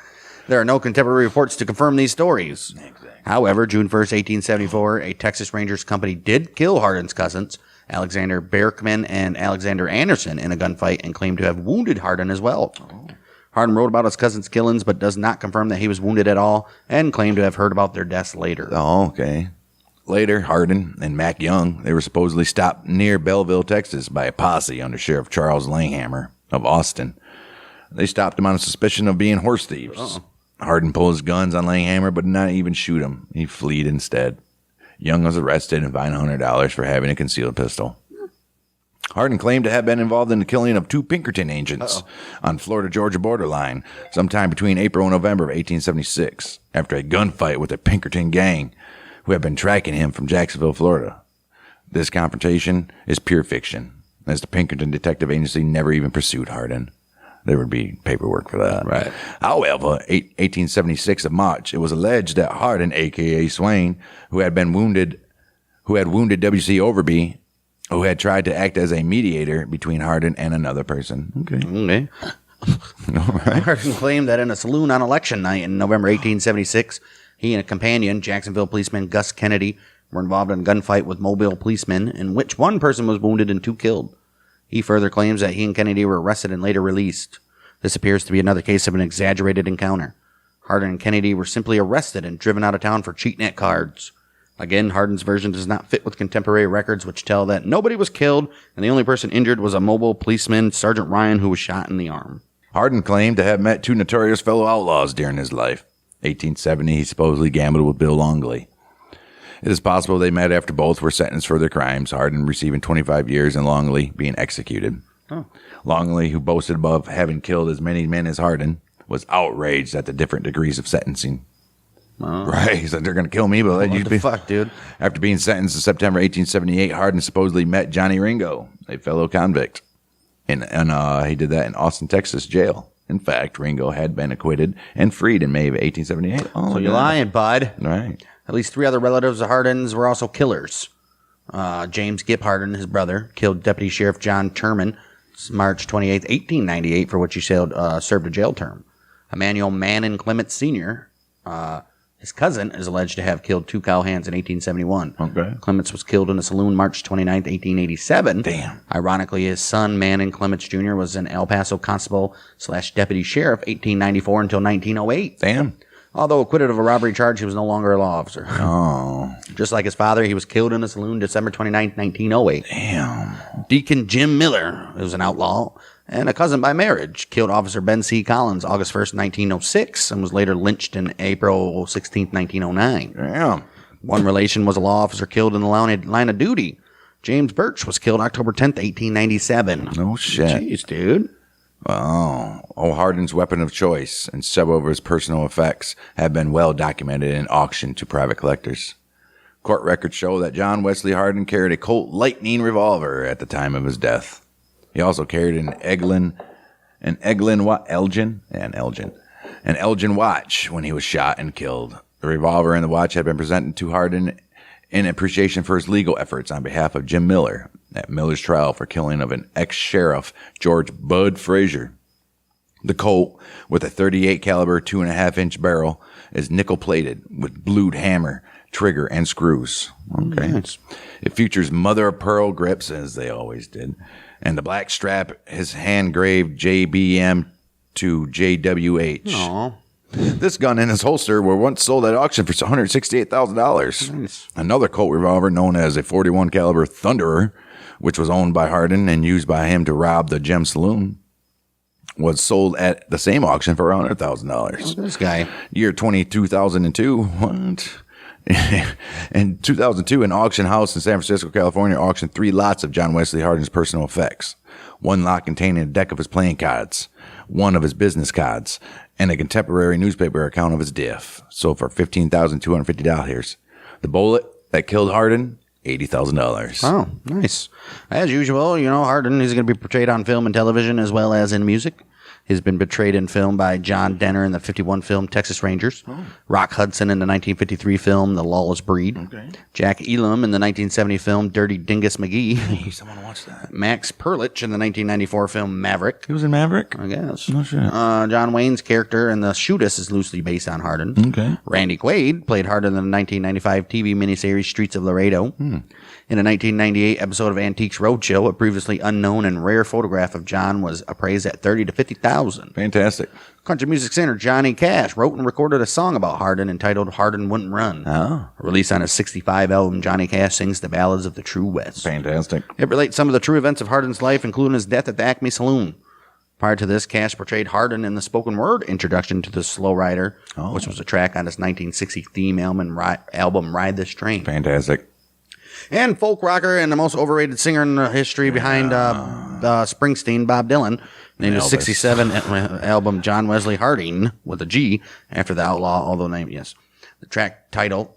There are no contemporary reports to confirm these stories. Exactly. However, June 1st, 1874, a Texas Rangers company did kill Hardin's cousins, Alexander Berkman and Alexander Anderson, in a gunfight and claimed to have wounded Hardin as well. Oh. Hardin wrote about his cousins' killings, but does not confirm that he was wounded at all and claimed to have heard about their deaths later. Oh, okay. Later, Hardin and Mac Young, they were supposedly stopped near Belleville, Texas by a posse under Sheriff Charles Langhammer of Austin. They stopped him on suspicion of being horse thieves. Uh-oh. Hardin pulled his guns on Langhammer, but did not even shoot him. He fled instead. Young was arrested and fined $100 for having a concealed pistol. Hardin claimed to have been involved in the killing of two Pinkerton agents on Florida-Georgia borderline sometime between April and November of 1876 after a gunfight with a Pinkerton gang who had been tracking him from Jacksonville, Florida. This confrontation is pure fiction, as the Pinkerton Detective Agency never even pursued Hardin. There would be paperwork for that. Right. However, 1876 of March, it was alleged that Hardin, a.k.a. Swain, who had wounded W.C. Overby, who had tried to act as a mediator between Hardin and another person. Okay. All right. Hardin claimed that in a saloon on election night in November 1876, he and a companion, Jacksonville policeman Gus Kennedy, were involved in a gunfight with Mobile policemen, in which one person was wounded and two killed. He further claims that he and Kennedy were arrested and later released. This appears to be another case of an exaggerated encounter. Hardin and Kennedy were simply arrested and driven out of town for cheating at cards. Again, Hardin's version does not fit with contemporary records, which tell that nobody was killed and the only person injured was a Mobile policeman, Sergeant Ryan, who was shot in the arm. Hardin claimed to have met two notorious fellow outlaws during his life. 1870, he supposedly gambled with Bill Longley. It is possible they met after both were sentenced for their crimes, Hardin receiving 25 years and Longley being executed. Oh. Longley, who boasted above having killed as many men as Hardin, was outraged at the different degrees of sentencing. Oh. Right, he said, they're going to kill me, but let you be. Fuck, dude. After being sentenced in September 1878, Hardin supposedly met Johnny Ringo, a fellow convict. And he did that in Austin, Texas jail. In fact, Ringo had been acquitted and freed in May of 1878. Oh, so you're lying, bud. Right. At least three other relatives of Hardin's were also killers. James Gipp Hardin, his brother, killed Deputy Sheriff John Terman March 28, 1898, for which he served a jail term. Emmanuel Manning Clements Sr., his cousin, is alleged to have killed two cowhands in 1871. Okay. Clements was killed in a saloon March 29, 1887. Damn. Ironically, his son, Manning Clements Jr., was an El Paso constable / deputy sheriff 1894 until 1908. Damn. Although acquitted of a robbery charge, he was no longer a law officer. Oh. Just like his father, he was killed in a saloon December 29, 1908. Damn. Deacon Jim Miller, who was an outlaw, and a cousin by marriage, killed Officer Ben C. Collins August 1st, 1906, and was later lynched in April 16, 1909. Damn. One relation was a law officer killed in the line of duty. James Birch was killed October 10th, 1897. No shit. Jeez, dude. Oh. Hardin's weapon of choice and several of his personal effects have been well documented and auctioned to private collectors. Court records show that John Wesley Hardin carried a Colt Lightning revolver at the time of his death. He also carried an Elgin watch when he was shot and killed. The revolver and the watch had been presented to Hardin in appreciation for his legal efforts on behalf of Jim Miller at Miller's trial for killing of an ex-sheriff, George Bud Frazier. The Colt, with a .38 caliber 2.5-inch barrel, is nickel-plated with blued hammer, trigger, and screws. Okay. Nice. It features mother-of-pearl grips, as they always did, and the black strap is hand-engraved JBM to JWH. Aww. This gun and his holster were once sold at auction for $168,000. Nice. Another Colt revolver, known as a .41 caliber Thunderer, which was owned by Hardin and used by him to rob the Gem Saloon, was sold at the same auction for $100,000. This guy. Year 2002. What? In 2002, an auction house in San Francisco, California, auctioned 3 lots of John Wesley Hardin's personal effects. One lot containing a deck of his playing cards, one of his business cards, and a contemporary newspaper account of his death. Sold for $15,250. The bullet that killed Hardin, $80,000. Oh, nice. As usual, Hardin, he's going to be portrayed on film and television as well as in music. He's been portrayed in film by John Denner in the 51 film Texas Rangers, Rock Hudson in the 1953 film The Lawless Breed, Jack Elam in the 1970 film Dirty Dingus McGee. Hey, someone watch that. Max Perlich in the 1994 film Maverick. He was in Maverick? I guess. No shit. John Wayne's character in The Shootist is loosely based on Hardin. Okay. Randy Quaid played Hardin in the 1995 TV miniseries Streets of Laredo. In a 1998 episode of Antiques Roadshow, a previously unknown and rare photograph of John was appraised at $30,000 to $50,000. Fantastic. Country music singer Johnny Cash wrote and recorded a song about Hardin entitled Hardin Wouldn't Run. Oh. Released on his 65 album, Johnny Cash sings the ballads of the True West. Fantastic. It relates some of the true events of Hardin's life, including his death at the Acme Saloon. Prior to this, Cash portrayed Hardin in the spoken word introduction to The Slow Rider, which was a track on his 1960 theme album Ride This Train. Fantastic. And folk rocker and the most overrated singer in the history behind Springsteen, Bob Dylan, named his 67 album John Wesley Harding with a G after the outlaw, although named, yes. The title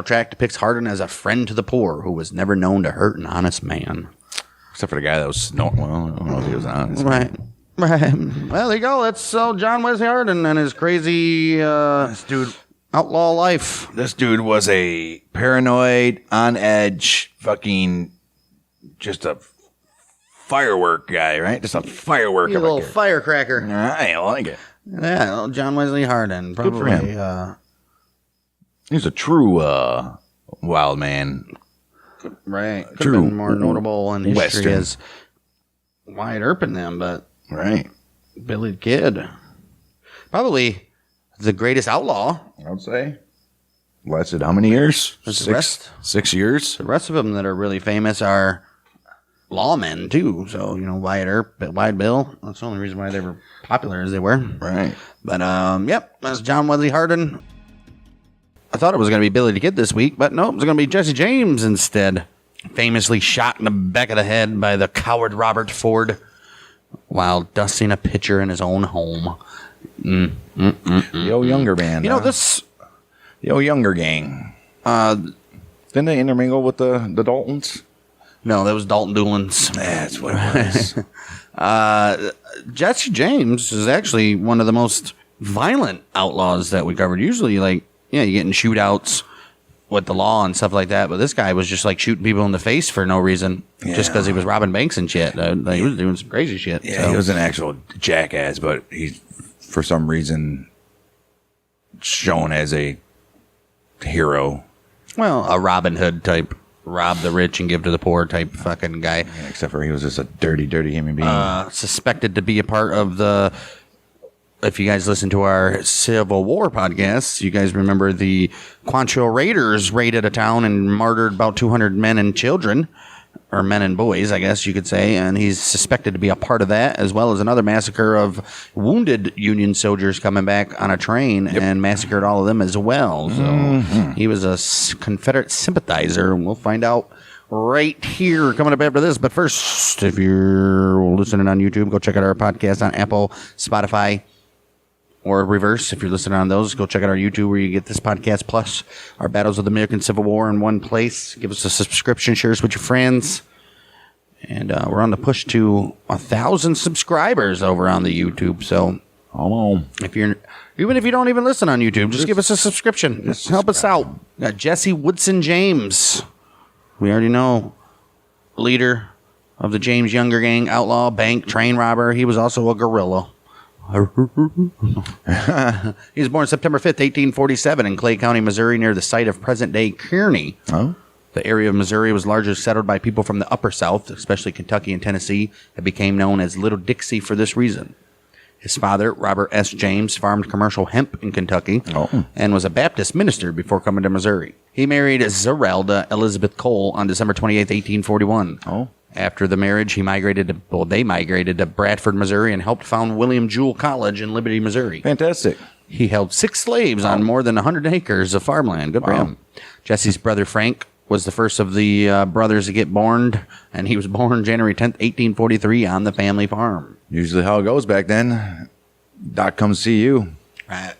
track depicts Hardin as a friend to the poor who was never known to hurt an honest man. Except for the guy that was snorting. Well, I don't know if he was honest. Right. Well, there you go. That's John Wesley Hardin and his crazy This dude... outlaw life. This dude was a paranoid, on edge, fucking, just a firework guy, right? Just a firework. He's a little firecracker. I like it. Yeah, John Wesley Hardin. Probably, Good for him. He's a true wild man. Right. Could True. have been more notable in history Western. as Wyatt Earp and them, but Right. Billy the Kid. Probably the greatest outlaw. I would say. Lasted how many years? The rest? 6 years? The rest of them that are really famous are lawmen, too. So, Wyatt Earp, Wild Bill. That's the only reason why they were popular as they were. Right. But, yep, that's John Wesley Hardin. I thought it was going to be Billy the Kid this week, but no, it was going to be Jesse James instead. Famously shot in the back of the head by the coward Robert Ford while dusting a pitcher in his own home. The old younger band. The old younger gang. Didn't they intermingle with the Daltons? No, that was Dalton Doolins. That's what it was. Jesse James is actually one of the most violent outlaws that we covered. Usually, you get in shootouts with the law and stuff like that, but this guy was just shooting people in the face for no reason, just because he was robbing banks and shit. He was doing some crazy shit. Yeah, he was an actual jackass, but he's, for some reason, shown as a hero. Well, a Robin Hood type, rob the rich and give to the poor type fucking guy. Yeah, except for he was just a dirty, dirty human being. Suspected to be a part of the... If you guys listen to our Civil War podcast, you guys remember the Quantrill Raiders raided a town and murdered about 200 men and children, or men and boys, I guess you could say, and he's suspected to be a part of that, as well as another massacre of wounded Union soldiers coming back on a train and massacred all of them as well. So he was a Confederate sympathizer, and we'll find out right here coming up after this. But first, if you're listening on YouTube, go check out our podcast on Apple, Spotify, or reverse. If you're listening on those, go check out our YouTube where you get this podcast plus our Battles of the American Civil War in one place. Give us a subscription, share us with your friends. And we're on the push to 1,000 subscribers over on the YouTube. So, even if you don't even listen on YouTube, just give us a subscription. Just help us out. Got Jesse Woodson James. We already know, leader of the James Younger gang, outlaw, bank, train robber. He was also a guerrilla. He was born September 5th, 1847 in Clay County, Missouri, near the site of present-day Kearney. Oh. The area of Missouri was largely settled by people from the upper South, especially Kentucky and Tennessee. It became known as Little Dixie for this reason. His father, Robert S. James, farmed commercial hemp in Kentucky and was a Baptist minister before coming to Missouri. He married Zerelda Elizabeth Cole on December 28, 1841. Oh. After the marriage, they migrated to Bradford, Missouri, and helped found William Jewell College in Liberty, Missouri. Fantastic. He held 6 slaves on more than 100 acres of farmland. Good for him. Jesse's brother, Frank, was the first of the brothers to get born, and he was born January 10th, 1843 on the family farm. Usually how it goes back then. Doc comes see you. Right.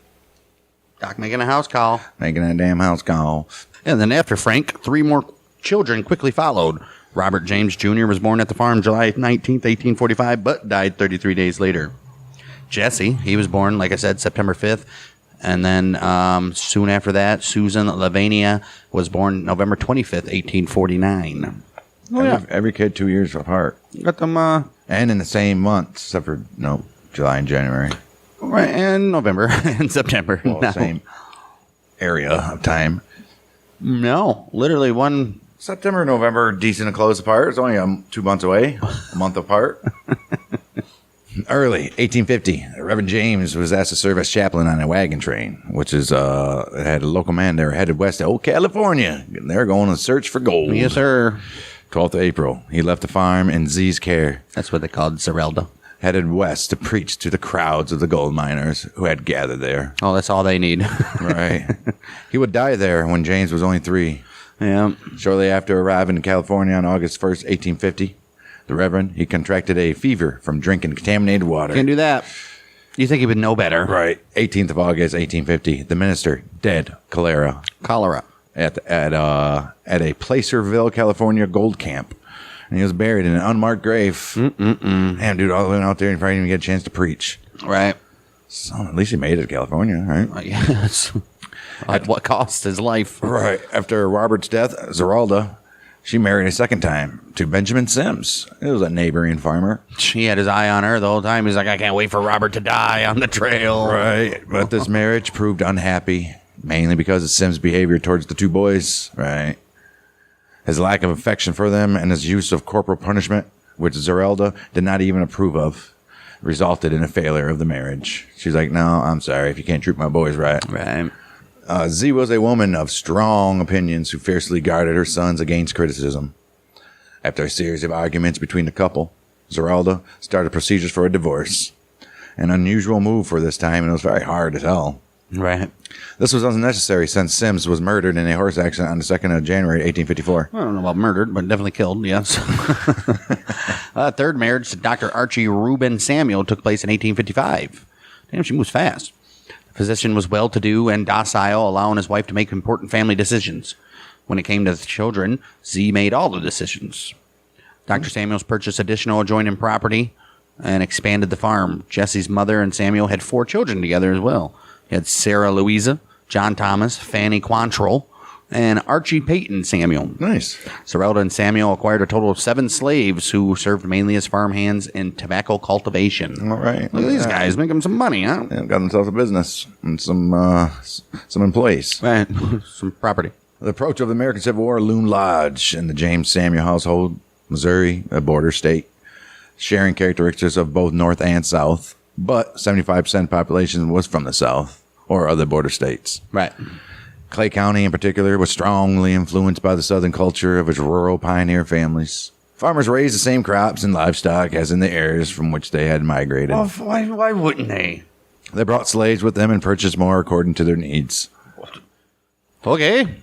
Doc making a house call. Making that damn house call. And then after Frank, 3 more children quickly followed. Robert James Jr. was born at the farm July 19th, 1845, but died 33 days later. Jesse, he was born, like I said, September 5th. And then soon after that, Susan Lavania was born November 25th, 1849. Every kid 2 years apart. Got them, And in the same month, except for, July and January. right, and November and September. Well, No. same area of time. No, literally one. September and November, decent and close apart. It's only 2 months away, a month apart. Early 1850, Reverend James was asked to serve as chaplain on a wagon train, which is it had a local man there headed west to Old California. They're going to search for gold. Yes, sir. 12th of April, he left the farm in Z's care, That's what they called Zerelda. headed west to preach to the crowds of the gold miners who had gathered there. Oh, that's all they need. Right. He would die there when James was only 3. Yeah. Shortly after arriving in California on August 1st, 1850, the Reverend, he contracted a fever from drinking contaminated water. Can't do that. You think he would know better. Right. 18th of August, 1850, the minister, dead, cholera, Cholera. at a Placerville, California gold camp. And he was buried in an unmarked grave. Damn, dude, all the way out there and probably didn't even get a chance to preach. Right. So at least he made it to California, right? Yes. At what cost? His life. Right. After Robert's death, Zeralda, she married a second time to Benjamin Sims. It was a neighboring farmer. He had his eye on her the whole time. He's like, I can't wait for Robert to die on the trail. Right. But this marriage proved unhappy, mainly because of Sims' behavior towards the 2 boys. Right. His lack of affection for them and his use of corporal punishment, which Zerelda did not even approve of, resulted in a failure of the marriage. She's like, no, I'm sorry if you can't treat my boys right. Right. Z was a woman of strong opinions who fiercely guarded her sons against criticism. After a series of arguments between the couple, Zeralda started procedures for a divorce. An unusual move for this time, and it was very hard to tell. Right. This was unnecessary since Sims was murdered in a horse accident on the 2nd of January, 1854. I don't know about murdered, but definitely killed, yes. Third marriage to Dr. Archie Reuben Samuel took place in 1855. Damn, she moves fast. The physician was well-to-do and docile, allowing his wife to make important family decisions. When it came to the children, Z made all the decisions. Dr. Samuels purchased additional adjoining property and expanded the farm. Jesse's mother and Samuel had 4 children together as well. He had Sarah Louisa, John Thomas, Fanny Quantrill, and Archie Peyton Samuel. Nice. Zerelda and Samuel acquired a total of 7 slaves who served mainly as farmhands in tobacco cultivation. All right. Look at these guys making some money, huh? Yeah, got themselves a business and some employees. Right. Some property. The approach of the American Civil War loomed large in the James Samuel household. Missouri, a border state, sharing characteristics of both North and South, but 75% population was from the South or other border states. Right. Clay County in particular was strongly influenced by the Southern culture of its rural pioneer families. Farmers raised the same crops and livestock as in the areas from which they had migrated. Well, why wouldn't they? They brought slaves with them and purchased more according to their needs. Okay.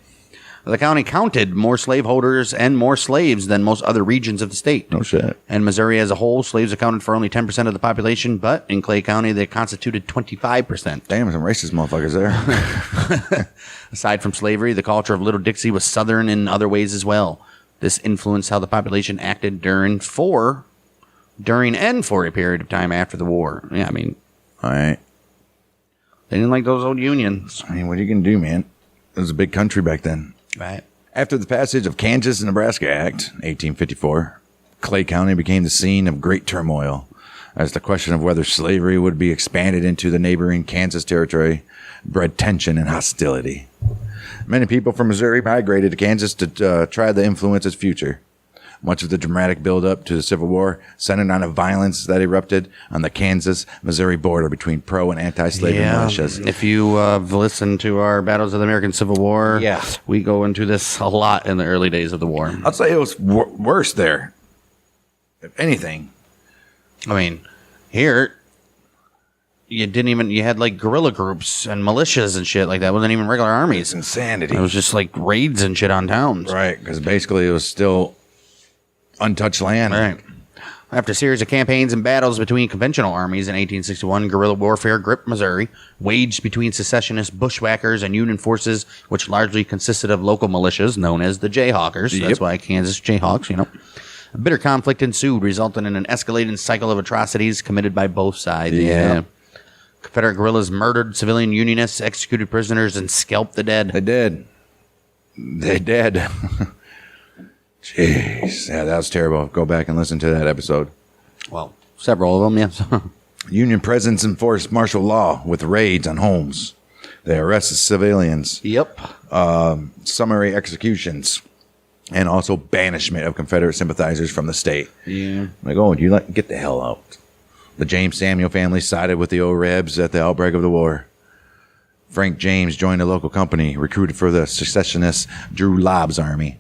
The county counted more slaveholders and more slaves than most other regions of the state. No shit. In Missouri as a whole, slaves accounted for only 10% of the population, but in Clay County, they constituted 25%. Damn, some racist motherfuckers there. Aside from slavery, the culture of Little Dixie was Southern in other ways as well. This influenced how the population acted during and for a period of time after the war. Yeah, I mean, All right. they didn't like those old unions. I mean, what are you going to do, man? It was a big country back then. Right. After the passage of Kansas and Nebraska Act, 1854, Clay County became the scene of great turmoil as the question of whether slavery would be expanded into the neighboring Kansas territory bred tension and hostility. Many people from Missouri migrated to Kansas to try to influence its future. Much of the dramatic buildup to the Civil War centered on the violence that erupted on the Kansas-Missouri border between pro- and anti-slavery militias. If you listened to our Battles of the American Civil War, Yeah. we go into this a lot in the early days of the war. I'll say it was worse there, if anything. I mean, here, you had like guerrilla groups and militias and shit like that. It wasn't even regular armies. It's insanity. It was just like raids and shit on towns. Right, because basically it was still untouched land. Right. After a series of campaigns and battles between conventional armies in 1861, guerrilla warfare gripped Missouri, waged between secessionist bushwhackers and Union forces, which largely consisted of local militias known as the Jayhawkers. Yep. That's why Kansas Jayhawks, A bitter conflict ensued, resulting in an escalating cycle of atrocities committed by both sides. Yeah. Confederate guerrillas murdered civilian Unionists, executed prisoners, and scalped the dead. They did. They did. Jeez. Yeah, that was terrible. Go back and listen to that episode. Well, several of them, yes. Union presence enforced martial law with raids on homes. They arrested civilians, Yep. summary executions, and also banishment of Confederate sympathizers from the state. Yeah. Like, get the hell out. The James Samuel family sided with the O'Rebs at the outbreak of the war. Frank James joined a local company, recruited for the secessionist Drew Lobb's army,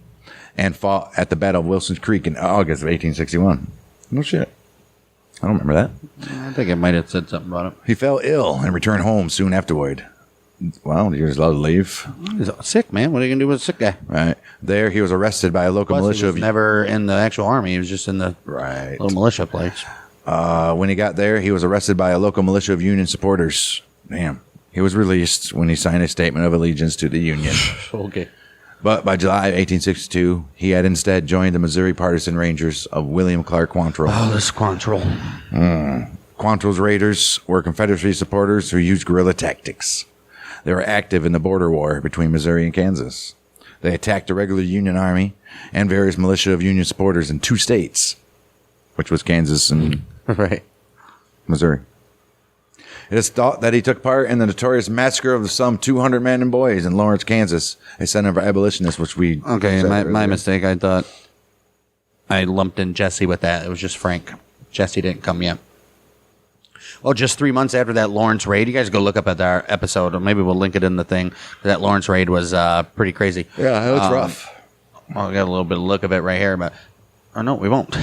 and fought at the Battle of Wilson's Creek in August of 1861. No shit. I don't remember that. I think it might have said something about it. He fell ill and returned home soon afterward. Well, you're just allowed to leave. He's sick, man. What are you gonna do with a sick guy? Right. There, he was arrested by a local Plus, militia. he was never in the actual army. He was just in the Right. little militia place. When he got there, he was arrested by a local militia of Union supporters. Damn. He was released when he signed a statement of allegiance to the Union. Okay. But by July of 1862, he had instead joined the Missouri Partisan Rangers of William Clark Quantrill. Oh, this Quantrill. Quantrill's Raiders were Confederacy supporters who used guerrilla tactics. They were active in the border war between Missouri and Kansas. They attacked the regular Union Army and various militia of Union supporters in 2 states, which was Kansas and Right. Missouri. It is thought that he took part in the notorious massacre of some 200 men and boys in Lawrence, Kansas, a center for abolitionists, which we... Okay, said my earlier. mistake. I thought I lumped in Jesse with that. It was just Frank. Jesse didn't come yet. Well, just 3 months after that Lawrence raid, you guys go look up at our episode, or maybe we'll link it in the thing. That Lawrence raid was pretty crazy. Yeah, it was rough. Well, we got a little bit of look of it right here, but oh no, we won't.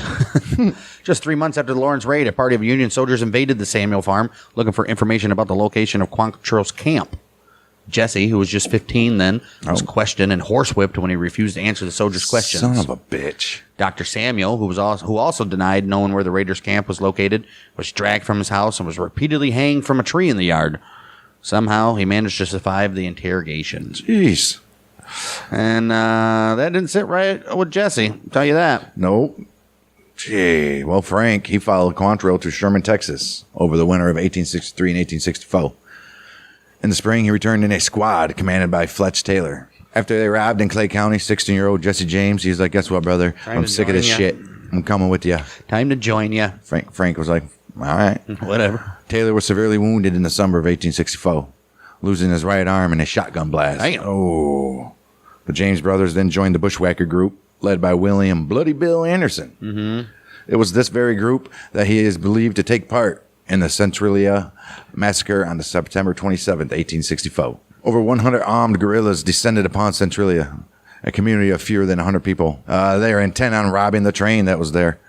Just 3 months after the Lawrence raid, a party of Union soldiers invaded the Samuel farm, looking for information about the location of Quantrill's camp. Jesse, who was just 15 then, was questioned and horsewhipped when he refused to answer the soldiers' questions. Son of a bitch. Dr. Samuel, who also denied knowing where the raiders' camp was located, was dragged from his house and was repeatedly hanged from a tree in the yard. Somehow, he managed to survive the interrogations. Jeez. And that didn't sit right with Jesse, I'll tell you that. Nope. Gee. Well, Frank, he followed Quantrill to Sherman, Texas, over the winter of 1863 and 1864. In the spring, he returned in a squad commanded by Fletch Taylor. After they arrived in Clay County, 16-year-old Jesse James, he's like, guess what, brother? Time I'm to sick of join this ya." shit. I'm coming with you. Time to join you. Frank was like, all right. Whatever. Taylor was severely wounded in the summer of 1864, losing his right arm in a shotgun blast. Damn. Oh. The James brothers then joined the Bushwhacker group, led by William Bloody Bill Anderson. Mm-hmm. It was this very group that he is believed to take part in the Centralia massacre on September 27th, 1864. Over 100 armed guerrillas descended upon Centralia, a community of fewer than 100 people. They are intent on robbing the train that was there.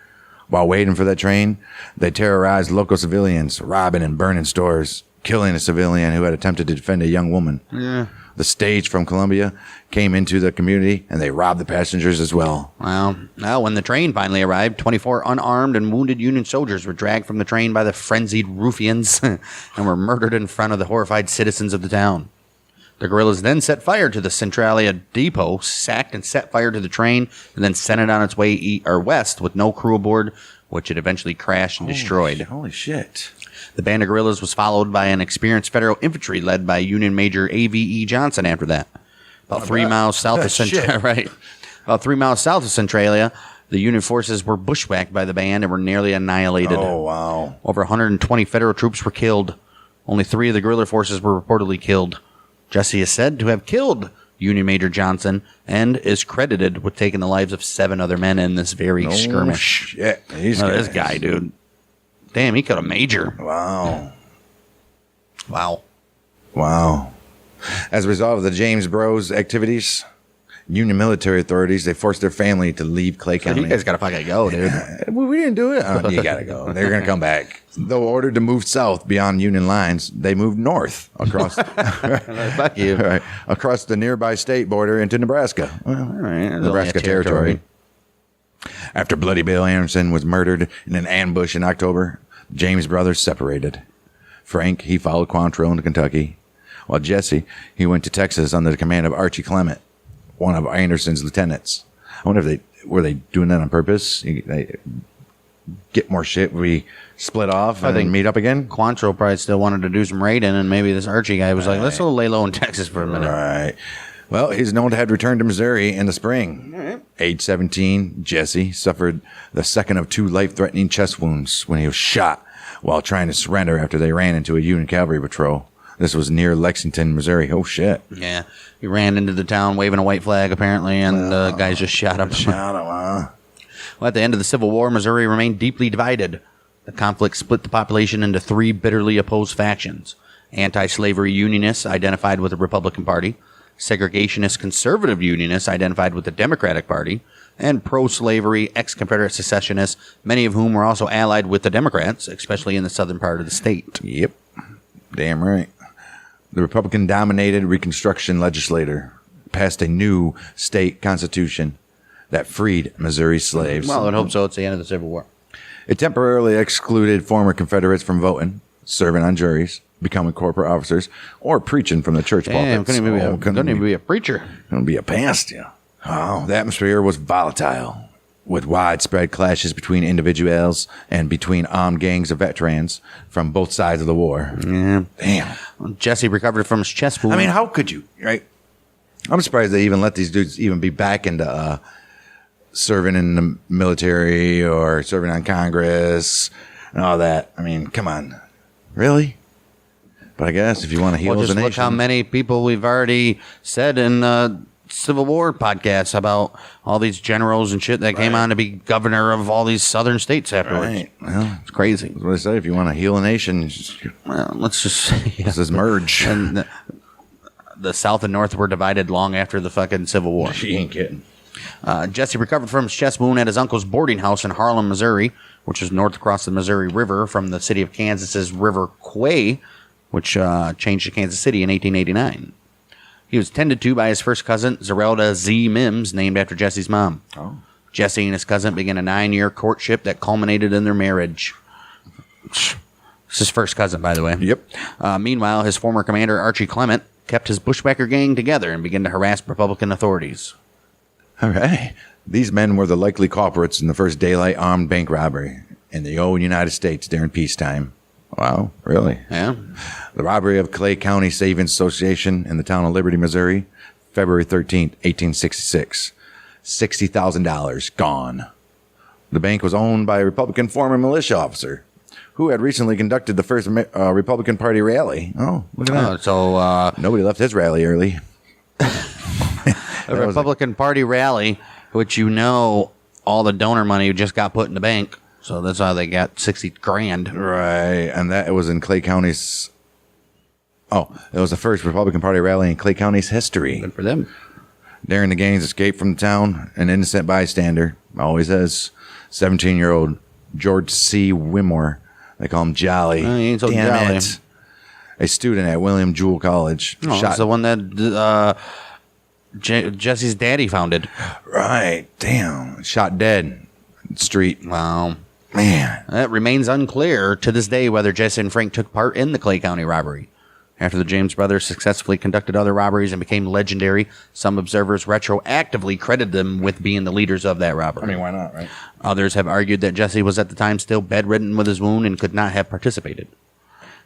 While waiting for that train, they terrorized local civilians, robbing and burning stores, killing a civilian who had attempted to defend a young woman. Yeah. the stage from Columbia came into the community, and they robbed the passengers as well. Well, when the train finally arrived, 24 unarmed and wounded Union soldiers were dragged from the train by the frenzied ruffians and were murdered in front of the horrified citizens of the town. The guerrillas then set fire to the Centralia depot, sacked and set fire to the train, and then sent it on its way west with no crew aboard, which it eventually crashed and destroyed. Holy shit. The band of guerrillas was followed by an experienced federal infantry led by Union Major A.V.E. Johnson after that. About 3 miles south of Centralia, right? About 3 miles south of Centralia, the Union forces were bushwhacked by the band and were nearly annihilated. Oh, wow. Over 120 federal troops were killed. Only 3 of the guerrilla forces were reportedly killed. Jesse is said to have killed Union Major Johnson and is credited with taking the lives of 7 other men in this very skirmish. Shit. This guy, dude. Damn, he killed a major. Wow. Wow. As a result of the James Bros activities, Union military authorities, they forced their family to leave Clay County. You guys got to fucking go, dude. We didn't do it. Oh, you got to go. They're going to come back. Though ordered to move south beyond Union lines, they moved north across Fuck you. right, across the nearby state border into Nebraska. Well, All right. Nebraska territory. After Bloody Bill Anderson was murdered in an ambush in October, James brothers separated. Frank, he followed Quantrill into Kentucky, while Jesse, he went to Texas under the command of Archie Clement, one of Anderson's lieutenants. I wonder if were they doing that on purpose? They get more shit. We split off and meet up again. Quantrill probably still wanted to do some raiding, and maybe this Archie guy was like, let's go lay low in Texas for a minute. Right. Well, he's known to have returned to Missouri in the spring. Right. Age 17, Jesse suffered the second of 2 life-threatening chest wounds when he was shot while trying to surrender after they ran into a Union cavalry patrol. This was near Lexington, Missouri. Oh, shit. Yeah. He ran into the town waving a white flag, apparently, and the guys just shot him. Huh? Well, at the end of the Civil War, Missouri remained deeply divided. The conflict split the population into 3 bitterly opposed factions. Anti-slavery Unionists identified with the Republican Party, segregationist conservative Unionists identified with the Democratic Party, and pro-slavery ex-Confederate secessionists, many of whom were also allied with the Democrats, especially in the southern part of the state. Yep. Damn right. The Republican-dominated Reconstruction legislature passed a new state constitution that freed Missouri slaves. Well, I hope so. It's the end of the Civil War. It temporarily excluded former Confederates from voting, serving on juries, becoming corporate officers, or preaching from the church pulpits. Couldn't even be a preacher. Couldn't be a pastor. Oh, the atmosphere was volatile, with widespread clashes between individuals and between armed gangs of veterans from both sides of the war. Yeah. Damn. Jesse recovered from his chest wound. I mean, how could you, right? I'm surprised they even let these dudes even be back into serving in the military or serving on Congress and all that. I mean, come on. Really? But I guess if you want to heal just the nation. Look how many people we've already said in Civil War podcasts about all these generals and shit that came on to be governor of all these southern states afterwards. Right. Well, it's crazy. That's what I say. If you want to heal a nation, let's just let's just merge. And the South and North were divided long after the fucking Civil War. She ain't kidding. Jesse recovered from his chest wound at his uncle's boarding house in Harlem, Missouri, which is north across the Missouri River from the city of Kansas's River Quay, which changed to Kansas City in 1889. He was tended to by his first cousin, Zerelda Z. Mims, named after Jesse's mom. Oh. Jesse and his cousin began a 9-year courtship that culminated in their marriage. It's his first cousin, by the way. Yep. Meanwhile, his former commander, Archie Clement, kept his bushwhacker gang together and began to harass Republican authorities. All right. These men were the likely culprits in the first daylight armed bank robbery in the old United States during peacetime. Wow, really? Yeah. The robbery of Clay County Savings Association in the town of Liberty, Missouri, February 13th, 1866. $60,000 gone. The bank was owned by a Republican former militia officer who had recently conducted the first Republican Party rally. Oh, look at that. Nobody left his rally early. A Republican Party rally, which all the donor money just got put in the bank. So that's how they got $60,000. Right. And that it was in Clay County's. Oh, it was the first Republican Party rally in Clay County's history. Good for them. During the gang's escape from the town, an innocent bystander, always is, 17-year-old George C. Wimore. They call him Jolly. He ain't so Damn jolly. it. a student at William Jewell College. Oh, that's the one that Jesse's daddy founded. Right. Damn. Shot dead. Street. Wow. Man. It remains unclear to this day whether Jesse and Frank took part in the Clay County robbery. After the James brothers successfully conducted other robberies and became legendary, some observers retroactively credit them with being the leaders of that robbery. I mean, why not, right? Others have argued that Jesse was at the time still bedridden with his wound and could not have participated.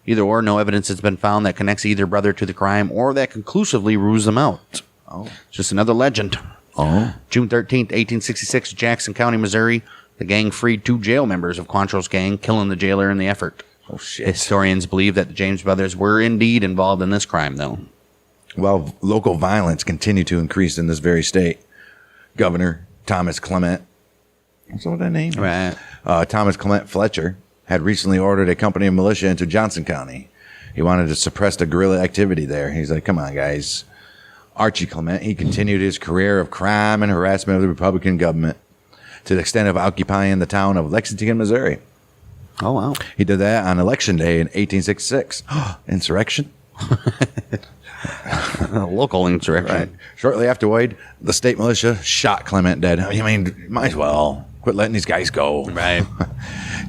Either or, no evidence has been found that connects either brother to the crime or that conclusively rules them out. Oh. Just another legend. Oh. June 13th, 1866, Jackson County, Missouri. The gang freed 2 jail members of Quantrill's gang, killing the jailer in the effort. Oh, shit. Historians believe that the James brothers were indeed involved in this crime, though. Well, local violence continued to increase in this very state. Governor Thomas Clement, what's that name? Right. Thomas Clement Fletcher had recently ordered a company of militia into Johnson County. He wanted to suppress the guerrilla activity there. He's like, come on, guys. Archie Clement, he continued his career of crime and harassment of the Republican government to the extent of occupying the town of Lexington, Missouri. Oh, wow. He did that on Election Day in 1866. Insurrection? Local insurrection. Right. Shortly afterward, the state militia shot Clement dead. I mean, might as well quit letting these guys go. Right.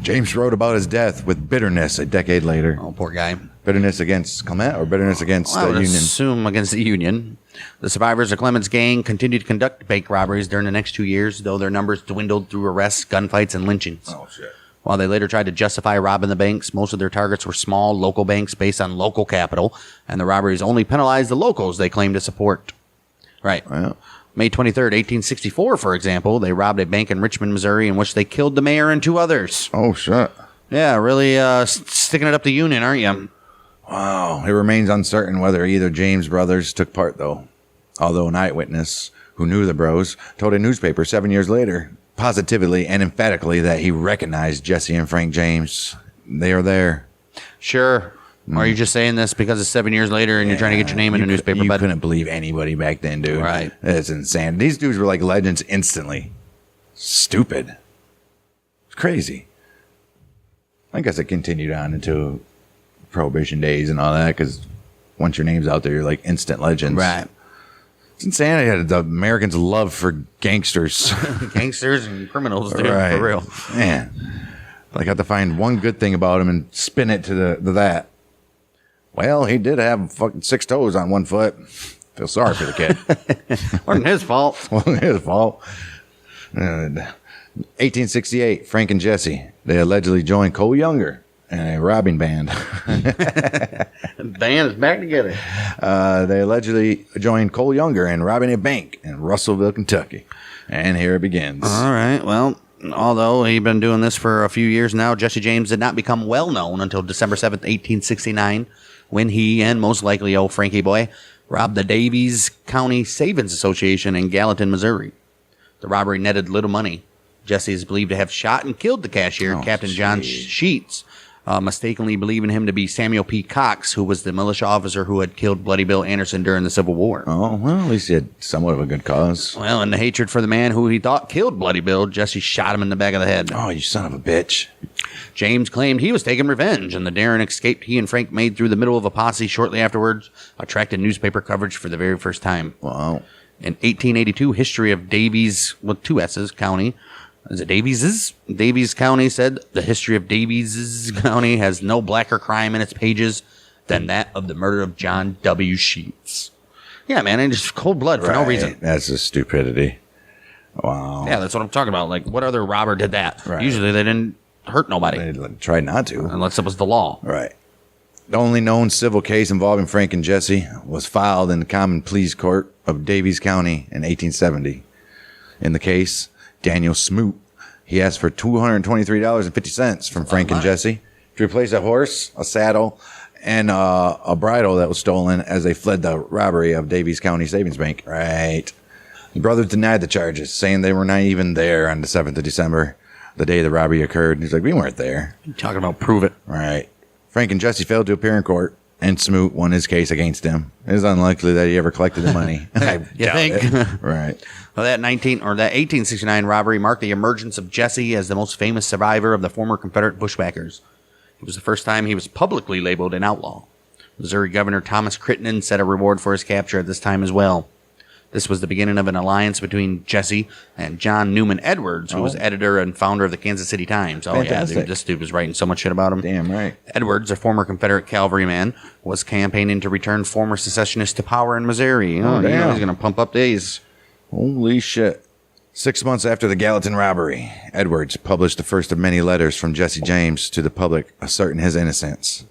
James wrote about his death with bitterness a decade later. Oh, poor guy. Bitterness against Clement or bitterness against I the would Union? assume against the Union. The survivors of Clement's gang continued to conduct bank robberies during the next 2 years, though their numbers dwindled through arrests, gunfights, and lynchings. Oh, shit. While they later tried to justify robbing the banks, most of their targets were small local banks based on local capital, and the robberies only penalized the locals they claimed to support. Right. Well, May 23rd, 1864, for example, they robbed a bank in Richmond, Missouri, in which they killed the mayor and 2 others. oh, shit. Yeah, really sticking it up the Union, aren't you? Wow. It remains uncertain whether either James brothers took part, though. Although an eyewitness who knew the bros told a newspaper 7 years later, positively and emphatically, that he recognized Jesse and Frank James. They are there. Sure. Or are you just saying this because it's 7 years later and you're trying to get your name in a newspaper? You But couldn't believe anybody back then, dude. Right. It's insane. These dudes were like legends instantly. Stupid. It's crazy. I guess it continued on into Prohibition days and all that, because once your name's out there, you're like instant legends. Right. It's insanity. The Americans' love for gangsters. Gangsters and criminals, dude, Right. for real. Man. Like, I have to find one good thing about him and spin it to that. Well, he did have fucking 6 toes on 1 foot. Feel sorry for the kid. Wasn't his fault. Wasn't his fault. 1868, Frank and Jesse. They allegedly joined Cole Younger in a robbing band. Band is back together. They allegedly joined Cole Younger in robbing a bank in Russellville, Kentucky. And here it begins. All right. Well, although he'd been doing this for a few years now, Jesse James did not become well known until December 7th, 1869, when he and most likely old Frankie Boy robbed the Davies County Savings Association in Gallatin, Missouri. The robbery netted little money. Jesse is believed to have shot and killed the cashier, Captain John Sheets, mistakenly believing him to be Samuel P. Cox, who was the militia officer who had killed Bloody Bill Anderson during the Civil War. Oh, well, at least he had somewhat of a good cause. Well, in the hatred for the man who he thought killed Bloody Bill, Jesse shot him in the back of the head. Oh, you son of a bitch. James claimed he was taking revenge, and the daring escape he and Frank made through the middle of a posse shortly afterwards attracted newspaper coverage for the very first time. Wow. In 1882, History of Davies, with 2 S's, County. Is it Davies's? Davies County said the history of Davies's County has no blacker crime in its pages than that of the murder of John W. Sheets. Yeah, man, and just cold blood for no reason. That's just stupidity. Wow. Yeah, that's what I'm talking about. Like, what other robber did that? Right. Usually they didn't hurt nobody, They tried not to. unless it was the law. Right. The only known civil case involving Frank and Jesse was filed in the Common Pleas Court of Davies County in 1870. In the case, Daniel Smoot, he asked for $223.50 from Frank and Jesse to replace a horse, a saddle, and a bridle that was stolen as they fled the robbery of Davies County Savings Bank. Right. The brothers denied the charges, saying they were not even there on the 7th of December, the day the robbery occurred. He's like, we weren't there. You're talking about prove it. Right. Frank and Jesse failed to appear in court, and Smoot won his case against him. It is unlikely that he ever collected the money. I You doubt think? it. Right. Well, that 1869 robbery marked the emergence of Jesse as the most famous survivor of the former Confederate bushwhackers. It was the first time he was publicly labeled an outlaw. Missouri Governor Thomas Crittenden set a reward for his capture at this time as well. This was the beginning of an alliance between Jesse and John Newman Edwards, who was editor and founder of the Kansas City Times. Oh, Fantastic. yeah, dude, this dude was writing so much shit about him. Damn right. Edwards, a former Confederate cavalryman, was campaigning to return former secessionists to power in Missouri. Oh, damn. He's going to pump up these. Holy shit. 6 months after the Gallatin robbery, Edwards published the first of many letters from Jesse James to the public asserting his innocence.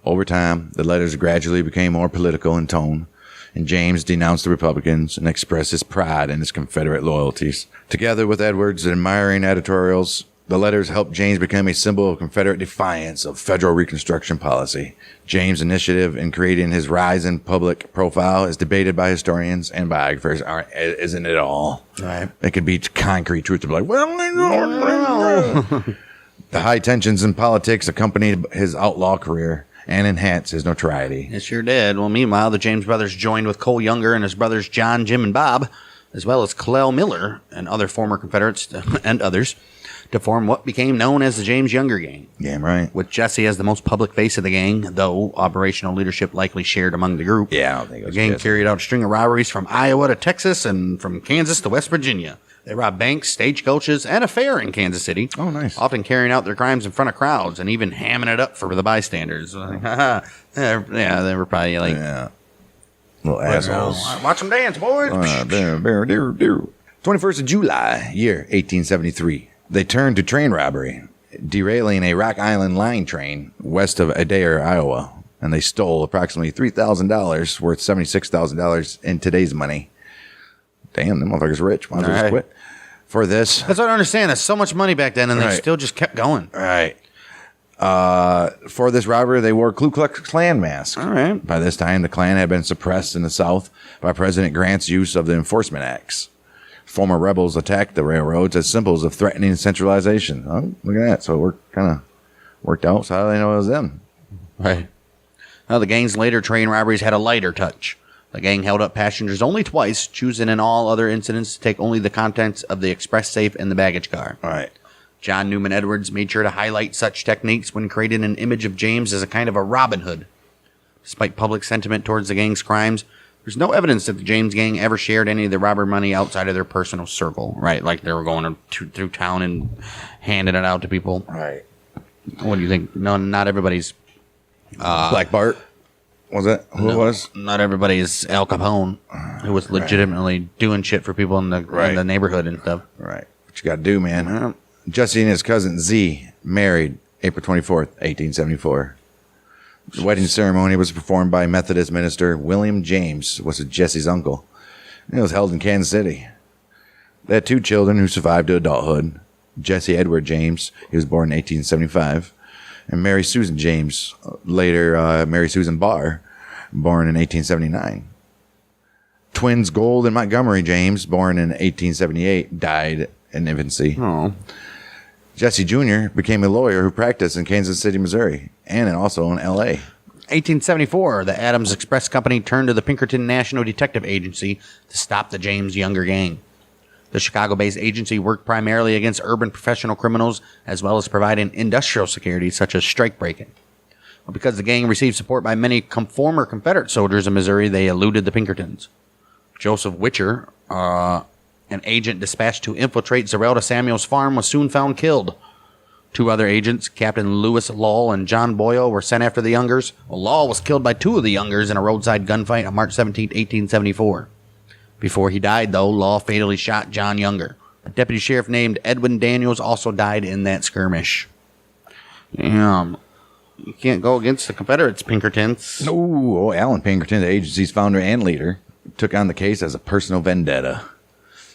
Over time, the letters gradually became more political in tone, and James denounced the Republicans and expressed his pride in his Confederate loyalties. Together with Edwards' admiring editorials, the letters helped James become a symbol of Confederate defiance of federal Reconstruction policy. James' initiative in creating his rise in public profile is debated by historians and biographers. Isn't it all? Right. It could be concrete truth to be like, well, the high tensions in politics accompanied his outlaw career and enhanced his notoriety. It sure did. Well, meanwhile, the James brothers joined with Cole Younger and his brothers John, Jim, and Bob, as well as Clell Miller and other former Confederates and others, to form what became known as the James Younger Gang. Damn right. With Jesse as the most public face of the gang, though operational leadership likely shared among the group. Yeah, I don't think it was The gang Jesse. carried out a string of robberies from Iowa to Texas and from Kansas to West Virginia. They robbed banks, stagecoaches, and a fair in Kansas City. Oh, nice. Often carrying out their crimes in front of crowds and even hamming it up for the bystanders. Like, yeah, they were probably like, Yeah. Little assholes. watch them dance, boys. 21st of July, year 1873. They turned to train robbery, derailing a Rock Island line train west of Adair, Iowa, and they stole approximately $3,000 worth $76,000 in today's money. Damn, them motherfuckers rich. Might as well just Right. quit. For this, That's what I don't understand. There's so much money back then, and they Right. still just kept going. all right. For this robbery, they wore Ku Klux Klan masks. All right. By this time, the Klan had been suppressed in the South by President Grant's use of the Enforcement Acts. Former rebels attacked the railroads as symbols of threatening centralization. Oh, look at that. So it worked out. So how do they know it was them? Right. Now, the gang's later train robberies had a lighter touch. The gang held up passengers only twice, choosing in all other incidents to take only the contents of the express safe and the baggage car. All right. John Newman Edwards made sure to highlight such techniques when creating an image of James as a kind of a Robin Hood. Despite public sentiment towards the gang's crimes, there's no evidence that the James gang ever shared any of the robber money outside of their personal circle, right? Like they were going through town and handing it out to people. Right. What do you think? No, not everybody's. Black Bart. Was it? Who it was? Not everybody's Al Capone, who was legitimately doing shit for people in the neighborhood and stuff. Right. What you got to do, man. Jesse and his cousin Z married April 24th, 1874. The wedding ceremony was performed by Methodist minister William James, was Jesse's uncle. And it was held in Kansas City. They had 2 children who survived to adulthood. Jesse Edward James, he was born in 1875. And Mary Susan James, later Mary Susan Barr, born in 1879. Twins Gold and Montgomery James, born in 1878, died in infancy. Oh. Jesse Jr. became a lawyer who practiced in Kansas City, Missouri, and also in L.A. 1874, the Adams Express Company turned to the Pinkerton National Detective Agency to stop the James Younger gang. The Chicago-based agency worked primarily against urban professional criminals, as well as providing industrial security such as strike breaking. But because the gang received support by many former Confederate soldiers in Missouri, they eluded the Pinkertons. Joseph Witcher, an agent dispatched to infiltrate Zerelda Samuel's farm, was soon found killed. 2 other agents, Captain Lewis Law and John Boyle, were sent after the Youngers. Law was killed by 2 of the Youngers in a roadside gunfight on March 17, 1874. Before he died, though, Law fatally shot John Younger. A deputy sheriff named Edwin Daniels also died in that skirmish. Damn. You can't go against the Confederates, Pinkertons. Oh, Alan Pinkerton, the agency's founder and leader, took on the case as a personal vendetta.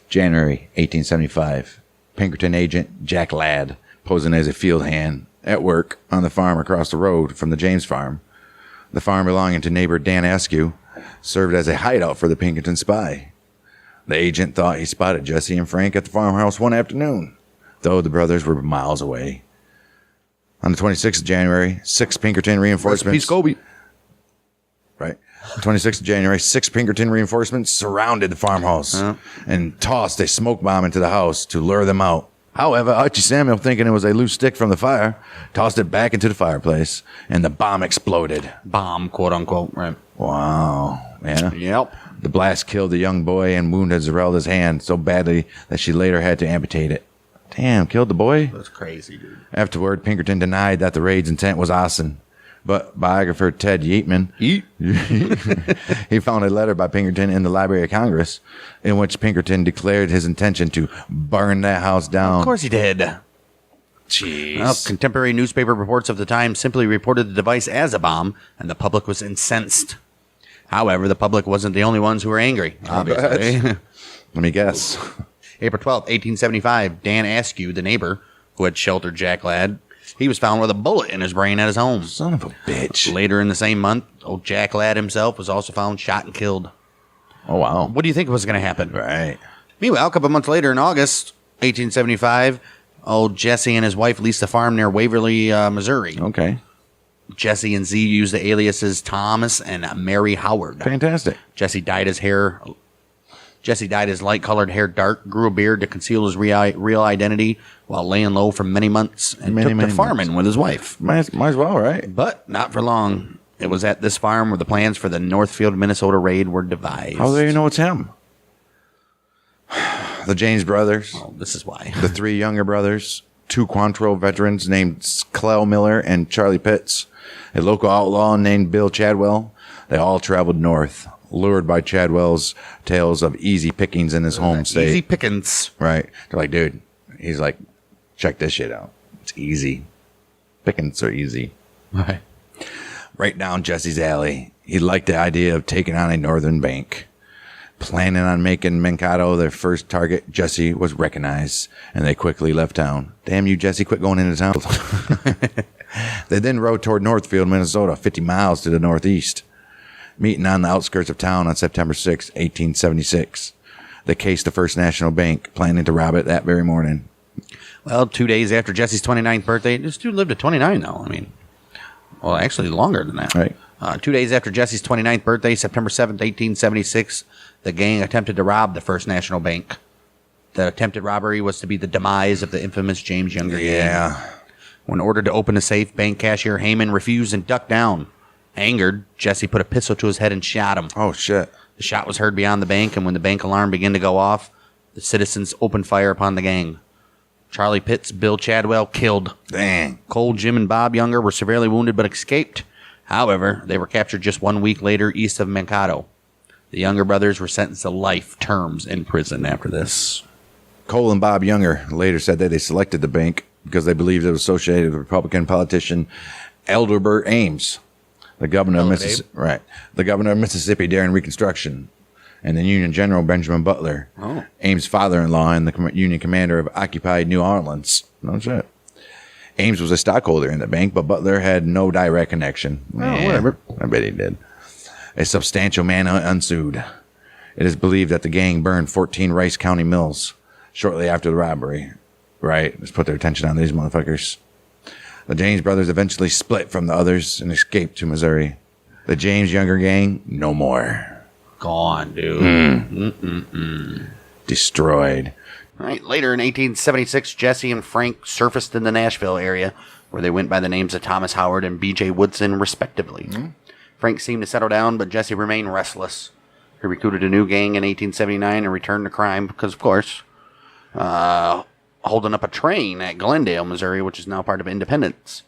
January 1875, Pinkerton agent Jack Ladd, posing as a field hand at work on the farm across the road from the James farm. The farm belonging to neighbor Dan Askew served as a hideout for the Pinkerton spy. The agent thought he spotted Jesse and Frank at the farmhouse one afternoon, though the brothers were miles away. On the 26th of January, 6 Pinkerton reinforcements... Peace, Kobe. Right. 26th of January, 6 Pinkerton reinforcements surrounded the farmhouse and tossed a smoke bomb into the house to lure them out. However, Archie Samuel, thinking it was a loose stick from the fire, tossed it back into the fireplace, and the bomb exploded. Bomb, quote unquote. Right. Wow. Yeah. Yep. The blast killed the young boy and wounded Zerelda's hand so badly that she later had to amputate it. Damn, killed the boy? That's crazy, dude. Afterward, Pinkerton denied that the raid's intent was arson. But biographer Ted Yeatman, he found a letter by Pinkerton in the Library of Congress in which Pinkerton declared his intention to burn that house down. Of course he did. Jeez. Well, contemporary newspaper reports of the time simply reported the device as a bomb, and the public was incensed. However, the public wasn't the only ones who were angry, obviously. Let me guess. April 12th, 1875, Dan Askew, the neighbor who had sheltered Jack Ladd, he was found with a bullet in his brain at his home. Son of a bitch. Later in the same month, old Jack Ladd himself was also found shot and killed. Oh, wow. What do you think was going to happen? Right. Meanwhile, a couple months later in August 1875, old Jesse and his wife leased a farm near Waverly, Missouri. Okay. Jesse and Z used the aliases Thomas and Mary Howard. Fantastic. Jesse dyed his light-colored hair dark, grew a beard to conceal his real identity while laying low for many months, and took to farming with his wife. Might as well, right? But not for long. It was at this farm where the plans for the Northfield, Minnesota raid were devised. How do you know it's him? The James brothers. Well, this is why. The three younger brothers. 2 Quantrill veterans named Clell Miller and Charlie Pitts. A local outlaw named Bill Chadwell. They all traveled north, lured by Chadwell's tales of easy pickings in his home state. Easy pickings. Right. They're like, dude, he's like, check this shit out. It's easy. Pickings are easy. Right. Right down Jesse's alley. He liked the idea of taking on a northern bank. Planning on making Mankato their first target, Jesse was recognized, and they quickly left town. Damn you, Jesse, quit going into town. They then rode toward Northfield, Minnesota, 50 miles to the northeast, meeting on the outskirts of town on September 6, 1876. They cased the First National Bank, planning to rob it that very morning. Well, 2 days after Jesse's 29th birthday, this dude lived to 29 though. I mean, well, actually longer than that. Right. 2 days after Jesse's 29th birthday, September 7th, 1876, the gang attempted to rob the First National Bank. The attempted robbery was to be the demise of the infamous James Younger gang. Yeah. When ordered to open the safe, bank cashier Heyman refused and ducked down. Angered, Jesse put a pistol to his head and shot him. Oh, shit. The shot was heard beyond the bank, and when the bank alarm began to go off, the citizens opened fire upon the gang. Charlie Pitts, Bill Chadwell killed. Dang. Cole, Jim, and Bob Younger were severely wounded but escaped. However, they were captured just 1 week later east of Mankato. The Younger brothers were sentenced to life terms in prison after this. Cole and Bob Younger later said that they selected the bank because they believed it was associated with Republican politician Elderbert Ames, the governor of Mississippi. Right, the governor of Mississippi during Reconstruction, and the Union General Benjamin Butler, Ames' father-in-law and the Union commander of occupied New Orleans. No shit. Ames was a stockholder in the bank, but Butler had no direct connection. Whatever. I bet he did. A substantial manhunt ensued. It is believed that the gang burned 14 Rice County mills shortly after the robbery. Right, let's put their attention on these motherfuckers. The James brothers eventually split from the others and escaped to Missouri. The James Younger gang, no more. Gone, dude. Destroyed. All right, later in 1876, Jesse and Frank surfaced in the Nashville area, where they went by the names of Thomas Howard and B.J. Woodson, respectively. Frank seemed to settle down, but Jesse remained restless. He recruited a new gang in 1879 and returned to crime because, of course, holding up a train at Glendale, Missouri, which is now part of Independence.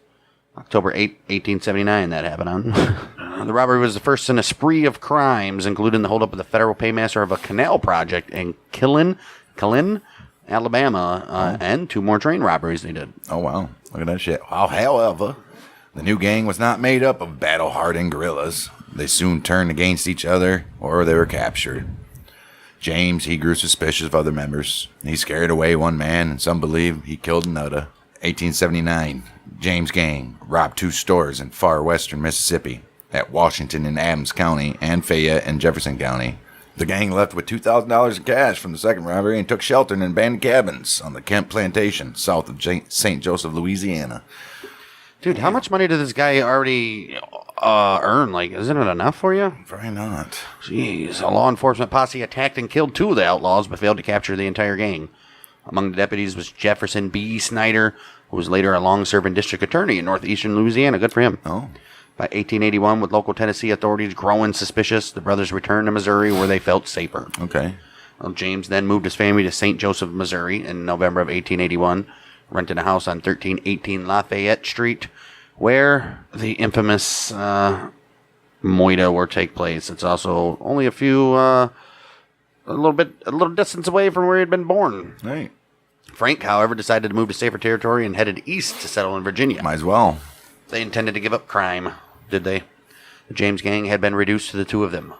October 8, 1879, that happened on. The robbery was the first in a spree of crimes, including the holdup of the federal paymaster of a canal project in Killen, Alabama, and 2 more train robberies they did. Oh, wow. Look at that shit. Well, however, the new gang was not made up of battle-hardened guerrillas. They soon turned against each other, or they were captured. James, he grew suspicious of other members. He scared away one man, and some believe he killed another. 1879, James gang robbed 2 stores in far western Mississippi, at Washington and Adams County, and Fayette and Jefferson County. The gang left with $2,000 in cash from the second robbery and took shelter in abandoned cabins on the Kemp Plantation, south of St. Joseph, Louisiana. Dude, how much money did this guy already earn? Like, isn't it enough for you? Probably not. Jeez. A law enforcement posse attacked and killed 2 of the outlaws, but failed to capture the entire gang. Among the deputies was Jefferson B. Snyder, who was later a long-serving district attorney in northeastern Louisiana. Good for him. Oh. By 1881, with local Tennessee authorities growing suspicious, the brothers returned to Missouri where they felt safer. Okay. Well, James then moved his family to St. Joseph, Missouri in November of 1881, renting a house on 1318 Lafayette Street, where the infamous moida will take place. It's also only a little distance away from where he had been born. Right. Frank, however, decided to move to safer territory and headed east to settle in Virginia. Might as well. They intended to give up crime, did they? The James gang had been reduced to the two of them.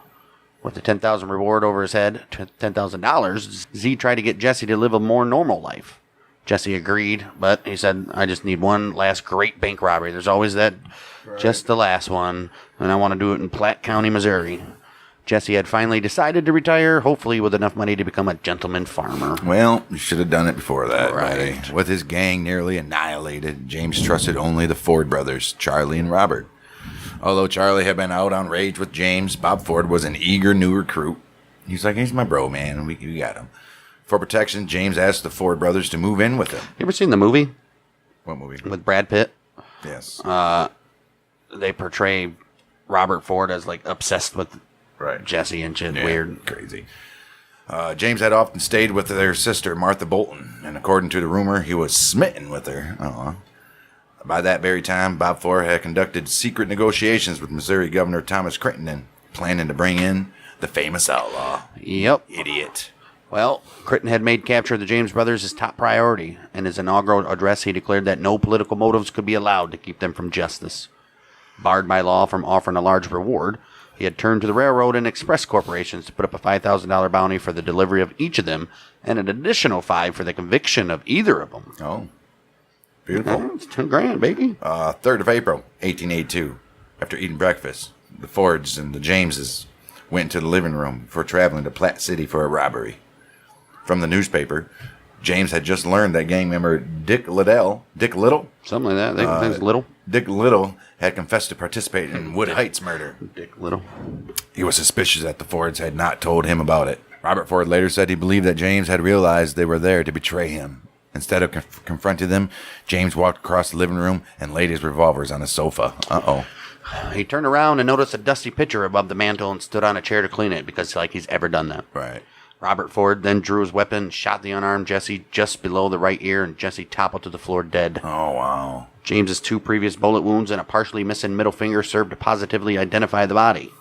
With the $10,000 reward over his head, $10,000, Z tried to get Jesse to live a more normal life. Jesse agreed, but he said, I just need one last great bank robbery. There's always that, just the last one, and I want to do it in Platte County, Missouri. Jesse had finally decided to retire, hopefully with enough money to become a gentleman farmer. Well, you should have done it before that, Right. buddy. With his gang nearly annihilated, James trusted only the Ford brothers, Charlie and Robert. Although Charlie had been out on rage with James, Bob Ford was an eager new recruit. He's like, he's my bro, man. We got him. For protection, James asked the Ford brothers to move in with him. You ever seen the movie What movie? with Brad Pitt? Yes. They portray Robert Ford as like obsessed with right. Jesse and shit. Yeah, Weird. Crazy. James had often stayed with their sister, Martha Bolton, and according to the rumor, he was smitten with her. By that very time, Bob Ford had conducted secret negotiations with Missouri Governor Thomas Crittenden, planning to bring in the famous outlaw. Yep. Idiot. Well, Crittenden had made capture of the James brothers his top priority. In his inaugural address, he declared that no political motives could be allowed to keep them from justice. Barred by law from offering a large reward, he had turned to the railroad and express corporations to put up a $5,000 bounty for the delivery of each of them, and an additional $5,000 for the conviction of either of them. Oh. Beautiful. It's $10,000, baby. 3rd of April, 1882. After eating breakfast, the Fords and the Jameses went into the living room before traveling to Platte City for a robbery. From the newspaper, James had just learned that gang member Dick Little, Something like that. They think little. Dick Little had confessed to participating in Wood Heights murder. Dick Little. He was suspicious that the Fords had not told him about it. Robert Ford later said he believed that James had realized they were there to betray him. Instead of confronting them, James walked across the living room and laid his revolvers on a sofa. Uh-oh. He turned around and noticed a dusty pitcher above the mantel and stood on a chair to clean it because like he's ever done that. Right. Robert Ford then drew his weapon and shot the unarmed Jesse just below the right ear, and Jesse toppled to the floor dead. Oh, wow. James's 2 previous bullet wounds and a partially missing middle finger served to positively identify the body.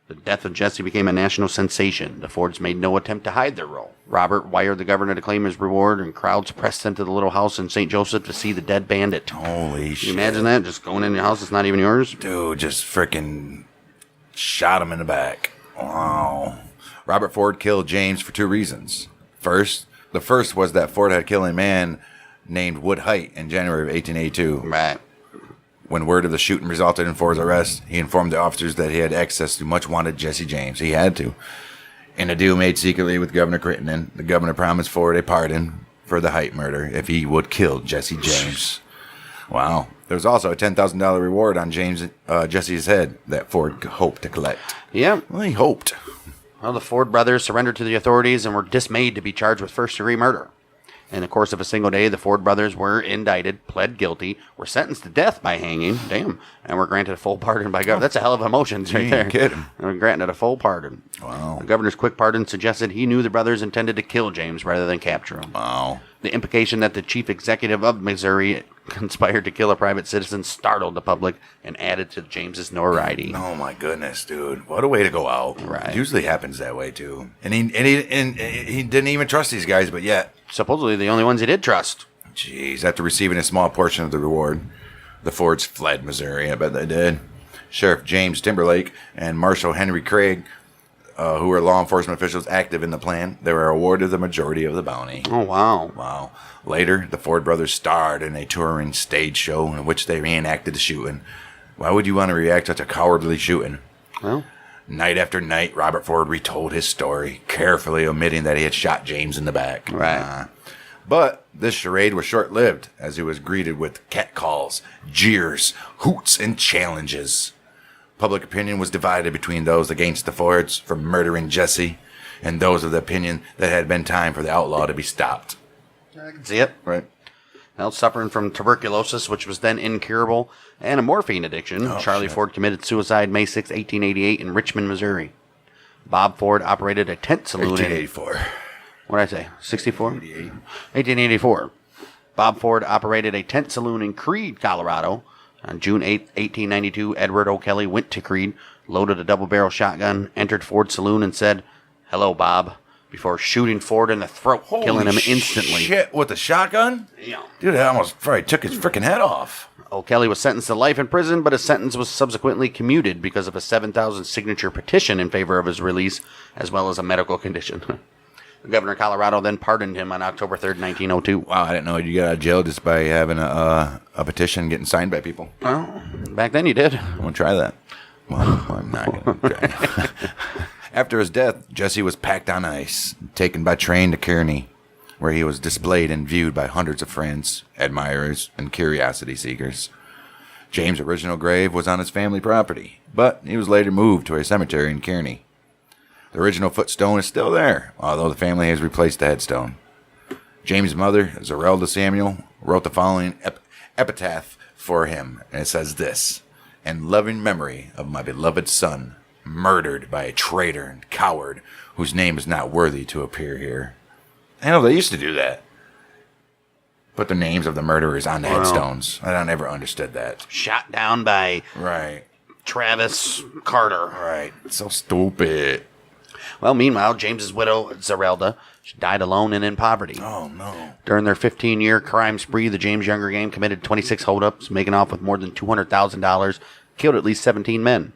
The death of Jesse became a national sensation. The Fords made no attempt to hide their role. Robert wired the governor to claim his reward, and crowds pressed into the little house in St. Joseph to see the dead bandit. Holy shit. Can you imagine that? Just going in your house that's not even yours? Dude, just freaking shot him in the back. Wow. Robert Ford killed James for 2 reasons. The first was that Ford had killed a man named Wood Height in January of 1882. Right. When word of the shooting resulted in Ford's arrest, he informed the officers that he had access to much wanted Jesse James. He had to. In a deal made secretly with Governor Crittenden, the governor promised Ford a pardon for the Height murder if he would kill Jesse James. Wow. There was also a $10,000 reward on Jesse's head that Ford hoped to collect. Yeah. Well, he hoped. Well, the Ford brothers surrendered to the authorities and were dismayed to be charged with first-degree murder. In the course of a single day, the Ford brothers were indicted, pled guilty, were sentenced to death by hanging, and were granted a full pardon by government. That's a hell of emotions right there. Kidding. They were granted a full pardon. Wow. The governor's quick pardon suggested he knew the brothers intended to kill James rather than capture him. Wow. The implication that the chief executive of Missouri conspired to kill a private citizen startled the public and added to James's notoriety. Oh my goodness, dude! What a way to go out. Right. It usually happens that way too. And he didn't even trust these guys, but yet, Supposedly the only ones he did trust. jeez, after receiving a small portion of the reward, the Fords fled Missouri. I bet they did. Sheriff James Timberlake and Marshal Henry Craig, who were law enforcement officials active in the plan, they were awarded the majority of the bounty. Oh, wow. Wow. Later, the Ford brothers starred in a touring stage show in which they reenacted the shooting. Why would you want to react to such a cowardly shooting? Well, Night after night, Robert Ford retold his story, carefully omitting that he had shot James in the back. Right. But this charade was short-lived, as he was greeted with catcalls, jeers, hoots, and challenges. Public opinion was divided between those against the Fords for murdering Jesse and those of the opinion that it had been time for the outlaw to be stopped. I can see it. Right. Now, suffering from tuberculosis, which was then incurable, and a morphine addiction, Charlie Ford committed suicide May 6, 1888 in Richmond, Missouri. Bob Ford operated a tent saloon 1884. What did I say? 64? 1884. Bob Ford operated a tent saloon in Creede, Colorado. On June 8, 1892, Edward O'Kelly went to Creede, loaded a double-barrel shotgun, entered Ford's saloon, and said, "Hello, Bob," before shooting Ford in the throat, killing him instantly. Shit, with the shotgun? Yeah. Dude, I almost probably took his freaking head off. O'Kelly was sentenced to life in prison, but his sentence was subsequently commuted because of a 7,000 signature petition in favor of his release, as well as a medical condition. The governor of Colorado then pardoned him on October 3rd, 1902. Wow, I didn't know you got out of jail just by having a petition getting signed by people. Well, back then you did. I want to try that. Well, I'm not going to try. After his death, Jesse was packed on ice, taken by train to Kearney, where he was displayed and viewed by hundreds of friends, admirers, and curiosity seekers. James' original grave was on his family property, but he was later moved to a cemetery in Kearney. The original footstone is still there, although the family has replaced the headstone. James' mother, Zerelda Samuel, wrote the following epitaph for him, and it says this: "In loving memory of my beloved son, murdered by a traitor and coward whose name is not worthy to appear here." I know they used to do that. Put the names of the murderers on the headstones. I never understood that. Shot down by Right. Travis Carter. Right. So stupid. Well, meanwhile, James's widow, Zerelda, she died alone and in poverty. Oh, no. During their 15-year crime spree, the James Younger gang committed 26 holdups, making off with more than $200,000, killed at least 17 men.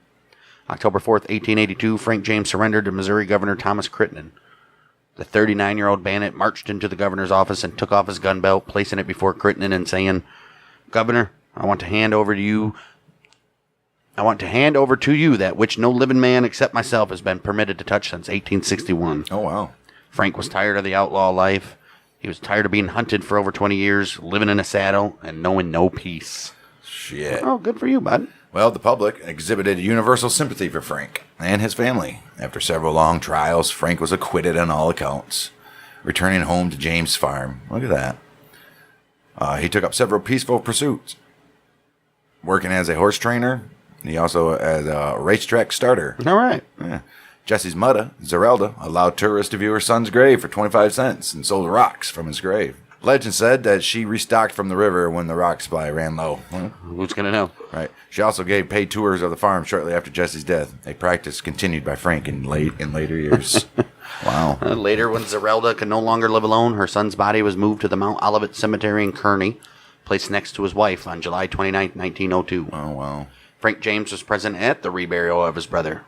October 4th, 1882, Frank James surrendered to Missouri Governor Thomas Crittenden. The 39-year-old bandit marched into the governor's office and took off his gun belt, placing it before Crittenden and saying, "Governor, I want to hand over to you that which no living man except myself has been permitted to touch since 1861. Oh, wow. Frank was tired of the outlaw life. He was tired of being hunted for over 20 years, living in a saddle, and knowing no peace. Shit. Oh, good for you, bud. Well, the public exhibited universal sympathy for Frank and his family. After several long trials, Frank was acquitted on all accounts, returning home to James' farm. Look at that. He took up several peaceful pursuits, working as a horse trainer. He also as a racetrack starter. All right. Yeah. Jesse's mother, Zerelda, allowed tourists to view her son's grave for 25 cents and sold rocks from his grave. Legend said that she restocked from the river when the rock supply ran low. Who's going to know? Right. She also gave paid tours of the farm shortly after Jesse's death, a practice continued by Frank in later years. Wow. Later, when Zerelda could no longer live alone, her son's body was moved to the Mount Olivet Cemetery in Kearney, placed next to his wife on July 29, 1902. Oh, wow. Frank James was present at the reburial of his brother.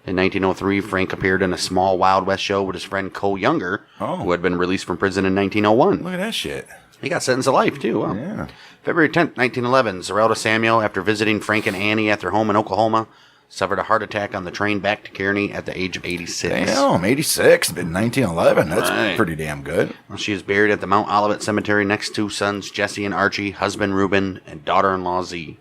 In 1903, Frank appeared in a small Wild West show with his friend Cole Younger, who had been released from prison in 1901. Look at that shit. He got sentenced to life, too. Wow. Yeah. February 10th, 1911, Zerelda Samuel, after visiting Frank and Annie at their home in Oklahoma, suffered a heart attack on the train back to Kearney at the age of 86. Damn, 86 in 1911. That's Right. pretty damn good. Well, she is buried at the Mount Olivet Cemetery next to sons Jesse and Archie, husband Reuben, and daughter-in-law Z.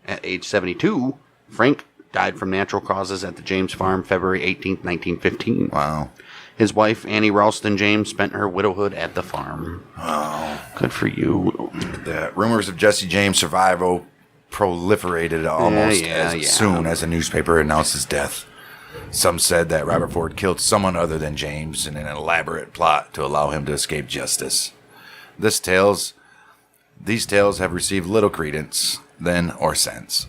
At age 72, Frank died from natural causes at the James farm February 18th, 1915. Wow. His wife, Annie Ralston James, spent her widowhood at the farm. Wow. Good for you. The rumors of Jesse James' survival proliferated almost as soon as the newspaper announced his death. Some said that Robert Ford killed someone other than James in an elaborate plot to allow him to escape justice. These tales have received little credence then or since.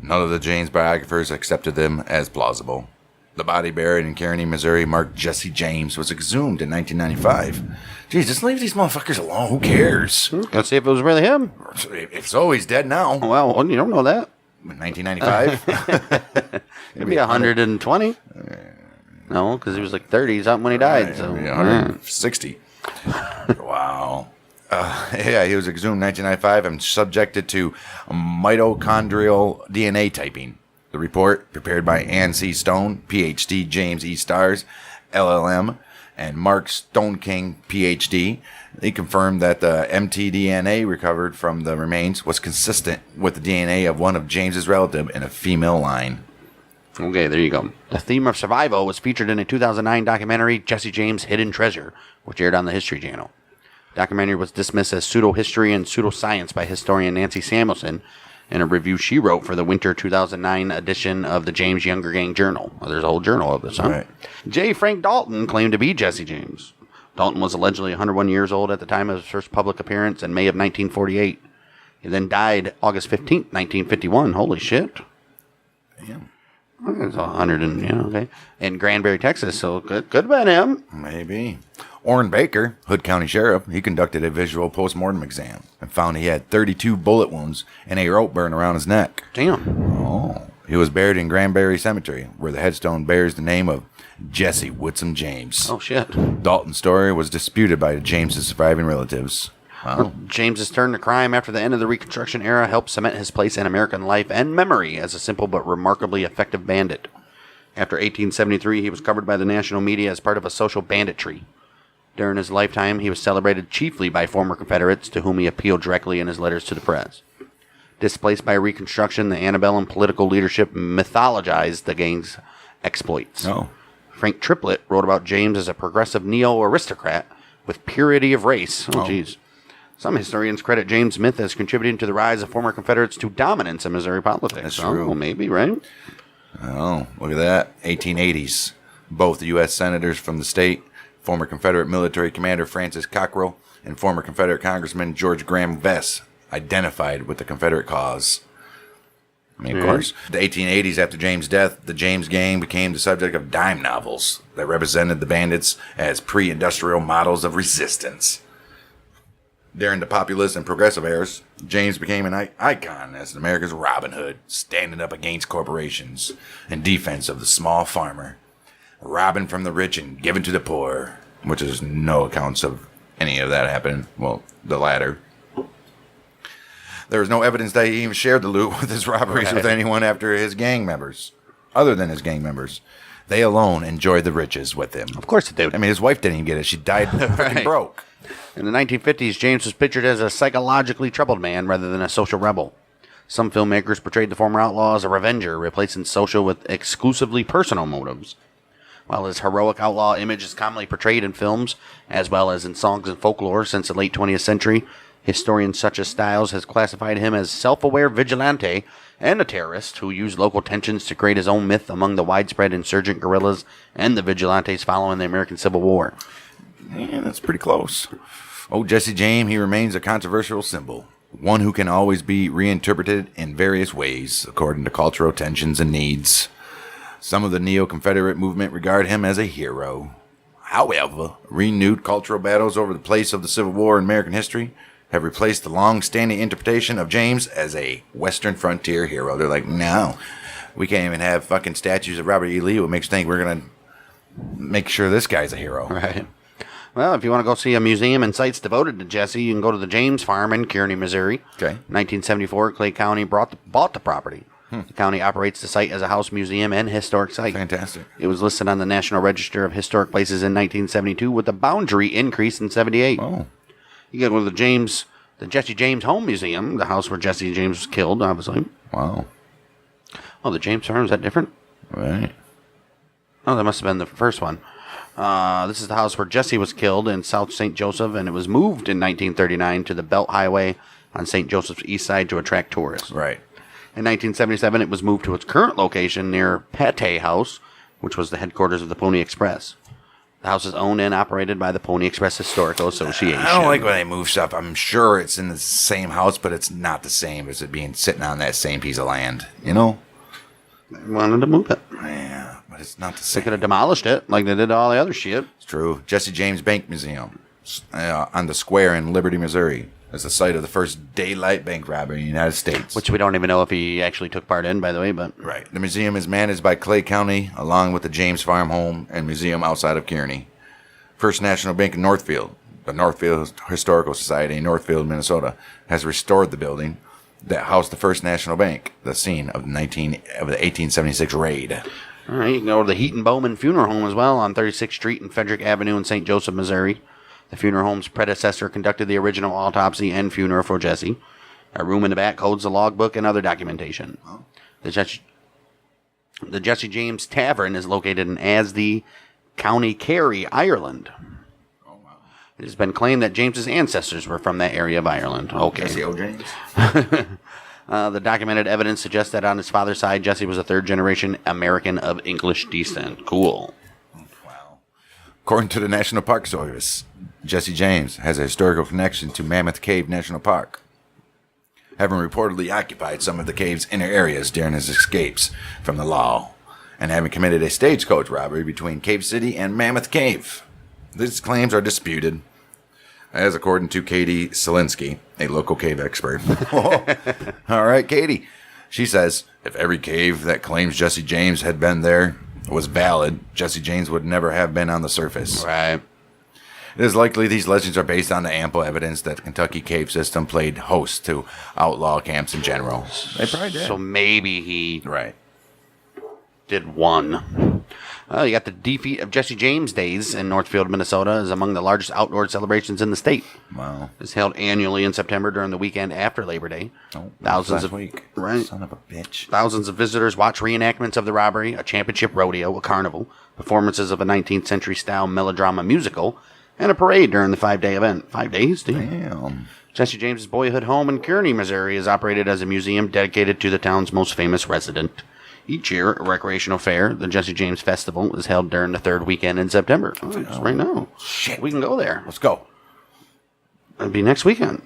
None of the James biographers accepted them as plausible. The body buried in Kearney, Missouri, marked Jesse James, was exhumed in 1995. Geez, just leave these motherfuckers alone. Who cares? Let's see if it was really him. If so, he's dead now. Well, you don't know that. 1995? Maybe 120. No, because he was like 30 something when he died. So 160. Wow. He was exhumed in 1995 and subjected to mitochondrial DNA typing. The report, prepared by Ann C. Stone, Ph.D., James E. Stars, LLM, and Mark Stoneking, Ph.D., they confirmed that the mtDNA recovered from the remains was consistent with the DNA of one of James's relatives in a female line. Okay, there you go. The theme of survival was featured in a 2009 documentary, Jesse James' Hidden Treasure, which aired on the History Channel. Documentary was dismissed as pseudo-history and pseudoscience by historian Nancy Samuelson in a review she wrote for the winter 2009 edition of the James Younger Gang Journal. Well, there's a whole journal of this, huh? Right. J. Frank Dalton claimed to be Jesse James. Dalton was allegedly 101 years old at the time of his first public appearance in May of 1948. He then died August 15th, 1951. Holy shit. Damn. It's 100 and, okay. In Granbury, Texas, so could have been him. Maybe. Orrin Baker, Hood County Sheriff, he conducted a visual postmortem exam and found he had 32 bullet wounds and a rope burn around his neck. Damn. Oh. He was buried in Granbury Cemetery, where the headstone bears the name of Jesse Whitsom James. Oh, shit. Dalton's story was disputed by James's surviving relatives. Wow. James's turn to crime after the end of the Reconstruction era helped cement his place in American life and memory as a simple but remarkably effective bandit. After 1873, he was covered by the national media as part of a social banditry. During his lifetime, he was celebrated chiefly by former Confederates to whom he appealed directly in his letters to the press. Displaced by Reconstruction, the antebellum political leadership mythologized the gang's exploits. Oh. Frank Triplett wrote about James as a progressive neo-aristocrat with purity of race. Oh, jeez. Some historians credit James' myth as contributing to the rise of former Confederates to dominance in Missouri politics. That's true. Well, maybe, right? Oh, look at that. 1880s. Both the U.S. senators from the state, former Confederate military commander Francis Cockrell, and former Confederate Congressman George Graham Vess identified with the Confederate cause. I mean, of course, the 1880s, after James' death, the James Gang became the subject of dime novels that represented the bandits as pre-industrial models of resistance. During the populist and progressive eras, James became an icon as America's Robin Hood, standing up against corporations in defense of the small farmer, robbing from the rich and giving to the poor, which is no accounts of any of that happening. Well, the latter. There was no evidence that he even shared the loot with his robberies with anyone after his gang members, other than his gang members. They alone enjoyed the riches with him. Of course it did. I mean, his wife didn't even get it. She died freaking broke. In the 1950s, James was pictured as a psychologically troubled man rather than a social rebel. Some filmmakers portrayed the former outlaw as a revenger, replacing social with exclusively personal motives. While his heroic outlaw image is commonly portrayed in films, as well as in songs and folklore since the late 20th century, historians such as Stiles has classified him as self-aware vigilante and a terrorist who used local tensions to create his own myth among the widespread insurgent guerrillas and the vigilantes following the American Civil War. Yeah, that's pretty close. Oh, Jesse James, he remains a controversial symbol. One who can always be reinterpreted in various ways, according to cultural tensions and needs. Some of the neo-Confederate movement regard him as a hero. However, renewed cultural battles over the place of the Civil War in American history have replaced the long-standing interpretation of James as a Western frontier hero. They're like, no, we can't even have fucking statues of Robert E. Lee. What makes you think we're going to make sure this guy's a hero? Right. Well, if you want to go see a museum and sites devoted to Jesse, you can go to the James Farm in Kearney, Missouri. Okay. 1974, Clay County bought the property. The county operates the site as a house museum and historic site. Fantastic. It was listed on the National Register of Historic Places in 1972 with the boundary increase in 78. Oh. You can go to the Jesse James Home Museum, the house where Jesse James was killed, obviously. Wow. Oh, the James Farm, is that different? Right. Oh, that must have been the first one. This is the house where Jesse was killed in South St. Joseph, and it was moved in 1939 to the Belt Highway on St. Joseph's east side to attract tourists. Right. In 1977, it was moved to its current location near Pate House, which was the headquarters of the Pony Express. The house is owned and operated by the Pony Express Historical Association. I don't like when they move stuff. I'm sure it's in the same house, but it's not the same as it being sitting on that same piece of land. You know? They wanted to move it. Yeah, but it's not the They same. could have demolished it like they did all the other shit. It's true. Jesse James Bank Museum on the square in Liberty, Missouri. Is the site of the first daylight bank robbery in the United States. Which we don't even know if he actually took part in, by the way, but... Right. The museum is managed by Clay County, along with the James Farm Home and Museum outside of Kearney. First National Bank in Northfield, the Northfield Historical Society in Northfield, Minnesota, has restored the building that housed the First National Bank, the scene of the 1876 raid. All right, you can go to the Heaton Bowman Funeral Home as well on 36th Street and Frederick Avenue in St. Joseph, Missouri. The funeral home's predecessor conducted the original autopsy and funeral for Jesse. A room in the back holds a logbook and other documentation. The Jesse James Tavern is located in Asdy, County Kerry, Ireland. It has been claimed that James's ancestors were from that area of Ireland. Okay. Jesse O. James. The documented evidence suggests that on his father's side, Jesse was a third-generation American of English descent. Cool. Wow. According to the National Park Service, Jesse James has a historical connection to Mammoth Cave National Park, having reportedly occupied some of the cave's inner areas during his escapes from the law, and having committed a stagecoach robbery between Cave City and Mammoth Cave. These claims are disputed, as according to Katie Selinsky, a local cave expert. All right, Katie. She says, if every cave that claims Jesse James had been there was valid, Jesse James would never have been on the surface. Right. It is likely these legends are based on the ample evidence that the Kentucky cave system played host to outlaw camps in general. They probably did. So maybe he Right. did one. You got the defeat of Jesse James Days in Northfield, Minnesota, is among the largest outdoor celebrations in the state. Wow. It's held annually in September during the weekend after Labor Day. Oh, Thousands last of week. Right. Son of a bitch. Thousands of visitors watch reenactments of the robbery, a championship rodeo, a carnival, performances of a 19th century style melodrama musical, and a parade during the 5-day event. 5 days, dude. Damn. Jesse James's boyhood home in Kearney, Missouri, is operated as a museum dedicated to the town's most famous resident. Each year, a recreational fair, the Jesse James Festival, is held during the third weekend in September. Oh, it's right now. Shit. We can go there. Let's go. It'll be next weekend.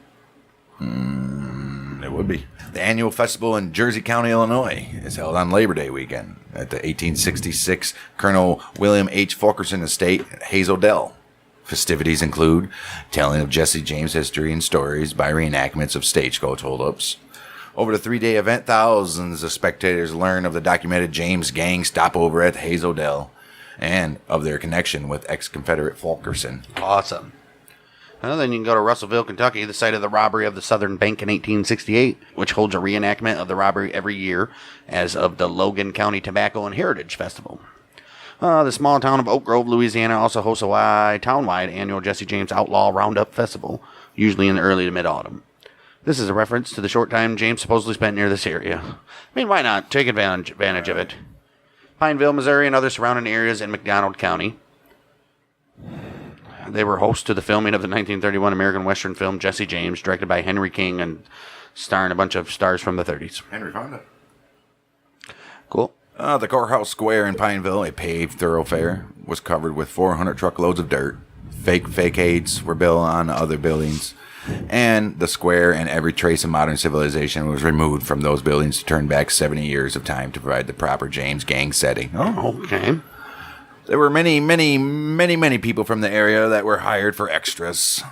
It would be. The annual festival in Jersey County, Illinois is held on Labor Day weekend at the 1866 Colonel William H. Fulkerson Estate at Hazel Dell. Festivities include telling of Jesse James' history and stories by reenactments of stagecoach holdups. Over the 3-day event, thousands of spectators learn of the documented James gang stopover at Hazel Dell and of their connection with ex-Confederate Fulkerson. Awesome. Well, then you can go to Russellville, Kentucky, the site of the robbery of the Southern Bank in 1868, which holds a reenactment of the robbery every year as of the Logan County Tobacco and Heritage Festival. The small town of Oak Grove, Louisiana, also hosts a town-wide annual Jesse James Outlaw Roundup Festival, usually in the early to mid-autumn. This is a reference to the short time James supposedly spent near this area. I mean, why not? Take advantage of it. Pineville, Missouri, and other surrounding areas in McDonald County. They were host to the filming of the 1931 American Western film Jesse James, directed by Henry King and starring a bunch of stars from the 30s. Henry Fonda. Cool. The courthouse square in Pineville, a paved thoroughfare, was covered with 400 truckloads of dirt. Fake facades were built on other buildings, and the square and every trace of modern civilization was removed from those buildings to turn back 70 years of time to provide the proper James gang setting. Oh, okay. There were many people from the area that were hired for extras.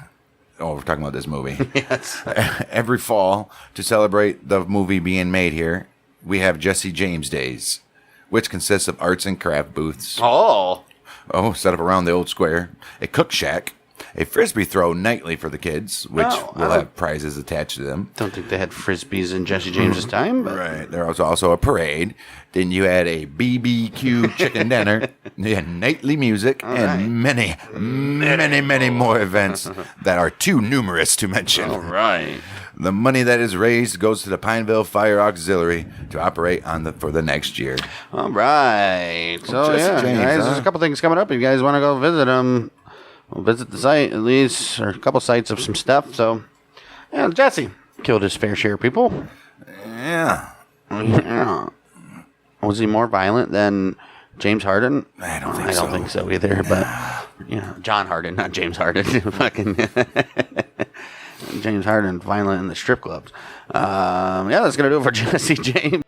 Oh, we're talking about this movie. Yes. Every fall, to celebrate the movie being made here, we have Jesse James Days, which consists of arts and craft booths. Oh. Set up around the old square, a cook shack, a frisbee throw nightly for the kids, which will have prizes attached to them. Don't think they had frisbees in Jesse James's time, but Right. There was also a parade. Then you had a BBQ chicken dinner. You had nightly music and many more events that are too numerous to mention. all right. The money that is raised goes to the Pineville Fire Auxiliary to operate for the next year. All right. So, Jesse James, guys, huh? there's a couple things coming up. If you guys want to go visit them, we'll visit the site, at least, or a couple sites of some stuff. So, yeah, Jesse killed his fair share of people. Yeah. Yeah. Was he more violent than James Harden? I don't think I so. don't think so either, but, John Harden, not James Harden. Fucking James Harden, violent in the strip clubs. That's going to do it for Jesse James.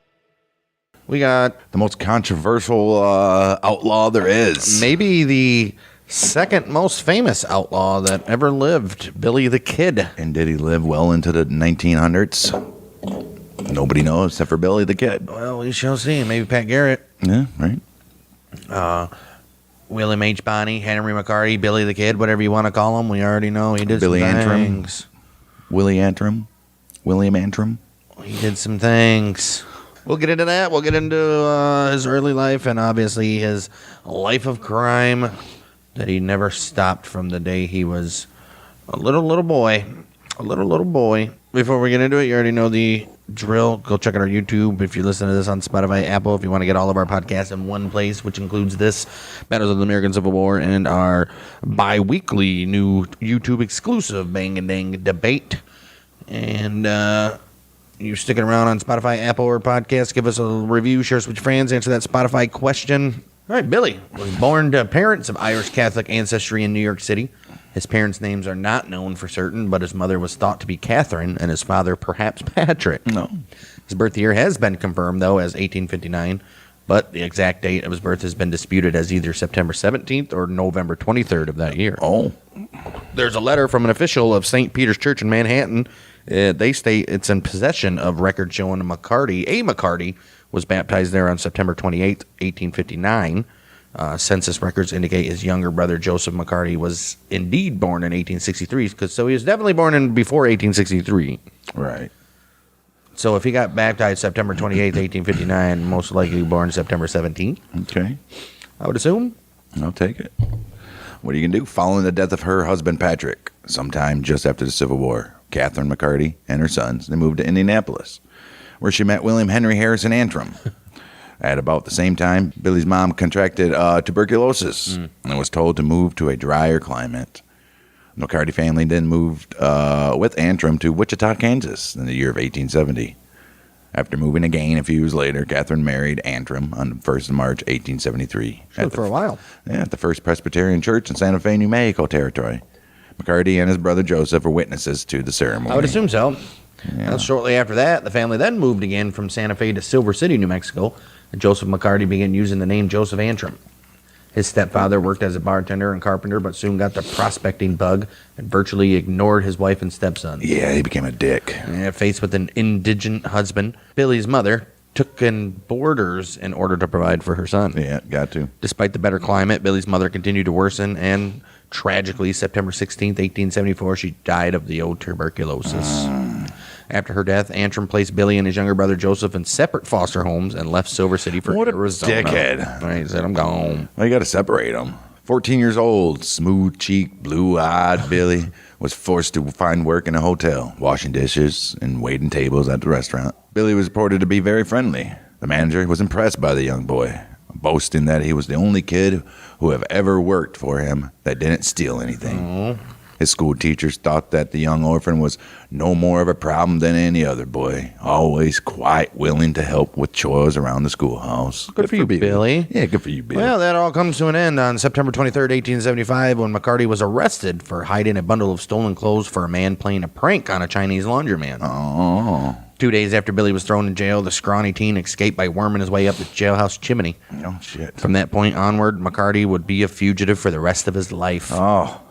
We got The most controversial outlaw there is. maybe the second most famous outlaw that ever lived, Billy the Kid. And did he live well into the 1900s? Nobody knows except for Billy the Kid. Well, we shall see. Maybe Pat Garrett, Yeah, right. William H. Bonney, Henry McCarty, Billy the Kid, whatever you want to call him. We already know he did Billy some Antrim. things. William Antrim. He did some things. We'll get into that. We'll get into his early life and obviously his life of crime that he never stopped from the day he was a little boy. A little boy. Before we get into it, you already know the drill. Go check out our YouTube if you're listening to this on Spotify, Apple. If you want to get all of our podcasts in one place, which includes this, Battles of the American Civil War, and our bi-weekly new YouTube exclusive Bang and Dang Debate. And you're sticking around on Spotify, Apple, or podcasts, give us a review, share us with your friends, answer that Spotify question. All right, Billy was born to parents of Irish Catholic ancestry in New York City. His parents' names are not known for certain, but his mother was thought to be Catherine and his father perhaps Patrick. No. His birth year has been confirmed, though, as 1859, but the exact date of his birth has been disputed as either September 17th or November 23rd of that year. Oh. There's a letter from an official of St. Peter's Church in Manhattan. They state it's in possession of records showing McCarty was baptized there on September 28th, 1859. Census records indicate his younger brother Joseph McCarty was indeed born in 1863, so he was definitely born before 1863. Right. So if he got baptized September 28th, 1859, most likely born September 17th. Okay. I would assume. I'll take it. What are you going to do? Following the death of her husband, Patrick, sometime just after the Civil War, Catherine McCarty and her sons, they moved to Indianapolis, where she met William Henry Harrison Antrim. At about the same time, Billy's mom contracted tuberculosis and was told to move to a drier climate. The McCarty family then moved with Antrim to Wichita, Kansas in the year of 1870. After moving again a few years later, Catherine married Antrim on the 1st of March, 1873. For a while. Yeah, at the First Presbyterian Church in Santa Fe, New Mexico territory. McCarty and his brother Joseph were witnesses to the ceremony. I would assume so. Yeah. Now, shortly after that, the family then moved again from Santa Fe to Silver City, New Mexico, and Joseph McCarty began using the name Joseph Antrim. His stepfather worked as a bartender and carpenter, but soon got the prospecting bug and virtually ignored his wife and stepson. Yeah, he became a dick. Faced with an indigent husband, Billy's mother took in boarders in order to provide for her son. Yeah, got to. Despite the better climate, Billy's mother continued to worsen, and tragically, September 16th, 1874, she died of the old tuberculosis. After her death, Antrim placed Billy and his younger brother Joseph in separate foster homes and left Silver City for Arizona. Dickhead. Right, he said, I'm gone. Well, you got to separate them. 14 years old, smooth-cheeked, blue-eyed Billy was forced to find work in a hotel, washing dishes and waiting tables at the restaurant. Billy was reported to be very friendly. The manager was impressed by the young boy, boasting that he was the only kid who have ever worked for him that didn't steal anything. His school teachers thought that the young orphan was no more of a problem than any other boy, always quite willing to help with chores around the schoolhouse. Good for you, Billy. Yeah, good for you, Billy. Well, that all comes to an end on September 23rd, 1875, when McCarty was arrested for hiding a bundle of stolen clothes for a man playing a prank on a Chinese laundromat. Oh. 2 days after Billy was thrown in jail, the scrawny teen escaped by worming his way up the jailhouse chimney. Oh, shit. From that point onward, McCarty would be a fugitive for the rest of his life. Oh.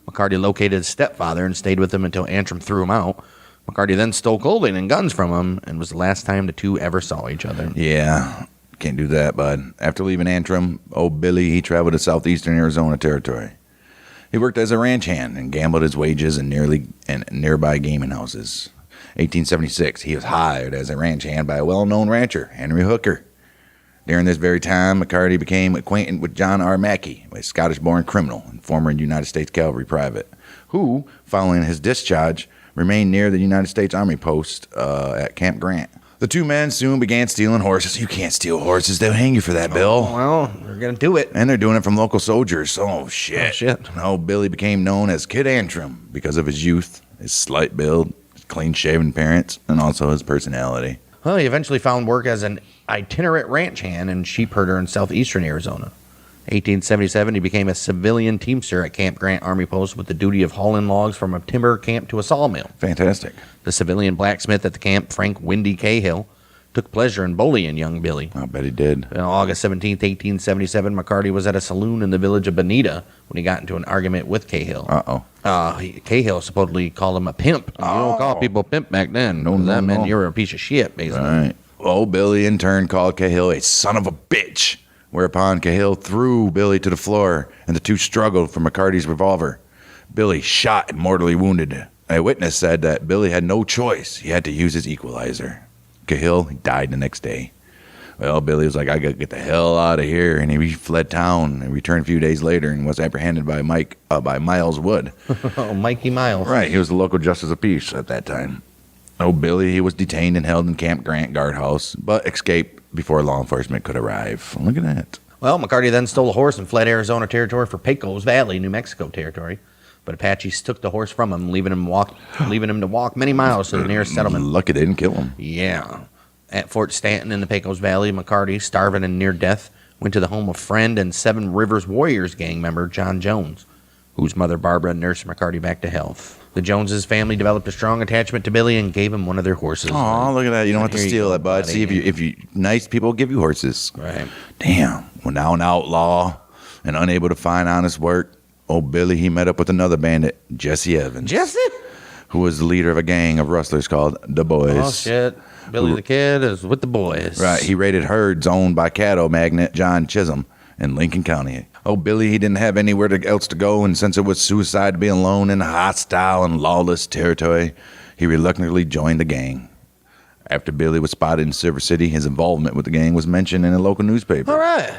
McCarty located his stepfather and stayed with him until Antrim threw him out. McCarty then stole clothing and guns from him, and was the last time the two ever saw each other. Yeah, can't do that, bud. After leaving Antrim, old Billy, he traveled to southeastern Arizona territory. He worked as a ranch hand and gambled his wages in nearby gaming houses. 1876, he was hired as a ranch hand by a well-known rancher, Henry Hooker. During this very time, McCarty became acquainted with John R. Mackey, a Scottish-born criminal and former United States Cavalry private, who, following his discharge, remained near the United States Army post at Camp Grant. The two men soon began stealing horses. You can't steal horses. They'll hang you for that, Bill. Well, they're going to do it. And they're doing it from local soldiers. Oh, shit. Oh, shit. No, Billy became known as Kid Antrim because of his youth, his slight build, his clean-shaven appearance, and also his personality. Well, he eventually found work as an itinerant ranch hand and sheep herder in southeastern Arizona. 1877, he became a civilian teamster at Camp Grant Army Post with the duty of hauling logs from a timber camp to a sawmill. Fantastic. The civilian blacksmith at the camp, Frank Windy Cahill, took pleasure in bullying young Billy. I bet he did. On August 17, 1877, McCarty was at a saloon in the village of Bonita when he got into an argument with Cahill. Cahill supposedly called him a pimp. You don't call people pimp back then. That meant you were a piece of shit, basically. Right. Old Billy, in turn, called Cahill a son of a bitch, whereupon Cahill threw Billy to the floor, and the two struggled for McCarty's revolver. Billy shot and mortally wounded. A witness said that Billy had no choice. He had to use his equalizer. Cahill died the next day. Well, Billy was like, I got to get the hell out of here, and he fled town and returned a few days later and was apprehended by Miles Wood. Oh, Mikey Miles. Right, he was the local justice of peace at that time. Oh, Billy, he was detained and held in Camp Grant guardhouse, but escaped before law enforcement could arrive. Look at that. Well, McCarty then stole a horse and fled Arizona territory for Pecos Valley, New Mexico territory. But Apaches took the horse from him, leaving him to walk many miles to the nearest settlement. Lucky they didn't kill him. Yeah. At Fort Stanton in the Pecos Valley, McCarty, starving and near death, went to the home of friend and Seven Rivers Warriors gang member John Jones, whose mother Barbara nursed McCarty back to health. The Joneses family developed a strong attachment to Billy and gave him one of their horses. Oh, look at that. You don't have to Here you steal go, that, bud. buddy. See, if you nice people give you horses. Right. Damn. Well, now an outlaw and unable to find honest work, old Billy, he met up with another bandit, Jesse Evans. Jesse? Who was the leader of a gang of rustlers called the Boys. Oh, shit. Billy the Kid is with the boys. Right. He raided herds owned by cattle magnate John Chisholm in Lincoln County. Oh, Billy, he didn't have anywhere else to go, and since it was suicide to be alone in hostile and lawless territory, he reluctantly joined the gang. After Billy was spotted in Silver City, his involvement with the gang was mentioned in a local newspaper. All right.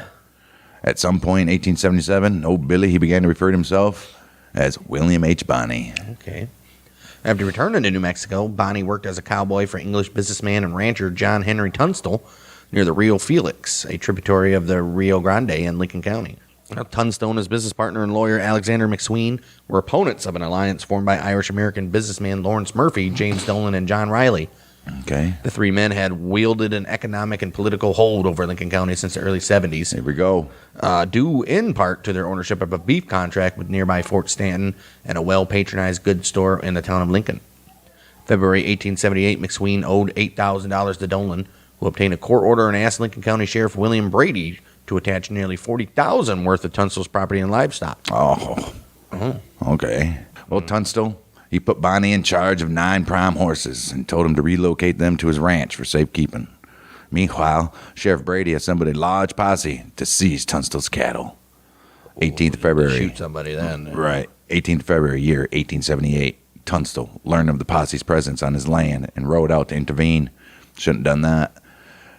At some point in 1877, old Billy, he began to refer to himself as William H. Bonney. Okay. After returning to New Mexico, Bonney worked as a cowboy for English businessman and rancher John Henry Tunstall near the Rio Felix, a tributary of the Rio Grande in Lincoln County. Now, Tunstall and his business partner and lawyer Alexander McSween were opponents of an alliance formed by Irish-American businessman Lawrence Murphy, James Dolan, and John Riley. Okay. The three men had wielded an economic and political hold over Lincoln County since the early 70s. Here we go. Due in part to their ownership of a beef contract with nearby Fort Stanton and a well-patronized goods store in the town of Lincoln. February 1878, McSween owed $8,000 to Dolan, who obtained a court order and asked Lincoln County Sheriff William Brady to attach nearly $40,000 worth of Tunstall's property and livestock. Oh. Okay. Well, Tunstall, he put Bonney in charge of 9 prime horses and told him to relocate them to his ranch for safekeeping. Meanwhile, Sheriff Brady assembled a large posse to seize Tunstall's cattle. 18th of February. Shoot somebody then. Right. 18th of February, year 1878. Tunstall learned of the posse's presence on his land and rode out to intervene. Shouldn't have done that.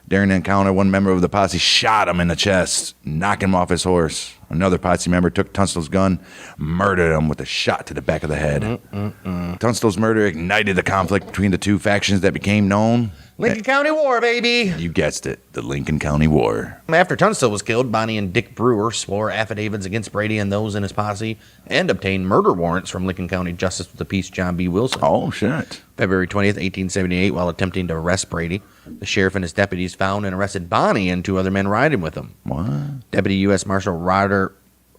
During the encounter, one member of the posse shot him in the chest, knocking him off his horse. Another posse member took Tunstall's gun, murdered him with a shot to the back of the head. Tunstall's murder ignited the conflict between the two factions that became known. Lincoln County War, baby! You guessed it, the Lincoln County War. After Tunstall was killed, Bonney and Dick Brewer swore affidavits against Brady and those in his posse and obtained murder warrants from Lincoln County Justice of the Peace John B. Wilson. Oh, shit. February 20th, 1878, while attempting to arrest Brady, the sheriff and his deputies found and arrested Bonney and 2 other men riding with him. What? Deputy U.S. Marshal Robert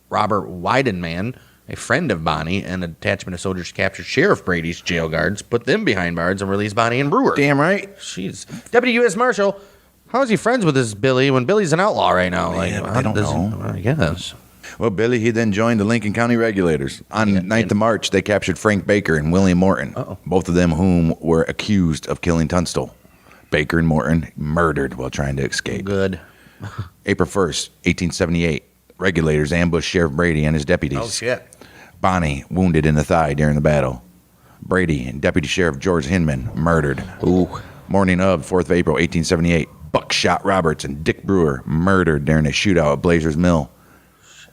Weidenman, a friend of Bonney, and a detachment of soldiers captured Sheriff Brady's jail guards, put them behind bars, and released Bonney and Brewer. Damn right. Jeez. Deputy U.S. Marshal, how is he friends with this Billy when Billy's an outlaw right now? I don't know. I guess. Well, Billy, he then joined the Lincoln County Regulators. On 9th of March, they captured Frank Baker and William Morton, both of them whom were accused of killing Tunstall. Baker and Morton murdered while trying to escape. Good. April 1st, 1878, regulators ambushed Sheriff Brady and his deputies. Oh, shit. Bonney wounded in the thigh during the battle. Brady and Deputy Sheriff George Hinman murdered. Ooh. Morning of 4th of April, 1878, Buckshot Roberts and Dick Brewer murdered during a shootout at Blazer's Mill.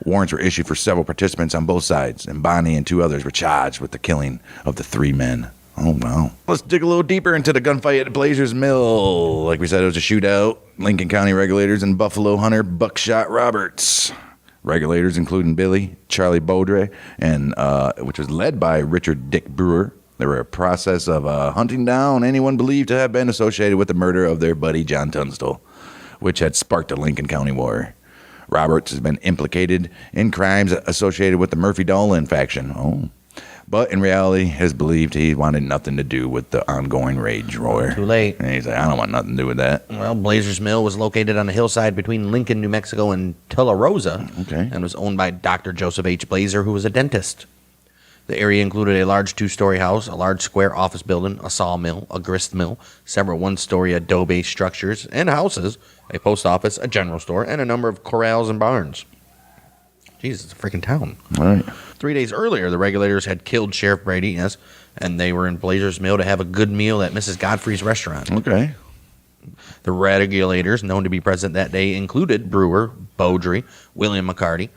Warrants were issued for several participants on both sides, and Bonney and 2 others were charged with the killing of the 3 men. Oh, wow. Let's dig a little deeper into the gunfight at Blazer's Mill. Like we said, it was a shootout. Lincoln County regulators and Buffalo hunter Buckshot Roberts. Regulators, including Billy, Charlie Baudry, and which was led by Richard Dick Brewer. They were a process of hunting down anyone believed to have been associated with the murder of their buddy John Tunstall, which had sparked the Lincoln County War. Roberts has been implicated in crimes associated with the Murphy-Dolan faction. Oh. But in reality, has believed he wanted nothing to do with the ongoing rage war. Too late. And he's like, I don't want nothing to do with that. Well, Blazer's Mill was located on a hillside between Lincoln, New Mexico, and Tularosa, and was owned by Dr. Joseph H. Blazer, who was a dentist. The area included a large 2-story house, a large square office building, a sawmill, a grist mill, several 1-story adobe structures and houses, a post office, a general store, and a number of corrals and barns. Jeez, it's a freaking town. All right. 3 days earlier, the regulators had killed Sheriff Brady, yes, and they were in Blazer's Mill to have a good meal at Mrs. Godfrey's restaurant. Okay. The regulators known to be present that day included Brewer, Baudry, William McCarty,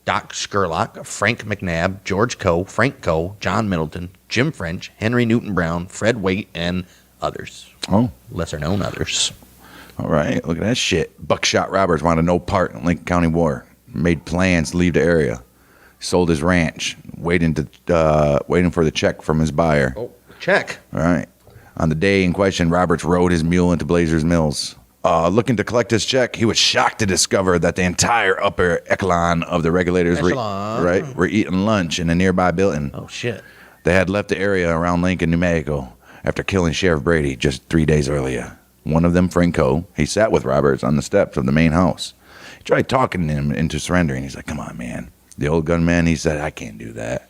Doc Skurlock, Frank McNabb, George Coe, Frank Coe, John Middleton, Jim French, Henry Newton Brown, Fred Waite, and others. Oh, Lesser known others. all right. Look at that shit. Buckshot Roberts wanted no part in Lincoln County War. Made plans to leave the area. Sold his ranch, waiting for the check from his buyer. Oh, check. All right. On the day in question, Roberts rode his mule into Blazer's Mills. Looking to collect his check, he was shocked to discover that the entire upper echelon of the regulators were eating lunch in a nearby building. Oh, shit. They had left the area around Lincoln, New Mexico, after killing Sheriff Brady just 3 days earlier. One of them, Franco, he sat with Roberts on the steps of the main house. He tried talking him into surrendering. He's like, come on, man. The old gunman, he said, I can't do that.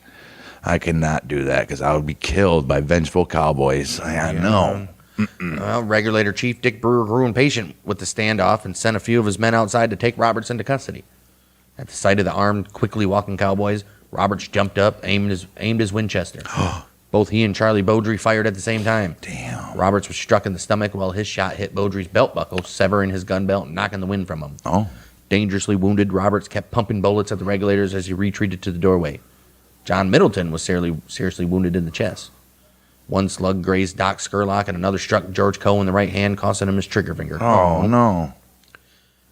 I cannot do that because I would be killed by vengeful cowboys. I know. Well, Regulator Chief Dick Brewer grew impatient with the standoff and sent a few of his men outside to take Roberts into custody. At the sight of the armed, quickly walking cowboys, Roberts jumped up, aimed his Winchester. Both he and Charlie Beaudry fired at the same time. Damn. Roberts was struck in the stomach while his shot hit Beaudry's belt buckle, severing his gun belt and knocking the wind from him. Oh. Dangerously wounded, Roberts kept pumping bullets at the Regulators as he retreated to the doorway. John Middleton was seriously wounded in the chest. One slug grazed Doc Skurlock, and another struck George Coe in the right hand, costing him his trigger finger. Oh, no.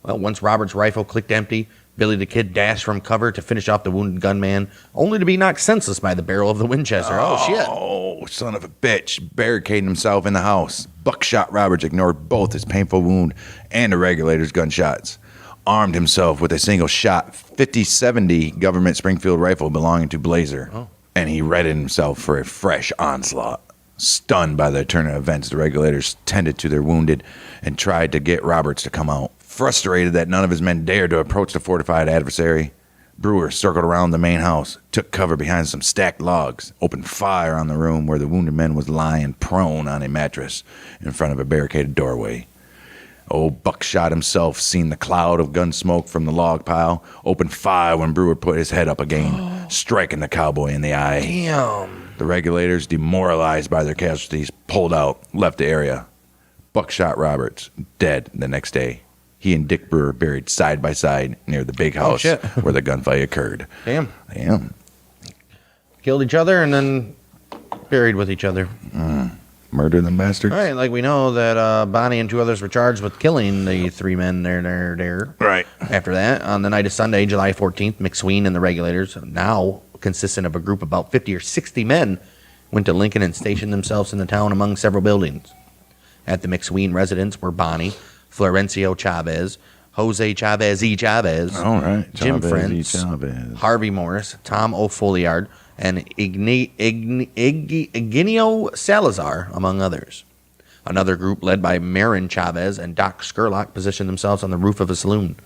Well, once Robert's rifle clicked empty, Billy the Kid dashed from cover to finish off the wounded gunman, only to be knocked senseless by the barrel of the Winchester. Oh, shit. Oh, son of a bitch. Barricading himself in the house. Buckshot Roberts ignored both his painful wound and the Regulator's gunshots. Armed himself with a single-shot 50-70 government Springfield rifle belonging to Blazer. Oh. And he readied himself for a fresh onslaught. Stunned by the turn of events, the Regulators tended to their wounded and tried to get Roberts to come out. Frustrated that none of his men dared to approach the fortified adversary, Brewer circled around the main house, took cover behind some stacked logs, opened fire on the room where the wounded man was lying prone on a mattress in front of a barricaded doorway. Old Buckshot himself, seen the cloud of gun smoke from the log pile, opened fire when Brewer put his head up again, striking the cowboy in the eye. Damn. The Regulators, demoralized by their casualties, pulled out, left the area. Buckshot Roberts, dead the next day. He and Dick Brewer buried side by side near the big house where the gunfight occurred. Damn. Damn. Killed each other and then buried with each other. Murder them bastards. All right, like we know that Bonnie and two others were charged with killing the three men there. Right. After that, on the night of Sunday, July 14th, McSween and the Regulators, now consisting of a group of about 50 or 60 men, went to Lincoln and stationed themselves in the town among several buildings. At the McSween residence were Bonnie, Florencio Chavez, Jose Chavez E. Chavez, All right. Jim Chavez, Frentz, Chavez. Harvey Morris, Tom O'Folliard, and Ignacio Salazar, among others. Another group led by Marin Chavez and Doc Skurlock positioned themselves on the roof of a saloon.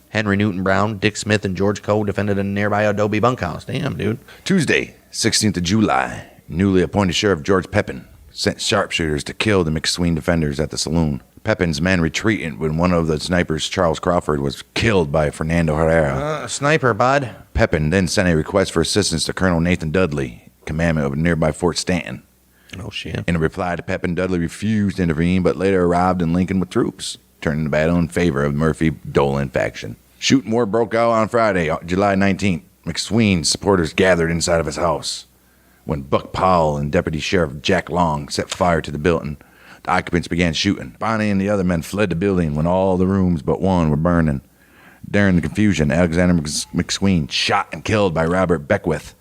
Henry Newton Brown, Dick Smith, and George Coe defended a nearby adobe bunkhouse. Damn, dude. Tuesday, 16th of July, newly appointed Sheriff George Pepin sent sharpshooters to kill the McSween defenders at the saloon. Pepin's men retreated when one of the snipers, Charles Crawford, was killed by Fernando Herrera. Sniper, bud. Pepin then sent a request for assistance to Colonel Nathan Dudley, commandant of nearby Fort Stanton. Oh, shit. In a reply to Pepin, Dudley refused to intervene, but later arrived in Lincoln with troops, turning the battle in favor of Murphy-Dolan faction. Shooting war broke out on Friday, July 19th. McSween's supporters gathered inside of his house. When Buck Powell and Deputy Sheriff Jack Long set fire to the building, the occupants began shooting. Bonnie and the other men fled the building when all the rooms but one were burning. During the confusion, Alexander McSween shot and killed by Robert Beckwith,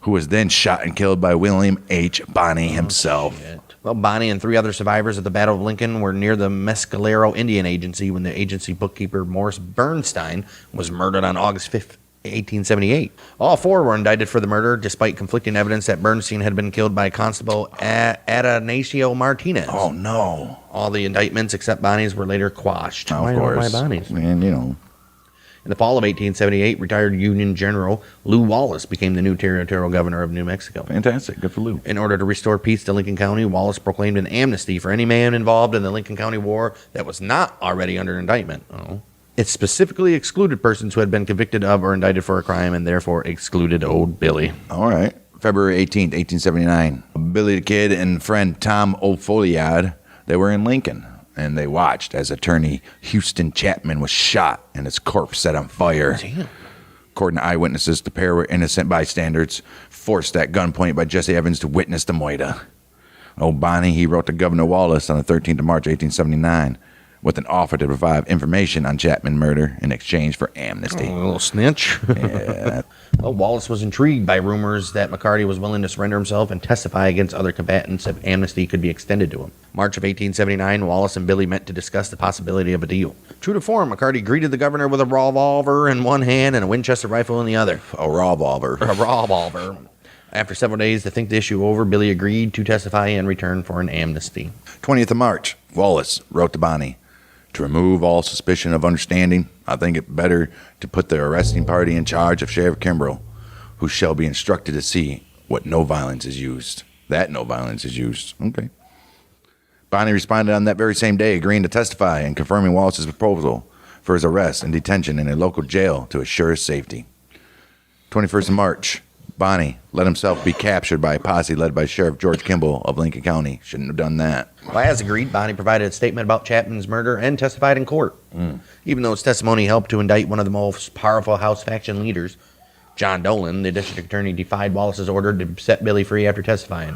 who was then shot and killed by William H. Bonnie himself. Shit. Well, Bonnie and three other survivors at the Battle of Lincoln were near the Mescalero Indian Agency when the agency bookkeeper Morris Bernstein was murdered on August 5th, 1878. All four were indicted for the murder, despite conflicting evidence that Bernstein had been killed by Constable Atanasio Martinez. Oh, no. All the indictments except Bonnie's were later quashed. Of course. Why Bonnie's? Man, you know. In the fall of 1878, retired Union General Lew Wallace became the new territorial governor of New Mexico. Fantastic. Good for Lou. In order to restore peace to Lincoln County, Wallace proclaimed an amnesty for any man involved in the Lincoln County War that was not already under indictment. It specifically excluded persons who had been convicted of or indicted for a crime and therefore excluded Old Billy. All right. February 18th, 1879. Billy the Kid and friend Tom O'Folliard, they were in Lincoln, and they watched as attorney Houston Chapman was shot and his corpse set on fire. Damn. According to eyewitnesses, the pair were innocent bystanders, forced at gunpoint by Jesse Evans to witness the moida. Bonnie, he wrote to Governor Wallace on the 13th of March, 1879, with an offer to provide information on Chapman murder in exchange for amnesty. A little snitch. Yeah. Well, Wallace was intrigued by rumors that McCarty was willing to surrender himself and testify against other combatants if amnesty could be extended to him. March of 1879, Wallace and Billy met to discuss the possibility of a deal. True to form, McCarty greeted the governor with a revolver in one hand and a Winchester rifle in the other. A revolver. A revolver. After several days to think the issue over, Billy agreed to testify in return for an amnesty. 20th of March, Wallace wrote to Bonnie, to remove all suspicion of understanding, I think it better to put the arresting party in charge of Sheriff Kimbrell, who shall be instructed to see what no violence is used. That no violence is used. Okay. Bonnie responded on that very same day, agreeing to testify and confirming Wallace's proposal for his arrest and detention in a local jail to assure his safety. 21st of March, Bonnie let himself be captured by a posse led by Sheriff George Kimball of Lincoln County. Shouldn't have done that. Well, as agreed, Bonnie provided a statement about Chapman's murder and testified in court. Even though his testimony helped to indict one of the most powerful House faction leaders, John Dolan, the district attorney, defied Wallace's order to set Billy free after testifying.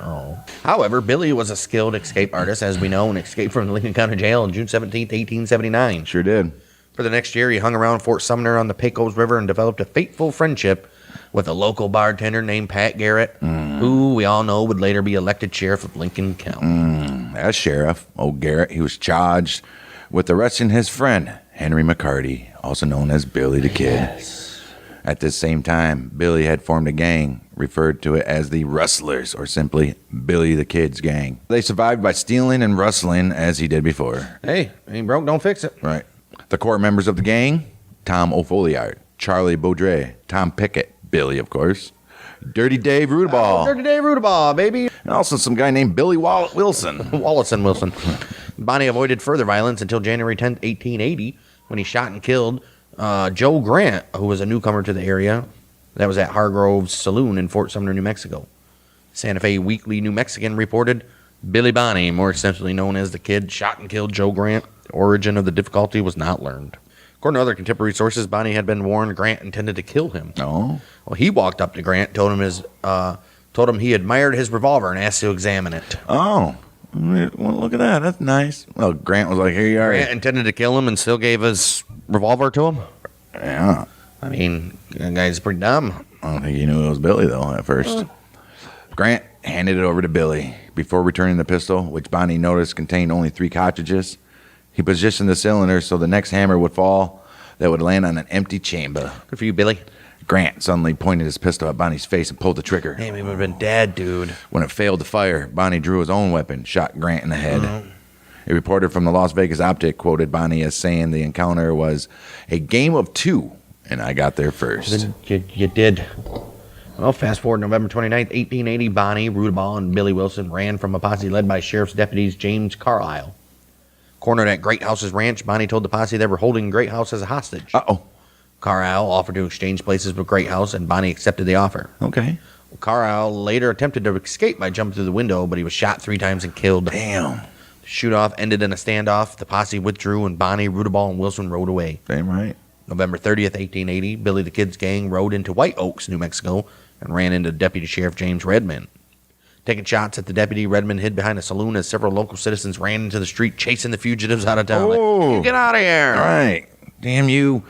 However, Billy was a skilled escape artist, as we know, and escaped from the Lincoln County Jail on June 17, 1879. Sure did. For the next year, he hung around Fort Sumner on the Pecos River and developed a fateful friendship with a local bartender named Pat Garrett, who we all know would later be elected sheriff of Lincoln County. As sheriff, old Garrett, he was charged with arresting his friend, Henry McCarty, also known as Billy the Kid. Yes. At this same time, Billy had formed a gang, referred to it as the Rustlers, or simply Billy the Kid's gang. They survived by stealing and rustling as he did before. Hey, ain't broke, don't fix it. Right. The core members of the gang, Tom O'Folliard, Charlie Baudry, Tom Pickett, Billy, of course, Dirty Dave Rudaball, Dirty Dave Rudaball, baby. and also some guy named Billy Wilson. Wallace and Wilson. Bonnie avoided further violence until January 10th, 1880, when he shot and killed Joe Grant, who was a newcomer to the area. That was at Hargrove's Saloon in Fort Sumner, New Mexico. Santa Fe Weekly New Mexican reported, Billy Bonnie, more extensively known as the Kid, shot and killed Joe Grant. The origin of the difficulty was not learned. According to other contemporary sources, Bonnie had been warned Grant intended to kill him. Oh. Well, he walked up to Grant, told him he admired his revolver and asked to examine it. Oh. Well, look at that. That's nice. Well, Grant was like, here you are. Grant intended to kill him and still gave his revolver to him? Yeah. I mean, that guy's pretty dumb. I don't think he knew it was Billy, though, at first. Grant handed it over to Billy. Before returning the pistol, which Bonnie noticed contained only 3 cartridges, he positioned the cylinder so the next hammer would fall that would land on an empty chamber. Good for you, Billy. Grant suddenly pointed his pistol at Bonnie's face and pulled the trigger. Damn, he would have been dead, dude. When it failed to fire, Bonnie drew his own weapon, shot Grant in the head. A reporter from the Las Vegas Optic quoted Bonnie as saying the encounter was a game of 2, and I got there first. You did. Well, fast forward November 29th, 1880, Bonnie, Rudaball, and Billy Wilson ran from a posse led by sheriff's deputies James Carlisle. Cornered at Great House's ranch, Bonnie told the posse they were holding Great House as a hostage. Uh-oh. Carlisle offered to exchange places with Great House, and Bonnie accepted the offer. Okay. Carlisle later attempted to escape by jumping through the window, but he was shot 3 times and killed. Damn. The shoot-off ended in a standoff. The posse withdrew, and Bonnie, Rudaball, and Wilson rode away. Damn right. November 30th, 1880, Billy the Kid's gang rode into White Oaks, New Mexico, and ran into Deputy Sheriff James Redmond. Taking shots at the deputy, Redmond hid behind a saloon as several local citizens ran into the street chasing the fugitives out of town. Oh. Like, get out of here! All right. Damn you.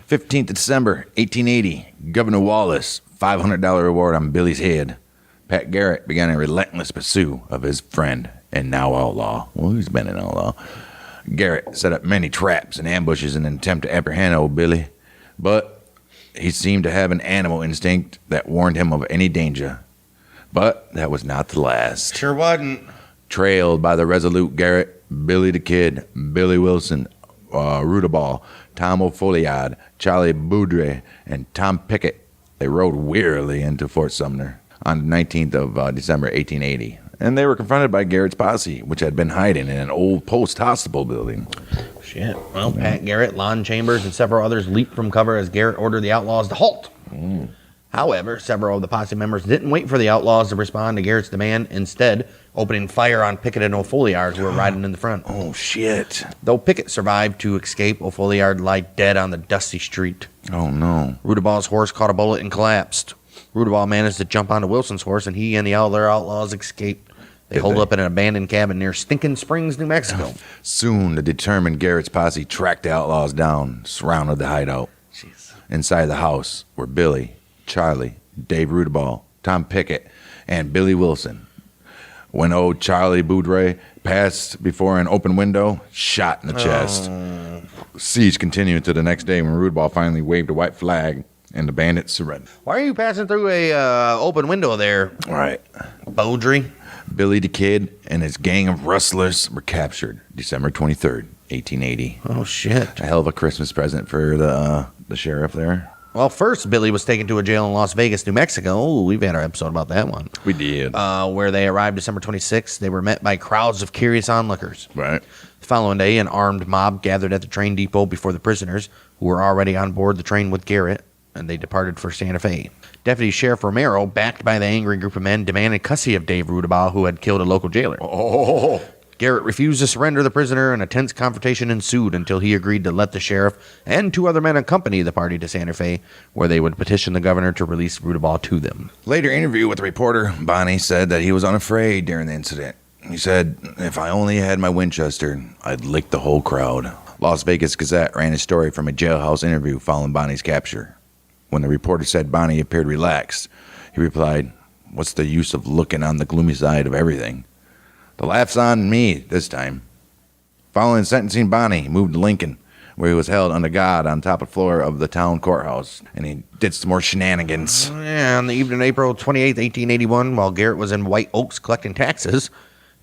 15th of December, 1880. Governor Wallace, $500 reward on Billy's head. Pat Garrett began a relentless pursuit of his friend and now outlaw. Well, he's been an outlaw. Garrett set up many traps and ambushes in an attempt to apprehend old Billy, but he seemed to have an animal instinct that warned him of any danger. But that was not the last. Sure wasn't. Trailed by the resolute Garrett, Billy the Kid, Billy Wilson, Rudaball, Tom O'Folliard, Charlie Baudry, and Tom Pickett, they rode wearily into Fort Sumner on the 19th of December, 1880. And they were confronted by Garrett's posse, which had been hiding in an old post-hospital building. Shit. Well, Pat Garrett, Lon Chambers, and several others leaped from cover as Garrett ordered the outlaws to halt. However, several of the posse members didn't wait for the outlaws to respond to Garrett's demand, instead opening fire on Pickett and O'Folliard, who were riding in the front. Oh, shit. Though Pickett survived to escape, O'Folliard lay dead on the dusty street. Oh, no. Rudaball's horse caught a bullet and collapsed. Rudaball managed to jump onto Wilson's horse, and he and the other outlaws escaped. They holed up in an abandoned cabin near Stinking Springs, New Mexico. Soon, the determined Garrett's posse tracked the outlaws down, surrounded the hideout. Jeez. Inside the house were Billy, Charlie, Dave Rudaball, Tom Pickett, and Billy Wilson. When old Charlie Boudre passed before an open window, shot in the chest. Siege continued to the next day when Rudaball finally waved a white flag and the bandits surrendered. Why are you passing through a open window there, All right. Baudry? Billy the Kid and his gang of rustlers were captured December 23rd, 1880. Oh, shit. A hell of a Christmas present for the sheriff there. Well, first, Billy was taken to a jail in Las Vegas, New Mexico. Ooh, we've had our episode about that one. We did. Where they arrived December 26th. They were met by crowds of curious onlookers. Right. The following day, an armed mob gathered at the train depot before the prisoners, who were already on board the train with Garrett, and they departed for Santa Fe. Deputy Sheriff Romero, backed by the angry group of men, demanded custody of Dave Rudaball, who had killed a local jailer. Oh. Garrett refused to surrender the prisoner, and a tense confrontation ensued until he agreed to let the sheriff and 2 other men accompany the party to Santa Fe, where they would petition the governor to release Rudaball to them. Later interview with the reporter, Bonnie said that he was unafraid during the incident. He said, "If I only had my Winchester, I'd lick the whole crowd." Las Vegas Gazette ran a story from a jailhouse interview following Bonnie's capture. When the reporter said Bonnie appeared relaxed, he replied, "What's the use of looking on the gloomy side of everything? The laugh's on me this time." Following sentencing, Bonnie moved to Lincoln, where he was held under guard on top of the floor of the town courthouse, and he did some more shenanigans. Yeah, on the evening of April 28, 1881, while Garrett was in White Oaks collecting taxes,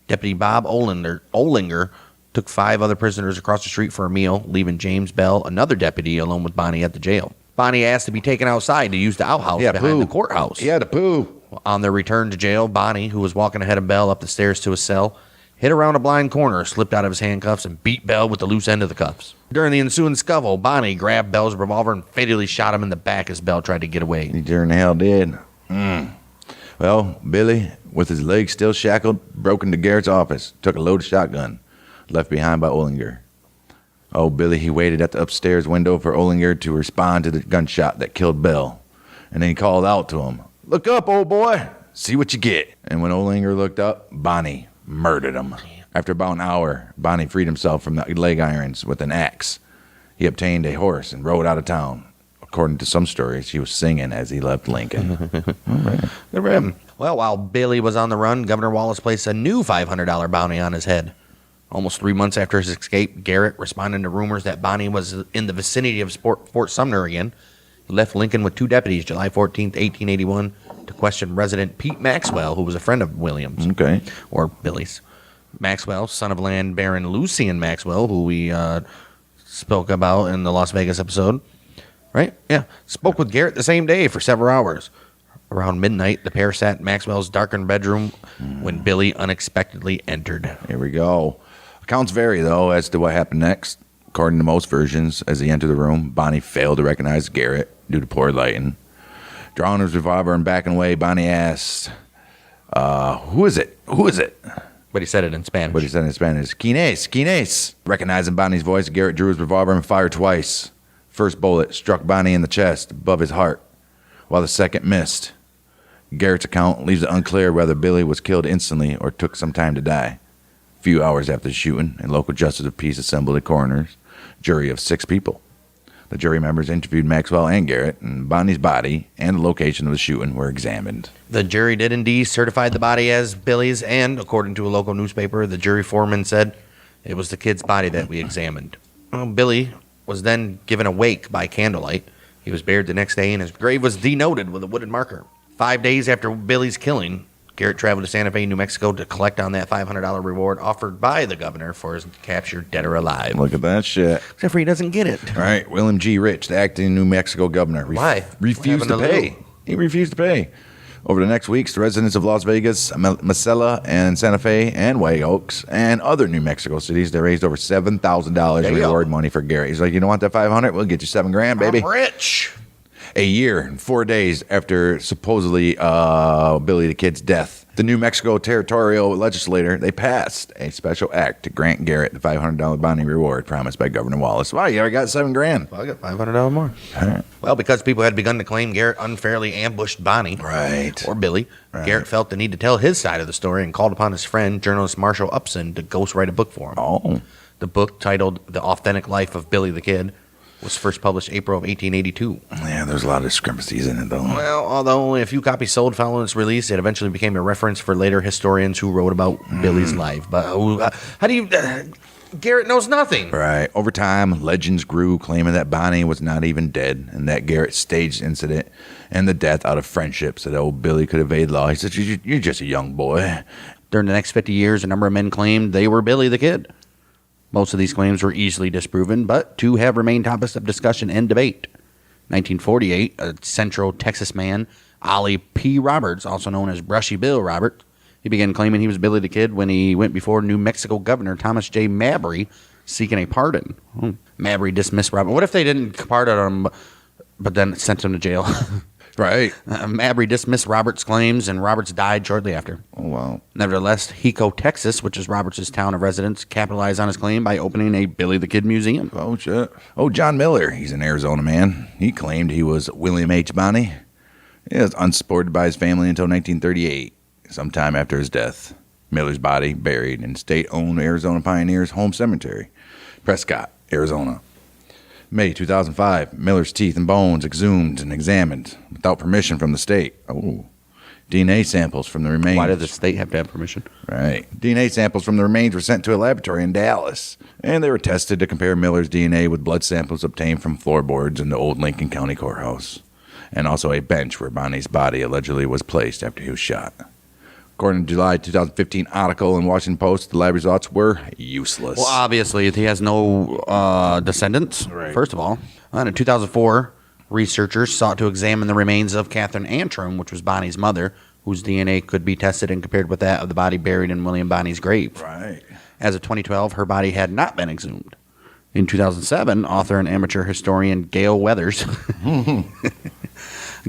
Deputy Bob Olinger took 5 other prisoners across the street for a meal, leaving James Bell, another deputy, alone with Bonnie at the jail. Bonnie asked to be taken outside to use the outhouse behind the courthouse. Yeah, the poo. On their return to jail, Bonnie, who was walking ahead of Bell up the stairs to his cell, hit around a blind corner, slipped out of his handcuffs, and beat Bell with the loose end of the cuffs. During the ensuing scuffle, Bonnie grabbed Bell's revolver and fatally shot him in the back as Bell tried to get away. He sure in the hell did. Well, Billy, with his legs still shackled, broke into Garrett's office, took a loaded shotgun, left behind by Olinger. Oh, Billy, he waited at the upstairs window for Olinger to respond to the gunshot that killed Bell. And then he called out to him, "Look up, old boy. See what you get." And when Olinger looked up, Bonnie murdered him. After about an hour, Bonnie freed himself from the leg irons with an axe. He obtained a horse and rode out of town. According to some stories, he was singing as he left Lincoln. All right. Good for him. Well, while Billy was on the run, Governor Wallace placed a new $500 bounty on his head. Almost 3 months after his escape, Garrett, responding to rumors that Bonnie was in the vicinity of Fort Sumner again, he left Lincoln with 2 deputies July 14th, 1881, to question resident Pete Maxwell, who was a friend of Williams. Okay. Or Billy's. Maxwell, son of land baron Lucien Maxwell, who we spoke about in the Las Vegas episode. Right? Yeah. Spoke with Garrett the same day for several hours. Around midnight, the pair sat in Maxwell's darkened bedroom when Billy unexpectedly entered. Here we go. Accounts vary, though, as to what happened next. According to most versions, as he entered the room, Bonnie failed to recognize Garrett due to poor lighting. Drawing his revolver and backing away, Bonnie asked, "Who is it? Who is it?" But he said it in Spanish. Quines. Recognizing Bonnie's voice, Garrett drew his revolver and fired twice. First bullet struck Bonnie in the chest, above his heart, while the second missed. Garrett's account leaves it unclear whether Billy was killed instantly or took some time to die. A few hours after the shooting, a local justice of peace assembled a coroner's jury of 6 people. The jury members interviewed Maxwell and Garrett, and Bonnie's body and the location of the shooting were examined. The jury did indeed certify the body as Billy's, and according to a local newspaper, the jury foreman said it was the kid's body that we examined. Billy was then given a wake by candlelight. He was buried the next day, and his grave was denoted with a wooden marker. 5 days after Billy's killing, Garrett traveled to Santa Fe, New Mexico to collect on that $500 reward offered by the governor for his capture, dead or alive. Look at that shit. Except for he doesn't get it. All right, William G. Rich, the acting New Mexico governor. Why? Refused to pay. He refused to pay. Over the next weeks, the residents of Las Vegas, Mesilla, and Santa Fe, and White Oaks, and other New Mexico cities, they raised over $7,000 reward money for Garrett. He's like, "You don't want that $500? We'll get you $7,000, baby." I'm rich. A year and 4 days after supposedly Billy the Kid's death, the New Mexico territorial legislature, they passed a special act to grant Garrett the $500 bounty reward promised by Governor Wallace. Wow, you already got $7,000. Well, I got $500 more. Well, because people had begun to claim Garrett unfairly ambushed Bonnie, Right. or Billy, Garrett felt the need to tell his side of the story and called upon his friend, journalist Marshall Upson, to ghostwrite a book for him. Oh. The book, titled The Authentic Life of Billy the Kid, was first published April of 1882. Yeah, there's a lot of discrepancies in it, though. Well, although only a few copies sold following its release, it eventually became a reference for later historians who wrote about Billy's life. But how do you... Garrett knows nothing. Right. Over time, legends grew claiming that Bonnie was not even dead and that Garrett staged the incident and the death out of friendship so that old Billy could evade law. He said, you're just a young boy. During the next 50 years, a number of men claimed they were Billy the Kid. Most of these claims were easily disproven, but two have remained topics of discussion and debate. 1948, a Central Texas man, Ollie P. Roberts, also known as Brushy Bill Roberts, he began claiming he was Billy the Kid when he went before New Mexico Governor Thomas J. Mabry seeking a pardon. Mabry dismissed Roberts. What if they didn't pardon him, but then sent him to jail? Right. Mabry dismissed Roberts' claims, and Roberts died shortly after. Oh, wow. Nevertheless, Hico, Texas, which is Roberts' town of residence, capitalized on his claim by opening a Billy the Kid museum. Oh, shit. Oh, John Miller. He's an Arizona man. He claimed he was William H. Bonnie. He was unsupported by his family until 1938, sometime after his death. Miller's body buried in state-owned Arizona Pioneers Home Cemetery, Prescott, Arizona. May 2005, Miller's teeth and bones exhumed and examined without permission from the state. Oh, DNA samples from the remains. Why did the state have to have permission? Right. DNA samples from the remains were sent to a laboratory in Dallas, and they were tested to compare Miller's DNA with blood samples obtained from floorboards in the old Lincoln County Courthouse, and also a bench where Bonnie's body allegedly was placed after he was shot. According to July 2015 article in Washington Post, the lab results were useless. Well, obviously, he has no descendants, Right. first of all. And in 2004, researchers sought to examine the remains of Catherine Antrim, which was Bonnie's mother, whose DNA could be tested and compared with that of the body buried in William Bonnie's grave. Right. As of 2012, her body had not been exhumed. In 2007, author and amateur historian Gail Weathers,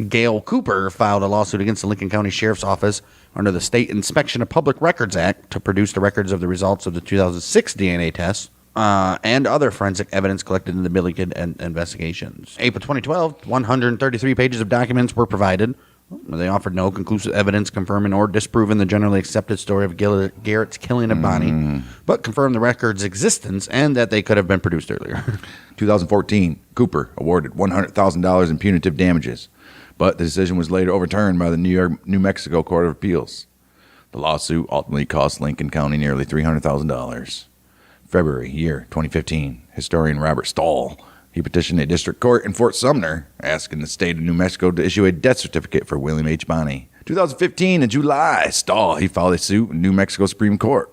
Gail Cooper, filed a lawsuit against the Lincoln County Sheriff's Office under the State Inspection of Public Records Act to produce the records of the results of the 2006 DNA tests and other forensic evidence collected in the Billy Kid investigations. April 2012, 133 pages of documents were provided. They offered no conclusive evidence confirming or disproving the generally accepted story of Garrett's killing of Bonnie, but confirmed the record's existence and that they could have been produced earlier. 2014, Cooper awarded $100,000 in punitive damages, but the decision was later overturned by the New Mexico Court of Appeals. The lawsuit ultimately cost Lincoln County nearly $300,000. February, year 2015, historian Robert Stahl, he petitioned a district court in Fort Sumner, asking the state of New Mexico to issue a death certificate for William H. Bonnie. 2015, in July, Stahl, he filed a suit in New Mexico Supreme Court.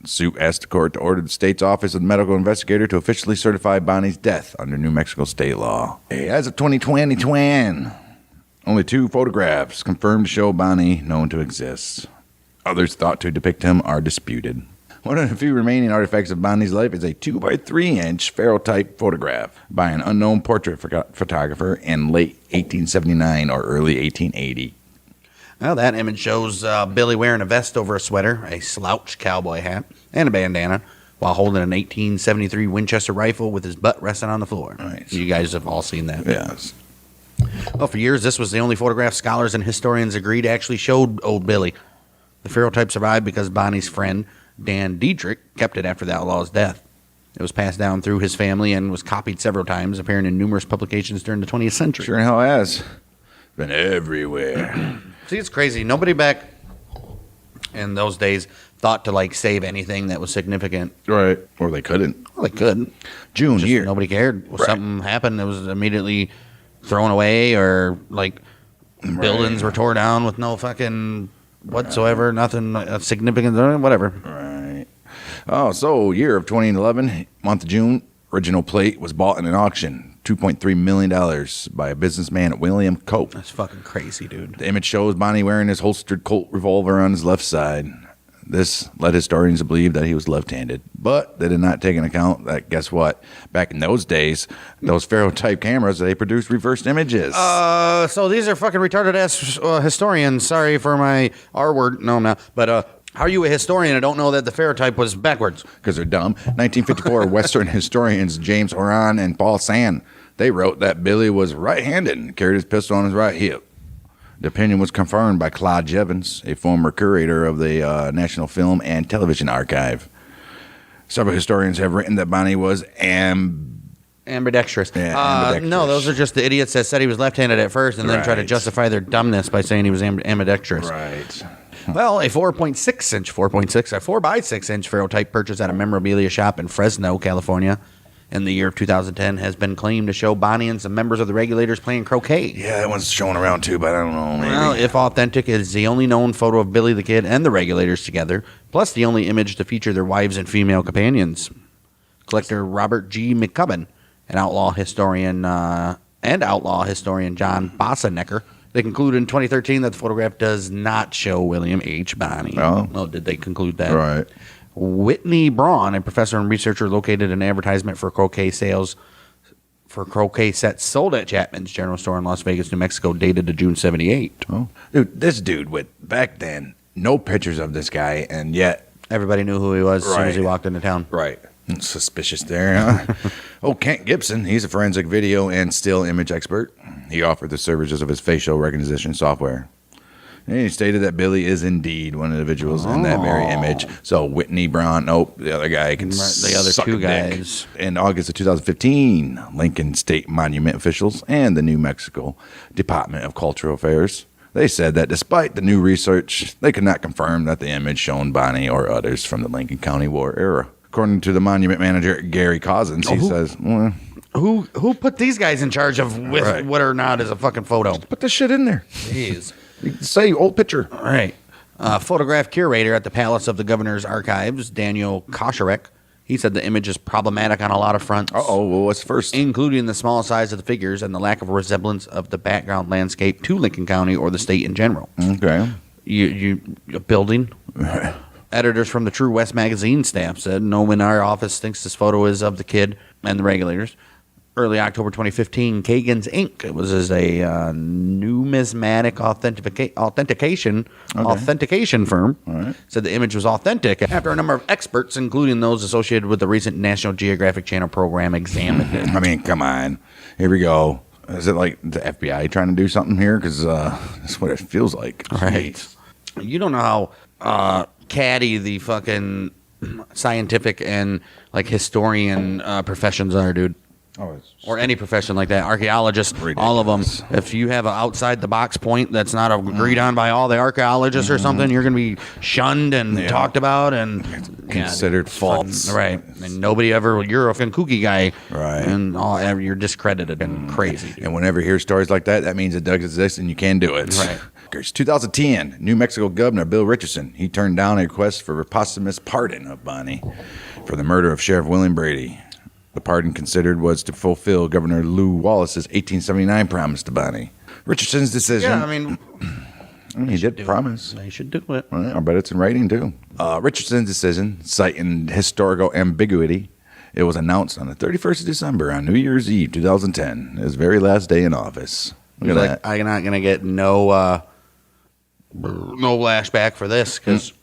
The suit asked the court to order the state's Office of the Medical Investigator to officially certify Bonnie's death under New Mexico state law. As of 2020, only 2 photographs confirmed to show Bonnie known to exist. Others thought to depict him are disputed. One of the few remaining artifacts of Bonnie's life is a 2x3-inch ferrotype photograph by an unknown portrait photographer in late 1879 or early 1880. Well, that image shows Billy wearing a vest over a sweater, a slouch cowboy hat, and a bandana, while holding an 1873 Winchester rifle with his butt resting on the floor. Nice. You guys have all seen that. Yes. Well, for years, this was the only photograph scholars and historians agreed actually showed old Billy. The ferrotype survived because Bonnie's friend, Dan Diedrich, kept it after the outlaw's death. It was passed down through his family and was copied several times, appearing in numerous publications during the 20th century. Sure in hell has. Been everywhere. See, it's crazy. Nobody back in those days thought to, save anything that was significant. Right. Or they couldn't. Well, they could. June, Just year. nobody cared. When Right. something happened, it was immediately thrown away, or, buildings were tore down with no fucking whatsoever, nothing significant, whatever. Right. Oh, so year of 2011, month of June, original plate was bought in an auction, $2.3 million by a businessman, William Cope. That's fucking crazy, dude. The image shows Bonnie wearing his holstered Colt revolver on his left side. This led historians to believe that he was left-handed, but they did not take into account that, guess what? Back in those days, those Pharaoh-type cameras, they produced reversed images. So these are fucking retarded-ass historians. Sorry for my R word. No, I'm not. But how are you a historian and don't know that the Pharaoh-type was backwards? Because they're dumb. 1954, Western historians James Oran and Paul Sand, they wrote that Billy was right-handed and carried his pistol on his right hip. The opinion was confirmed by Claude Jevons, a former curator of the National Film and Television Archive. Several historians have written that Bonnie was ambidextrous. Yeah, ambidextrous. No, those are just the idiots that said he was left-handed at first and then try to Right. justify their dumbness by saying he was ambidextrous. Right. Well, a 4.6-inch Pharaoh-type purchase at a memorabilia shop in Fresno, California, in the year of 2010 has been claimed to show Bonnie and some members of the Regulators playing croquet. Yeah, that one's showing around too, but I don't know. Maybe. Well, if authentic, it is the only known photo of Billy the Kid and the Regulators together, plus the only image to feature their wives and female companions. Collector Robert G. McCubbin, an outlaw historian John Bossenecker, they concluded in 2013 that the photograph does not show William H. Bonnie. Oh. Well, did they conclude that? Right. Whitney Braun, a professor and researcher, located an advertisement for croquet sales for croquet sets sold at Chapman's General Store in Las Vegas, New Mexico, dated to June 78. Oh, dude, this dude with back then no pictures of this guy, and yet Everybody knew who he was as soon as he Right. walked into town. right. Suspicious there, huh? Kent Gibson, he's a forensic video and still image expert. He offered the services of his facial recognition software. And he stated that Billy is indeed one of the individuals in that very image. So Whitney Braun, nope, the other guy can The other suck two a dick. guys. In August of 2015, Lincoln State Monument officials and the New Mexico Department of Cultural Affairs, they said that despite the new research, they could not confirm that the image shown Bonnie or others from the Lincoln County War era. According to the monument manager, Gary Cousins, he says, well, Who put these guys in charge of Right. whether or not is a fucking photo? put this shit in there. Jeez. You can say old picture. All right. Photograph curator at the Palace of the Governor's Archives, Daniel Kosharek, he said the image is problematic on a lot of fronts. Uh-oh, well, what's first? Including the small size of the figures and the lack of resemblance of the background landscape to Lincoln County or the state in general. Okay. A building. Editors from the True West magazine staff said, no one in our office thinks this photo is of the kid and the Regulators. Early October 2015, Kagan's Inc. It was as a numismatic authentication firm. right. Said the image was authentic after a number of experts, including those associated with the recent National Geographic Channel program, examined it. I mean, come on. Here we go. Is it like the FBI trying to do something here? Because that's what it feels like. Right. Jeez. You don't know how catty the fucking scientific and like historian professions are, dude. Oh, it's Or any profession like that, archaeologists, all of them. If you have an outside the box point that's not agreed on by all the archaeologists or something, you're going to be shunned and talked about and considered false. Right, and nobody ever. You're a fucking kooky guy, Right. And you're discredited and crazy. Dude. And whenever you hear stories like that, that means it does exist and you can do it. Right. 2010, New Mexico Governor Bill Richardson, he turned down a request for a posthumous pardon of Bonnie for the murder of Sheriff William Brady. The pardon considered was to fulfill Governor Lew Wallace's 1879 promise to Bonnie. Richardson's decision. Yeah, I mean, he did promise. they should do it. Well, I bet it's in writing too. Richardson's decision, citing historical ambiguity, it was announced on the 31st of December on New Year's Eve, 2010, his very last day in office. Look at Like, that. I'm not gonna get no lashback for this because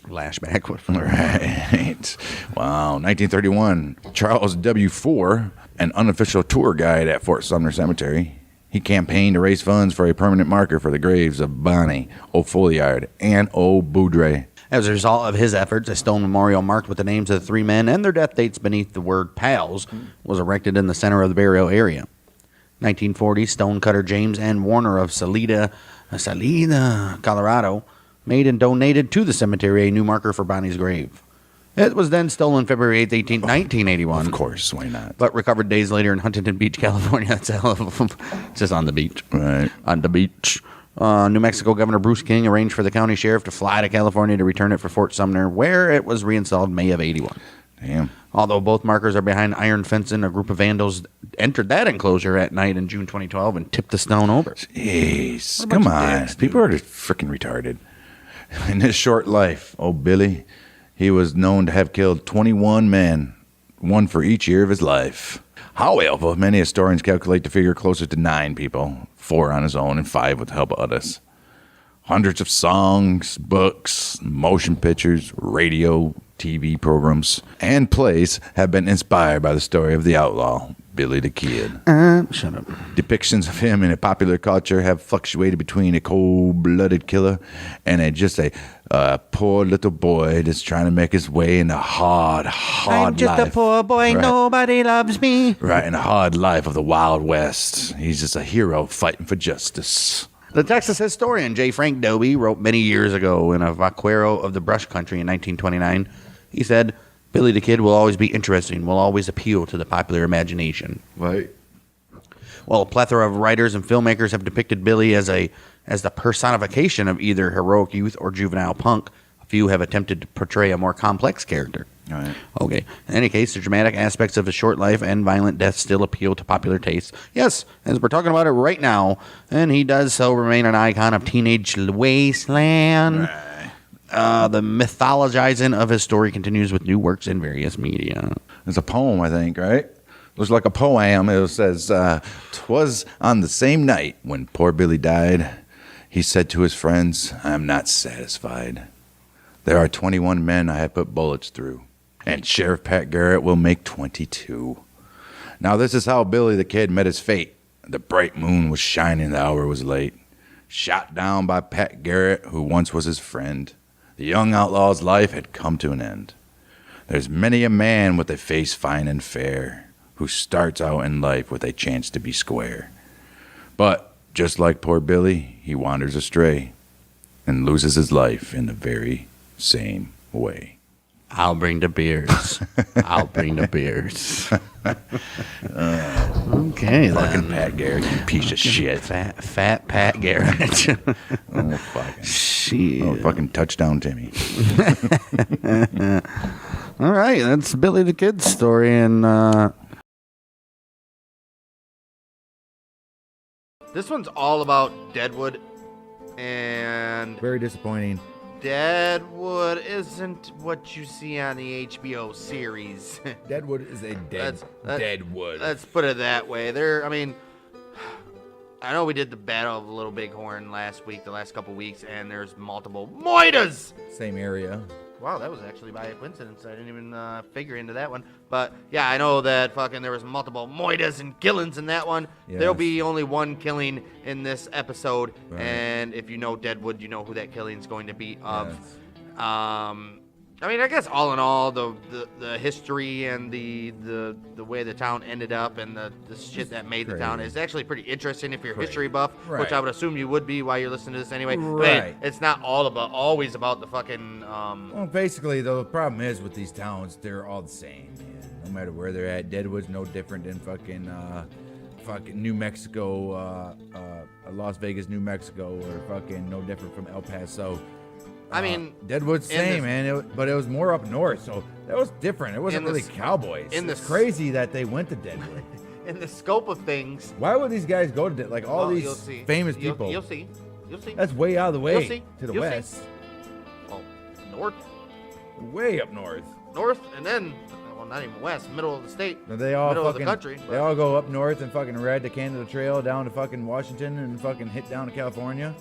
lashback. Right. Wow. 1931, Charles W. Four, an unofficial tour guide at Fort Sumner Cemetery, he campaigned to raise funds for a permanent marker for the graves of Bonnie, O'Folliard, and O'Boudre. As a result of his efforts, a stone memorial marked with the names of the three men and their death dates beneath the word pals was erected in the center of the burial area. 1940, stonecutter James N. Warner of Salida, Colorado, made and donated to the cemetery a new marker for Bonnie's grave. It was then stolen February 8, 1981. Of course, why not? But recovered days later in Huntington Beach, California. That's a hell of a, just on the beach. Right. On the beach. New Mexico Governor Bruce King arranged for the county sheriff to fly to California to return it for Fort Sumner, where it was reinstalled May of 81. Damn. Although both markers are behind iron fencing, a group of vandals entered that enclosure at night in June 2012 and tipped the stone over. Jeez. What a Come bunch of on. dicks, dude. People are just freaking retarded. In his short life, old Billy, he was known to have killed 21 men, one for each year of his life. However, many historians calculate the figure closer to 9 people, 4 on his own and 5 with the help of others. Hundreds of songs, books, motion pictures, radio, TV programs, and plays have been inspired by the story of the outlaw, Billy the Kid. Shut up. Depictions of him in a popular culture have fluctuated between a cold-blooded killer and just a poor little boy that's trying to make his way in a hard life. I'm just a poor boy, Right. Nobody loves me. Right, in a hard life of the Wild West. He's just a hero fighting for justice. The Texas historian J. Frank Dobie wrote many years ago in a vaquero of the brush country in 1929. He said, Billy the Kid will always be interesting, will always appeal to the popular imagination. Right. Well, a plethora of writers and filmmakers have depicted Billy as the personification of either heroic youth or juvenile punk. A few have attempted to portray a more complex character. All right. Okay. In any case, the dramatic aspects of his short life and violent death still appeal to popular taste. Yes, as we're talking about it right now, and he does so remain an icon of teenage wasteland. Right. The mythologizing of his story continues with new works in various media. It's a poem, I think, right? Looks like a poem. It says, "'Twas on the same night when poor Billy died, he said to his friends, I'm not satisfied. There are 21 men I have put bullets through, and Sheriff Pat Garrett will make 22. Now this is how Billy the Kid met his fate. The bright moon was shining, the hour was late. Shot down by Pat Garrett, who once was his friend. The young outlaw's life had come to an end. There's many a man with a face fine and fair who starts out in life with a chance to be square. But just like poor Billy, he wanders astray and loses his life in the very same way." I'll bring the beers. I'll bring the beers. Okay, Fucking then. Pat Garrett, you piece of shit. Fat Pat Garrett. Oh, fucking. Shit. Oh, fucking touchdown, Timmy. All right, that's Billy the Kid's story, and this one's all about Deadwood, and Very disappointing. Deadwood isn't what you see on the HBO series. Deadwood is a Deadwood. Let's put it that way. I know we did the Battle of Little Bighorn the last couple weeks, and there's multiple Moitas. Same area. Wow, that was actually by a coincidence. I didn't even figure into that one. But yeah, I know that there was multiple Moitas and killings in that one. Yes. There'll be only one killing in this episode, Right. and if you know Deadwood, you know who that killing's going to be of. Yes. I mean, I guess all in all, the history and the way the town ended up and the shit that made the town is actually pretty interesting if you're a history buff, which Right. I would assume you would be while you're listening to this anyway. Right. But it's not always about the fucking. Well, basically, the problem is with these towns, they're all the same, man. No matter where they're at, Deadwood's no different than fucking New Mexico, Las Vegas, New Mexico, or fucking no different from El Paso. I mean, Deadwood's same, man. But it was more up north, so that was different. It wasn't really cowboys. It's crazy that they went to Deadwood. In the scope of things, Why would these guys go to Deadwood? Like all you'll these see. famous You'll- people. You'll see. You'll see. That's way out of the way You'll see. to the You'll see. west. Well, north, Way up north. and then not even west, middle of the state. They all Middle of the fucking, country, They but- all go up north and fucking ride the Canada Trail down to fucking Washington and fucking hit down to California.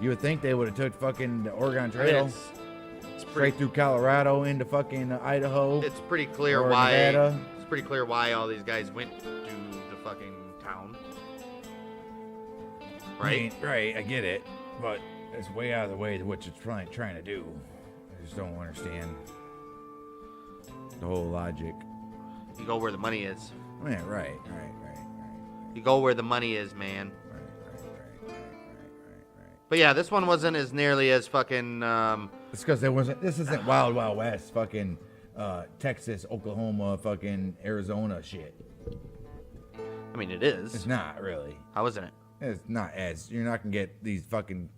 You would think they would have took fucking the Oregon I mean, Trail it's straight pretty. through Colorado into fucking Idaho. It's pretty clear or why. Nevada. It's pretty clear why all these guys went to the fucking town. Right. Right, I get it, but it's way out of the way to what you're trying to do. I just don't understand the whole logic. You go where the money is. Yeah, right. You go where the money is, man. Right. But yeah, this one wasn't as nearly as fucking. It's because this isn't Wild Wild West, fucking Texas, Oklahoma, fucking Arizona shit. I mean, it is. It's not really. How isn't it? It's not as you're not gonna get these fucking.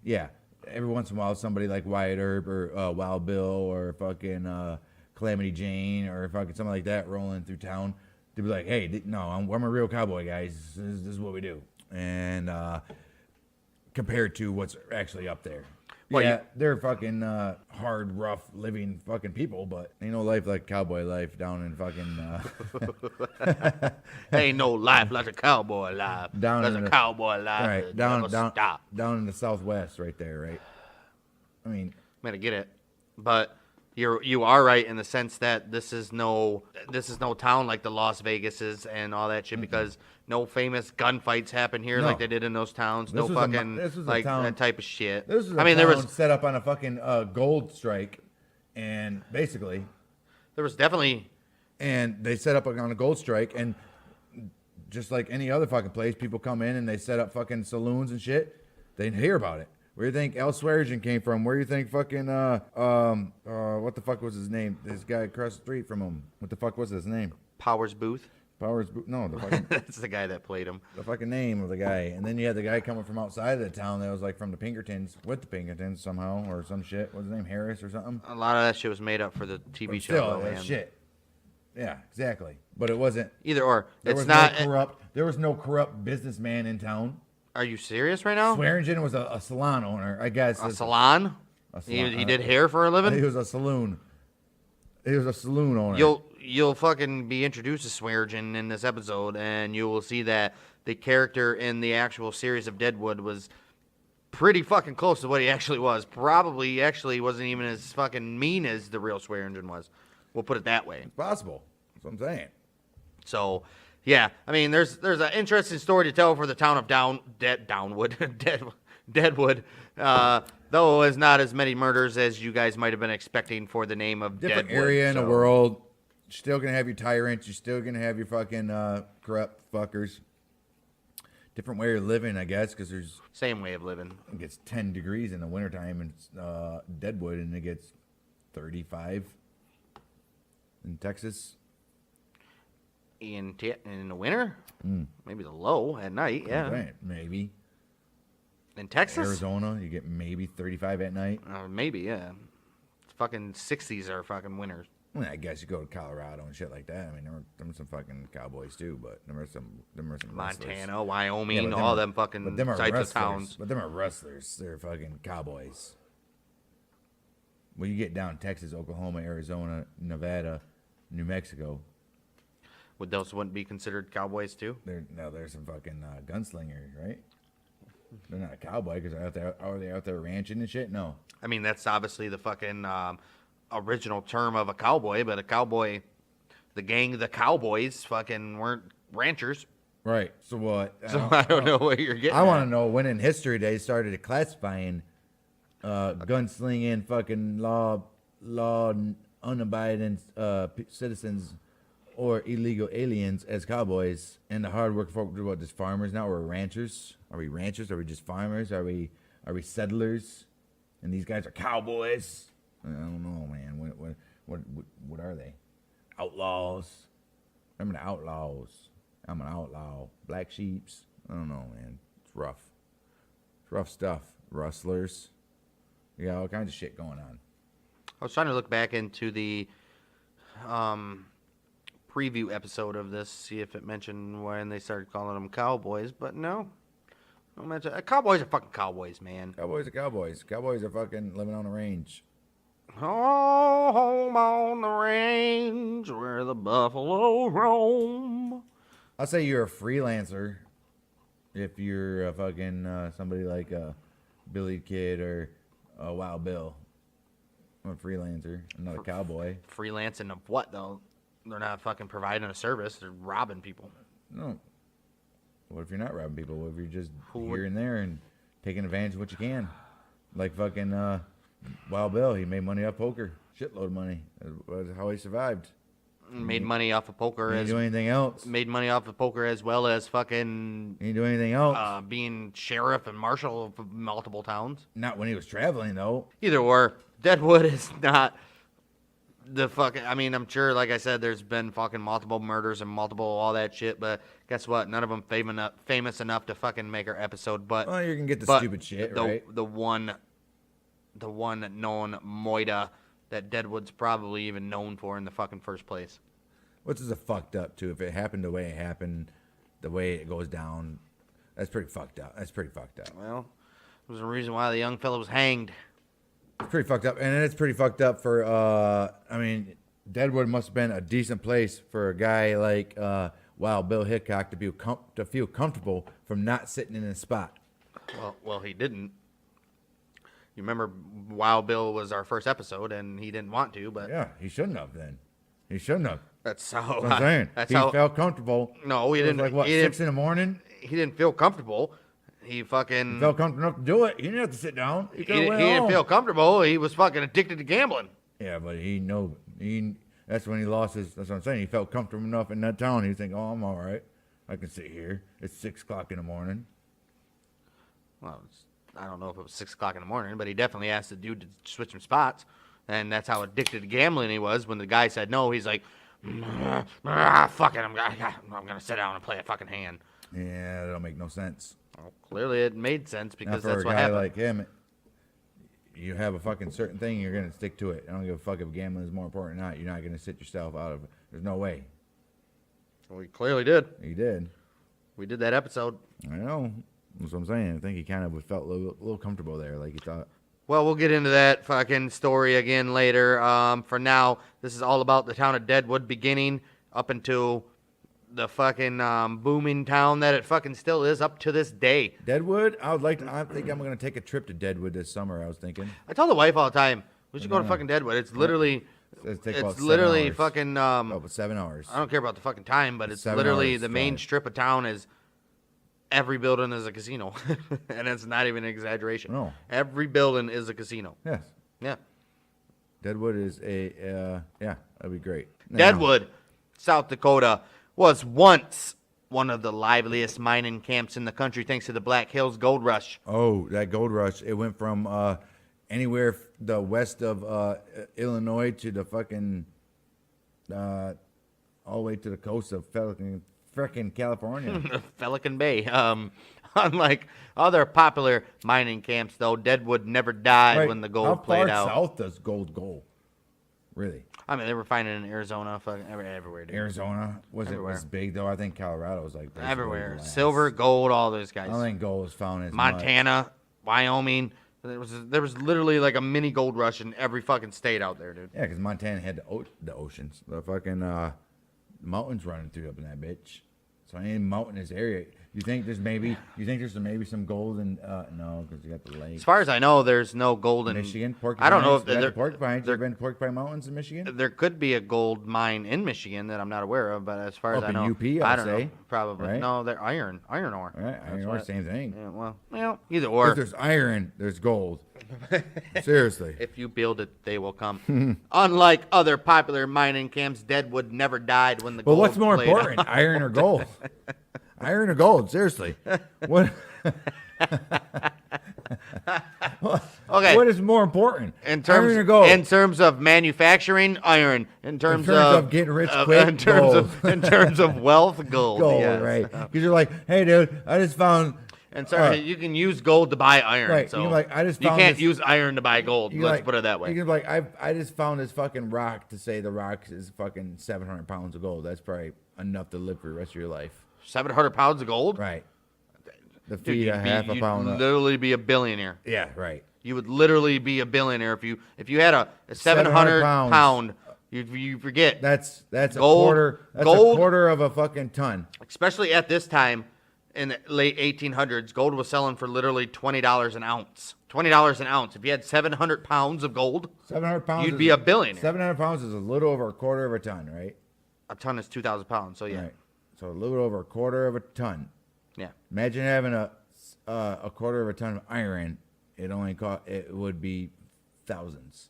Yeah, every once in a while, somebody like Wyatt Earp or Wild Bill or fucking Calamity Jane or fucking something like that rolling through town. They'd be like, "Hey, no, I'm a real cowboy, guys. This is what we do." And compared to what's actually up there. Well, yeah, they're fucking hard, rough living fucking people, but ain't no life like cowboy life down in fucking Ain't no life like a cowboy life. Down There's in a the- cowboy life. right that down never down stop. down in the Southwest, right there, right? I mean, Man, I get it, but you are right in the sense that this is no town like the Las Vegases and all that shit because no famous gunfights happen here No. like they did in those towns. This No was a fucking this was a like town- that type of shit. this is a I mean, town there was set up on a fucking gold strike, and basically, definitely and they set up on a gold strike, and just like any other fucking place, people come in and they set up fucking saloons and shit. They hear about it. Where do you think El Swearigan came from? Where do you think fucking what the fuck was his name? This guy across the street from him. What the fuck was his name? Powers Booth. No, the fucking That's the guy that played him. the fucking name of the guy. And then you had the guy coming from outside of the town that was like from the Pinkertons with the Pinkertons somehow or some shit. What's his name? Harris or something? A lot of that shit was made up for the TV But show. still, though, that man. shit. Yeah, exactly. But it wasn't. Either or. There It's was not. no corrupt. There was no corrupt businessman in town. Are you serious right now? Swearingen was a salon owner, I guess. A salon? A salon. He did hair for a He living? was a saloon. He was a saloon owner. You'll fucking be introduced to Swearingen in this episode, and you will see that the character in the actual series of Deadwood was pretty fucking close to what he actually was. Probably actually wasn't even as fucking mean as the real Swearingen was. We'll put it that way. It's possible. That's what I'm saying. So, yeah, I mean, there's an interesting story to tell for the town of Deadwood. Though it's not as many murders as you guys might have been expecting for the name of Different Deadwood. area in the so- world. You're still gonna have your tyrants. You're still gonna have your fucking corrupt fuckers. Different way of living, I guess, because there's Same way of living. it gets 10 degrees in the wintertime in Deadwood, and it gets 35 in Texas. In the winter, maybe the low at night. Yeah, Right, maybe. in Texas, Arizona, you get maybe 35 at night. maybe yeah. Fucking 60s are fucking winters. Well, I guess you go to Colorado and shit like that. I mean, there were some fucking cowboys too, but there were some wrestlers. Montana, Wyoming, Yeah, but all are- them fucking but them are types wrestlers. of towns. But them are wrestlers. They're fucking cowboys. When you get down Texas, Oklahoma, Arizona, Nevada, New Mexico, Would those wouldn't be considered cowboys too? there's some fucking gunslingers, right? They're not a cowboy because are they out there ranching and shit? No. I mean, that's obviously the fucking original term of a cowboy, but a cowboy, the gang of the Cowboys fucking weren't ranchers. Right. So what? So I don't know what you're getting I want to at. know when in history they started classifying gunslinging, fucking law unabiding citizens or illegal aliens as cowboys, and the hard work folk. What, just farmers now? We're ranchers. Are we ranchers? Are we just farmers? Are we settlers? And these guys are cowboys. I don't know, man. What are they? Outlaws. Remember the Outlaws? I'm an outlaw. Black Sheeps. I don't know, man. It's rough. It's rough stuff. Rustlers. You got all kinds of shit going on. I was trying to look back into the preview episode of this, see if it mentioned when they started calling them cowboys, but no. No mention. Cowboys are fucking cowboys, man. Cowboys are cowboys. Cowboys are fucking living on the range. Home on the range where the buffalo roam. I'll say you're a freelancer if you're a fucking somebody like Billy Kid or Wild Bill. I'm a freelancer. I'm not a cowboy. Freelancing of what, though? They're not fucking providing a service. They're robbing people. No. What if you're not robbing people? What if you're just Who would- here and there and taking advantage of what you can? Like fucking Wild Bill. He made money off poker. Shitload of money. That's how he survived. Made money off of poker He didn't as do anything else. made money off of poker as well as fucking He didn't do anything else. being sheriff and marshal of multiple towns. Not when he was traveling, though. Either or, Deadwood is not the fucking. I mean, I'm sure, like I said, there's been fucking multiple murders and multiple all that shit, but guess what? None of them famous enough to fucking make our episode. But Well, you can get the but stupid shit, the, right? The one known Moida that Deadwood's probably even known for in the fucking first place. What's is a fucked up, too? If it happened the way it happened, the way it goes down, that's pretty fucked up. That's pretty fucked up. Well, there's a reason why the young fella was hanged. It's pretty fucked up, and it's pretty fucked up for. I mean, Deadwood must have been a decent place for a guy like Wild Bill Hickok to feel comfortable from not sitting in a spot. Well, he didn't. You remember Wild Bill was our first episode, and he didn't want to, but Yeah, he shouldn't have. Then he shouldn't have. that's how That's what I'm saying. That's He how. felt comfortable. No, he It was didn't. like what, he didn't, 6 in the morning? he didn't feel comfortable. He fucking. Felt comfortable enough to do it. He didn't have to sit down. He he could didn't, have he went didn't home. feel comfortable. He was fucking addicted to gambling. Yeah, but that's when he lost his. That's what I'm saying. He felt comfortable enough in that town. He was thinking, "Oh, I'm all right. I can sit here. It's 6 o'clock in the morning." Well, I don't know if it was 6 o'clock in the morning, but he definitely asked the dude to switch some spots, and that's how addicted to gambling he was. When the guy said no, he's like, "Fuck it, I'm gonna sit down and play a fucking hand." Yeah, that don't make no sense. Well, clearly, it made sense Not because for that's a what guy happened. like him. You have a fucking certain thing, you're gonna stick to it. I don't give a fuck if gambling is more important or not. You're not gonna sit yourself out of it. There's no way. We clearly did. He did. We did that episode. I know. That's what I'm saying. I think he kind of felt a little comfortable there, like he thought. Well, we'll get into that fucking story again later. For now, this is all about the town of Deadwood beginning up into the fucking booming town that it fucking still is up to this day. Deadwood. I think I'm gonna take a trip to Deadwood this summer. I was thinking. I tell the wife all the time, we should go to fucking Deadwood. It's literally, It'd take about it's 7 literally hours. fucking. About 7 hours. I don't care about the fucking time, but it's 7 literally hours the main drive. strip of town is. Every building is a casino, and it's not even an exaggeration. No. Every building is a casino. Yes. Yeah. Deadwood is yeah, that'd be great. Now, Deadwood, South Dakota, was once one of the liveliest mining camps in the country thanks to the Black Hills Gold Rush. Oh, that gold rush! It went from anywhere the west of Illinois to the fucking all the way to the coast of frickin' California. Pelican Bay. Unlike other popular mining camps, though, Deadwood never died Right, when the gold how played far out. south does gold go? Really? I mean, they were finding it in Arizona, fucking everywhere, dude. Arizona Everywhere. was big though. I think Colorado was like basically Everywhere. the last. Silver, gold, all those guys. I don't think gold was found as much. Montana, Wyoming. There was literally like a mini gold rush in every fucking state out there, dude. Yeah, because Montana had the oceans, the fucking mountains running through up in that bitch. So any mountainous area, you think there's maybe some gold in no, because you got the lake. As far as I know, there's no gold in Michigan, porcupines. I don't know if you got the there, porcupines. You ever been to Porcupine Mountains in Michigan? there could be a gold mine in Michigan that I'm not aware of, but as far as Up I in know, UP, I I'd don't say, know. Probably right? no. They're iron ore. All right, iron That's ore, what- same thing. Yeah, well, either or. If there's iron, there's gold. Seriously. If you build it, they will come. Unlike other popular mining camps, Deadwood never died when the But gold what's more played important, out. iron or gold? Iron or gold? Seriously. What? Okay. What is more important? In terms, iron or gold? in terms of manufacturing, iron. In terms of getting rich quick, in terms gold. in terms of wealth, gold. gold, yes. right? Because you're like, hey, dude, I just found. And so you can use gold to buy iron. Right, So you can be like, I just you found can't this- use iron to buy gold. you Let's like- put it that way. You can be like, I just found this fucking rock to say the rock is fucking 700 pounds of gold. That's probably enough to live for the rest of your life. 700 pounds of gold. Right. The Dude, feed a half a you'd pound. literally be a billionaire. Yeah, right. You would literally be a billionaire if you had a 700 pounds. pound. You forget, That's a Gold- quarter. That's gold- a quarter of a fucking ton. especially at this time in the late 1800s, gold was selling for literally $20 an ounce. $20 an ounce. If you had 700 pounds of gold, 700 pounds. you'd be a billionaire. 700 pounds is a little over a quarter of a ton, right? A ton is 2,000 pounds. So yeah, Right. So a little over a quarter of a ton. yeah. Imagine having a quarter of a ton of iron. It would be thousands.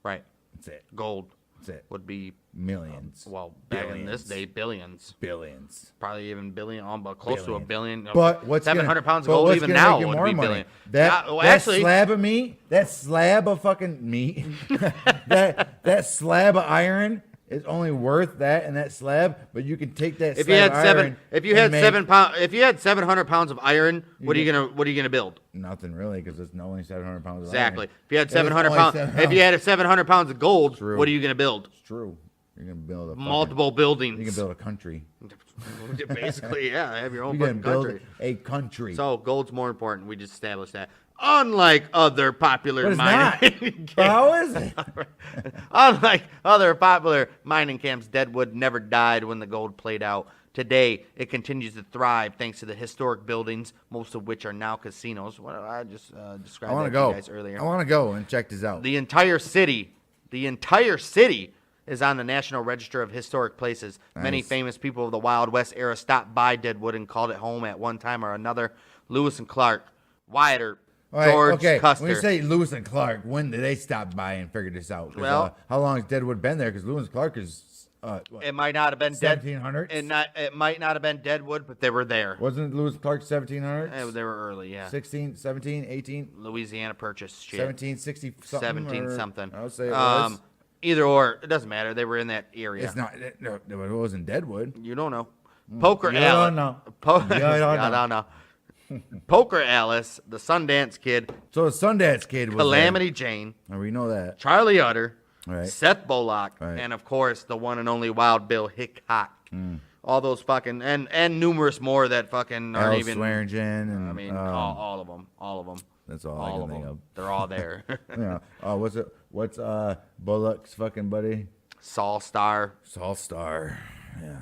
Right. That's it. Gold That's it. would be Millions. well back in this Billions. day billions. Billions. Probably even billion, but close to a Billion. billion. But what's 700 gonna, pounds of but gold what's even gonna now make you would more be money? billion. That, Well, that actually, slab of meat, that slab of fucking meat, that slab of iron is only worth that and that slab. But you can take that. if you slab had of seven, iron if you and had make 7 pound, if you had 700 pounds of iron, what are you gonna build? nothing really, because it's only 700 pounds. Of Exactly. Iron. If you had It's 700 only pounds, 700 if you had 700 pounds of gold, True. what are you gonna build? It's true. You're gonna build a fucking- Multiple buildings. You can build a country. Basically, yeah, have your own You can fucking build country. a country. So gold's more important. We just established that. Unlike other popular But it's not. mining But how is it? Unlike other popular mining camps, Deadwood never died when the gold played out. Today, it continues to thrive thanks to the historic buildings, most of which are now casinos. What I just described I want to that to go. you guys earlier. I want to go and check this out. The entire city is on the National Register of Historic Places. Many Nice. famous people of the Wild West era stopped by Deadwood and called it home at one time or another. Lewis and Clark, Wyatt Earp, All right, George okay. Custer. When you say Lewis and Clark, when did they stop by and figure this out? 'Cause, Well- how long has Deadwood been there? Because Lewis and Clark is what, It might not have been dead. 1700s? It might not have been Deadwood, but they were there. Wasn't Lewis and Clark 1700s? They were early, yeah. 16, 17, 18, Louisiana Purchase shit. 1760 something? 17 or- something. I would say it was. Either or, it doesn't matter. They were in that area. It's not. No, it wasn't Deadwood. You don't know. Poker You Alice. don't know. You don't know. Poker Alice, the Sundance Kid, So the Sundance Kid was Calamity Jane, there. We know that. Charlie Utter, Right. Seth Bullock, Right. and of course the one and only Wild Bill Hickok. All those fucking and numerous more that fucking Al aren't even. Swearingen and I mean, all of them. that's all I All can of think them. of. They're all there. Yeah. What's it? What's Bullock's fucking buddy? Saul Star, Saul Star. Yeah.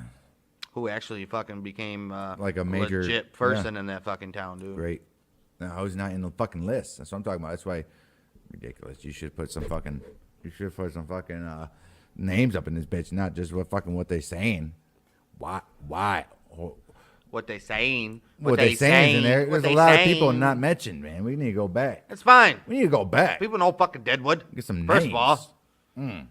who actually fucking became Like a major- legit person in that fucking town, dude. Great. No, I was not in the fucking list. That's what I'm talking about. That's why ridiculous. You should put some fucking. You should put some fucking names up in this bitch, not just what they saying. Why? What they saying? What they saying is in there? what There's a they lot of people saying. not mentioned, man. We need to go back. It's fine. We need to go back. People know fucking Deadwood. Get some First names. of all,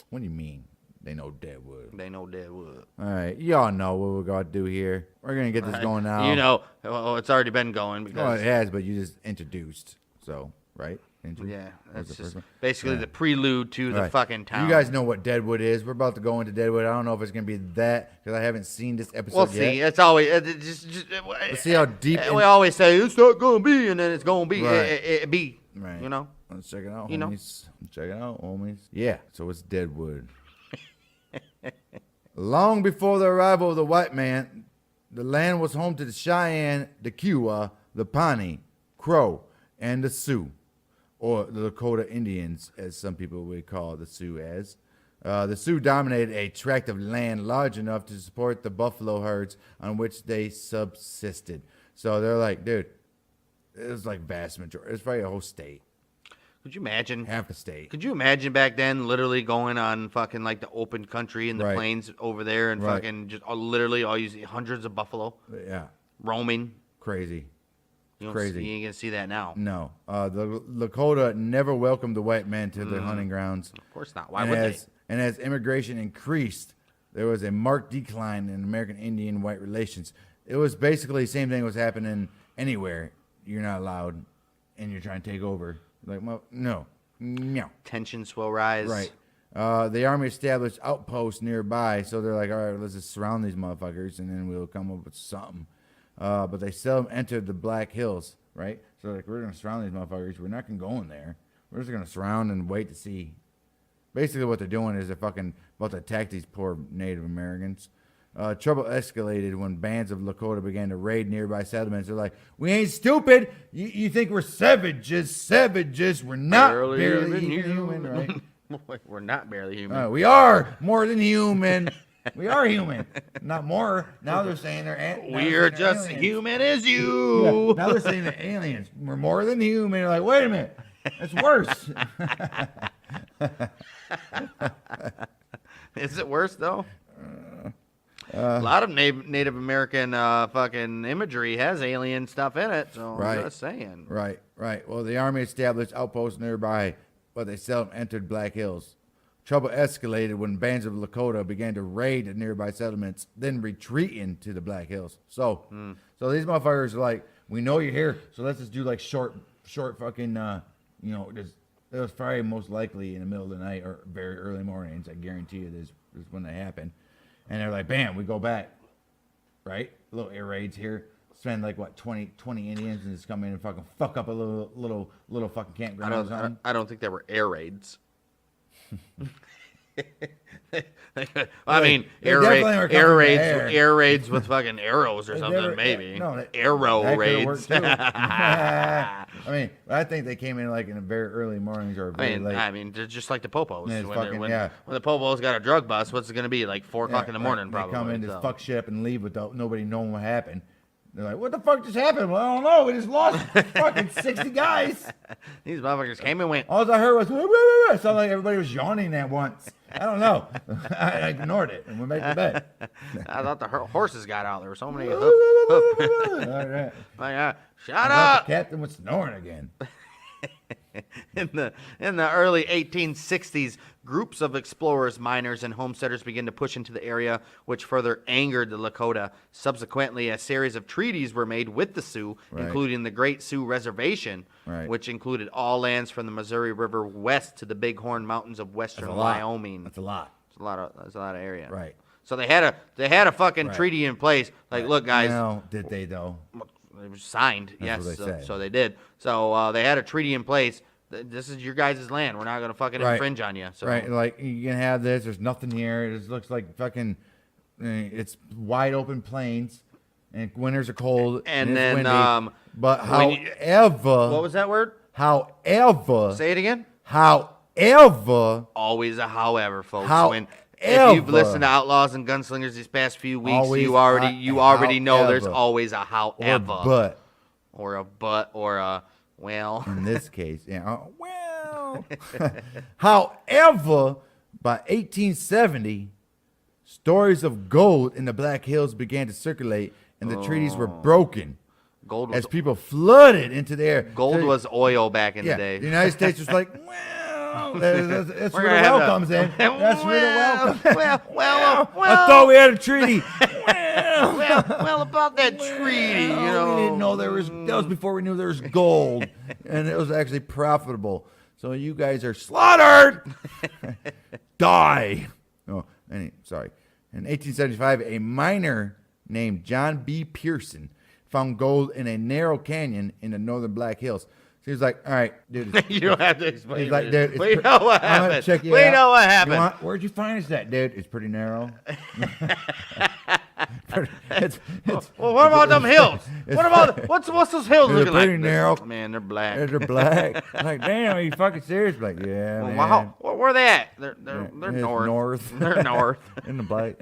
What do you mean? They know Deadwood. they know Deadwood. All right, y'all know what we're gonna do here. We're gonna get this going now. You know, well, it's already been going Well, because it has, but you just introduced. So, right? yeah, that's the just first one? basically Yeah. the prelude to the Right. fucking town. You guys know what Deadwood is. We're about to go into Deadwood. I don't know if it's gonna be that because I haven't seen this episode We'll yet. see. It's always Let's see how deep. We always say it's not gonna be, and then it's gonna be. Right. It be. Right. You know. Let's check it out, You know. homies. Check it out, homies. Yeah. So it's Deadwood. Long before the arrival of the white man, the land was home to the Cheyenne, the Kiowa, the Pawnee, Crow, and the Sioux, or the Dakota Indians, as some people would call the Sioux as. The Sioux dominated a tract of land large enough to support the buffalo herds on which they subsisted. So they're like, dude, it was like vast majority. It's probably a whole state, Could you imagine? half a state. Could you imagine back then, literally going on fucking like the open country in the Right. plains over there and Right. fucking just literally all you see hundreds of buffalo Yeah, roaming? crazy. You don't Crazy. See, you ain't gonna see that now. No, the Lakota never welcomed the white man to their hunting grounds. Of course not. Why and would as, And as immigration increased, there was a marked decline in American Indian-white relations. It was basically the same thing was happening anywhere. You're not allowed, and you're trying to take over. Like, well, no. they? Tensions will rise. Right. The army established outposts nearby, so they're like, all right, let's just surround these motherfuckers, and then we'll come up with something. But they seldom entered the Black Hills, right? So like, we're gonna surround these motherfuckers. We're not gonna go in there. We're just gonna surround and wait to see. Basically, what they're doing is they're fucking about to attack these poor Native Americans. Trouble escalated when bands of Lakota began to raid nearby settlements. They're like, we ain't stupid. You think we're savages. Savages. We're not barely even human, right? We're not barely human. We are more than human. We are human. Not more. Now they're saying We're just aliens. human as Yeah, you. now they're saying they're aliens. We're more than human. You're like, wait a minute. It's worse. Is it worse though? A lot of Native American fucking imagery has alien stuff in it, so Right. I'm just saying. Right. Well, the army established outposts nearby, but they seldom entered Black Hills. Trouble escalated when bands of Lakota began to raid the nearby settlements, then retreat into the Black Hills. So these motherfuckers are like, we know you're here, so let's just do like short fucking, just it was probably most likely in the middle of the night or very early mornings. I guarantee you this is when they happen. And they're like, bam, we go back, right? Little air raids here. Spend like what 20 Indians and just come in and fucking fuck up a little fucking campground or something. I don't think there were air raids. I mean, they definitely were coming from the air. air raids with fucking arrows or They something, never- maybe. no, that- Arrow that could've raids. worked, too. I mean, I think they came in like in the very early mornings or very late. I mean, they're just like the popos. Yeah, it's when, fucking- when, yeah. when the popos got a drug bust, what's it going to be? Like 4 o'clock in the morning, They probably. come in, so. just fuck shit up and leave without nobody knowing what happened. They're like, what the fuck just happened? Well, I don't know. We just lost fucking 60 guys. These motherfuckers came and went. All I heard was, woo, woo, woo. It sounded like everybody was yawning at once. I don't know. I ignored it and went back to bed. I thought the horses got out. There were so many. All right. Shut I thought up! the captain was snoring again. In the early 1860s, groups of explorers, miners, and homesteaders began to push into the area, which further angered the Lakota. Subsequently, a series of treaties were made with the Sioux, Right. including the Great Sioux Reservation, Right. which included all lands from the Missouri River west to the Bighorn Mountains of western Wyoming. That's a lot. That's a lot of area. Right. So they had a fucking Right. treaty in place. Like, look, guys, No, did they though? it was signed. That's Yes, what they say. so they did. So they had a treaty in place. This is your guys' land. We're not going to fucking Right. infringe on you. So. Right, like you can have this. There's nothing here. It just looks like fucking. It's wide open plains, and winters are cold. And it's then, windy. But when you- however, What was that word? however, Say it again. however, Always a however, folks. However. If you've listened to Outlaws and Gunslingers these past few weeks, Always you already know there's however. always a or however, but or a but, or a well. in this case, yeah, well, however, by 1870, stories of gold in the Black Hills began to circulate, and the treaties were broken Gold was as people flooded into there. gold was oil back in Yeah, the day. the United States was like, well, that's We're where gonna the well have comes in. That's where the well comes in. well, I thought we had a treaty. well, about that treaty, you know. We didn't know there was. That was before we knew there was gold, and it was actually profitable. So you guys are slaughtered. Die. Oh, sorry. In 1875, a miner named John B. Pearson found gold in a narrow canyon in the northern Black Hills. So he was like, all right, dude. You don't have to explain. He's like, it. dude, We know what I'm gonna happened. check you We out. know what happened. Where'd you find us that, dude? It's pretty narrow. it's, Well, what about them hills? What about what's those hills They're looking like? pretty narrow. Man, they're black. they're black. Like, damn, are you fucking serious? Like, yeah, man. Wow, where they at? They're It's north. They're north. in the black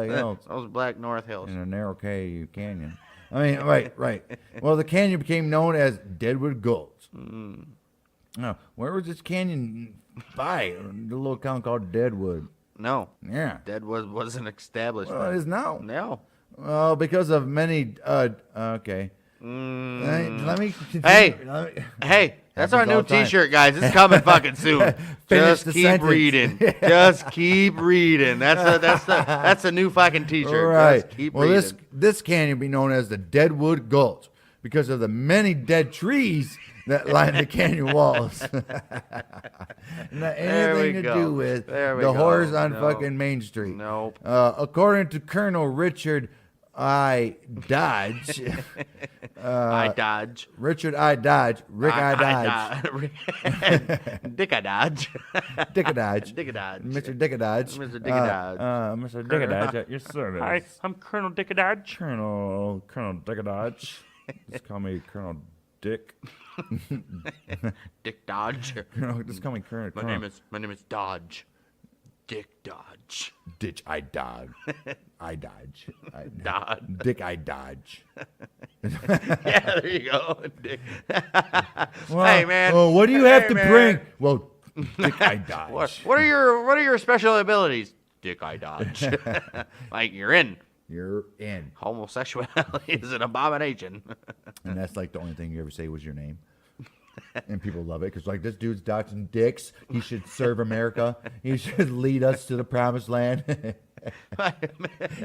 hills Those black north hills. in a narrow canyon. I mean, right. Well, the canyon became known as Deadwood Gulch. Now, where was this canyon by? The little town called Deadwood. No, Yeah. Dead wasn't established. Well, it is now. No. Well, because of many. Okay. Let me. Continue. Hey. Let me- Hey, that's Happens our all new the time. T-shirt, guys. It's coming fucking soon. Finish Just the keep sentence. reading. Just keep reading. That's a new fucking T-shirt. Right. Just keep Well, reading. this canyon be known as the Deadwood Gulch because of the many dead trees that line the canyon walls. Not There we anything to go. do with There we the go. horse on No. fucking Main Street. Nope. According to Colonel Richard I. Dodge, I Dodge. Richard I. Dodge, Rick I. Dodge, Dick I Dodge. Dick a Dodge, Dick a Dodge. Mr. Dick a Dodge, Mr. Dick a Dodge. Mr. Dick a Dodge. Yes, sir. Hi, I'm Colonel Dick Dodge. Colonel Dick a Dodge. Just call me Colonel Dick. Dick Dodge. Just call me Colonel. My name is Dodge. Dick Dodge. Ditch I Dodge. I Dodge. Dodge. Dick I Dodge. Yeah, there you go. Dick. Well, hey man. Well, what do you have Hey, to man. bring? Well, Dick I Dodge. What are your special abilities? Dick I Dodge. Like you're in. You're in. Homosexuality is an abomination. And that's like the only thing you ever say was your name. And people love it because, like, this dude's dodging dicks. He should serve America. He should lead us to the promised land.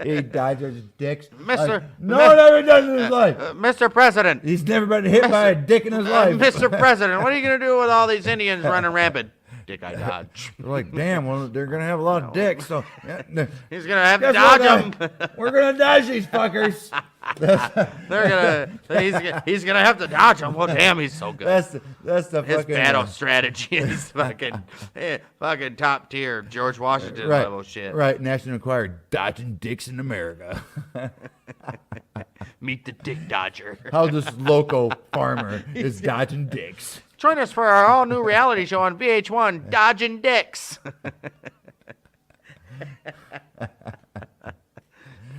He dodges dicks. Mister- Like, no one ever done in his life. Mr. President. He's never been hit by a dick in his life. Mr. President, what are you going to do with all these Indians running rampant? dick I dodge. They're like, damn, well, they're gonna have a lot of dicks, so He's gonna have to guess what, dodge them. We're gonna dodge these fuckers. He's gonna have to dodge them. Well, damn, he's so good. That's the His fucking battle strategy is fucking top tier George Washington level shit. Right, National Enquirer, dodging dicks in America. Meet the Dick Dodger. How this local farmer is dodging dicks. Join us for our all new reality show on VH1, Dodging Dicks.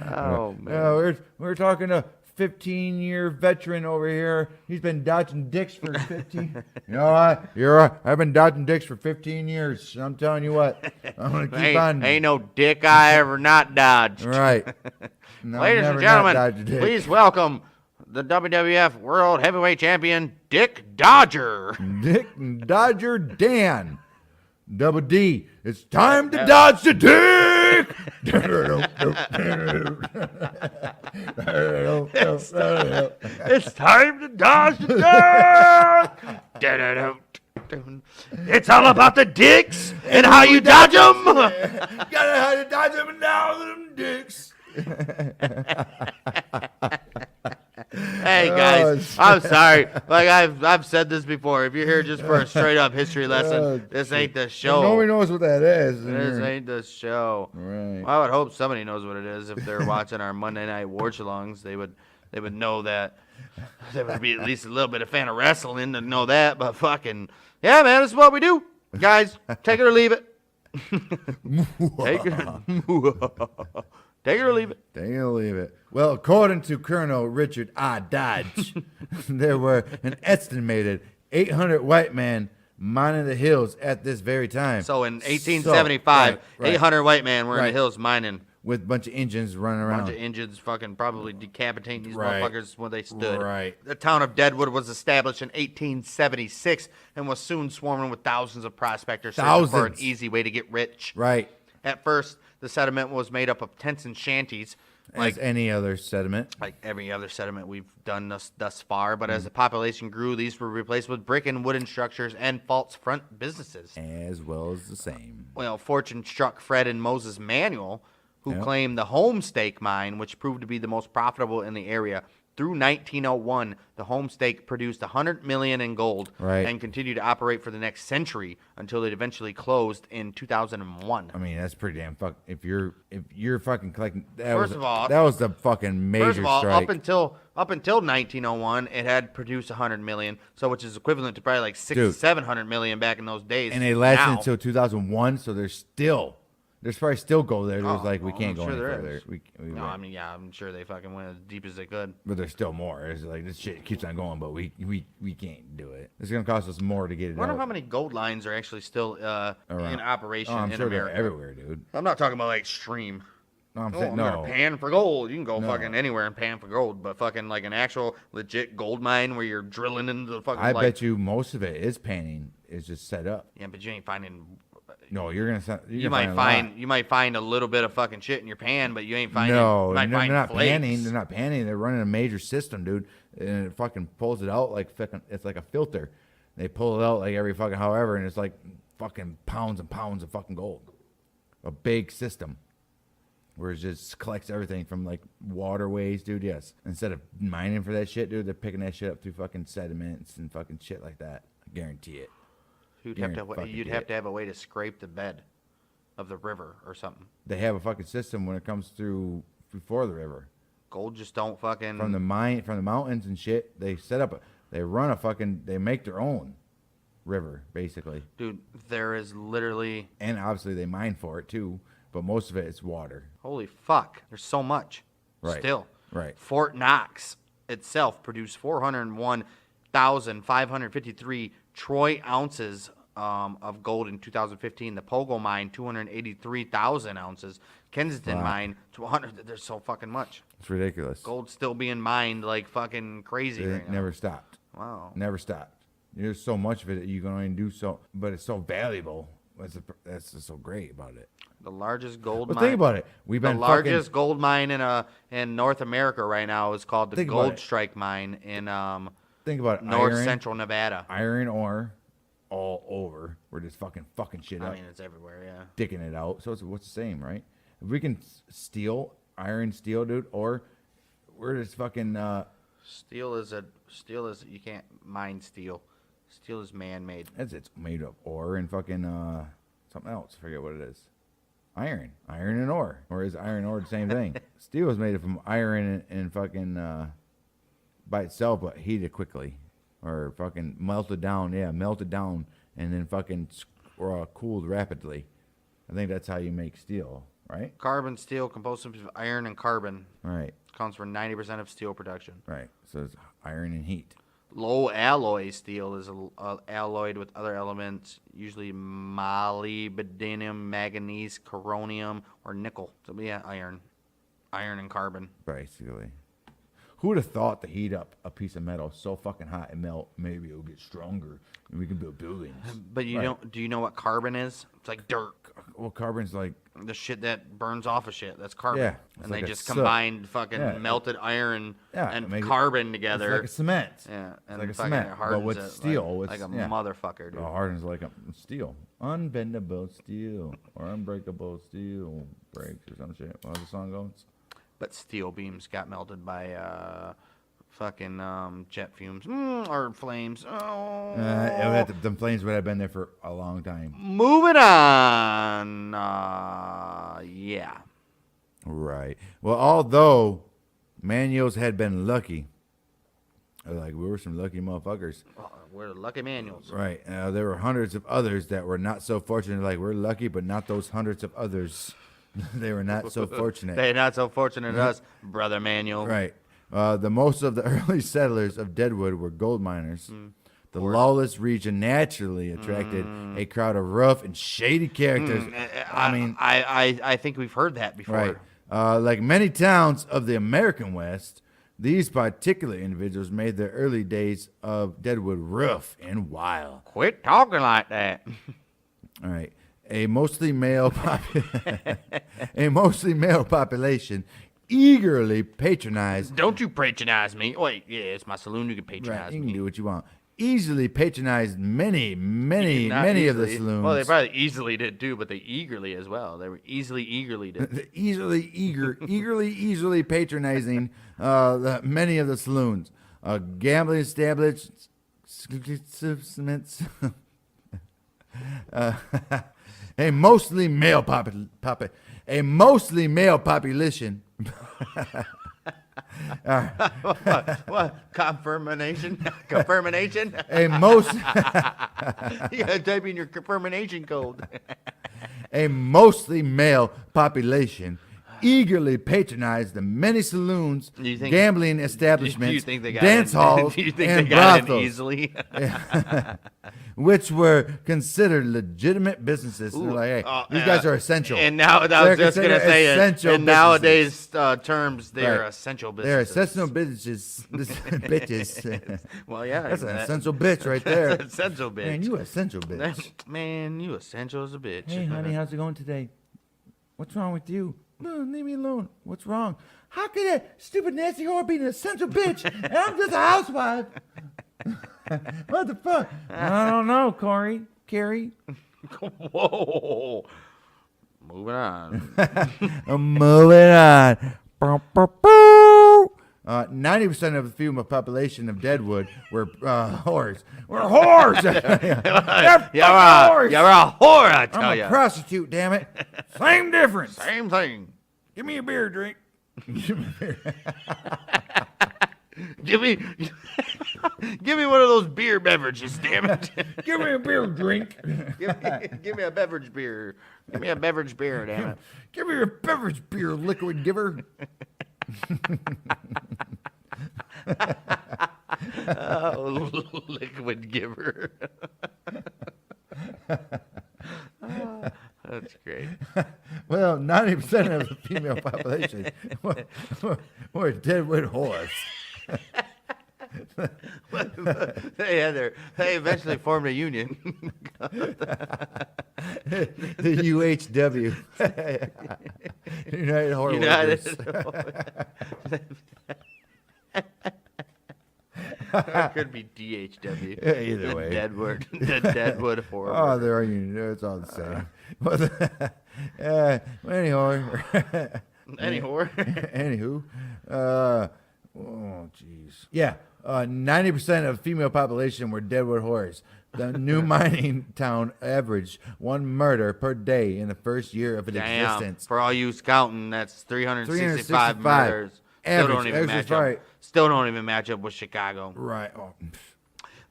Oh man. We're talking to 15-year veteran over here. He's been dodging dicks for 15. You know what? You're right. I've been dodging dicks for 15 years. I'm telling you what. I'm gonna keep on. Ain't no dick I ever not dodged. Right. No, Ladies and never not dodged a gentlemen, dick. please welcome the WWF World Heavyweight Champion, Dick Dodger. Dick Dodger Dan. Double D. It's time to dodge the dick. It's time to dodge the dick. It's all about the dicks and how you dodge them. Gotta how to dodge them and down them dicks. Hey guys, I'm sorry. Like I've said this before. If you're here just for a straight up history lesson, this ain't the show. Nobody knows what that is. This ain't the show. Right. Well, I would hope somebody knows what it is. If they're watching our Monday Night Watch-alongs, they would know that. They would be at least a little bit of fan of wrestling to know that. But fucking yeah, man, this is what we do, guys. Take it or leave it. Take it. Take it or leave it. Take it or leave it. Well, according to Colonel Richard I. Dodge, there were an estimated 800 white men mining the hills at this very time. So in 1875, right. 800 white men were in Right. the hills mining. With a bunch of engines running A around. bunch of engines fucking probably decapitating these Right. motherfuckers when they stood. Right. The town of Deadwood was established in 1876 and was soon swarming with thousands of prospectors searching for an Thousands. easy way to get rich. Right. At first, the settlement was made up of tents and shanties, Like any other sediment. like every other settlement we've done thus far. But as the population grew, these were replaced with brick and wooden structures and false front businesses. As well as the same. Well, fortune struck Fred and Moses Manuel, who Yep. claimed the Homestake mine, which proved to be the most profitable in the area. Through 1901, the Homestake produced $100 million in gold Right. and continued to operate for the next century until it eventually closed in 2001. I mean, that's pretty damn fuck. If you're fucking collecting, that First was of all- that was the fucking major First of all, strike. up until 1901, it had produced 100 million, so which is equivalent to probably like six Dude. to 700 million back in those days. and they lasted Now- until 2001, so there's probably still gold there. There's Oh, like we oh, can't I'm go sure any there further. is. We No, went. I mean, yeah, I'm sure they fucking went as deep as they could. But there's still more. It's like this shit keeps on going, but we can't do it. It's gonna cost us more to get it I wonder out. how many gold lines are actually still in operation Oh, I'm in sure America. they're everywhere, dude. I'm not talking about like stream. No, I'm Oh, saying I'm no. gonna pan for gold. You can go No. fucking anywhere and pan for gold, but fucking like an actual legit gold mine where you're drilling into the fucking. I like, bet you most of it is panning. It's just set up. Yeah, but you ain't finding. No, you're gonna. You might find a little bit of fucking shit in your pan, but you ain't finding. No, you might they're find not flakes. panning. They're not panning. They're running a major system, dude, and it fucking pulls it out like fucking. It's like a filter. They pull it out like every fucking however, and it's like fucking pounds and pounds of fucking gold. A big system, where it just collects everything from like waterways, dude. Yes, instead of mining for that shit, dude, they're picking that shit up through fucking sediments and fucking shit like that. I guarantee it. You'd You're have gonna to. fucking You'd get have it. to have a way to scrape the bed of the river or something. They have a fucking system when it comes through before the river. Gold just don't fucking. From the mountains and shit, they set up they make their own river basically, Dude, there is literally. and obviously they mine for it too, but most of it is water. Holy fuck! There's so much. Right. Still. Right. Fort Knox itself produced 401,553 troy ounces of gold in 2015. The Pogo mine, 283,000 ounces. Kensington Wow. mine, 200. There's so fucking much. It's ridiculous. Gold still being mined like fucking crazy It right now. never stopped. Wow. Never stopped. There's so much of it that you can only do so, but it's so valuable. That's just so great about it. The largest gold But mine. think about it. We've The been largest gold mine in North America right now is called the Think about Gold it. Strike mine in Think about it. north central Nevada. iron ore, all over. We're just fucking shit up, I mean, it's everywhere, yeah. dicking it out. So what's the same, right? If we can iron steel, dude, or we're just fucking. Steel is you can't mine steel. Steel is man-made. It's made of ore and fucking something else. Forget what it is. Iron and ore. Or is iron and ore the same thing? Steel is made from iron and fucking by itself, but heated quickly, or fucking melted down. Yeah, melted down and then fucking cooled rapidly. I think that's how you make steel, right? Carbon steel composed of iron and carbon. Right. Accounts for 90% of steel production. Right. So it's iron and heat. Low alloy steel is alloyed with other elements, usually molybdenum, manganese, coronium, or nickel. So yeah, iron and carbon. Basically. Who would have thought to heat up a piece of metal so fucking hot and melt? Maybe it'll get stronger and we can build buildings. But you don't. Do you know what carbon is? It's like dirt. Well, carbon's like The shit that burns off of shit. That's carbon. Yeah, it's and like they a just soot. combined fucking Yeah. melted iron and make it- carbon it's together. like a cement. Yeah, and like a fucking cement, it but hardens with it steel. like a Yeah. motherfucker, dude. Oh, hardens like a steel. Unbendable steel or unbreakable steel breaks or some shit. How's the song goes? But steel beams got melted by fucking jet fumes or flames. Oh. The flames would have been there for a long time. Moving on. Yeah. Right. Well, although Manuals had been lucky, like we were some lucky motherfuckers. Oh, we're the lucky manuals. Right. There were hundreds of others that were not so fortunate. Like we're lucky, but not those hundreds of others. They were not so fortunate. They're not so fortunate as us, brother manual. Right. The most of the early settlers of Deadwood were gold miners. The lawless region naturally attracted a crowd of rough and shady characters. I think we've heard that before. Right. Like many towns of the American West, these particular individuals made their early days of Deadwood rough and wild. Quit talking like that. All right. A mostly male population eagerly patronized. Don't you patronize me. Wait, yeah, it's my saloon. You can Right, patronize you can me. do what you want. Easily patronized many Not of the easily. saloons. Well, they probably easily did too, but they eagerly as well. They were eagerly did. easily patronizing many of the saloons. Gambling establishments. A mostly male population. What? Confirmation? Confirmation? A most You gotta type in your confirmation code. a mostly male population eagerly patronized the many saloons, You think- gambling Do you establishments, think they got dance in, halls, Do you think and they got in brothels, easily? which were considered legitimate businesses. And they're like, hey, these guys are essential. And now I They're was just gonna considered say it. essential In nowadays terms, they're Right. essential They're businesses. essential bitches. Well, yeah, That's an essential bitch right there. That's an essential bitch. Man, you essential bitch. Man, you essential as a bitch. Hey, honey, how's it going today? What's wrong with you? No, leave me alone. What's wrong? How could that stupid Nancy whore be an essential bitch? And I'm just a housewife. What the fuck? I don't know, Carrie. Whoa. Moving on. I'm moving on. 90% of the female population of Deadwood were whores. We're whores. They're You're a whore, I tell I'm ya. a prostitute, damn it. Same difference. Same thing. Give me a beer drink. Give me one of those beer beverages, damn it. Give me a beer drink. give me a beverage beer. Give me a beverage beer, damn it. Give me a beverage beer, liquid giver. Oh, liquid giver. That's great. Well, 90% of the female population were Deadwood whores. They eventually formed a union. The UHW. United Whore Workers. Or it could be DHW. Yeah, either the way. Deadwood, the Deadwood Horror. Oh, they're it's all the same. Anyhow, Anywho. oh jeez. Yeah, 90% of female population were Deadwood whores. The new mining town averaged 1 murder per day in the first year of its Damn. existence. For all you scouting, that's 365 365 murders. Still don't average, even match right. up. Still don't even match up with Chicago. Right. Oh.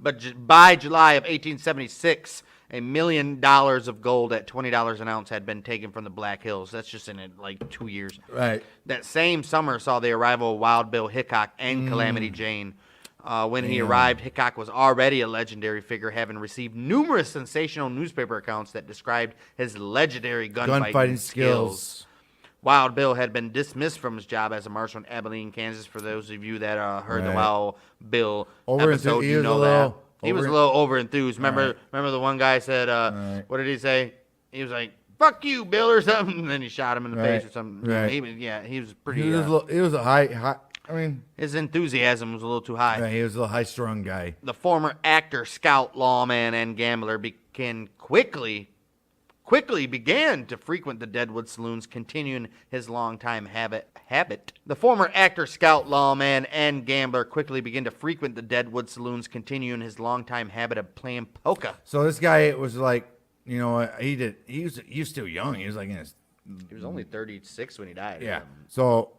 But by July of 1876, $1 million of gold at $20 an ounce had been taken from the Black Hills. That's just in like 2 years. Right. That same summer saw the arrival of Wild Bill Hickok and Calamity Jane. When he arrived, Hickok was already a legendary figure, having received numerous sensational newspaper accounts that described his legendary gunfighting skills. Wild Bill had been dismissed from his job as a marshal in Abilene, Kansas. For those of you that heard the Right. Wild Bill Over episode, he you was know a that. little He was a over- little over-enthused. Remember the one guy said, what did he say? He was like, fuck you, Bill, or something. And then he shot him in the face or something. Right. He was pretty, He was a high. I mean, his enthusiasm was a little too high. right, he was a little high-strung guy. The former actor, scout, lawman, and gambler quickly began to frequent the Deadwood saloons, continuing his longtime habit. The former actor, scout, lawman, and gambler quickly began to frequent the Deadwood saloons, continuing his longtime habit of playing poker. So this guy was like, you know, he was still young. He was like in his He was only 36 when he died. yeah. So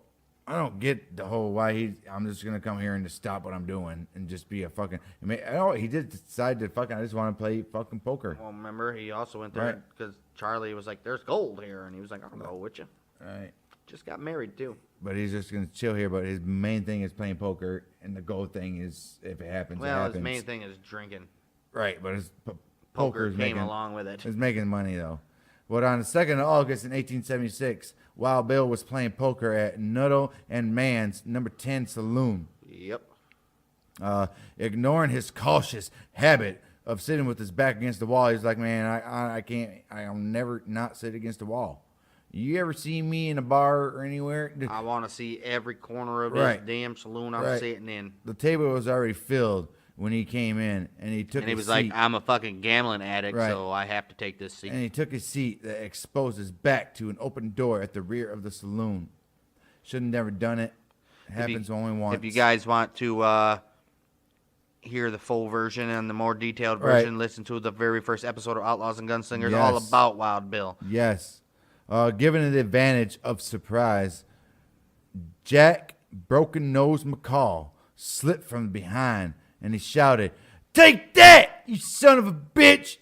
I don't get the whole why I'm just gonna come here and just stop what I'm doing and just be a fucking. I mean, he did decide to fucking. I just want to play fucking poker. Well, remember, he also went there Right. because Charlie was like, there's gold here. And he was like, I'll go with you. Right. Just got married, too. But he's just gonna chill here. But his main thing is playing poker, and the gold thing is if it happens, it Well, happens. his main thing is drinking. Right, but his Poker poker is came making along with it. is making money though. But on the 2nd of August in 1876, Wild Bill was playing poker at Nuttall and Mann's number 10 saloon. Yep. Ignoring his cautious habit of sitting with his back against the wall, he's like, man, I can't, I'll never not sit against the wall. You ever see me in a bar or anywhere? I want to see every corner of Right. this damn saloon I'm Right. sitting in. The table was already filled when he came in, and he took And he his was seat. like, I'm a fucking gambling addict, Right. so I have to take this seat. And he took his seat that exposed his back to an open door at the rear of the saloon. Should have never done it. Happens only once. If you guys want to hear the full version and the more detailed Right. version, listen to the very first episode of Outlaws and Gunslingers, all Yes. about Wild Bill. Yes. Given the advantage of surprise, Jack Broken Nose McCall slipped from behind and he shouted, "Take that, you son of a bitch!"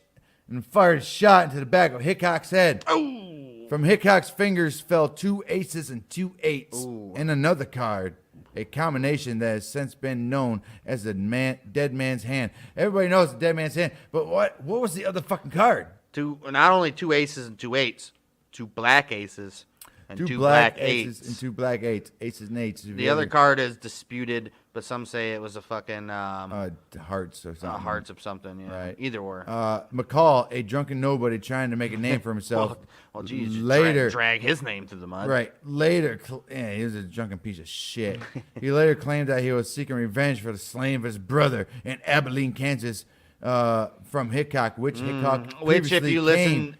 and fired a shot into the back of Hickok's head. Ooh. From Hickok's fingers fell 2 aces and 2 eights Ooh. and another card, a combination that has since been known as the dead man's hand. Everybody knows the dead man's hand, but what was the other fucking card? Not only 2 aces and 2 eights, 2 black aces and 2 black eights. and 2 black eights. Aces and eights. The other card is disputed, but some say it was a fucking hearts or something. hearts of something. Yeah. Right. Either or. McCall, a drunken nobody trying to make a name for himself. well, geez, just later, drag his name through the mud. right? Later, he was a drunken piece of shit. He later claimed that he was seeking revenge for the slaying of his brother in Abilene, Kansas, from Hickok, which Hickok Which if previously you came,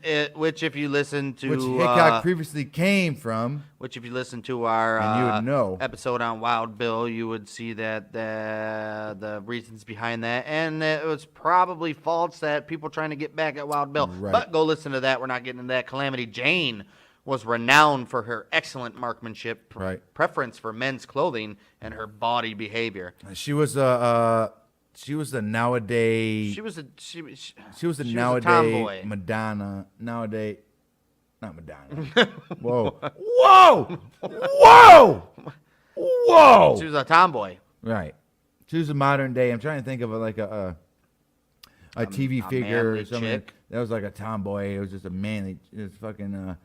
listen to which Hickok previously came from. which if you listen to our And you would know. episode on Wild Bill, you would see that the reasons behind that, and it was probably false that people trying to get back at Wild Bill. Right. But go listen to that. We're not getting into that. Calamity Jane was renowned for her excellent marksmanship, Right. preference for men's clothing, and her body behavior. She was the nowadays. She was a a tomboy. nowadays Madonna. Nowadays, not Madonna. Whoa. Whoa! Whoa! Whoa! She was a tomboy. Right. She was a modern day. I'm trying to think of a TV figure manly or something chick. that was like a tomboy. It was just a manly. It was fucking.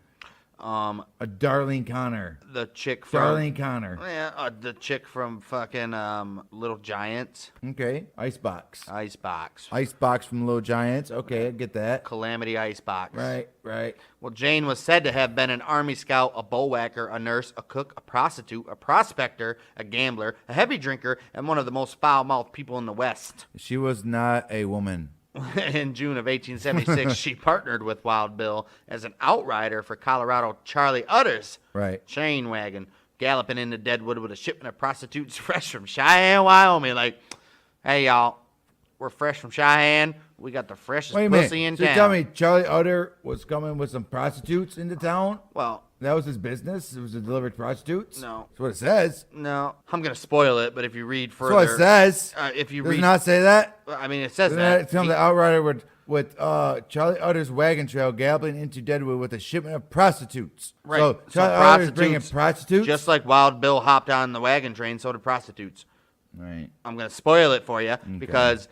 A Darlene Connor. The chick from Darlene Connor. Yeah, the chick from fucking Little Giants, Okay. Icebox. Icebox, Icebox from Little Giants. Okay, I get that. Calamity Icebox. Right, right. Well, Jane was said to have been an Army scout, a bullwhacker, a nurse, a cook, a prostitute, a prospector, a gambler, a heavy drinker, and one of the most foul-mouthed people in the West. She was not a woman. In June of 1876, she partnered with Wild Bill as an outrider for Colorado Charlie Utter's Right. chain wagon, galloping into Deadwood with a shipment of prostitutes fresh from Cheyenne, Wyoming. Like, hey, y'all, we're fresh from Cheyenne. We got the freshest Wait a minute. pussy in So town. you tell me Charlie Utter was coming with some prostitutes into town? Well, That was his business? It was to deliver prostitutes? No. That's what it says. no, I'm going to spoil it, but if you read That's further. what it says. If you Does read. it not say that? I mean, it says Doesn't that. it tell me the outrider with Charlie Utter's wagon trail galloping into Deadwood with a shipment of prostitutes. Right. So So Charlie Utter's bringing prostitutes, prostitutes? Just like Wild Bill hopped on the wagon train, so did prostitutes. Right. I'm going to spoil it for you because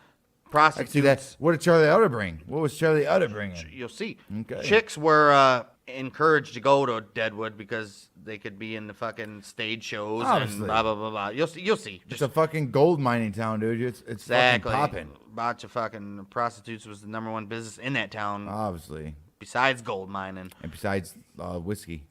I prostitutes. can see that. What did Charlie Utter bring? What was Charlie Utter bringing? You'll see. Okay. Chicks were encouraged to go to Deadwood because they could be in the fucking stage shows Obviously. and blah blah blah blah. You'll see. You'll see. It's a fucking gold mining town, dude. It's exactly. fucking popping. Bunch of fucking prostitutes was the number one business in that town Obviously. besides gold mining. And besides whiskey.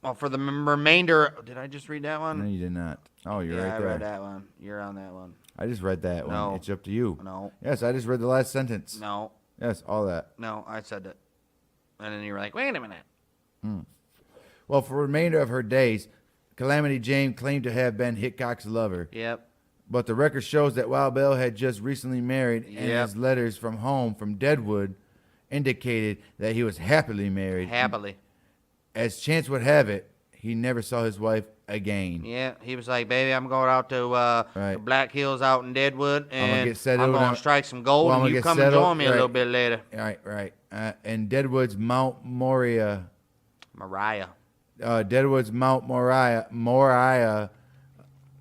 Well, for the remainder, did I just read that No, one? you did not. Oh, you're Yeah, right I there. read that one. You're on that one. I just read that one. No. It's up to you. No. Yes, I just read the last sentence. No, Yes, all that. no, I said that. And then you were like, wait a minute. Well, for the remainder of her days, Calamity Jane claimed to have been Hickok's lover. Yep. But the record shows that Wild Bill had just recently married, and Yep. his letters from home from Deadwood indicated that he was happily married. Happily. As chance would have it, he never saw his wife again. Yeah, he was like, baby, I'm going out to Right. the Black Hills out in Deadwood, and get settled I'm going down- to strike some gold, Well, I'm and gonna you get come and settled, join me a right. little bit later. Right, right. And Deadwood's Mount Moriah, Mariah. Deadwood's Mount Moriah,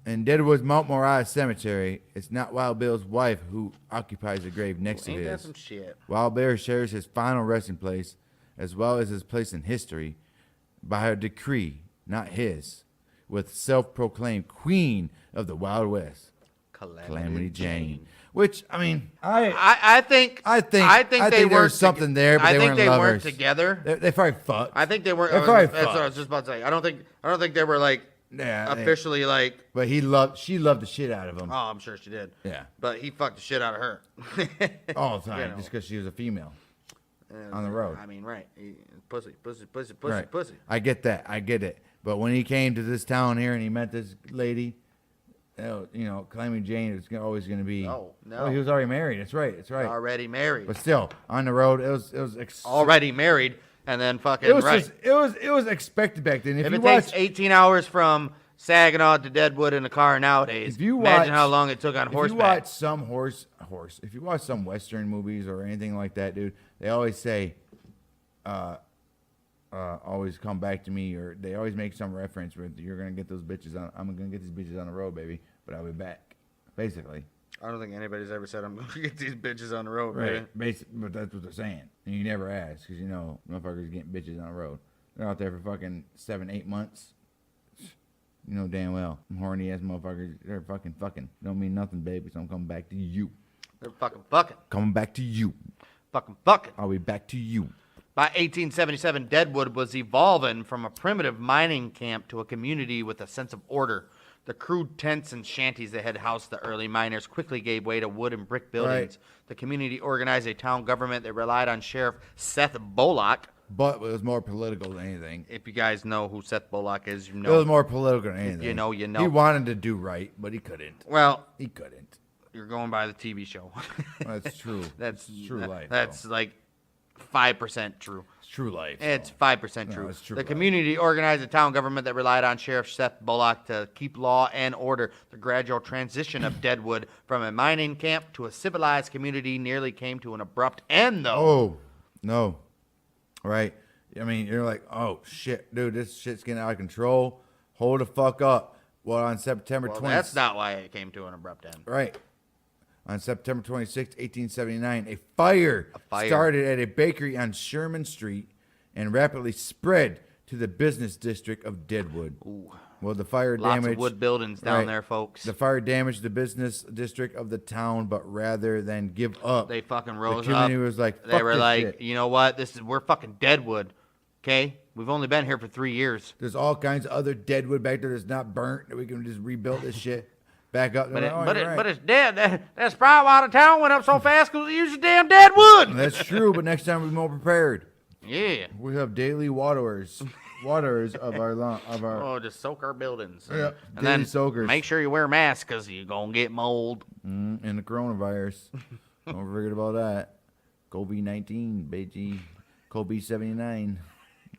and Deadwood's Mount Moriah Cemetery. It's not Wild Bill's wife who occupies the grave next to Ain't that his. some shit? Wild Bill shares his final resting place, as well as his place in history, by her decree, not his, with self-proclaimed Queen of the Wild West, Calamity Jane. Which I mean, I think they there weren't was something there, but I they think weren't they lovers. weren't together. They probably fucked. I think they weren't. They're probably That's what I was fucked. just about to say. I don't think they were like Yeah, officially like. But she loved the shit out of him Oh, I'm sure she did. Yeah. But he fucked the shit out of her. all the time, you know. just because she was a female on the road. I mean, right? Pussy. Right. I get that. I get it. But when he came to this town here and he met this lady, Calamity Jane is always going to be. No. Oh, he was already married. That's right. That's right. Already married. But still, on the road, it was Already married, and then fucking It was right. just it was expected back then. if you it watch, takes 18 hours from Saginaw to Deadwood in a car nowadays, If you imagine watch- how long it took on if you horseback. watch some if you watch some Western movies or anything like that, dude, they always say, always come back to me, or they always make some reference with you're gonna get those bitches on. I'm gonna get these bitches on the road, baby, but I'll be back. Basically, I don't think anybody's ever said I'm going to get these bitches on the road, right? man. But that's what they're saying, and you never ask because motherfuckers getting bitches on the road. They're out there for fucking 7-8 months. You know damn well, them horny ass motherfuckers. They're fucking. Don't mean nothing, baby. So I'm coming back to you. They're fucking. Coming back to you. Fucking. I'll be back to you. By 1877, Deadwood was evolving from a primitive mining camp to a community with a sense of order. The crude tents and shanties that had housed the early miners quickly gave way to wood and brick buildings. Right. The community organized a town government that relied on Sheriff Seth Bullock. But it was more political than anything. If you guys know who Seth Bullock is, you It know. was more political than anything. you know, you know. He wanted to do right, but he couldn't. Well, He couldn't. you're going by the TV show. That's true. That's true life. That's though. like 5% true. It's true life. It's though. 5% No, true. it's true The life. community organized a town government that relied on Sheriff Seth Bullock to keep law and order. The gradual transition of Deadwood from a mining camp to a civilized community nearly came to an abrupt end, though. Oh, no. Right. I mean, you're like, oh, shit, dude, this shit's getting out of control. Hold the fuck up. Well, on September Well, 20th. that's not why it came to an abrupt end. Right. On September 26, 1879, a fire fire. started at a bakery on Sherman Street and rapidly spread to the business district of Deadwood. Well, the fire Lots damaged of wood buildings down there, folks. The fire damaged the business district of the town, but rather than give up, They fucking rose the community up. was like, They "Fuck were this like, shit." you know what? We're fucking Deadwood. Okay, we've only been here for 3 years. There's all kinds of other Deadwood back there that's not burnt that we can just rebuild this shit back up. But They're like, it's dead. That's probably why the town went up so fast because we used the damn dead wood. That's true, but next time we're more prepared. Yeah. We have daily waterers of our. Oh, just soak our buildings. Yeah, And daily then soakers. make sure you wear masks because you're going to get mold. And the coronavirus. Don't forget about that. COVID-19, bitchy. COVID-79.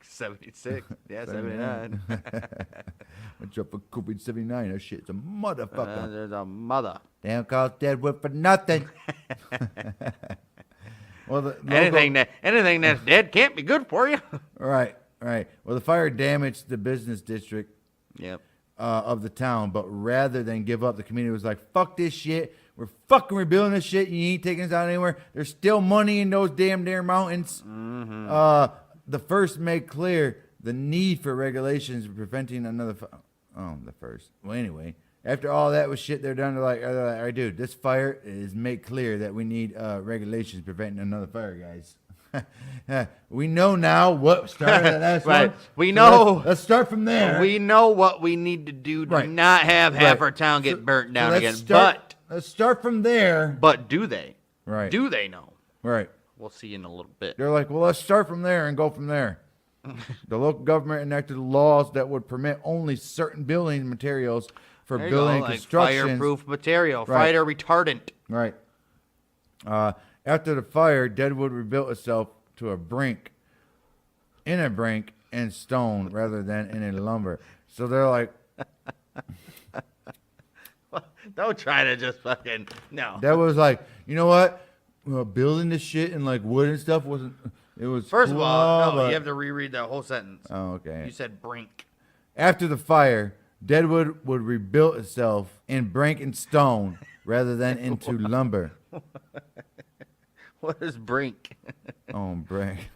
76. Yeah, 79. What's up for COVID-79? That shit's a motherfucker. There's a mother. They don't call it Deadwood for nothing. Well, the Anything that's dead can't be good for you. Right. Well, the fire damaged the business district Yep. of the town, but rather than give up, the community was like, "Fuck this shit. We're fucking rebuilding this shit. You ain't taking us out anywhere. There's still money in those damn mountains." The first made clear the need for regulations preventing another. The first. Well, anyway, after all that was shit, they're done. They're like, "All right, dude, this fire is made clear that we need regulations preventing another fire, guys." We know now what started that last Right. one. We So know. Let's start from there. We know what we need to do to Right. not have half Right. our town get burnt down let's again. let's start from there. But do they? Right. Do they know? Right. We'll see in a little bit. They're like, well, let's start from there and go from there. The local government enacted laws that would permit only certain building materials for There you building go, like construction. fireproof material, Right. fire retardant. Right. After the fire, Deadwood rebuilt itself to a brink in stone rather than in a lumber. So they're like, Don't try to just fucking no. that was like, you know what? Building this shit in like wood and stuff wasn't. It was First of cool, all, no, but- you have to reread that whole sentence. Oh, okay. You said brink. After the fire, Deadwood would rebuild itself in brink and stone rather than into lumber. What is brink? Oh, brink.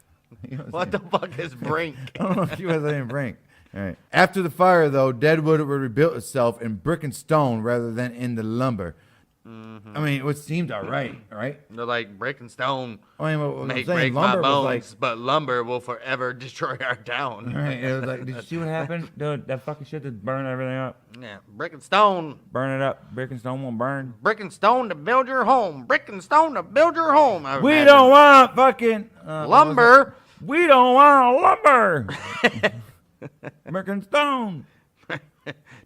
You know What the fuck is brink? I don't know if you were saying brink. All right. After the fire, though, Deadwood would rebuild itself in brick and stone rather than in the lumber. I mean, it seemed all right, right? They're like brick and stone I mean, what I'm make saying, break my lumber bones, was like, but lumber will forever destroy our town. right, it was like, did you see what happened? Dude, that fucking shit just burn everything up. Yeah, brick and stone. Burn it up. Brick and stone won't burn. Brick and stone to build your home. Brick and stone to build your home. I We imagine. don't want fucking lumber. We don't want lumber. Brick and stone.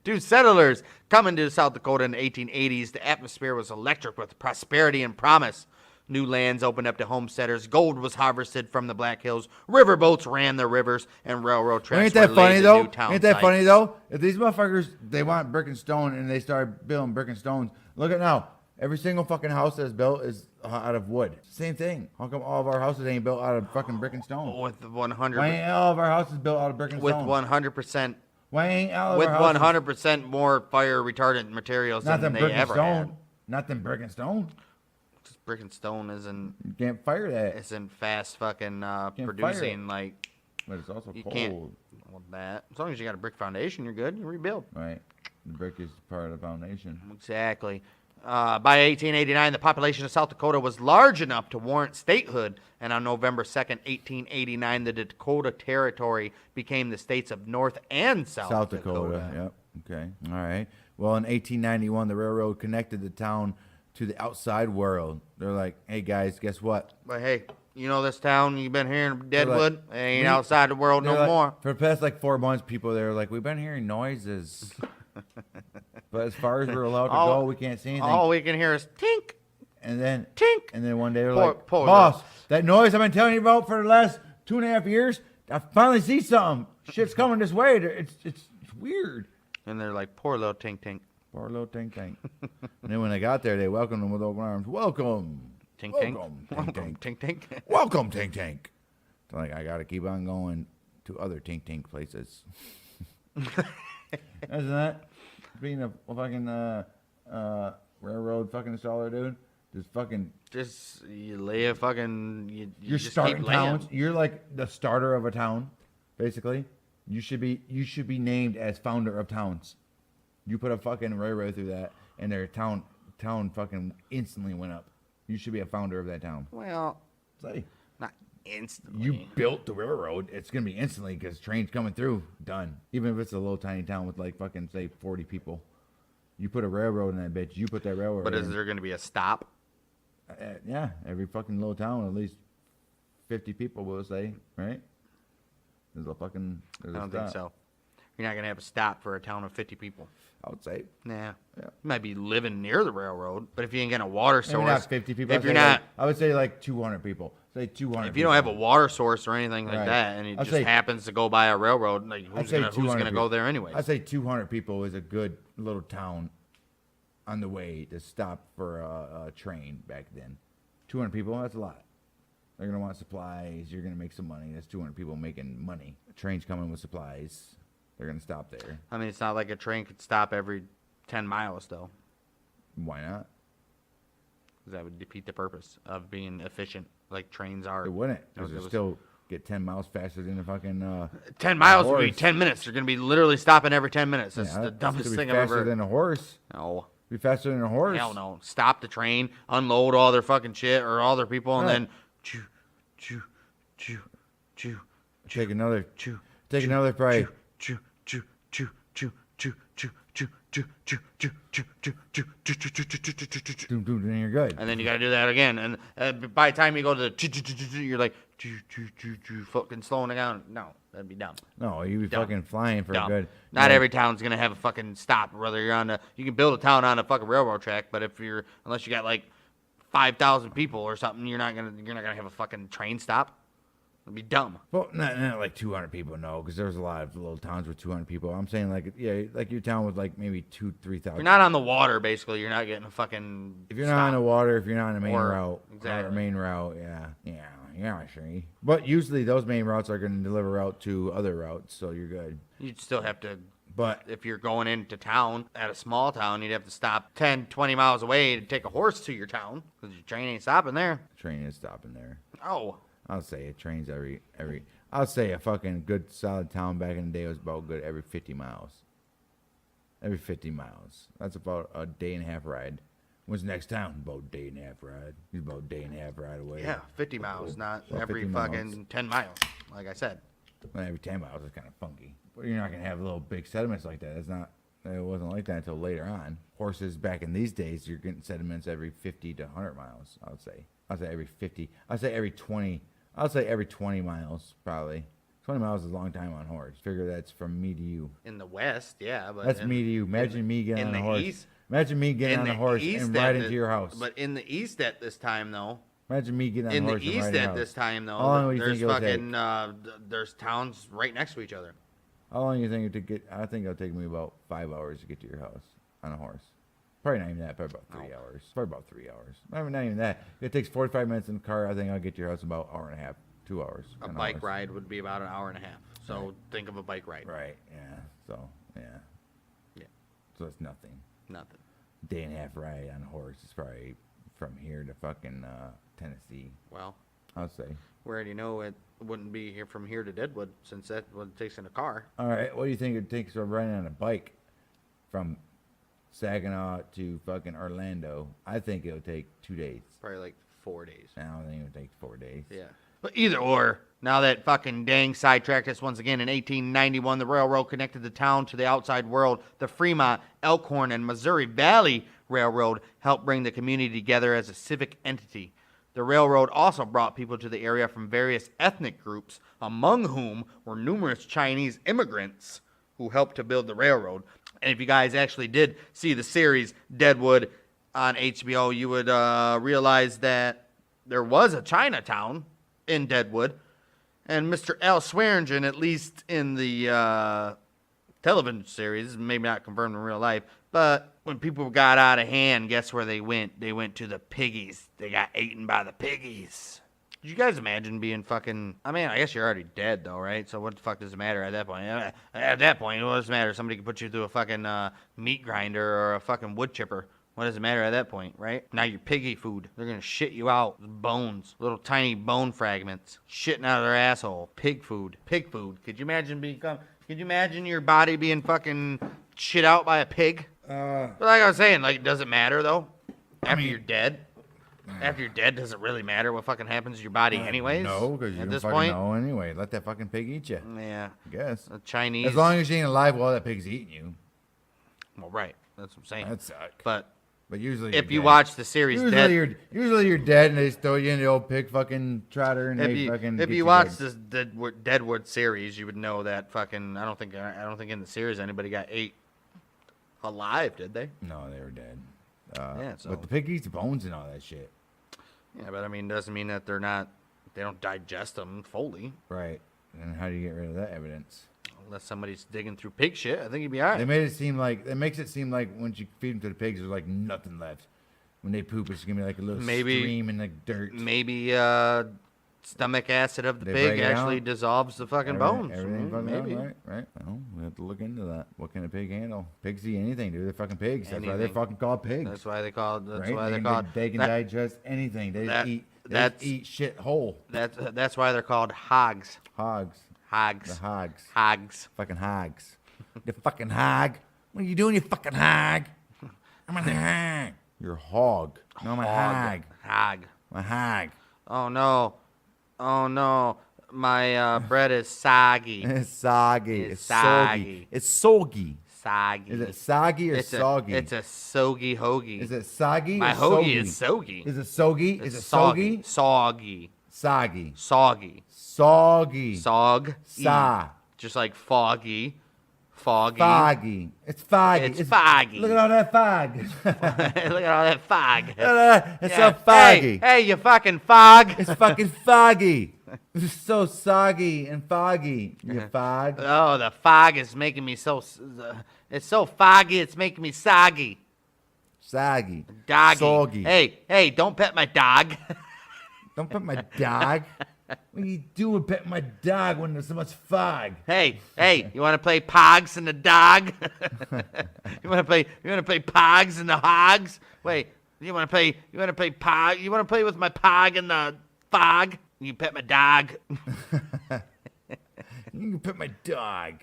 To settlers coming to South Dakota in the 1880s, the atmosphere was electric with prosperity and promise. New lands opened up to homesteaders. Gold was harvested from the Black Hills. Riverboats ran the rivers, and railroad tracks Ain't were that laid funny to though? new town Ain't that funny sites. though? If these motherfuckers they want brick and stone and they start building brick and stones, look at now. Every single fucking house that's built is out of wood. Same thing. How come all of our houses ain't built out of fucking brick and stone? With 100, Why ain't all of our houses built out of brick and with stone? 100%, Why ain't all of with our houses 100% more fire retardant materials not than them they brick and ever stone? had. Not them brick and stone. Just brick and stone isn't You can't fire that. fast fucking fire producing it. like But it's also you cold. can't. Well, that as long as you got a brick foundation, you're good. You rebuild. Right. The brick is part of the foundation. Exactly. By 1889, the population of South Dakota was large enough to warrant statehood, and on November 2nd, 1889, the Dakota Territory became the states of North and South Dakota. Yep. Okay. All right. Well, in 1891, the railroad connected the town to the outside world. They're like, hey, guys, guess what? But hey, you know this town you've been here in Deadwood? It ain't we- outside the world no They're like- more. For the past like 4 months, people they were like, we've been hearing noises. But as far as we're allowed to All- go, we can't see anything. All we can hear is tink, And then tink. And then one day they're Poor- like, poor boss, that noise I've been telling you about for the last 2.5 years, I finally see something. Shit's coming this way. It's weird. And they're like, poor little tink tink. Poor little Tink Tank. And then when they got there, they welcomed them with open arms. Welcome. Tink Welcome, tink. Tink Tank. Tink tink. Welcome, Tink Tank. So like, I got to keep on going to other Tink Tank places. Isn't that? Being a fucking railroad fucking installer, dude. Just fucking. Just you lay a fucking. You You're just starting keep laying. towns. You're like the starter of a town, basically. You should be named as founder of towns. You put a fucking railroad through that, and their town fucking instantly went up. You should be a founder of that town. Well, Say, not instantly. you built the railroad. It's gonna be instantly because trains coming through. Done. Even if it's a little tiny town with like fucking say 40 people, you put a railroad in that bitch. You put that railroad. But is in. there going to be a stop? Yeah, every fucking little town, at least 50 people will say, right? There's a fucking. I don't think so. You're not going to have a stop for a town of 50 people. I would say. Nah. Yeah. You might be living near the railroad, but if you ain't got a water source. Maybe not 50 people. If you're not. I would say like 200 people. Say 200. If you don't have a water source or anything like Right. that, and it I'd just say- happens to go by a railroad, like who's say gonna 200 go there anyways? I'd say 200 people is a good little town on the way to stop for a train back then. 200 people, that's a lot. They're going to want supplies. You're going to make some money. That's 200 people making money. A train's coming with supplies. They're going to stop there. I mean, it's not like a train could stop every 10 miles, though. Why not? 'Cause that would defeat the purpose of being efficient, like trains are. It wouldn't. It Because was- it still get 10 miles faster than the fucking... 10 miles would be horse. 10 minutes. They're going to be literally stopping every 10 minutes. That's Yeah, the dumbest it'll be thing I've faster ever. than a horse. No. Be faster than a horse. Hell no. Stop the train, unload all their fucking shit or all their people, and Right. then choo, choo, choo, choo, Take another... choo, Take another probably... choo, choo, choo, choo, choo, choo, choo, choo, choo, choo, choo, choo, choo, choo, choo, choo, choo, choo, choo, choo. Doom, doom, then you're good. And then you got to do that again. And by the time you go to the choo, choo, choo, choo, choo, you're like choo, choo, choo, choo, fucking slowing it down. No, that'd be dumb. No, you'd be Dumb. fucking flying for a Dumb. good... Not like, every town's gonna have a fucking stop. Whether you're on you can build a town on a fucking railroad track, but unless you got like 5,000 people or something, you're not gonna have a fucking train stop. It'd be dumb. Well, not like 200 people, no, because there's a lot of little towns with 200 people. I'm saying like, yeah, like your town with like maybe 2,000-3,000. You're not on the water, basically. You're not getting a fucking. If you're not on the stop. water, if you're not on the main Or- route, exactly. main route, yeah, sure. But usually those main routes are going to deliver out to other routes, so you're good. You'd still have to. But If you're going into town at a small town, you'd have to stop 10, 20 miles away to take a horse to your town because your train ain't stopping there. the train is stopping there. Oh, I'll say it trains every. I'll say a fucking good solid town back in the day was about good every 50 miles. Every 50 miles. That's about a day and a half ride. What's the next town? About a day and a half ride. He's about a day and a half ride away. yeah, 50 miles, not Well, every 50 miles. fucking 10 miles, like I said. Well, every 10 miles is kind of funky. But you're not going to have little big sediments like that. It wasn't like that until later on. Horses back in these days, you're getting sediments every 50 to 100 miles, I would say. I'd say every 50. I'd say every 20. I'd say every 20 miles, probably. 20 miles is a long time on horse. Figure that's from me to you. In the West, yeah, but That's me to you. Imagine me getting in on a the horse. East- Imagine me getting in on the a horse East and at riding the- to your house. But in the East at this time, though, Imagine me getting on in a the horse and East riding to your at this house. time, How long though, do you there's think it'll take? fucking there's towns right next to each other. How long do you think it to get? I think it'll take me about 5 hours to get to your house on a horse. Probably not even that. Probably about 3 hours. Probably about 3 hours. Not even that. It takes 45 minutes in the car. I think I'll get to your house in about an hour and a half, 2 hours. A on bike horse. ride would be about an hour and a half. So think of a bike ride. Right. Yeah. So yeah. Yeah. So it's nothing. Nothing. Day and a half ride on a horse is probably from here to fucking Tennessee. Well, I'll say. we already know it wouldn't be here from here to Deadwood since that's what it takes in a car. All right. What do you think it takes for riding on a bike from Saginaw to fucking Orlando? I think it'll take 2 days. Probably like 4 days. I don't think it'll take 4 days. Yeah. But either or, now that fucking dang sidetracked us once again, in 1891, the railroad connected the town to the outside world. The Fremont, Elkhorn, and Missouri Valley Railroad helped bring the community together as a civic entity. The railroad also brought people to the area from various ethnic groups, among whom were numerous Chinese immigrants who helped to build the railroad. And if you guys actually did see the series Deadwood on HBO, you would realize that there was a Chinatown in Deadwood, and Mr. Al Swearingen, at least in the television series, maybe not confirmed in real life, but when people got out of hand, guess where they went? They went to the piggies. They got eaten by the piggies. Could you guys imagine being fucking... I mean, I guess you're already dead, though, right? So what the fuck does it matter at that point? At that point, what does it matter? Somebody can put you through a fucking meat grinder or a fucking wood chipper. What does it matter at that point, right? Now you're piggy food. They're going to shit you out. Bones. Little tiny bone fragments. Shitting out of their asshole. Pig food. Pig food. Could you imagine Could you imagine your body being fucking shit out by a pig? But like I was saying, like, does it matter though? After you're dead? After you're dead, does it really matter what fucking happens to your body anyways? No, because you at don't this fucking point? know anyway. Let that fucking pig eat you. Yeah. I guess. The Chinese. As long as you ain't alive while that pig's eating you. Well, right. That's what I'm saying. That suck. But usually, if you're you dead. watch the series, usually you're dead, and they just throw you in the old pig fucking trotter, and they fucking. if get you good. watch this Deadwood series, you would know that fucking. I don't think in the series anybody got ate alive, did they? No, they were dead. Yeah, so- But the pig eats bones and all that shit. Yeah, but I mean, doesn't mean that they don't digest them fully. Right. And how do you get rid of that evidence? Unless somebody's digging through pig shit, I think you'd be all They right. made it seem like makes it seem like once you feed them to the pigs, there's like nothing left. When they poop, it's gonna be like a little stream in the dirt. Maybe stomach acid of the They pig break it actually out? dissolves the fucking bones. Everything fucking Maybe. out, right. Well, we have to look into that. What can a pig handle? Pigs eat anything, dude. They're fucking pigs. That's why they're Anything. fucking called pigs. That's why they call it. That's right? why they they're can, called. They can that- digest anything. They that- just eat. They that's- just eat shit whole. That's why they're called hogs. Hogs. The Hogs. hogs. Hogs. Fucking hogs. The fucking hog. What are you doing, you fucking hog? I'm a hog. You're a hog. No, I'm a hog. Hog. I'm a hog. Oh no. Oh no. My bread is soggy. It's soggy. It's It's soggy. soggy. It's soggy. Soggy. Is it soggy or it's soggy? it's a soggy hoagie. Is it soggy My or hoagie soggy? is soggy. Is it soggy? It's Is it soggy? soggy? Soggy. Soggy. Soggy. Soggy. Sog. Sa. Just like foggy. Foggy. Foggy. It's foggy. It's foggy. Look at all that fog. Look at all that fog. It's Yeah. so foggy. Hey, you fucking fog. It's fucking foggy. It's so soggy and foggy. You fog. Oh, the fog is making me so. It's so foggy. It's making me soggy. Soggy. Doggy. Soggy. Hey, don't pet my dog. Don't pet my dog. What are you doing petting my dog when there's so much fog? Hey, you want to play Pogs and the dog? You want to play Pogs and the hogs? Wait, you want to play Pog? You want to play with my Pog and the fog? You pet my dog. You can pet my dog.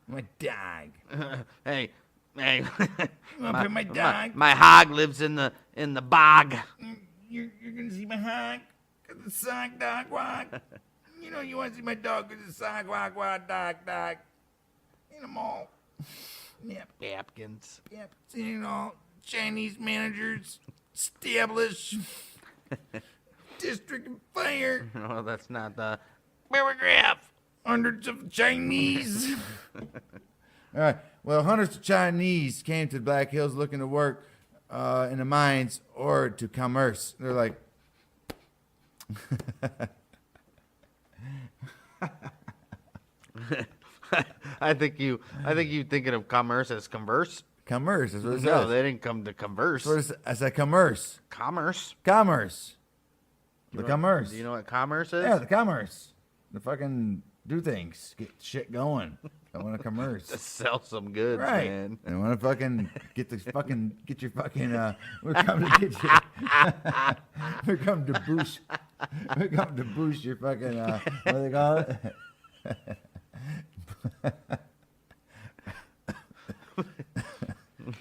My dog. Hey. You want to pet my dog? My hog lives in the bog. You're going to see my hog? Cause the sock dog walk. You know you want to see my dog cause the sock walk dog. In the mall. Yep. Napkins. Yep. Seeing all Chinese managers establish district of fire. No, that's not the paragraph. Hundreds of Chinese. All right. Well, hundreds of Chinese came to the Black Hills looking to work in the mines or to commerce. They're like, I think you thinking of commerce as converse. commerce. That's what it No, says. they didn't come to converse. That's what I said commerce. Commerce. Commerce. The commerce. Do you know what commerce is? Yeah, the commerce. The fucking do things. Get shit going. I want to commerce. Sell some goods, Right. man. I want to fucking get your fucking we're coming to get you. We're coming to boost. We're coming to boost your fucking what do they call it?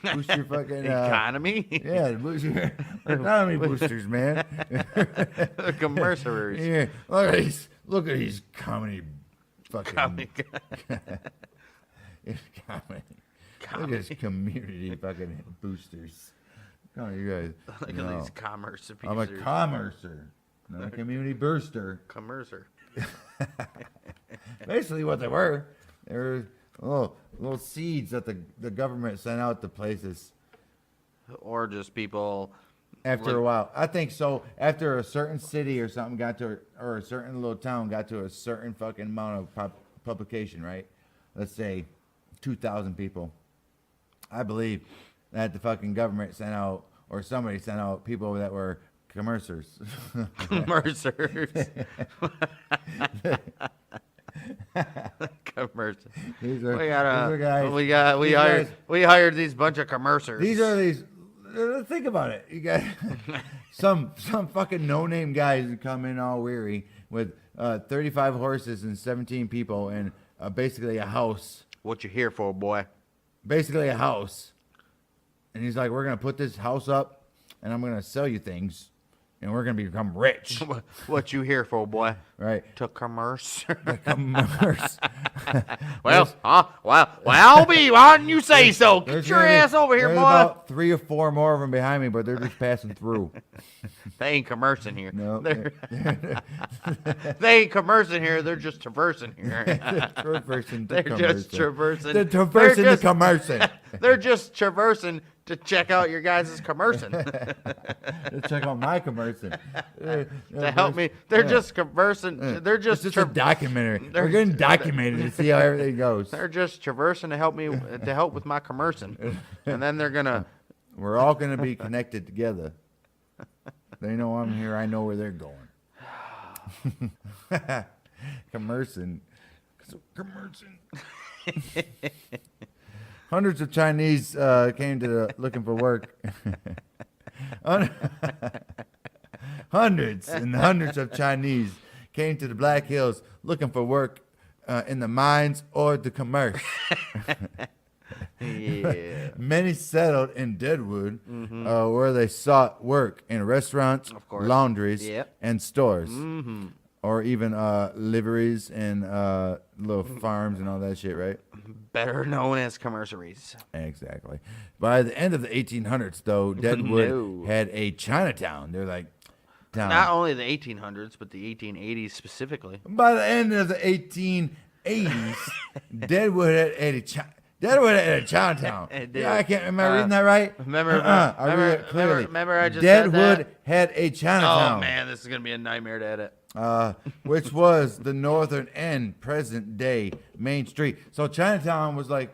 Boost your fucking Economy. yeah, boost your economy boosters, man. Commercials. Yeah, look at these comedy fucking comedy. Look at this community fucking boosters. Come on, you guys. Look No. at these commerce I'm a abusers. commercer, not a community booster. Commercer. Basically, what they were little seeds that the government sent out to places. Or just people. After a while, I think so. After a certain city or something got to, or a certain little town got to a certain fucking amount of publication, right? Let's say 2,000 people. I believe that the fucking government sent out, or somebody sent out people that were commercers. Commercers. Commercial. These are guys. We hired these bunch of commercers. These are these. Think about it. You got some fucking no-name guys who come in all weary with 35 horses and 17 people and basically a house. What you here for, boy? basically a house. And he's like, we're going to put this house up, and I'm going to sell you things, and we're going to become rich. What you here for, boy? Right? To commerce. Commerce. Well, I'll be. Why didn't you say so? Get There's your gonna be- ass over here, there's boy. about 3 or 4 more of them behind me, but they're just passing through. They ain't commercing here. No, They're- they ain't commercing here. They're just traversing here. traversing. They're just traversing. They're traversing They're the commercing. They're just traversing to check out your guys' commercing. Let's check out my commercial. To help me. They're just conversing. They're It's just, just a documentary. they're- We're getting documented to see how everything goes. they're just traversing to help me to help with my commercing. And then they're gonna We're all going to be connected together. They know I'm here. I know where they're going. Commercing. Commercing. Hundreds of Chinese came to looking for work. Hundreds and hundreds of Chinese came to the Black Hills looking for work in the mines or the commerce. yeah. Many settled in Deadwood, where they sought work in restaurants, Of course. laundries, Yep. and stores, or even liveries and little farms and all that shit, right? Better known as commerceries. Exactly. By the end of the 1800s, though, Deadwood No. had a Chinatown. They're like, town. Not only the 1800s, but the 1880s specifically. By the end of the 1880s, Deadwood had a Deadwood had a Chinatown. It did. Yeah, I can't. Am I reading that right? Remember, I read it clearly. remember I just said Deadwood that? had a Chinatown. Oh man, this is gonna be a nightmare to edit. Which was the northern end, present day Main Street. So Chinatown was like,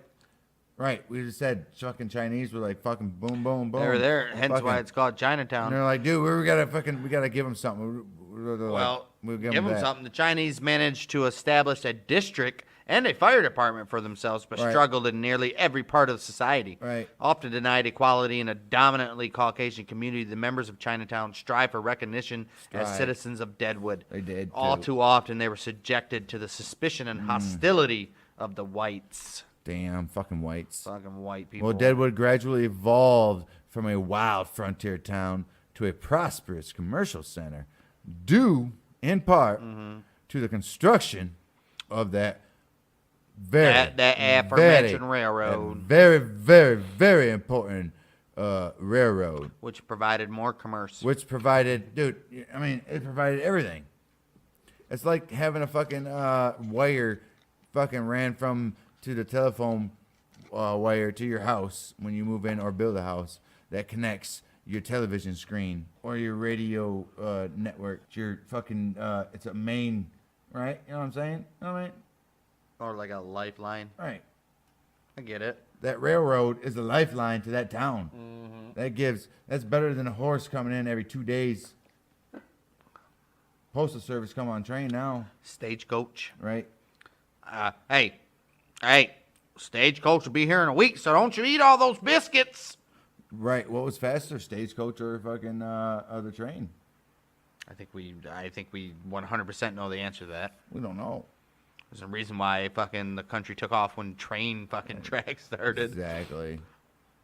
right? We just said fucking Chinese were like fucking boom, boom, boom. They were there, hence Fucking- why it's called And Chinatown. they're like, dude, we gotta give them something. Well, we'll give them that. something. The Chinese managed to establish a district and a fire department for themselves, but Right. struggled in nearly every part of society. Right. Often denied equality in a dominantly Caucasian community, the members of Chinatown strive for recognition as Strive. citizens of Deadwood. They did, All too. too often, they were subjected to the suspicion and hostility of the whites. Damn, fucking whites. Fucking white people. Well, Deadwood gradually evolved from a wild frontier town to a prosperous commercial center, due in part to the construction of that very That aforementioned railroad. very, very, very important railroad, which provided more commerce. which provided, dude. I mean, it provided everything. It's like having a fucking wire, fucking ran from to the telephone wire to your house when you move in or build a house that connects your television screen or your radio network. Your fucking it's a main, right? You know what I'm saying? You know what I mean? Or like a lifeline. Right. I get it. That railroad is the lifeline to that town. That's better than a horse coming in every 2 days. Postal service come on train now, Stagecoach. right? Hey, Stagecoach will be here in a week, so don't you eat all those biscuits. Right. What was faster, stagecoach or fucking the train? I think we 100% know the answer to that. We don't know. There's a reason why fucking the country took off when train fucking tracks started. Exactly.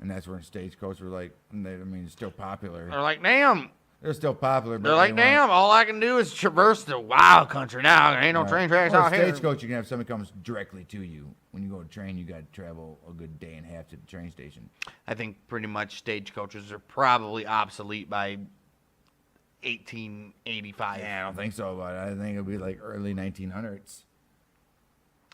And that's where stagecoach were like, it's still popular. They're like, damn. They're still popular. But They're like, they weren't- damn. All I can do is traverse the wild country now. There ain't no Right. train tracks Well, out here. stagecoach, you can have somebody comes directly to you. When you go to train, you got to travel a good day and a half to the train station. I think pretty much stagecoaches are probably obsolete by 1885. Yeah, I don't think so, but I think it'll be like early 1900s.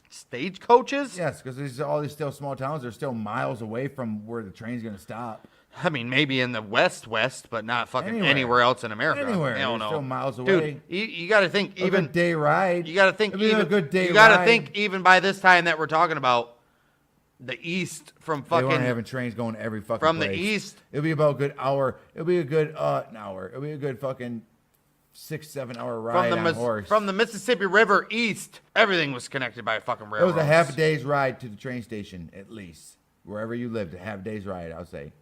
Stagecoaches? Yes, because all these still small towns. They're still miles away from where the train's going to stop. I mean, maybe in the west, but not fucking Anywhere. anywhere else in America. Anywhere. I don't They're know. still miles away. Dude, you got to think A even good day ride. you got to think It'd be even a good day you got to ride. think even by this time that we're talking about the east from They fucking weren't having trains going every fucking from the place. east. It'll be about a good hour. It'll be a good an hour. It'll be a good fucking 6-7 hour ride on horse. from the Mississippi River east. Everything was connected by a fucking It railroad. was a half a day's ride to the train station at least. Wherever you lived, a half a day's ride, I'll say.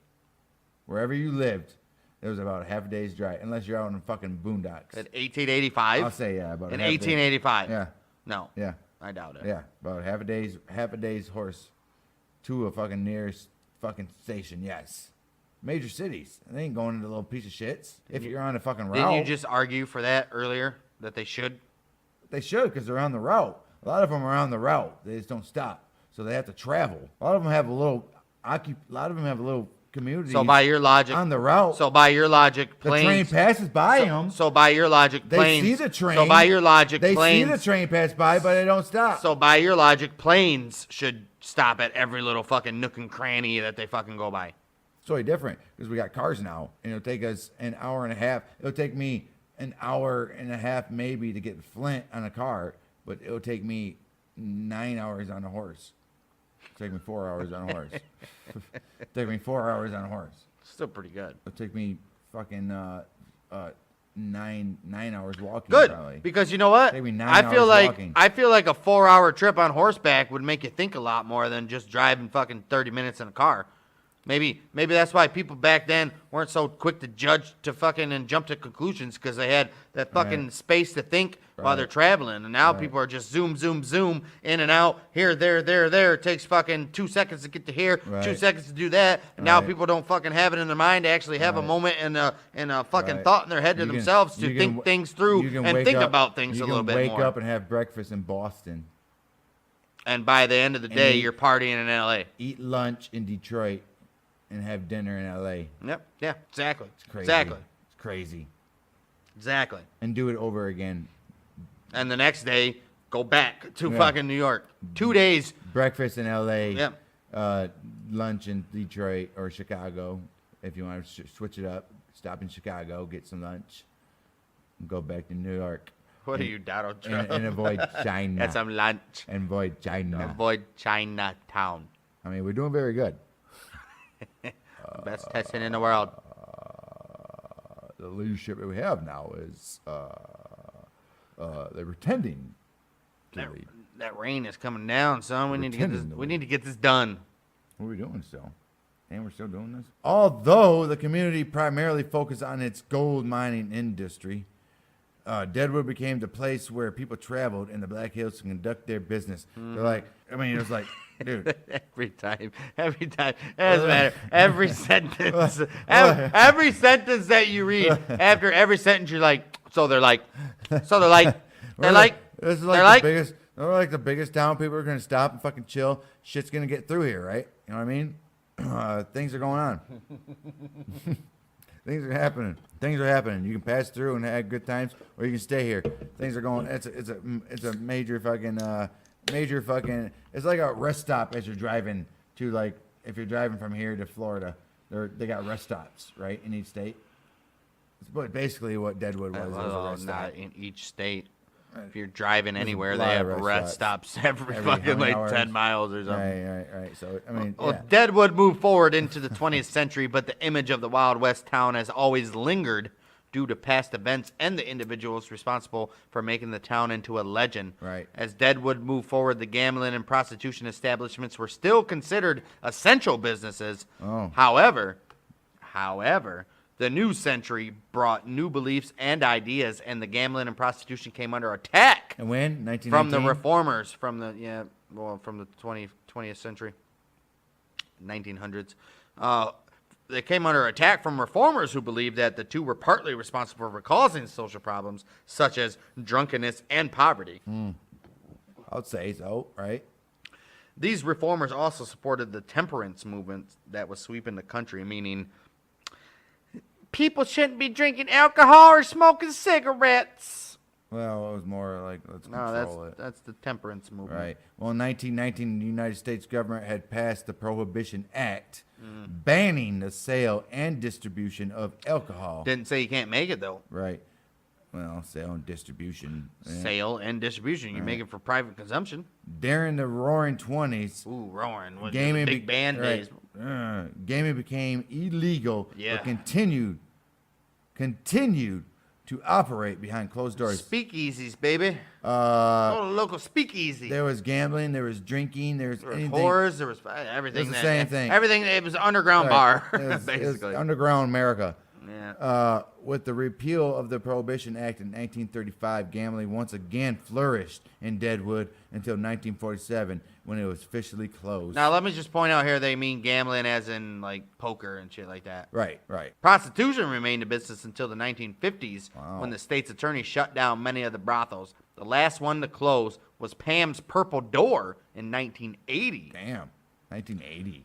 Wherever you lived, it was about a half a day's drive, unless you're out in fucking boondocks. In 1885. I'll say yeah, about In a half a day. 1885. Yeah, No. yeah. I doubt it. Yeah, about half a day's horse to a fucking nearest fucking station. Yes, major cities. They ain't going into little piece of shits. If you're on a fucking route, Didn't you just argue for that earlier that they should? they should because they're on the route. A lot of them are on the route. They just don't stop, so they have to travel. A lot of them have a little community. So by your logic, on the route. So by your logic, the train planes. passes by them. So by your logic, They planes. see the train. So by your logic, They planes. see the train pass by, but they don't stop. So by your logic, planes should stop at every little fucking nook and cranny that they fucking go by. It's totally different because we got cars now, and it'll take us an hour and a half. It'll take me an hour and a half maybe to get to Flint on a car, but it'll take me 9 hours on a horse. It'll take me 4 hours on a horse. Take me 4 hours on a horse. Still pretty good. It'll take me fucking nine hours walking. Good, Probably. because you know what? Take me 9 I feel hours like walking. I feel like a 4-hour trip on horseback would make you think a lot more than just driving fucking 30 minutes in a car. Maybe that's why people back then weren't so quick to judge to fucking and jump to conclusions because they had that fucking space to think while they're traveling. And now people are just zoom, zoom, zoom in and out here, there. It takes fucking 2 seconds to get to here, 2 seconds to do that. And now people don't fucking have it in their mind to actually have a moment and a fucking thought in their head to themselves to think things through and think about things a little bit more. You can wake up and have breakfast in Boston. And by the end of the day, you're partying in L.A. Eat lunch in Detroit. And have dinner in L.A. Yep. Yeah. Exactly. It's crazy. Exactly. It's crazy. Exactly. And do it over again. And the next day, go back to fucking New York. 2 days. Breakfast in L.A. Yep. Lunch in Detroit or Chicago. If you want to switch it up, stop in Chicago, get some lunch, and go back to New York. What are you, Donald Trump? And avoid China. Get some lunch. And avoid China. Avoid Chinatown. I mean, we're doing very good. Best testing in the world. The leadership that we have now is they're pretending to lead. That rain is coming down, son. We need to get this. Pretending to We need to get this done. What are we doing still? And we're still doing this? Although the community primarily focused on its gold mining industry, Deadwood became the place where people traveled in the Black Hills to conduct their business. They're like, I mean, it was like, dude. every time. It doesn't matter. Every sentence. Every sentence that you read, after every sentence, you're like, they're like. This is like the biggest town. People are gonna stop and fucking chill. Shit's gonna get through here, right? You know what I mean? Things are going on. Things are happening. You can pass through and have good times, or you can stay here. Things are going. It's a major fucking. It's like a rest stop as you're driving to, like, if you're driving from here to Florida. They got rest stops, right, in each state. It's basically what Deadwood was. Well, a rest not stop. in each state. If you're driving anywhere, lot they of have rest rest stops every Every fucking how many like hours? 10 miles or something. Right. So I mean, Well, yeah. Deadwood moved forward into the 20th century, but the image of the Wild West town has always lingered due to past events and the individuals responsible for making the town into a legend. Right. As Deadwood moved forward, the gambling and prostitution establishments were still considered essential businesses. Oh. However, the new century brought new beliefs and ideas, and the gambling and prostitution came under attack And when 1919? from the reformers from the 20th century, 1900s. They came under attack from reformers who believed that the two were partly responsible for causing social problems such as drunkenness and poverty. I would say so, right? These reformers also supported the temperance movement that was sweeping the country, meaning people shouldn't be drinking alcohol or smoking cigarettes. Well, it was more like let's control it. That's the temperance movement. Right. Well, in 1919, the United States government had passed the Prohibition Act, banning the sale and distribution of alcohol. Didn't say you can't make it though. Right. Well, sale and distribution. Yeah. Sale and distribution. You make it for private consumption. During the Roaring 20s, Ooh, roaring. What, gaming big band days. Gaming became illegal, Yeah. but continued to operate behind closed doors. Speakeasies, baby. Go to local speakeasy. There was gambling, there was drinking, there was There was anything. whores, there was everything. It was the same thing. Everything. It was an underground Right. bar, It was basically. underground America. Yeah. With the repeal of the Prohibition Act in 1935, gambling once again flourished in Deadwood until 1947 when it was officially closed. Now, let me just point out here they mean gambling as in, like, poker and shit like that. Right. Prostitution remained in business until the 1950s Wow. when the state's attorney shut down many of the brothels. The last one to close was Pam's Purple Door in 1980. Damn. 1980.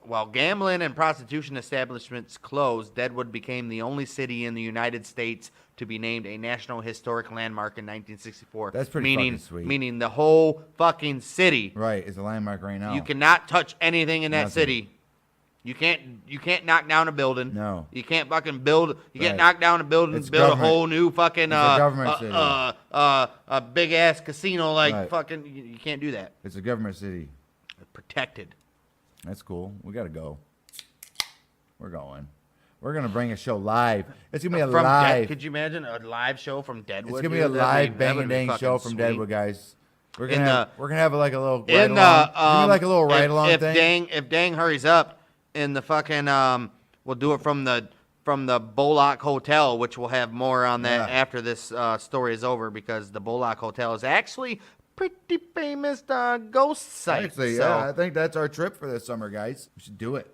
While gambling and prostitution establishments closed, Deadwood became the only city in the United States to be named a National Historic Landmark in 1964. That's pretty fucking sweet. Meaning the whole fucking city. Right. It's a landmark right now. You cannot touch anything in that Nothing. city. You can't knock down a building. No. You can't fucking build. You can't Right. knock down a building, It's build government. a whole new fucking It's a government city. a big ass casino like Right. fucking. You can't do that. It's a government city. Protected. That's cool. We got to go. We're going. We're going to bring a show live. It's going to be a From live. Could you imagine a live show from Deadwood? It's going to be a dude? live That would bang be dang fucking show from sweet. Deadwood, guys. We're In gonna have like a little ride In along. the like a little ride along if thing. if Dang hurries up in the fucking we'll do it from the Bollock Hotel, which we'll have more on that Yeah. after this story is over, because the Bollock Hotel is actually pretty famous ghost site. Actually, so yeah, I think that's our trip for this summer, guys. We should do it.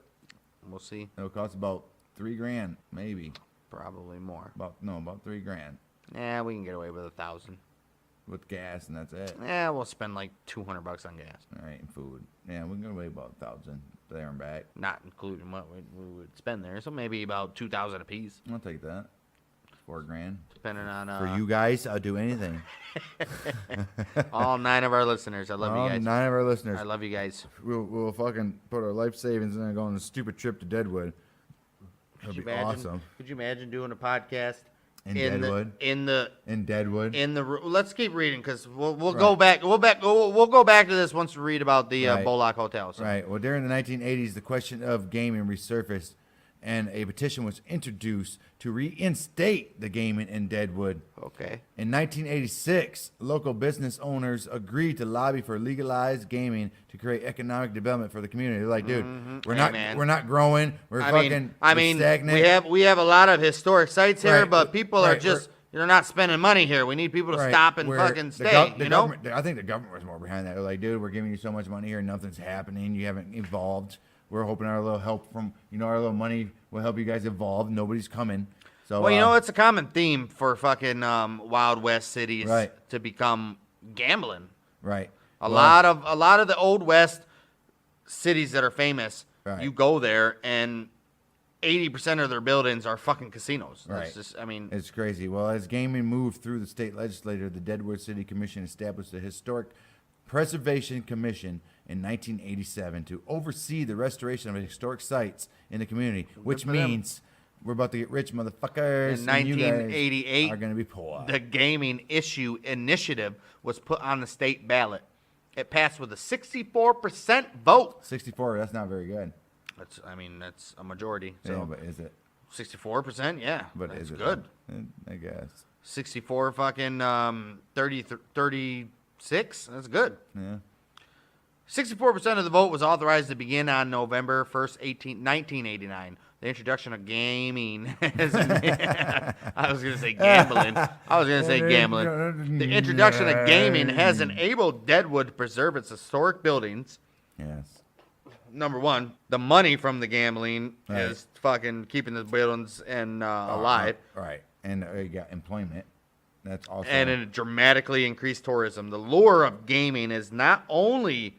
we'll see. It'll cost about $3,000, maybe. Probably more. About $3,000 Yeah, we can get away with 1,000. with gas, and that's it. Yeah, we'll spend like $200 on gas, All right, and food. Yeah, we can get away about 1,000 there and back. not including what we would spend there. So maybe about 2,000 apiece, I'll take that. $4,000 depending on for you guys. I'll do anything. all 9 of our listeners. I love All you guys. 9 of our listeners. I love you guys. We'll fucking put our life savings in and go on a stupid trip to Deadwood. Could That'd you be imagine? awesome. Could you imagine doing a podcast In the Deadwood? in Deadwood. the let's keep reading, because we'll Right. go back we'll go back to this once we read about the Right. Bollock Hotel. So. Right. Well, during the 1980s, the question of gaming resurfaced, and a petition was introduced to reinstate the gaming in Deadwood. Okay. In 1986, local business owners agreed to lobby for legalized gaming to create economic development for the community. They're like, dude, we're Hey, not man. we're not growing. We're fucking we're stagnant. we have a lot of historic sites here, Right. but people are Right. just they're not spending money here. We need people to Right, stop and where fucking the stay. gov- the you know. government- I think the government was more behind that. They're like, dude, we're giving you so much money here, nothing's happening. You haven't evolved. We're hoping our little help from our little money will help you guys evolve. Nobody's coming. So Well, it's a common theme for fucking Wild West cities Right. to become gambling. right. A lot of the old West cities that are famous, Right. you go there and 80% of their buildings are fucking casinos. That's Right. just, I mean, It's crazy. Well, as gaming moved through the state legislature, the Deadwood City Commission established the Historic Preservation Commission in 1987 to oversee the restoration of historic sites in the community, which for them. means we're about to get rich, motherfuckers. In and you guys 1988, are going to be poor. the Gaming Issue Initiative was put on the state ballot. It passed with a 64% vote. 64, that's not very good. That's a majority. So Yeah, but is it? 64%, yeah. But that's is it? good. I guess. 64 fucking 36. That's good. Yeah. 64% of the vote was authorized to begin on November 1st, 1989. The introduction of gaming I was going to say gambling. I was going to say gambling. The introduction of gaming has enabled Deadwood to preserve its historic buildings. Yes. Number one, the money from the gambling Right. is fucking keeping the buildings alive. Right. And you got employment. That's also. And it dramatically increased tourism. The lure of gaming is not the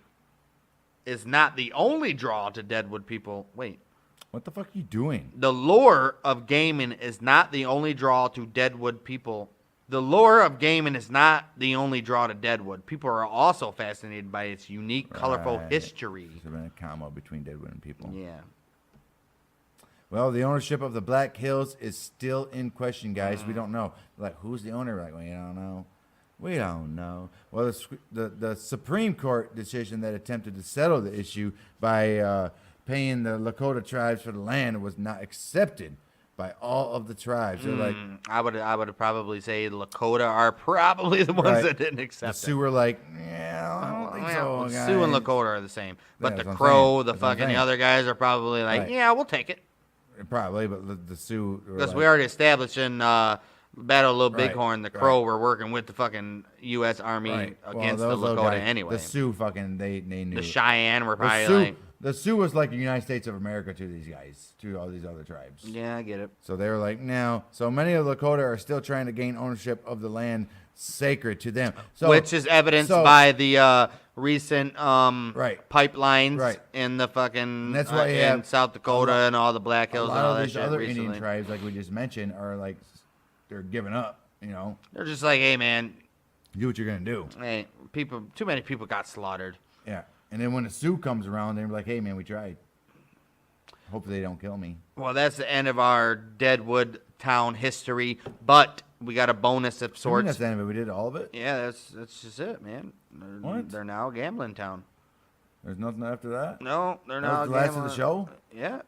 only draw to Deadwood people. Wait. What the fuck are you doing? The lure of gaming is not the only draw to Deadwood people. The lure of gaming is not the only draw to Deadwood. People are also fascinated by its unique, colorful Right. history. There's been a comma between Deadwood and people. Yeah. Well, the ownership of the Black Hills is still in question, guys. We don't know. Like, who's the owner? Like, we don't know. We don't know. Well, the Supreme Court decision that attempted to settle the issue by paying the Lakota tribes for the land was not accepted by all of the tribes. They're like, I would probably say Lakota are probably the ones Right. that didn't the accept it. Sioux were like, yeah, I don't think Well, so, Sioux and guys." Lakota are the same, but Yeah, the that's what I'm Crow, saying. the That's what I'm fucking the saying. other guys are probably like, Right. yeah, we'll take it. Probably, but the Sioux. were Because like- we already established in Battle of Little Right, Bighorn, the right. Crow were working with the fucking U.S. Army Right. Well, against the those little Lakota guys- anyway. The Sioux fucking they knew. The Cheyenne were The probably Sioux, like, the Sioux was like the United States of America to these guys, to all these other tribes. yeah, I get it. So they were like, no. So many of the Lakota are still trying to gain ownership of the land sacred to them. So, Which is evidenced so- by the recent Right. pipelines Right. in the fucking that's why you in have South Dakota and all the Black a Hills and lot all of that these shit other recently. Indian tribes, like we just mentioned, are like they're giving up. You know, They're just like, hey man, do what you're gonna do. hey, too many people got slaughtered. Yeah. And then when the Sioux comes around, they're like, hey man, we tried. Hopefully they don't kill me. Well, that's the end of our Deadwood town history, but we got a bonus of I mean, sorts. that's the end of it. We did all of it. Yeah, that's just it, man. What? They're now a gambling town. There's nothing after that. No, they're That now was a the last of gambling. the show. Yeah,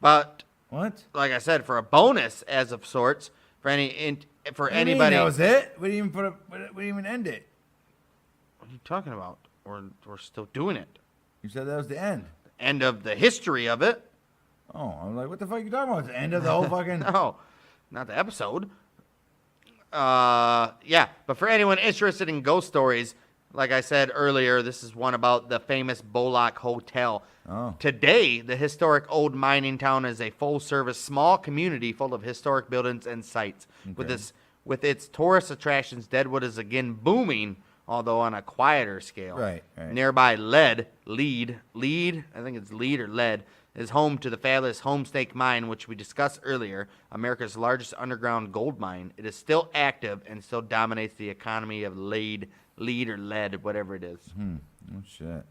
but What? like I said, for a bonus as of sorts, for for What do you mean anybody. that was it. We didn't even we didn't even end it. What are you talking about? We're still doing it. You said that was the end. End of the history of it. Oh, I'm like, what the fuck are you talking about? It's the end of the whole fucking. No, not the episode. Yeah, but for anyone interested in ghost stories, like I said earlier, this is one about the famous Bolak Hotel. Oh. Today, the historic old mining town is a full-service small community full of historic buildings and sites. With its tourist attractions, Deadwood is again booming, although on a quieter scale. Right. Nearby Lead, I think it's Lead or Lead, is home to the fabulous Homestake Mine, which we discussed earlier, America's largest underground gold mine. It is still active and still dominates the economy of Lead or Lead, whatever it is. Oh shit.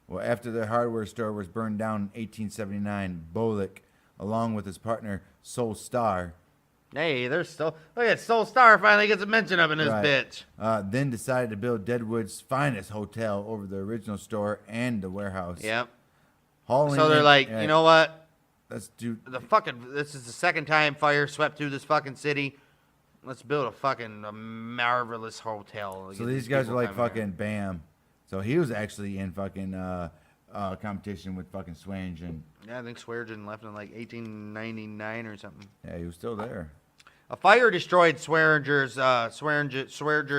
Well, after the hardware store was burned down in 1879, Bolick, along with his partner Soul Star, Hey, there's still look at Soul Star finally gets a mention of in this bitch. then decided to build Deadwood's finest hotel over the original store and the warehouse. Yep. Hauling So they're in- like, yeah, you know what? let's do. This is the second time fire swept through this fucking city. Let's build a fucking marvelous hotel. So Get these guys people are like coming here. fucking bam. So he was actually in fucking competition with fucking Swange, and Yeah, I think Swearengin left in like 1899 or something. yeah, he was still there. A fire destroyed Swearinger's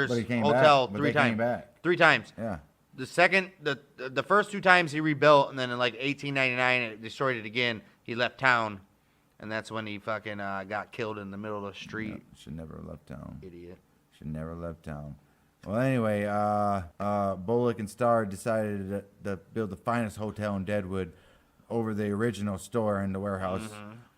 But he came hotel back. But three they came times. back. 3 times. Yeah. The first 2 times he rebuilt, and then in like 1899 it destroyed it again. He left town, and that's when he fucking got killed in the middle of the street. Should never have left town. Idiot. Should never have left town. Well, anyway, Bullock and Starr decided to build the finest hotel in Deadwood over the original store in the warehouse,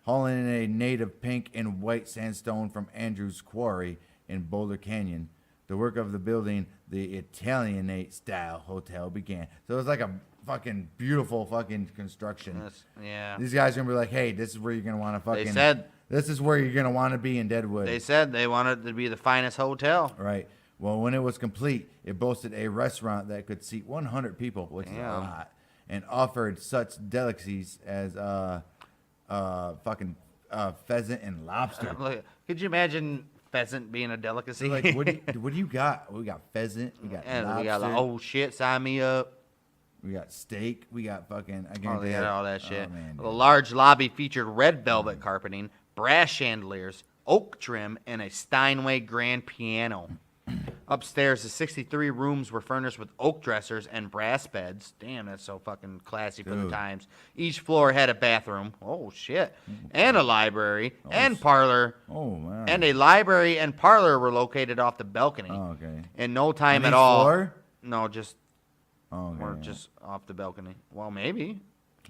hauling in a native pink and white sandstone from Andrews Quarry in Boulder Canyon. The work of the building, the Italianate style hotel, began. So it was like a fucking beautiful fucking construction. Yeah. These guys are gonna be like, hey, this is where you're gonna want to fucking. said- this is where you're gonna want to be in Deadwood. They said they wanted it to be the finest hotel. Right. Well, when it was complete, it boasted a restaurant that could seat 100 people, which is a Damn. lot, and offered such delicacies as pheasant and lobster. Look, could you imagine pheasant being a delicacy? Like, what do you got? We got pheasant. We got and lobster. we got like, oh shit, sign me up. We got steak. We got fucking. I Oh, guarantee they got it. all that shit. Oh, man, The dude. large lobby featured red velvet carpeting, brass chandeliers, oak trim, and a Steinway grand piano. Upstairs, the 63 rooms were furnished with oak dressers and brass beds. Damn, that's so fucking classy for the Dude. times. Each floor had a bathroom. Oh shit. And a library and parlor. Oh man. And a library and parlor were located off the balcony. Oh, okay. In no time On at each all. floor? No, just Oh, okay. or just off the balcony. Well, maybe.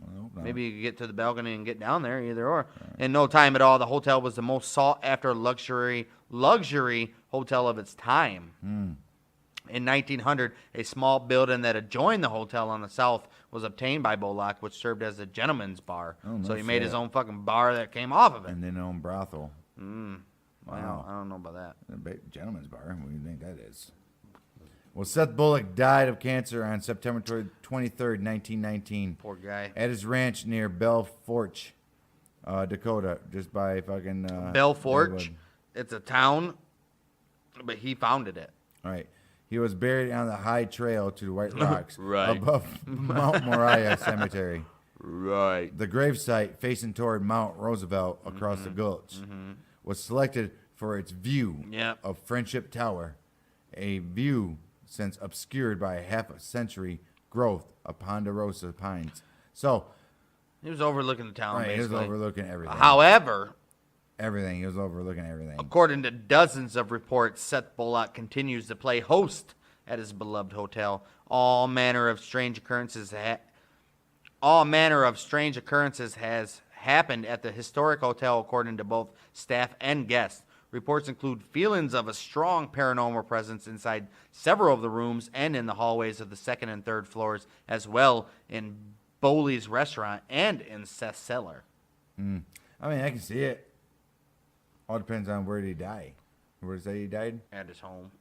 I hope not. Maybe you could get to the balcony and get down there, either or. In no time at all, the hotel was the most sought-after luxury hotel of its time. In 1900, a small building that adjoined the hotel on the south was obtained by Bolak, which served as a gentleman's bar. Oh, no So he made his shit. own fucking bar that came off of it. And then own brothel. Wow, I don't know about that. Gentleman's bar. What do you think that is? Well, Seth Bullock died of cancer on September 23rd, 1919. Poor guy. At his ranch near Belforge, Dakota, just by fucking. Belforge, Deadwood. it's a town, but he founded it. All right. He was buried on the high trail to the White Rocks Right. above Mount Moriah Cemetery. Right. The gravesite facing toward Mount Roosevelt across the gulch was selected for its view Yep. of Friendship Tower, a view since obscured by a half a century growth of ponderosa pines. So, He was overlooking the town, right, he was basically. overlooking everything. However, Everything. He was overlooking everything. according to dozens of reports, Seth Bullock continues to play host at his beloved hotel. All manner of strange occurrences has happened at the historic hotel, according to both staff and guests. Reports include feelings of a strong paranormal presence inside several of the rooms and in the hallways of the second and third floors, as well in Bowley's restaurant and in Seth's cellar. I mean, I can see it. All depends on where did he die. Where did he say he died? At his home,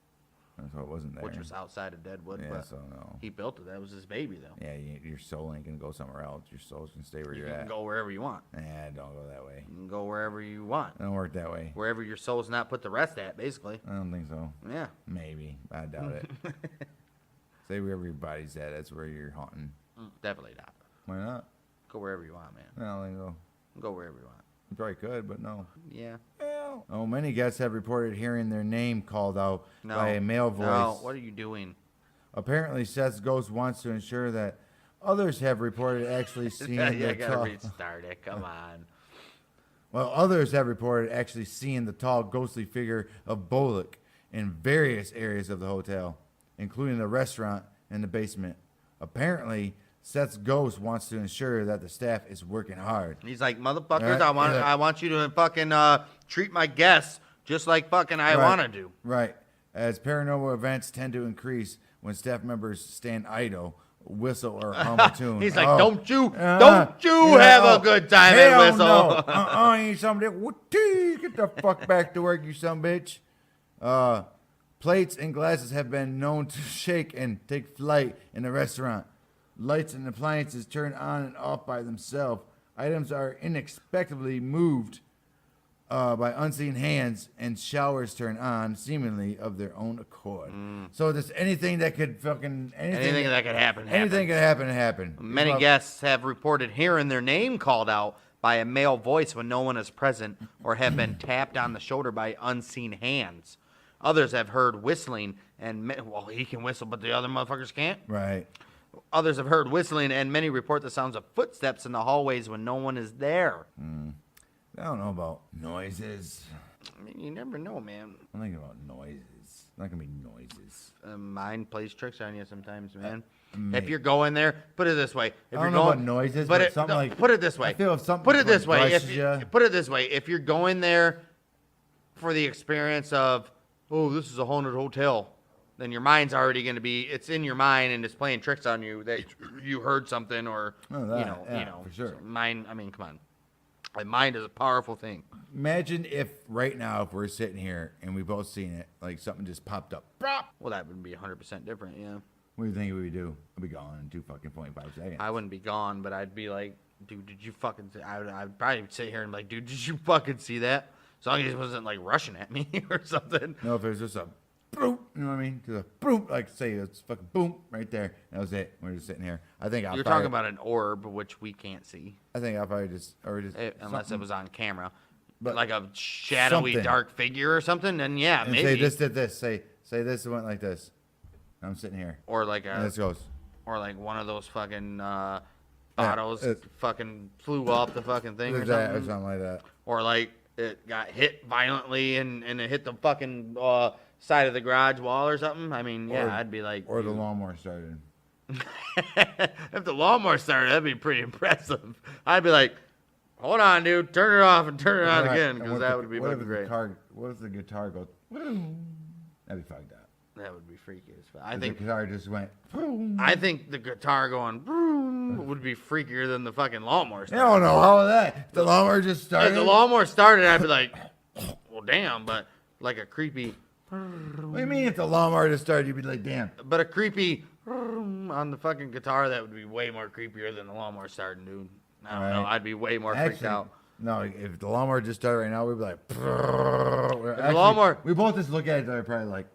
So it wasn't there. which was outside of Deadwood. Yeah, but so no. he built it. That was his baby, though. Yeah, your soul ain't gonna go somewhere else. Your soul's gonna stay where You you're can at. go wherever you want. Nah, don't go that way. You can go wherever you want. It don't work that way. Wherever your soul's not put to rest at, basically. I don't think so. Yeah. Maybe. I doubt it. Say wherever your body's at, that's where you're haunting. Definitely not. Why not? Go wherever you want, man. I don't think so. Go wherever you want. You probably could, but no. Yeah. Oh, many guests have reported hearing their name called out No. by a male voice. No. What are you doing? Apparently, Seth's ghost wants to ensure that others have reported actually seeing Yeah, the I gotta tall. restart it. Come on. Well, others have reported actually seeing the tall, ghostly figure of Bullock in various areas of the hotel, including the restaurant and the basement. Apparently, Seth's ghost wants to ensure that the staff is working hard. He's like, motherfuckers, Right, yeah. I want you to fucking treat my guests just like fucking I Right. want to do. Right. As paranormal events tend to increase when staff members stand idle, whistle, or hum a tune. He's like, Oh. don't you Yeah, have oh, a good time hell and whistle. No. I ain't somebody. Get the fuck back to work, you son of a bitch. Plates and glasses have been known to shake and take flight in the restaurant. Lights and appliances turn on and off by themselves. Items are unexpectedly moved by unseen hands, and showers turn on seemingly of their own accord. So just anything that could fucking Anything that could happen. anything could happen. Many Well, guests have reported hearing their name called out by a male voice when no one is present, or have been tapped on the shoulder by unseen hands. Others have heard whistling, and well, he can whistle, but the other motherfuckers can't. Right. Others have heard whistling, and many report the sounds of footsteps in the hallways when no one is there. I don't know about noises. I mean, you never know, man. I'm thinking about noises. Not gonna be noises. Mind plays tricks on you sometimes, man. May- If you're going there, put it this way. If I you're don't know going, about noises, but something no, like- put it this way. I feel if something put it this way. If brushes you, ya- put it this way. If you're going there for the experience of, oh, this is a haunted hotel, then your mind's already going to be, it's in your mind and it's playing tricks on you that you heard something or, Oh, that, you know, yeah, for sure. So mind, I mean, come on. Like, mind is a powerful thing. Imagine if right now, if we're sitting here and we both seen it, like something just popped up. Bop! Well, that would be 100% different, yeah. What do you think we would do? We'd be gone in 2.5 seconds. I wouldn't be gone, but I'd be like, dude, did you fucking see? I'd probably sit here and be like, dude, did you fucking see that? As long as he wasn't like rushing at me or something. No, if it was just a boom, you know what I mean? Just a boom, like say it's fucking boom right there. That was it. We're just sitting here. I think You're talking about an orb, which we can't see, I think I'll probably just unless it something- was on camera. But But like a shadowy, something. dark figure or something, then yeah, and maybe. say this did this. Say this went like this. I'm sitting here. Or like And this goes. or like one of those fucking bottles fucking flew off the fucking thing or Like that, or something. something like that. Or like it got hit violently and it hit the fucking side of the garage wall or something. I mean, yeah, Or- I'd be like, Or the dude. lawnmower started. If the lawnmower started, that'd be pretty impressive. I'd be like, hold on, dude, turn it off and turn it on Right. again, And because what that the- would be what if fucking the great. guitar- What if the guitar goes? Boom? That'd be fucked up. That would be freaky as fuck. The guitar just went. Boom. I think the guitar going vroom would be freakier than the fucking lawnmower. I started. don't know how is that. If the lawnmower just started. If the lawnmower started, I'd be like, well, damn, but like a creepy, What do you mean if the lawnmower just started? You'd be like, damn. but a creepy on the fucking guitar, that would be way more creepier than the lawnmower starting, dude. I don't know. Right. I'd be way more freaked Actually, out. no. If the lawnmower just started right now, we'd be like. Actually, lawnmower- We both just look at each other, probably like,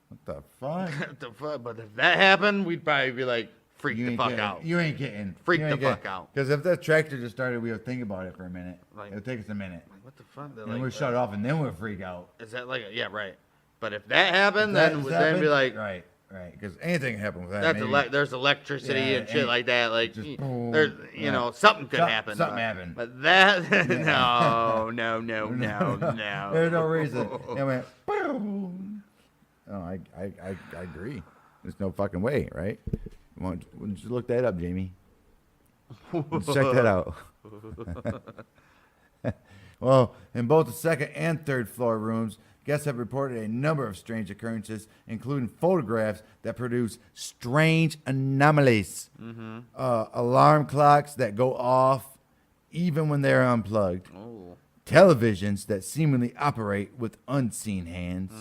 what the fuck? What the fuck? But if that happened, we'd probably be like, freak You the ain't fuck getting, out. You ain't getting. Freak the fuck out. Because if that tractor just started, we would think about it for a minute. Like- It would take us a minute. What the fuck? They're And like, we'll shut off, and then we'll freak out. Is that like yeah, right? But if that happened, That then happened, be like, right. Because anything can happen with that. that's maybe. there's electricity Yeah, and shit like that. Like just there's boom. you know something could happen. Something happened. But that no. There's no reason. It went boom. Oh, I agree. There's no fucking way, right? Why don't you look that up, Jamie? Let's check that out. Well, in both the second and third floor rooms, guests have reported a number of strange occurrences, including photographs that produce strange anomalies, alarm clocks that go off even when they're unplugged, televisions that seemingly operate with unseen hands,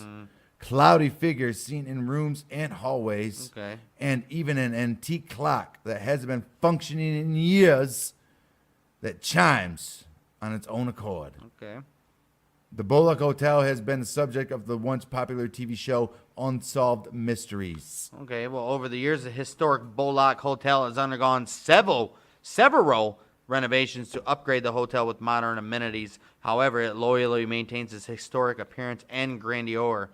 cloudy figures seen in rooms and hallways, and even an antique clock that hasn't been functioning in years that chimes on its own accord. Okay. The Bullock Hotel has been the subject of the once popular TV show Unsolved Mysteries. Okay. Well, over the years, the historic Bullock Hotel has undergone several renovations to upgrade the hotel with modern amenities. However, it loyally maintains its historic appearance and grandeur.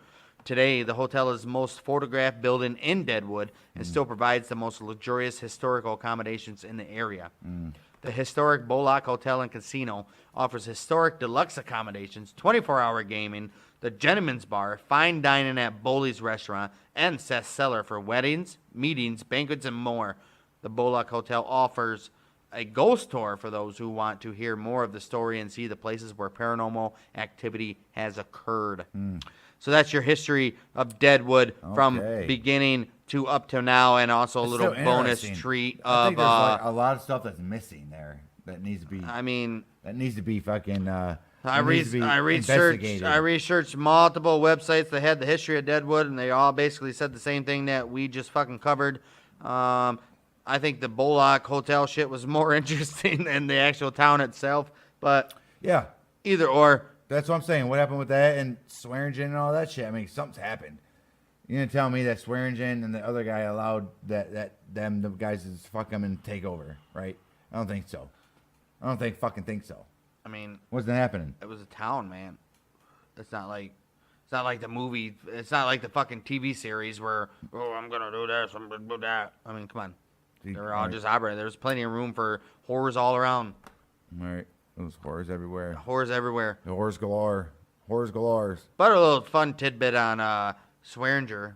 Today, the hotel is the most photographed building in Deadwood and still provides the most luxurious historical accommodations in the area. The historic Bullock Hotel and Casino offers historic deluxe accommodations, 24-hour gaming, the Gentleman's Bar, fine dining at Bowley's Restaurant, and Seth's Cellar for weddings, meetings, banquets, and more. The Bullock Hotel offers a ghost tour for those who want to hear more of the story and see the places where paranormal activity has occurred. So that's your history of Deadwood from Okay. beginning to up to now, and also a It's little still bonus interesting. treat I think of there's like a lot of stuff that's missing there that needs to be I mean, fucking I investigated. researched multiple websites that had the history of Deadwood, and they all basically said the same thing that we just fucking covered. I think the Bullock Hotel shit was more interesting than the actual town itself, but Yeah, either or. that's what I'm saying. What happened with that and Swearingen and all that shit? I mean, something's happened. You gonna tell me that Swearingen and the other guy allowed the guys to fuck him and take over, right? I don't think so. I don't think so. I mean, What's that happening? it was a town, man. It's not like the movie. It's not like the fucking TV series where I'm gonna do this, I'm gonna do that. I mean, come on. They were all just operating. There was plenty of room for horrors all around. All right, those horrors everywhere. Horrors everywhere. The horrors galore. Horrors galores. But a little fun tidbit on Swearinger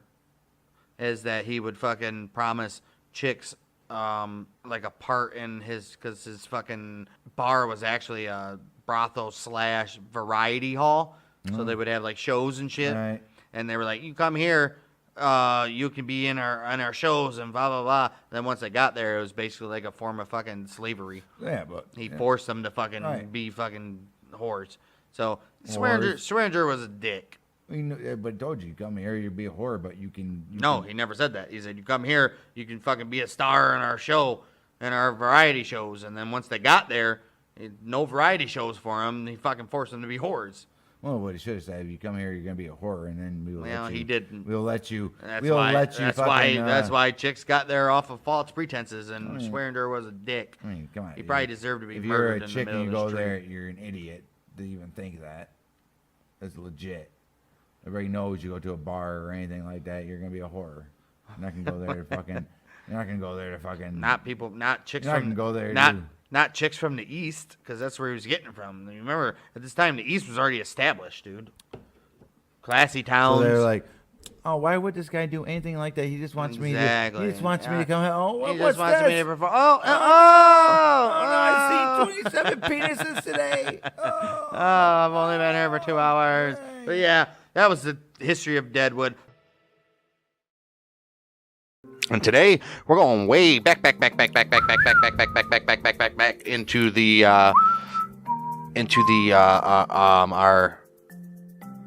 is that he would fucking promise chicks like a part in because his fucking bar was actually a brothel / variety hall. So they would have like shows and shit. Right. And they were like, you come here, you can be in our shows and blah, blah, blah. Then once they got there, it was basically like a form of fucking slavery. Yeah, but He forced them to fucking Right. be fucking whores. So Whores. Swearinger was a dick. but I told you, come here, you'd be a whore, but you can. No, he never said that. He said, you come here, you can fucking be a star in our show, in our variety shows. And then once they got there, no variety shows for them. He fucking forced them to be whores. Well, what he should have said, if you come here, you're gonna be a whore, and then we will Well, let you. he didn't. We'll let you. That's we'll why. let you. That's fucking, why. That's why chicks got there off of false pretenses, and I mean- Swearinger was a dick. I mean, come on. He probably deserved to be If you're murdered a in chick the and middle you of go the there, street. you're an idiot to even think that. That's legit. Everybody knows you go to a bar or anything like that, you're gonna be a whore. You're not gonna go there to fucking. You're not gonna go there to fucking. Not people, not chicks You're not from gonna go there, Not dude. not chicks from the east, because that's where he was getting it from. You remember at this time the east was already established, dude. Classy So towns. they're like, oh, why would this guy do anything like that? He just wants me to. Exactly. He just wants me Yeah. to come here. Oh, He what's just wants this? me to perform. Oh no, I see 27 penises today. Oh. I've only been here for 2 hours. But yeah, that was the history of Deadwood. And today we're going way back into the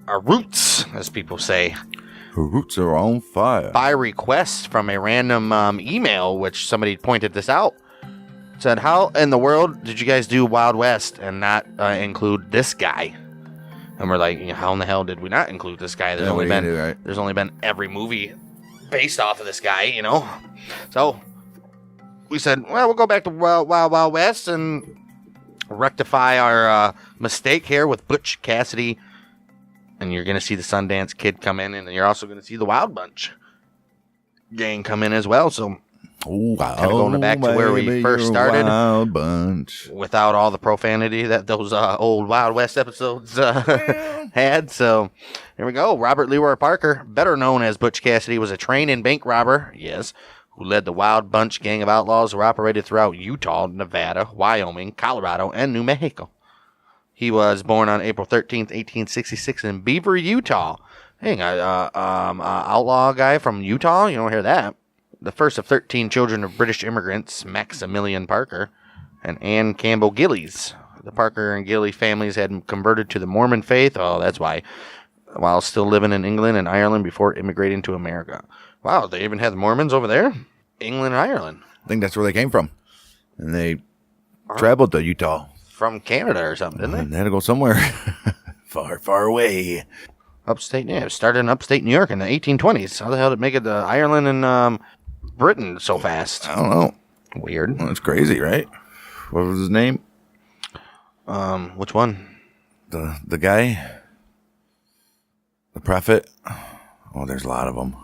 our roots, as people say, Her roots are on fire. by request from a random email, which somebody pointed this out. Said, how in the world did you guys do Wild West and not include this guy? And we're like, how in the hell did we not include this guy? There's Yeah, only we been did, right? there's only been every movie based off of this guy, you know. So we said, well, we'll go back to Wild Wild West and rectify our mistake here with Butch Cassidy. And you're going to see the Sundance Kid come in, and you're also going to see the Wild Bunch gang come in as well. So Wow. kind of going back to where we first started. Wild Bunch. Without all the profanity that those old Wild West episodes had. So here we go. Robert Leroy Parker, better known as Butch Cassidy, was a train and bank robber, yes, who led the Wild Bunch gang of outlaws who operated throughout Utah, Nevada, Wyoming, Colorado, and New Mexico. He was born on April 13th, 1866 in Beaver, Utah. Hey, outlaw guy from Utah? You don't hear that. The first of 13 children of British immigrants, Maximilian Parker and Anne Campbell Gillies. The Parker and Gilly families had converted to the Mormon faith. Oh, that's why. While still living in England and Ireland before immigrating to America. Wow, they even had the Mormons over there? England and Ireland. I think that's where they came from. And they traveled to Utah. From Canada or something, didn't they? And they had to go somewhere far, far away. Upstate, yeah. It started in upstate New York in the 1820s. How the hell did it make it to Ireland and Britain so fast? I don't know. Weird. Well, that's crazy, right? What was his name? Which one? The guy? The prophet? Oh, there's a lot of them.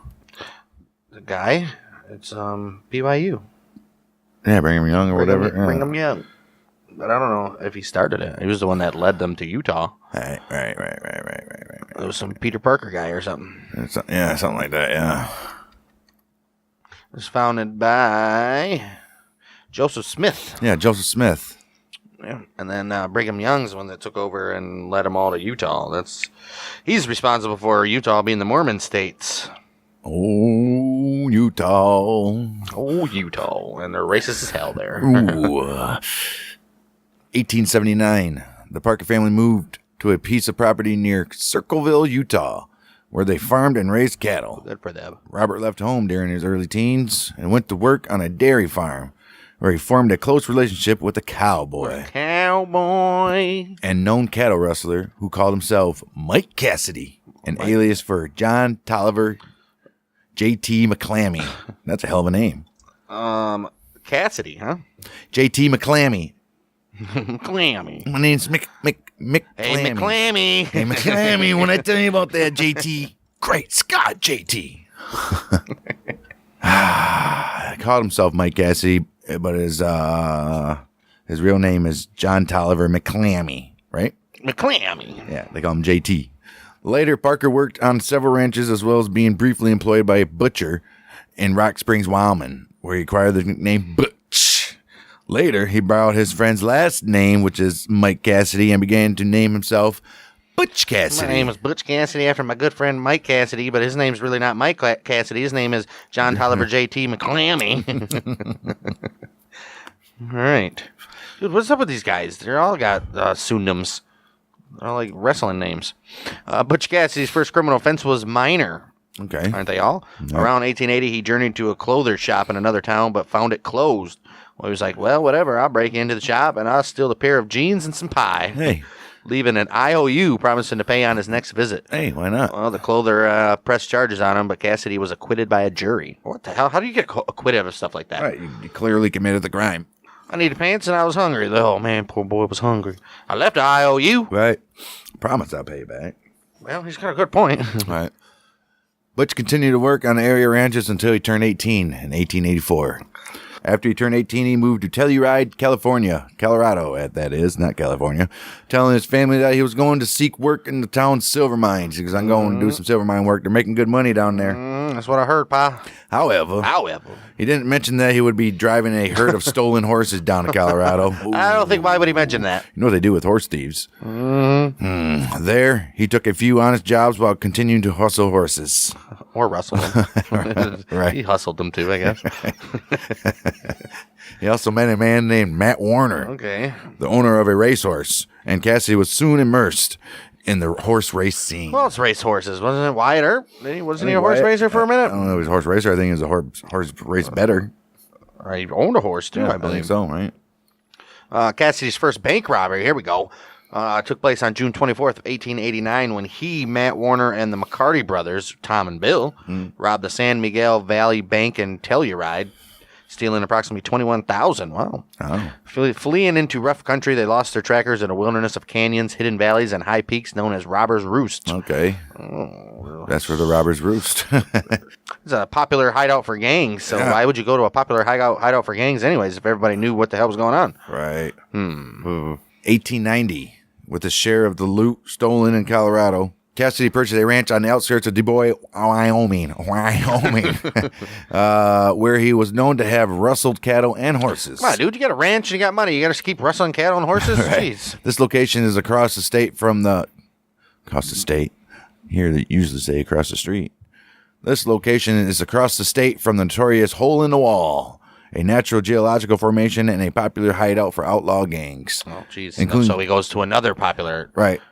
The guy? It's BYU. Yeah, Brigham Young or whatever. Brigham Young. But I don't know if he started it. He was the one that led them to Utah. Right. It was some Peter Parker guy or something. Yeah, something like that, yeah. It was founded by Joseph Smith. Yeah, Joseph Smith. Yeah. And then Brigham Young's the one that took over and led them all to Utah. He's responsible for Utah being the Mormon states. Oh, Utah. Oh, Utah. And they're racist as hell there. Ooh. 1879, the Parker family moved to a piece of property near Circleville, Utah, where they farmed and raised cattle. Good for them. Robert left home during his early teens and went to work on a dairy farm, where he formed a close relationship with a cowboy and known cattle rustler who called himself Mike Cassidy, an alias for John Tolliver J.T. McClammy. That's a hell of a name. Cassidy, huh? J.T. McClammy. Clammy. My name's Mick Hey, Clammy. McClammy. Hey, McClammy, when I tell you about that, JT, great Scott, JT. He called himself Mike Cassidy, but his real name is John Tolliver McClammy, right? McClammy. Yeah, they call him JT. Later, Parker worked on several ranches as well as being briefly employed by a butcher in Rock Springs, Wyoming, where he acquired the nickname Butch. Later, he borrowed his friend's last name, which is Mike Cassidy, and began to name himself Butch Cassidy. My name is Butch Cassidy after my good friend Mike Cassidy, but his name's really not Mike Cassidy. His name is John Tolliver J.T. McClammy. All right. Dude, what's up with these guys? They're all got pseudonyms. They're all like wrestling names. Butch Cassidy's first criminal offense was minor. Okay. Aren't they all? No. Around 1880, he journeyed to a clothier shop in another town, but found it closed. Well, he was like, well, whatever. I'll break into the shop, and I'll steal a pair of jeans and some pie. Hey. Leaving an IOU, promising to pay on his next visit. Hey, why not? Well, the clothier pressed charges on him, but Cassidy was acquitted by a jury. What the hell? How do you get acquitted of stuff like that? Right, you clearly committed the crime. I needed pants and I was hungry. Oh, man, poor boy was hungry. I left an IOU. Right. Promise I'll pay you back. Well, he's got a good point. Right. Butch continued to work on the area ranches until he turned 18 in 1884. After he turned 18, he moved to Telluride, Colorado, that is, not California, telling his family that he was going to seek work in the town's silver mines because I'm going to do some silver mine work. They're making good money down there. That's what I heard, Pa. However, he didn't mention that he would be driving a herd of stolen horses down to Colorado. I don't think why would he mention that. You know what they do with horse thieves. There, he took a few honest jobs while continuing to hustle horses. Or Russell. Right. He hustled them too, I guess. He also met a man named Matt Warner, Okay. the owner of a racehorse, and Cassidy was soon immersed in the horse race scene. Well, it's race horses, wasn't it? Wyatt Earp? Wasn't he a horse racer for a I minute? don't know if he was a horse racer. I think he was a horse race better. Or he owned a horse too, I think believe. so, right? Cassidy's first bank robbery, here we go, took place on June 24th of 1889 when he, Matt Warner, and the McCarty brothers, Tom and Bill, robbed the San Miguel Valley Bank in Telluride. stealing approximately 21,000. Wow. Oh. Fleeing into rough country, they lost their trackers in a wilderness of canyons, hidden valleys, and high peaks known as Robbers' Roost. Okay. That's where the robbers roost. It's a popular hideout for gangs, so why would you go to a popular hideout for gangs anyways if everybody knew what the hell was going on? Right. 1890, with a share of the loot stolen in Colorado, Cassidy purchased a ranch on the outskirts of Du Bois, Wyoming, where he was known to have rustled cattle and horses. Come on, dude, you got a ranch and you got money. You got to keep rustling cattle and horses? Right. Jeez. This location is across the state from the... Across the state? Here they usually say across the street. This location is across the state from the notorious Hole in the Wall, a natural geological formation and a popular hideout for outlaw gangs. Oh, jeez. Including- So he goes to another popular... Right.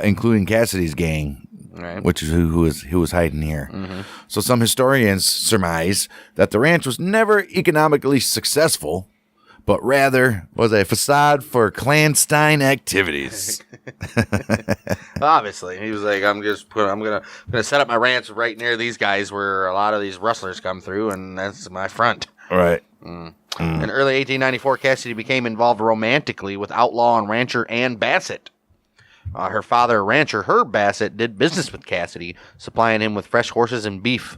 Including Cassidy's gang, right. which is who was hiding here. Mm-hmm. So some historians surmise that the ranch was never economically successful, but rather was a facade for clandestine activities. Obviously, he was like, I'm gonna set up my ranch right near these guys where a lot of these rustlers come through, and that's my front. Right. In early 1894, Cassidy became involved romantically with outlaw and rancher Ann Bassett. Her father, rancher Herb Bassett, did business with Cassidy, supplying him with fresh horses and beef.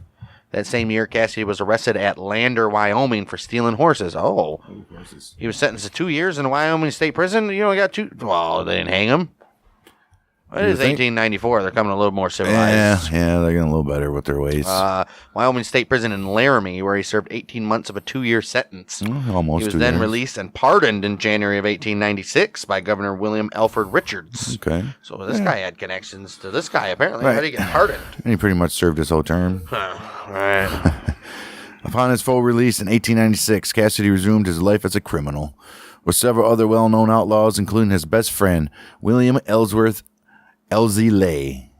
That same year, Cassidy was arrested at Lander, Wyoming for stealing horses. Oh. He was sentenced to 2 years in a Wyoming state prison. You only got 2. Well, they didn't hang him. It is 1894. They're coming a little more civilized. Yeah, they're getting a little better with their ways. Wyoming State Prison in Laramie, where he served 18 months of a 2-year sentence. Almost. He was 2 then years. released and pardoned in January of 1896 by Governor William Alfred Richards. Okay. So this guy had connections to this guy, apparently. Right. How did he get pardoned? And he pretty much served his whole term. Right. Upon his full release in 1896, Cassidy resumed his life as a criminal, with several other well-known outlaws, including his best friend, William Ellsworth Elsie Lay.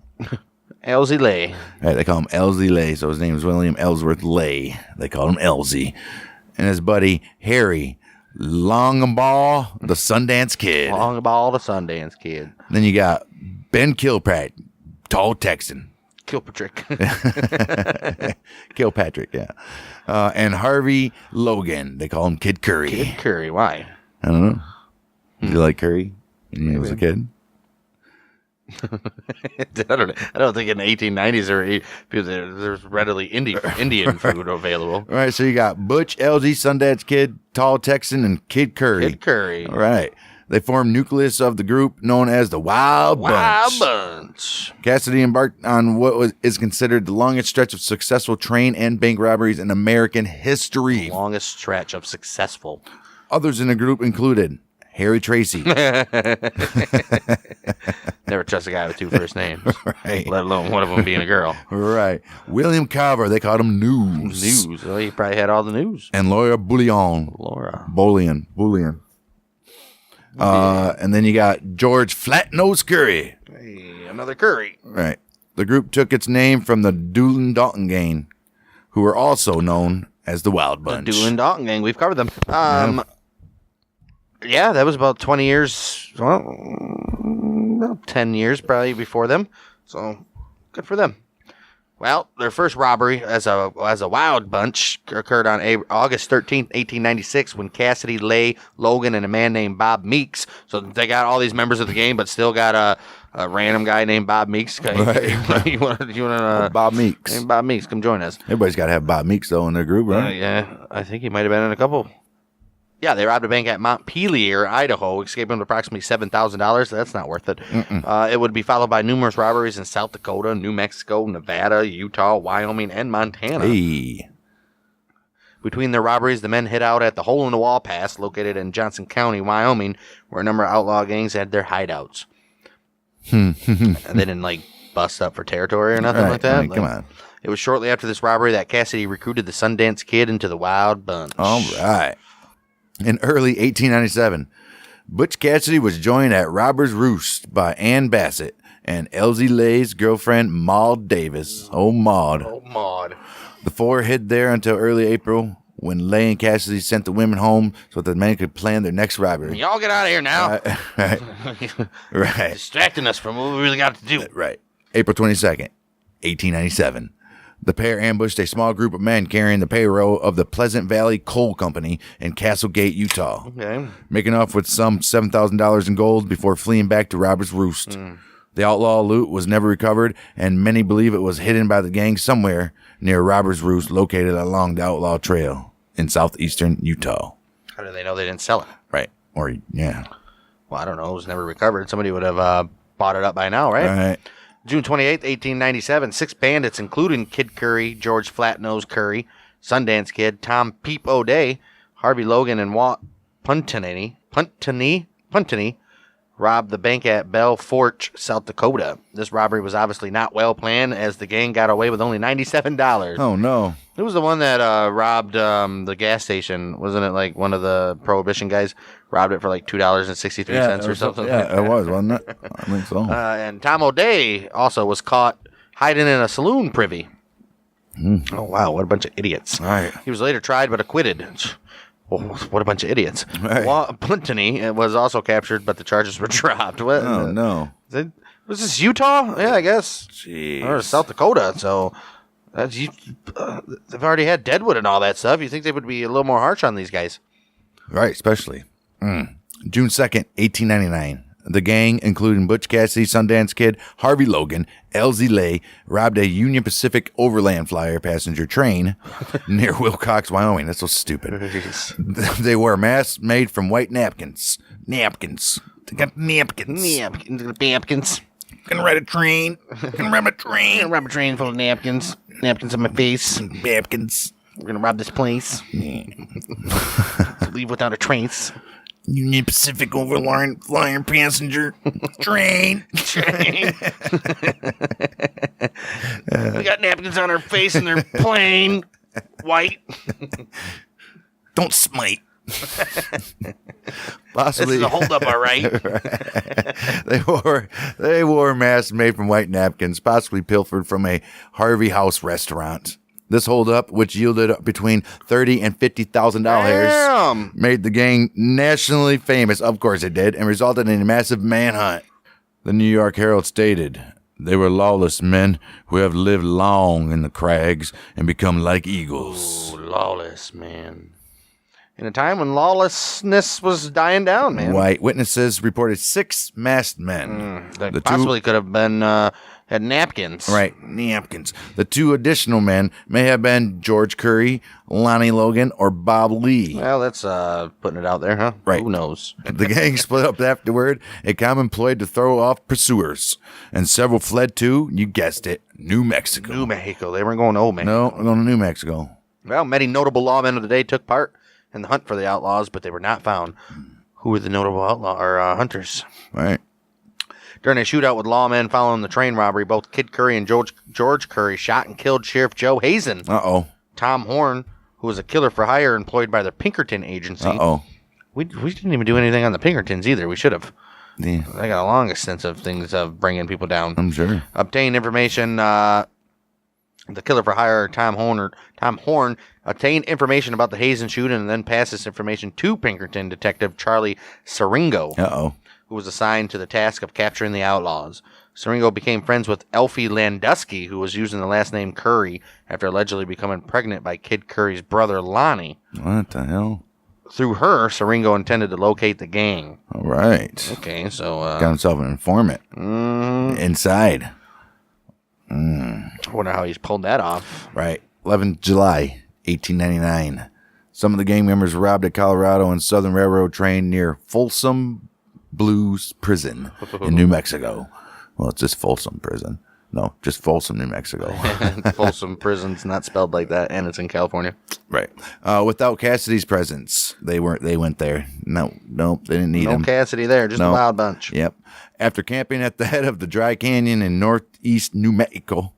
Elsie Lay. Right, they call him Elsie Lay, so his name is William Ellsworth Lay. They call him Elsie. And his buddy, Harry Longball, the Sundance Kid. Long ball, the Sundance Kid. Then you got Ben Kilpatrick, tall Texan. Kilpatrick. Kilpatrick, yeah. And Harvey Logan. They call him Kid Curry. Kid Curry. Why? I don't know. Did you like Curry when you was a kid? I don't think in the 1890s there's readily Indian food available. All right, so you got Butch, LG, Sundance Kid, Tall Texan, and Kid Curry. Kid Curry. All right. They formed nucleus of the group known as the Wild Bunch. Bunch. Cassidy embarked on what is considered the longest stretch of successful train and bank robberies in American history. Longest stretch of successful. Others in the group included Harry Tracy. Never trust a guy with 2 first names. Right. Let alone one of them being a girl. Right. William Carver, they called him News. News. Well, he probably had all the news. And Laura Bullion. Bullion. And then you got George Flatnose Curry. Hey, another Curry. Right. The group took its name from the Doolin Dalton gang, who were also known as the Wild Bunch. The Doolin Dalton gang. We've covered them. Yeah, that was about 20 years. Well, about 10 years probably before them. So good for them. Well, their first robbery as a Wild Bunch occurred on August 13th, 1896, when Cassidy, Lay, Logan, and a man named Bob Meeks. So they got all these members of the gang, but still got a random guy named Bob Meeks. Right. you want Bob Meeks. Hey, Bob Meeks, come join us. Everybody's got to have Bob Meeks, though, in their group, right? Yeah, I think he might have been in a couple. Yeah, they robbed a bank at Montpelier, Idaho, escaping with approximately $7,000. That's not worth it. It would be followed by numerous robberies in South Dakota, New Mexico, Nevada, Utah, Wyoming, and Montana. Hey. Between their robberies, the men hid out at the Hole in the Wall Pass, located in Johnson County, Wyoming, where a number of outlaw gangs had their hideouts. And they didn't, bust up for territory or nothing like that. I mean, come on. It was shortly after this robbery that Cassidy recruited the Sundance Kid into the Wild Bunch. All right. In early 1897, Butch Cassidy was joined at Robbers' Roost by Ann Bassett and Elsie Lay's girlfriend, Maud Davis. Oh, Maud. Oh, Maud. The four hid there until early April, when Lay and Cassidy sent the women home so that the men could plan their next robbery. Y'all get out of here now. Right. Distracting us from what we really got to do. Right. April 22nd, 1897. The pair ambushed a small group of men carrying the payroll of the Pleasant Valley Coal Company in Castlegate, Utah, Okay. making off with some $7,000 in gold before fleeing back to Robert's Roost. The outlaw loot was never recovered, and many believe it was hidden by the gang somewhere near Robert's Roost, located along the Outlaw Trail in southeastern Utah. How do they know they didn't sell it? Right. Or, yeah. Well, I don't know. It was never recovered. Somebody would have bought it up by now, right? All right. June 28th, 1897, 6 bandits, including Kid Curry, George Flatnose Curry, Sundance Kid, Tom Peep O'Day, Harvey Logan, and Walt Puntany, robbed the bank at Belle Forge, South Dakota. This robbery was obviously not well planned, as the gang got away with only $97. Oh, no. It was the one that robbed the gas station. Wasn't it like one of the Prohibition guys robbed it for like $2.63 or something? Yeah, it was, wasn't it? I think so. And Tom O'Day also was caught hiding in a saloon privy. Oh, wow. What a bunch of idiots. All right. He was later tried but acquitted. Oh, what a bunch of idiots. Right. Puntany was also captured, but the charges were dropped. What? Oh, no. Was this Utah? Yeah, I guess. Jeez. Or South Dakota. So they've already had Deadwood and all that stuff. You think they would be a little more harsh on these guys? Right, especially. June 2nd, 1899. The gang, including Butch Cassidy, Sundance Kid, Harvey Logan, LZ Lay, robbed a Union Pacific Overland Flyer passenger train near Wilcox, Wyoming. That's so stupid. They wore masks made from white napkins. Napkins. They got napkins. Napkins. Gonna ride a train. Gonna rob a train. Rob a train full of napkins. Napkins on my face. Napkins. We're gonna rob this place. Leave without a trace. Union Pacific Overland Flyer passenger train. We got napkins on our face and they're plain white. Don't smite. This Possibly. is a holdup, all right. They wore masks made from white napkins, possibly pilfered from a Harvey House restaurant. This holdup, which yielded between $30,000 and $50,000, Damn. made the gang nationally famous. Of course it did, and resulted in a massive manhunt. The New York Herald stated, "They were lawless men who have lived long in the crags and become like eagles." Ooh, lawless, man. In a time when lawlessness was dying down, man. White witnesses reported 6 masked men. That The possibly could have been had napkins. Right, napkins. The 2 additional men may have been George Curry, Lonnie Logan, or Bob Lee. Well, that's putting it out there, huh? Right. Who knows? The gang split up afterward, a common ploy to throw off pursuers, and several fled to, you guessed it, New Mexico. New Mexico. They weren't going to Old Mexico. No, we're going to New Mexico. Well, many notable lawmen of the day took part in the hunt for the outlaws, but they were not found. Who were the notable hunters? Right. During a shootout with lawmen following the train robbery, both Kid Curry and George Curry shot and killed Sheriff Joe Hazen. Uh-oh. Tom Horn, who was a killer for hire employed by the Pinkerton Agency. Uh-oh. We didn't even do anything on the Pinkertons either. We should have. Yeah, They got a long extensive things of bringing people down. I'm sure. Obtained information. The killer for hire, Tom Horn, obtained information about the Hazen shooting and then passed this information to Pinkerton detective Charlie Siringo, Uh-oh. who was assigned to the task of capturing the outlaws. Siringo became friends with Elfie Landusky, who was using the last name Curry after allegedly becoming pregnant by Kid Curry's brother Lonnie. What the hell? Through her, Siringo intended to locate the gang. All right. Okay, so Got himself an informant. Inside. I wonder how he's pulled that off. Right. 11th July, 1899. Some of the gang members robbed a Colorado and Southern Railroad train near Folsom Blues Prison in New Mexico. Well, it's just Folsom Prison. No, just Folsom, New Mexico. Folsom Prison's not spelled like that, and it's in California. Right. Without Cassidy's presence, they went there. No, they didn't need No him. Cassidy there, just a wild bunch. Yep. After camping at the head of the Dry Canyon in northeast New Mexico,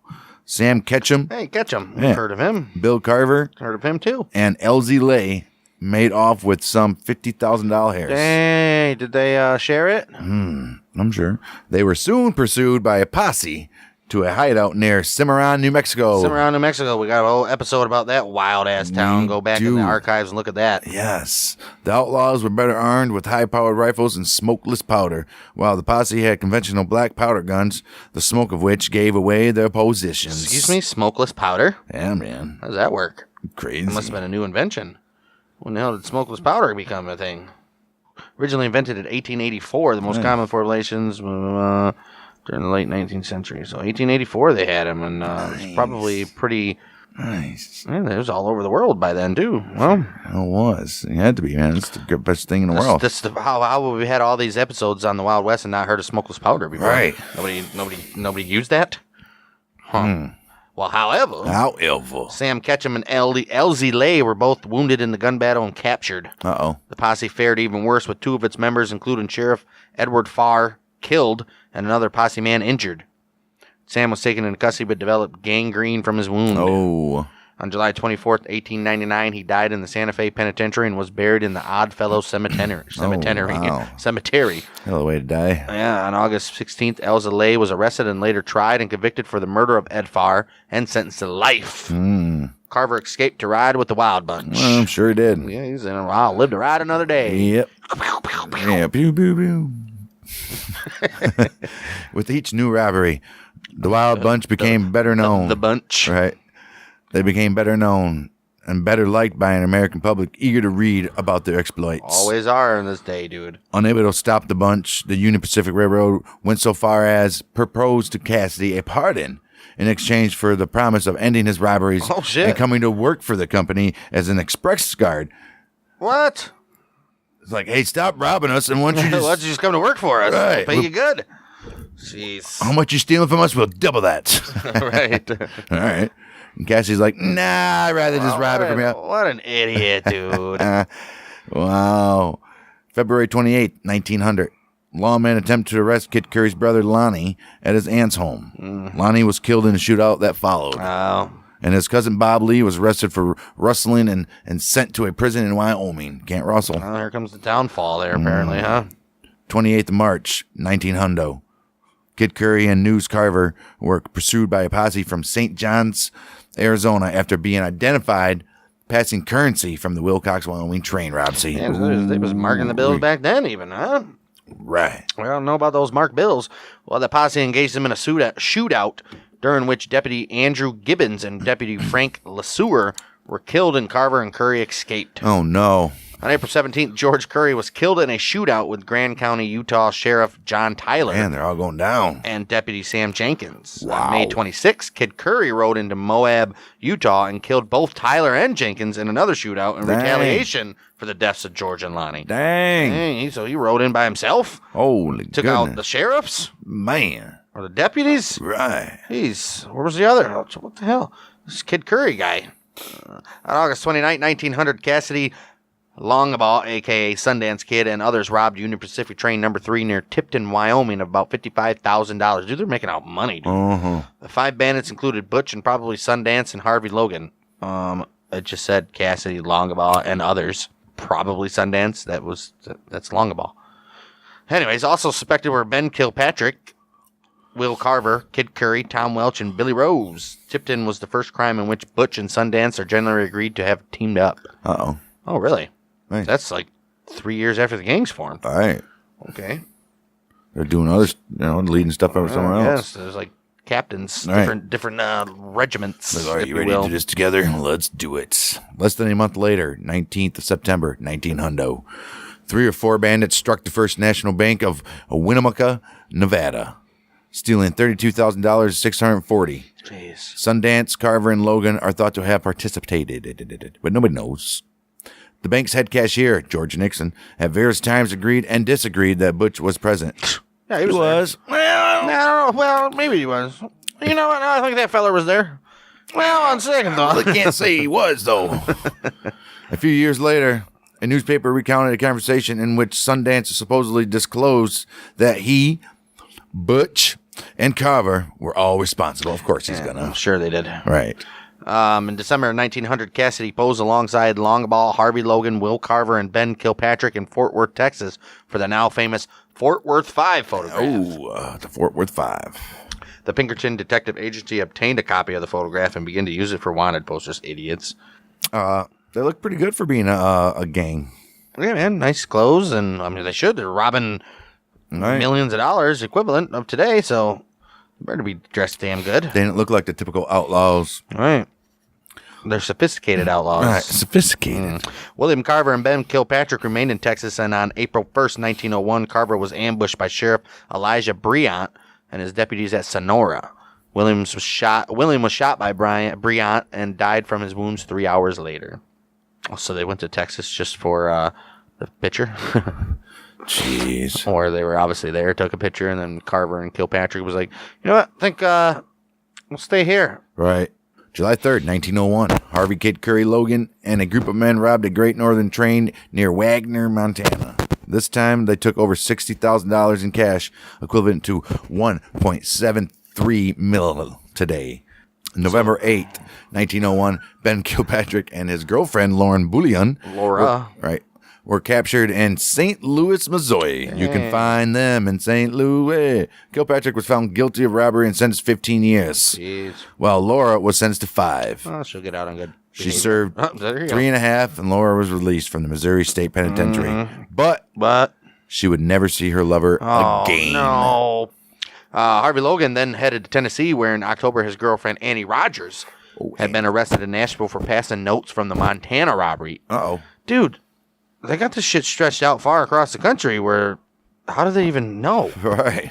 Sam Ketchum, Hey, Ketchum. Yeah. Heard of him. Bill Carver, Heard of him, too. and LZ Lay made off with some $50,000 hairs. Hey, did they share it? I'm sure. They were soon pursued by a posse to a hideout near Cimarron, New Mexico. Cimarron, New Mexico. We got a whole episode about that wild ass town. We Go back in do. the archives and look at that. Yes. The outlaws were better armed with high-powered rifles and smokeless powder, while the posse had conventional black powder guns, the smoke of which gave away their positions. Excuse me, smokeless powder? Yeah, man. How does that work? Crazy. It must have been a new invention. When the hell did smokeless powder become a thing? Originally invented in 1884, the most common formulations during the late 19th century. So 1884 they had them, and it's probably pretty... Nice. Man, it was all over the world by then, too. Well, It was. It had to be, man. It's the best thing in the world. how have we had all these episodes on the Wild West and not heard of smokeless powder before? Right. Nobody used that? Huh. Well, however, Sam Ketchum and Elsie Lay were both wounded in the gun battle and captured. Uh-oh. The posse fared even worse, with 2 of its members, including Sheriff Edward Farr, killed and another posse man injured. Sam was taken into custody but developed gangrene from his wound. Oh. On July 24th, 1899, he died in the Santa Fe Penitentiary and was buried in the Oddfellow Cemetery. wow. Cemetery. Hell of a way to die. Yeah, on August 16th, Elza Lay was arrested and later tried and convicted for the murder of Ed Farr and sentenced to life. Carver escaped to ride with the Wild Bunch. Well, I'm sure he did. Yeah, he's in a while. Live to ride another day. Yep. Yeah, pew, pew, pew. With each new robbery, the Wild Bunch became better known. The bunch. Right. They became better known and better liked by an American public eager to read about their exploits. Always are in this day, dude. Unable to stop the bunch, the Union Pacific Railroad went so far as proposed to Cassidy a pardon in exchange for the promise of ending his robberies Oh, shit. and coming to work for the company as an express guard. What? It's like, hey, stop robbing us, and once you Why don't just you just come to work for us? Right. We'll pay you good. Jeez. how much you stealing from us, we'll double that. Right. All right. And Cassie's like, nah, I'd rather just rob it from you. What an idiot, dude. Wow. February 28th, 1900. Lawmen attempt to arrest Kid Curry's brother Lonnie at his aunt's home. Lonnie was killed in a shootout that followed. Oh. And his cousin Bob Lee was arrested for rustling and sent to a prison in Wyoming. Can't rustle. Well, here comes the downfall there, apparently, huh? 28th of March, 1900. Kid Curry and News Carver were pursued by a posse from St. John's, Arizona, after being identified passing currency from the Wilcox, Wyoming train robbery. Yeah, they was marking the bills back then, even, huh? Right. Well, I don't know about those marked bills. Well, the posse engaged them in a shootout, during which Deputy Andrew Gibbons and Deputy Frank LeSueur were killed, and Carver and Curry escaped. Oh, no. On April 17th, George Curry was killed in a shootout with Grand County, Utah Sheriff John Tyler Man, they're all going down. and Deputy Sam Jenkins. Wow. On May 26th, Kid Curry rode into Moab, Utah, and killed both Tyler and Jenkins in another shootout in Dang. retaliation for the deaths of George and Lonnie. Dang. Dang, so he rode in by himself? Holy Took goodness. out the sheriffs? Man. Or the deputies? Right. Jeez, where was the other? What the hell? This Kid Curry guy. On August 29, 1900, Cassidy Longabaugh, a.k.a. Sundance Kid, and others robbed Union Pacific Train number 3 near Tipton, Wyoming, of about $55,000. Dude, they're making out money, dude. Uh-huh. The 5 bandits included Butch and probably Sundance and Harvey Logan. It just said Cassidy, Longabaugh, and others. Probably Sundance. That's Longabaugh. Anyways, also suspected were Ben Kilpatrick, Will Carver, Kid Curry, Tom Welch, and Billy Rose. Tipton was the first crime in which Butch and Sundance are generally agreed to have teamed up. Uh-oh. Oh, really? Nice. That's like 3 years after the gang's formed. All right. Okay. They're doing other, leading stuff over somewhere else. Yes, there's like captains, All right. different regiments. Like, all right, if you ready to do this together? Let's do it. Less than a month later, 19th of September, 1900, 3 or 4 bandits struck the First National Bank of Winnemucca, Nevada, stealing $32,000, $640. Jeez. Sundance, Carver, and Logan are thought to have participated, but nobody knows. The bank's head cashier, George Nixon, at various times agreed and disagreed that Butch was present. Yeah, he was. There. Well, I don't know. Well, maybe he was. You know what? I think that fella was there. Well, on second thought. I can't say he was, though. A few years later, a newspaper recounted a conversation in which Sundance supposedly disclosed that he, Butch, and Carver were all responsible. Of course he's I'm gonna. sure they did. Right. In December of 1900, Cassidy posed alongside Longabaugh, Harvey Logan, Will Carver, and Ben Kilpatrick in Fort Worth, Texas, for the now famous Fort Worth 5 photograph. Oh, the Fort Worth 5. The Pinkerton Detective Agency obtained a copy of the photograph and began to use it for wanted posters. Idiots. They look pretty good for being a gang. Yeah, man. Nice clothes. And, I mean, they should. They're robbing Right. millions of dollars equivalent of today, so they better be dressed damn good. They didn't look like the typical outlaws. Right. They're sophisticated outlaws. Right. Sophisticated. William Carver and Ben Kilpatrick remained in Texas, and on April 1st, 1901, Carver was ambushed by Sheriff Elijah Briant and his deputies at Sonora. William was shot by Briant and died from his wounds 3 hours later. So they went to Texas just for the picture. Jeez. Or they were obviously there, took a picture, and then Carver and Kilpatrick was like, you know what, I think we'll stay here. Right. July 3rd, 1901. Harvey Kid Curry Logan and a group of men robbed a Great Northern train near Wagner, Montana. This time, they took over $60,000 in cash, equivalent to 1.73 million today. November 8th, 1901, Ben Kilpatrick and his girlfriend, Lauren Bullion, Laura. were captured in St. Louis, Missouri. You can find them in St. Louis. Kilpatrick was found guilty of robbery and sentenced 15 years, Jeez. while Laura was sentenced to 5. Oh, she'll get out on good She behavior. served Oh, there you go. 3.5, and Laura was released from the Missouri State Penitentiary. But But she would never see her lover again. no. Harvey Logan then headed to Tennessee, where in October his girlfriend Annie Rogers had been arrested in Nashville for passing notes from the Montana robbery. Uh-oh. Dude, they got this shit stretched out far across the country. Where how do they even know? Right.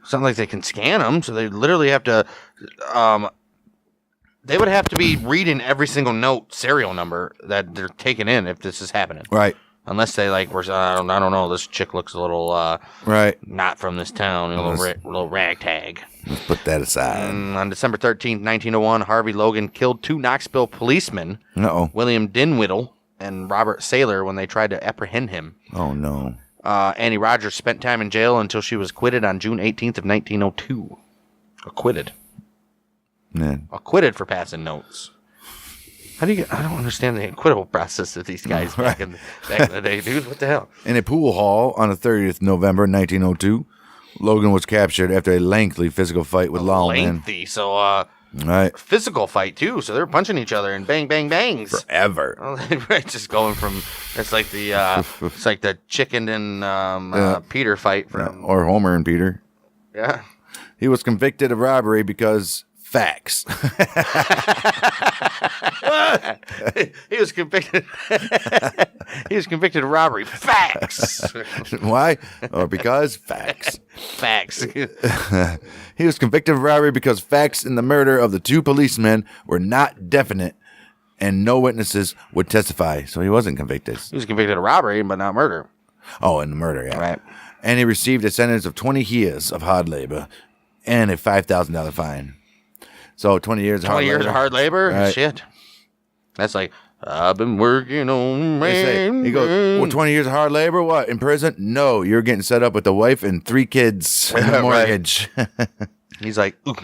It's not like they can scan them, so they literally have to. They would have to be reading every single note serial number that they're taking in if this is happening. Right. Unless they like were, I don't know. This chick looks a little Right. not from this town, a little ragtag. Let's put that aside. On December 13th, 1901, Harvey Logan killed 2 Knoxville policemen, Uh-oh. William Dinwiddle and Robert Saylor, when they tried to apprehend him. Oh, no. Annie Rogers spent time in jail until she was acquitted on June 18th of 1902. Acquitted for passing notes. How do you get? I don't understand the acquittal process of these guys back in the day, dude. What the hell? In a pool hall on the 30th November 1902, Logan was captured after a lengthy physical fight with lawmen. Lengthy, so Right. physical fight too. So they're punching each other and bang, bang, bangs. Forever. Right, just going from it's like the chicken and Peter fight from Or Homer and Peter. yeah. He was convicted of robbery because facts. He was convicted. He was convicted of robbery. Facts. Why? Or because facts. Facts. He was convicted of robbery because facts in the murder of the 2 policemen were not definite and no witnesses would testify. So he wasn't convicted. He was convicted of robbery, but not murder. Oh, in the murder, yeah. Right. And he received a sentence of 20 years of hard labor and a $5,000 fine. So 20 years of hard 20 years labor. of hard labor? Right. Shit. That's like, I've been working on They say, he goes, well, 20 years of hard labor? What, in prison? No, you're getting set up with a wife and 3 kids and a Right. mortgage. He's like, ooh.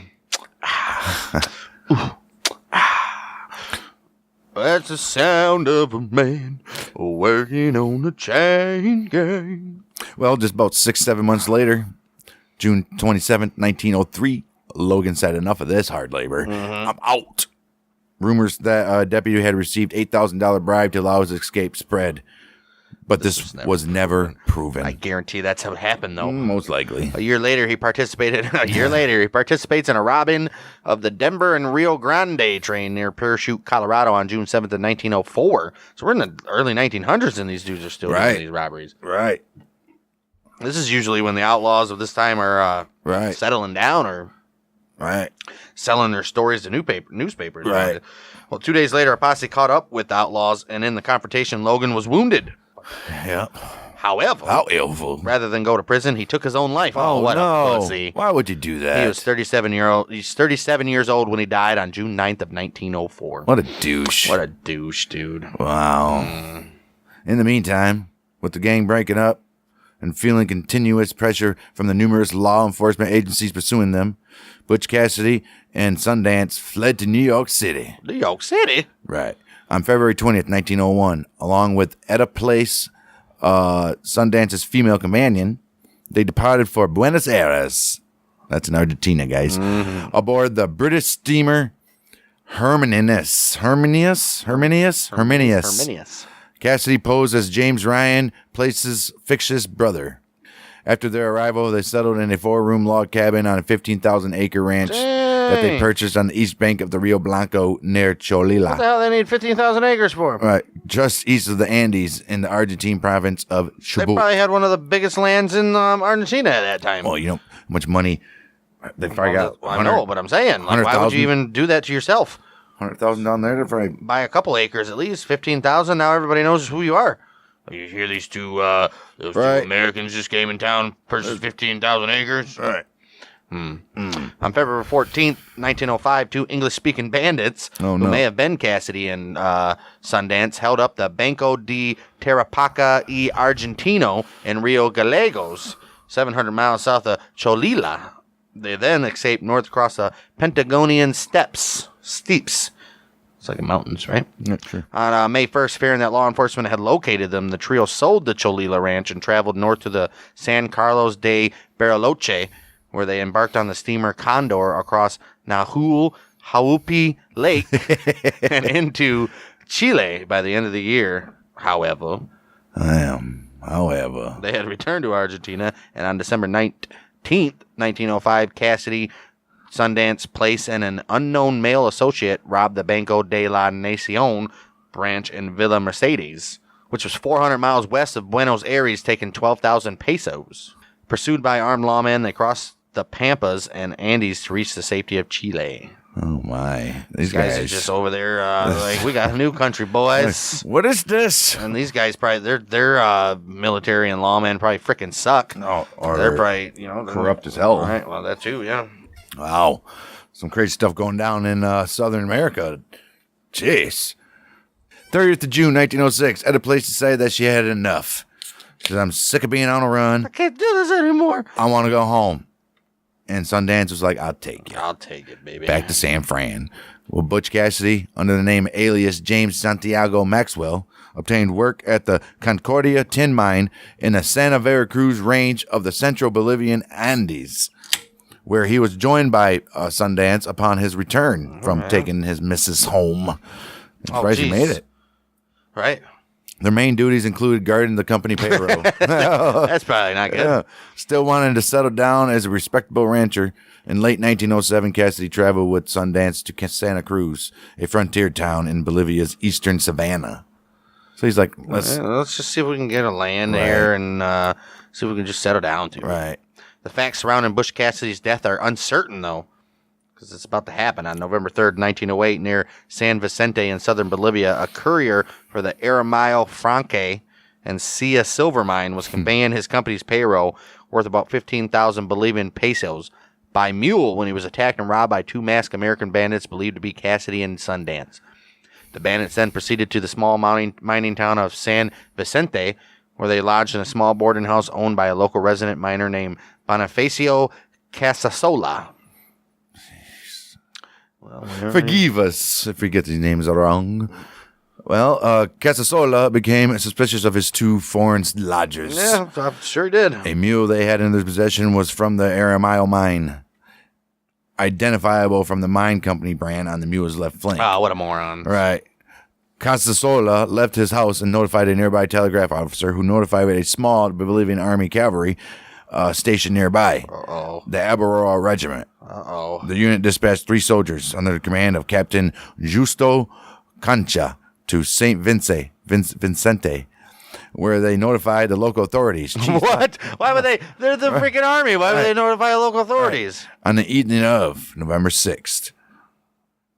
That's the sound of a man working on a chain gang. Well, just about 6-7 months later, June 27th, 1903, Logan said, enough of this hard labor. I'm out. Rumors that a deputy had received $8,000 bribe to allow his escape spread. But this was never proven. I guarantee that's how it happened, though. Most likely. A year later, he participates in a robbing of the Denver and Rio Grande train near Parachute, Colorado on June 7th of 1904. So we're in the early 1900s and these dudes are still doing these robberies. Right. This is usually when the outlaws of this time are Right. settling down or Right. selling their stories to newspapers. Right. Well, 2 days later, a posse caught up with the outlaws, and in the confrontation, Logan was wounded. Yep. However, How ill. rather than go to prison, he took his own life. Oh, what no. a pussy. Why would you do that? He was 37 years old when he died on June 9th of 1904. What a douche. What a douche, dude. Wow. In the meantime, with the gang breaking up and feeling continuous pressure from the numerous law enforcement agencies pursuing them, Butch Cassidy and Sundance fled to New York City. New York City? Right. On February 20th, 1901, along with Etta Place, Sundance's female companion, they departed for Buenos Aires. That's in Argentina, guys. Aboard the British steamer Herminius. Cassidy posed as James Ryan, Place's fictitious brother. After their arrival, they settled in a 4-room log cabin on a 15,000-acre ranch that they purchased on the east bank of the Rio Blanco near What the Cholila. hell they need 15,000 acres for? Right, just east of the Andes in the Argentine province of They Chubut. probably had one of the biggest lands in Argentina at that time. Well, you know how much money they probably got. I know, but I'm saying, like, why would you even do that to yourself? 100,000 down there. They're probably Buy a couple acres at least, 15,000. Now everybody knows who you are. You hear these two Americans just came in town, purchased 15,000 acres. right. On February 14th, 1905, two English-speaking bandits Oh, who no. may have been Cassidy and Sundance held up the Banco de Tarapaca y Argentino in Rio Gallegos, 700 miles south of Cholila. They then escaped north across the Patagonian steeps. It's like mountains, right? Yeah, sure. On May 1st, fearing that law enforcement had located them, the trio sold the Cholila ranch and traveled north to the San Carlos de Bariloche, where they embarked on the steamer Condor across Nahul Haupi Lake and into Chile by the end of the year. However, they had returned to Argentina, and on December 19th, 1905, Cassidy, Sundance Place, and an unknown male associate robbed the Banco de la Nacion branch in Villa Mercedes, which was 400 miles west of Buenos Aires, taking 12,000 pesos. Pursued by armed lawmen, they crossed the Pampas and Andes to reach the safety of Chile. Oh my! These Guys are just over there, like, we got a new country, boys. What is this? And these guys probably their military and lawmen probably freaking suck. No, or they're probably corrupt as hell. All right, well that too, yeah. Wow, some crazy stuff going down in Southern America. Jeez. 30th of June, 1906. At a place decided that she had enough. She said, "I'm sick of being on a run. I can't do this anymore. I want to go home." And Sundance was like, "I'll take you." I'll take it, baby. Back to San Fran. Well, Butch Cassidy, under the name alias James Santiago Maxwell, obtained work at the Concordia tin mine in the Santa Veracruz range of the central Bolivian Andes, where he was joined by Sundance upon his return from taking his missus home. I'm surprised he geez. made it. Right? Their main duties included guarding the company payroll. That's probably not good. Yeah. Still wanting to settle down as a respectable rancher, in late 1907, Cassidy traveled with Sundance to Santa Cruz, a frontier town in Bolivia's eastern savannah. So he's like, let's just see if we can get a land there and see if we can just settle down to it. right. The facts surrounding Butch Cassidy's death are uncertain, though, because it's about to happen. On November 3rd, 1908, near San Vicente in southern Bolivia, a courier for the Aramayo Franque and Sia silver mine was conveying his company's payroll worth about 15,000 Bolivian pesos by mule when he was attacked and robbed by two masked American bandits believed to be Cassidy and Sundance. The bandits then proceeded to the small mining town of San Vicente, where they lodged in a small boarding house owned by a local resident miner named Bonifacio Casasola. Well, Forgive us if we get these names wrong. Well, Casasola became suspicious of his two foreign lodgers. yeah, I'm sure he did. A mule they had in their possession was from the Aramayo mine, identifiable from the mine company brand on the mule's left flank. Oh, what a moron. Right. Casasola left his house and notified a nearby telegraph officer, who notified a small Bolivian army cavalry stationed nearby, the Abaroa Regiment. The unit dispatched 3 soldiers under the command of Captain Justo Cancha to St. Vicente, where they notified the local authorities. What? Why would they? They're the freaking army. Why would they notify local authorities? On the evening of November 6th,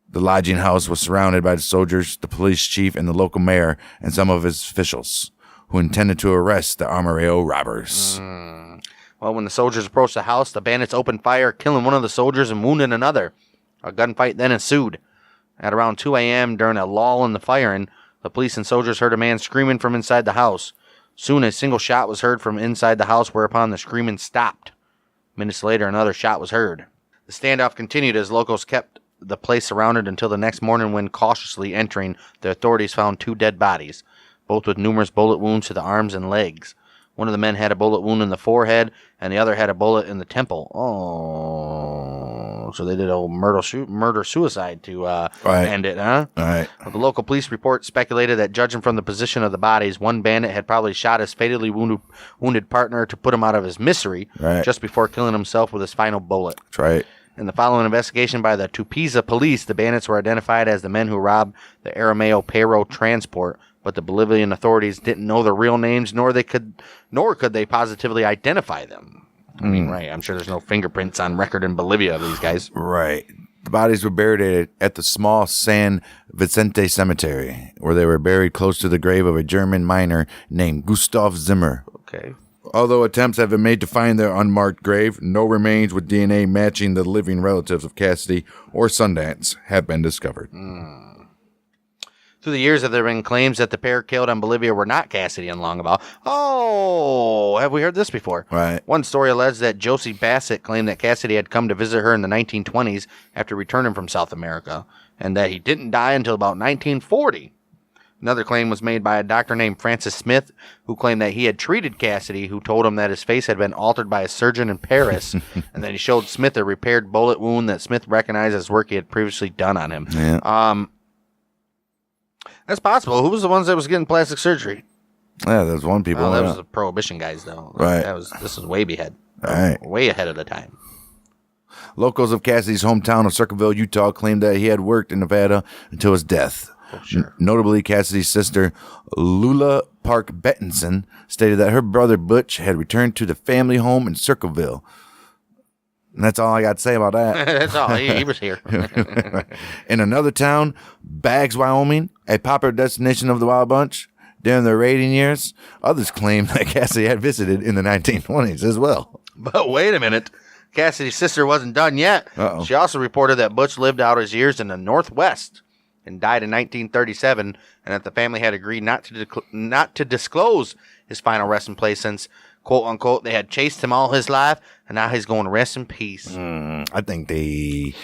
the lodging house was surrounded by the soldiers, the police chief, and the local mayor, and some of his officials, who intended to arrest the Aramayo robbers. Well, when the soldiers approached the house, the bandits opened fire, killing one of the soldiers and wounding another. A gunfight then ensued. At around 2 a.m., during a lull in the firing, the police and soldiers heard a man screaming from inside the house. Soon, a single shot was heard from inside the house, whereupon the screaming stopped. Minutes later, another shot was heard. The standoff continued as locals kept the place surrounded until the next morning, when, cautiously entering, the authorities found 2 dead bodies, both with numerous bullet wounds to the arms and legs. One of the men had a bullet wound in the forehead, and the other had a bullet in the temple. Oh, so they did a murder-suicide to end it, huh? All right. The local police report speculated that, judging from the position of the bodies, one bandit had probably shot his fatally wounded partner to put him out of his misery just before killing himself with his final bullet. That's right. In the following investigation by the Tupiza police, the bandits were identified as the men who robbed the Arameo Payro transport, but the Bolivian authorities didn't know their real names, nor could they positively identify them. I mean, right, I'm sure there's no fingerprints on record in Bolivia of these guys. Right. The bodies were buried at the small San Vicente Cemetery, where they were buried close to the grave of a German miner named Gustav Zimmer. Okay. Although attempts have been made to find their unmarked grave, no remains with DNA matching the living relatives of Cassidy or Sundance have been discovered. Through the years, there have been claims that the pair killed in Bolivia were not Cassidy and Longabaugh. Oh, have we heard this before? Right. One story alleged that Josie Bassett claimed that Cassidy had come to visit her in the 1920s after returning from South America, and that he didn't die until about 1940. Another claim was made by a doctor named Francis Smith, who claimed that he had treated Cassidy, who told him that his face had been altered by a surgeon in Paris, and then he showed Smith a repaired bullet wound that Smith recognized as work he had previously done on him. Yeah. That's possible. Who was the ones that was getting plastic surgery? Yeah, there's one people. That was the Prohibition guys, though. Right. This is way ahead. Right. Way ahead of the time. Locals of Cassidy's hometown of Circleville, Utah, claimed that he had worked in Nevada until his death. Oh, sure. Notably, Cassidy's sister, Lula Park Bettinson, stated that her brother Butch had returned to the family home in Circleville. And that's all I got to say about that. That's all. He was here. In another town, Baggs, Wyoming, a popular destination of the Wild Bunch, during their raiding years, others claim that Cassidy had visited in the 1920s as well. But wait a minute. Cassidy's sister wasn't done yet. Uh-oh. She also reported that Butch lived out his years in the Northwest and died in 1937, and that the family had agreed not to disclose his final resting place since, quote unquote, they had chased him all his life, and now he's going to rest in peace. I think they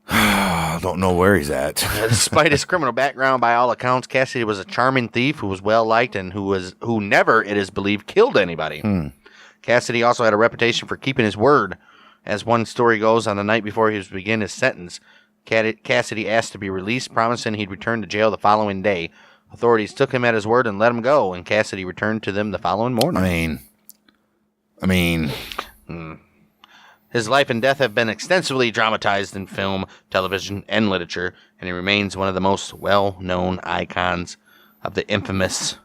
don't know where he's at. Despite his criminal background, by all accounts, Cassidy was a charming thief who was well liked and who never, it is believed, killed anybody. Cassidy also had a reputation for keeping his word. As one story goes, on the night before he was to begin his sentence, Cassidy asked to be released, promising he'd return to jail the following day. Authorities took him at his word and let him go, and Cassidy returned to them the following morning. I mean, His life and death have been extensively dramatized in film, television, and literature, and he remains one of the most well-known icons of the infamous,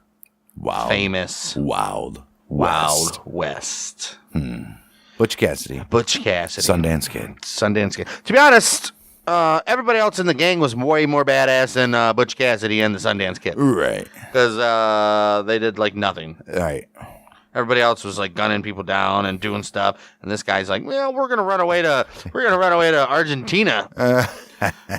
famous Wild West. Butch Cassidy. Butch Cassidy. Sundance Kid. To be honest, everybody else in the gang was way more badass than Butch Cassidy and the Sundance Kid. Right. Because they did, like, nothing. Right. Everybody else was like gunning people down and doing stuff, and this guy's like, "Well, we're gonna run away to Argentina." I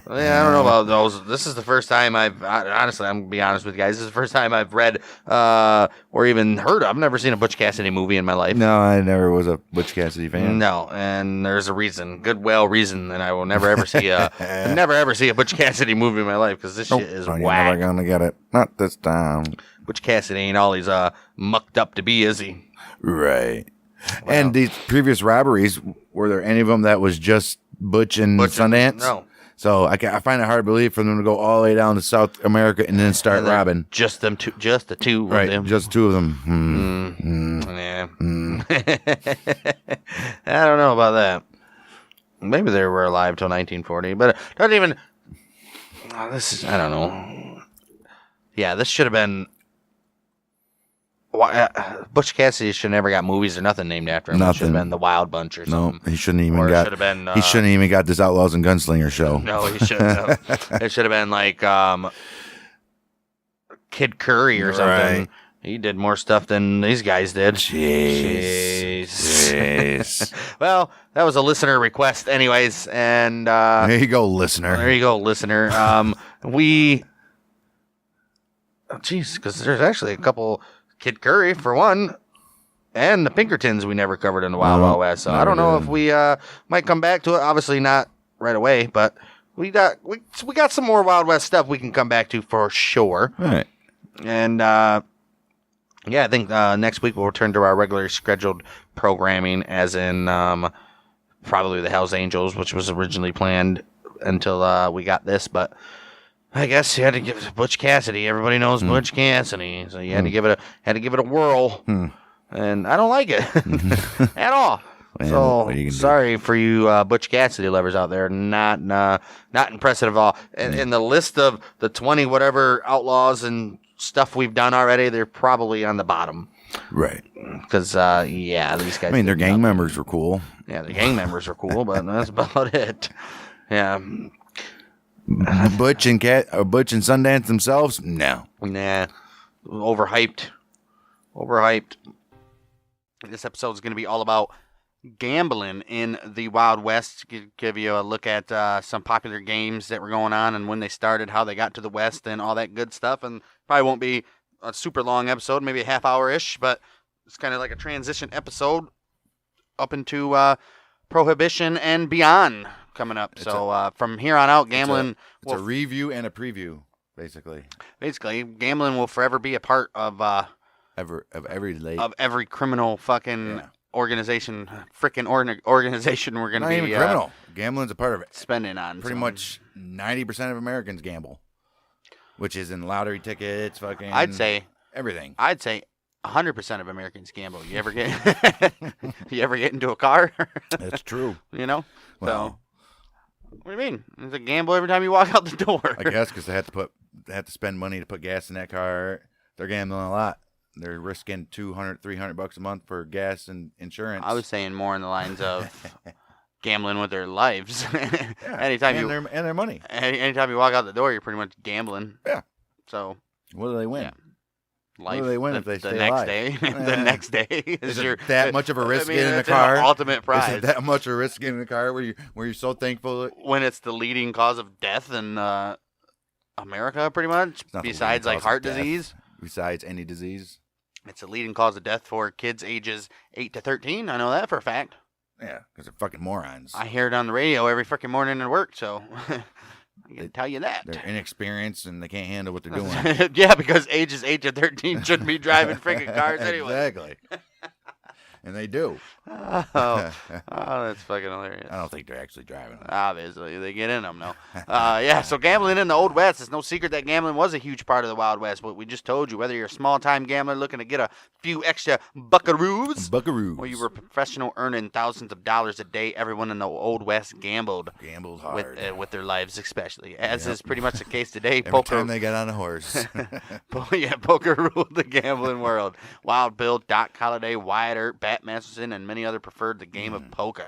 don't know about those. This is the first time honestly, I'm gonna be honest with you guys. This is the first time I've read or even heard of. I've never seen a Butch Cassidy movie in my life. No, I never was a Butch Cassidy fan. No, and there's a reason, reason, that I will never ever see a Butch Cassidy movie in my life because this shit is You're whack. never gonna get it. Not this time. Butch Cassidy ain't all he's mucked up to be, is he? Right. And these previous robberies, were there any of them that was just Butch and Sundance? No. So I find it hard to believe for them to go all the way down to South America and then start robbing. Just the two Right, of them. just two of them. Yeah. I don't know about that. Maybe they were alive till 1940, but it doesn't even. I don't know. Yeah, this should have been. Butch Cassidy should have never got movies or nothing named after him. It should have been The Wild Bunch or something. No, he shouldn't even Or it got. should have been, he shouldn't even got this Outlaws and Gunslingers show. No, he shouldn't have. It should have been like Kid Curry or something. Right. He did more stuff than these guys did. Jeez. Well, that was a listener request anyways. And There you go, listener. there you go, listener. Because there's actually a couple. Kid Curry, for one, and the Pinkertons we never covered in the Wild Wild West. So I don't know if we might come back to it. Obviously not right away, but we got some more Wild West stuff we can come back to for sure. All right. And Yeah, I think next week we'll return to our regular scheduled programming, as in probably the Hells Angels, which was originally planned until we got this. But I guess you had to give it to Butch Cassidy. Everybody knows Butch Cassidy, so you had to give it a whirl. And I don't like it at all. Man, So what are you gonna do? sorry for you Butch Cassidy lovers out there. Not impressive at all. In the list of the 20 whatever outlaws and stuff we've done already, they're probably on the bottom. Right. Because these guys. I mean, their did gang nothing. members were cool. Yeah, the gang members are cool, but that's about it. Yeah, Butch and Sundance themselves, no. nah, overhyped. This episode is going to be all about gambling in the Wild West. Give you a look at some popular games that were going on and when they started, how they got to the West, and all that good stuff. And probably won't be a super long episode, maybe a half hour ish, but it's kind of like a transition episode up into Prohibition and beyond coming up. So from here on out, gambling. It's a review and a preview, basically. Basically, gambling will forever be a part of every criminal fucking organization, freaking organization we're going to Not be even criminal. Gambling's a part of it. spending on. Pretty much 90% of Americans gamble, which is in lottery tickets, fucking. I'd say everything. 100% of Americans gamble. You ever get into a car? That's true. You know? Well, So, what do you mean? It's a gamble every time you walk out the door. I guess because they have to spend money to put gas in that car. They're gambling a lot. They're risking $200-$300 a month for gas and insurance. I was saying more in the lines of gambling with their lives. Anytime and their money. anytime you walk out the door, you're pretty much gambling. Yeah. So What do they win? Yeah. What do they win if they the stay next alive? day? Yeah. The next day Is your it that much of a risk getting in the it's car? an ultimate Is prize. it that much of a risk getting in the car where you're so thankful? When it's the leading cause of death in America, pretty much, Not the besides leading like cause of heart death. disease. Besides any disease? It's a leading cause of death for kids ages 8 to 13. I know that for a fact. Yeah, because they're fucking morons. I hear it on the radio every freaking morning at work, so I can tell you that. They're inexperienced and they can't handle what they're doing. Yeah, because ages 8 to 13 shouldn't be driving freaking cars anyway. Exactly. And they do. Oh, that's fucking hilarious. I don't think they're actually driving them. Obviously, they get in them, no. So gambling in the Old West, it's no secret that gambling was a huge part of the Wild West. But we just told you, whether you're a small-time gambler looking to get a few extra buckaroos, Buckaroos. or you were a professional earning thousands of dollars a day, everyone in the Old West gambled hard. with their lives, especially, as is pretty much the case today. Every time they got on a horse. Poker ruled the gambling world. Wild Bill, Doc Holliday, Wyatt Earp, Bat Masterson, and many others preferred the game of poker.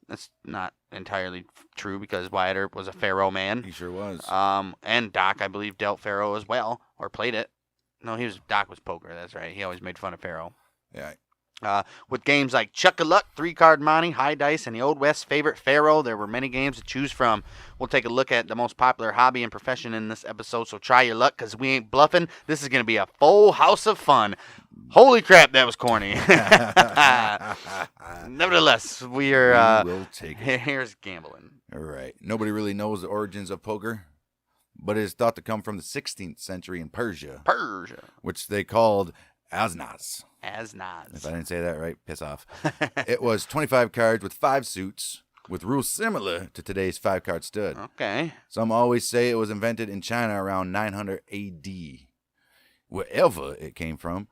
That's not entirely true because Wyatt Earp was a Pharaoh man. He sure was. And Doc, I believe, dealt Pharaoh as well, or played it. No, Doc was poker. That's right. He always made fun of Pharaoh. Yeah. With games like Chuck-a-Luck, 3-Card Monte, High Dice, and the Old West's favorite Pharaoh, there were many games to choose from. We'll take a look at the most popular hobby and profession in this episode, so try your luck because we ain't bluffing. This is going to be a full house of fun. Holy crap, that was corny. Nevertheless, we are... we'll take it. Here's gambling. All right. Nobody really knows the origins of poker, but it is thought to come from the 16th century in Persia, which they called Asnas. If I didn't say that right, piss off. It was 25 cards with 5 suits, with rules similar to today's 5-card stud. Okay. Some always say it was invented in China around 900 AD. Wherever it came from,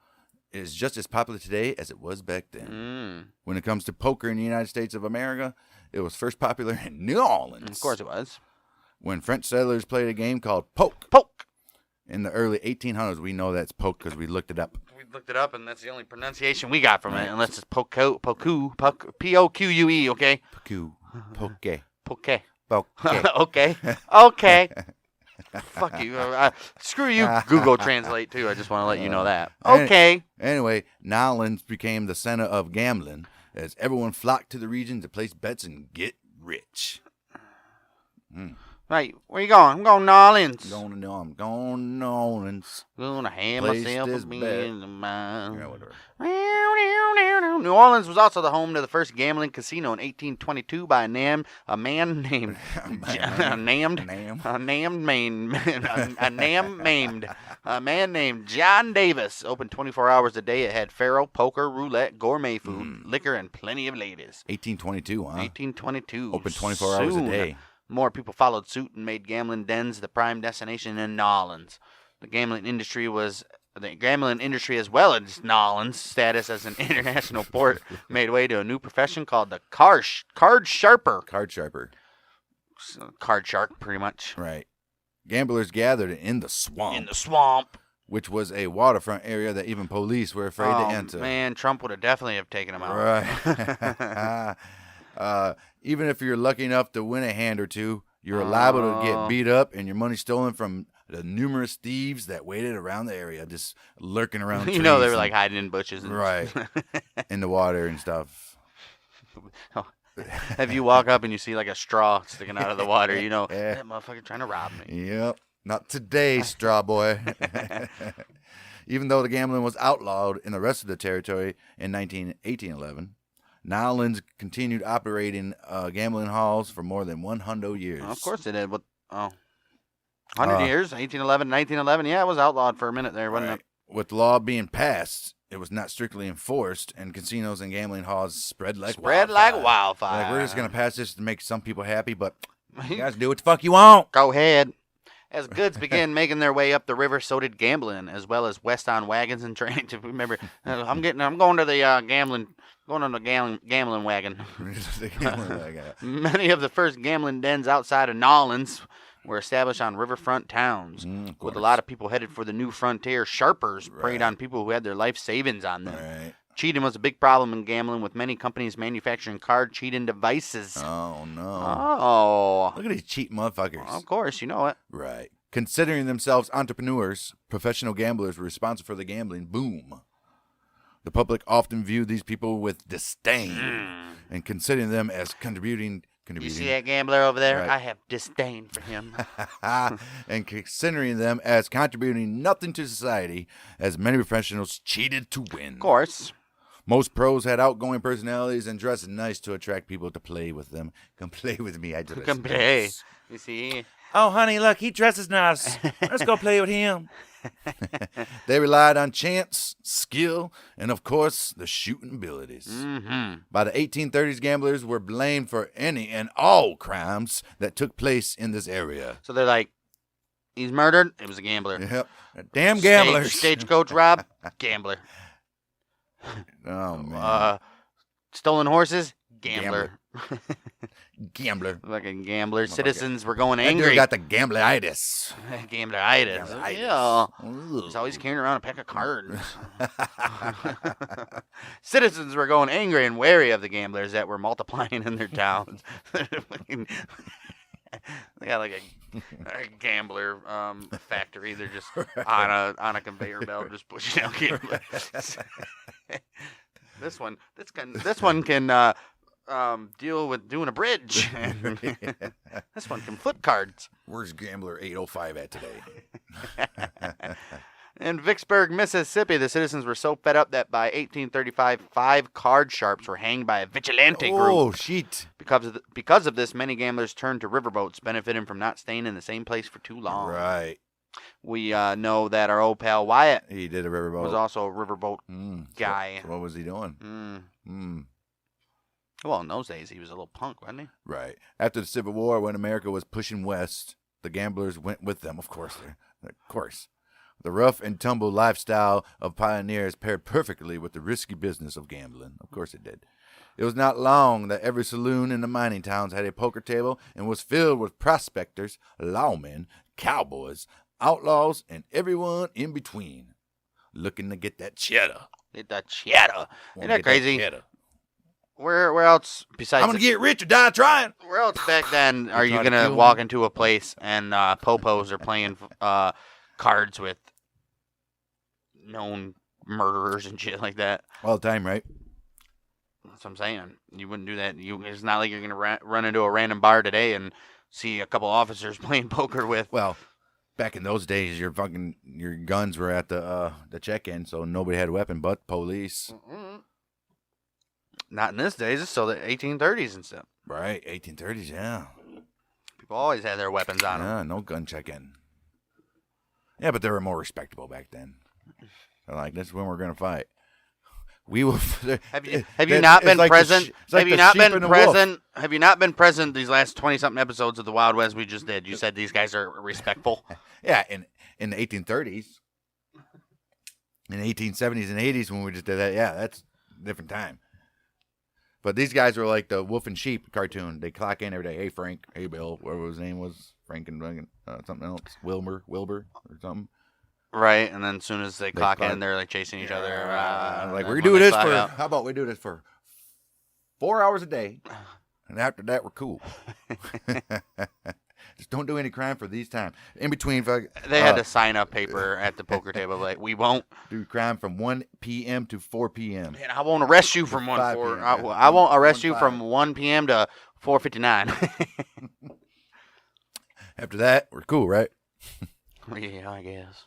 it is just as popular today as it was back then. When it comes to poker in the United States of America, it was first popular in New Orleans. Of course it was. When French settlers played a game called poke. In the early 1800s, we know that's poke because we looked it up. We looked it up, and that's the only pronunciation we got from it, unless it's Poque, P-O-Q-U-E, okay? Poke. Okay. Fuck you. Screw you, Google Translate, too. I just want to let you know that. Okay. Anyway, Nolans became the center of gambling as everyone flocked to the region to place bets and get rich. Right, where you going? I'm going to New Orleans. I'm going to New Orleans. Gonna have Place myself a this beer bet. in the mine. Yeah, whatever. New Orleans was also the home to the first gambling casino in 1822 by a man named John Davis. Opened 24 hours a day. It had faro, poker, roulette, gourmet food, liquor, and plenty of ladies. 1822, huh? 1822. Open 24 hours a day. More people followed suit and made gambling dens the prime destination in New Orleans. The gambling industry, as well as New Orleans' status as an international port, made way to a new profession called the card sharper. Card sharper. Card shark, pretty much. Right. Gamblers gathered in the swamp. In the swamp. Which was a waterfront area that even police were afraid to enter. Man, Trump would have definitely have taken them out. Right. Even if you're lucky enough to win a hand or two, you're liable to get beat up and your money stolen from the numerous thieves that waited around the area, just lurking around trees. You know, they were like hiding in bushes. And right. In the water and stuff. If you walk up and you see like a straw sticking out of the water, you know, that motherfucker trying to rob me. Yep. Not today, straw boy. Even though the gambling was outlawed in the rest of the territory in 1811, New Orleans continued operating gambling halls for more than 100 years. Well, of course it did. 100 years, 1811, 1911. Yeah, it was outlawed for a minute there, wasn't it? With the law being passed, it was not strictly enforced, and casinos and gambling halls spread like wildfire. Like, we're just going to pass this to make some people happy, but you guys do what the fuck you want. Go ahead. As goods began making their way up the river, so did gambling, as well as west on wagons and trains. If you remember, I'm going to the gambling wagon. Many of the first gambling dens outside of New Orleans were established on riverfront towns, with a lot of people headed for the new frontier. Sharpers preyed on people who had their life savings on them. Right. Cheating was a big problem in gambling, with many companies manufacturing card cheating devices. Oh, no. Oh. Look at these cheap motherfuckers. Of course, you know it. Right. Considering themselves entrepreneurs, professional gamblers were responsible for the gambling boom. The public often viewed these people with disdain and considering them as contributing. You see that gambler over there? Right. I have disdain for him. And considering them as contributing nothing to society, as many professionals cheated to win. Of course. Most pros had outgoing personalities and dressed nice to attract people to play with them. Come play with me. I dress Come play. nice. You see? Oh, honey, look, he dresses nice. Let's go play with him. They relied on chance, skill, and of course, the shooting abilities. Mm-hmm. By the 1830s, gamblers were blamed for any and all crimes that took place in this area. So they're like, he's murdered. It was a gambler. Yep. Damn gamblers. Stagecoach rob. Gambler. Oh, man. Stolen horses. Gambler. Gambler. Fucking gambler. Citizens were going That angry. dude got the gambleritis. Gambleritis. Gambleritis. Yeah. Ugh. He's always carrying around a pack of cards. Citizens were going angry and wary of the gamblers that were multiplying in their towns. They got like a gambler factory. They're just on a conveyor belt, just pushing out gamblers. This one can deal with doing a bridge. This one can flip cards. Where's Gambler 805 at today? In Vicksburg, Mississippi, the citizens were so fed up that by 1835, 5 card sharps were hanged by a vigilante group. Oh, shit. Because of this, many gamblers turned to riverboats, benefiting from not staying in the same place for too long. Right. We know that our old pal Wyatt He did a riverboat. was also a riverboat guy. So what was he doing? Well, in those days, he was a little punk, wasn't he? Right. After the Civil War, when America was pushing west, the gamblers went with them, of course. Of course. The rough and tumble lifestyle of pioneers paired perfectly with the risky business of gambling. Of course it did. It was not long that every saloon in the mining towns had a poker table and was filled with prospectors, lawmen, cowboys, outlaws, and everyone in between, looking to get that cheddar. Get that cheddar. Isn't that crazy? Cheddar. Where else besides? I'm gonna get rich or die trying. Where else back then are you trying to gonna kill walk me? into a place and popos are playing cards with known murderers and shit like that? All the time, right? That's what I'm saying. You wouldn't do that. It's not like you're gonna run into a random bar today and see a couple officers playing poker with. Well, back in those days, your guns were at the check-in, so nobody had a weapon but police. Not in this days. It's still the 1830s and stuff. Right, 1830s, yeah. People always had their weapons on them. Yeah, no gun check-in. Yeah, but they were more respectable back then. They're like, this is when we're going to fight. We will. Have you not been present? Have you not been present? Wolf. Have you not been present these last 20-something episodes of the Wild West we just did? You said these guys are respectful. Yeah, in the 1830s, in the 1870s and 80s when we just did that, yeah, that's a different time. But these guys were like the Wolf and Sheep cartoon. They clock in every day. Hey, Frank. Hey, Bill. Whatever his name was. Frank and something else. Wilbur or something. Right, and then as soon as they clock in, they're like chasing each other. Like, we're doing this for, how about we do this for 4 hours a day, and after that, we're cool. Just don't do any crime for these times. In between, they had to sign a paper at the poker table like, we won't do crime from 1 p.m. to 4 p.m. And I won't arrest you from 1 4. PM, I won't arrest you from 1 p.m. to 4:59. After that, we're cool, right? Yeah, I guess.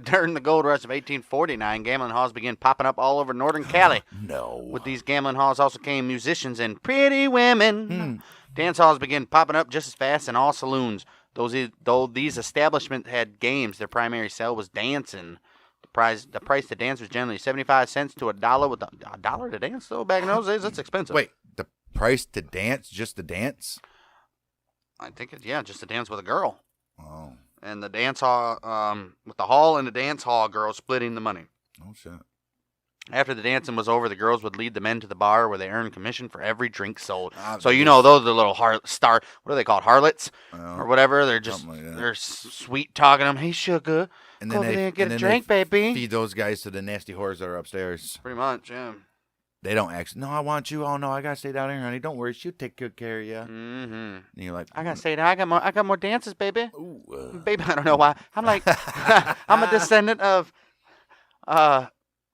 During the gold rush of 1849, gambling halls began popping up all over northern Cali. No. With these gambling halls also came musicians and pretty women. Dance halls began popping up just as fast in all saloons. Though these establishments had games, their primary sale was dancing. The price to dance was generally 75 cents to $1. With a dollar to dance, though, back in those days, that's expensive. Wait, the price to dance, just to dance? I think it's, just to dance with a girl. Oh. And the dance hall, with the hall and the dance hall girls splitting the money. Oh, shit. After the dancing was over, the girls would lead the men to the bar where they earned commission for every drink sold. So, those are the little what are they called? Harlots? Or whatever. They're just, they're sweet talking to them. Hey, sugar, and go then over there and get a drink, baby. Feed those guys to the nasty whores that are upstairs. Pretty much, yeah. They don't actually, no, I want you. Oh, no, I got to stay down here, honey. Don't worry. She'll take good care of you. Mm-hmm. And you're like, I got to stay down. I got more dances, baby. Ooh, baby, I don't know why. I'm like, I'm a descendant of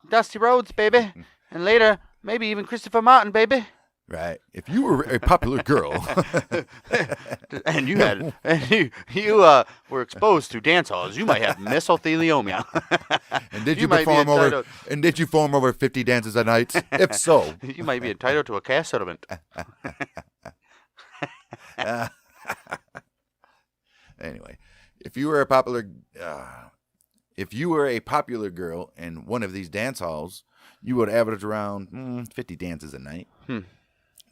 Dusty Rhodes, baby. And later, maybe even Christopher Martin, baby. Right. If you were a popular girl, and you were exposed to dance halls, you might have mesothelioma. and did you perform over 50 dances a night? If so, you might be entitled to a cash settlement. Anyway, if you were a popular girl in one of these dance halls, you would average around 50 dances a night.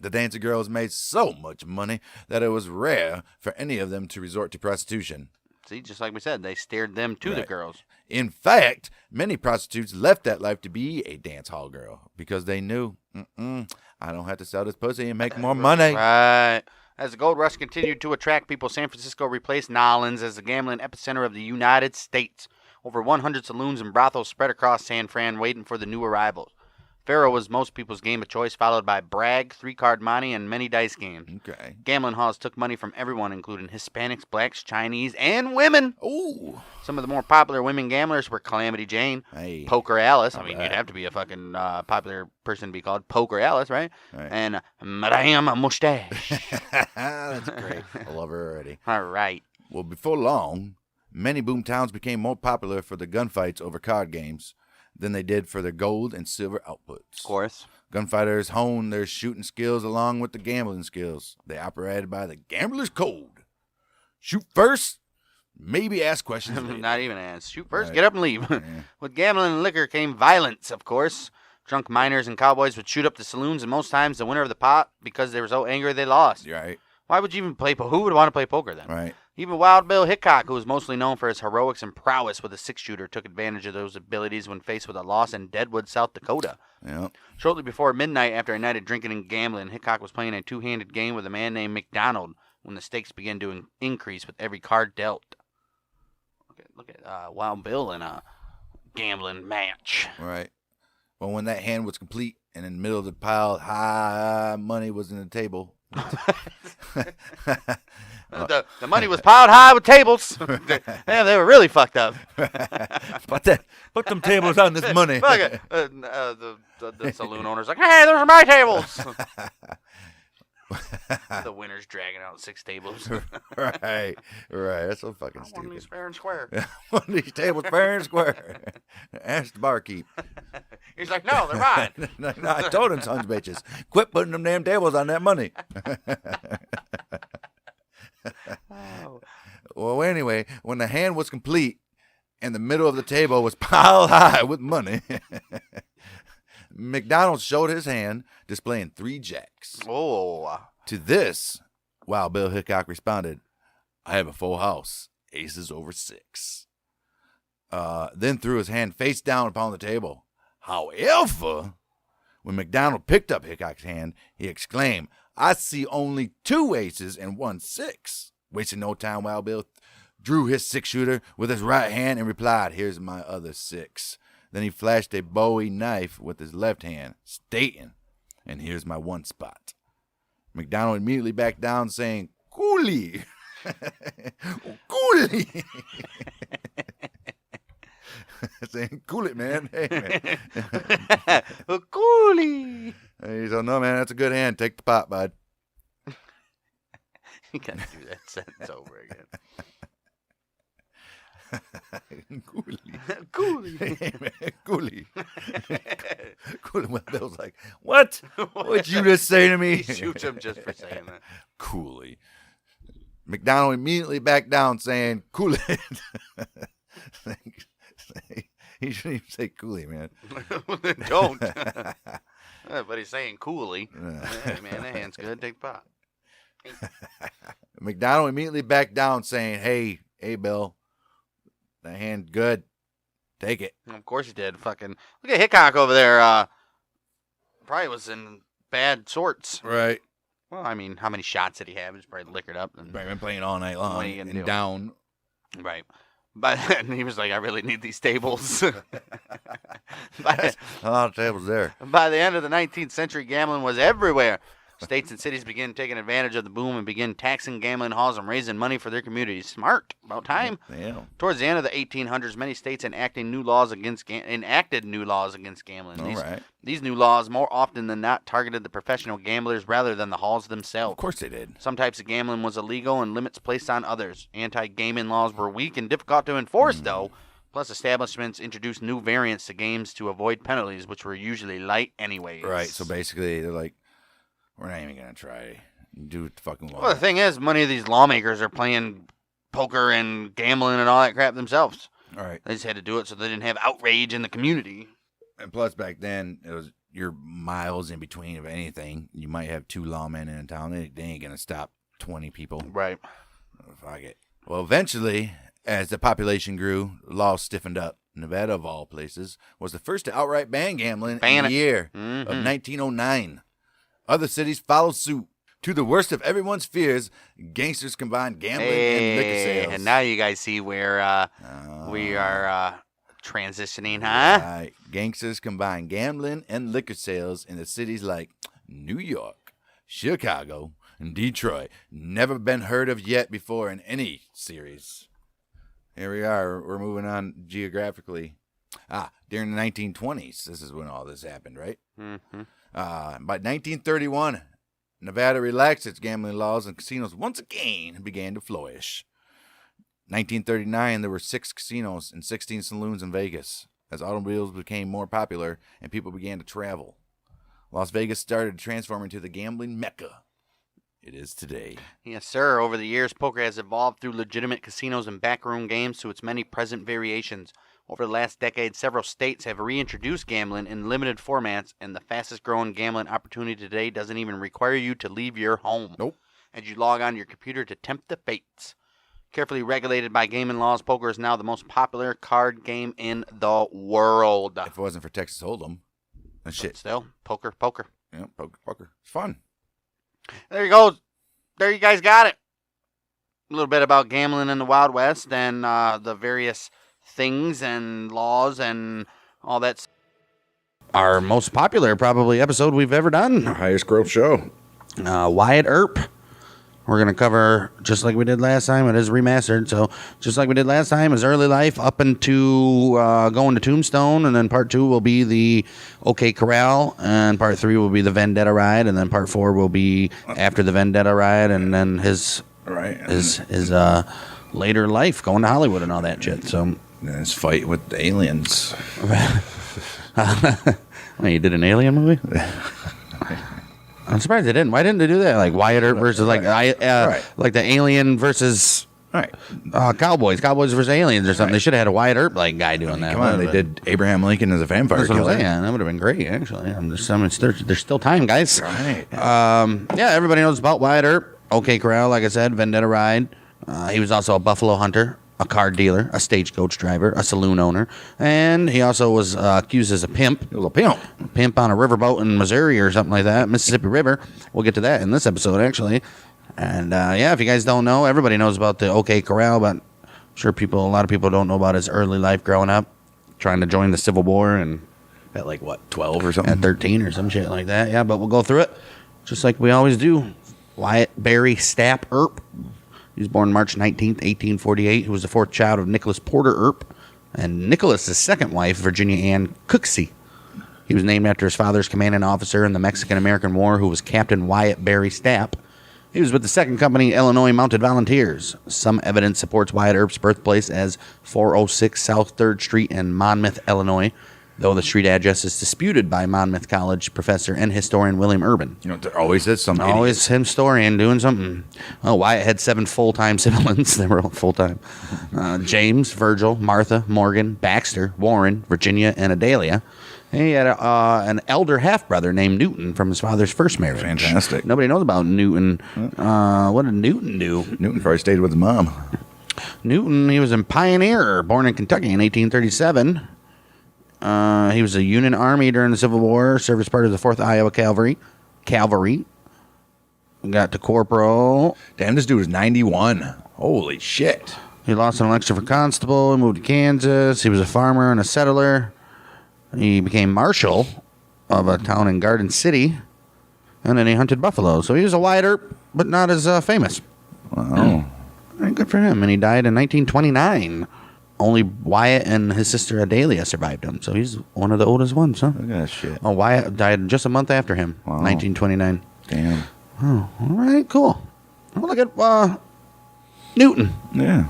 The dancing girls made so much money that it was rare for any of them to resort to prostitution. See, just like we said, they steered them to the girls. In fact, many prostitutes left that life to be a dance hall girl because they knew, I don't have to sell this pussy and make more money. Right. As the gold rush continued to attract people, San Francisco replaced Nolens as the gambling epicenter of the United States. Over 100 saloons and brothels spread across San Fran waiting for the new arrivals. Faro was most people's game of choice, followed by Bragg, three-card monte, and many dice games. Okay. Gambling halls took money from everyone, including Hispanics, blacks, Chinese, and women. Ooh. Some of the more popular women gamblers were Calamity Jane, Hey. Poker Alice. I All mean, right. you'd have to be a fucking popular person to be called Poker Alice, right? Right. And Madame Mustache. That's great. I love her already. All right. Well, before long, many boom towns became more popular for the gunfights over card games than they did for their gold and silver outputs. Of course. Gunfighters honed their shooting skills along with the gambling skills. They operated by the gambler's code. Shoot first, maybe ask questions later. Not even ask. Shoot first, Right. get up and leave. Yeah. With gambling and liquor came violence, of course. Drunk miners and cowboys would shoot up the saloons, and most times the winner of the pot, because they were so angry they lost. Right, Why would you even play poker? Who would want to play poker then? right. Even Wild Bill Hickok, who was mostly known for his heroics and prowess with a six-shooter, took advantage of those abilities when faced with a loss in Deadwood, South Dakota. Yeah. Shortly before midnight, after a night of drinking and gambling, Hickok was playing a two-handed game with a man named McDonald when the stakes began to increase with every card dealt. Look at Wild Bill in a gambling match. Right. Well, when that hand was complete and in the middle of the pile, high money was in the table. The money was piled high with tables. They were really fucked up. Put them tables on this money. Fuck it. The saloon owner's like, hey, those are my tables. The winner's dragging out 6 tables. Right. That's so fucking I want stupid. these fair and square. One of these tables fair and square. Ask the barkeep. He's like, no, they're mine. No, I told him, sons of bitches, quit putting them damn tables on that money. Oh. Well, anyway, when the hand was complete and the middle of the table was piled high with money, McDonald showed his hand, displaying 3 jacks. Oh. To this, Wild Bill Hickok responded, I have a full house, aces over 6. Then threw his hand face down upon the table. However, when McDonald picked up Hickok's hand, he exclaimed, I see only 2 aces and 1 6. Wasting no time, Wild Bill drew his 6-shooter with his right hand and replied, here's my other 6. Then he flashed a Bowie knife with his left hand, stating, and here's my 1 spot. McDonald immediately backed down, saying, Coolie. Coolie. Saying, cool it, man. Hey, man. Coolie. And he said, no, man, that's a good hand. Take the pot, bud. You gotta do that sentence over again. Coolie. Coolie. Hey, man, Coolie. Coolie. Well, Bill's like, what? What'd you just say to me? He shoots him just for saying that. Coolie. McDonald immediately backed down, saying, cool it. He shouldn't even say coolie, man. Don't. But he's saying coolie. Hey, man, that hand's good. Take the pot. McDonald immediately backed down, saying, hey, Bill, that hand good. Take it. Of course he did. Fucking look at Hickok over there. Probably was in bad sorts. Right. Well, I mean, how many shots did he have? He's probably liquored up. And, Been playing all night long What are you gonna and do? down. right. But and he was like, I really need these tables. That's a lot of tables there. By the end of the 19th century, gambling was everywhere. States and cities began taking advantage of the boom and began taxing gambling halls and raising money for their communities. Smart. About time. Yeah. Towards the end of the 1800s, many states enacted new laws against gambling. All right. These new laws, more often than not, targeted the professional gamblers rather than the halls themselves. Of course they did. Some types of gambling was illegal and limits placed on others. Anti-gaming laws were weak and difficult to enforce, though. Plus, establishments introduced new variants to games to avoid penalties, which were usually light anyways. Right. So basically, they're like, we're not even going to try. Do what the fucking law. Well, the thing is, many of these lawmakers are playing poker and gambling and all that crap themselves. All right. They just had to do it so they didn't have outrage in the community. And plus, back then, it was you're miles in between of anything. You might have 2 lawmen in a town. They ain't going to stop 20 people. Right. Fuck it. Well, eventually, as the population grew, laws stiffened up. Nevada, of all places, was the first to outright ban gambling Ban in it. the year of 1909. Other cities followed suit. To the worst of everyone's fears, gangsters combined gambling and liquor sales. And now you guys see where we are transitioning, huh? Right. Gangsters combined gambling and liquor sales in the cities like New York, Chicago, and Detroit. Never been heard of yet before in any series. Here we are. We're moving on geographically. During the 1920s, this is when all this happened, right? Mm-hmm. By 1931, Nevada relaxed its gambling laws and casinos once again began to flourish. 1939, there were 6 casinos and 16 saloons in Vegas. As automobiles became more popular and people began to travel, Las Vegas started to transform into the gambling mecca it is today. Yes, sir. Over the years, poker has evolved through legitimate casinos and backroom games to its many present variations. Over the last decade, several states have reintroduced gambling in limited formats, and the fastest-growing gambling opportunity today doesn't even require you to leave your home. Nope. As you log on to your computer to tempt the fates. Carefully regulated by gaming laws, poker is now the most popular card game in the world. If it wasn't for Texas Hold'em, and shit. Still, poker. Yeah, poker. It's fun. There you go. There you guys got it. A little bit about gambling in the Wild West and the various things and laws and all that. Our most popular probably episode we've ever done. Highest growth show. Wyatt Earp We're going to cover, just like we did last time, it is remastered. So, just like we did last time, his early life up into going to Tombstone. And then part 2 will be the OK Corral. And part 3 will be the Vendetta ride. And then part 4 will be after the Vendetta ride. And then his later life going to Hollywood and all that shit. So, And his fight with the aliens. Wait, you did an alien movie? I'm surprised they didn't. Why didn't they do that? Like Wyatt Earp versus like the alien versus Right. Cowboys versus aliens or something. They should have had a Wyatt Earp like guy doing that. Come on, they did Abraham Lincoln as a vampire That's what I'm killer. saying. That would have been great, actually. There's still time, guys. Right. Yeah, everybody knows about Wyatt Earp. OK Corral, like I said, Vendetta Ride. He was also a buffalo hunter, a car dealer, a stagecoach driver, a saloon owner, and he also was accused as a pimp. He was a pimp. Pimp on a riverboat in Missouri or something like that, Mississippi River. We'll get to that in this episode, actually. And yeah, if you guys don't know, everybody knows about the OK Corral, but I'm sure a lot of people don't know about his early life growing up, trying to join the Civil War and At like, what, 12 or something? at 13 or some shit like that. Yeah, but we'll go through it just like we always do. Wyatt Barry Stapp Earp. He was born March 19th, 1848. He was the fourth child of Nicholas Porter Earp and Nicholas's second wife, Virginia Ann Cooksey. He was named after his father's commanding officer in the Mexican-American War, who was Captain Wyatt Barry Stapp. He was with the 2nd Company Illinois Mounted Volunteers. Some evidence supports Wyatt Earp's birthplace as 406 South 3rd Street in Monmouth, Illinois, though the street address is disputed by Monmouth College professor and historian William Urban. You know, there always is some idiot. Always him historian doing something. Oh, Wyatt had 7 full-time siblings. They were all full-time. James, Virgil, Martha, Morgan, Baxter, Warren, Virginia, and Adelia. He had an elder half-brother named Newton from his father's first marriage. Fantastic. Nobody knows about Newton. What did Newton do? Newton probably stayed with his mom. Newton, he was a pioneer, born in Kentucky in 1837. He was a Union Army during the Civil War, served as part of the 4th Iowa Cavalry. Got to corporal. Damn, this dude was 91. Holy shit. He lost an election for constable. He moved to Kansas. He was a farmer and a settler. He became marshal of a town in Garden City. And then he hunted buffalo. So he was a Wyatt Earp, but not as famous. Wow. Good for him. And he died in 1929. Only Wyatt and his sister Adelia survived him. So he's one of the oldest ones, huh? Look at that shit. Oh, Wyatt died just a month after him, Wow. 1929. Damn. Oh, all right, cool. Well, look at Newton. Yeah.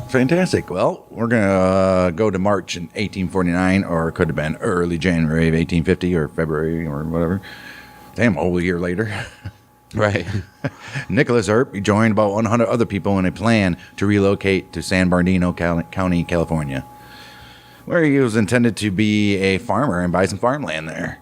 Fantastic. Well, we're going to go to March in 1849, or it could have been early January of 1850 or February or whatever. Damn, a whole year later. Right. Nicholas Earp joined about 100 other people in a plan to relocate to San Bernardino County, California, where he was intended to be a farmer and buy some farmland there.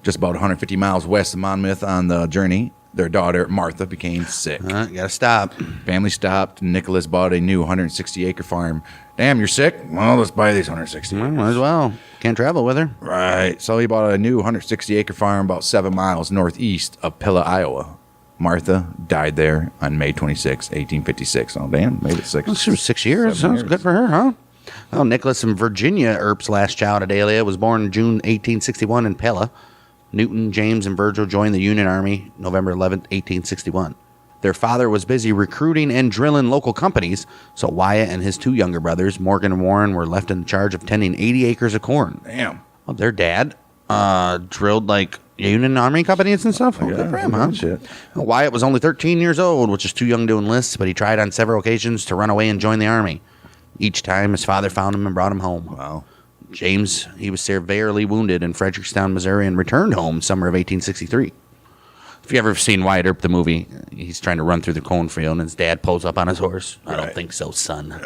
Just about 150 miles west of Monmouth on the journey, their daughter, Martha, became sick. Gotta stop. Family stopped. Nicholas bought a new 160-acre farm. Damn, you're sick? Well, let's buy these 160 acres. Might as well. Can't travel with her. Right. So he bought a new 160-acre farm about 7 miles northeast of Pella, Iowa. Martha died there on May 26, 1856. Oh, damn. Made it 6. Well, she was 6 years. 7 Sounds years. good for her, huh? Well, Nicholas and Virginia Earp's last child, Adelia, was born June 1861 in Pella. Newton, James, and Virgil joined the Union Army November 11, 1861. Their father was busy recruiting and drilling local companies, so Wyatt and his 2 younger brothers, Morgan and Warren, were left in charge of tending 80 acres of corn. Damn. Well, their dad drilled like Union Army companies and stuff. Yeah, Good for him, huh? shit. Well, Wyatt was only 13 years old, which is too young to enlist, but he tried on several occasions to run away and join the army. Each time, his father found him and brought him home. Wow. James, he was severely wounded in Frederickstown, Missouri, and returned home summer of 1863. If you ever seen Wyatt Earp, the movie, he's trying to run through the cornfield, and his dad pulls up on his horse. I don't Right. think so, son.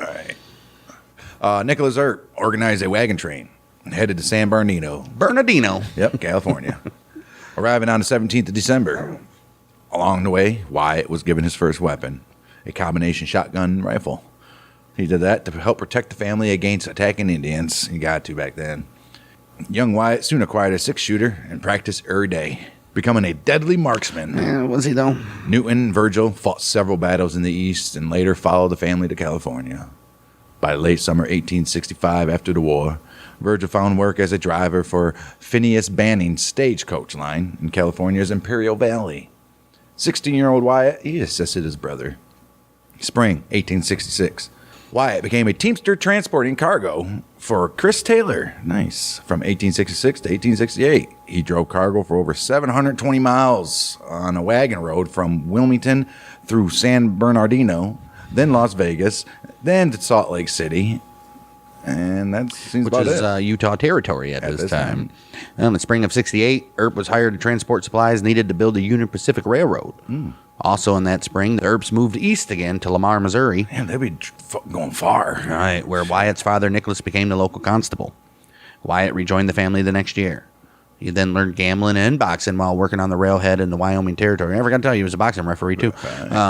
Right. Nicholas Earp organized a wagon train and headed to San Bernardino. Bernardino. Yep, California. Arriving on the 17th of December. Along the way, Wyatt was given his first weapon, a combination shotgun rifle. He did that to help protect the family against attacking Indians. He got to back then. Young Wyatt soon acquired a 6-shooter and practiced every day, becoming a deadly marksman. Was he, though? Newton and Virgil fought several battles in the East and later followed the family to California. By late summer 1865, after the war, Virgil found work as a driver for Phineas Banning's stagecoach line in California's Imperial Valley. 16-year-old Wyatt, he assisted his brother. Spring 1866. Wyatt became a teamster transporting cargo for Chris Taylor. Nice. From 1866 to 1868, he drove cargo for over 720 miles on a wagon road from Wilmington through San Bernardino, then Las Vegas, then to Salt Lake City. And that seems which about is it. Utah territory at this this time. In the spring of 68, Earp was hired to transport supplies needed to build the Union Pacific Railroad. Also in that spring, the Earps moved east again to Lamar, Missouri, Man, they'd be going far. right, where Wyatt's father, Nicholas, became the local constable. Wyatt rejoined the family the next year. He then learned gambling and boxing while working on the railhead in the Wyoming territory. I never got to tell you, he was a boxing referee, too.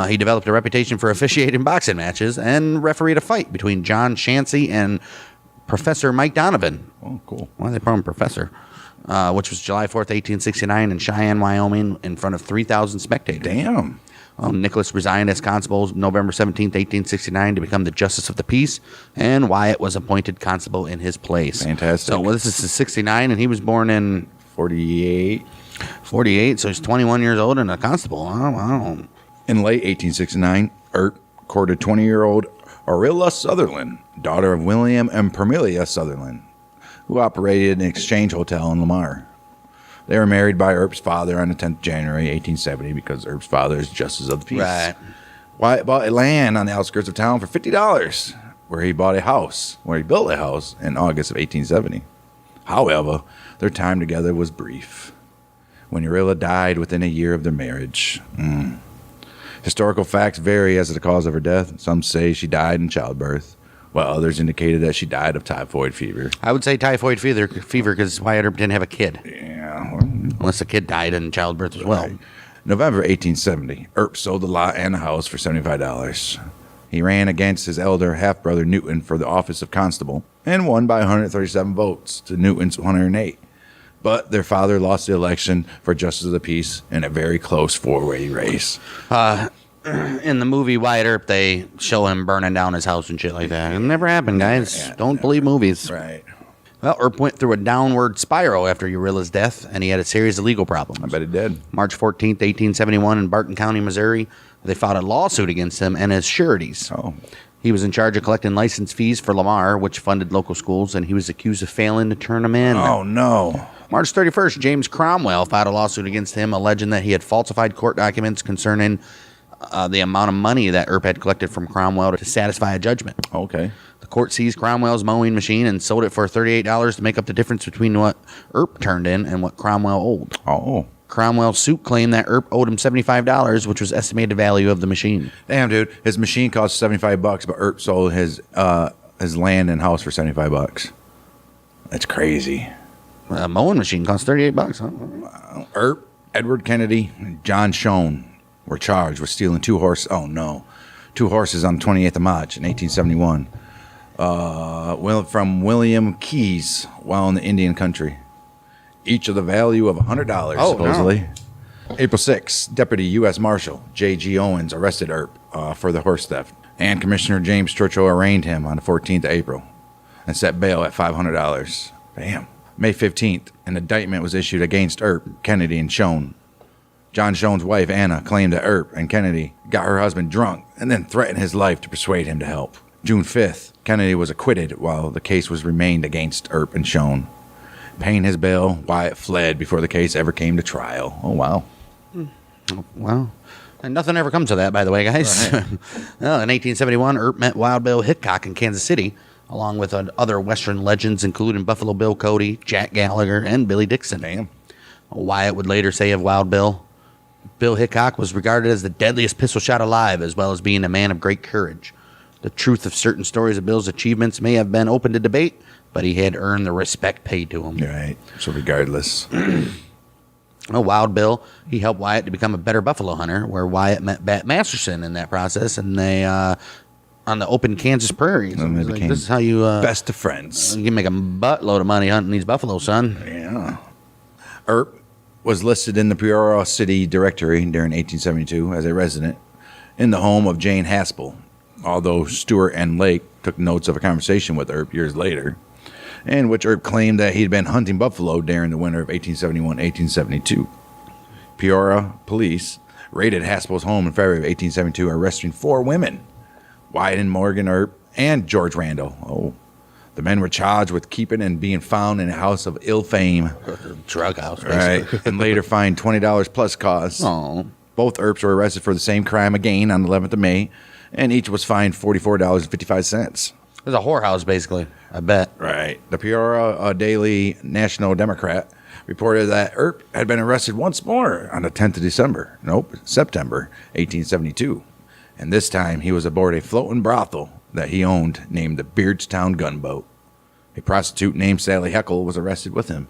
He developed a reputation for officiating boxing matches and refereed a fight between John Chansey and Professor Mike Donovan. Oh, cool. Why they call him Professor? Which was July 4th, 1869 in Cheyenne, Wyoming, in front of 3,000 spectators. Damn. Nicholas resigned as constable November 17th, 1869 to become the justice of the peace, and Wyatt was appointed constable in his place. Fantastic. So this is 69, and he was born in 48. 48, so he's 21 years old and a constable. Wow. In late 1869, Earp courted 20-year-old Orilla Sutherland, daughter of William and Permelia Sutherland, who operated an exchange hotel in Lamar. They were married by Earp's father on the 10th of January, 1870, because Earp's father is justice of the peace. Right. Wyatt bought a land on the outskirts of town for $50, where he built a house in August of 1870. However, their time together was brief, when Urilla died within a year of their marriage. Historical facts vary as to the cause of her death. Some say she died in childbirth, while others indicated that she died of typhoid fever. I would say typhoid fever because Wyatt Earp didn't have a kid, Yeah. unless the kid died in childbirth as well. November 1870, Earp sold the lot and the house for $75. He ran against his elder half-brother Newton for the office of constable and won by 137 votes to Newton's 108. But their father lost the election for justice of the peace in a very close four-way race. In the movie Wyatt Earp, they show him burning down his house and shit like that. It never happened, guys. Yeah, Don't believe movies. Right. Well, Earp went through a downward spiral after Urilla's death, and he had a series of legal problems. I bet it did. March 14th, 1871, in Barton County, Missouri, they filed a lawsuit against him and his sureties. Oh. He was in charge of collecting license fees for Lamar, which funded local schools, and he was accused of failing to turn them in. Oh, no. March 31st, James Cromwell filed a lawsuit against him, alleging that he had falsified court documents concerning the amount of money that Earp had collected from Cromwell to satisfy a judgment. Okay. The court seized Cromwell's mowing machine and sold it for $38 to make up the difference between what Earp turned in and what Cromwell owed. Oh. Cromwell's suit claimed that Earp owed him $75, which was estimated value of the machine. Damn, dude. His machine cost $75, but Earp sold his land and house for $75. That's crazy. A mowing machine cost $38. Huh? Earp, Edward Kennedy, and John Schoen were charged with stealing two horses on the 28th of March in 1871 from William Keyes while in the Indian country. Each of the value of $100, supposedly. No. April 6, Deputy U.S. Marshal J.G. Owens arrested Earp for the horse theft, and Commissioner James Churchill arraigned him on the 14th of April and set bail at $500. Damn. May 15th, an indictment was issued against Earp, Kennedy, and Schoen. John Schoen's wife, Anna, claimed that Earp and Kennedy got her husband drunk and then threatened his life to persuade him to help. June 5th, Kennedy was acquitted while the case was remained against Earp and Schoen. Paying his bail, Wyatt fled before the case ever came to trial. Oh, wow. Well, and nothing ever comes of that, by the way, guys. Right. Well, in 1871, Earp met Wild Bill Hickok in Kansas City, along with other Western legends, including Buffalo Bill Cody, Jack Gallagher, and Billy Dixon. Damn. Wyatt would later say of Wild Bill, Bill Hickok was regarded as the deadliest pistol shot alive, as well as being a man of great courage. The truth of certain stories of Bill's achievements may have been open to debate, but he had earned the respect paid to him. Right. So regardless. Wild Bill, he helped Wyatt to become a better buffalo hunter, where Wyatt met Bat Masterson in that process, and they on the open Kansas prairies. And they Like, became this is how you best of friends. you can make a buttload of money hunting these buffalo, son. Yeah. Earp was listed in the Peoria City Directory during 1872 as a resident in the home of Jane Haspel, although Stewart and Lake took notes of a conversation with Earp years later, in which Earp claimed that he'd been hunting buffalo during the winter of 1871-1872. Peoria police raided Haspel's home in February of 1872, arresting 4 women, Wyatt and Morgan Earp and George Randall. Oh, the men were charged with keeping and being found in a house of ill fame. Drug house, basically. Right, and later fined $20 plus costs. Oh. Both Earps were arrested for the same crime again on the 11th of May, and each was fined $44.55. It was a whorehouse, basically, I bet. Right. The Peoria Daily National Democrat reported that Earp had been arrested once more on the 10th of September 1872. And this time he was aboard a floating brothel that he owned named the Beardstown Gunboat. A prostitute named Sally Heckle was arrested with him,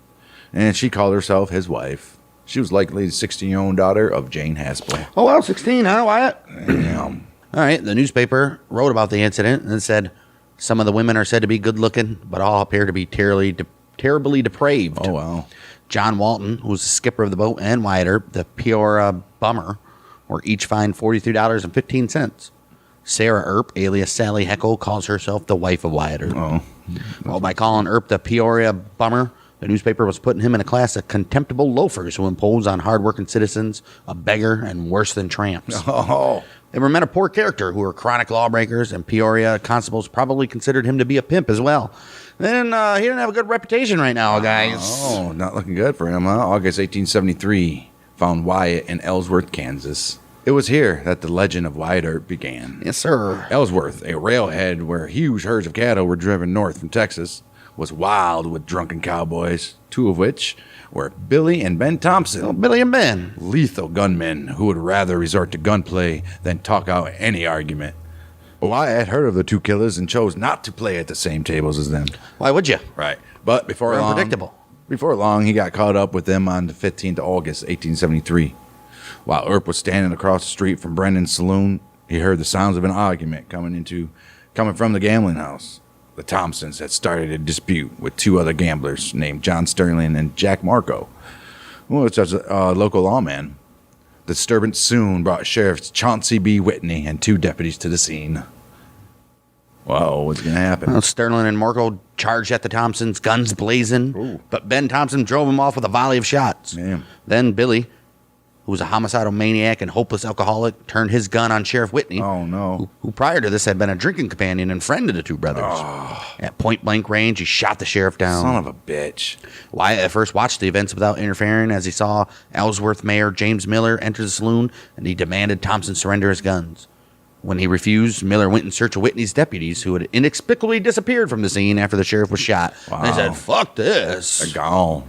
and she called herself his wife. She was likely the 16-year-old daughter of Jane Haspel. Oh, well, 16, huh, Wyatt? Yeah. All right, the newspaper wrote about the incident and said some of the women are said to be good-looking, but all appear to be terribly depraved. Oh, wow. John Walton, who was the skipper of the boat, and Wyatt Earp, the Peoria bummer, were each fined $43.15. Sarah Earp, alias Sally Heckle, calls herself the wife of Wyatt Earp. Oh. Well, by calling Earp the Peoria bummer, the newspaper was putting him in a class of contemptible loafers who impose on hardworking citizens, a beggar, and worse than tramps. Oh. They were men of poor character who were chronic lawbreakers, and Peoria constables probably considered him to be a pimp as well. Then he didn't have a good reputation right now, guys. Oh, not looking good for him, huh? August 1873 found Wyatt in Ellsworth, Kansas. It was here that the legend of Wyatt Earp began. Yes, sir. Ellsworth, a railhead where huge herds of cattle were driven north from Texas, was wild with drunken cowboys, 2 of which were Billy and Ben Thompson. Oh, Billy and Ben. Lethal gunmen who would rather resort to gunplay than talk out any argument. Wyatt heard of the 2 killers and chose not to play at the same tables as them. Why would you? Right. But before They're long, unpredictable. Before long, he got caught up with them on the 15th of August, 1873. While Earp was standing across the street from Brendan's saloon, he heard the sounds of an argument coming from the gambling house. The Thompsons had started a dispute with 2 other gamblers named John Sterling and Jack Marco, which was a local lawman. The disturbance soon brought Sheriffs Chauncey B. Whitney and 2 deputies to the scene. Whoa, what's going to happen? Well, Sterling and Marco charged at the Thompsons, guns blazing, Ooh. but Ben Thompson drove him off with a volley of shots. Damn. Then Billy, who was a homicidal maniac and hopeless alcoholic, turned his gun on Sheriff Whitney, Oh, no. who prior to this had been a drinking companion and friend of the 2 brothers. At point-blank range, he shot the sheriff down. Son of a bitch. Wyatt at first watched the events without interfering as he saw Ellsworth Mayor James Miller enter the saloon, and he demanded Thompson surrender his guns. When he refused, Miller went in search of Whitney's deputies, who had inexplicably disappeared from the scene after the sheriff was shot. Wow. And they said, fuck this. They're gone.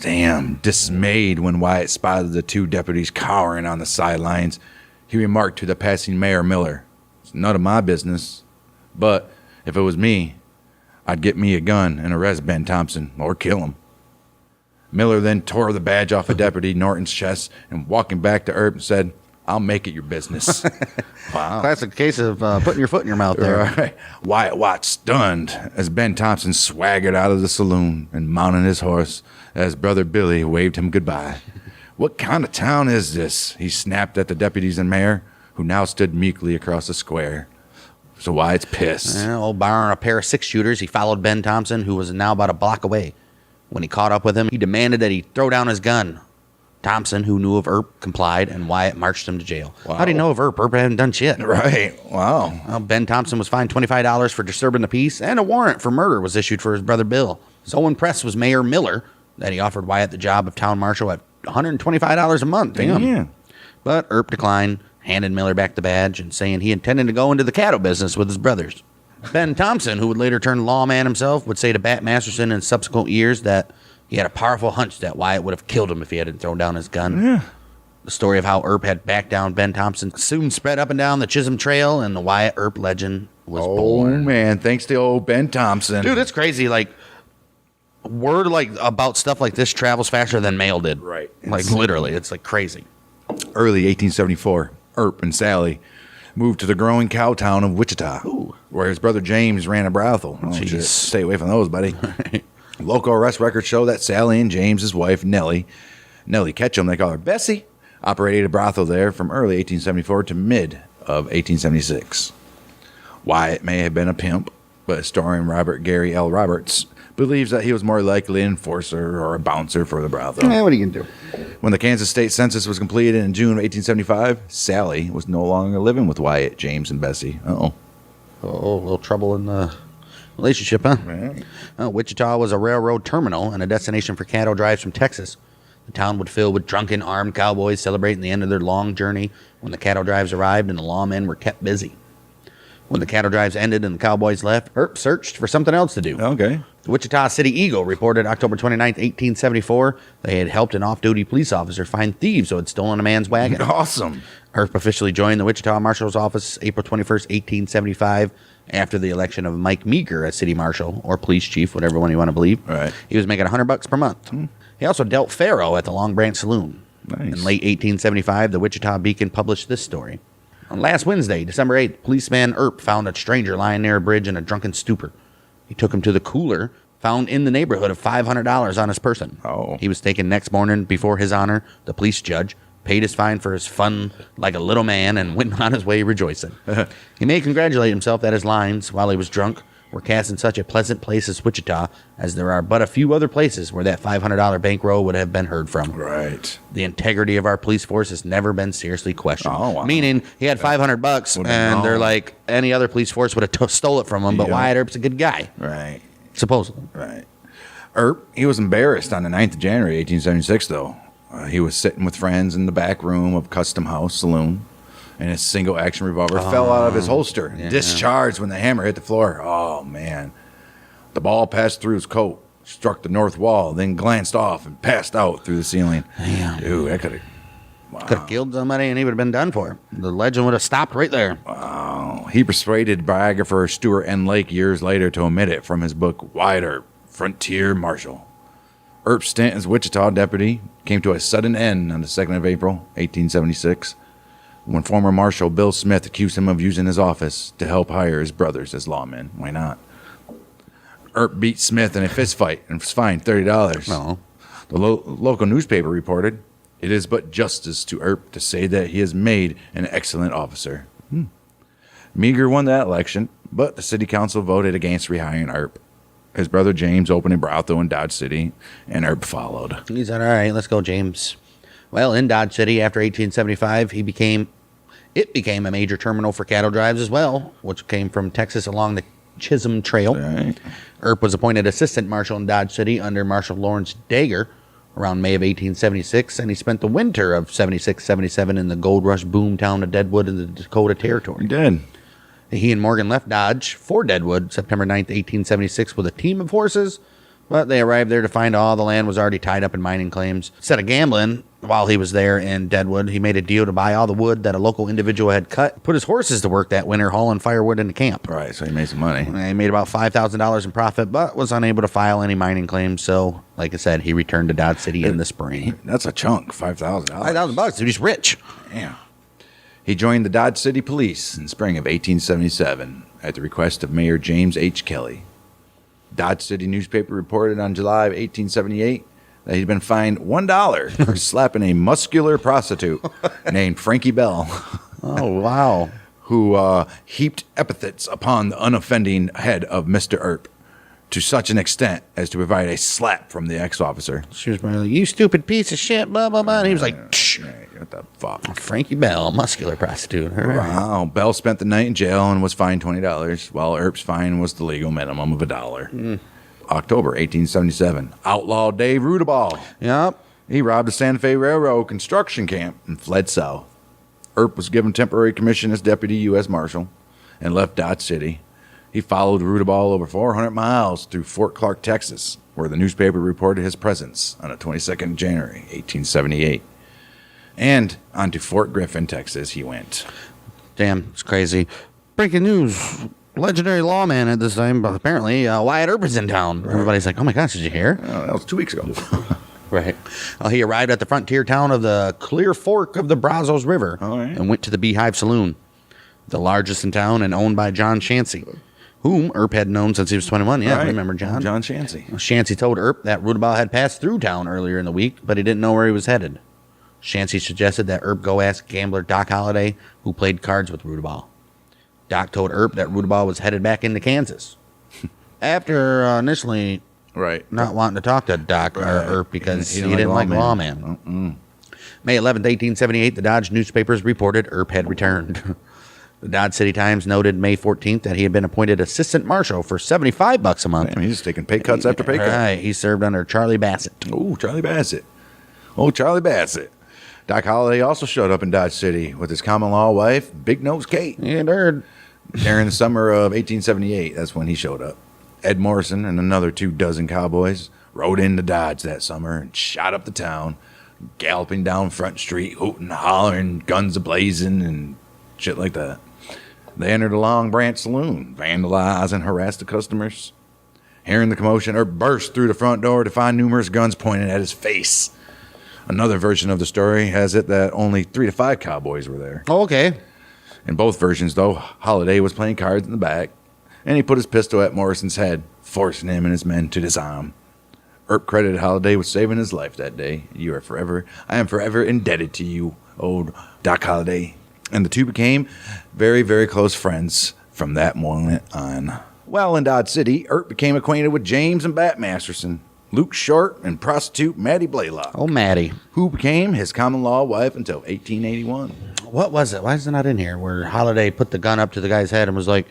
Damn. Dismayed when Wyatt spotted the 2 deputies cowering on the sidelines, he remarked to the passing Mayor Miller, "It's none of my business, but if it was me, I'd get me a gun and arrest Ben Thompson or kill him." Miller then tore the badge off a deputy Norton's chest and walking back to Earp said, "I'll make it your business." Wow. Classic case of putting your foot in your mouth there. Right. Wyatt watched stunned as Ben Thompson swaggered out of the saloon and mounted his horse as brother Billy waved him goodbye. "What kind of town is this?" he snapped at the deputies and mayor, who now stood meekly across the square. So Wyatt's pissed. Old borrowing a pair of 6-shooters, he followed Ben Thompson, who was now about a block away. When he caught up with him, he demanded that he throw down his gun. Thompson, who knew of Earp, complied, and Wyatt marched him to jail. Wow. How do you know of Earp? Earp hadn't done shit. Right. Wow. Well, Ben Thompson was fined $25 for disturbing the peace, and a warrant for murder was issued for his brother Bill. So impressed was Mayor Miller that he offered Wyatt the job of town marshal at $125 a month. Damn. Yeah. But Earp declined, handed Miller back the badge, and saying he intended to go into the cattle business with his brothers. Ben Thompson, who would later turn lawman himself, would say to Bat Masterson in subsequent years that he had a powerful hunch that Wyatt would have killed him if he hadn't thrown down his gun. Yeah. The story of how Earp had backed down Ben Thompson soon spread up and down the Chisholm Trail, and the Wyatt Earp legend was Oh, born. man. Thanks to old Ben Thompson. Dude, it's crazy. Like, word about stuff like this travels faster than mail did. Right. Like, literally. It's like crazy. Early 1874, Earp and Sally moved to the growing cow town of Wichita, where his brother James ran a brothel. Oh, Jeez. shit. Stay away from those, buddy. Local arrest records show that Sally and James's wife, Nellie Ketchum, they call her Bessie, operated a brothel there from early 1874 to mid of 1876. Wyatt may have been a pimp, but historian Robert Gary L. Roberts believes that he was more likely an enforcer or a bouncer for the brothel. Yeah, what are you going to do? When the Kansas State Census was completed in June of 1875, Sally was no longer living with Wyatt, James, and Bessie. Uh-oh. Oh, a little trouble in the relationship, huh? Right. Wichita was a railroad terminal and a destination for cattle drives from Texas. The town would fill with drunken, armed cowboys celebrating the end of their long journey when the cattle drives arrived and the lawmen were kept busy. When the cattle drives ended and the cowboys left, Earp searched for something else to do. Okay. The Wichita City Eagle reported October 29, 1874, they had helped an off-duty police officer find thieves who had stolen a man's wagon. Awesome. Earp officially joined the Wichita Marshal's office April 21st, 1875, after the election of Mike Meeker as city marshal or police chief, whatever one you want to believe. Right. He was making $100 per month. He also dealt faro at the Long Branch Saloon. Nice. In late 1875, the Wichita Beacon published this story. On last Wednesday, December 8th, policeman Earp found a stranger lying near a bridge in a drunken stupor. He took him to the cooler found in the neighborhood of $500 on his person. Oh. He was taken next morning before his honor, the police judge, paid his fine for his fun like a little man, and went on his way rejoicing. He may congratulate himself that his lines, while he was drunk, were cast in such a pleasant place as Wichita, as there are but a few other places where that $500 bankroll would have been heard from. Right. The integrity of our police force has never been seriously questioned. Oh, wow. Meaning, he had $500, Would've and known. they're like, any other police force would have stole it from him, but Yeah. Wyatt Earp's a good guy, Right. supposedly. Right. Earp, he was embarrassed on the 9th of January, 1876, though. He was sitting with friends in the back room of Custom House Saloon, and his single-action revolver fell out of his holster, discharged when the hammer hit the floor. Oh, man. The ball passed through his coat, struck the north wall, then glanced off and passed out through the ceiling. Damn. Dude, that could have... Could have killed somebody, and he would have been done for. The legend would have stopped right there. Wow. He persuaded biographer Stuart N. Lake years later to omit it from his book, Wyatt Earp, Frontier Marshal. Earp's stint as Wichita deputy came to a sudden end on the 2nd of April, 1876, when former Marshal Bill Smith accused him of using his office to help hire his brothers as lawmen. Why not? Earp beat Smith in a fistfight and was fined $30. No. The local newspaper reported, "It is but justice to Earp to say that he has made an excellent officer." Meager won that election, but the city council voted against rehiring Earp. His brother James opened a brothel in Dodge City, and Earp followed. He said, all right, let's go, James. Well, in Dodge City, after 1875, it became a major terminal for cattle drives as well, which came from Texas along the Chisholm Trail. Right. Earp was appointed assistant marshal in Dodge City under Marshal Lawrence Dager around May of 1876, and he spent the winter of 76-77 in the gold rush boom town of Deadwood in the Dakota Territory. He did. He and Morgan left Dodge for Deadwood September 9th, 1876 with a team of horses, but they arrived there to find all the land was already tied up in mining claims. Instead of gambling while he was there in Deadwood, he made a deal to buy all the wood that a local individual had cut, put his horses to work that winter hauling firewood into camp. Right, so he made some money. He made about $5,000 in profit, but was unable to file any mining claims, so, like I said, he returned to Dodge City in the spring. That's a chunk, $5,000. $5,000, dude, he's rich. Damn. He joined the Dodge City Police in spring of 1877 at the request of Mayor James H. Kelly. Dodge City newspaper reported on July of 1878 that he'd been fined $1 for slapping a muscular prostitute named Frankie Bell, Oh, wow. who heaped epithets upon the unoffending head of Mr. Earp to such an extent as to provide a slap from the ex-officer. She was probably like, you stupid piece of shit, blah, blah, blah. And he was like, shh. Right, what the fuck? Frankie Bell, muscular prostitute. All right. Wow. Bell spent the night in jail and was fined $20, while Earp's fine was the legal minimum of $1. October 1877. Outlaw Dave Rudeball. Yep. He robbed a Santa Fe Railroad construction camp and fled south. Earp was given temporary commission as deputy U.S. Marshal and left Dodge City. He followed Rudeball over 400 miles through Fort Clark, Texas, where the newspaper reported his presence on the 22nd of January, 1878. And on to Fort Griffin, Texas, he went. Damn, it's crazy. Breaking news. Legendary lawman at this time, but apparently Wyatt Earp is in town. Everybody's like, oh my gosh, did you hear? Oh, that was 2 weeks ago. Right. He arrived at the frontier town of the Clear Fork of the Brazos River All right. and went to the Beehive Saloon, the largest in town and owned by John Shancy, whom Earp had known since he was 21. Yeah, Right. remember John? John Shancy. Shancy told Earp that Rudeball had passed through town earlier in the week, but he didn't know where he was headed. Shancy suggested that Earp go ask gambler Doc Holliday, who played cards with Rudeball. Doc told Earp that Rudeball was headed back into Kansas. After initially Right. not wanting to talk to Doc or Earp because he didn't like Lawman. May 11th, 1878, the Dodge newspapers reported Earp had returned. The Dodge City Times noted May 14th that he had been appointed assistant marshal for $75 a month. Damn, he's just taking pay cuts after pay cuts. Right, he served under Charlie Bassett. Oh, Charlie Bassett. Oh, Charlie Bassett. Doc Holliday also showed up in Dodge City with his common law wife, Big Nose Kate. Yeah, nerd. During the summer of 1878, that's when he showed up. Ed Morrison and another 24 cowboys rode into Dodge that summer and shot up the town, galloping down Front Street, hooting, hollering, guns a-blazing, and shit like that. They entered a Long Branch saloon, vandalized and harassed the customers. Hearing the commotion, Earp burst through the front door to find numerous guns pointed at his face. Another version of the story has it that only 3 to 5 cowboys were there. Oh, okay. In both versions, though, Holliday was playing cards in the back, and he put his pistol at Morrison's head, forcing him and his men to disarm. Earp credited Holliday with saving his life that day. I am forever indebted to you, old Doc Holliday. And the two became very, very close friends from that moment on. While in Dodge City, Earp became acquainted with James and Bat Masterson, Luke Short, and prostitute Maddie Blaylock, Oh, Maddie. who became his common law wife until 1881. What was it? Why is it not in here? Where Holliday put the gun up to the guy's head and was like,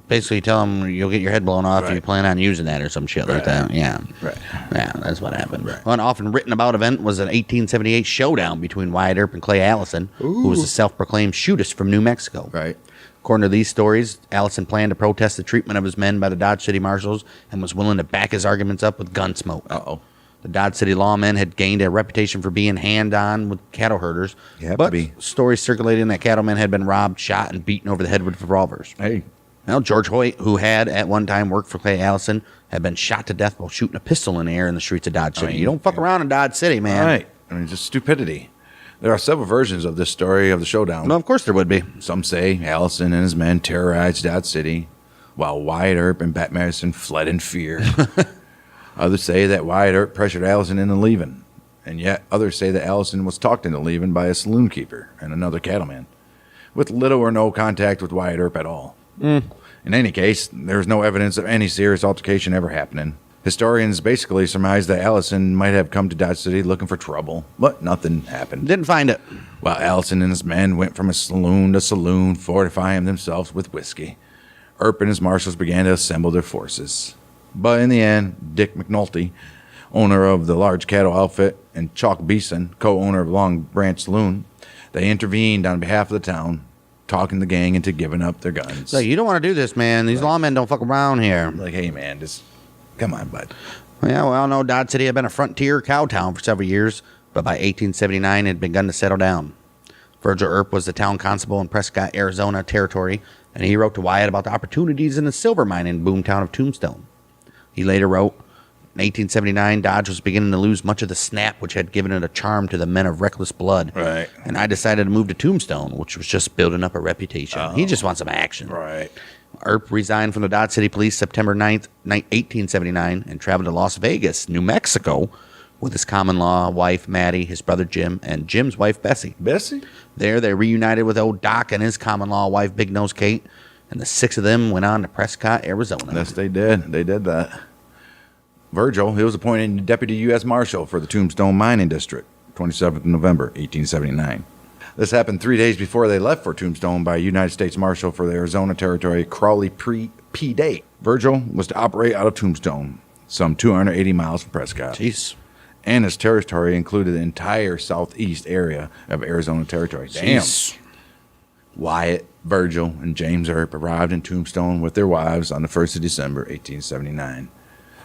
basically tell him you'll get your head blown off if you plan on using that or some shit like that. Yeah. Right. Yeah, that's what happened. One often written about event was an 1878 showdown between Wyatt Earp and Clay Allison, who was a self-proclaimed shootist from New Mexico. Right. According to these stories, Allison planned to protest the treatment of his men by the Dodge City marshals and was willing to back his arguments up with gun smoke. Uh-oh. The Dodge City lawmen had gained a reputation for being hand-on with cattle herders, You have but to be. stories circulating that cattlemen had been robbed, shot, and beaten over the head with revolvers. Hey. Well, George Hoyt, who had at one time worked for Clay Allison, had been shot to death while shooting a pistol in the air in the streets of Dodge City. You don't fuck around in Dodge City, man. Right. I mean, just stupidity. There are several versions of this story of the showdown. Well, of course there would be. Some say Allison and his men terrorized Dodge City, while Wyatt Earp and Bat Madison fled in fear. Others say that Wyatt Earp pressured Allison into leaving, and yet others say that Allison was talked into leaving by a saloon keeper and another cattleman, with little or no contact with Wyatt Earp at all. In any case, there is no evidence of any serious altercation ever happening. Historians basically surmise that Allison might have come to Dodge City looking for trouble, but nothing happened. Didn't find it. While Allison and his men went from saloon to saloon, fortifying themselves with whiskey, Earp and his marshals began to assemble their forces. But in the end, Dick McNulty, owner of the large cattle outfit, and Chalk Beeson, co-owner of Long Branch Saloon, they intervened on behalf of the town, talking the gang into giving up their guns. So you don't want to do this, man. These lawmen don't fuck around here. Like, hey, man, just come on, bud. Yeah, we all know Dodge City had been a frontier cow town for several years, but by 1879 it had begun to settle down. Virgil Earp was the town constable in Prescott, Arizona territory, and he wrote to Wyatt about the opportunities in the silver mining boomtown of Tombstone. He later wrote, in 1879, Dodge was beginning to lose much of the snap which had given it a charm to the men of reckless blood. Right. And I decided to move to Tombstone, which was just building up a reputation. He just wants some action. Right. Earp resigned from the Dodge City Police September 9th, 1879, and traveled to Las Vegas, New Mexico, with his common law wife, Maddie, his brother Jim, and Jim's wife, Bessie. Bessie? There, they reunited with old Doc and his common law wife, Big Nose Kate, and the 6 of them went on to Prescott, Arizona. Yes, they did. They did that. Virgil, he was appointed Deputy U.S. Marshal for the Tombstone Mining District, 27th of November, 1879. This happened 3 days before they left for Tombstone by United States Marshal for the Arizona Territory, Crawley P. Day. Virgil was to operate out of Tombstone, some 280 miles from Prescott. Jeez. And his territory included the entire southeast area of Arizona Territory. Damn. Jeez. Wyatt, Virgil, and James Earp arrived in Tombstone with their wives on the 1st of December, 1879.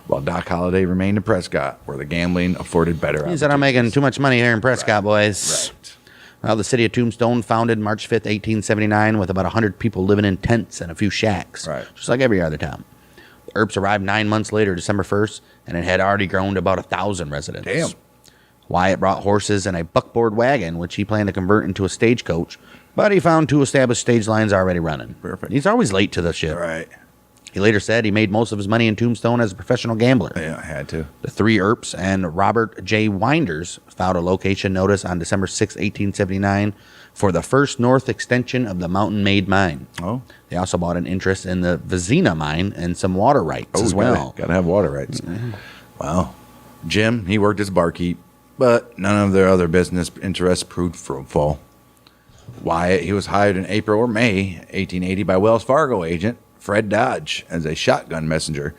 While Doc Holliday remained in Prescott, where the gambling afforded better He said, I'm making too much money here in Prescott, boys. Right. Well, the city of Tombstone, founded March 5th, 1879, with about 100 people living in tents and a few shacks. Right. Just like every other town. The Earps arrived 9 months later, December 1st, and it had already grown to about 1,000 residents. Damn. Wyatt brought horses and a buckboard wagon, which he planned to convert into a stagecoach, but he found 2 established stage lines already running. Perfect. He's always late to the shit. Right. He later said he made most of his money in Tombstone as a professional gambler. Yeah, I had to. The 3 Earps and Robert J. Winders filed a location notice on December 6, 1879 for the first north extension of the Mountain Maid mine. Oh. They also bought an interest in the Vizina mine and some water rights as well. Got to have water rights. Well, Jim, he worked as a barkeep, but none of their other business interests proved fruitful. Wyatt, he was hired in April or May 1880 by Wells Fargo agent Fred Dodge as a shotgun messenger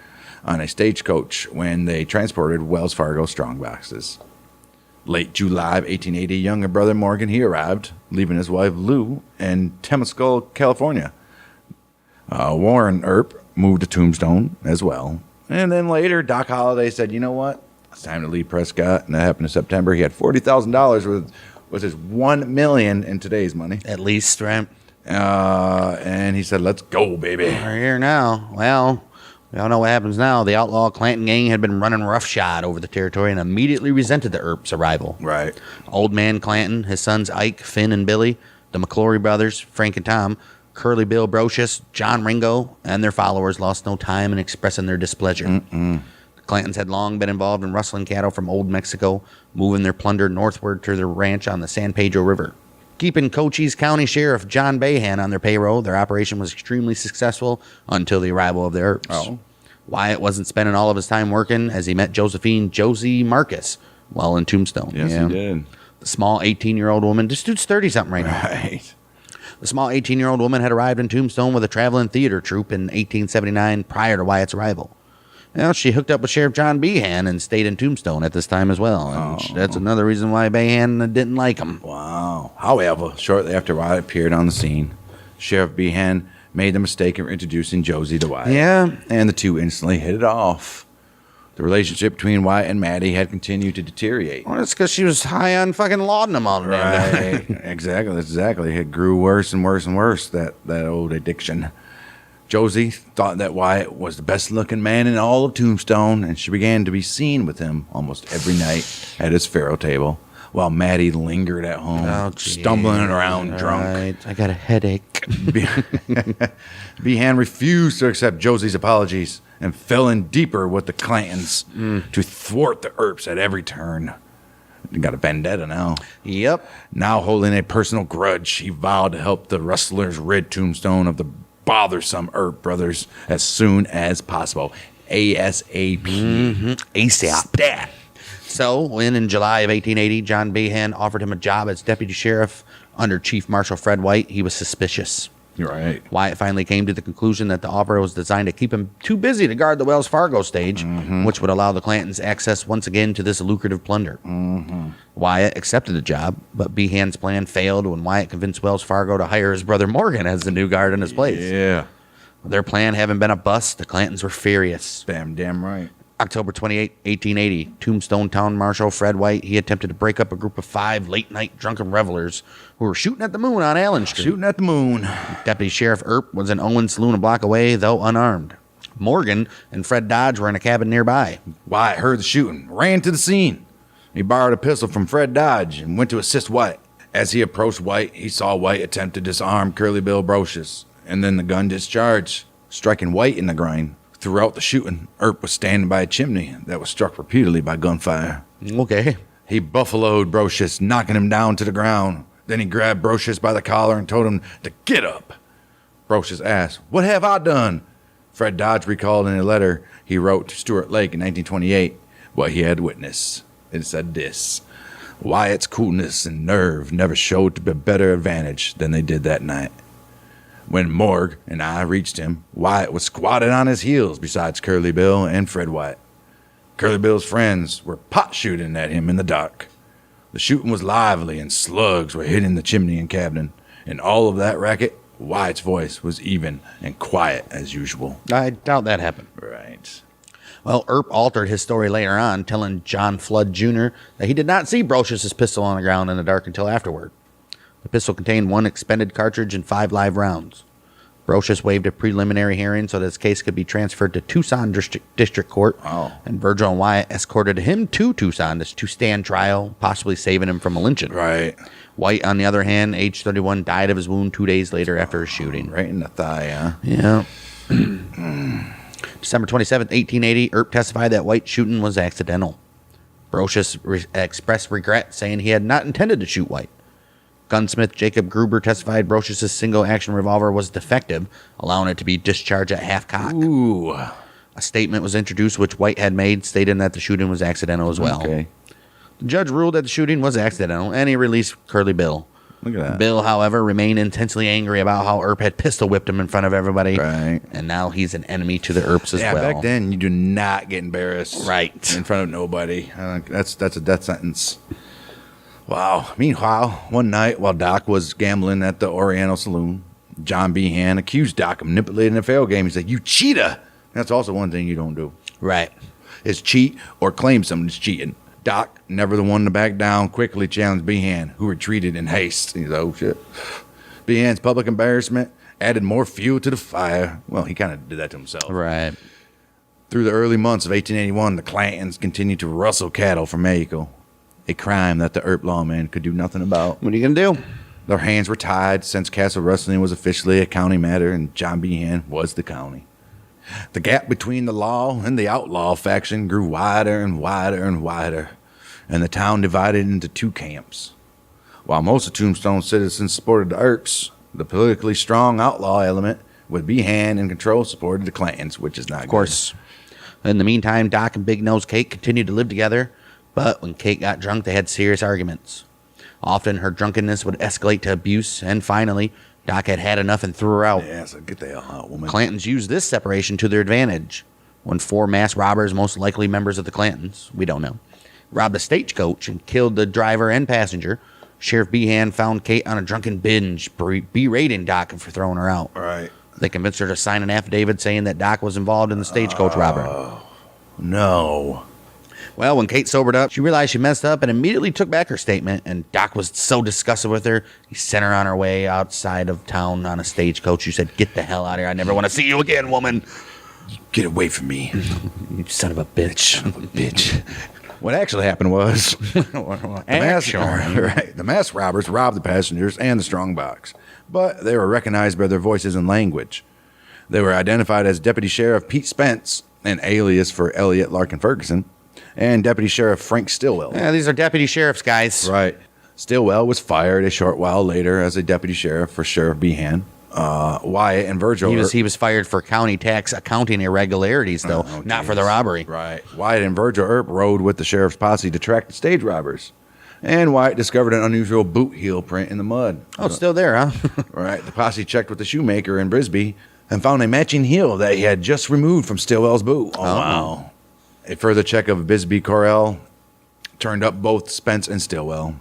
on a stagecoach when they transported Wells Fargo strong boxes. Late July of 1880, younger brother Morgan, he arrived, leaving his wife Lou in Temescal, California. Warren Earp moved to Tombstone as well. And then later, Doc Holliday said, you know what? It's time to leave Prescott. And that happened in September. He had $40,000 with his $1 million in today's money. At least, right? And he said, let's go, baby. We're here now. Well, we all know what happens now. The outlaw Clanton gang had been running roughshod over the territory and immediately resented the Earps' arrival. Right. Old man Clanton, his sons Ike, Finn, and Billy, the McClory brothers, Frank and Tom, Curly Bill Brocious, John Ringo, and their followers lost no time in expressing their displeasure. The Clantons had long been involved in rustling cattle from Old Mexico, moving their plunder northward to their ranch on the San Pedro River. Keeping Cochise County Sheriff John Behan on their payroll, their operation was extremely successful until the arrival of the Earps. Oh. Wyatt wasn't spending all of his time working as he met Josephine Josie Marcus while in Tombstone. Yes, he did. The small 18-year-old woman, this dude's 30-something right now. Right. The small 18-year-old woman had arrived in Tombstone with a traveling theater troupe in 1879 prior to Wyatt's arrival. Well, she hooked up with Sheriff John Behan and stayed in Tombstone at this time as well. And that's another reason why Behan didn't like him. Wow. However, shortly after Wyatt appeared on the scene, Sheriff Behan made the mistake of introducing Josie to Wyatt. Yeah. And the two instantly hit it off. The relationship between Wyatt and Maddie had continued to deteriorate. Well, it's because she was high on fucking laudanum all the damn day. Right. Exactly. It grew worse and worse and worse, that old addiction. Josie thought that Wyatt was the best looking man in all of Tombstone, and she began to be seen with him almost every night at his faro table, while Maddie lingered at home, stumbling around drunk. Right. I got a headache. Behan refused to accept Josie's apologies and fell in deeper with the Clantons to thwart the Earps at every turn. He got a vendetta now. Yep. Now holding a personal grudge, he vowed to help the rustlers rid Tombstone of the bothersome Earp brothers as soon as possible. ASAP. ASAP. Stat. So, when in July of 1880, John Behan offered him a job as deputy sheriff under Chief Marshal Fred White, he was suspicious. You're right. Wyatt finally came to the conclusion that the offer was designed to keep him too busy to guard the Wells Fargo stage, which would allow the Clantons access once again to this lucrative plunder. Wyatt accepted the job, but Behan's plan failed when Wyatt convinced Wells Fargo to hire his brother Morgan as the new guard in his place. Yeah. Their plan having been a bust, the Clantons were furious. Damn right. October 28, 1880, Tombstone Town Marshal Fred White, he attempted to break up a group of 5 late-night drunken revelers who were shooting at the moon on Allen Street. Shooting at the moon. Deputy Sheriff Earp was in Owen Saloon a block away, though unarmed. Morgan and Fred Dodge were in a cabin nearby. Wyatt heard the shooting, ran to the scene. He borrowed a pistol from Fred Dodge and went to assist White. As he approached White, he saw White attempt to disarm Curly Bill Brocious, and then the gun discharged, striking White in the groin. Throughout the shooting, Earp was standing by a chimney that was struck repeatedly by gunfire. Okay. He buffaloed Brocious, knocking him down to the ground. Then he grabbed Brocious by the collar and told him to get up. Brocious asked, "What have I done?" Fred Dodge recalled in a letter he wrote to Stuart Lake in 1928 what he had witnessed. It said this: Wyatt's coolness and nerve never showed to better advantage than they did that night. When Morg and I reached him, Wyatt was squatted on his heels besides Curly Bill and Fred White. Curly Bill's friends were pot shooting at him in the dark. The shooting was lively and slugs were hitting the chimney and cabin. In all of that racket, Wyatt's voice was even and quiet as usual. I doubt that happened. Right. Well, Earp altered his story later on, telling John Flood Jr. that he did not see Brocious' pistol on the ground in the dark until afterward. The pistol contained 1 expended cartridge and 5 live rounds. Brocious waived a preliminary hearing so that his case could be transferred to Tucson District Court. Oh. And Virgil and Wyatt escorted him to Tucson to stand trial, possibly saving him from a lynching. Right. White, on the other hand, age 31, died of his wound 2 days later after his shooting. Right in the thigh, huh? Yeah. December 27th, 1880, Earp testified that White's shooting was accidental. Brocious expressed regret, saying he had not intended to shoot White. Gunsmith Jacob Gruber testified Brocious' single-action revolver was defective, allowing it to be discharged at half-cock. Ooh. A statement was introduced which White had made, stating that the shooting was accidental as well. Okay. The judge ruled that the shooting was accidental, and he released Curly Bill. Look at that. Bill, however, remained intensely angry about how Earp had pistol whipped him in front of everybody. Right. And now he's an enemy to the Earps as Yeah, well. back then you do not get embarrassed. Right. In front of nobody. That's a death sentence. Wow. Meanwhile, one night while Doc was gambling at the Oriental Saloon, John Behan accused Doc of manipulating the fail game. He said, "You cheater." That's also one thing you don't do. Right. Is cheat or claim someone's cheating. Doc, never the one to back down, quickly challenged Behan, who retreated in haste. He's like, oh, shit. Behan's public embarrassment added more fuel to the fire. Well, he kind of did that to himself. Right. Through the early months of 1881, the Clantons continued to rustle cattle from Mexico, a crime that the Earp lawmen could do nothing about. What are you going to do? Their hands were tied since castle rustling was officially a county matter, and John Behan was the county. The gap between the law and the outlaw faction grew wider and wider and wider, and the town divided into two camps. While most of Tombstone citizens supported the Earps, the politically strong outlaw element, with Behan in control, supported the Clantons, which is not Of course. In the meantime, Doc and Big Nose Kate continued to live together, but when Kate got drunk, they had serious arguments. Often her drunkenness would escalate to abuse, and finally, Doc had had enough and threw her out. Yeah, so get the hell out, woman. Clantons used this separation to their advantage. When 4 masked robbers, most likely members of the Clantons, we don't know, robbed a stagecoach and killed the driver and passenger, Sheriff Behan found Kate on a drunken binge, berating Doc for throwing her out. Right. They convinced her to sign an affidavit saying that Doc was involved in the stagecoach robbery. No. Well, when Kate sobered up, she realized she messed up and immediately took back her statement, and Doc was so disgusted with her, he sent her on her way outside of town on a stagecoach. She said, "Get the hell out of here. I never want to see you again, woman." Get away from me, You son of a bitch. bitch. What actually happened was the masked robbers robbed the passengers and the strongbox, but they were recognized by their voices and language. They were identified as Deputy Sheriff Pete Spence, an alias for Elliot Larkin Ferguson, and Deputy Sheriff Frank Stillwell. Yeah, these are deputy sheriffs, guys. Right. Stillwell was fired a short while later as a deputy sheriff for Sheriff Behan. Wyatt and Virgil. He was fired for county tax accounting irregularities, though, not for the robbery. Right. Wyatt and Virgil Earp rode with the sheriff's posse to track the stage robbers. And Wyatt discovered an unusual boot heel print in the mud. Oh, it's still there, huh? Right. The posse checked with the shoemaker in Brisbane and found a matching heel that he had just removed from Stillwell's boot. Oh, wow. A further check of Bisbee Corral turned up both Spence and Stillwell,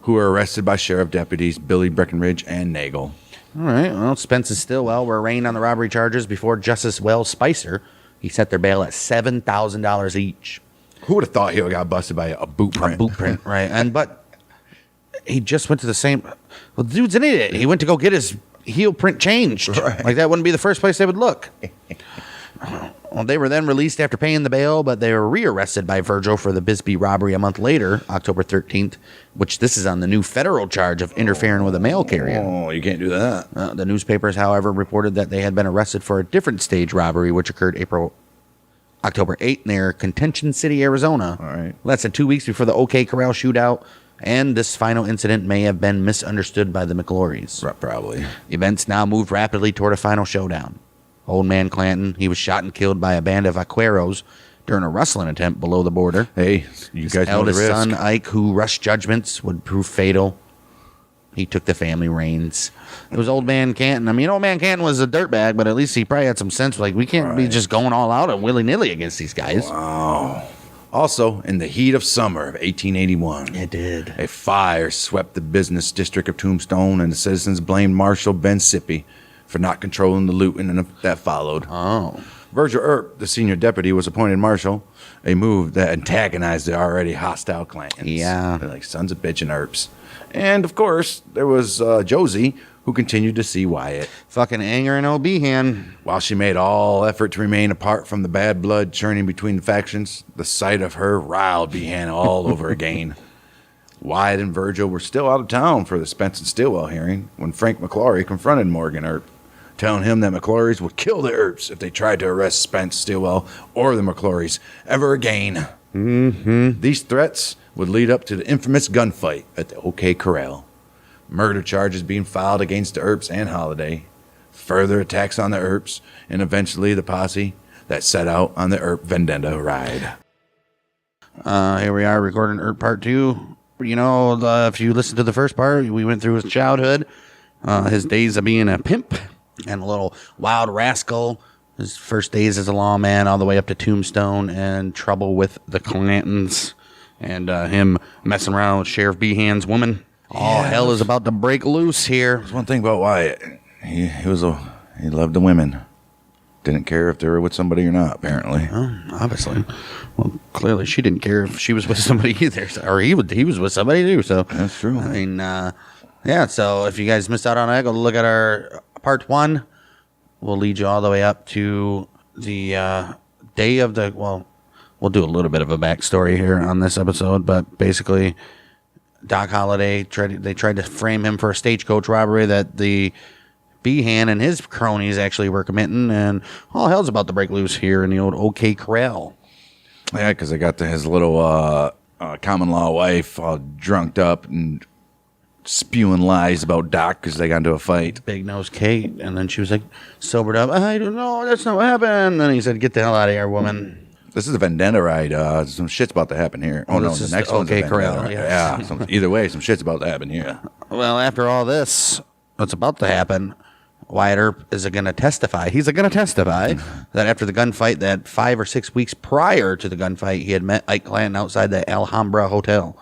who were arrested by sheriff deputies Billy Breckenridge and Nagel. All right. Well, Spence and Stillwell were arraigned on the robbery charges before Justice Wells Spicer. He set their bail at $7,000 each. Who would have thought he would have got busted by a boot print? A boot print, right? But he just went to the same. Well, the dude's an idiot. He went to go get his heel print changed. Right. Like that wouldn't be the first place they would look. Well, they were then released after paying the bail, but they were rearrested by Virgil for the Bisbee robbery a month later, October 13th, which this is on the new federal charge of interfering with a mail carrier. Oh, you can't do that. The newspapers, however, reported that they had been arrested for a different stage robbery, which occurred October 8th near Contention City, Arizona. All right. Less than 2 weeks before the OK Corral shootout, and this final incident may have been misunderstood by the McClorys. Right, probably. Events now moved rapidly toward a final showdown. Old Man Clanton, he was shot and killed by a band of vaqueros during a rustling attempt below the border. Hey, you His guys know the eldest risk. son, Ike, who rushed judgments, would prove fatal. He took the family reins. It was Old Man Canton. I mean, Old Man Canton was a dirtbag, but at least he probably had some sense. Like, we can't be just going all out and willy-nilly against these guys. Wow. Also, in the heat of summer of 1881, It did. a fire swept the business district of Tombstone, and the citizens blamed Marshal Ben Sippy for not controlling the looting that followed. Oh. Virgil Earp, the senior deputy, was appointed marshal, a move that antagonized the already hostile Clantons. Yeah. They're like sons of bitch and Earps. And, of course, there was Josie, who continued to see Wyatt. Fucking angering old Behan. While she made all effort to remain apart from the bad blood churning between the factions, the sight of her riled Behan all over again. Wyatt and Virgil were still out of town for the Spence and Stillwell hearing when Frank McClory confronted Morgan Earp, telling him that McClorys would kill the Earps if they tried to arrest Spence, Stillwell, or the McClorys ever again. These threats would lead up to the infamous gunfight at the OK Corral. Murder charges being filed against the Earps and Holiday, further attacks on the Earps, and eventually the posse that set out on the Earp Vendetta ride. Here we are recording Earp Part 2. You know, if you listen to the first part, we went through his childhood, his days of being a pimp and a little wild rascal, his first days as a lawman all the way up to Tombstone and trouble with the Clantons and him messing around with Sheriff Behan's woman. All hell is about to break loose here. There's one thing about Wyatt. He loved the women. Didn't care if they were with somebody or not, apparently. Oh, obviously. Well, clearly she didn't care if she was with somebody either. Or he was with somebody too. So That's true. I mean, yeah, so if you guys missed out on that, go look at our Part 1. We'll lead you all the way up to the day of the... Well, we'll do a little bit of a backstory here on this episode, but basically... Doc Holliday tried to frame him for a stagecoach robbery that the Behan and his cronies actually were committing, and all hell's about to break loose here in the old OK Corral. Yeah, because I got to his little common law wife all drunked up and spewing lies about Doc because they got into a fight. Big Nose Kate, and then she was like sobered up. I don't know, that's not what happened. And then he said, "Get the hell out of here, woman." This is a vendetta ride. Some shit's about to happen here. Oh, no, the next one's OK a Corral. vendetta. Yeah, either way, some shit's about to happen here. Well, after all this, what's about to happen, Wyatt Earp is going to testify. He's going to testify that after the gunfight, that 5 or 6 weeks prior to the gunfight, he had met Ike Clanton outside the Alhambra Hotel.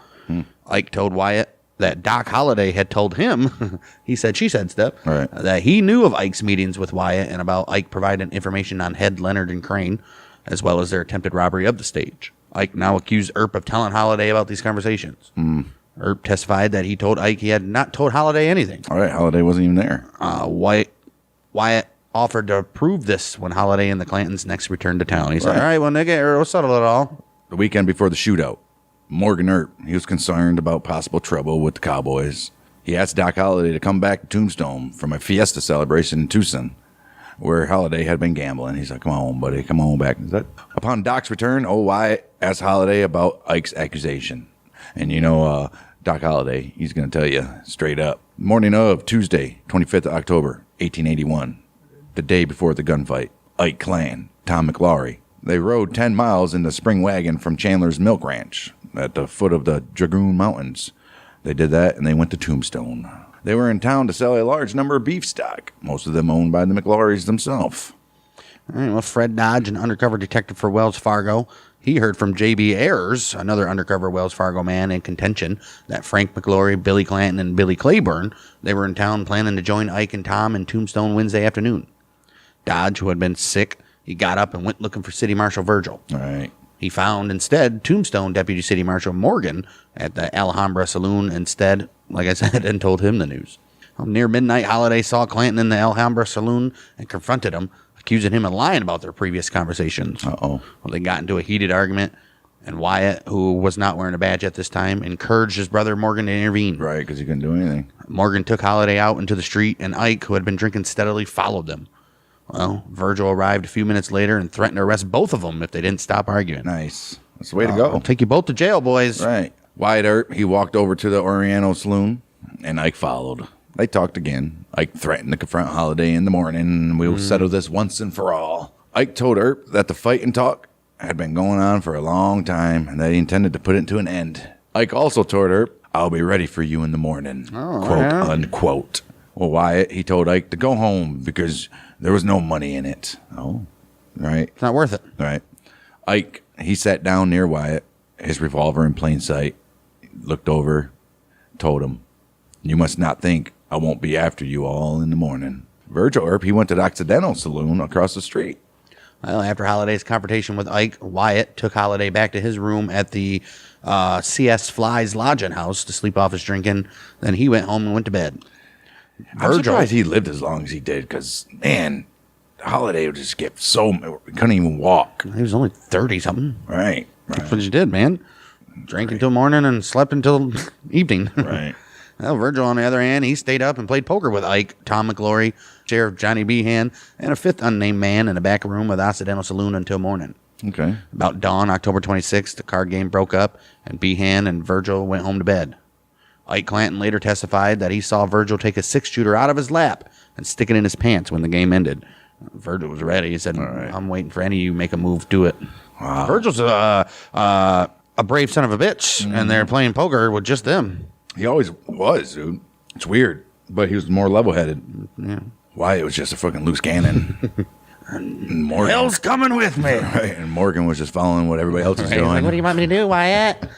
Ike told Wyatt that Doc Holliday had told him, he said, she said stuff, right, that he knew of Ike's meetings with Wyatt and about Ike providing information on Head, Leonard, and Crane, as well as their attempted robbery of the stage. Ike now accused Earp of telling Holliday about these conversations. Earp testified that he told Ike he had not told Holliday anything. All right, Holliday wasn't even there. Wyatt offered to prove this when Holliday and the Clantons next returned to town. He said, all right, well, nigga, we'll settle it all. The weekend before the shootout, Morgan Earp, he was concerned about possible trouble with the Cowboys. He asked Doc Holliday to come back to Tombstone from a fiesta celebration in Tucson, where Holliday had been gambling. He's like, come on, buddy, come on back. Upon Doc's return, Wyatt asked Holliday about Ike's accusation. And you know, Doc Holliday, he's going to tell you straight up. Morning of Tuesday, 25th of October, 1881, the day before the gunfight, Ike Clan, Tom McLaury, they rode 10 miles in the spring wagon from Chandler's Milk Ranch at the foot of the Dragoon Mountains. They did that and they went to Tombstone. They were in town to sell a large number of beef stock, most of them owned by the McLaurys themselves. All right, well, Fred Dodge, an undercover detective for Wells Fargo, he heard from J.B. Ayers, another undercover Wells Fargo man in contention, that Frank McLaury, Billy Clanton, and Billy Claiborne, they were in town planning to join Ike and Tom in Tombstone Wednesday afternoon. Dodge, who had been sick, he got up and went looking for City Marshal Virgil. All right. He found instead Tombstone Deputy City Marshal Morgan at the Alhambra Saloon instead, like I said, and told him the news. Near midnight, Holliday saw Clanton in the Alhambra Saloon and confronted him, accusing him of lying about their previous conversations. Uh-oh. Well, they got into a heated argument, and Wyatt, who was not wearing a badge at this time, encouraged his brother Morgan to intervene. Right, because he couldn't do anything. Morgan took Holliday out into the street, and Ike, who had been drinking steadily, followed them. Well, Virgil arrived a few minutes later and threatened to arrest both of them if they didn't stop arguing. Nice. That's the way to go. I'll take you both to jail, boys. Right. Wyatt Earp, he walked over to the Oriental Saloon, and Ike followed. They talked again. Ike threatened to confront Holliday in the morning, and we'll settle this once and for all. Ike told Earp that the fight and talk had been going on for a long time, and that he intended to put it to an end. Ike also told Earp, I'll be ready for you in the morning, quote, unquote. Well, Wyatt, he told Ike to go home because there was no money in it. Oh, right. It's not worth it. Right. Ike, he sat down near Wyatt, his revolver in plain sight, looked over, told him, you must not think I won't be after you all in the morning. Virgil Earp, he went to the Occidental Saloon across the street. Well, after Holliday's confrontation with Ike, Wyatt took Holliday back to his room at the C.S. Fly's lodging house to sleep off his drinking. Then he went home and went to bed. I'm surprised he lived as long as he did, because, man, Holliday would just get couldn't even walk. He was only 30-something. Right. That's what he did, man. Drank until morning and slept until evening. Right. Well, Virgil, on the other hand, he stayed up and played poker with Ike, Tom McLaury, Sheriff Johnny Behan, and a fifth unnamed man in the back room of the Occidental Saloon until morning. Okay. About dawn, October 26th, the card game broke up, and Behan and Virgil went home to bed. Ike Clanton later testified that he saw Virgil take a six-shooter out of his lap and stick it in his pants when the game ended. Virgil was ready. He said, I'm waiting for any of you to make a move, do it. Wow. Virgil's a brave son of a bitch, and they're playing poker with just them. He always was, dude. It's weird, but he was more level-headed. Yeah. Wyatt was just a fucking loose cannon. And Morgan, Hell's coming with me. right? And Morgan was just following what everybody else was doing. Like, what do you want me to do, Wyatt?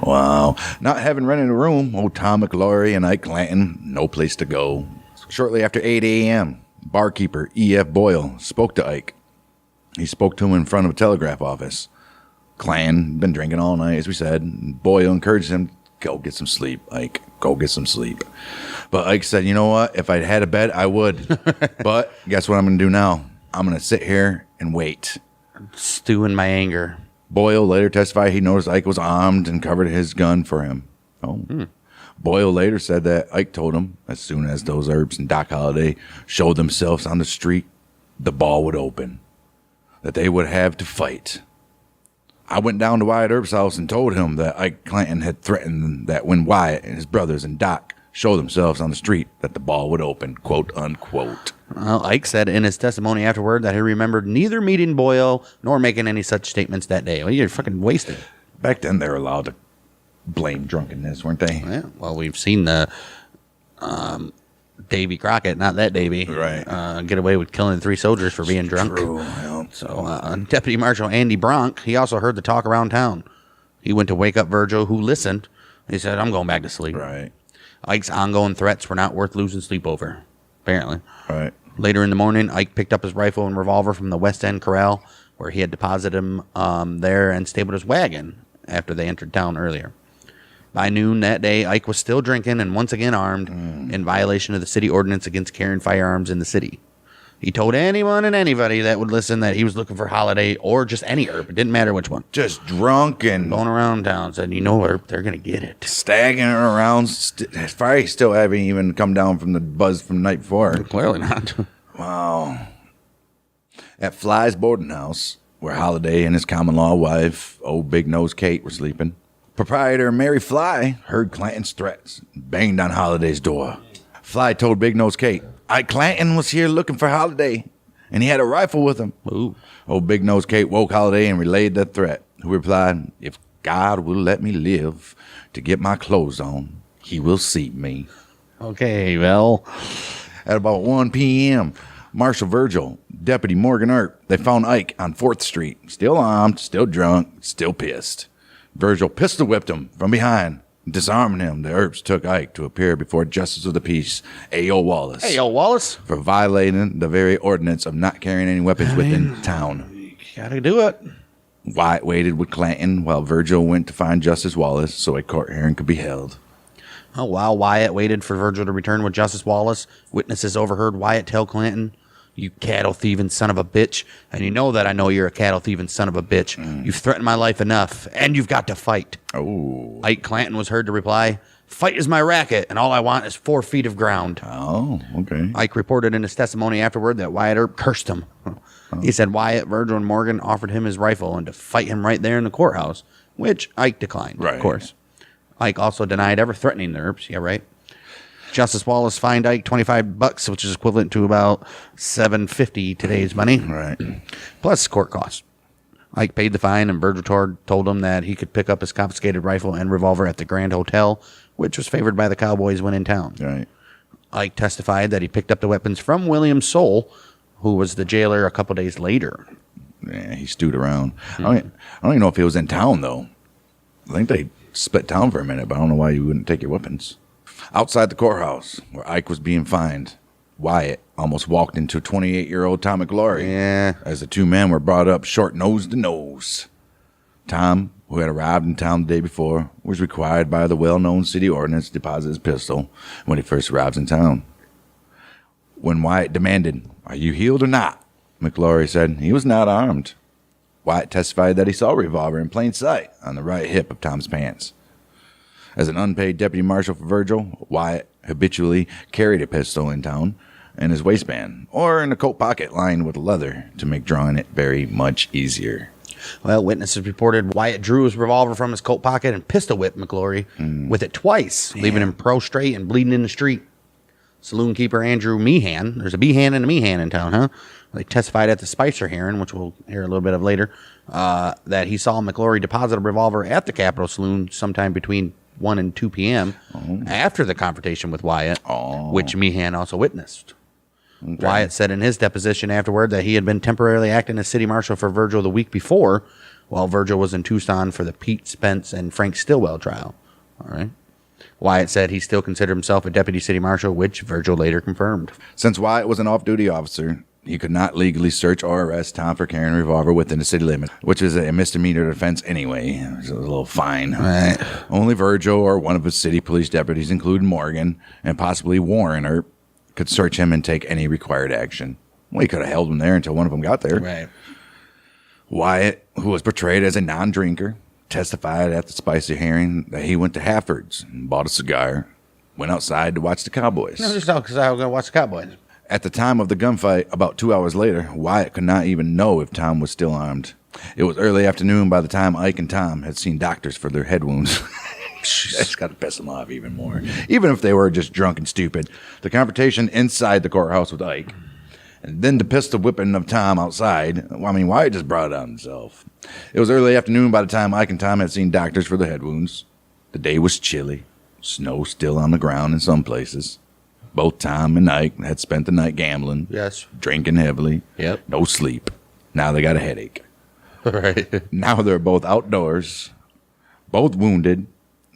Wow. Not having rented a room, old Tom McLaury and Ike Clanton, no place to go. Shortly after 8 a.m., barkeeper E.F. Boyle spoke to Ike. He spoke to him in front of a telegraph office. Clanton been drinking all night, as we said. Boyle encouraged him, go get some sleep, Ike. Go get some sleep. But Ike said, you know what? If I'd had a bed, I would. But guess what I'm going to do now? I'm going to sit here and wait. Stew in my anger. Boyle later testified he noticed Ike was armed and covered his gun for him. Boyle later said that Ike told him as soon as those Earps and Doc Holliday showed themselves on the street, the ball would open, that they would have to fight. I went down to Wyatt Earp's house and told him that Ike Clanton had threatened that when Wyatt and his brothers and Doc showed themselves on the street, that the ball would open, quote unquote. Well, Ike said in his testimony afterward that he remembered neither meeting Boyle nor making any such statements that day. Well, you're fucking wasted. Back then, they were allowed to blame drunkenness, weren't they? Yeah. Well, we've seen the Davy Crockett, not that Davy, Right. get away with killing 3 soldiers for being drunk. True. Well, So Deputy Marshal Andy Bronk, he also heard the talk around town. He went to wake up Virgil, who listened. He said, I'm going back to sleep. right. Ike's ongoing threats were not worth losing sleep over, apparently. Right. Later in the morning, Ike picked up his rifle and revolver from the West End Corral, where he had deposited him there and stabled his wagon after they entered town earlier. By noon that day, Ike was still drinking and once again armed in violation of the city ordinance against carrying firearms in the city. He told anyone and anybody that would listen that he was looking for Holiday or just any Earp. It didn't matter which one. Just drunk and Going around town, said, you know Earp, they're going to get it. staggering around. Probably still haven't even come down from the buzz from the night before. Clearly not. Wow. At Fly's boarding house, where Holiday and his common law wife, old Big Nose Kate, were sleeping, proprietor Mary Fly heard Clanton's threats and banged on Holiday's door. Fly told Big Nose Kate, Ike Clanton was here looking for Holiday, and he had a rifle with him. Ooh. Old Big Nose Kate woke Holiday and relayed the threat, who replied, if God will let me live to get my clothes on, he will see me. Okay, well, At about 1 p.m., Marshal Virgil, Deputy Morgan Earp, they found Ike on 4th Street, still armed, still drunk, still pissed. Virgil pistol whipped him from behind. Disarming him, the Earps took Ike to appear before Justice of the Peace, A.O. Wallace, hey, old Wallace, for violating the very ordinance of not carrying any weapons within town. you gotta do it. Wyatt waited with Clanton while Virgil went to find Justice Wallace so a court hearing could be held. Oh, while Wyatt waited for Virgil to return with Justice Wallace, witnesses overheard Wyatt tell Clanton, you cattle thieving son of a bitch, and you know that I know you're a cattle thieving son of a bitch. You've threatened my life enough, and you've got to fight. Oh. Ike Clanton was heard to reply, fight is my racket, and all I want is 4 feet of ground. Oh, okay. Ike reported in his testimony afterward that Wyatt Earp cursed him. He said Wyatt, Virgil, and Morgan offered him his rifle and to fight him right there in the courthouse, which Ike declined, Right. of course. Ike also denied ever threatening the Earps. Yeah, right. Justice Wallace fined Ike $25, which is equivalent to about $7.50 today's money, Right. plus court costs. Ike paid the fine, and Virgil told him that he could pick up his confiscated rifle and revolver at the Grand Hotel, which was favored by the Cowboys when in town. Right. Ike testified that he picked up the weapons from William Soule, who was the jailer a couple days later. Yeah, he stewed around. I don't even know if he was in town, though. I think they split town for a minute, but I don't know why you wouldn't take your weapons. Outside the courthouse, where Ike was being fined, Wyatt almost walked into 28-year-old Tom McLaury. Yeah. As the two men were brought up short nose to nose. Tom, who had arrived in town the day before, was required by the well-known city ordinance to deposit his pistol when he first arrives in town. When Wyatt demanded, are you healed or not? McLaury said he was not armed. Wyatt testified that he saw a revolver in plain sight on the right hip of Tom's pants. As an unpaid deputy marshal for Virgil, Wyatt habitually carried a pistol in town in his waistband or in a coat pocket lined with leather to make drawing it very much easier. Well, witnesses reported Wyatt drew his revolver from his coat pocket and pistol whipped McLaury with it twice, leaving him prostrate and bleeding in the street. Saloon keeper Andrew Meehan, there's a Behan and a Meehan in town, huh? They testified at the Spicer hearing, which we'll hear a little bit of later, that he saw McGlory deposit a revolver at the Capitol Saloon sometime between 1 and 2 p.m. After the confrontation with Wyatt, which Meehan also witnessed. Okay. Wyatt said in his deposition afterward that he had been temporarily acting as city marshal for Virgil the week before, while Virgil was in Tucson for the Pete Spence and Frank Stillwell trial. All right. Wyatt said he still considered himself a deputy city marshal, which Virgil later confirmed. Since Wyatt was an off-duty officer, he could not legally search or arrest Tom for carrying a revolver within the city limit, which is a misdemeanor offense anyway. It's a little fine. Right. Only Virgil or one of his city police deputies, including Morgan and possibly Warren, could search him and take any required action. Well, he could have held him there until one of them got there. Right. Wyatt, who was portrayed as a non-drinker, testified at the Spicer hearing that he went to Halford's and bought a cigar, went outside to watch the Cowboys. No, just because I was going to watch the Cowboys. At the time of the gunfight, about 2 hours later, Wyatt could not even know if Tom was still armed. It was early afternoon by the time Ike and Tom had seen doctors for their head wounds. That's got to piss them off even more. Even if they were just drunk and stupid. The confrontation inside the courthouse with Ike, and then the pistol whipping of Tom outside. Well, I mean, Wyatt just brought it on himself. It was early afternoon by the time Ike and Tom had seen doctors for their head wounds. The day was chilly. Snow still on the ground in some places. Both Tom and Ike had spent the night gambling. Yes. Drinking heavily. Yep. No sleep. Now they got a headache. Right. Now they're both outdoors, both wounded,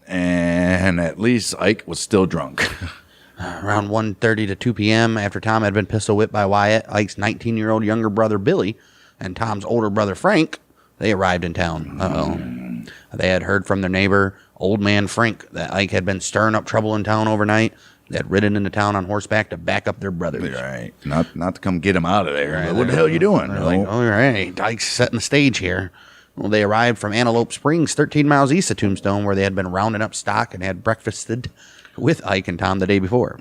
and at least Ike was still drunk. Around 1:30 to 2 p.m., after Tom had been pistol whipped by Wyatt, Ike's 19-year-old younger brother Billy and Tom's older brother Frank, they arrived in town. They had heard from their neighbor, Old Man Frank, that Ike had been stirring up trouble in town overnight. They had ridden into town on horseback to back up their brothers. Right. Not to come get him out of there. Right. What the hell are you doing? They're like, all right, Ike's setting the stage here. Well, they arrived from Antelope Springs, 13 miles east of Tombstone, where they had been rounding up stock and had breakfasted with Ike and Tom the day before.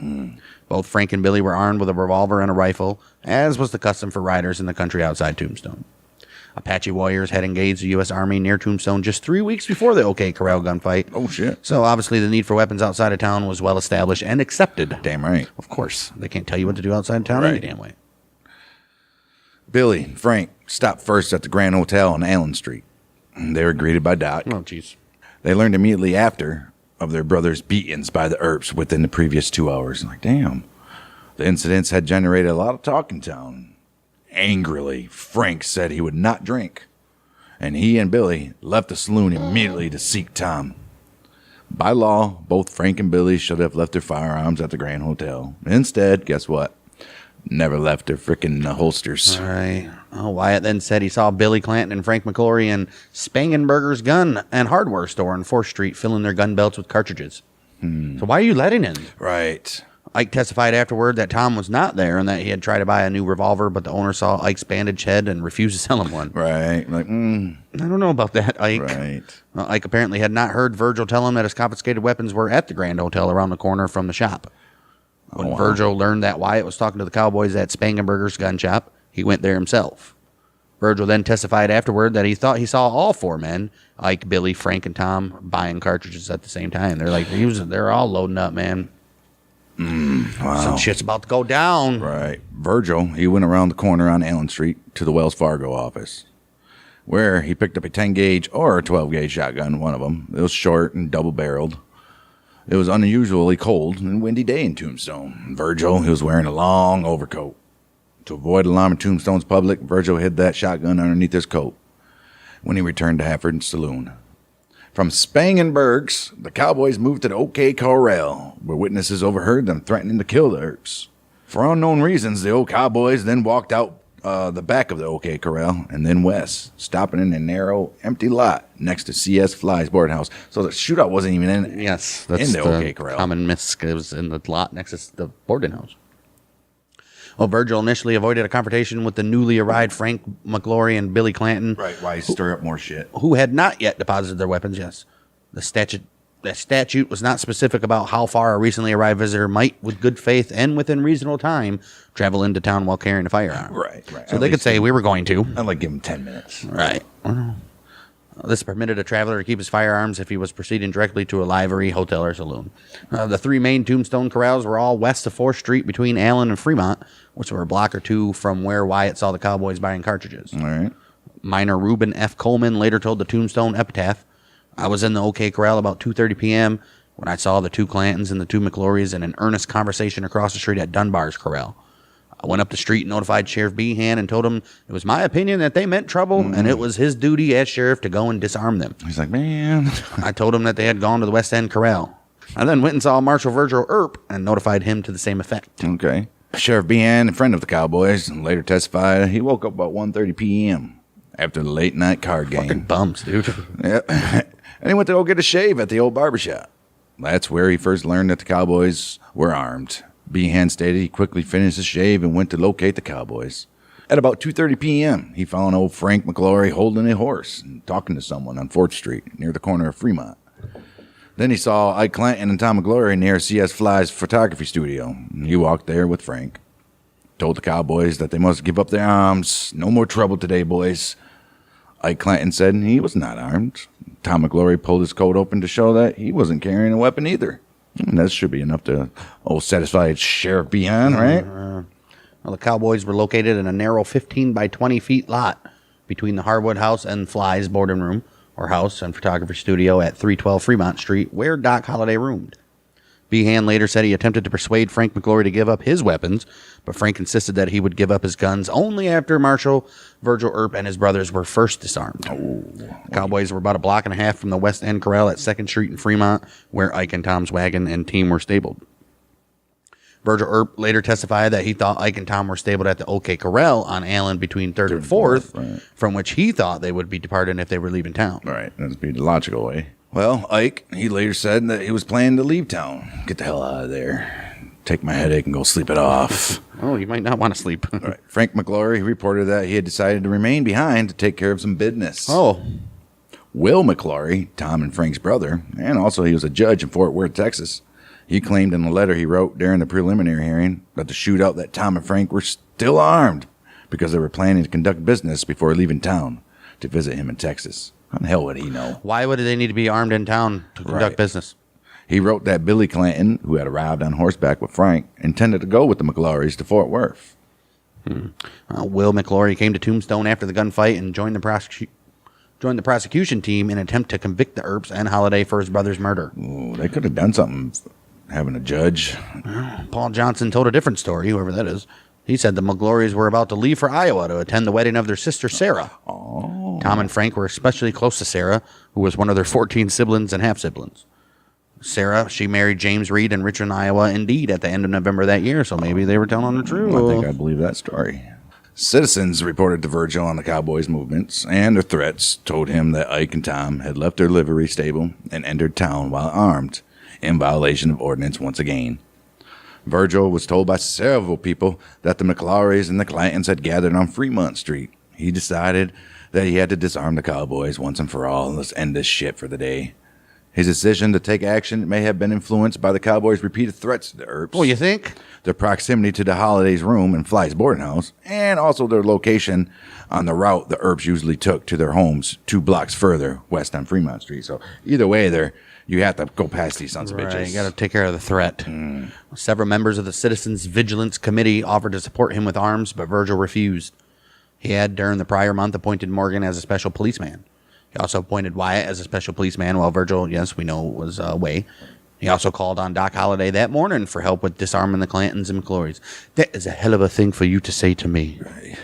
Both Frank and Billy were armed with a revolver and a rifle, as was the custom for riders in the country outside Tombstone. Apache warriors had engaged the U.S. Army near Tombstone just 3 weeks before the OK Corral gunfight. Oh, shit. So obviously the need for weapons outside of town was well established and accepted. Damn right. Of course. They can't tell you what to do outside of town any damn way. Billy and Frank stopped first at the Grand Hotel on Allen Street. They were greeted by Doc. Oh, jeez. They learned immediately after of their brother's beatings by the Earps within the previous 2 hours. Like, damn. The incidents had generated a lot of talk in town. Angrily, Frank said he would not drink, and he and Billy left the saloon immediately to seek Tom. By law, both Frank and Billy should have left their firearms at the Grand Hotel. Instead, guess what? Never left their frickin' holsters. All right. Oh, Wyatt then said he saw Billy Clanton and Frank McGlory in Spangenberger's gun and hardware store on 4th Street filling their gun belts with cartridges. So why are you letting him? Right. Ike testified afterward that Tom was not there and that he had tried to buy a new revolver, but the owner saw Ike's bandaged head and refused to sell him one. Right. Like, I don't know about that, Ike. Right. Well, Ike apparently had not heard Virgil tell him that his confiscated weapons were at the Grand Hotel around the corner from the shop. When Virgil learned that Wyatt was talking to the Cowboys at Spangenberger's gun shop, he went there himself. Virgil then testified afterward that he thought he saw all four men, Ike, Billy, Frank, and Tom, buying cartridges at the same time. They're like, they're all loading up, man. Wow. Some shit's about to go down. Right. Virgil, he went around the corner on Allen Street to the Wells Fargo office, where he picked up a 10-gauge or a 12-gauge shotgun, one of them. It was short and double-barreled. It was unusually cold and windy day in Tombstone. Virgil, he was wearing a long overcoat. To avoid alarming Tombstone's public, Virgil hid that shotgun underneath his coat when he returned to Hafford's saloon. From Spangenberg's, the Cowboys moved to the OK Corral, where witnesses overheard them threatening to kill the Earps. For unknown reasons, the old Cowboys then walked out the back of the OK Corral and then west, stopping in a narrow, empty lot next to C.S. Fly's boardhouse. So the shootout wasn't even in Yes, that's the OK Corral. Common misc. It was in the lot next to the boarding house. Well, Virgil initially avoided a confrontation with the newly arrived Frank McGlory and Billy Clanton. Right, why stir up more shit? Who had not yet deposited their weapons, yes. The statute was not specific about how far a recently arrived visitor might, with good faith and within reasonable time, travel into town while carrying a firearm. Right. So they could say, we were going to. I'd like give them 10 minutes. Right. This permitted a traveler to keep his firearms if he was proceeding directly to a livery, hotel, or saloon. The three main tombstone corrals were all west of 4th Street between Allen and Fremont, which were a block or two from where Wyatt saw the cowboys buying cartridges. All right. Miner Reuben F. Coleman later told the Tombstone Epitaph, I was in the OK Corral about 2:30 p.m. when I saw the two Clantons and the two McClorys in an earnest conversation across the street at Dunbar's Corral. I went up the street and notified Sheriff Behan and told him it was my opinion that they meant trouble and it was his duty as sheriff to go and disarm them. He's like, man. I told him that they had gone to the West End Corral. I then went and saw Marshal Virgil Earp and notified him to the same effect. Okay. Sheriff Behan, a friend of the Cowboys, later testified he woke up about 1:30 p.m. after the late night card game. Fucking bums, dude. Yep. And he went to go get a shave at the old barbershop. That's where he first learned that the Cowboys were armed. Behan stated he quickly finished his shave and went to locate the Cowboys. At about 2:30 p.m., he found old Frank McClory holding a horse and talking to someone on 4th Street near the corner of Fremont. Then he saw Ike Clanton and Tom McGlory near C.S. Fly's photography studio. He walked there with Frank, told the Cowboys that they must give up their arms. No more trouble today, boys. Ike Clanton said he was not armed. Tom McGlory pulled his coat open to show that he wasn't carrying a weapon either. And that should be enough to satisfy Sheriff Behan, right? Well, the Cowboys were located in a narrow 15 by 20 feet lot between the Harwood House and Fly's boarding room, or house and photography studio at 312 Fremont Street, where Doc Holliday roomed. Behan later said he attempted to persuade Frank McClory to give up his weapons, but Frank insisted that he would give up his guns only after Marshal Virgil Earp and his brothers were first disarmed. The Cowboys were about a block and a half from the West End Corral at 2nd Street in Fremont, where Ike and Tom's wagon and team were stabled. Virgil Earp later testified that he thought Ike and Tom were stabled at the OK Corral on Allen between 3rd and 4th, right. from which he thought they would be departing if they were leaving town. Right, that'd be the logical way. Well, Ike, he later said that he was planning to leave town. Get the hell out of there. Take my headache and go sleep it off. Oh, you might not want to sleep. All right. Frank McClory reported that he had decided to remain behind to take care of some business. Oh, Will McClory, Tom and Frank's brother, and also he was a judge in Fort Worth, Texas. He claimed in a letter he wrote during the preliminary hearing that the shootout that Tom and Frank were still armed because they were planning to conduct business before leaving town to visit him in Texas. How the hell would he know? why would they need to be armed in town to conduct Right. business? He wrote that Billy Clanton, who had arrived on horseback with Frank, intended to go with the McClorys to Fort Worth. Will McClory came to Tombstone after the gunfight and joined the prosecution team in an attempt to convict the Earps and Holiday for his brother's murder. Ooh, they could have done something having a judge. Paul Johnson told a different story, whoever that is. He said the McGlorys were about to leave for Iowa to attend the wedding of their sister, Sarah. Oh. Tom and Frank were especially close to Sarah, who was one of their 14 siblings and half-siblings. Sarah, she married James Reed in Richmond, Iowa, indeed, at the end of November that year, so maybe they were telling the truth. I think I believe that story. Citizens reported to Virgil on the Cowboys' movements and their threats, told him that Ike and Tom had left their livery stable and entered town while armed, in violation of ordinance once again. Virgil was told by several people that the McClorys and the Clantons had gathered on Fremont Street. He decided that he had to disarm the Cowboys once and for all and let's end this shit for the day. His decision to take action may have been influenced by the Cowboys' repeated threats to the Earps. Well, you think? Their proximity to the Holiday's room and Fly's boarding house, and also their location on the route the Earps usually took to their homes 2 blocks further west on Fremont Street. So either way, you have to go past these sons of bitches. You got to take care of the threat. Several members of the Citizens Vigilance Committee offered to support him with arms, but Virgil refused. He had, during the prior month, appointed Morgan as a special policeman. He also appointed Wyatt as a special policeman, while Virgil, yes, we know, was away. He also called on Doc Holliday that morning for help with disarming the Clantons and McClorys. That is a hell of a thing for you to say to me. Right.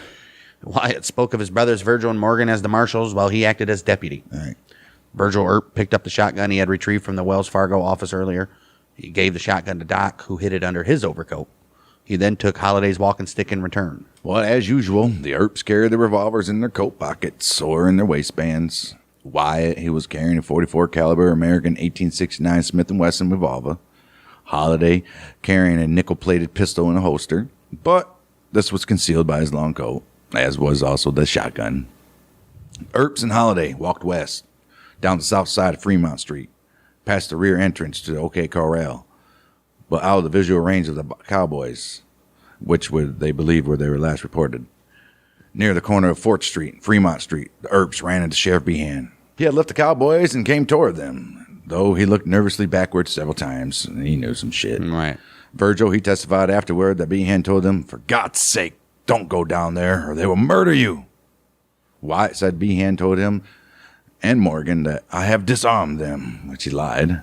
Wyatt spoke of his brothers Virgil and Morgan as the marshals, while he acted as deputy. Right. Virgil Earp picked up the shotgun he had retrieved from the Wells Fargo office earlier. He gave the shotgun to Doc, who hid it under his overcoat. He then took Holliday's walking stick in return. Well, as usual, the Earps carried the revolvers in their coat pockets or in their waistbands. Wyatt, he was carrying a .44 caliber American 1869 Smith & Wesson revolver. Holliday carrying a nickel-plated pistol in a holster, but this was concealed by his long coat, as was also the shotgun. Earps and Holliday walked west, down the south side of Fremont Street, past the rear entrance to the OK Corral, but out of the visual range of the Cowboys, which they believed where they were last reported. Near the corner of 4th Street, Fremont Street, the Earps ran into Sheriff Behan. He had left the cowboys and came toward them, though he looked nervously backwards several times, and he knew some shit. Right. Virgil, he testified afterward that Behan told him, "For God's sake, don't go down there, or they will murder you." Wyatt said Behan told him and Morgan that I have disarmed them, which he lied.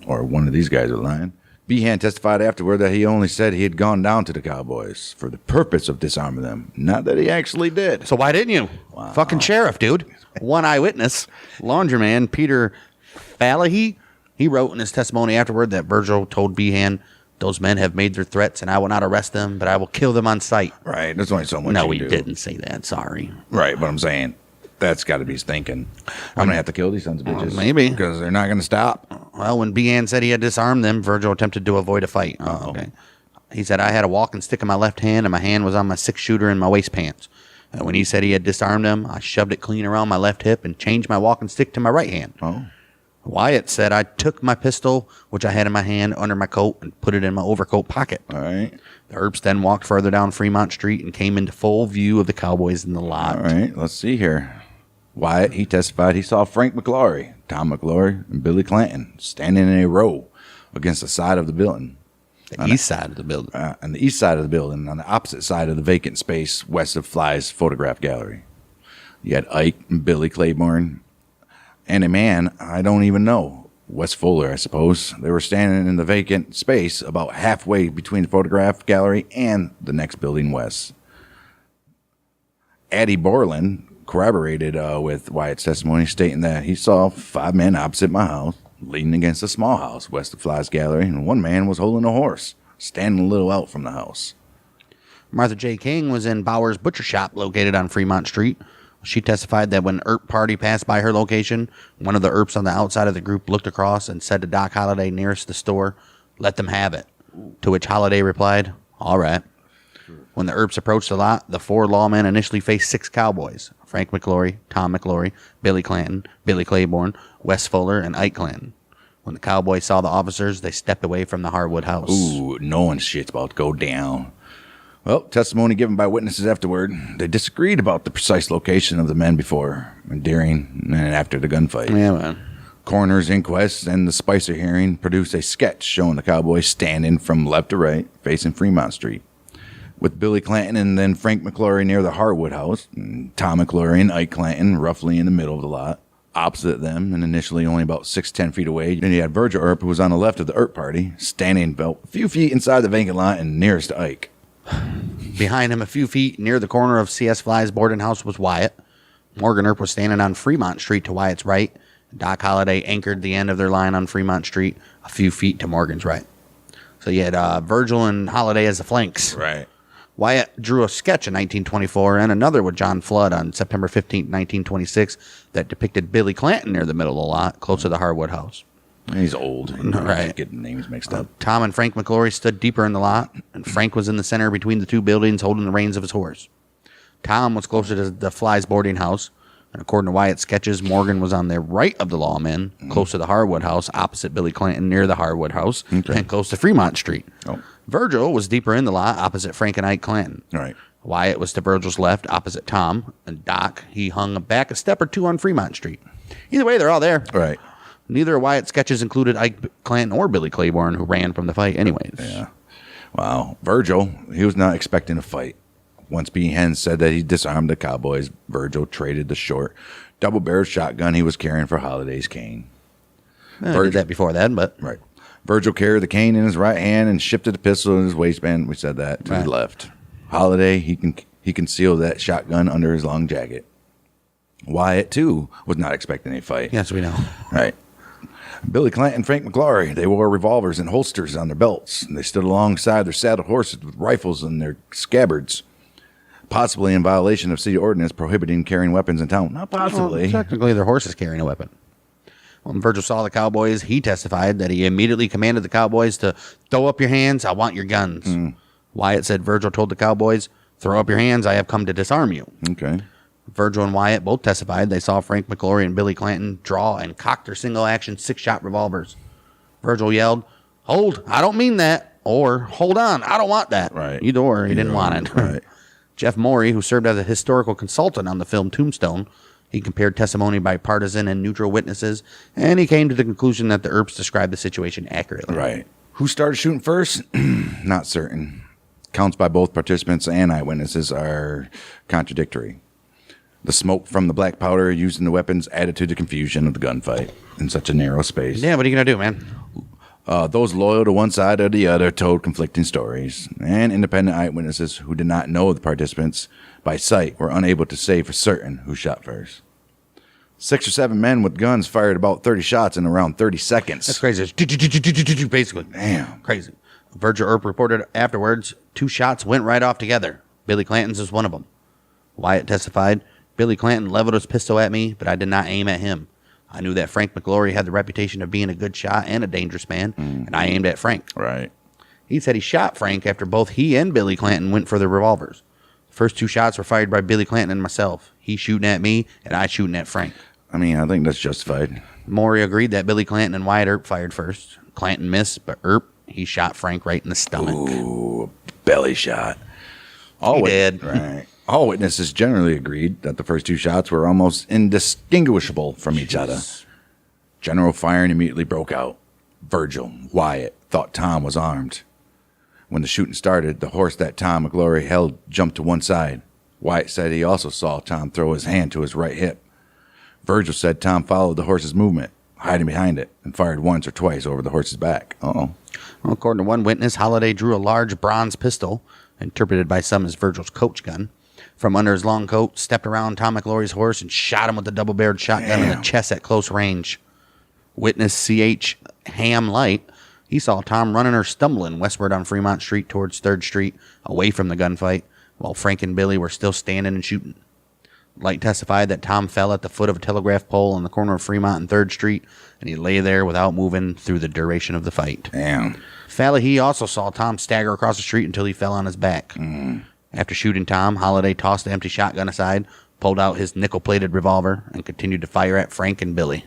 Or one of these guys are lying. Behan testified afterward that he only said he had gone down to the cowboys for the purpose of disarming them, not that he actually did. So why didn't you? Wow. Fucking sheriff, dude. One eyewitness, laundryman Peter Fallahy, he wrote in his testimony afterward that Virgil told Behan, "Those men have made their threats, and I will not arrest them, but I will kill them on sight." Right, there's only so much No, you he can do. didn't say that. Sorry. Right, but I'm saying that's got to be his thinking. I'm going to have to kill these sons of bitches. Maybe. Because they're not going to stop. Well, when Behan said he had disarmed them, Virgil attempted to avoid a fight. Oh, okay. He said, "I had a walking stick in my left hand, and my hand was on my six-shooter in my waist pants. And when he said he had disarmed them, I shoved it clean around my left hip and changed my walking stick to my right hand." Oh. Wyatt said, "I took my pistol, which I had in my hand, under my coat and put it in my overcoat pocket." All right. The Earps then walked further down Fremont Street and came into full view of the cowboys in the lot. All right, let's see here. Wyatt, he testified he saw Frank McClory, Tom McClory, and Billy Clanton standing in a row against the side of the building. The east side of the building. On the east side of the building, on the opposite side of the vacant space west of Fly's photograph gallery. You had Ike and Billy Claiborne and a man I don't even know, Wes Fuller, I suppose. They were standing in the vacant space about halfway between the photograph gallery and the next building west. Addie Borland corroborated with Wyatt's testimony, stating that he saw 5 men opposite my house, leaning against a small house west of Fly's gallery, and one man was holding a horse, standing a little out from the house. Martha J. King was in Bauer's Butcher Shop located on Fremont Street. She testified that when Earp party passed by her location, one of the Earps on the outside of the group looked across and said to Doc Holliday nearest the store, "Let them have it." To which Holliday replied, "All right." When the Earps approached the lot, the 4 lawmen initially faced 6 cowboys: Frank McClory, Tom McClory, Billy Clanton, Billy Claiborne, Wes Fuller, and Ike Clanton. When the cowboys saw the officers, they stepped away from the Harwood house. Ooh, knowing shit's about to go down. Well, testimony given by witnesses afterward, they disagreed about the precise location of the men before, during, and after the gunfight. Yeah, man. Coroner's inquest and the Spicer hearing produced a sketch showing the cowboys standing from left to right, facing Fremont Street, with Billy Clanton and then Frank McClory near the Harwood house, and Tom McClory and Ike Clanton roughly in the middle of the lot, opposite them, and initially only about 6-10 feet away. And you had Virgil Earp, who was on the left of the Earp party, standing about a few feet inside the vacant lot and nearest to Ike. Behind him, a few feet near the corner of C.S. Fly's boarding house, was Wyatt. Morgan Earp was standing on Fremont Street to Wyatt's right. Doc Holliday anchored the end of their line on Fremont Street a few feet to Morgan's right. So you had Virgil and Holliday as the flanks. Right. Wyatt drew a sketch in 1924 and another with John Flood on September 15, 1926 that depicted Billy Clanton near the middle of the lot, close to the Harwood house. He's old. Right. Getting names mixed up. Tom and Frank McClory stood deeper in the lot, and Frank was in the center between the 2 buildings holding the reins of his horse. Tom was closer to the Fly's boarding house, and according to Wyatt's sketches, Morgan was on the right of the lawmen, close to the Harwood house, opposite Billy Clanton near the Harwood house, and close to Fremont Street. Oh. Virgil was deeper in the lot, opposite Frank and Ike Clanton. Right. Wyatt was to Virgil's left, opposite Tom, and Doc, he hung back a step or 2 on Fremont Street. Either way, they're all there. Right. Neither of Wyatt's sketches included Ike Clanton or Billy Claiborne, who ran from the fight anyways. Yeah. Wow. Virgil, he was not expecting a fight. Once Behan said that he disarmed the cowboys, Virgil traded the short, double-barreled shotgun he was carrying for Holliday's cane. I did that before then, but Right. Virgil carried the cane in his right hand and shifted the pistol in his waistband. We said that to Right. his left. Holliday, he concealed that shotgun under his long jacket. Wyatt, too, was not expecting a fight. yes, we know. Right. Billy Clanton and Frank McClory, they wore revolvers and holsters on their belts. And they stood alongside their saddle horses with rifles in their scabbards, possibly in violation of city ordinance prohibiting carrying weapons in town. Not possibly. Well, technically, their horse is carrying a weapon. When Virgil saw the cowboys, he testified that he immediately commanded the cowboys to throw up your hands. I want your guns. Wyatt said Virgil told the cowboys, "Throw up your hands. I have come to disarm you." Okay. Virgil and Wyatt both testified they saw Frank McClory and Billy Clanton draw and cock their single-action 6-shot revolvers. Virgil yelled, "Hold, I don't mean that," or "Hold on, I don't want that." Right. Either or, he didn't want it. Right. Jeff Morey, who served as a historical consultant on the film Tombstone, He compared testimony by partisan and neutral witnesses, and he came to the conclusion that the Earps described the situation accurately. Right. Who started shooting first? Not certain. Counts by both participants and eyewitnesses are contradictory. The smoke from the black powder used in the weapons added to the confusion of the gunfight in such a narrow space. Yeah, what are you going to do, man? Those loyal to one side or the other told conflicting stories, and independent eyewitnesses who did not know the participants by sight were unable to say for certain who shot first. 6 or 7 men with guns fired about 30 shots in around 30 seconds. That's crazy. It's basically. Damn. Crazy. Virgil Earp reported afterwards 2 shots went right off together. Billy Clanton's was one of them. Wyatt testified, Billy Clanton leveled his pistol at me, but I did not aim at him. I knew that Frank McGlory had the reputation of being a good shot and a dangerous man, and I aimed at Frank. Right. He said he shot Frank after both he and Billy Clanton went for their revolvers. The first 2 shots were fired by Billy Clanton and myself. He shooting at me, and I shooting at Frank. I mean, I think that's justified. Maury agreed that Billy Clanton and Wyatt Earp fired first. Clanton missed, but Earp, he shot Frank right in the stomach. Ooh, belly shot. He did. Right. All witnesses generally agreed that the first 2 shots were almost indistinguishable from each other. General firing immediately broke out. Virgil, Wyatt, thought Tom was armed. When the shooting started, the horse that Tom McGlory held jumped to one side. Wyatt said he also saw Tom throw his hand to his right hip. Virgil said Tom followed the horse's movement, hiding behind it, and fired once or twice over the horse's back. Uh-oh. Well, according to one witness, Holliday drew a large bronze pistol, interpreted by some as Virgil's coach gun, from under his long coat, stepped around Tom McGlory's horse, and shot him with a double-barreled shotgun in the chest at close range. Witness C.H. Ham Light, he saw Tom running or stumbling westward on Fremont Street towards 3rd Street, away from the gunfight, while Frank and Billy were still standing and shooting. Light testified that Tom fell at the foot of a telegraph pole on the corner of Fremont and 3rd Street, and he lay there without moving through the duration of the fight. Damn. Fallahy also saw Tom stagger across the street until he fell on his back. After shooting Tom, Holliday tossed the empty shotgun aside, pulled out his nickel-plated revolver, and continued to fire at Frank and Billy.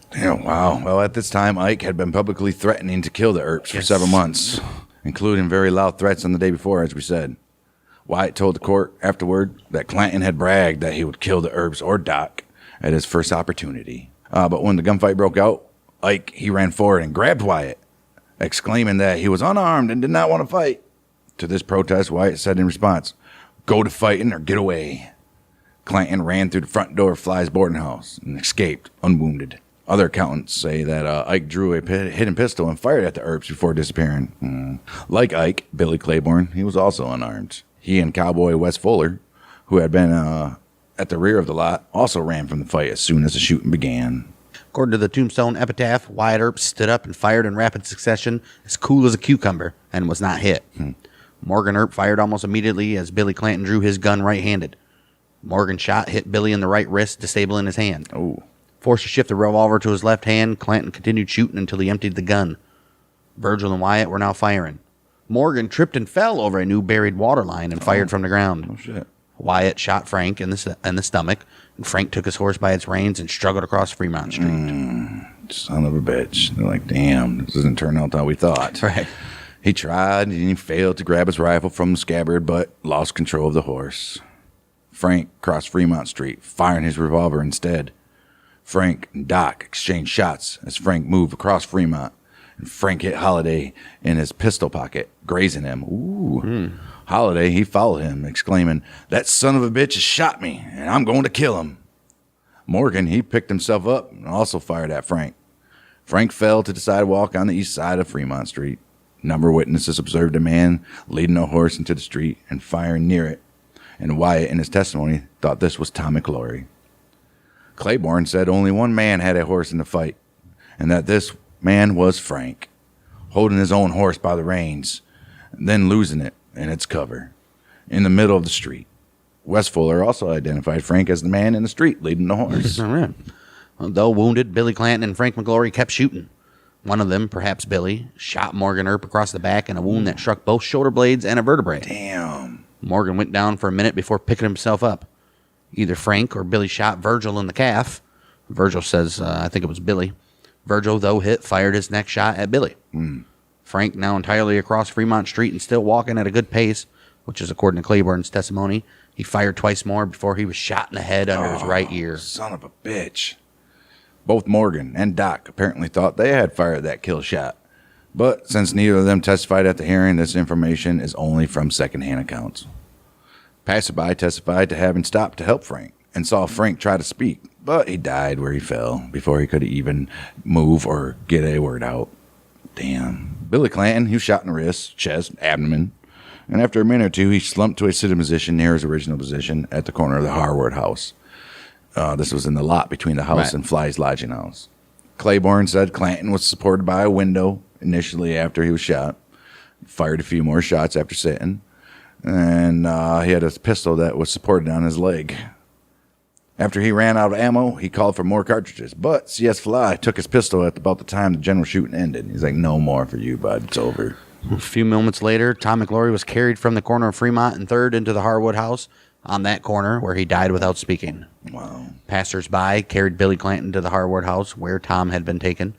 Damn, wow. Well, at this time, Ike had been publicly threatening to kill the Earps for several months, including very loud threats on the day before, as we said. Wyatt told the court afterward that Clanton had bragged that he would kill the Earps or Doc at his first opportunity. But when the gunfight broke out, Ike, he ran forward and grabbed Wyatt, exclaiming that he was unarmed and did not want to fight. To this protest, Wyatt said in response, "Go to fighting or get away." Clanton ran through the front door of Fly's boarding house and escaped unwounded. Other accountants say that Ike drew a hidden pistol and fired at the Earps before disappearing. Like Ike, Billy Claiborne, he was also unarmed. He and cowboy Wes Fuller, who had been at the rear of the lot, also ran from the fight as soon as the shooting began. According to the tombstone epitaph, Wyatt Earp stood up and fired in rapid succession, as cool as a cucumber, and was not hit. Morgan Earp fired almost immediately as Billy Clanton drew his gun right-handed. Morgan's shot hit Billy in the right wrist, disabling his hand. Oh. Forced to shift the revolver to his left hand, Clanton continued shooting until he emptied the gun. Virgil and Wyatt were now firing. Morgan tripped and fell over a new buried water line and fired from the ground. Oh, shit. Wyatt shot Frank in the stomach, and Frank took his horse by its reins and struggled across Fremont Street. Son of a bitch. They're like, damn, this doesn't turn out how we thought. Right. He tried and he failed to grab his rifle from the scabbard, but lost control of the horse. Frank crossed Fremont Street, firing his revolver instead. Frank and Doc exchanged shots as Frank moved across Fremont, and Frank hit Holliday in his pistol pocket, grazing him. Ooh. Holliday, he followed him, exclaiming, "That son of a bitch has shot me, and I'm going to kill him." Morgan, he picked himself up and also fired at Frank. Frank fell to the sidewalk on the east side of Fremont Street. A number of witnesses observed a man leading a horse into the street and firing near it, and Wyatt, in his testimony, thought this was Tom McGlory. Claiborne said only one man had a horse in the fight, and that this man was Frank, holding his own horse by the reins, and then losing it in its cover, in the middle of the street. Wes Fuller also identified Frank as the man in the street leading the horse. All right. Well, though wounded, Billy Clanton and Frank McGlory kept shooting. One of them, perhaps Billy, shot Morgan Earp across the back in a wound that struck both shoulder blades and a vertebrae. Damn. Morgan went down for a minute before picking himself up. Either Frank or Billy shot Virgil in the calf. Virgil says, I think it was Billy. Virgil, though hit, fired his next shot at Billy. Frank, now entirely across Fremont Street and still walking at a good pace, which is according to Claiborne's testimony, He fired twice more before he was shot in the head under his right ear. Son of a bitch. Both Morgan and Doc apparently thought they had fired that kill shot. But since neither of them testified at the hearing, this information is only from secondhand accounts. Passerby testified to having stopped to help Frank and saw Frank try to speak, but he died where he fell before he could even move or get a word out. Damn. Billy Clanton, he was shot in the wrist, chest, abdomen, and after a minute or two, he slumped to a sitting position near his original position at the corner of the Harwood house. This was in the lot between the house and Fly's lodging house. Claiborne said Clanton was supported by a window initially after he was shot. Fired a few more shots after sitting. And he had a pistol that was supported on his leg. After he ran out of ammo, he called for more cartridges. But C.S. Fly took his pistol at about the time the general shooting ended. He's like, no more for you, bud. It's over. A few moments later, Tom McLaury was carried from the corner of Fremont and 3rd into the Harwood house on that corner where he died without speaking. Wow. Passers-by carried Billy Clanton to the Harwood house where Tom had been taken.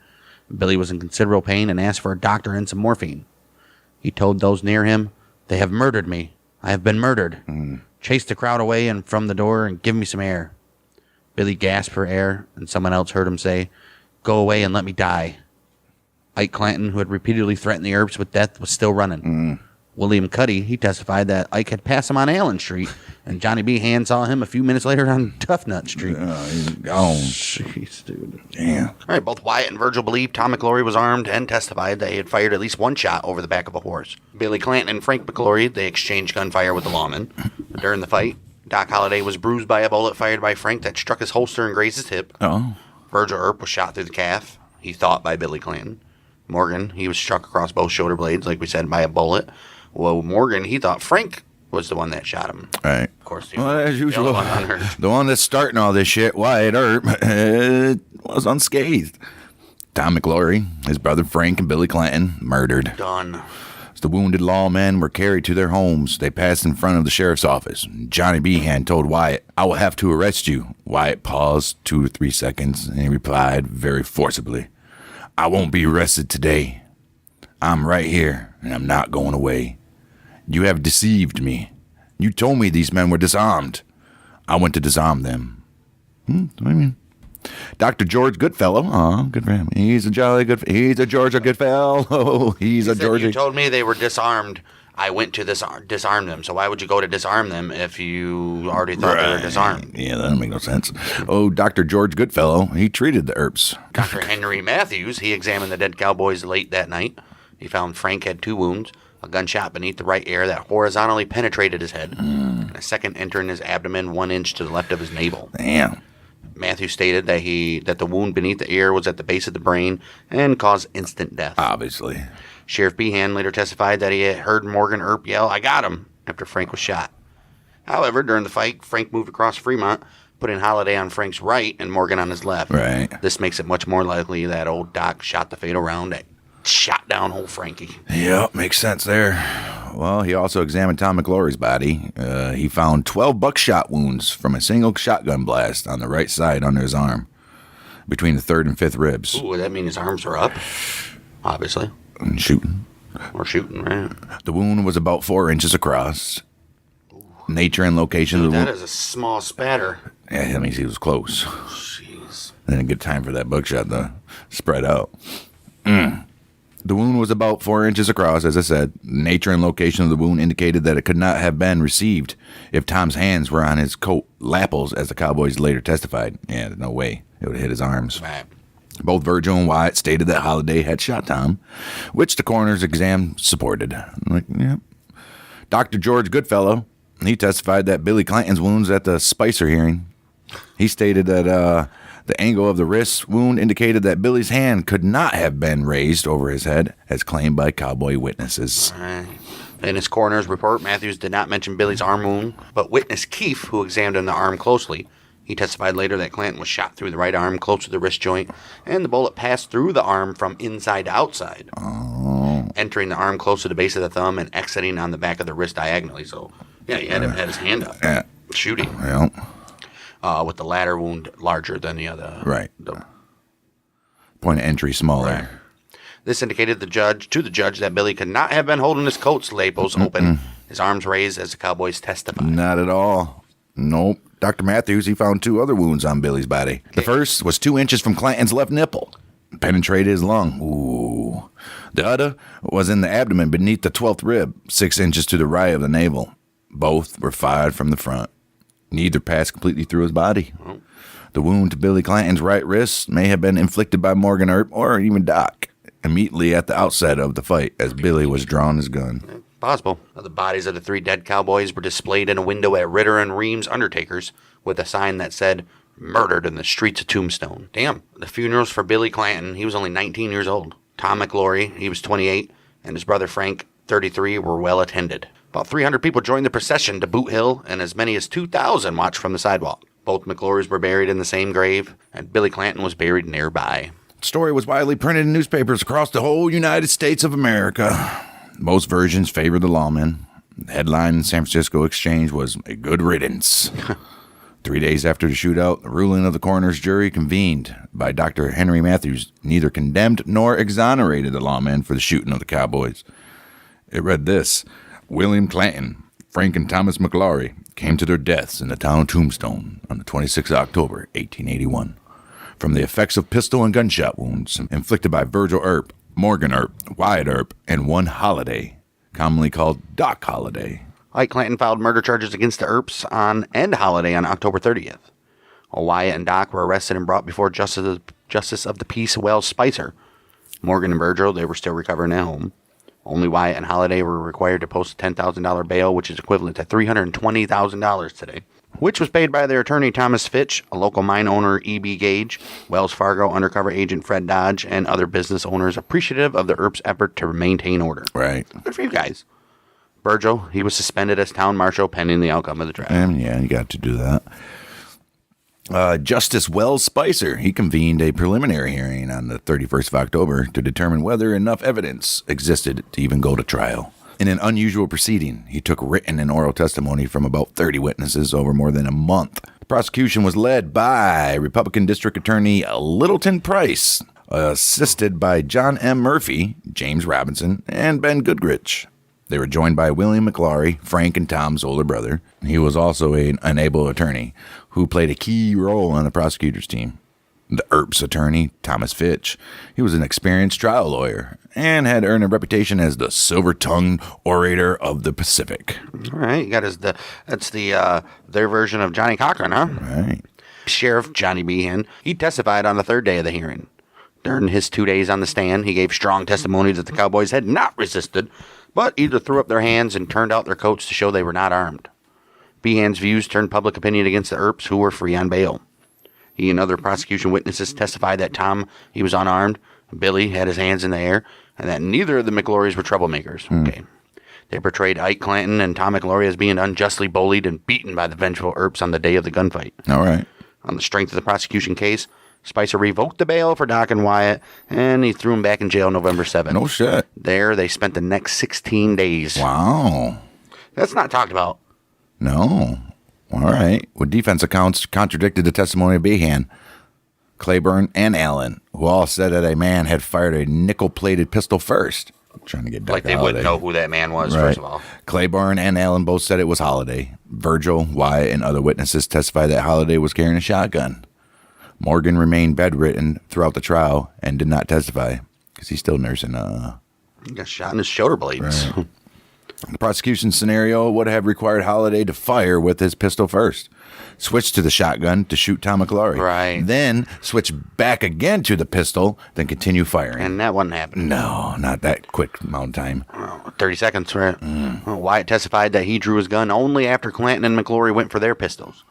Billy was in considerable pain and asked for a doctor and some morphine. He told those near him, "They have murdered me. I have been murdered. Chase the crowd away and from the door and give me some air." Billy gasped for air, and someone else heard him say, "Go away and let me die." Ike Clanton, who had repeatedly threatened the Earps with death, was still running. William Cuddy, he testified that Ike had passed him on Allen Street, and Johnny B. Hand saw him a few minutes later on Tough Nut Street. He's gone. Jeez, dude. Damn. All right, both Wyatt and Virgil believed Tom McLaury was armed and testified that he had fired at least one shot over the back of a horse. Billy Clanton and Frank McLaury, they exchanged gunfire with the lawman. During the fight, Doc Holliday was bruised by a bullet fired by Frank that struck his holster and grazed his hip. Oh. Virgil Earp was shot through the calf, he thought by Billy Clanton. Morgan, he was struck across both shoulder blades, like we said, by a bullet. Well, Morgan, he thought Frank was the one that shot him. Right. Of course, Well, as the usual, other one unhurt. the one that's starting all this shit, Wyatt Earp, was unscathed. Tom McLaury, his brother Frank, and Billy Clanton murdered. Done. As the wounded lawmen were carried to their homes, they passed in front of the sheriff's office. Johnny Behan told Wyatt, "I will have to arrest you." Wyatt paused 2 to 3 seconds, and he replied very forcibly, "I won't be arrested today. I'm right here, and I'm not going away. You have deceived me. You told me these men were disarmed. I went to disarm them." Dr. George Goodfellow. Good for him. He's a Georgia Goodfellow. He's a Georgia. You told me they were disarmed. I went to disarm them. So why would you go to disarm them if you already thought they were disarmed? Yeah, that doesn't make no sense. Oh, Dr. George Goodfellow, he treated the Earps. Dr. Henry Matthews, he examined the dead cowboys late that night. He found Frank had 2 wounds, a gunshot beneath the right ear that horizontally penetrated his head, and a second entering his abdomen 1 inch to the left of his navel. Damn. Matthews stated that the wound beneath the ear was at the base of the brain and caused instant death. Obviously. Sheriff Behan later testified that he had heard Morgan Earp yell, "I got him," after Frank was shot. However, during the fight, Frank moved across Fremont, putting Holliday on Frank's right and Morgan on his left. Right. This makes it much more likely that old Doc shot the fatal round that shot down old Frankie. Yep, makes sense there. Well, he also examined Tom McLaury's body. He found 12 buckshot wounds from a single shotgun blast on the right side under his arm, between the 3rd and 5th ribs. Ooh, that means his arms were up, obviously. And shooting. Or shooting, right? The wound was about 4 inches across. Nature and location of the wound. That is a small spatter. Yeah, that means he was close. Jeez. Didn't get time for that buckshot to spread out. The wound was about 4 inches across, as I said. Nature and location of the wound indicated that it could not have been received if Tom's hands were on his coat lapels, as the cowboys later testified. Yeah, there's no way it would have hit his arms. Right. Both Virgil and Wyatt stated that Holliday had shot Tom, which the coroner's exam supported. Yeah. Dr. George Goodfellow, he testified that Billy Clanton's wounds at the Spicer hearing. He stated that the angle of the wrist wound indicated that Billy's hand could not have been raised over his head, as claimed by cowboy witnesses. Right. In his coroner's report, Matthews did not mention Billy's arm wound, but witness Keefe, who examined the arm closely, he testified later that Clanton was shot through the right arm close to the wrist joint, and the bullet passed through the arm from inside to outside, entering the arm close to the base of the thumb and exiting on the back of the wrist diagonally. So, yeah, he had his hand up, shooting. Well, with the latter wound larger than the other. right. Point of entry smaller. Right. This indicated to the judge that Billy could not have been holding his coat lapels open, his arms raised as the cowboys testified. Not at all. Nope. Dr. Matthews, he found 2 other wounds on Billy's body. The first was 2 inches from Clanton's left nipple. Penetrated his lung. Ooh. The other was in the abdomen beneath the 12th rib, 6 inches to the right of the navel. Both were fired from the front. Neither passed completely through his body. The wound to Billy Clanton's right wrist may have been inflicted by Morgan Earp or even Doc immediately at the outset of the fight as Billy was drawing his gun. Possible. The bodies of the 3 dead cowboys were displayed in a window at Ritter and Reams Undertakers with a sign that said, "Murdered in the streets of Tombstone." Damn. The funerals for Billy Clanton, he was only 19 years old. Tom McLaury, he was 28, and his brother Frank, 33, were well attended. About 300 people joined the procession to Boot Hill, and as many as 2,000 watched from the sidewalk. Both McLaurys were buried in the same grave, and Billy Clanton was buried nearby. The story was widely printed in newspapers across the whole United States of America. Most versions favored the lawman. The headline in the San Francisco Exchange was "A Good Riddance." 3 days after the shootout, the ruling of the coroner's jury convened by Dr. Henry Matthews neither condemned nor exonerated the lawman for the shooting of the cowboys. It read this: William Clanton, Frank and Thomas McLaury came to their deaths in the town of Tombstone on the 26th of October, 1881, from the effects of pistol and gunshot wounds inflicted by Virgil Earp, Morgan Earp, Wyatt Earp, and one Holiday, commonly called Doc Holiday. Ike Clanton filed murder charges against the Earps and Holiday on October 30th. While Wyatt and Doc were arrested and brought before Justice of the Peace Wells Spicer. Morgan and Virgil, they were still recovering at home. Only Wyatt and Holiday were required to post a $10,000 bail, which is equivalent to $320,000 today, which was paid by their attorney Thomas Fitch, a local mine owner E.B. Gage, Wells Fargo undercover agent Fred Dodge, and other business owners appreciative of the Earps' effort to maintain order. Right. Good for you guys. Virgil, he was suspended as town marshal pending the outcome of the trial. And yeah, you got to do that. Justice Wells Spicer, he convened a preliminary hearing on the 31st of October to determine whether enough evidence existed to even go to trial. In an unusual proceeding, he took written and oral testimony from about 30 witnesses over more than a month. The prosecution was led by Republican District Attorney Littleton Price, assisted by John M. Murphy, James Robinson, and Ben Goodrich. They were joined by William McLaury, Frank and Tom's older brother. He was also an able attorney who played a key role on the prosecutor's team. The Earps attorney, Thomas Fitch, he was an experienced trial lawyer and had earned a reputation as the silver-tongued orator of the Pacific. All right, you got their version of Johnny Cochran, huh? Right. Sheriff Johnny Behan, he testified on the 3rd day of the hearing. During his 2 days on the stand, he gave strong testimony that the cowboys had not resisted, but either threw up their hands and turned out their coats to show they were not armed. Behan's views turned public opinion against the Earps, who were free on bail. He and other prosecution witnesses testified that Tom, he was unarmed, Billy had his hands in the air, and that neither of the McLaurys were troublemakers. Okay. They portrayed Ike Clanton and Tom McLaury as being unjustly bullied and beaten by the vengeful Earps on the day of the gunfight. All right. On the strength of the prosecution case, Spicer revoked the bail for Doc and Wyatt, and he threw them back in jail November 7th. No shit. There, they spent the next 16 days. Wow. That's not talked about. No. All right. Well, defense accounts contradicted the testimony of Behan, Claiborne, and Allen, who all said that a man had fired a nickel-plated pistol first. I'm trying to get Doc Like they wouldn't know who that man was, Right. first of all. Claiborne and Allen both said it was Holiday. Virgil, Wyatt, and other witnesses testified that Holiday was carrying a shotgun. Morgan remained bedridden throughout the trial and did not testify because he's still nursing. He got shot in his shoulder blades. Right. The prosecution scenario would have required Holiday to fire with his pistol first, switch to the shotgun to shoot Tom McLaury. Right. Then switch back again to the pistol, then continue firing. And that wasn't happening. No, not that quick amount of time. 30 seconds, right? Well, Wyatt testified that he drew his gun only after Clanton and McLaury went for their pistols.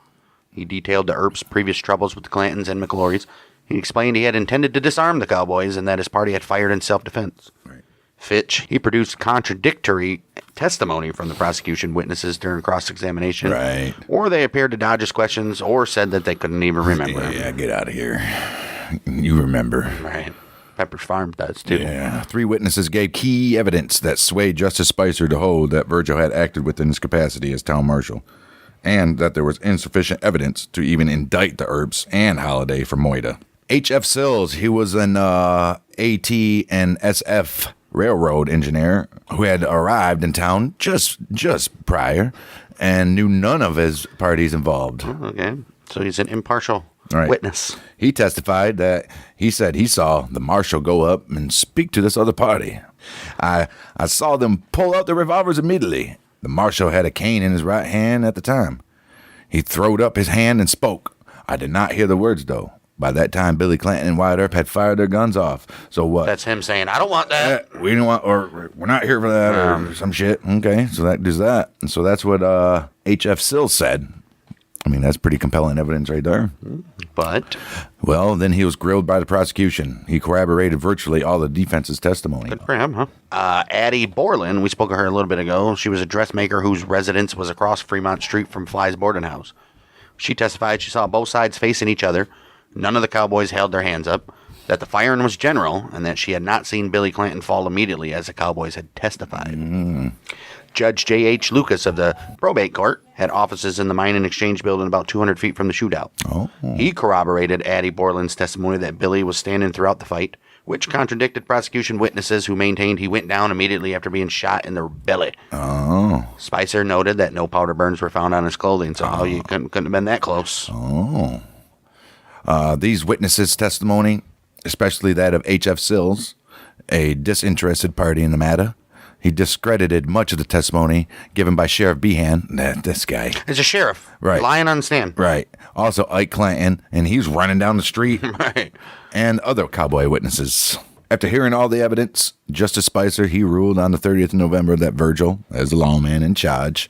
He detailed the Earps' previous troubles with the Clantons and McLaurys. He explained he had intended to disarm the cowboys and that his party had fired in self-defense. Right. Fitch, he produced contradictory testimony from the prosecution witnesses during cross-examination. Right. Or they appeared to dodge his questions or said that they couldn't even remember. Yeah, get out of here. You remember. Right. Pepper's Farm does, too. Yeah. 3 witnesses gave key evidence that swayed Justice Spicer to hold that Virgil had acted within his capacity as town marshal, and that there was insufficient evidence to even indict the Earps and Holiday for Moida. H.F. Sills, he was an AT and SF railroad engineer who had arrived in town just prior and knew none of his parties involved. Okay. So he's an impartial Right. witness. He testified that he said he saw the marshal go up and speak to this other party. I saw them pull out their revolvers immediately. The marshal had a cane in his right hand at the time. He throwed up his hand and spoke. I did not hear the words, though. By that time, Billy Clanton and Wyatt Earp had fired their guns off. So what? That's him saying, I don't want that. We don't want, or we're not here for that, or some shit. Okay, so that does that. And so that's what H.F. Sills said. I mean, that's pretty compelling evidence right there. But Well, then he was grilled by the prosecution. He corroborated virtually all the defense's testimony. good for him, huh? Addie Borland, we spoke of her a little bit ago. She was a dressmaker whose residence was across Fremont Street from Fly's boarding house. She testified she saw both sides facing each other. None of the cowboys held their hands up. That the firing was general, and that she had not seen Billy Clanton fall immediately, as the cowboys had testified. Judge J.H. Lucas of the probate court had offices in the mine and exchange building about 200 feet from the shootout. He corroborated Addie Borland's testimony that Billy was standing throughout the fight, which contradicted prosecution witnesses who maintained he went down immediately after being shot in the belly. Spicer noted that no powder burns were found on his clothing, so how you couldn't have been that close. These witnesses' testimony, especially that of H.F. Sills, a disinterested party in the matter, he discredited much of the testimony given by Sheriff Behan, this guy. It's a sheriff, Right. lying on the stand. Right. Also Ike Clanton, and he's running down the street. Right. And other cowboy witnesses. After hearing all the evidence, Justice Spicer, he ruled on the 30th of November that Virgil, as the lawman in charge,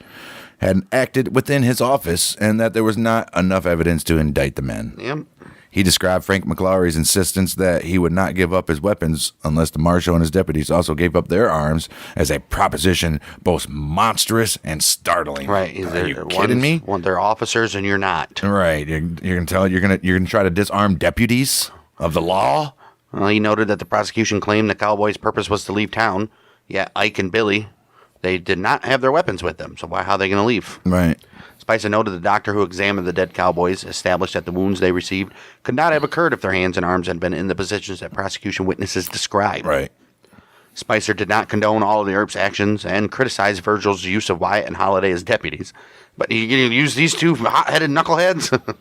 had acted within his office and that there was not enough evidence to indict the men. Yep. He described Frank McLaury's insistence that he would not give up his weapons unless the marshal and his deputies also gave up their arms as a proposition both monstrous and startling. Right. Are you kidding me? Well, they're officers and you're not. Right. You're gonna tell you're gonna try to disarm deputies of the law? Well, he noted that the prosecution claimed the cowboys' purpose was to leave town, yet Ike and Billy, they did not have their weapons with them. So how are they going to leave? Right. Spicer noted the doctor who examined the dead cowboys established that the wounds they received could not have occurred if their hands and arms had been in the positions that prosecution witnesses described. Right. Spicer did not condone all of the Earp's actions and criticized Virgil's use of Wyatt and Holiday as deputies. But he used these two hot-headed knuckleheads.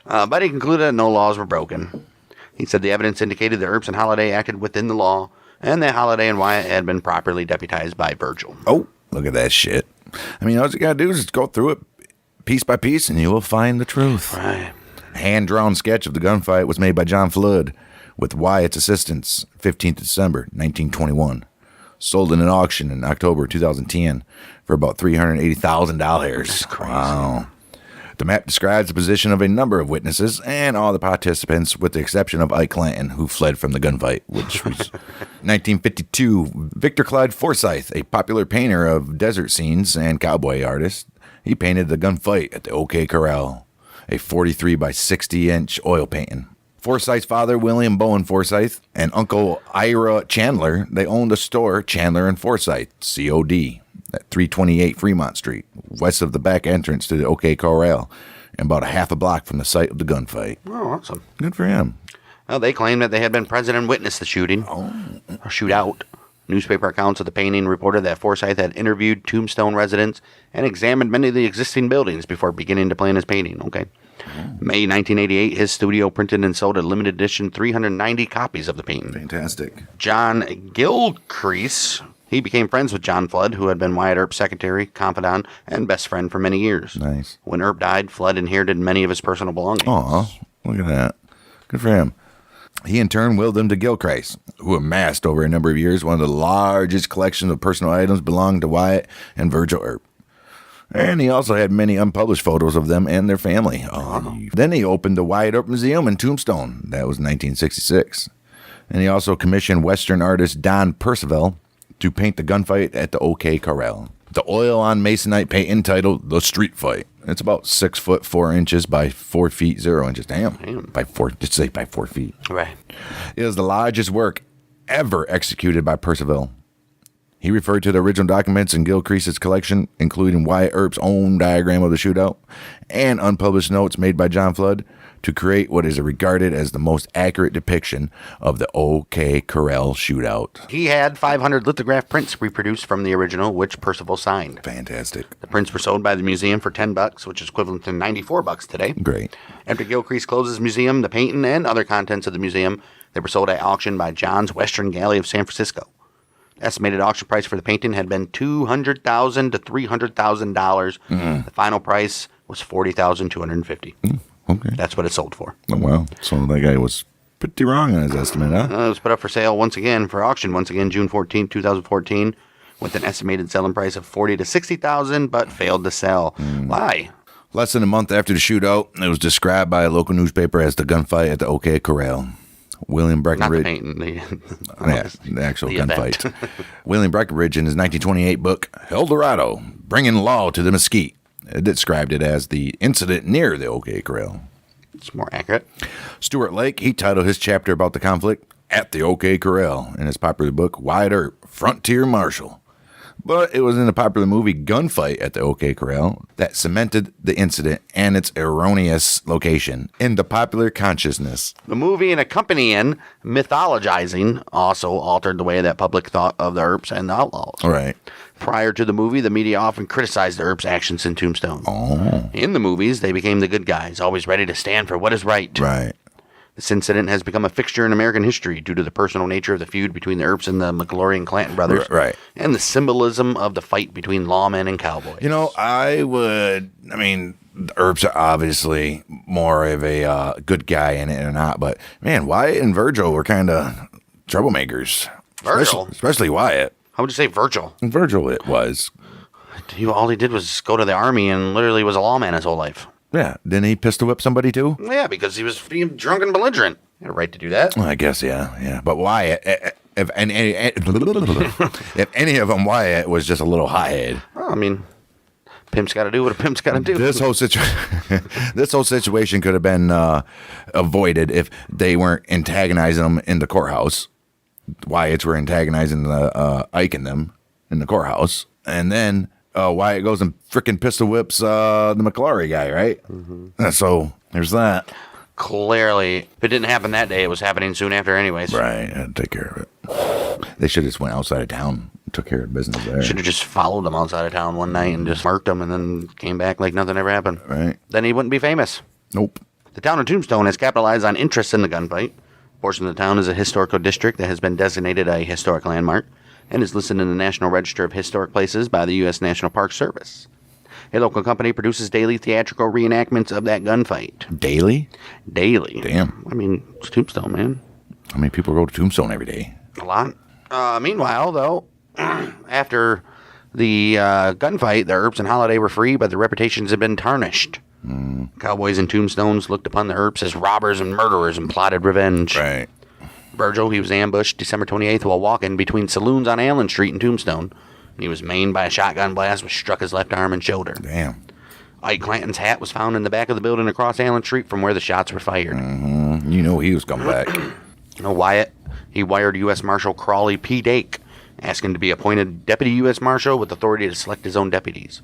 But he concluded that no laws were broken. He said the evidence indicated that Earps and Holiday acted within the law and that Holiday and Wyatt had been properly deputized by Virgil. Oh, look at that shit. I mean, all you gotta do is just go through it piece by piece and you will find the truth. Right. A hand-drawn sketch of the gunfight was made by John Flood with Wyatt's assistance 15th December 1921. Sold in an auction in October 2010 for about $380,000. That's crazy. Wow. The map describes the position of a number of witnesses and all the participants with the exception of Ike Clanton, who fled from the gunfight, which was 1952. Victor Clyde Forsyth, a popular painter of desert scenes and cowboy artist, he painted the gunfight at the OK Corral, a 43 by 60 inch oil painting. Forsyth's father, William Bowen Forsyth, and Uncle Ira Chandler, they owned a store, Chandler and Forsyth, COD, at 328 Fremont Street, west of the back entrance to the OK Corral, and about a half a block from the site of the gunfight. Oh, awesome. Good for him. Well, they claimed that they had been present and witnessed the shooting, or shootout. Newspaper accounts of the painting reported that Forsyth had interviewed Tombstone residents and examined many of the existing buildings before beginning to plan his painting. Okay. May 1988, his studio printed and sold a limited edition 390 copies of the painting. Fantastic. John Gilcrease, he became friends with John Flood, who had been Wyatt Earp's secretary, confidant, and best friend for many years. Nice. When Earp died, Flood inherited many of his personal belongings. Aw, look at that. Good for him. He in turn willed them to Gilcrease, who amassed over a number of years one of the largest collections of personal items belonging to Wyatt and Virgil Earp. And he also had many unpublished photos of them and their family. Then he opened the Wyatt Earp Museum in Tombstone. That was 1966. And he also commissioned Western artist Don Percival to paint the gunfight at the OK Corral. The oil on masonite painting titled The Street Fight. It's about 6 foot 4 inches by 4 feet 0 inches. Damn. By 4, just say by 4 feet. Right. It is the largest work ever executed by Percival. He referred to the original documents in Gilcrease's collection, including Wyatt Earp's own diagram of the shootout and unpublished notes made by John Flood, to create what is regarded as the most accurate depiction of the OK Corral shootout. He had 500 lithograph prints reproduced from the original, which Percival signed. Fantastic. The prints were sold by the museum for $10, which is equivalent to $94 today. Great. After Gilcrease closed his museum, the painting and other contents of the museum, they were sold at auction by John's Western Gallery of San Francisco. The estimated auction price for the painting had been $200,000 to $300,000. The final price was $40,250. Okay. That's what it sold for. Oh, wow. So that guy was pretty wrong on his estimate, huh? It was put up for sale for auction once again, June 14, 2014, with an estimated selling price of $40,000 to $60,000, but failed to sell. Why? Less than a month after the shootout, it was described by a local newspaper as the gunfight at the OK Corral. William Not the Breckenridge. painting. The actual the gunfight. event. William Breckenridge, in his 1928 book, El Dorado, Bringing Law to the Mesquite, described it as the incident near the OK Corral. It's more accurate. Stuart Lake, he titled his chapter about the conflict at the OK Corral in his popular book, Wyatt Earp, Frontier Marshal. But it was in the popular movie Gunfight at the OK Corral that cemented the incident and its erroneous location in the popular consciousness. The movie and accompanying mythologizing also altered the way that public thought of the Earps and the Outlaws. All right. Prior to the movie, the media often criticized the Earps' actions in Tombstone. Oh. In the movies, they became the good guys, always ready to stand for what is right. Right. This incident has become a fixture in American history due to the personal nature of the feud between the Earps and the McGlory and Clanton brothers. Right. And the symbolism of the fight between lawmen and cowboys. You know, the Earps are obviously more of a good guy in it or not, but man, Wyatt and Virgil were kind of troublemakers. Virgil? Especially Wyatt. How would you say Virgil? Virgil it was. All he did was go to the army and literally was a lawman his whole life. Yeah. Didn't he pistol whip somebody too? Yeah, because he was being drunk and belligerent. He had a right to do that. Well, I guess, yeah. But Wyatt, if any of them, Wyatt was just a little hothead. Well, I mean, pimp's got to do what a pimp's got to do. This whole situation could have been avoided if they weren't antagonizing them in the courthouse. Wyatts were antagonizing Ike and them in the courthouse, and then Wyatt goes and frickin' pistol whips the McClary guy, right? Mm-hmm. So there's that. Clearly, if it didn't happen that day, it was happening soon after anyways. Right, I had to take care of it. They should have just went outside of town and took care of business there. Should have just followed him outside of town one night and just marked him and then came back like nothing ever happened. Right. Then he wouldn't be famous. Nope. The town of Tombstone has capitalized on interest in the gunfight. A portion of the town is a historical district that has been designated a historic landmark and is listed in the National Register of Historic Places by the U.S. National Park Service. A local company produces daily theatrical reenactments of that gunfight. Daily? Daily. Damn. I mean, it's Tombstone, man. How many people go to Tombstone every day? A lot. Meanwhile, though, after the gunfight, the Earps and Holiday were free, but their reputations had been tarnished. Cowboys and Tombstones looked upon the Earps as robbers and murderers and plotted revenge. Right. Virgil, he was ambushed December 28th while walking between saloons on Allen Street in Tombstone. He was maimed by a shotgun blast which struck his left arm and shoulder. Damn. Ike Clanton's hat was found in the back of the building across Allen Street from where the shots were fired. You know he was coming back. Wyatt, he wired U.S. Marshal Crawley P. Dake, asking to be appointed Deputy U.S. Marshal with authority to select his own deputies.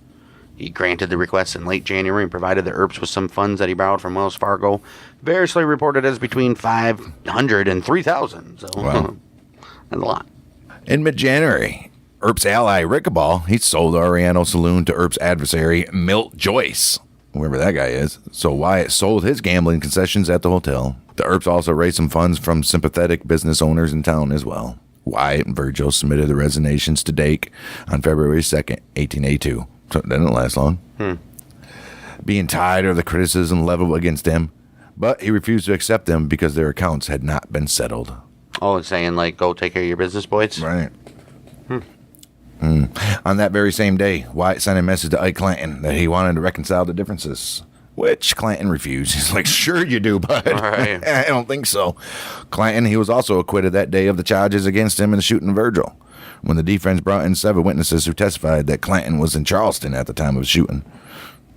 He granted the request in late January and provided the Earps with some funds that he borrowed from Wells Fargo, variously reported as between $500 and $3,000. So, Wow. That's a lot. In mid-January, Earp's ally, Rickaball, he sold the Oriental Saloon to Earp's adversary, Milt Joyce, whoever that guy is. So Wyatt sold his gambling concessions at the hotel. The Earps also raised some funds from sympathetic business owners in town as well. Wyatt and Virgil submitted their resignations to Dake on February 2nd, 1882. So that didn't last long. Being tired of the criticism leveled against him, but he refused to accept them because their accounts had not been settled. Oh, it's saying, like, go take care of your business, boys? Right. On that very same day, Wyatt sent a message to Ike Clanton that he wanted to reconcile the differences, which Clanton refused. He's like, sure you do, bud. Right. I don't think so. Clanton, he was also acquitted that day of the charges against him in shooting Virgil, when the defense brought in 7 witnesses who testified that Clanton was in Charleston at the time of the shooting.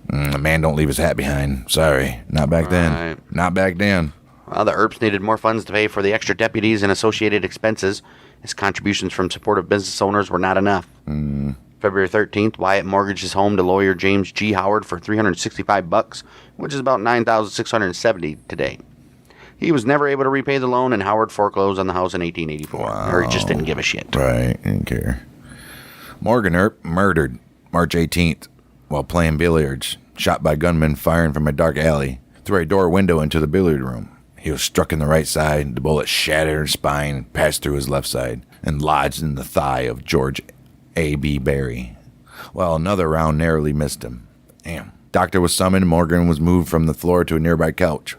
A man don't leave his hat behind. Sorry. Not back then. Right. Not back then. Well, the Earps needed more funds to pay for the extra deputies and associated expenses, His contributions from supportive business owners were not enough. February 13th, Wyatt mortgaged his home to lawyer James G. Howard for $365, which is about $9,670 today. He was never able to repay the loan, and Howard foreclosed on the house in 1884. Or he just didn't give a shit. Right, didn't care. Morgan Earp murdered March 18th while playing billiards, shot by gunmen firing from a dark alley through a door window into the billiard room. He was struck in the right side. The bullet shattered his spine, passed through his left side, and lodged in the thigh of George A.B. Barry, while another round narrowly missed him. Damn. Doctor was summoned. Morgan was moved from the floor to a nearby couch,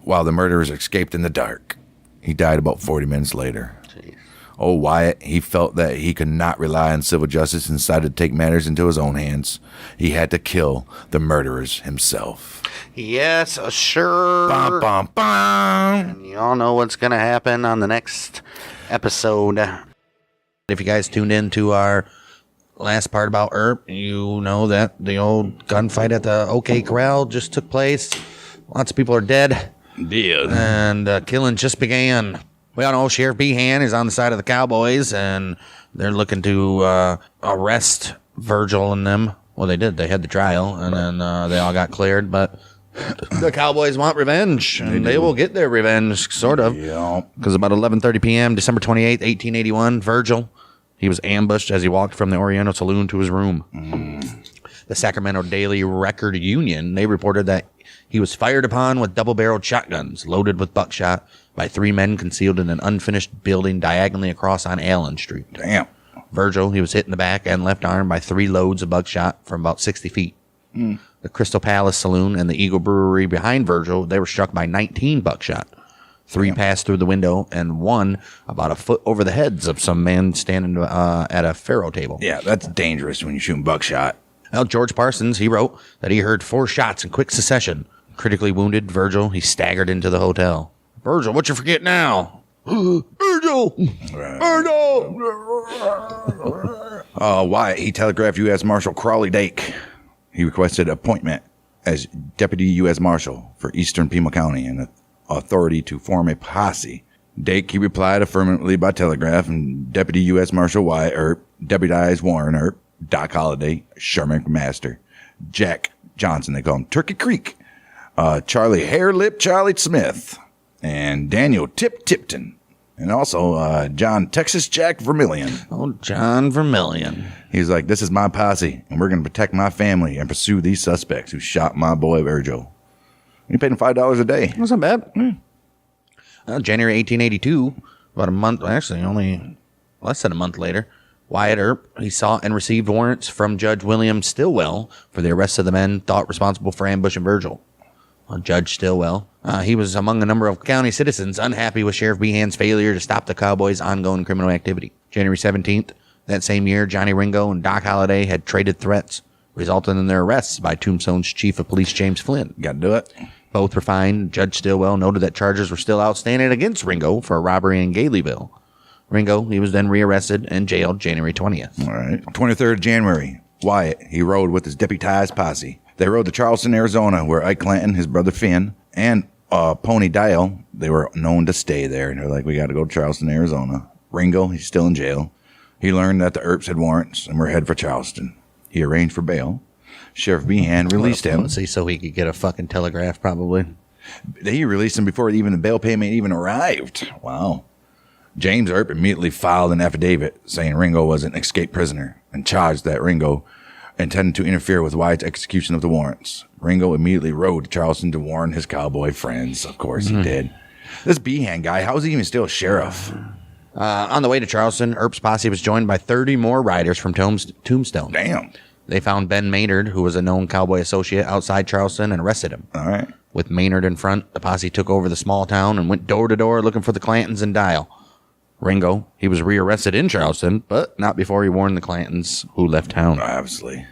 while the murderers escaped in the dark. He died about 40 minutes later. Jeez. Oh, Wyatt, he felt that he could not rely on civil justice and decided to take matters into his own hands. He had to kill the murderers himself. Yes, sure. Bum, bum, bum. And you all know what's going to happen on the next episode. If you guys tuned in to our last part about Earp, you know that the old gunfight at the OK Corral just took place. Lots of people are dead. Dead. And killing just began. We all know Sheriff Behan is on the side of the Cowboys, and they're looking to arrest Virgil and them. Well, they did. They had the trial, and then they all got cleared. But the Cowboys want revenge, and they will get their revenge, sort of. Yeah. Because about 11:30 p.m., December 28th, 1881, Virgil, he was ambushed as he walked from the Oriental Saloon to his room. The Sacramento Daily Record Union, they reported that he was fired upon with double-barreled shotguns loaded with buckshot by 3 men concealed in an unfinished building diagonally across on Allen Street. Damn. Virgil, he was hit in the back and left arm by 3 loads of buckshot from about 60 feet. The Crystal Palace Saloon and the Eagle Brewery behind Virgil, they were struck by 19 buckshot. 3 passed through the window, and 1 about a foot over the heads of some men standing at a faro table. Yeah, that's dangerous when you're shooting buckshot. Well, George Parsons, he wrote that he heard 4 shots in quick succession. Critically wounded Virgil, he staggered into the hotel. Virgil, what you forget now? Virgil! Virgil! Wyatt, he telegraphed U.S. Marshal Crawley Dake. He requested appointment as Deputy U.S. Marshal for Eastern Pima County and authority to form a posse. Dake, he replied affirmatively by telegraph, and Deputy U.S. Marshal Wyatt Earp deputized Warren Earp, Doc Holliday, Sherman McMaster, Jack Johnson, they call him Turkey Creek, Charlie Hairlip Charlie Smith, and Daniel Tipton, and also John Texas Jack Vermillion. Oh, John Vermillion. He's like, this is my posse, and we're going to protect my family and pursue these suspects who shot my boy Virgil. He paid him $5 a day. That's not bad. January 1882, about a month, actually only less than a month later, Wyatt Earp, he sought and received warrants from Judge William Stillwell for the arrest of the men thought responsible for ambushing Virgil. Judge Stillwell, he was among a number of county citizens unhappy with Sheriff Behan's failure to stop the Cowboys' ongoing criminal activity. January 17th, that same year, Johnny Ringo and Doc Holliday had traded threats, resulting in their arrests by Tombstone's chief of police, James Flynn. Got to do it. Both were fined. Judge Stillwell noted that charges were still outstanding against Ringo for a robbery in Galeyville. Ringo, he was then rearrested and jailed January 20th. All right. 23rd of January, Wyatt, he rode with his deputized posse. They rode to Charleston, Arizona, where Ike Clanton, his brother Finn, and Pony Dial, they were known to stay there. And they're like, we got to go to Charleston, Arizona. Ringo, he's still in jail. He learned that the Earps had warrants and were headed for Charleston. He arranged for bail. Sheriff Behan released him. Let's see, so he could get a fucking telegraph, probably. He released him before even the bail payment even arrived. Wow. James Earp immediately filed an affidavit saying Ringo was an escaped prisoner and charged that Ringo intended to interfere with Wyatt's execution of the warrants. Ringo immediately rode to Charleston to warn his cowboy friends. Of course he did. This Behan guy, how is he even still a sheriff? On the way to Charleston, Earp's posse was joined by 30 more riders from Tombstone. Damn. They found Ben Maynard, who was a known cowboy associate, outside Charleston and arrested him. All right. With Maynard in front, the posse took over the small town and went door to door looking for the Clantons and Dial. Ringo, he was rearrested in Charleston, but not before he warned the Clantons, who left town. Obviously.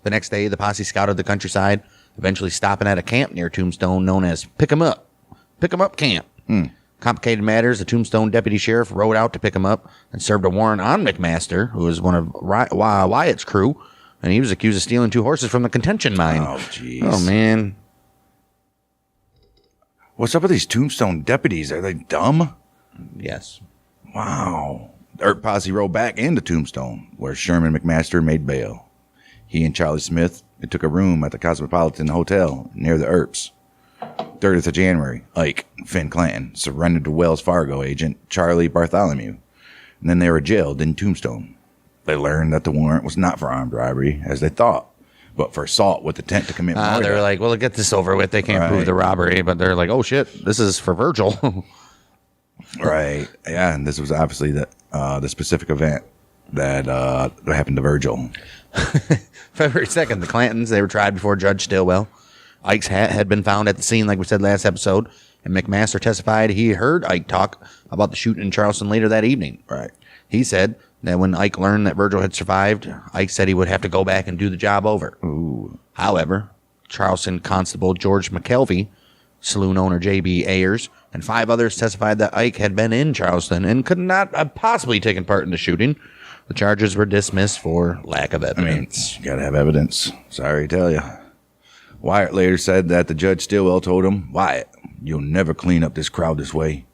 The next day, the posse scouted the countryside, eventually stopping at a camp near Tombstone known as Pick 'em Up Camp. Complicated matters, the Tombstone deputy sheriff rode out to pick him up and served a warrant on McMaster, who was one of Wyatt's crew, and he was accused of stealing 2 horses from the contention mine. Oh, jeez. Oh, man. What's up with these Tombstone deputies? Are they dumb? Yes. Wow. The Earp posse rode back into Tombstone, where Sherman McMaster made bail. He and Charlie Smith took a room at the Cosmopolitan Hotel near the Earps. 30th of January, Ike and Finn Clanton surrendered to Wells Fargo agent Charlie Bartholomew, and then they were jailed in Tombstone. They learned that the warrant was not for armed robbery, as they thought, but for assault with intent to commit murder. They were like, well, get this over with. They can't prove the robbery, but they're like, oh, shit, this is for Virgil. Right. Yeah, and this was obviously the specific event that happened to Virgil. February 2nd, the Clantons, they were tried before Judge Stilwell. Ike's hat had been found at the scene, like we said last episode, and McMaster testified he heard Ike talk about the shooting in Charleston later that evening. Right. He said that when Ike learned that Virgil had survived, Ike said he would have to go back and do the job over. Ooh. However, Charleston Constable George McKelvey, saloon owner J.B. Ayers, and 5 others testified that Ike had been in Charleston and could not have possibly taken part in the shooting. The charges were dismissed for lack of evidence. You gotta have evidence. Sorry to tell you. Wyatt later said that the Judge Stilwell told him, Wyatt, you'll never clean up this crowd this way.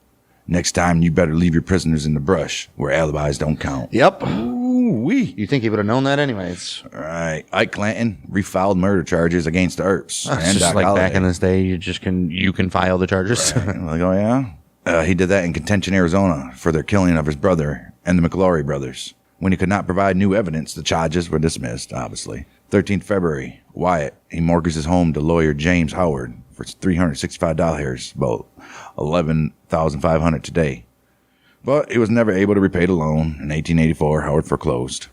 Next time, you better leave your prisoners in the brush where alibis don't count. Yep. Ooh-wee. You think he would have known that anyways? All right. Ike Clanton refiled murder charges against the Earps. It's and just Doc like Holliday. back in this day, you can file the charges. Right. Like, oh, yeah? He did that in Contention, Arizona for their killing of his brother and the McLaury brothers. When he could not provide new evidence, the charges were dismissed, obviously. 13th February, Wyatt, he mortgaged his home to lawyer James Howard for $365, about $11,500 today. But he was never able to repay the loan. In 1884, Howard foreclosed.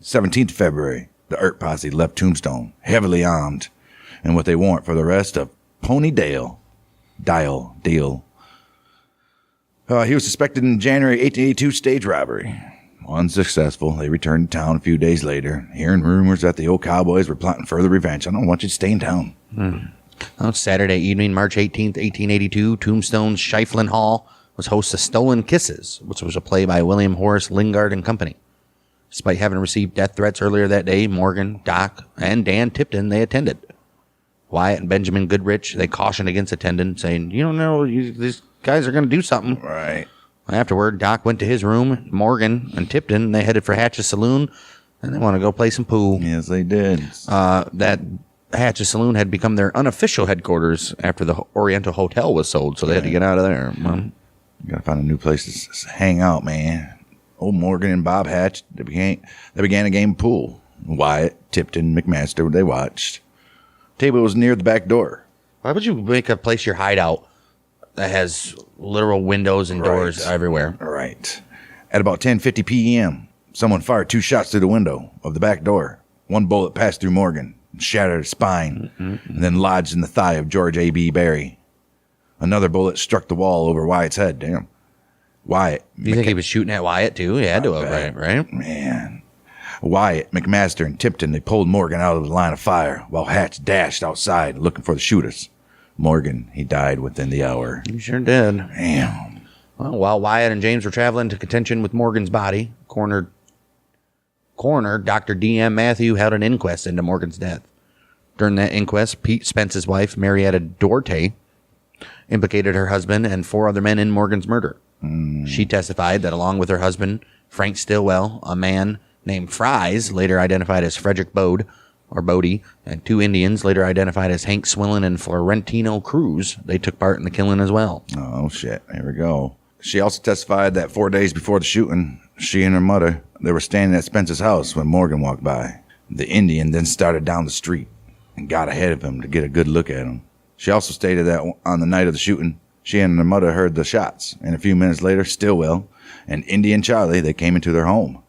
17th February, the Earp posse left Tombstone, heavily armed, and what they want for the rest of Pony Dale. He was suspected in January 1882 stage robbery. Unsuccessful, they returned to town a few days later, hearing rumors that the old cowboys were plotting further revenge. I don't want you to stay in town. On Saturday evening, March 18th, 1882, Tombstone's Shiflin Hall was host to Stolen Kisses, which was a play by William Horace Lingard and Company. Despite having received death threats earlier that day, Morgan, Doc, and Dan Tipton, they attended. Wyatt and Benjamin Goodrich, they cautioned against attending, saying, you don't know, these guys are going to do something. Right. Afterward, Doc went to his room. Morgan and Tipton, they headed for Hatch's Saloon, and they want to go play some pool. Yes, they did. That Hatch's Saloon had become their unofficial headquarters after the Oriental Hotel was sold, so they had to get out of there. You gotta find a new place to hang out, man. Old Morgan and Bob Hatch, they began a game of pool. Wyatt, Tipton, McMaster, they watched. Table was near the back door. Why would you make a place your hideout that has literal windows and doors everywhere? All right. At about 10:50 p.m., someone fired 2 shots through the window of the back door. One bullet passed through Morgan and shattered his spine, and then lodged in the thigh of George A.B. Barry. Another bullet struck the wall over Wyatt's head. Damn. Wyatt. Do you think he was shooting at Wyatt, too? He had to have, right? Man. Wyatt, McMaster, and Tipton, they pulled Morgan out of the line of fire while Hatch dashed outside looking for the shooters. Morgan, he died within the hour. He sure did. Damn. Well, while Wyatt and James were traveling to contention with Morgan's body, coroner Dr. D.M. Matthew held an inquest into Morgan's death. During that inquest, Pete Spence's wife, Marietta Duarte, implicated her husband and 4 other men in Morgan's murder. She testified that along with her husband, Frank Stilwell, a man named Fries, later identified as Frederick Bodie, and 2 Indians, later identified as Hank Swillen and Florentino Cruz, they took part in the killing as well. Oh, shit. Here we go. She also testified that 4 days before the shooting, she and her mother, they were standing at Spence's house when Morgan walked by. The Indian then started down the street and got ahead of him to get a good look at him. She also stated that on the night of the shooting, she and her mother heard the shots, and a few minutes later, Stilwell and Indian Charlie, they came into their home,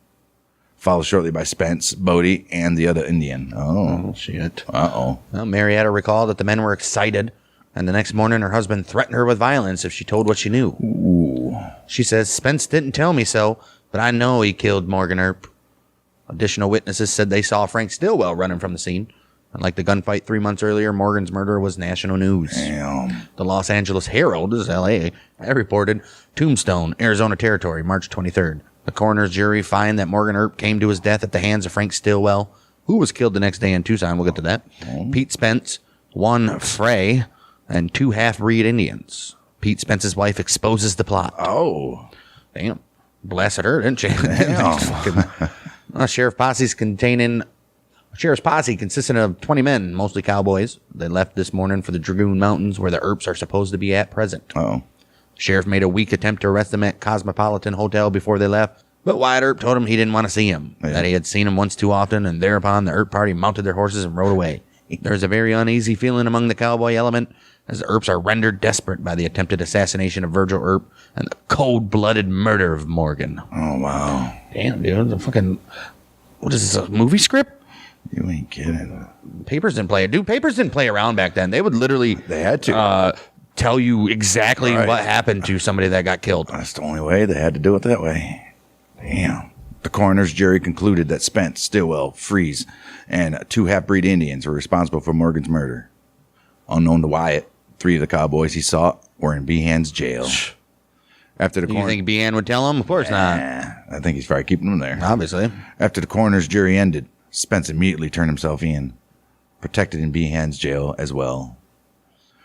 followed shortly by Spence, Bodie, and the other Indian. Oh, shit. Uh-oh. Well, Marietta recalled that the men were excited, and the next morning her husband threatened her with violence if she told what she knew. Ooh. She says, Spence didn't tell me so, but I know he killed Morgan Earp. Additional witnesses said they saw Frank Stilwell running from the scene. Unlike the gunfight 3 months earlier, Morgan's murder was national news. Damn. The Los Angeles Herald, this is L.A., reported Tombstone, Arizona Territory, March 23rd. The coroner's jury find that Morgan Earp came to his death at the hands of Frank Stilwell, who was killed the next day in Tucson. We'll get to that. Pete Spence, 1 Frey, and 2 half-breed Indians. Pete Spence's wife exposes the plot. Oh. Damn. Blasted her, didn't she? Sheriff's posse consisting of 20 men, mostly cowboys. They left this morning for the Dragoon Mountains, where the Earps are supposed to be at present. Oh. Sheriff made a weak attempt to arrest them at Cosmopolitan Hotel before they left, but Wyatt Earp told him he didn't want to see him, that he had seen him once too often, and thereupon the Earp party mounted their horses and rode away. There's a very uneasy feeling among the cowboy element, as the Earps are rendered desperate by the attempted assassination of Virgil Earp and the cold-blooded murder of Morgan. Oh, wow. Damn, dude. The fucking... What is this, a movie script? You ain't kidding. Papers didn't play it. Dude, papers didn't play around back then. They would literally... They had to. Tell you exactly what happened to somebody that got killed. That's the only way. They had to do it that way. Damn. The coroner's jury concluded that Spence, Stillwell, Freeze, and 2 half-breed Indians were responsible for Morgan's murder. Unknown to Wyatt, 3 of the cowboys he sought were in Behan's jail. After the You think Behan would tell him? Of course not. I think he's probably keeping them there. Obviously. After the coroner's jury ended, Spence immediately turned himself in, protected in Behan's jail as well.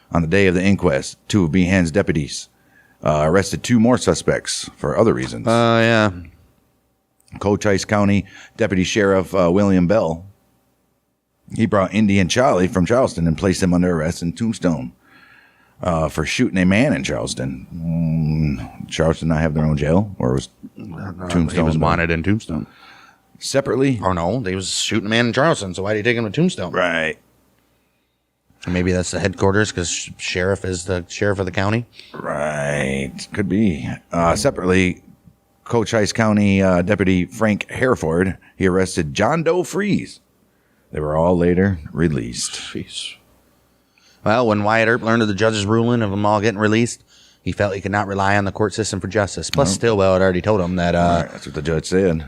On the day of the inquest, 2 of Behan's deputies arrested 2 more suspects for other reasons. Yeah. Cochise County Deputy Sheriff William Bell, he brought Indian Charlie from Charleston and placed him under arrest in Tombstone for shooting a man in Charleston. Charleston not have their own jail, or was Tombstone? He was wanted in Tombstone. Separately? Oh, no. They was shooting a man in Charleston, so why did he take him to Tombstone? Right. Maybe that's the headquarters because sheriff is the sheriff of the county. Right. Could be. Separately, Cochise County Deputy Frank Hereford, he arrested John Doe Freeze. They were all later released. Jeez. Well, when Wyatt Earp learned of the judge's ruling of them all getting released, he felt he could not rely on the court system for justice. Plus, Stillwell had already told him that Right, that's what the judge said.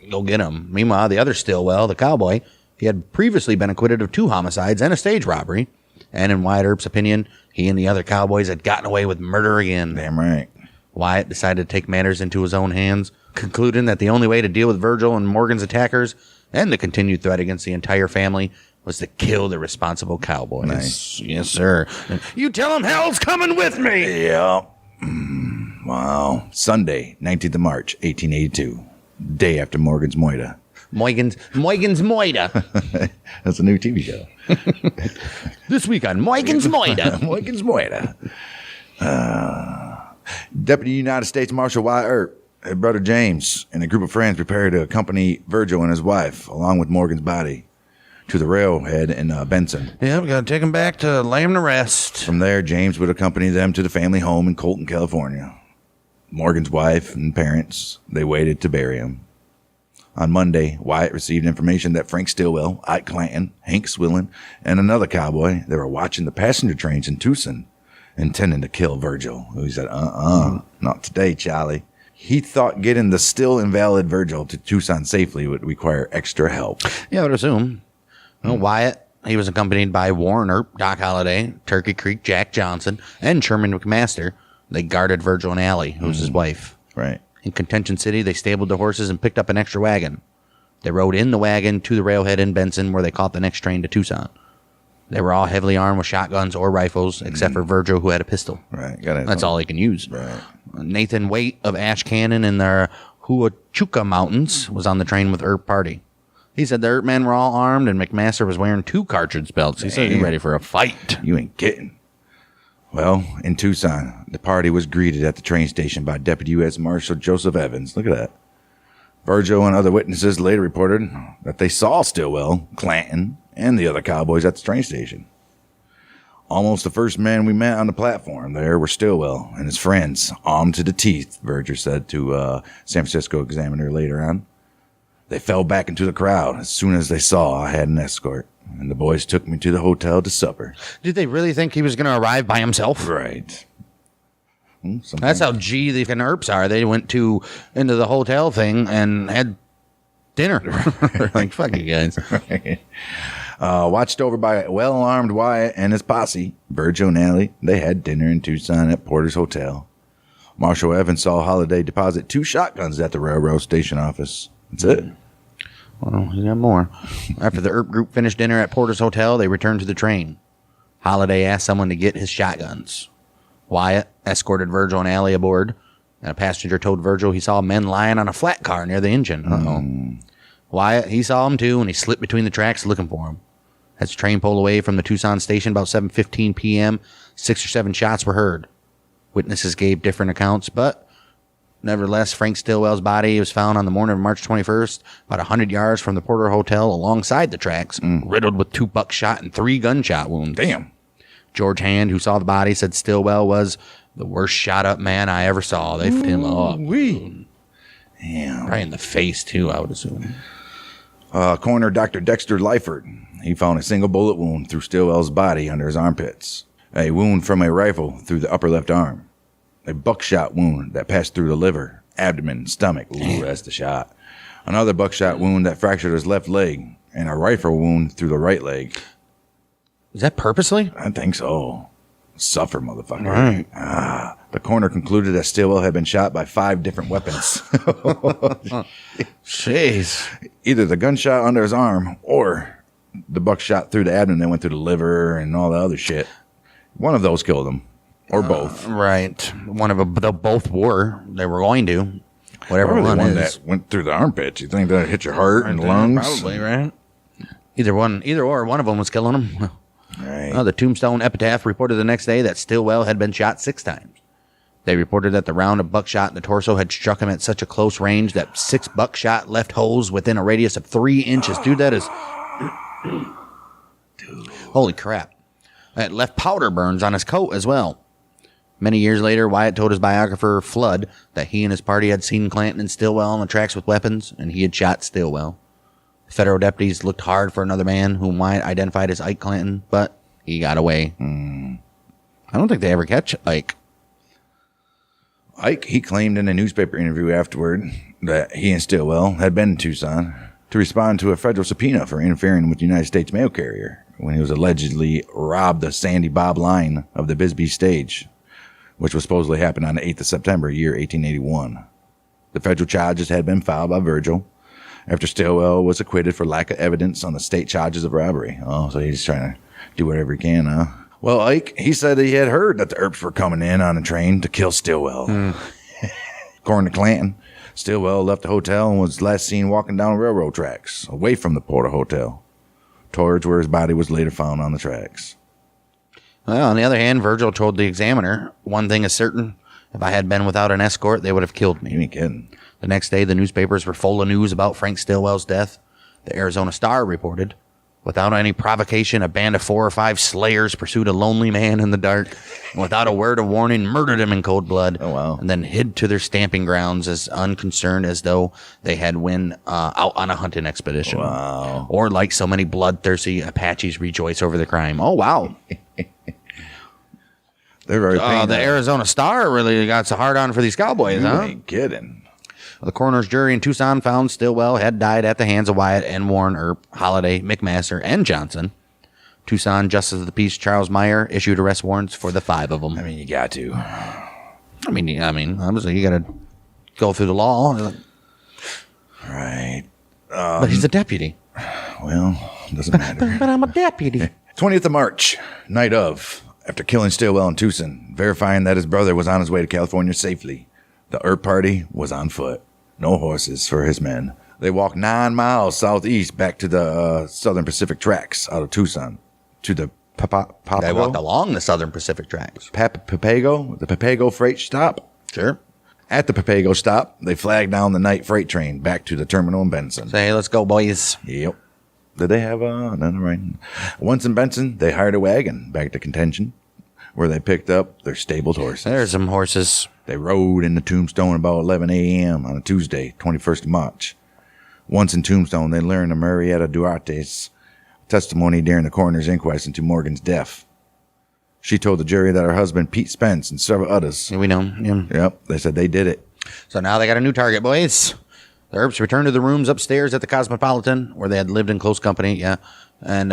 go get him. Meanwhile, the other Stillwell, the cowboy, he had previously been acquitted of 2 homicides and a stage robbery. And in Wyatt Earp's opinion, he and the other cowboys had gotten away with murder again. Damn right. Wyatt decided to take matters into his own hands, concluding that the only way to deal with Virgil and Morgan's attackers and the continued threat against the entire family was to kill the responsible cowboys. Nice. Yes, sir. You tell him hell's coming with me. Yeah. Wow. Sunday, 19th of March, 1882. Day after Morgan's Moida. Moigan's Moida. That's a new TV show. This week on Moigan's Moida. Morgan's Moida. Deputy United States Marshal Wyatt Earp, his brother James, and a group of friends prepared to accompany Virgil and his wife, along with Morgan's body, to the railhead in Benson. Yeah, we got to take him back to lay him to rest. From there, James would accompany them to the family home in Colton, California. Morgan's wife and parents, they waited to bury him. On Monday, Wyatt received information that Frank Stillwell, Ike Clanton, Hank Swillen, and another cowboy, they were watching the passenger trains in Tucson, intending to kill Virgil. He said, not today, Charlie. He thought getting the still invalid Virgil to Tucson safely would require extra help. Yeah, I would assume. Well, Wyatt, he was accompanied by Warren Earp, Doc Holliday, Turkey Creek Jack Johnson, and Sherman McMaster. They guarded Virgil and Allie, who was his wife. Right. In Contention City, they stabled their horses and picked up an extra wagon. They rode in the wagon to the railhead in Benson, where they caught the next train to Tucson. They were all heavily armed with shotguns or rifles, except for Virgil, who had a pistol. Right. That's all he can use. Right. Nathan Waite of Ash Cannon in the Huachuca Mountains was on the train with Earp party. He said the Earp men were all armed, and McMaster was wearing 2 cartridge belts. He said he was ready for a fight. You ain't kidding. Well, in Tucson, the party was greeted at the train station by Deputy U.S. Marshal Joseph Evans. Look at that. Virgil and other witnesses later reported that they saw Stillwell, Clanton, and the other cowboys at the train station. Almost the first men we met on the platform there were Stillwell and his friends, armed to the teeth, Virgil said to San Francisco Examiner later on. They fell back into the crowd as soon as they saw I had an escort, and the boys took me to the hotel to supper. Did they really think he was going to arrive by himself? Right. That's how G the Earps are. They went into the hotel thing and had dinner. Like, fuck you guys. Watched over by a well-armed Wyatt and his posse, Virgil and Allie, they had dinner in Tucson at Porter's Hotel. Marshal Evans saw Holiday deposit 2 shotguns at the railroad station office. That's it. Well, he got more. After the Earp group finished dinner at Porter's Hotel, they returned to the train. Holiday asked someone to get his shotguns. Wyatt escorted Virgil and Allie aboard. And a passenger told Virgil he saw men lying on a flat car near the engine. Uh-oh. Wyatt, he saw him too, and he slipped between the tracks looking for him. As the train pulled away from the Tucson station about 7:15 p.m., 6 or 7 shots were heard. Witnesses gave different accounts, but nevertheless, Frank Stillwell's body was found on the morning of March 21st, about 100 yards from the Porter Hotel alongside the tracks, riddled with 2 buckshot and 3 gunshot wounds. Damn. George Hand, who saw the body, said Stillwell was the worst shot-up man I ever saw. They f***ed him up. Damn. Right in the face, too, I would assume. Coroner Dr. Dexter Lyford, he found a single bullet wound through Stillwell's body under his armpits, a wound from a rifle through the upper left arm, a buckshot wound that passed through the liver, abdomen, stomach. Ooh, that's the shot. Another buckshot wound that fractured his left leg, and a rifle wound through the right leg. Is that purposely? I think so. Suffer, motherfucker. Right. The coroner concluded that Stillwell had been shot by 5 different weapons. Jeez. Either the gunshot under his arm or the buckshot through the abdomen that went through the liver and all the other shit. One of those killed him. Or both. Right. One of them, they both were. They were going to. Whatever Probably one the one is. that went through the armpit. You think that hit your heart and lungs? Probably, right? Either or one of them was killing him. Right. The Tombstone Epitaph reported the next day that Stillwell had been shot 6 times. They reported that the round of buckshot in the torso had struck him at such a close range that 6 buckshot left holes within a radius of 3 inches. Dude, that is... Holy crap. It left powder burns on his coat as well. Many years later, Wyatt told his biographer, Flood, that he and his party had seen Clanton and Stillwell on the tracks with weapons, and he had shot Stillwell. Federal deputies looked hard for another man whom Wyatt identified as Ike Clanton, but he got away. I don't think they ever catch Ike. Ike, he claimed in a newspaper interview afterward that he and Stillwell had been in Tucson to respond to a federal subpoena for interfering with the United States mail carrier when he was allegedly robbed the Sandy Bob line of the Bisbee stage, which was supposedly happened on the 8th of September, year 1881. The federal charges had been filed by Virgil after Stillwell was acquitted for lack of evidence on the state charges of robbery. Oh, so he's trying to do whatever he can, huh? Well, Ike, he said that he had heard that the Earps were coming in on a train to kill Stillwell. According to Clanton, Stillwell left the hotel and was last seen walking down railroad tracks, away from the Porter Hotel, towards where his body was later found on the tracks. Well, on the other hand, Virgil told the Examiner, one thing is certain, if I had been without an escort, they would have killed me. You ain't kidding. The next day, the newspapers were full of news about Frank Stillwell's death. The Arizona Star reported, without any provocation, a band of 4 or 5 slayers pursued a lonely man in the dark, and without a word of warning, murdered him in cold blood. Oh, wow. And then hid to their stamping grounds as unconcerned as though they had been out on a hunting expedition. Wow. Or like so many bloodthirsty Apaches rejoice over the crime. Oh, wow. They're very painful. The Arizona Star really got so hard on for these cowboys, You huh? ain't kidding. The coroner's jury in Tucson found Stillwell had died at the hands of Wyatt and Warren Earp, Holiday, McMaster, and Johnson. Tucson Justice of the Peace Charles Meyer issued arrest warrants for the 5 of them. I mean, you got to. I mean, obviously you got to go through the law. Right. But he's a deputy. Well, doesn't matter. But I'm a deputy. 20th of March, night of, after killing Stillwell in Tucson, verifying that his brother was on his way to California safely, the Earp party was on foot. No horses for his men. They walked 9 miles southeast back to the Southern Pacific tracks out of Tucson to the They walked along the Southern Pacific tracks. Papago, the Papago freight stop. Sure. At the Papago stop, they flagged down the night freight train back to the terminal in Benson. Say, hey, let's go, boys. Yep. Did they have none right? Once in Benson, they hired a wagon back to Contention, where they picked up their stabled horses. There's some horses. They rode into Tombstone about 11 a.m. on a Tuesday, 21st of March. Once in Tombstone, they learned of Marietta Duarte's testimony during the coroner's inquest into Morgan's death. She told the jury that her husband, Pete Spence, and several others. We know. Yeah. Yep, they said they did it. So now they got a new target, boys. The Earps returned to the rooms upstairs at the Cosmopolitan, where they had lived in close company, yeah. And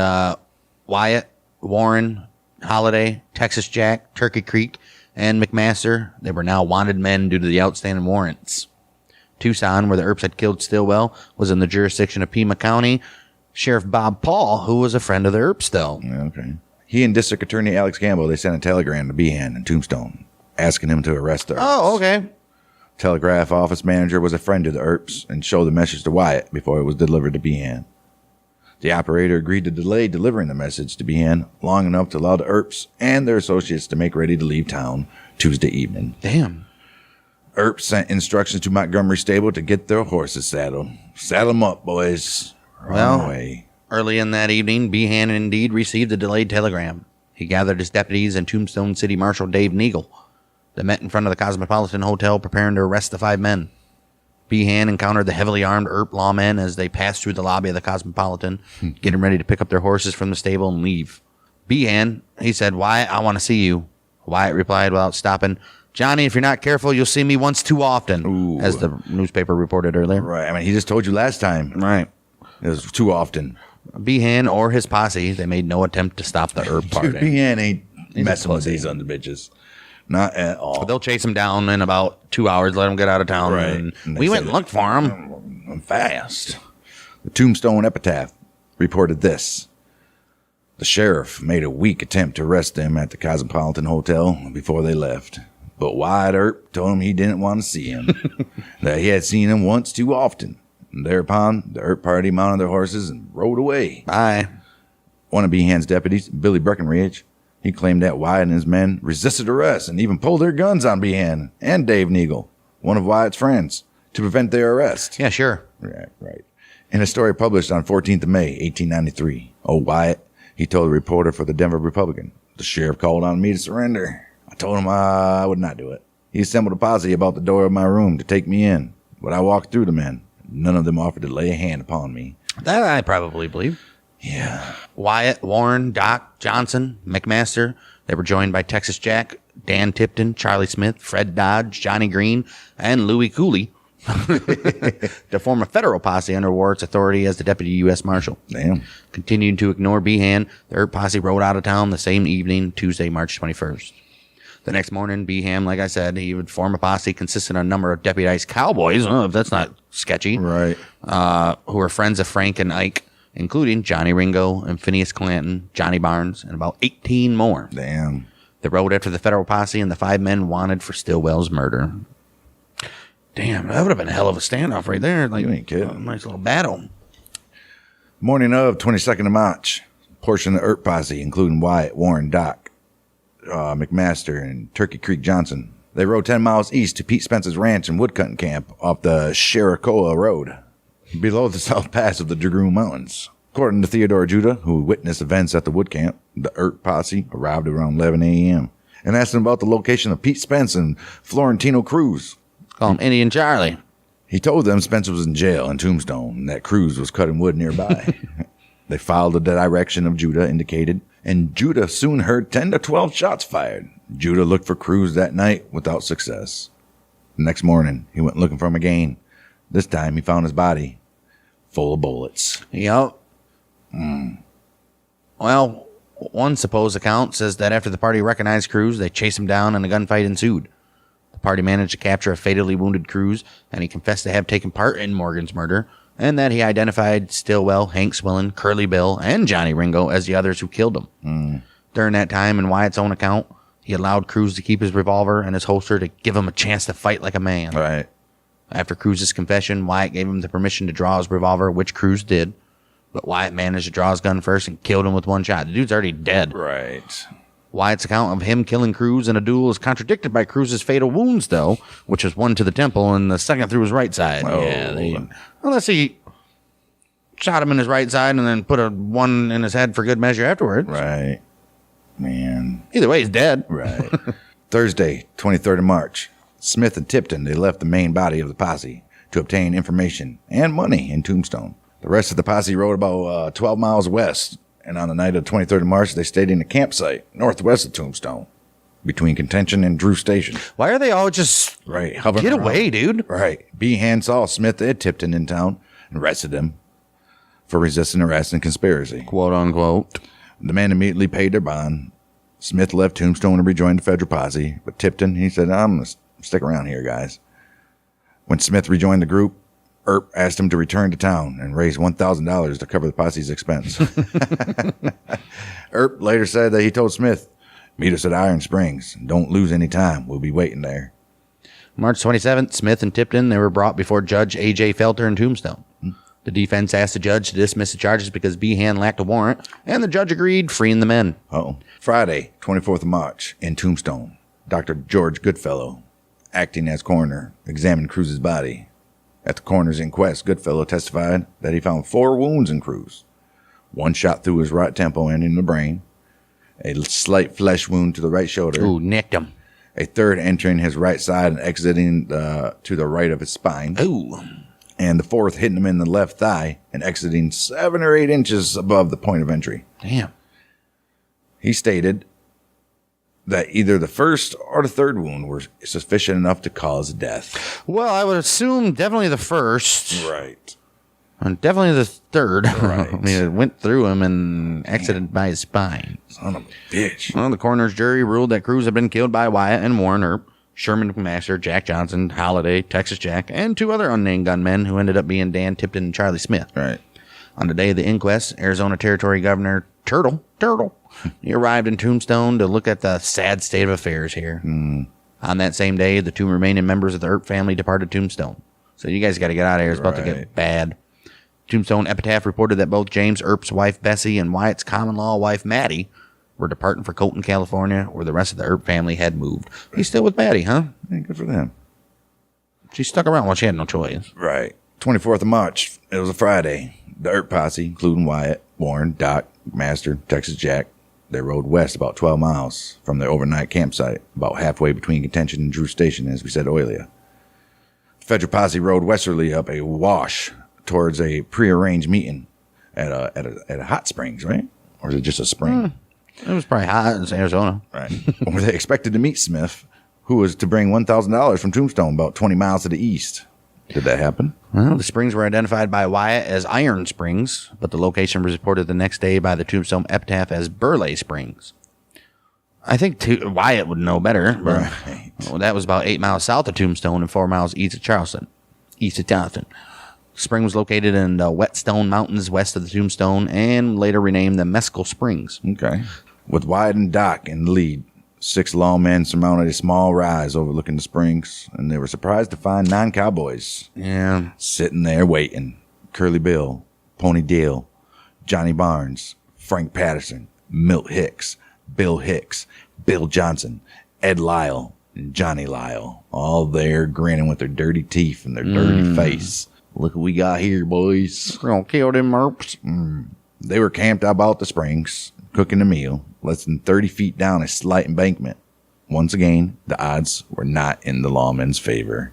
Wyatt, Warren, Holiday, Texas Jack, Turkey Creek, and McMaster, they were now wanted men due to the outstanding warrants. Tucson, where the Earps had killed Stillwell, was in the jurisdiction of Pima County. Sheriff Bob Paul, who was a friend of the Earps, though. Okay. He and District Attorney Alex Gamble, they sent a telegram to Behan in Tombstone, asking him to arrest the Earps. Oh, okay. Telegraph office manager was a friend of the Earps and showed the message to Wyatt before it was delivered to Behan. The operator agreed to delay delivering the message to Behan long enough to allow the Earps and their associates to make ready to leave town Tuesday evening. Damn. Earp sent instructions to Montgomery Stable to get their horses saddled. Saddle them up, boys. Run away. Early in that evening, Behan indeed received a delayed telegram. He gathered his deputies and Tombstone City Marshal Dave Neagle. They met in front of the Cosmopolitan Hotel preparing to arrest the 5 men. Behan encountered the heavily armed Earp lawmen as they passed through the lobby of the Cosmopolitan, getting ready to pick up their horses from the stable and leave. Behan, he said, "Wyatt, I want to see you." Wyatt replied without stopping, "Johnny, if you're not careful, you'll see me once too often," Ooh. as the newspaper reported earlier. Right. I mean, he just told you last time. Right. It was too often. Behan or his posse, they made no attempt to stop the Earp party. Dude, Behan ain't He's a messing with pussy. these under bitches. Not at all. They'll chase him down in about 2 hours, let him get out of town. Right. And And they we went said and looked for him. I'm fast. The Tombstone Epitaph reported this. The sheriff made a weak attempt to arrest them at the Cosmopolitan Hotel before they left. But Wyatt Earp told him he didn't want to see him, that he had seen him once too often. And thereupon, the Earp party mounted their horses and rode away. Bye. One of Behan's deputies, Billy Breckenridge, he claimed that Wyatt and his men resisted arrest and even pulled their guns on Behan and Dave Neagle, one of Wyatt's friends, to prevent their arrest. Yeah, sure. Right. In a story published on 14th of May, 1893, Wyatt, he told a reporter for the Denver Republican, "The sheriff called on me to surrender. I told him I would not do it. He assembled a posse about the door of my room to take me in, but I walked through the men. None of them offered to lay a hand upon me." That I probably believe. Yeah. Wyatt, Warren, Doc, Johnson, McMaster. They were joined by Texas Jack, Dan Tipton, Charlie Smith, Fred Dodge, Johnny Green, and Louis Cooley to form a federal posse under Warwick's authority as the deputy U.S. Marshal. Damn. Continuing to ignore Behan, the Earp posse rode out of town the same evening, Tuesday, March 21st. The next morning, Behan, like I said, he would form a posse consisting of a number of deputized cowboys, if that's not sketchy, Right. who were friends of Frank and Ike, including Johnny Ringo and Phineas Clanton, Johnny Barnes, and about 18 more. Damn. They rode after the federal posse and the 5 men wanted for Stillwell's murder. Damn, that would have been a hell of a standoff right there. Like, You ain't kidding. a nice little battle. Morning of 22nd of March, a portion of the Earp posse, including Wyatt, Warren, Doc, McMaster, and Turkey Creek Johnson, they rode 10 miles east to Pete Spence's ranch and woodcutting camp off the Chiricoa Road, below the South Pass of the Dragoon Mountains. According to Theodore Judah, who witnessed events at the wood camp, the Earp posse arrived around 11 a.m. and asked him about the location of Pete Spence and Florentino Cruz. Call him Indian Charlie. He told them Spence was in jail in Tombstone and that Cruz was cutting wood nearby. They followed the direction of Judah indicated, and Judah soon heard 10 to 12 shots fired. Judah looked for Cruz that night without success. The next morning, he went looking for him again. This time, he found his body full of bullets. Yup. Well, one supposed account says that after the party recognized Cruz, they chased him down and a gunfight ensued. The party managed to capture a fatally wounded Cruz, and he confessed to have taken part in Morgan's murder, and that he identified Stillwell, Hank Swillen, Curly Bill, and Johnny Ringo as the others who killed him. During that time, in Wyatt's own account, he allowed Cruz to keep his revolver and his holster to give him a chance to fight like a man. Right. After Cruz's confession, Wyatt gave him the permission to draw his revolver, which Cruz did. But Wyatt managed to draw his gun first and killed him with one shot. The dude's already dead. Right. Wyatt's account of him killing Cruz in a duel is contradicted by Cruz's fatal wounds, though, which was one to the temple and the second through his right side. Oh. Yeah, unless he shot him in his right side and then put a one in his head for good measure afterwards. Right. Man. Either way, he's dead. Right. Thursday, 23rd of March, Smith and Tipton, they left the main body of the posse to obtain information and money in Tombstone. The rest of the posse rode about 12 miles west, and on the night of the 23rd of March, they stayed in a campsite northwest of Tombstone, between Contention and Drew Station. Why are they all just Right. Hovering get around. away, dude? Right. Behan saw Smith and Tipton in town and arrested him for resisting arrest and conspiracy. Quote unquote. The men immediately paid their bond. Smith left Tombstone and rejoined the federal posse, but Tipton, he said, "I'm going to stick around here, guys." When Smith rejoined the group, Earp asked him to return to town and raise $1,000 to cover the posse's expense. Earp later said that he told Smith, "Meet us at Iron Springs. Don't lose any time. We'll be waiting there." March 27th, Smith and Tipton, they were brought before Judge A.J. Felter in Tombstone. The defense asked the judge to dismiss the charges because Behan lacked a warrant, and the judge agreed, freeing the men. Friday, 24th of March, in Tombstone, Dr. George Goodfellow, acting as coroner, examined Cruz's body. At the coroner's inquest, Goodfellow testified that he found 4 wounds in Cruz. 1 shot through his right temple and in the brain, a slight flesh wound to the right shoulder. Ooh, nicked him. A third entering his right side and exiting to the right of his spine. Ooh. And the 4th hitting him in the left thigh and exiting 7 or 8 inches above the point of entry. Damn. He stated that either the first or the third wound were sufficient enough to cause death. Well, I would assume definitely the first. Right. And definitely the third. Right. I mean, it went through him and exited by his spine. Son of a bitch. Well, the coroner's jury ruled that Cruz had been killed by Wyatt and Warren Earp, Sherman McMaster, Jack Johnson, Holiday, Texas Jack, and 2 other unnamed gunmen who ended up being Dan Tipton and Charlie Smith. Right. On the day of the inquest, Arizona Territory Governor Turtle, he arrived in Tombstone to look at the sad state of affairs here. On that same day, the 2 remaining members of the Earp family departed Tombstone. So you guys got to get out of here. It's about to get bad. Tombstone Epitaph reported that both James Earp's wife Bessie and Wyatt's common-law wife Maddie were departing for Colton, California, where the rest of the Earp family had moved. He's still with Maddie, huh? Yeah, good for them. She stuck around while she had no choice. Right. 24th of March. It was a Friday. The Earp posse, including Wyatt, Warren, Doc, Master, Texas Jack, they rode west about 12 miles from their overnight campsite, about halfway between Contention and Drew Station, as we said earlier. The Federal posse rode westerly up a wash towards a prearranged meeting at a hot springs, right? Or is it just a spring? It was probably hot in Arizona. Right. Where they expected to meet Smith, who was to bring $1,000 from Tombstone about 20 miles to the east. Did that happen? Well, the springs were identified by Wyatt as Iron Springs, but the location was reported the next day by the Tombstone Epitaph as Burley Springs. I think Wyatt would know better. Right. Well, that was about 8 miles south of Tombstone and 4 miles east of Charleston. Spring was located in the Whetstone Mountains west of the Tombstone and later renamed the Mescal Springs. Okay. With Wyatt and Doc in the lead, 6 lawmen surmounted a small rise overlooking the springs, and they were surprised to find 9 cowboys sitting there waiting. Curly Bill, Pony Dale, Johnny Barnes, Frank Patterson, Milt Hicks, Bill Hicks, Bill Johnson, Ed Lyle, and Johnny Lyle, all there grinning with their dirty teeth and their dirty face. Look what we got here, boys. We're going to kill them Earps. They were camped about the springs, cooking a meal, less than 30 feet down a slight embankment. Once again, the odds were not in the lawmen's favor.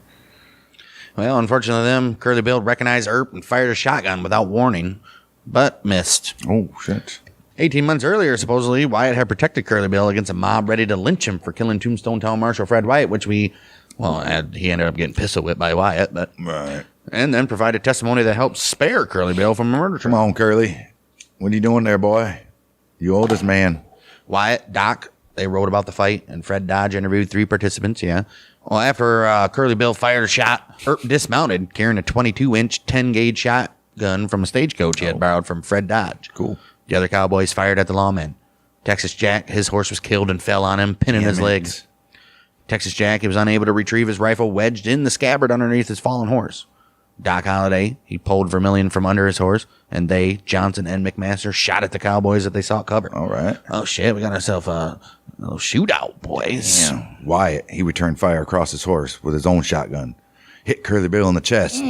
Well, unfortunately for them, Curly Bill recognized Earp and fired a shotgun without warning, but missed. Oh, shit. 18 months earlier, supposedly, Wyatt had protected Curly Bill against a mob ready to lynch him for killing Tombstone Town Marshal Fred Wyatt, which he ended up getting pistol whipped by Wyatt, but Right. and then provided testimony that helped spare Curly Bill from a murder Come trial. on, Curly. What are you doing there, boy? You oldest man. Wyatt, Doc, they wrote about the fight, and Fred Dodge interviewed 3 participants, Well, after Curly Bill fired a shot, Earp dismounted, carrying a 22-inch 10-gauge shotgun from a stagecoach he had borrowed from Fred Dodge. Cool. The other cowboys fired at the lawman. Texas Jack, his horse was killed and fell on him, pinning his legs. Texas Jack, he was unable to retrieve his rifle wedged in the scabbard underneath his fallen horse. Doc Holliday, he pulled Vermillion from under his horse, and they, Johnson and McMaster, shot at the cowboys that they sought cover. All right. Oh, shit, we got ourselves a little shootout, boys. Yeah. Wyatt, he returned fire across his horse with his own shotgun. Hit Curly Bill in the chest,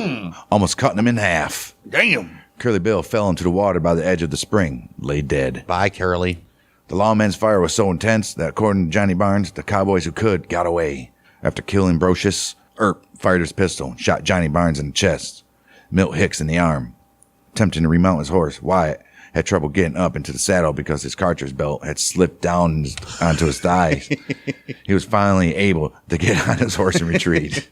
almost cutting him in half. Damn. Curly Bill fell into the water by the edge of the spring, lay dead. Bye, Curly. The lawman's fire was so intense that, according to Johnny Barnes, the cowboys who could got away. After killing Brocious, Earp fired his pistol, shot Johnny Barnes in the chest, Milt Hicks in the arm. Attempting to remount his horse, Wyatt had trouble getting up into the saddle because his cartridge belt had slipped down onto his thighs. He was finally able to get on his horse and retreat.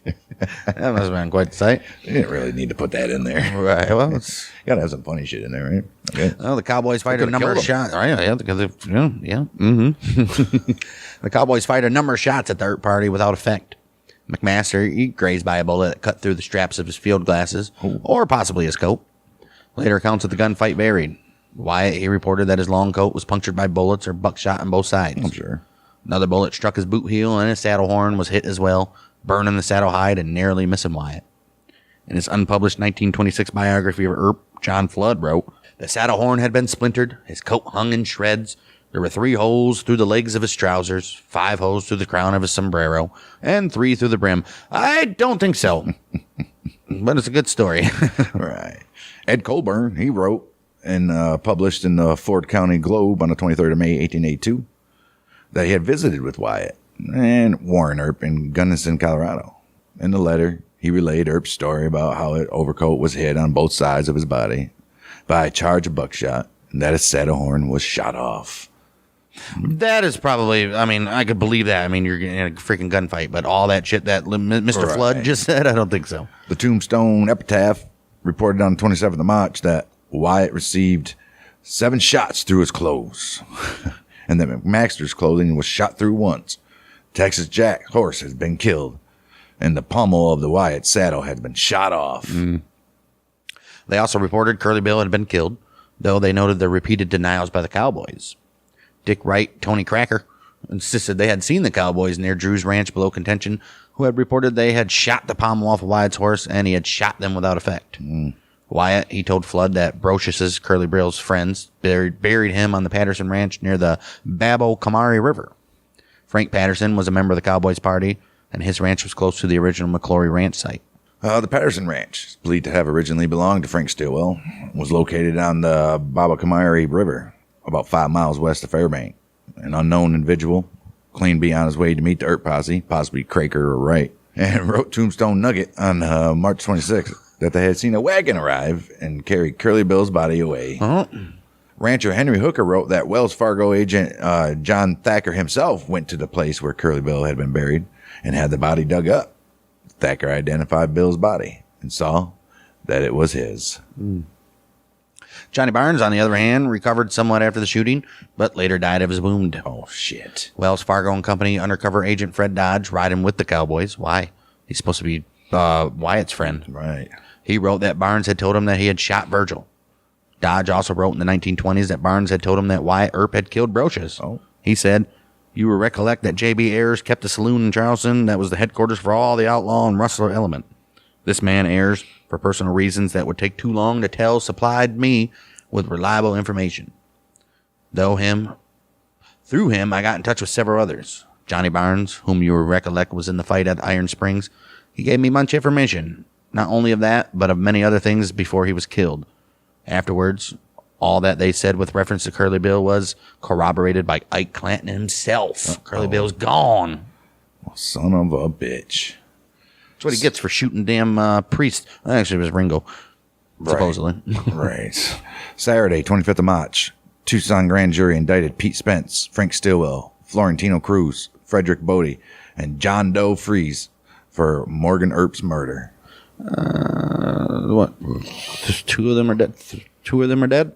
That must have been quite the sight. You didn't really need to put that in there. Right, well, it's... You gotta have some funny shit in there, right? Okay. Well, the Cowboys fired a could've number of killed shots. Right, yeah, because the Cowboys fired a number of shots at the Earp party without effect. McMaster, he grazed by a bullet that cut through the straps of his field glasses, or possibly his coat. Later accounts of the gunfight varied. Wyatt, he reported that his long coat was punctured by bullets or buckshot on both sides. I'm sure. Another bullet struck his boot heel, and his saddle horn was hit as well. burning the saddle hide and narrowly missing Wyatt. In his unpublished 1926 biography of Earp, John Flood wrote, "The saddle horn had been splintered, his coat hung in shreds. There were 3 holes through the legs of his trousers, 5 holes through the crown of his sombrero, and 3 through the brim." I don't think so, but it's a good story. Right. Ed Colburn, he wrote and published in the Ford County Globe on the 23rd of May, 1882, that he had visited with Wyatt and Warren Earp in Gunnison, Colorado. In the letter, he relayed Earp's story about how his overcoat was hit on both sides of his body by a charge of buckshot and that his saddle horn was shot off. That is probably, I mean, I could believe that. I mean, you're in a freaking gunfight, but all that shit that Mr. Right. Flood just said, I don't think so. The tombstone epitaph reported on the 27th of March that Wyatt received 7 shots through his clothes and that McMaster's clothing was shot through once. Texas Jack's horse has been killed and the pommel of the Wyatt saddle had been shot off. They also reported Curly Bill had been killed, though they noted the repeated denials by the Cowboys. Dick Wright, Tony Cracker, insisted they had seen the Cowboys near Drew's ranch below contention, who had reported they had shot the pommel off of Wyatt's horse and he had shot them without effect. Wyatt, he told Flood that Brocius's, Curly Bill's friends, buried him on the Patterson Ranch near the Babo-Kamari River. Frank Patterson was a member of the Cowboys party, and his ranch was close to the original McClory Ranch site. The Patterson Ranch, believed to have originally belonged to Frank Stilwell, was located on the Babo-Kamari River, about 5 miles west of Fairbank. An unknown individual claimed to be on his way to meet the Earp posse, possibly Craker or Wright, and wrote Tombstone Nugget on March 26th that they had seen a wagon arrive and carry Curly Bill's body away. Rancher Henry Hooker wrote that Wells Fargo agent John Thacker himself went to the place where Curly Bill had been buried and had the body dug up. Thacker identified Bill's body and saw that it was his. Johnny Barnes, on the other hand, recovered somewhat after the shooting, but later died of his wound. Oh, shit. Wells Fargo and Company undercover agent Fred Dodge riding with the Cowboys. Why? He's supposed to be Wyatt's friend. Right. He wrote that Barnes had told him that he had shot Virgil. Dodge also wrote in the 1920s that Barnes had told him that Wyatt Earp had killed Brocius. Oh. He said, "You will recollect that J.B. Ayers kept a saloon in Charleston that was the headquarters for all the outlaw and rustler element. This man, Ayers, for personal reasons that would take too long to tell, supplied me with reliable information. Through him, I got in touch with several others. Johnny Barnes, whom you will recollect was in the fight at Iron Springs, he gave me much information, not only of that, but of many other things before he was killed. Afterwards, all that they said with reference to Curly Bill was corroborated by Ike Clanton himself. Curly Bill's gone." Son of a bitch. That's what he gets for shooting damn priest. Actually, it was Ringo, supposedly. Right. Saturday, 25th of March, Tucson grand jury indicted Pete Spence, Frank Stilwell, Florentino Cruz, Frederick Bodie, and John Doe Fries for Morgan Earp's murder. What? Just 2 of them are dead? 2 of them are dead?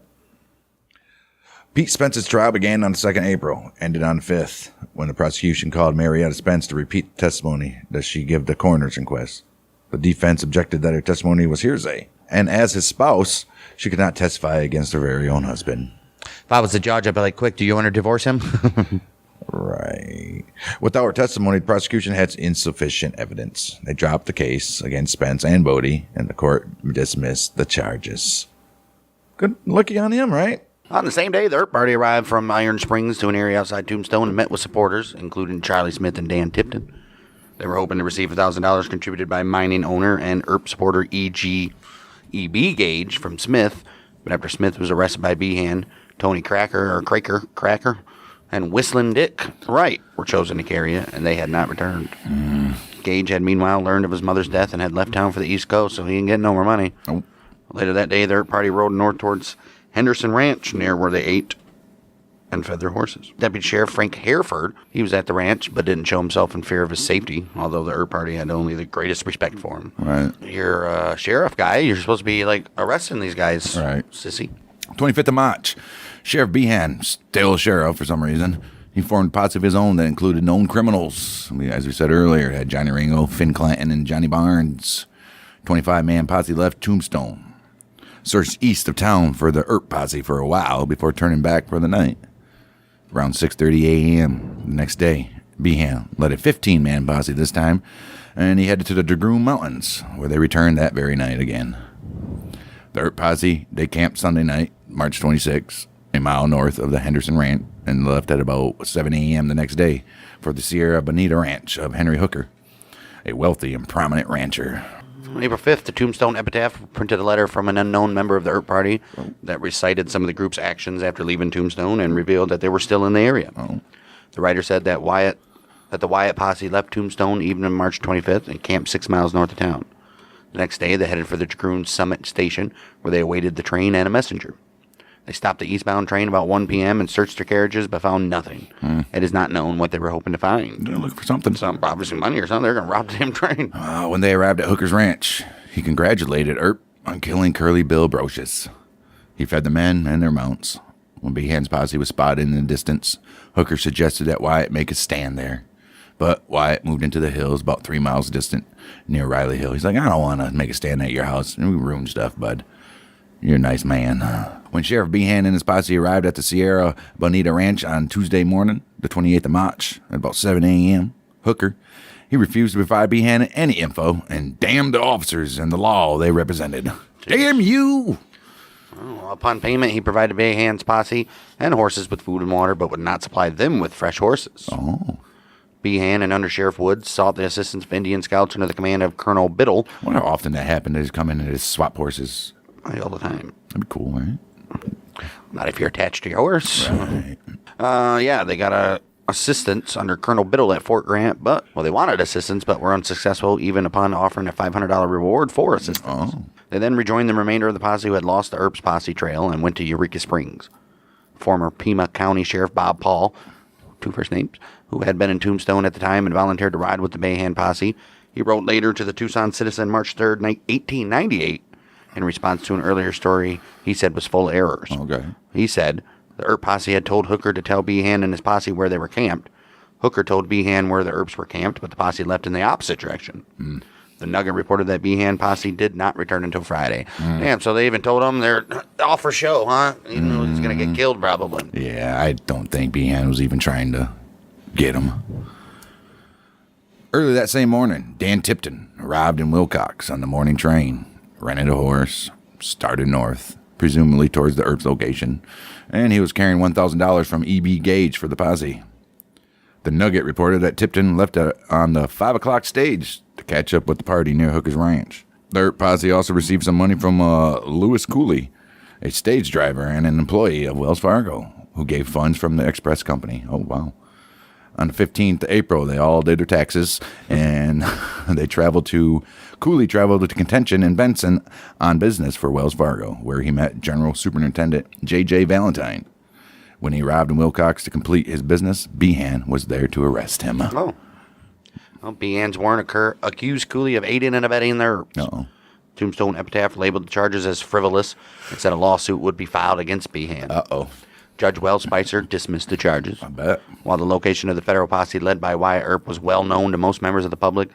Pete Spence's trial began on the 2nd April, ended on the 5th, when the prosecution called Marietta Spence to repeat the testimony that she gave the coroner's inquest. The defense objected that her testimony was hearsay, and as his spouse, she could not testify against her very own husband. If I was the judge, I'd be like, quick, do you want to divorce him? Right. Without her testimony, the prosecution had insufficient evidence. They dropped the case against Spence and Bodie, and the court dismissed the charges. Good lucky on him, right? On the same day, the Earp party arrived from Iron Springs to an area outside Tombstone and met with supporters, including Charlie Smith and Dan Tipton. They were hoping to receive $1,000 contributed by mining owner and Earp supporter E.B. Gage from Smith, but after Smith was arrested by Behan, Tony Cracker, and Whistling Dick Wright were chosen to carry it, and they had not returned. Gage had meanwhile learned of his mother's death and had left town for the East Coast, so he didn't get no more money. Nope. Later that day, the Earp party rode north towards Henderson Ranch, near where they ate and fed their horses. Deputy Sheriff Frank Hereford, he was at the ranch, but didn't show himself in fear of his safety, although the Earp party had only the greatest respect for him. Right. You're a sheriff guy. You're supposed to be, like, arresting these guys, Right. sissy. 25th of March, Sheriff Behan, still a sheriff for some reason, he formed posse of his own that included known criminals. As we said earlier, it had Johnny Ringo, Finn Clanton, and Johnny Barnes. 25-man posse left Tombstone. Searched east of town for the Earp posse for a while before turning back for the night. Around 6:30 a.m. the next day, Behan led a 15-man posse this time, and he headed to the Dragoon Mountains, where they returned that very night again. The Earp posse, they camped Sunday night, March 26, a mile north of the Henderson Ranch, and left at about 7 a.m. the next day for the Sierra Bonita Ranch of Henry Hooker, a wealthy and prominent rancher. On April 5th, the Tombstone Epitaph printed a letter from an unknown member of the Earp Party that recited some of the group's actions after leaving Tombstone and revealed that they were still in the area. The writer said that the Wyatt posse left Tombstone evening March 25th and camped 6 miles north of town. The next day, they headed for the Dragoon Summit Station, where they awaited the train and a messenger. They stopped the eastbound train about 1 p.m. and searched their carriages, but found nothing. It is not known what they were hoping to find. They're looking for something. Probably some money or something. They're going to rob the damn train. When they arrived at Hooker's Ranch, he congratulated Earp on killing Curly Bill Brocious. He fed the men and their mounts. When Behan's posse was spotted in the distance, Hooker suggested that Wyatt make a stand there. But Wyatt moved into the hills about 3 miles distant near Riley Hill. He's like, I don't want to make a stand at your house. And we ruin stuff, bud. You're a nice man. When Sheriff Behan and his posse arrived at the Sierra Bonita Ranch on Tuesday morning, the 28th of March, at about 7 a.m., Hooker, he refused to provide Behan any info and damned the officers and the law they represented. Damn you! Upon payment, he provided Behan's posse and horses with food and water, but would not supply them with fresh horses. Behan and Under Sheriff Woods sought the assistance of Indian scouts under the command of Colonel Biddle. I wonder how often that happened. They just come in and just swap horses. All the time. That'd be cool, right? Not if you're attached to your horse. Right. They got assistance under Colonel Biddle at Fort Grant, but they wanted assistance, but were unsuccessful even upon offering a $500 reward for assistance. They then rejoined the remainder of the posse who had lost the Earps posse trail and went to Eureka Springs. Former Pima County Sheriff Bob Paul, 2 first names, who had been in Tombstone at the time and volunteered to ride with the Behan posse. He wrote later to the Tucson Citizen March 3rd, 1898, in response to an earlier story he said was full of errors. Okay. He said the Earp posse had told Hooker to tell Behan and his posse where they were camped. Hooker told Behan where the Earps were camped, but the posse left in the opposite direction. The Nugget reported that Behan posse did not return until Friday. Damn, so they even told him they're all for show, huh? Even though he's going to get killed probably. Yeah, I don't think Behan was even trying to get him. Early that same morning, Dan Tipton arrived in Wilcox on the morning train, rented a horse, started north, presumably towards the Earps location, and he was carrying $1,000 from E.B. Gage for the posse. The Nugget reported that Tipton left on the 5 o'clock stage to catch up with the party near Hooker's Ranch. The Earp posse also received some money from Lewis Cooley, a stage driver and an employee of Wells Fargo, who gave funds from the express company. Oh, wow. On the 15th of April, they all did their taxes, and Cooley traveled to Contention in Benson on business for Wells Fargo, where he met General Superintendent J.J. Valentine. When he arrived in Wilcox to complete his business, Behan was there to arrest him. Well, Behan's warrant accused Cooley of aiding and abetting the Earps. Tombstone Epitaph labeled the charges as frivolous and said a lawsuit would be filed against Behan. Judge Wells Spicer dismissed the charges. I bet. While the location of the federal posse led by Wyatt Earp was well known to most members of the public,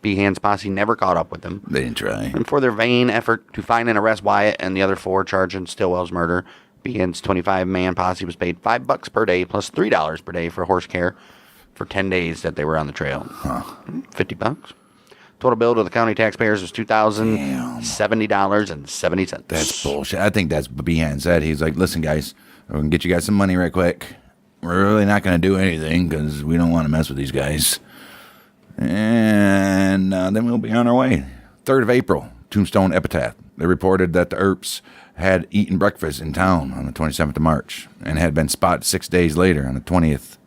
Behan's posse never caught up with them. They didn't try. And for their vain effort to find and arrest Wyatt and the other 4 charged in Stillwell's murder, Behan's 25-man posse was paid $5 per day plus $3 per day for horse care for 10 days that they were on the trail. $50. Total bill to the county taxpayers was $2,070.70. That's bullshit. I think that's what Behan said. He's like, listen, guys, we're going to get you guys some money right quick. We're really not going to do anything because we don't want to mess with these guys. And then we'll be on our way. 3rd of April, Tombstone Epitaph. They reported that the Earps had eaten breakfast in town on the 27th of March and had been spotted 6 days later on the 20th.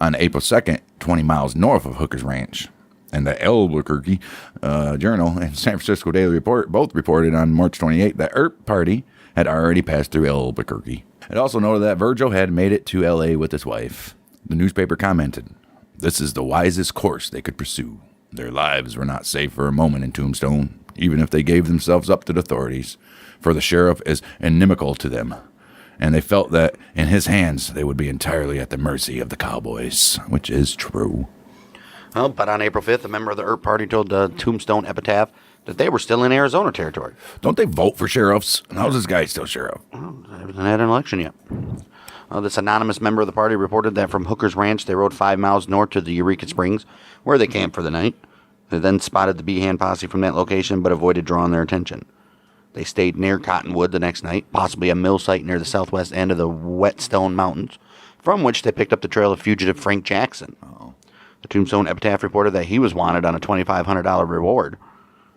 On April 2nd, 20 miles north of Hooker's Ranch. And the Albuquerque Journal and San Francisco Daily Report both reported on March 28th that Earp party had already passed through Albuquerque. It also noted that Virgil had made it to L.A. with his wife. The newspaper commented, "This is the wisest course they could pursue. Their lives were not safe for a moment in Tombstone, even if they gave themselves up to the authorities, for the sheriff is inimical to them, and they felt that in his hands they would be entirely at the mercy of the cowboys," which is true. Well, but on April 5th, a member of the Earp party told the Tombstone Epitaph that they were still in Arizona territory. Don't they vote for sheriffs? And how's this guy still sheriff? Well, they haven't had an election yet. This anonymous member of the party reported that from Hooker's Ranch, they rode 5 miles north to the Eureka Springs, where they camped for the night. They then spotted the Behan posse from that location, but avoided drawing their attention. They stayed near Cottonwood the next night, possibly a mill site near the southwest end of the Whetstone Mountains, from which they picked up the trail of fugitive Frank Jackson. The Tombstone Epitaph reported that he was wanted on a $2,500 reward.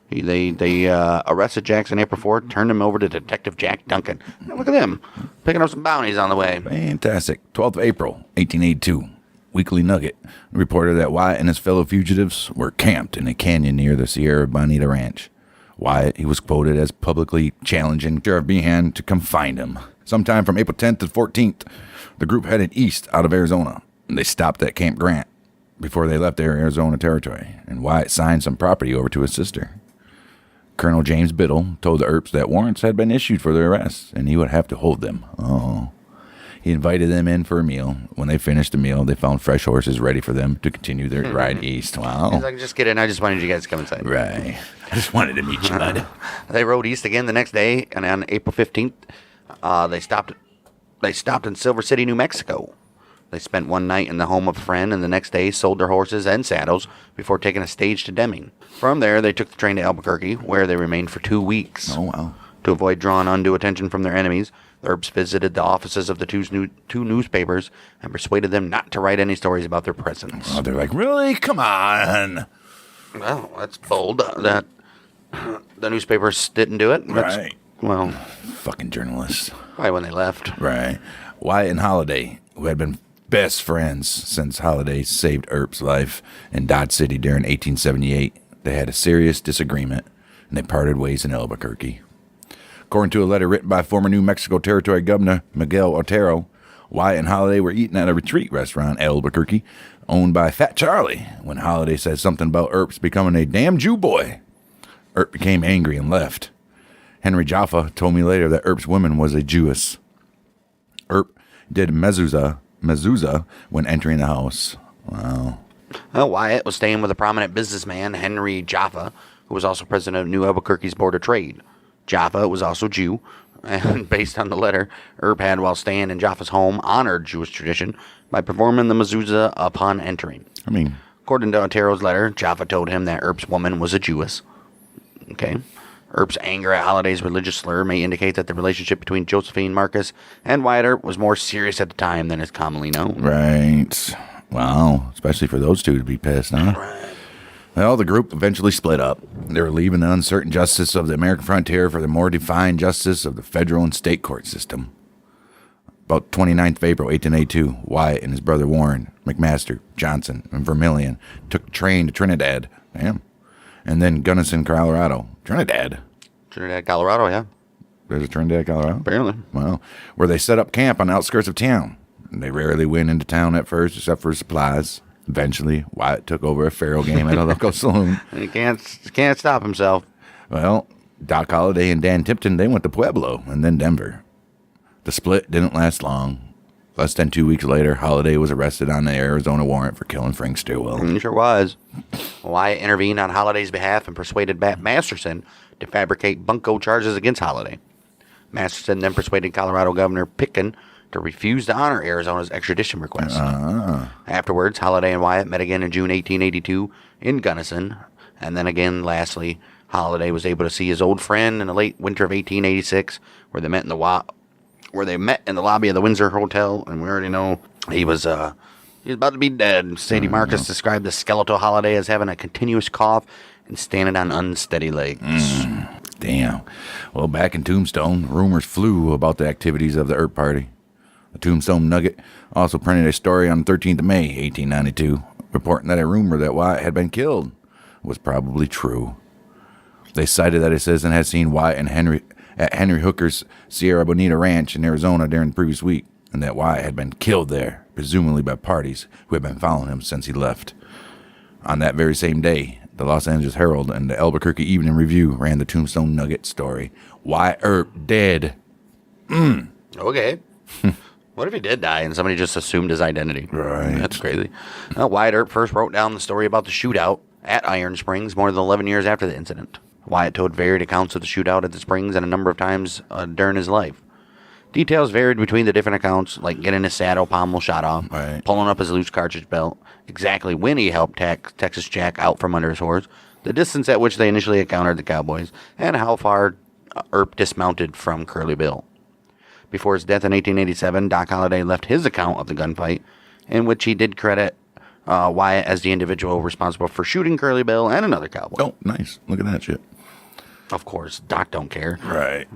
They arrested Jackson April 4th, turned him over to Detective Jack Duncan. Now look at them, picking up some bounties on the way. Fantastic. 12th of April, 1882. Weekly Nugget reported that Wyatt and his fellow fugitives were camped in a canyon near the Sierra Bonita Ranch. Wyatt, he was quoted as publicly challenging Sheriff Behan to come find him. Sometime from April 10th to 14th, the group headed east out of Arizona, and they stopped at Camp Grant before they left their Arizona territory, and Wyatt signed some property over to his sister. Colonel James Biddle told the Earps that warrants had been issued for their arrests, and he would have to hold them. He invited them in for a meal. When they finished the meal, they found fresh horses ready for them to continue their ride east. Wow. He's like, just get in. I just wanted you guys to come inside. Right. I just wanted to meet you, bud. They rode east again the next day, and on April 15th, they stopped in Silver City, New Mexico. They spent one night in the home of a friend, and the next day sold their horses and saddles before taking a stage to Deming. From there, they took the train to Albuquerque, where they remained for 2 weeks. Oh, wow. To avoid drawing undue attention from their enemies, the Earps visited the offices of the two newspapers and persuaded them not to write any stories about their presence. Oh, they're like, really? Come on. Well, that's bold. That the newspapers didn't do it. Right. Well, Fucking journalists. probably when they left. Right. Wyatt and Holiday, who had been best friends since Holiday saved Earp's life in Dodge City during 1878, they had a serious disagreement, and they parted ways in Albuquerque. According to a letter written by former New Mexico Territory Governor Miguel Otero, Wyatt and Holiday were eating at a retreat restaurant in Albuquerque, owned by Fat Charlie, when Holiday said something about Earp's becoming a damn Jew boy. Earp became angry and left. Henry Jaffa told me later that Earp's woman was a Jewess. Earp did mezuzah when entering the house. Wow. Well, Wyatt was staying with a prominent businessman, Henry Jaffa, who was also president of New Albuquerque's Board of Trade. Jaffa was also Jew, and based on the letter, Earp had, while staying in Jaffa's home, honored Jewish tradition by performing the mezuzah upon entering. I mean, According to Otero's letter, Jaffa told him that Earp's woman was a Jewess. Okay. Earp's anger at Holiday's religious slur may indicate that the relationship between Josephine Marcus and Wyatt Earp was more serious at the time than is commonly known. right. Wow. Especially for those two to be pissed, huh? Right. Well, the group eventually split up. They were leaving the uncertain justice of the American frontier for the more defined justice of the federal and state court system. About 29th of April, 1882, Wyatt and his brother Warren, McMaster, Johnson, and Vermillion took a train to Trinidad. Damn. And then Gunnison, Colorado. Trinidad. Trinidad, Colorado, yeah. There's a Trinidad, Colorado? Apparently. Well, where they set up camp on the outskirts of town. And they rarely went into town at first, except for supplies. Eventually, Wyatt took over a faro game at a local saloon. He can't stop himself. Well, Doc Holliday and Dan Tipton, they went to Pueblo and then Denver. The split didn't last long. Less than 2 weeks later, Holliday was arrested on the Arizona warrant for killing Frank Stilwell. He sure was. Wyatt intervened on Holliday's behalf and persuaded Masterson to fabricate bunco charges against Holliday. Masterson then persuaded Colorado Governor Pitkin to refuse to honor Arizona's extradition request. Afterwards, Holliday and Wyatt met again in June 1882 in Gunnison, and then again, lastly, Holliday was able to see his old friend in the late winter of 1886, where they met in the lobby of the Windsor Hotel, and we already know he was about to be dead. Sadie Marcus described the skeletal Holliday as having a continuous cough and standing on unsteady legs. Damn. Well, back in Tombstone, rumors flew about the activities of the Earp Party. The Tombstone Nugget also printed a story on the 13th of May, 1892, reporting that a rumor that Wyatt had been killed was probably true. They cited that a citizen had seen Wyatt and Henry at Henry Hooker's Sierra Bonita Ranch in Arizona during the previous week, and that Wyatt had been killed there, presumably by parties who had been following him since he left. On that very same day, the Los Angeles Herald and the Albuquerque Evening Review ran the Tombstone Nugget story. Wyatt Earp dead. Okay. What if he did die and somebody just assumed his identity? Right. That's crazy. Wyatt Earp first wrote down the story about the shootout at Iron Springs more than 11 years after the incident. Wyatt told varied accounts of the shootout at the Springs and a number of times during his life. Details varied between the different accounts, like getting his saddle pommel shot off, Right. pulling up his loose cartridge belt, exactly when he helped Texas Jack out from under his horse, the distance at which they initially encountered the cowboys, and how far Earp dismounted from Curly Bill. Before his death in 1887, Doc Holliday left his account of the gunfight, in which he did credit Wyatt as the individual responsible for shooting Curly Bill and another cowboy. Oh, nice. Look at that shit. Of course, Doc don't care. Right.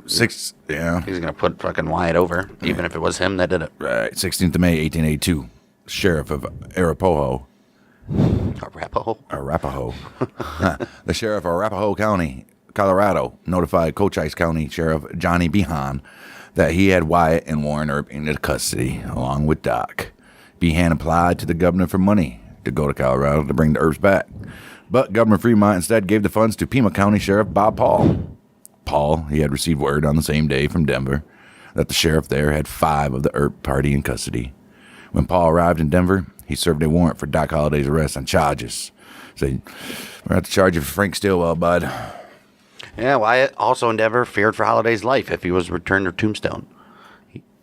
Yeah. He's going to put fucking Wyatt over, even if it was him that did it. Right. 16th of May, 1882. Sheriff of Arapahoe. Arapahoe. The sheriff of Arapahoe County, Colorado, notified Cochise County Sheriff Johnny Behan that he had Wyatt and Warren Earp into custody, along with Doc. Behan applied to the governor for money to go to Colorado to bring the Earps back. But Governor Fremont instead gave the funds to Pima County Sheriff Bob Paul. Paul, he had received word on the same day from Denver that the sheriff there had 5 of the Earp party in custody. When Paul arrived in Denver, he served a warrant for Doc Holliday's arrest on charges. Said, we're going to charge you for Frank Stillwell, bud. Yeah, Wyatt, also in Denver, feared for Holliday's life if he was returned to Tombstone.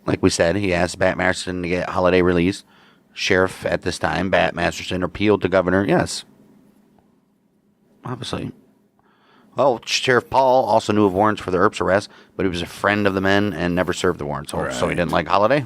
Like we said, he asked Bat Masterson to get Holliday released. Sheriff at this time, Bat Masterson, appealed to Governor. Yes. Obviously. Well, Sheriff Paul also knew of warrants for the Earps arrest, but he was a friend of the men and never served the warrants, so he didn't like Holliday.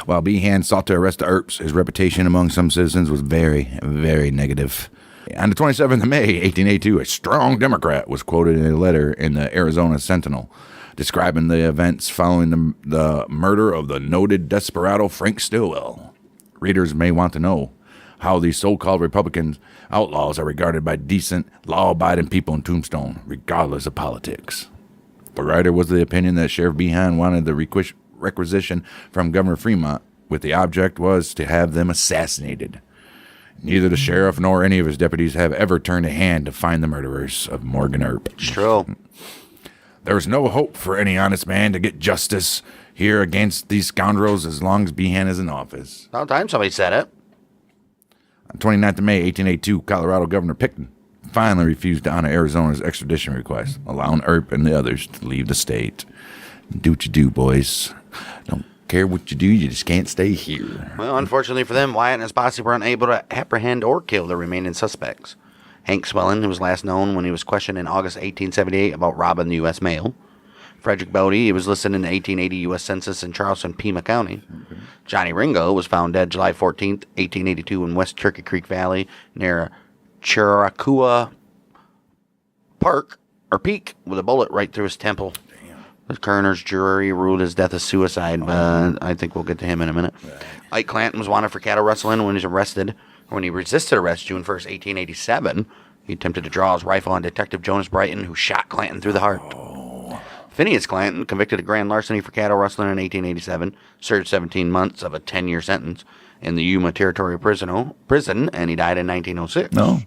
While Behan sought to arrest the Earps, his reputation among some citizens was very, very negative. On the 27th of May, 1882, a strong Democrat was quoted in a letter in the Arizona Sentinel describing the events following the murder of the noted desperado Frank Stillwell. Readers may want to know how these so-called Republican outlaws are regarded by decent, law-abiding people in Tombstone, regardless of politics. The writer was of the opinion that Sheriff Behan wanted the requisition from Governor Fremont, with the object was to have them assassinated. Neither the sheriff nor any of his deputies have ever turned a hand to find the murderers of Morgan Earp. It's true. There is no hope for any honest man to get justice here against these scoundrels as long as Behan is in office. About time somebody said it. On 29th of May, 1882, Colorado Governor Pickton finally refused to honor Arizona's extradition request, allowing Earp and the others to leave the state. Do what you do, boys. Don't care what you do, you just can't stay here. Well, unfortunately for them, Wyatt and his posse were unable to apprehend or kill the remaining suspects. Hank Swellen, who was last known when he was questioned in August 1878 about robbing the U.S. mail. Frederick Bodie, he was listed in the 1880 U.S. Census in Charleston, Pima County. Okay. Johnny Ringo was found dead July 14th, 1882 in West Turkey Creek Valley near Chiracahua Park, or Peak, with a bullet right through his temple. Damn. The coroner's jury ruled his death a suicide, but I think we'll get to him in a minute. Right. Ike Clanton was wanted for cattle rustling when he was arrested. When he resisted arrest June 1st, 1887, he attempted to draw his rifle on Detective Jonas Brighton, who shot Clanton through the heart. Oh. Phineas Clanton, convicted of grand larceny for cattle rustling in 1887, served 17 months of a 10-year sentence in the Yuma Territory Prison, and he died in 1906. No.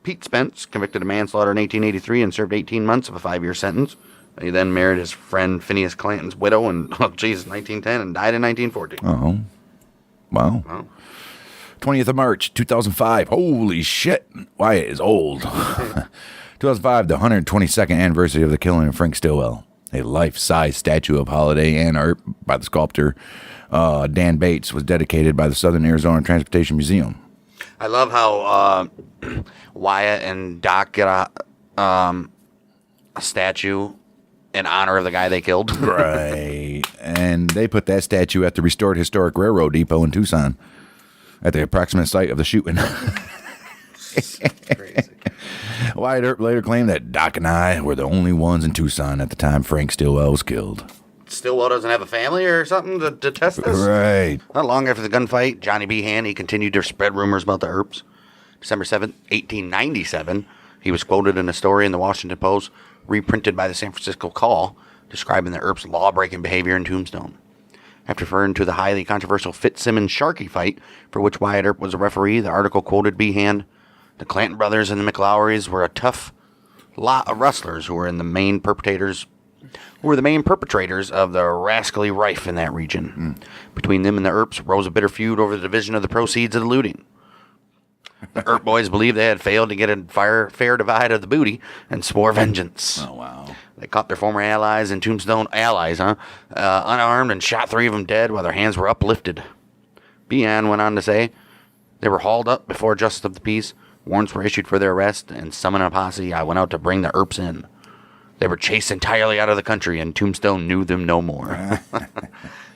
Pete Spence, convicted of manslaughter in 1883 and served 18 months of a 5-year sentence. He then married his friend Phineas Clanton's widow in, 1910 and died in 1914. Oh. Wow. Wow. 20th of March, 2005. Holy shit. Wyatt is old. 2005, the 122nd anniversary of the killing of Frank Stillwell. A life-size statue of Holliday and Earp by the sculptor Dan Bates was dedicated by the Southern Arizona Transportation Museum. I love how Wyatt and Doc get a statue in honor of the guy they killed. Right. And they put that statue at the restored historic railroad depot in Tucson at the approximate site of the shooting. Crazy. Wyatt Earp later claimed that Doc and I were the only ones in Tucson at the time Frank Stillwell was killed. Stillwell doesn't have a family or something to test this? Right. Not long after the gunfight, Johnny Behan, he continued to spread rumors about the Earps. December 7th, 1897, he was quoted in a story in the Washington Post, reprinted by the San Francisco Call, describing the Earps' law-breaking behavior in Tombstone. After referring to the highly controversial Fitzsimmons-Sharkey fight, for which Wyatt Earp was a referee, the article quoted Behan, "The Clanton brothers and the McLowrys were a tough lot of rustlers who were the main perpetrators of the rascally rife in that region. Between them and the Earps rose a bitter feud over the division of the proceeds of the looting." The Earp boys believed they had failed to get a fair divide of the booty and swore vengeance. Oh, wow. They caught their former allies in Tombstone, unarmed and shot 3 of them dead while their hands were uplifted. Behan went on to say, they were hauled up before Justice of the Peace, warrants were issued for their arrest, and summoning a posse, I went out to bring the Earps in. They were chased entirely out of the country, and Tombstone knew them no more.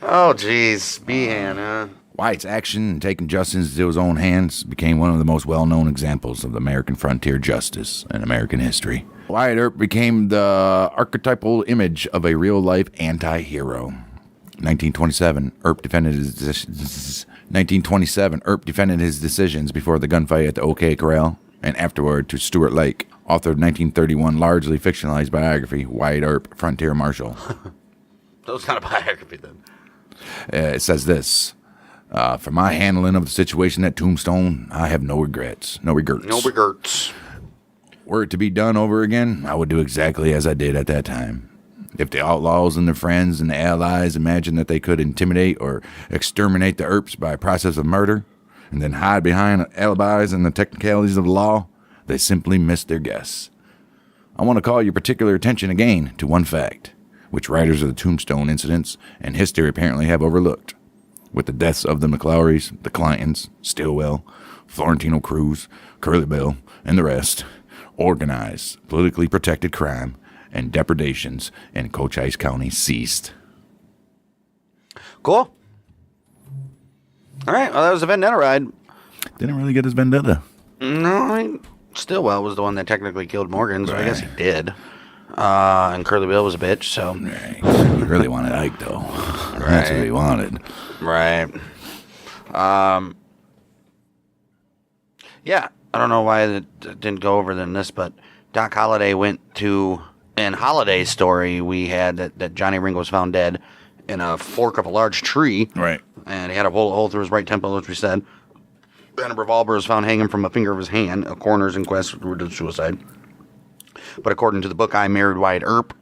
Oh, jeez. Behan, huh? Wyatt's action in taking justice into his own hands became one of the most well-known examples of the American frontier justice in American history. Wyatt Earp became the archetypal image of a real-life anti-hero. 1927, Earp defended his decisions before the gunfight at the OK Corral and afterward to Stuart Lake. Authored 1931 largely fictionalized biography, Wyatt Earp, Frontier Marshal. That was not a biography then. It says this. For my handling of the situation at Tombstone, I have no regrets. No regrets. No regrets. Were it to be done over again, I would do exactly as I did at that time. If the outlaws and their friends and the allies imagined that they could intimidate or exterminate the Earps by a process of murder, and then hide behind alibis and the technicalities of the law, they simply missed their guess. I want to call your particular attention again to one fact, which writers of the Tombstone incidents and history apparently have overlooked. With the deaths of the McLaurys, the Clantons, Stillwell, Florentino Cruz, Curly Bill, and the rest, organized, politically protected crime and depredations in Cochise County ceased. Cool. All right, well, that was a Vendetta ride. Didn't really get his vendetta. No, Stillwell was the one that technically killed Morgan, so I guess he did. And Curly Bill was a bitch, so. Right. He really wanted Ike, though. That's what he wanted. Right. Yeah, I don't know why it didn't go over than this, but Doc Holliday went to, in Holliday's story, we had that Johnny Ringo was found dead in a fork of a large tree. Right. And he had a bullet hole through his right temple, as we said. And a revolver was found hanging from a finger of his hand. A coroner's inquest ruled it suicide. But according to the book I Married Wyatt Earp,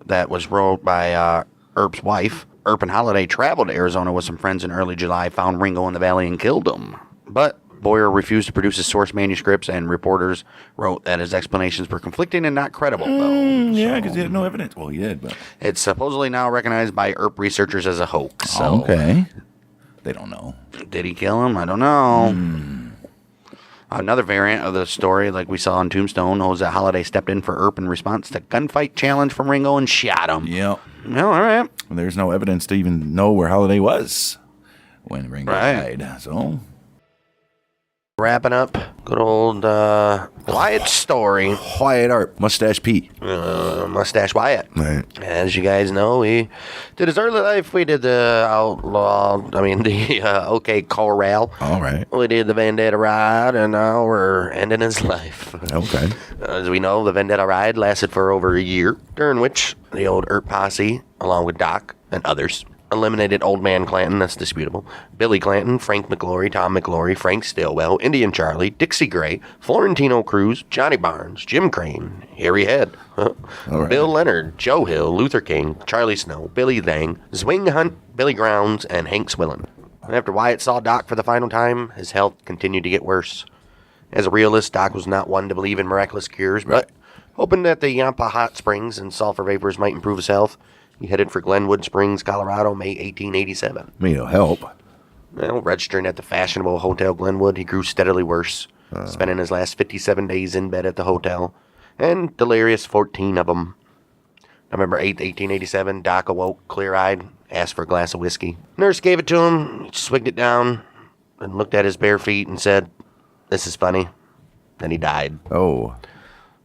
that was wrote by Earp's wife, Earp and Holliday traveled to Arizona with some friends in early July, found Ringo in the valley, and killed him. But Boyer refused to produce his source manuscripts, and reporters wrote that his explanations were conflicting and not credible, though. Yeah, because he had no evidence. Well, he did, but... It's supposedly now recognized by Earp researchers as a hoax. So Okay. They don't know. Did he kill him? I don't know. Another variant of the story, like we saw on Tombstone, was that Holliday stepped in for Earp in response to gunfight challenge from Ringo and shot him. Yep. No, all right. There's no evidence to even know where Holliday was when Ringo died. So... Wrapping up, good old Wyatt story. Wyatt Earp, Mustache Pete. Mustache Wyatt. Right. As you guys know, we did his early life. We did the OK Corral. All right. We did the Vendetta ride, and now we're ending his life. Okay. As we know, the Vendetta ride lasted for over a year, during which the old Earp posse, along with Doc and others, eliminated Old Man Clanton, that's disputable, Billy Clanton, Frank McLaury, Tom McLaury, Frank Stillwell, Indian Charlie, Dixie Gray, Florentino Cruz, Johnny Barnes, Jim Crane, Harry Head, right. Bill Leonard, Joe Hill, Luther King, Charlie Snow, Billy Lang, Zwing Hunt, Billy Grounds, and Hank Swillen. And after Wyatt saw Doc for the final time, his health continued to get worse. As a realist, Doc was not one to believe in miraculous cures, but hoping that the Yampa hot springs and sulfur vapors might improve his health, he headed for Glenwood Springs, Colorado, May 1887. I mean, it'll help. Well, registering at the fashionable Hotel Glenwood, he grew steadily worse, spending his last 57 days in bed at the hotel, and delirious 14 of them. November 8th, 1887, Doc awoke, clear-eyed, asked for a glass of whiskey. Nurse gave it to him, he swigged it down, and looked at his bare feet and said, "This is funny." Then he died. Oh.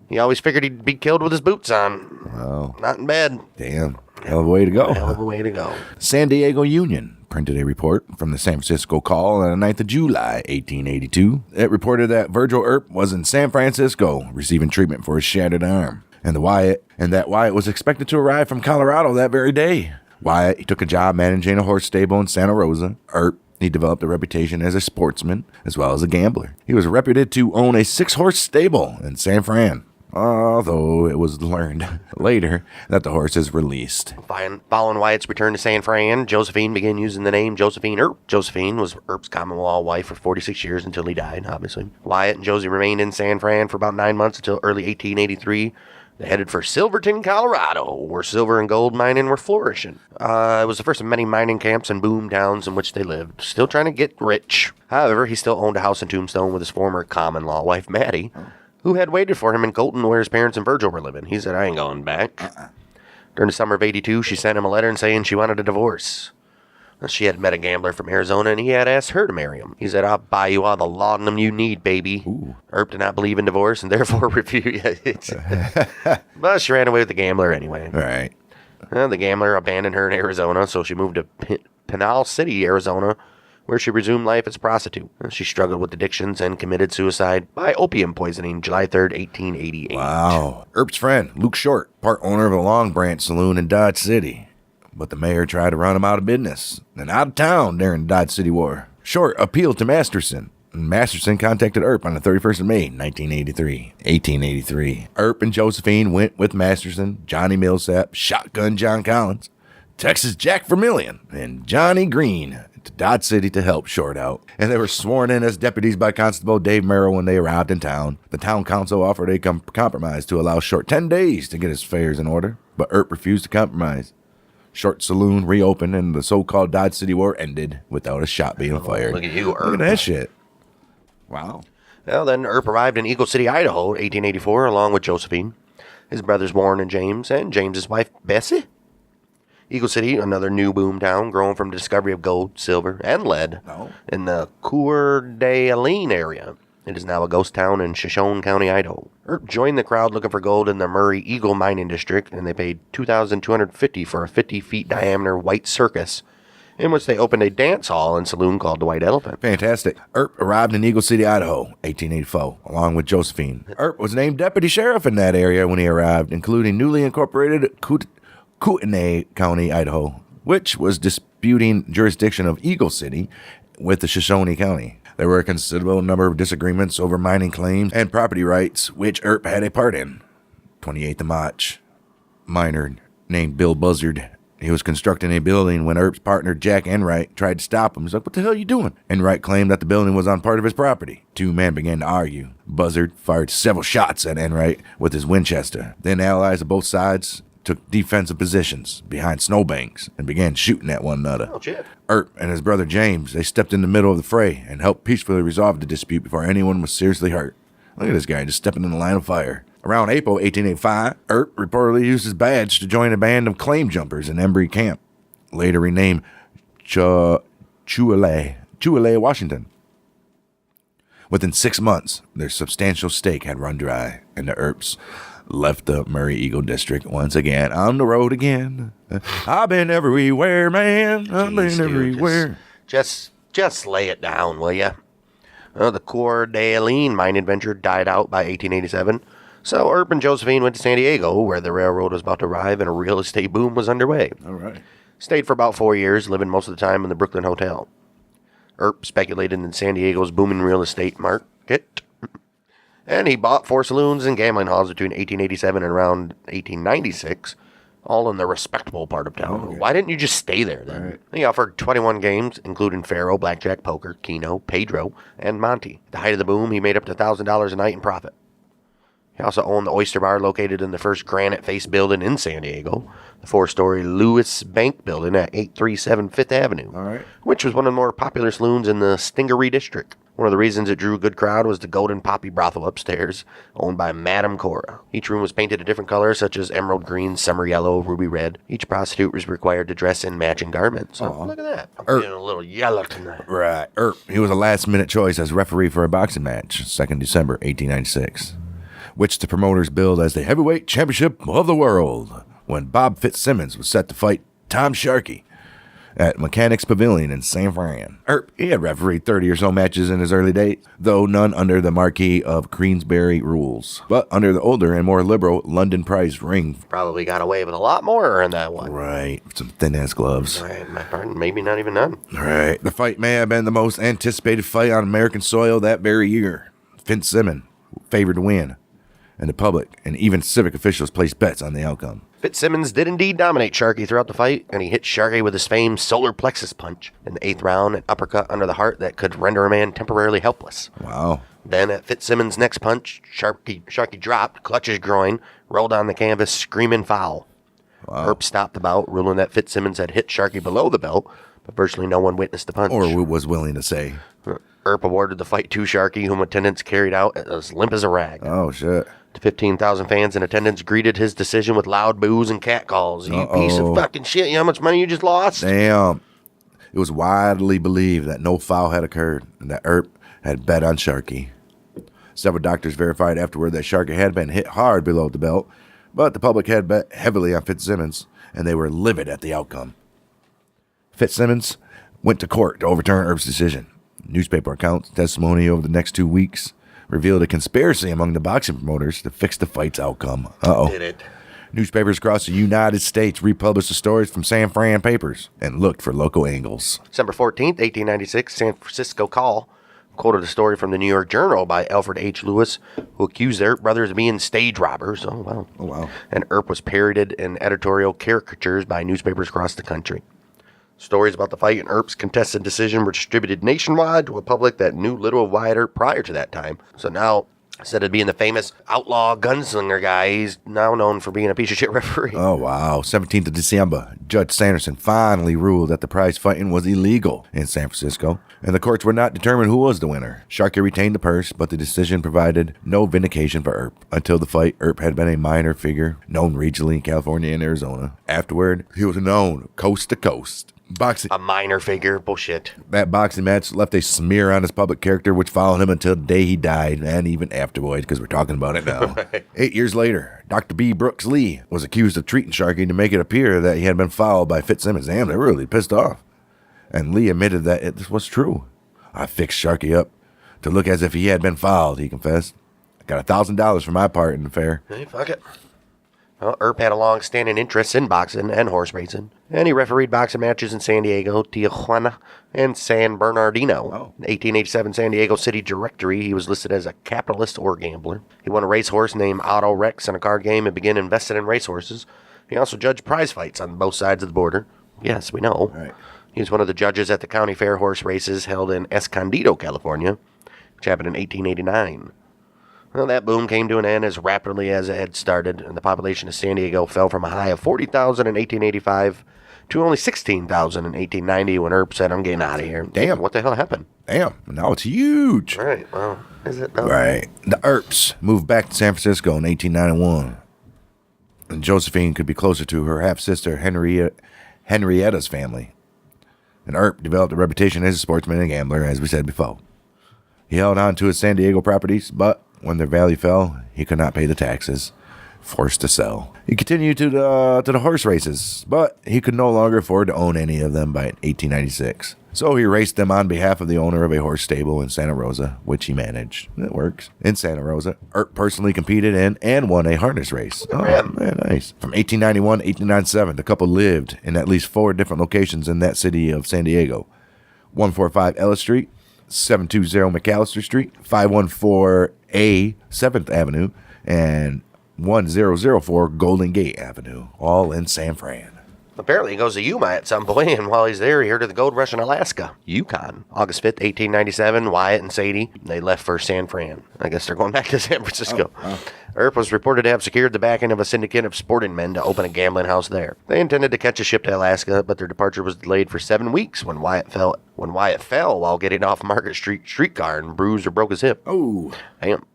He always figured he'd be killed with his boots on. Well. Not in bed. Damn. Hell of a way to go. Hell of a way to go. San Diego Union printed a report from the San Francisco Call on the 9th of July, 1882. It reported that Virgil Earp was in San Francisco receiving treatment for his shattered arm, and that Wyatt was expected to arrive from Colorado that very day. Wyatt, he took a job managing a horse stable in Santa Rosa. Earp, he developed a reputation as a sportsman as well as a gambler. He was reputed to own a 6-horse stable in San Fran. although it was learned later that the horse is released. Following Wyatt's return to San Fran, Josephine began using the name Josephine Earp. Josephine was Earp's common law wife for 46 years until he died, obviously. Wyatt and Josie remained in San Fran for about 9 months until early 1883. They headed for Silverton, Colorado, where silver and gold mining were flourishing. It was the first of many mining camps and boom towns in which they lived, still trying to get rich. However, he still owned a house in Tombstone with his former common law wife, Maddie, who had waited for him in Colton where his parents and Virgil were living. He said, I ain't going back. During the summer of 82, she sent him a letter saying she wanted a divorce. She had met a gambler from Arizona, and he had asked her to marry him. He said, I'll buy you all the laudanum you need, baby. Earp did not believe in divorce and therefore refused. But she ran away with the gambler anyway. Right. The gambler abandoned her in Arizona, so she moved to Pinal City, Arizona, where she resumed life as a prostitute. She struggled with addictions and committed suicide by opium poisoning July 3rd, 1888. Wow. Earp's friend, Luke Short, part owner of a Long Branch saloon in Dodge City. But the mayor tried to run him out of business and out of town during the Dodge City War. Short appealed to Masterson, and Masterson contacted Earp on the 31st of May, 1883. Earp and Josephine went with Masterson, Johnny Millsap, Shotgun John Collins, Texas Jack Vermillion, and Johnny Green to Dodge City to help Short out. And they were sworn in as deputies by Constable Dave Merrill when they arrived in town. The town council offered a compromise to allow Short 10 days to get his affairs in order, but Earp refused to compromise. Short saloon reopened, and the so-called Dodge City War ended without a shot being fired. Look at you, Earp. Look at that shit. Wow. Well, then Earp arrived in Eagle City, Idaho, 1884, along with Josephine, his brothers Warren and James's wife, Bessie. Eagle City, another new boom town, growing from the discovery of gold, silver, and lead in the Coeur d'Alene area. It is now a ghost town in Shoshone County, Idaho. Earp joined the crowd looking for gold in the Murray Eagle Mining District, and they paid $2,250 for a 50-feet diameter white circus, in which they opened a dance hall and saloon called the White Elephant. Fantastic. Earp arrived in Eagle City, Idaho, 1884, along with Josephine. Earp was named deputy sheriff in that area when he arrived, including newly incorporated Kootenai County, Idaho, which was disputing jurisdiction of Eagle City with the Shoshone County. There were a considerable number of disagreements over mining claims and property rights, which Earp had a part in. 28th of March, miner named Bill Buzzard. He was constructing a building when Earp's partner Jack Enright tried to stop him. He's like, what the hell are you doing? Enright claimed that the building was on part of his property. Two men began to argue. Buzzard fired several shots at Enright with his Winchester. Then allies of both sides took defensive positions behind snowbanks and began shooting at one another. Oh, shit. Earp and his brother James, they stepped in the middle of the fray and helped peacefully resolve the dispute before anyone was seriously hurt. Look at this guy just stepping in the line of fire. Around April 1885, Earp reportedly used his badge to join a band of claim jumpers in Embry Camp, later renamed Chouale, Washington. Within 6 months, their substantial stake had run dry, and the Earps left the Murray Eagle District once again. On the road again. I've been everywhere, man. I've been everywhere. Just lay it down, will ya? The Coeur d'Alene mine adventure died out by 1887, so Earp and Josephine went to San Diego, where the railroad was about to arrive and a real estate boom was underway. All right. Stayed for about 4 years, living most of the time in the Brooklyn Hotel. Earp speculated in San Diego's booming real estate market, and he bought 4 saloons and gambling halls between 1887 and around 1896, all in the respectable part of town. Okay. Why didn't you just stay there then? Right. He offered 21 games, including Faro, Blackjack, Poker, Keno, Pedro, and Monte. At the height of the boom, he made up to $1,000 a night in profit. He also owned the Oyster Bar located in the first granite-faced building in San Diego, the 4-story Lewis Bank building at 837 Fifth Avenue, which was one of the more popular saloons in the Stingaree district. One of the reasons it drew a good crowd was the Golden Poppy brothel upstairs, owned by Madame Cora. Each room was painted a different color, such as emerald green, summer yellow, ruby red. Each prostitute was required to dress in matching garments. So look at that. I'm feeling a little yellow tonight. Right. Earp, he was a last-minute choice as referee for a boxing match, 2nd December, 1896, which the promoters billed as the heavyweight championship of the world, when Bob Fitzsimmons was set to fight Tom Sharkey at Mechanics Pavilion in San Fran. Earp, he had refereed 30 or so matches in his early days, though none under the Marquis of Queensberry rules, but under the older and more liberal London Price ring. Probably got away with a lot more in that one. Right, some thin-ass gloves. Right, maybe not even none. Right, the fight may have been the most anticipated fight on American soil that very year. Fitzsimmons favored to win. and the public and even civic officials placed bets on the outcome. Fitzsimmons did indeed dominate Sharkey throughout the fight, and he hit Sharkey with his famed solar plexus punch in the 8th round, an uppercut under the heart that could render a man temporarily helpless. Wow. Then at Fitzsimmons' next punch, Sharkey dropped, clutched his groin, rolled on the canvas, screaming foul. Wow. Earp stopped the bout, ruling that Fitzsimmons had hit Sharkey below the belt, but virtually no one witnessed the punch. Or was willing to say. Earp awarded the fight to Sharkey, whom attendants carried out as limp as a rag. Oh, shit. The 15,000 fans in attendance greeted his decision with loud boos and catcalls. You piece of fucking shit, you know how much money you just lost? Damn. It was widely believed that no foul had occurred and that Earp had bet on Sharkey. Several doctors verified afterward that Sharkey had been hit hard below the belt, but the public had bet heavily on Fitzsimmons, and they were livid at the outcome. Fitzsimmons went to court to overturn Earp's decision. Newspaper accounts, testimony over the next 2 weeks revealed a conspiracy among the boxing promoters to fix the fight's outcome. Did it? Newspapers across the United States republished the stories from San Fran papers and looked for local angles. December 14th, 1896, San Francisco Call quoted a story from the New York Journal by Alfred H. Lewis, who accused the Earp brothers of being stage robbers. Oh, wow. Oh, wow. And Earp was parodied in editorial caricatures by newspapers across the country. Stories about the fight and Earp's contested decision were distributed nationwide to a public that knew little of Wyatt Earp prior to that time. So now, instead of being the famous outlaw gunslinger guy, he's now known for being a piece of shit referee. Oh, wow. 17th of December, Judge Sanderson finally ruled that the prize fighting was illegal in San Francisco, and the courts would not determine who was the winner. Sharkey retained the purse, but the decision provided no vindication for Earp. Until the fight, Earp had been a minor figure, known regionally in California and Arizona. Afterward, he was known coast to coast. Boxing. A minor figure. Bullshit. That boxing match left a smear on his public character, which followed him until the day he died, and even afterwards, because we're talking about it now. 8 years later, Dr. B. Brooks Lee was accused of treating Sharkey to make it appear that he had been fouled by Fitzsimmons. Damn, they were really pissed off. And Lee admitted that this was true. I fixed Sharkey up to look as if he had been fouled, he confessed. I got $1,000 for my part in the affair. Hey, fuck it. Well, Earp had a long-standing interest in boxing and horse racing, and he refereed boxing matches in San Diego, Tijuana, and San Bernardino. In 1887 San Diego City Directory, he was listed as a capitalist or gambler. He won a racehorse named Otto Rex in a card game and began investing in racehorses. He also judged prize fights on both sides of the border. Yes, we know. Right. He was one of the judges at the county fair horse races held in Escondido, California, which happened in 1889. Well, that boom came to an end as rapidly as it had started, and the population of San Diego fell from a high of 40,000 in 1885 to only 16,000 in 1890 when Earp said, I'm getting out of here. Damn. What the hell happened? Damn, now it's huge. All right, well, is it? Right. The Earps moved back to San Francisco in 1891. And Josephine could be closer to her half-sister Henrietta's family. And Earp developed a reputation as a sportsman and gambler, as we said before. He held on to his San Diego properties, but when their value fell, he could not pay the taxes, forced to sell. He continued to the horse races, but he could no longer afford to own any of them by 1896. So he raced them on behalf of the owner of a horse stable in Santa Rosa, which he managed. It works. In Santa Rosa, Earp personally competed in and won a harness race. Oh, man, nice. From 1891 to 1897, the couple lived in at least 4 different locations in that city of San Diego. 145 Ellis Street, 720 McAllister Street, 514A 7th Avenue, and 1004 Golden Gate Avenue, all in San Fran. Apparently he goes to Yuma at some point, and while he's there, he heard of the gold rush in Alaska. Yukon. August 5th, 1897, Wyatt and Sadie, they left for San Fran. I guess they're going back to San Francisco. Earp was reported to have secured the backing of a syndicate of sporting men to open a gambling house there. They intended to catch a ship to Alaska, but their departure was delayed for 7 weeks when Wyatt fell while getting off Market Street streetcar and bruised or broke his hip. Oh. Damn.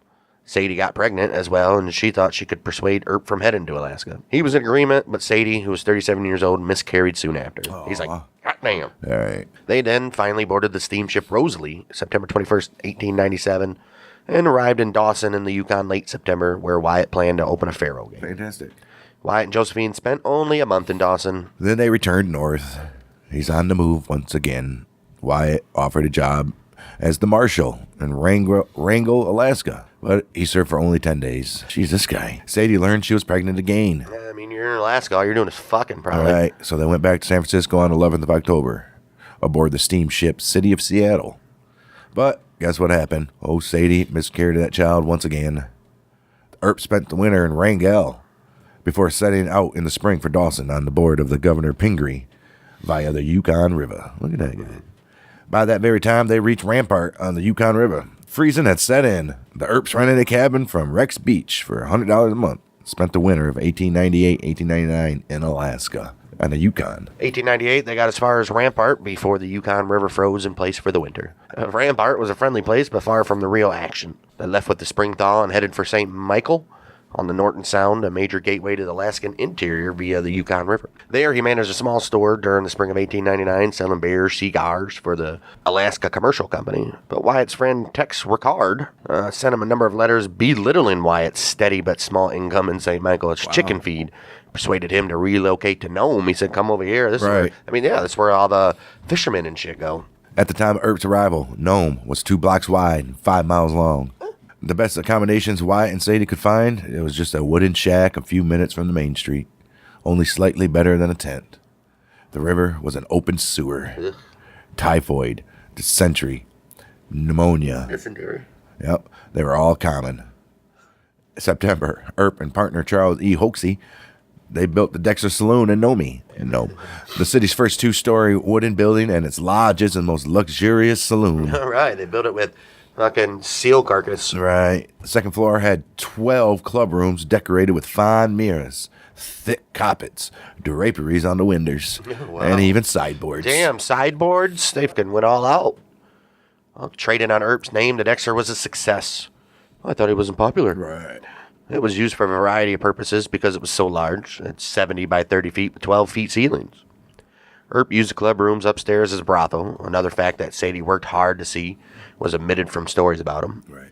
Sadie got pregnant as well, and she thought she could persuade Earp from heading to Alaska. He was in agreement, but Sadie, who was 37 years old, miscarried soon after. He's like, God damn. All right. They then finally boarded the steamship Rosalie, September 21st, 1897, and arrived in Dawson in the Yukon late September, where Wyatt planned to open a faro game. Fantastic. Wyatt and Josephine spent only a month in Dawson. Then they returned north. He's on the move once again. Wyatt offered a job as the marshal in Wrangell, Alaska, but he served for only 10 days. Jeez, this guy. Sadie learned she was pregnant again. I mean, you're in Alaska, all you're doing is fucking, probably. All right, so they went back to San Francisco on 11th of October aboard the steamship City of Seattle. But guess what happened? Oh, Sadie miscarried that child once again. Earp spent the winter in Wrangell before setting out in the spring for Dawson on the board of the Governor Pingree via the Yukon River. Look at that guy. By that very time, they reached Rampart on the Yukon River. Freezing had set in. The Earps rented a cabin from Rex Beach for $100 a month. Spent the winter of 1898-1899 in Alaska on the Yukon. 1898, they got as far as Rampart before the Yukon River froze in place for the winter. Rampart was a friendly place, but far from the real action. They left with the spring thaw and headed for St. Michael on the Norton Sound, a major gateway to the Alaskan interior via the Yukon River. There, he managed a small store during the spring of 1899, selling beer, cigars for the Alaska Commercial Company. But Wyatt's friend Tex Ricard sent him a number of letters belittling Wyatt's steady but small income in St. Michael's chicken feed. Persuaded him to relocate to Nome. He said, come over here. This is where, that's where all the fishermen and shit go. At the time of Earp's arrival, Nome was 2 blocks wide and 5 miles long. The best accommodations Wyatt and Sadie could find, it was just a wooden shack a few minutes from the main street, only slightly better than a tent. The river was an open sewer. Ugh. Typhoid, dysentery, pneumonia. Dysentery. Yep, they were all common. September, Earp and partner Charles E. Hoxie, they built the Dexter Saloon in Nome. The city's first 2-story wooden building and its largest and most luxurious saloon. All right, they built it with fucking seal carcass. Right. The second floor had 12 club rooms decorated with fine mirrors, thick carpets, draperies on the windows, Wow. and even sideboards. Damn, sideboards? They fucking went all out. Well, trading on Earp's name, the Dexter was a success. I thought he wasn't popular. Right. It was used for a variety of purposes because it was so large. It's 70 by 30 feet with 12 feet ceilings. Earp used the club rooms upstairs as a brothel. Another fact that Sadie worked hard to see was omitted from stories about him. Right.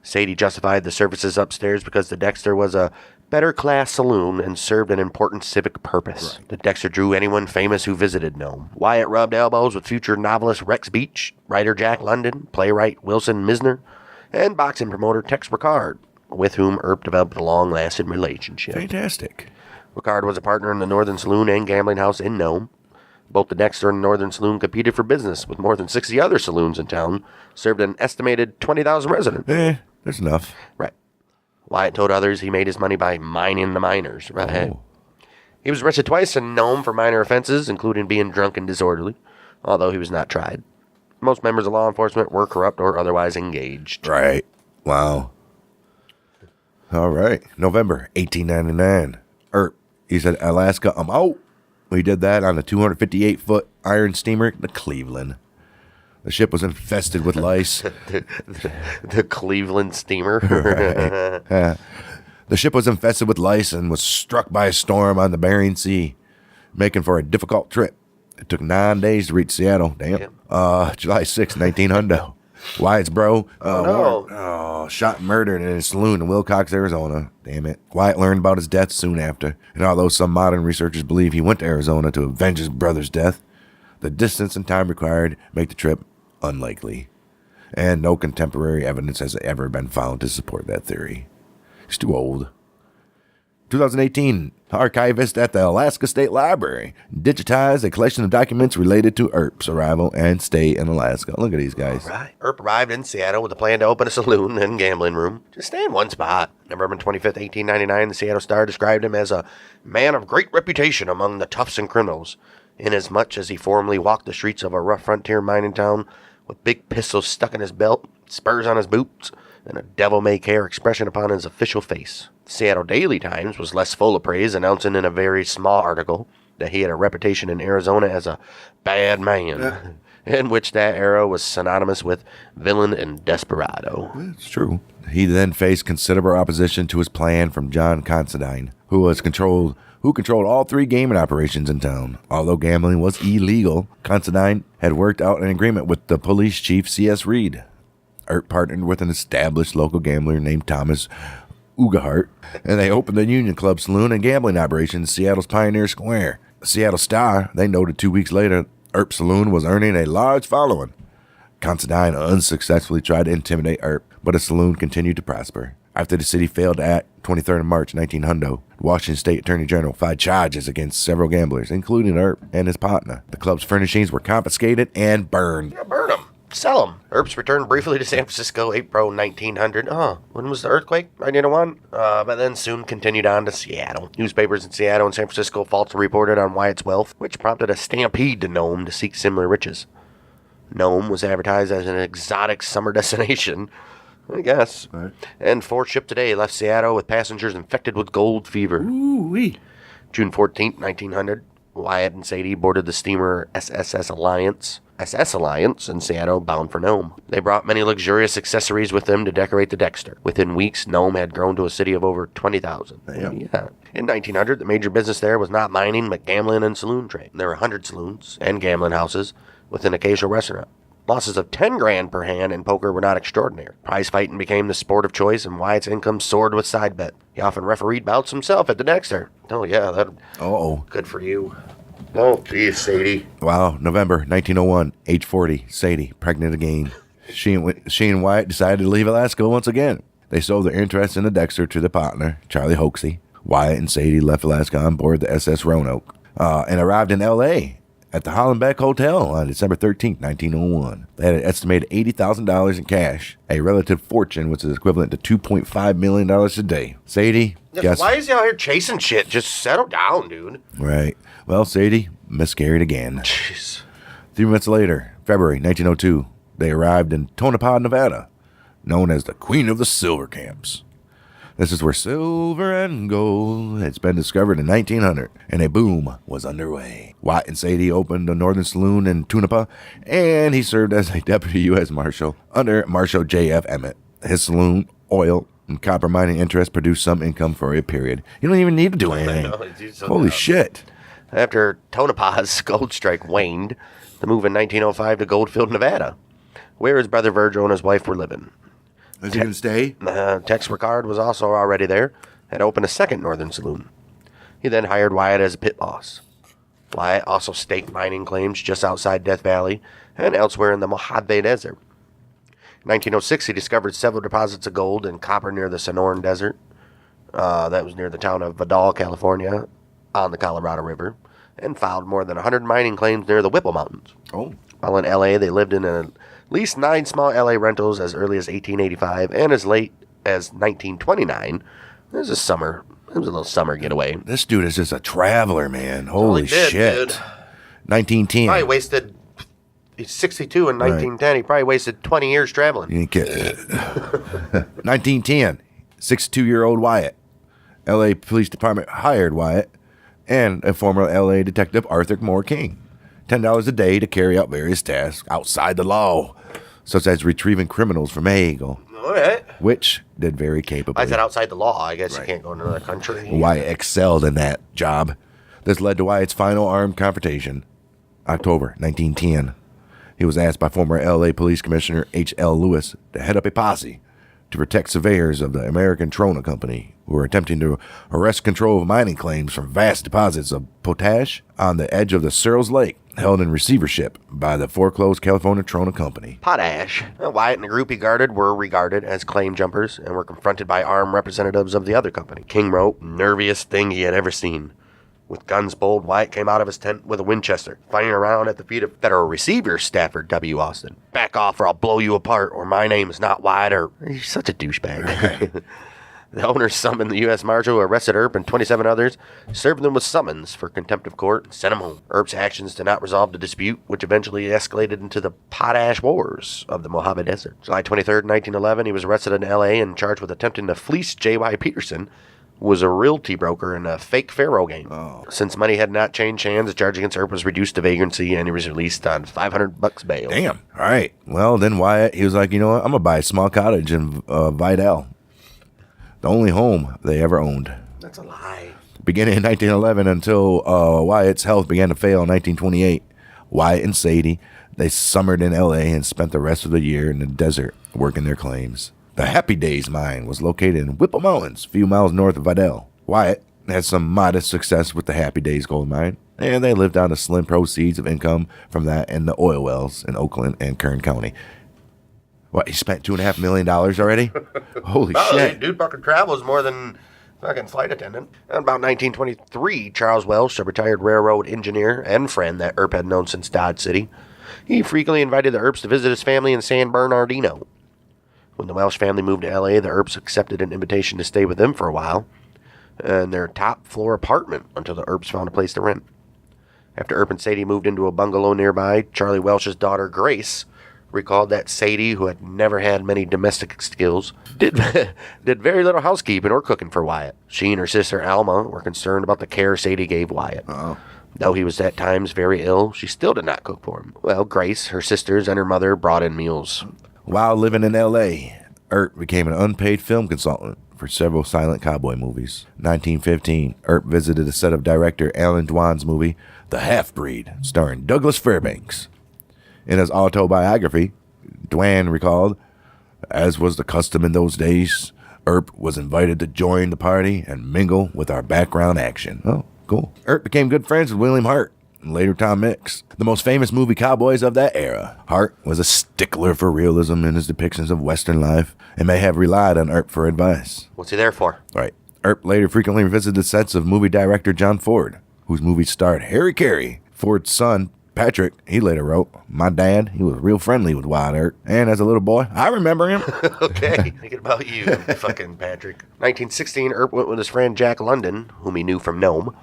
Sadie justified the services upstairs because the Dexter was a better class saloon and served an important civic purpose. Right. The Dexter drew anyone famous who visited Nome. Wyatt rubbed elbows with future novelist Rex Beach, writer Jack London, playwright Wilson Misner, and boxing promoter Tex Ricard, with whom Earp developed a long-lasting relationship. Fantastic. Ricard was a partner in the Northern Saloon and Gambling House in Nome. Both the Dexter and the Northern Saloon competed for business, with more than 60 other saloons in town, served an estimated 20,000 residents. There's enough. Right. Wyatt told others he made his money by mining the miners. Right. Oh. He was arrested twice in Nome for minor offenses, including being drunk and disorderly, although he was not tried. Most members of law enforcement were corrupt or otherwise engaged. Right. Wow. All right. November 1899. Earp, he said, Alaska, I'm out. We did that on a 258-foot iron steamer, the Cleveland. The ship was infested with lice. the Cleveland steamer. Right. The ship was infested with lice and was struck by a storm on the Bering Sea, making for a difficult trip. It took 9 days to reach Seattle. Damn. July 6, 1900. Wyatt's bro shot and murdered in his saloon in Wilcox, Arizona. Damn it. Wyatt learned about his death soon after, and although some modern researchers believe he went to Arizona to avenge his brother's death, the distance and time required make the trip unlikely, and no contemporary evidence has ever been found to support that theory. He's too old. 2018, archivist at the Alaska State Library digitized a collection of documents related to Earp's arrival and stay in Alaska. Look at these guys. Right. Earp arrived in Seattle with a plan to open a saloon and gambling room. Just stay in one spot. November 25th, 1899, the Seattle Star described him as a man of great reputation among the toughs and criminals, inasmuch as he formerly walked the streets of a rough frontier mining town with big pistols stuck in his belt, spurs on his boots, and a devil-may-care expression upon his official face. The Seattle Daily Times was less full of praise, announcing in a very small article that he had a reputation in Arizona as a bad man, in which that era was synonymous with villain and desperado. It's true. He then faced considerable opposition to his plan from John Considine, who controlled all 3 gaming operations in town. Although gambling was illegal, Considine had worked out an agreement with the police chief, C.S. Reed. Earp partnered with an established local gambler named Thomas Ugahart, and they opened the Union Club Saloon and gambling operation in Seattle's Pioneer Square. The Seattle Star, they noted 2 weeks later, Earp's Saloon was earning a large following. Considine unsuccessfully tried to intimidate Earp, but the saloon continued to prosper. After the city failed to act, 23rd of March 1900, Washington State Attorney General filed charges against several gamblers, including Earp and his partner. The club's furnishings were confiscated and burned. Yeah, burn him. sell them. Earps returned briefly to San Francisco, April 1900. Oh, when was the earthquake? 1901? But then soon continued on to Seattle. Newspapers in Seattle and San Francisco falsely reported on Wyatt's wealth, which prompted a stampede to Nome to seek similar riches. Nome was advertised as an exotic summer destination, I guess. Right. And 4 shipped today left Seattle with passengers infected with gold fever. Ooh-wee. June 14th, 1900, Wyatt and Sadie boarded the steamer SS Alliance in Seattle, bound for Nome. They brought many luxurious accessories with them to decorate the Dexter. Within weeks, Nome had grown to a city of over 20,000. Damn. Yeah. In 1900, the major business there was not mining, but gambling and saloon trade. There were 100 saloons and gambling houses with an occasional restaurant. Losses of 10 grand per hand in poker were not extraordinary. Prize fighting became the sport of choice, and Wyatt's income soared with side bet. He often refereed bouts himself at the Dexter. Oh, yeah, that. Uh-oh. Good for you. Oh, geez, Sadie. Wow, November 1901, age 40, Sadie, pregnant again. She and Wyatt decided to leave Alaska once again. They sold their interest in the Dexter to the partner, Charlie Hoxie. Wyatt and Sadie left Alaska on board the SS Roanoke and arrived in L.A. at the Hollenbeck Hotel on December 13, 1901. They had an estimated $80,000 in cash, a relative fortune which is equivalent to $2.5 million today. Sadie, guess... Why is he out here chasing shit? Just settle down, dude. Right. Well, Sadie miscarried again. Jeez. 3 months later, February 1902, they arrived in Tonopah, Nevada, known as the Queen of the Silver Camps. This is where silver and gold had been discovered in 1900, and a boom was underway. Wyatt and Sadie opened a northern saloon in Tonopah, and he served as a deputy U.S. Marshal under Marshal J.F. Emmett. His saloon, oil, and copper mining interests produced some income for a period. You don't even need to do anything. Holy shit. After Tonopah's gold strike waned, the move in 1905 to Goldfield, Nevada, where his brother Virgil and his wife were living. Is he going to stay? Tex Ricard was also already there, had opened a second northern saloon. He then hired Wyatt as a pit boss. Wyatt also staked mining claims just outside Death Valley and elsewhere in the Mojave Desert. In 1906, he discovered several deposits of gold and copper near the Sonoran Desert. That was near the town of Vidal, California, on the Colorado River, and filed more than 100 mining claims near the Whipple Mountains. Oh. While in L.A., they lived in at least 9 small L.A. rentals as early as 1885 and as late as 1929. It was a little summer getaway. This dude is just a traveler, man. Holy shit. Dude. 1910. Probably wasted... He's 62 in 1910. He probably wasted 20 years traveling. You ain't kidding. 1910. 62-year-old Wyatt. L.A. Police Department hired Wyatt and a former L.A. detective, Arthur Moore King. $10 a day to carry out various tasks outside the law, such as retrieving criminals from Mexico, All right. which did very capably. I said outside the law. I guess you can't go to another country. Wyatt excelled in that job. This led to Wyatt's final armed confrontation, October 1910. He was asked by former L.A. Police Commissioner H.L. Lewis to head up a posse to protect surveyors of the American Trona Company, who were attempting to arrest control of mining claims from vast deposits of potash on the edge of the Searles Lake, held in receivership by the foreclosed California Trona Company. Potash. Wyatt and the group he guarded were regarded as claim jumpers and were confronted by armed representatives of the other company. King wrote, nerviest thing he had ever seen. With guns pulled, Wyatt came out of his tent with a Winchester, fighting around at the feet of Federal Receiver Stafford W. Austin. Back off or I'll blow you apart, or my name is not Wyatt Earp. He's such a douchebag. The owners summoned the U.S. Marshal, arrested Earp and 27 others, served them with summons for contempt of court, and sent them home. Earp's actions did not resolve the dispute, which eventually escalated into the Potash Wars of the Mojave Desert. July 23, 1911, he was arrested in L.A. and charged with attempting to fleece J.Y. Peterson, who was a realty broker in a fake faro game. Oh. Since money had not changed hands, the charge against Earp was reduced to vagrancy, and he was released on $500 bail. Damn. All right. Well, then Wyatt, he was like, you know what? I'm going to buy a small cottage in Vidal. The only home they ever owned. That's a lie. Beginning in 1911 until Wyatt's health began to fail in 1928, Wyatt and Sadie, they summered in L.A. and spent the rest of the year in the desert working their claims. The Happy Days mine was located in Whipple Mountains, a few miles north of Vidal. Wyatt had some modest success with the Happy Days gold mine, and they lived on the slim proceeds of income from that and the oil wells in Oakland and Kern County. What, he spent $2.5 million already? Holy shit. Dude fucking travels more than fucking flight attendant. In about 1923, Charles Welsh, a retired railroad engineer and friend that Earp had known since Dodge City, He frequently invited the Earps to visit his family in San Bernardino. When the Welsh family moved to L.A., the Earps accepted an invitation to stay with them for a while in their top-floor apartment until the Earps found a place to rent. After Earp and Sadie moved into a bungalow nearby, Charlie Welsh's daughter, Grace, recalled that Sadie, who had never had many domestic skills, did very little housekeeping or cooking for Wyatt. She and her sister, Alma, were concerned about the care Sadie gave Wyatt. Though he was at times very ill, she still did not cook for him. Well, Grace, her sisters, and her mother brought in meals. While living in L.A., Earp became an unpaid film consultant for several silent cowboy movies. 1915, Earp visited the set of director Alan Dwan's movie, The Half-Breed, starring Douglas Fairbanks. In his autobiography, Dwan recalled, as was the custom in those days, Earp was invited to join the party and mingle with our background action. Oh, cool. Earp became good friends with William Hart and later Tom Mix, the most famous movie cowboys of that era. Hart was a stickler for realism in his depictions of Western life and may have relied on Earp for advice. What's he there for? Right. Earp later frequently visited the sets of movie director John Ford, whose movies starred Harry Carey. Ford's son, Patrick, he later wrote, "My dad, he was real friendly with Wyatt Earp, and as a little boy, I remember him." Okay, thinking about you, fucking Patrick. 1916, Earp went with his friend Jack London, whom he knew from Nome,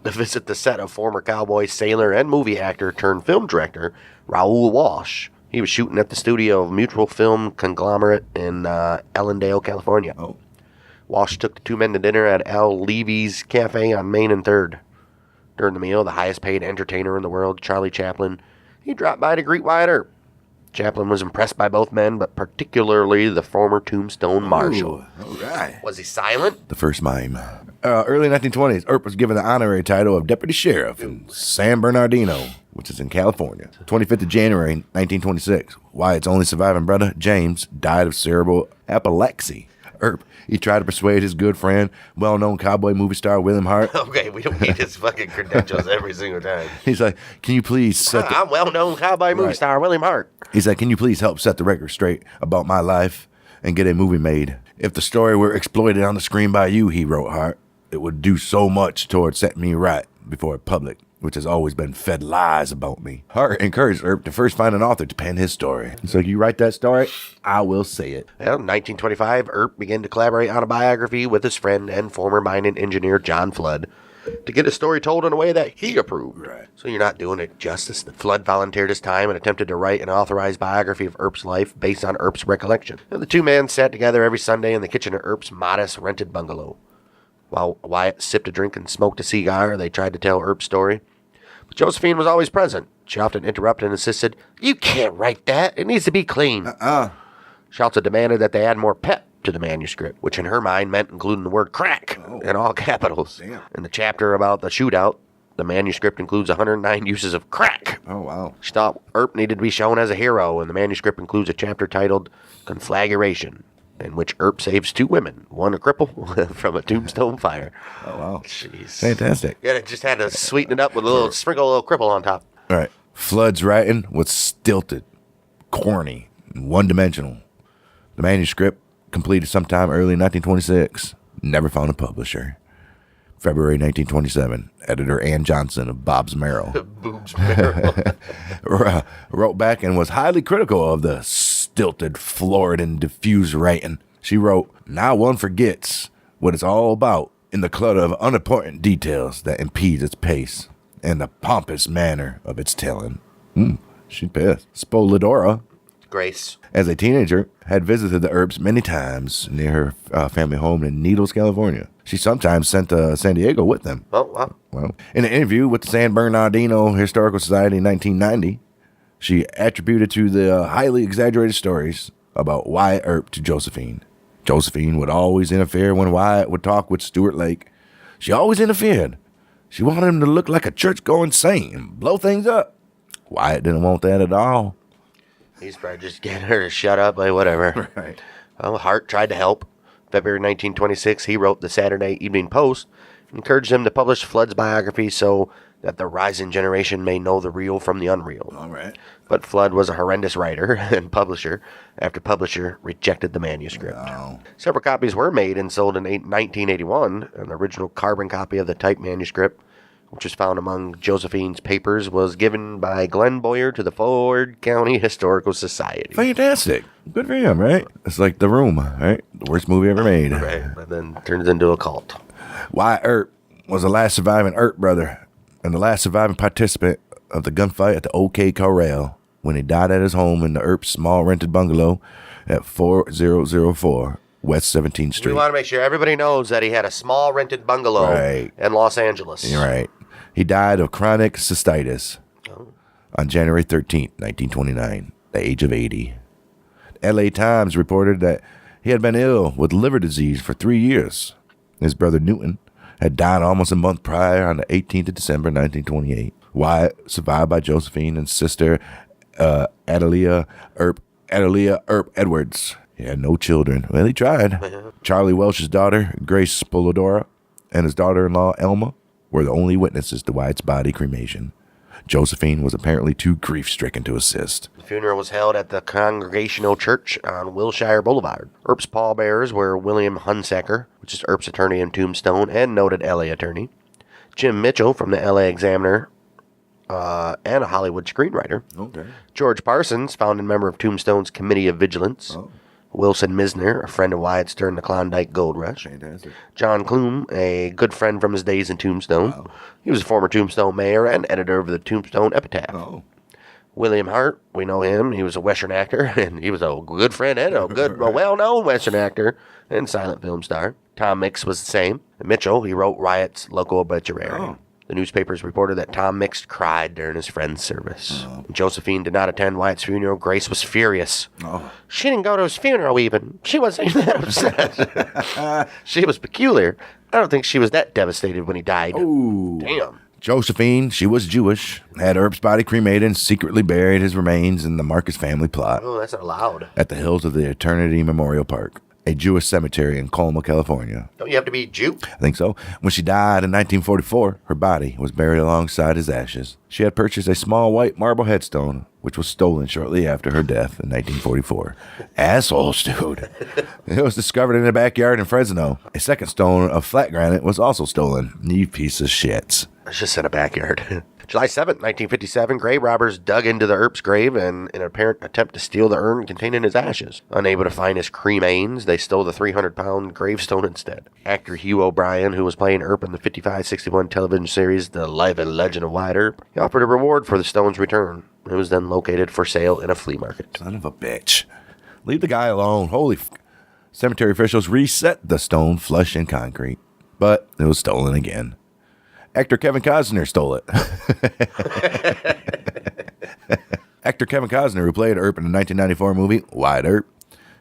to visit the set of former cowboy, sailor, and movie actor turned film director Raoul Walsh. He was shooting at the studio of Mutual Film Conglomerate in Ellendale, California. Walsh took the two men to dinner at Al Levy's Cafe on Main and 3rd. During the meal, the highest-paid entertainer in the world, Charlie Chaplin, he dropped by to greet Wyatt Earp. Chaplin was impressed by both men, but particularly the former Tombstone Marshal. All right. Was he silent? The first mime. Early 1920s, Earp was given the honorary title of Deputy Sheriff in San Bernardino, which is in California. 25th of January, 1926, Wyatt's only surviving brother, James, died of cerebral apoplexy. Earp, he tried to persuade his good friend, well-known cowboy movie star William Hart. Okay, we don't need his fucking credentials every single time. He's like, can you please set the... I'm well-known cowboy movie star William Hart. He's like, can you please help set the record straight about my life and get a movie made? If the story were exploited on the screen by you, he wrote Hart, it would do so much toward setting me right before the public, which has always been fed lies about me. Hart encouraged Earp to first find an author to pen his story. So you write that story, I will say it. Well, in 1925, Earp began to collaborate on a biography with his friend and former mining engineer John Flood to get his story told in a way that he approved. Right. So you're not doing it justice. Flood volunteered his time and attempted to write an authorized biography of Earp's life based on Earp's recollection. And the two men sat together every Sunday in the kitchen of Earp's modest rented bungalow. While Wyatt sipped a drink and smoked a cigar, they tried to tell Earp's story. But Josephine was always present. She often interrupted and insisted, "You can't write that. It needs to be clean." She also demanded that they add more pep to the manuscript, which in her mind meant including the word crack in all capitals. Damn. In the chapter about the shootout, the manuscript includes 109 uses of crack. Oh, wow. She thought Earp needed to be shown as a hero, and the manuscript includes a chapter titled Conflagration, in which Earp saves two women, one a cripple, from a tombstone fire. Oh, wow. Jeez. Fantastic. Yeah, it just had to sweeten it up with a little sprinkle, a little cripple on top. All right. Flood's writing was stilted, corny, and one-dimensional. The manuscript, completed sometime early 1926, never found a publisher. February 1927, editor Ann Johnson of Bob's Merrill Boobs barrel. wrote back and was highly critical of the stilted, florid, and diffuse writing. She wrote, "Now one forgets what it's all about in the clutter of unimportant details that impedes its pace and the pompous manner of its telling." She pissed. Spolidora, Grace. as a teenager, had visited the Earps many times near her family home in Needles, California. She sometimes sent to San Diego with them. Oh, wow. Well, in an interview with the San Bernardino Historical Society in 1990, she attributed to the highly exaggerated stories about Wyatt Earp to Josephine. Josephine would always interfere when Wyatt would talk with Stuart Lake. She always interfered. She wanted him to look like a church-going saint and blow things up. Wyatt didn't want that at all. He's probably just getting her to shut up, like whatever. Right. Well, Hart tried to help. February 1926, he wrote the Saturday Evening Post, encouraged him to publish Flood's biography so that the rising generation may know the real from the unreal. All right. But Flood was a horrendous writer, and publisher after publisher rejected the manuscript. Wow. Several copies were made and sold in 1981. An original carbon copy of the typed manuscript which was found among Josephine's papers, was given by Glenn Boyer to the Ford County Historical Society. Fantastic. Good for him, right? It's like The Room, right? The worst movie ever made. Right, but then turns into a cult. Wyatt Earp was the last surviving Earp brother and the last surviving participant of the gunfight at the OK Corral when he died at his home in the Earp small rented bungalow at 4004 West 17th Street. We want to make sure everybody knows that he had a small rented bungalow Right. in Los Angeles. You're right. He died of chronic cystitis on January 13th, 1929, the age of 80. The LA Times reported that he had been ill with liver disease for 3 years. His brother Newton had died almost a month prior on the 18th of December, 1928. Wyatt, survived by Josephine and sister Adelia Earp Edwards. He had no children. Well, he tried. Charlie Welsh's daughter, Grace Polidora, and his daughter-in-law, Elma, were the only witnesses to Wyatt's body cremation. Josephine was apparently too grief-stricken to assist. The funeral was held at the Congregational Church on Wilshire Boulevard. Earp's pallbearers were William Hunsaker, which is Earp's attorney in Tombstone and noted LA attorney, Jim Mitchell from the LA Examiner, and a Hollywood screenwriter. Okay. George Parsons, founding member of Tombstone's Committee of Vigilance. Wilson Misner, a friend of Wyatt's during the Klondike Gold Rush. Fantastic. John Clume, a good friend from his days in Tombstone. Wow. He was a former Tombstone mayor and editor of the Tombstone Epitaph. Oh. William Hart, we know him. He was a Western actor, and he was a good friend and a well-known Western actor and silent film star. Tom Mix was the same. And Mitchell, he wrote Wyatt's local obituary. Oh. The newspapers reported that Tom Mix cried during his friend's service. Josephine did not attend Wyatt's funeral. Grace was furious. She didn't go to his funeral even. She wasn't even that upset. She was peculiar. I don't think she was that devastated when he died. Ooh. Damn. Josephine, she was Jewish, had Earp's body cremated and secretly buried his remains in the Marcus family plot Oh, that's not allowed. at the hills of the Eternity Memorial Park, a Jewish cemetery in Colma, California. Don't you have to be Jew? I think so. When she died in 1944, her body was buried alongside his ashes. She had purchased a small white marble headstone, which was stolen shortly after her death in 1944. Assholes, dude. It was discovered in a backyard in Fresno. A second stone of flat granite was also stolen. You piece of shits. It's just in a backyard. July 7th, 1957, grave robbers dug into the Earp's grave in an apparent attempt to steal the urn containing his ashes. Unable to find his cremains, they stole the 300-pound gravestone instead. Actor Hugh O'Brien, who was playing Earp in the 55-61 television series The Life and Legend of Wyatt Earp, he offered a reward for the stone's return. It was then located for sale in a flea market. Son of a bitch. Leave the guy alone. Cemetery officials reset the stone flush in concrete, but it was stolen again. Actor Kevin Costner stole it. Actor Kevin Costner, who played Earp in the 1994 movie Wyatt Earp,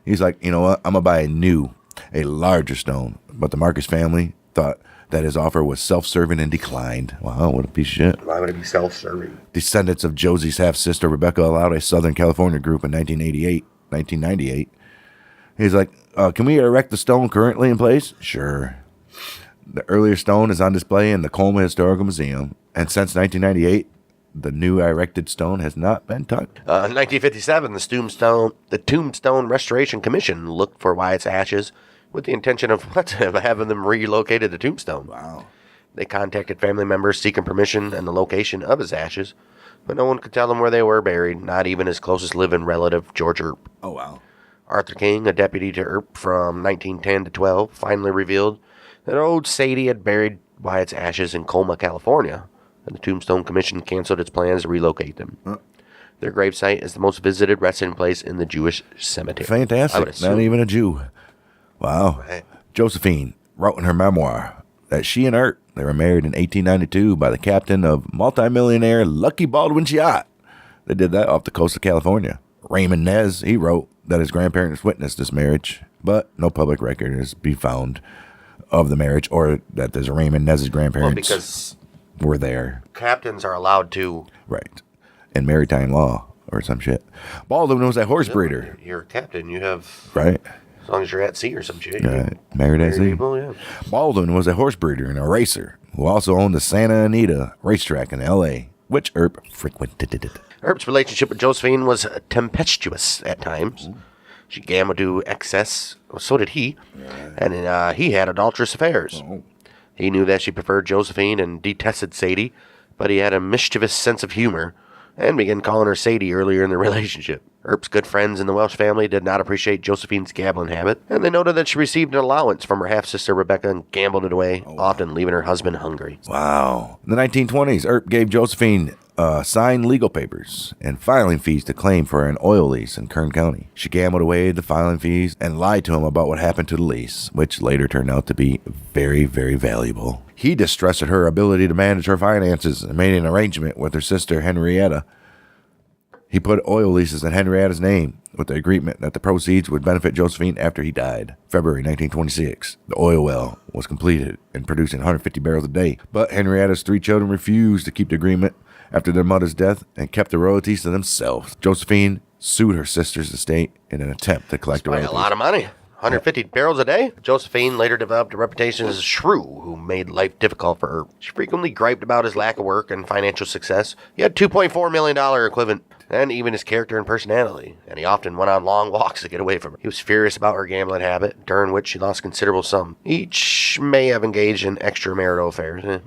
he's like, you know what? I'm going to buy a larger stone. But the Marcus family thought that his offer was self-serving and declined. Wow, what a piece of shit. Why would it be self-serving? Descendants of Josie's half-sister Rebecca allowed a Southern California group in 1998. He's like, can we erect the stone currently in place? Sure. The earlier stone is on display in the Colma Historical Museum, and since 1998, the new erected stone has not been touched. In 1957, the Tombstone Restoration Commission looked for Wyatt's ashes with the intention of having them relocated to Tombstone. Wow. They contacted family members seeking permission and the location of his ashes, but no one could tell them where they were buried, not even his closest living relative, George Earp. Oh, wow. Arthur King, a deputy to Earp from 1910 to 12, finally revealed that old Sadie had buried Wyatt's ashes in Colma, California, and the Tombstone Commission canceled its plans to relocate them. Their gravesite is the most visited resting place in the Jewish cemetery. I would Fantastic. assume. Not even a Jew. Wow. Right. Josephine wrote in her memoir that she and Earp, they were married in 1892 by the captain of multimillionaire Lucky Baldwin's yacht. They did that off the coast of California. Raymond Nez, he wrote that his grandparents witnessed this marriage, but no public record is to be found of the marriage or that there's Raymond Nez's grandparents because were there. captains are allowed to. Right. In maritime law or some shit. Baldwin was a horse breeder. You're a captain. You have, Right. as long as you're at sea or some shit. you Right. can Married at marry sea. people, yeah. Baldwin was a horse breeder and a racer who also owned the Santa Anita racetrack in L.A., which Earp frequented. Earp's relationship with Josephine was tempestuous at times. She gambled to excess, so did he, and he had adulterous affairs. He knew that she preferred Josephine and detested Sadie, but he had a mischievous sense of humor and began calling her Sadie earlier in the relationship. Earp's good friends in the Welsh family did not appreciate Josephine's gambling habit, and they noted that she received an allowance from her half-sister Rebecca and gambled it away, often leaving her husband hungry. Wow. In the 1920s, Earp gave Josephine signed legal papers and filing fees to claim for an oil lease in Kern County. She gambled away the filing fees and lied to him about what happened to the lease, which later turned out to be very, very valuable. He distrusted her ability to manage her finances and made an arrangement with her sister Henrietta. He put oil leases in Henrietta's name with the agreement that the proceeds would benefit Josephine after he died. February 1926, the oil well was completed and producing 150 barrels a day, but Henrietta's 3 children refused to keep the agreement after their mother's death and kept the royalties to themselves. Josephine sued her sister's estate in an attempt to collect the By royalties. a lot of money. 150 barrels a day? Josephine later developed a reputation as a shrew who made life difficult for Earp. She frequently griped about his lack of work and financial success. He had $2.4 million equivalent, and even his character and personality, and he often went on long walks to get away from her. He was furious about her gambling habit, during which she lost considerable sum. Each may have engaged in extramarital affairs.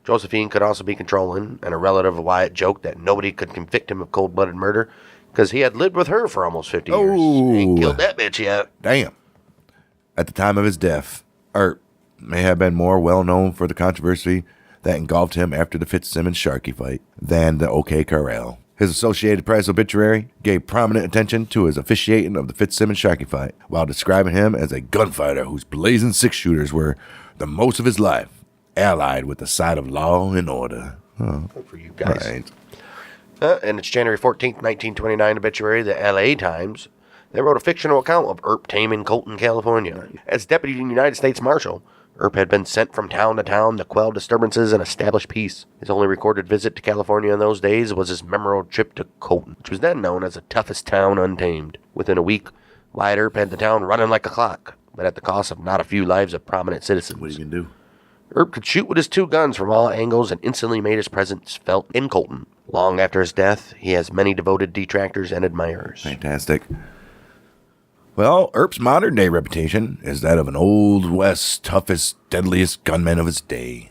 Josephine could also be controlling, and a relative of Wyatt joked that nobody could convict him of cold-blooded murder because he had lived with her for almost 50 years. He ain't killed that bitch yet. Damn. At the time of his death, Earp may have been more well known for the controversy that engulfed him after the Fitzsimmons-Sharkey fight than the OK Corral. His Associated Press obituary gave prominent attention to his officiating of the Fitzsimmons-Sharkey fight, while describing him as a gunfighter whose blazing six-shooters were the most of his life, allied with the side of law and order. Oh, Good for you guys. right. In its January 14th, 1929 obituary, the L.A. Times, they wrote a fictional account of Earp taming Colton, California. As Deputy United States Marshal, Earp had been sent from town to town to quell disturbances and establish peace. His only recorded visit to California in those days was his memorable trip to Colton, which was then known as the toughest town untamed. Within a week, Wyatt Earp had the town running like a clock, but at the cost of not a few lives of prominent citizens. What are you going to do? Earp could shoot with his 2 guns from all angles and instantly made his presence felt in Colton. Long after his death, he has many devoted detractors and admirers. Fantastic. Well, Earp's modern-day reputation is that of an Old West, toughest, deadliest gunman of his day.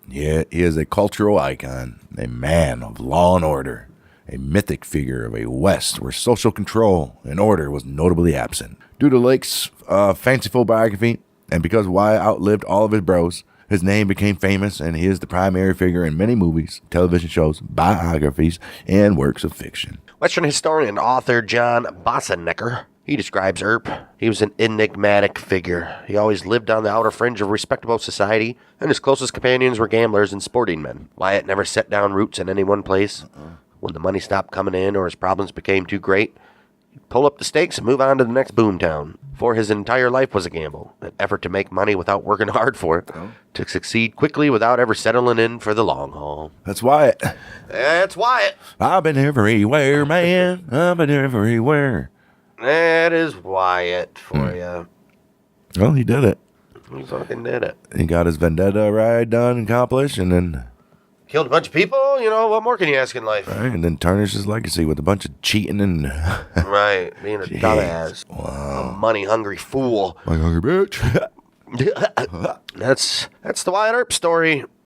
Yet he is a cultural icon, a man of law and order, a mythic figure of a West where social control and order was notably absent. Due to Lake's fanciful biography, and because Wyatt outlived all of his bros, his name became famous, and he is the primary figure in many movies, television shows, biographies, and works of fiction. Western historian and author John Bossenecker, he describes Earp. He was an enigmatic figure. He always lived on the outer fringe of respectable society, and his closest companions were gamblers and sporting men. Wyatt never set down roots in any one place. When the money stopped coming in or his problems became too great, he'd pull up the stakes and move on to the next boomtown. For his entire life was a gamble, an effort to make money without working hard for it, to succeed quickly without ever settling in for the long haul. That's Wyatt. That's Wyatt. I've been everywhere, man. I've been everywhere. That is Wyatt for you. Well, he did it. He fucking did it. He got his vendetta ride done and accomplished, and then Killed a bunch of people. You know, what more can you ask in life? tarnished his legacy with a bunch of cheating and Right. Being a dumbass. A money-hungry fool. like hungry bitch. That's the Wyatt Earp story.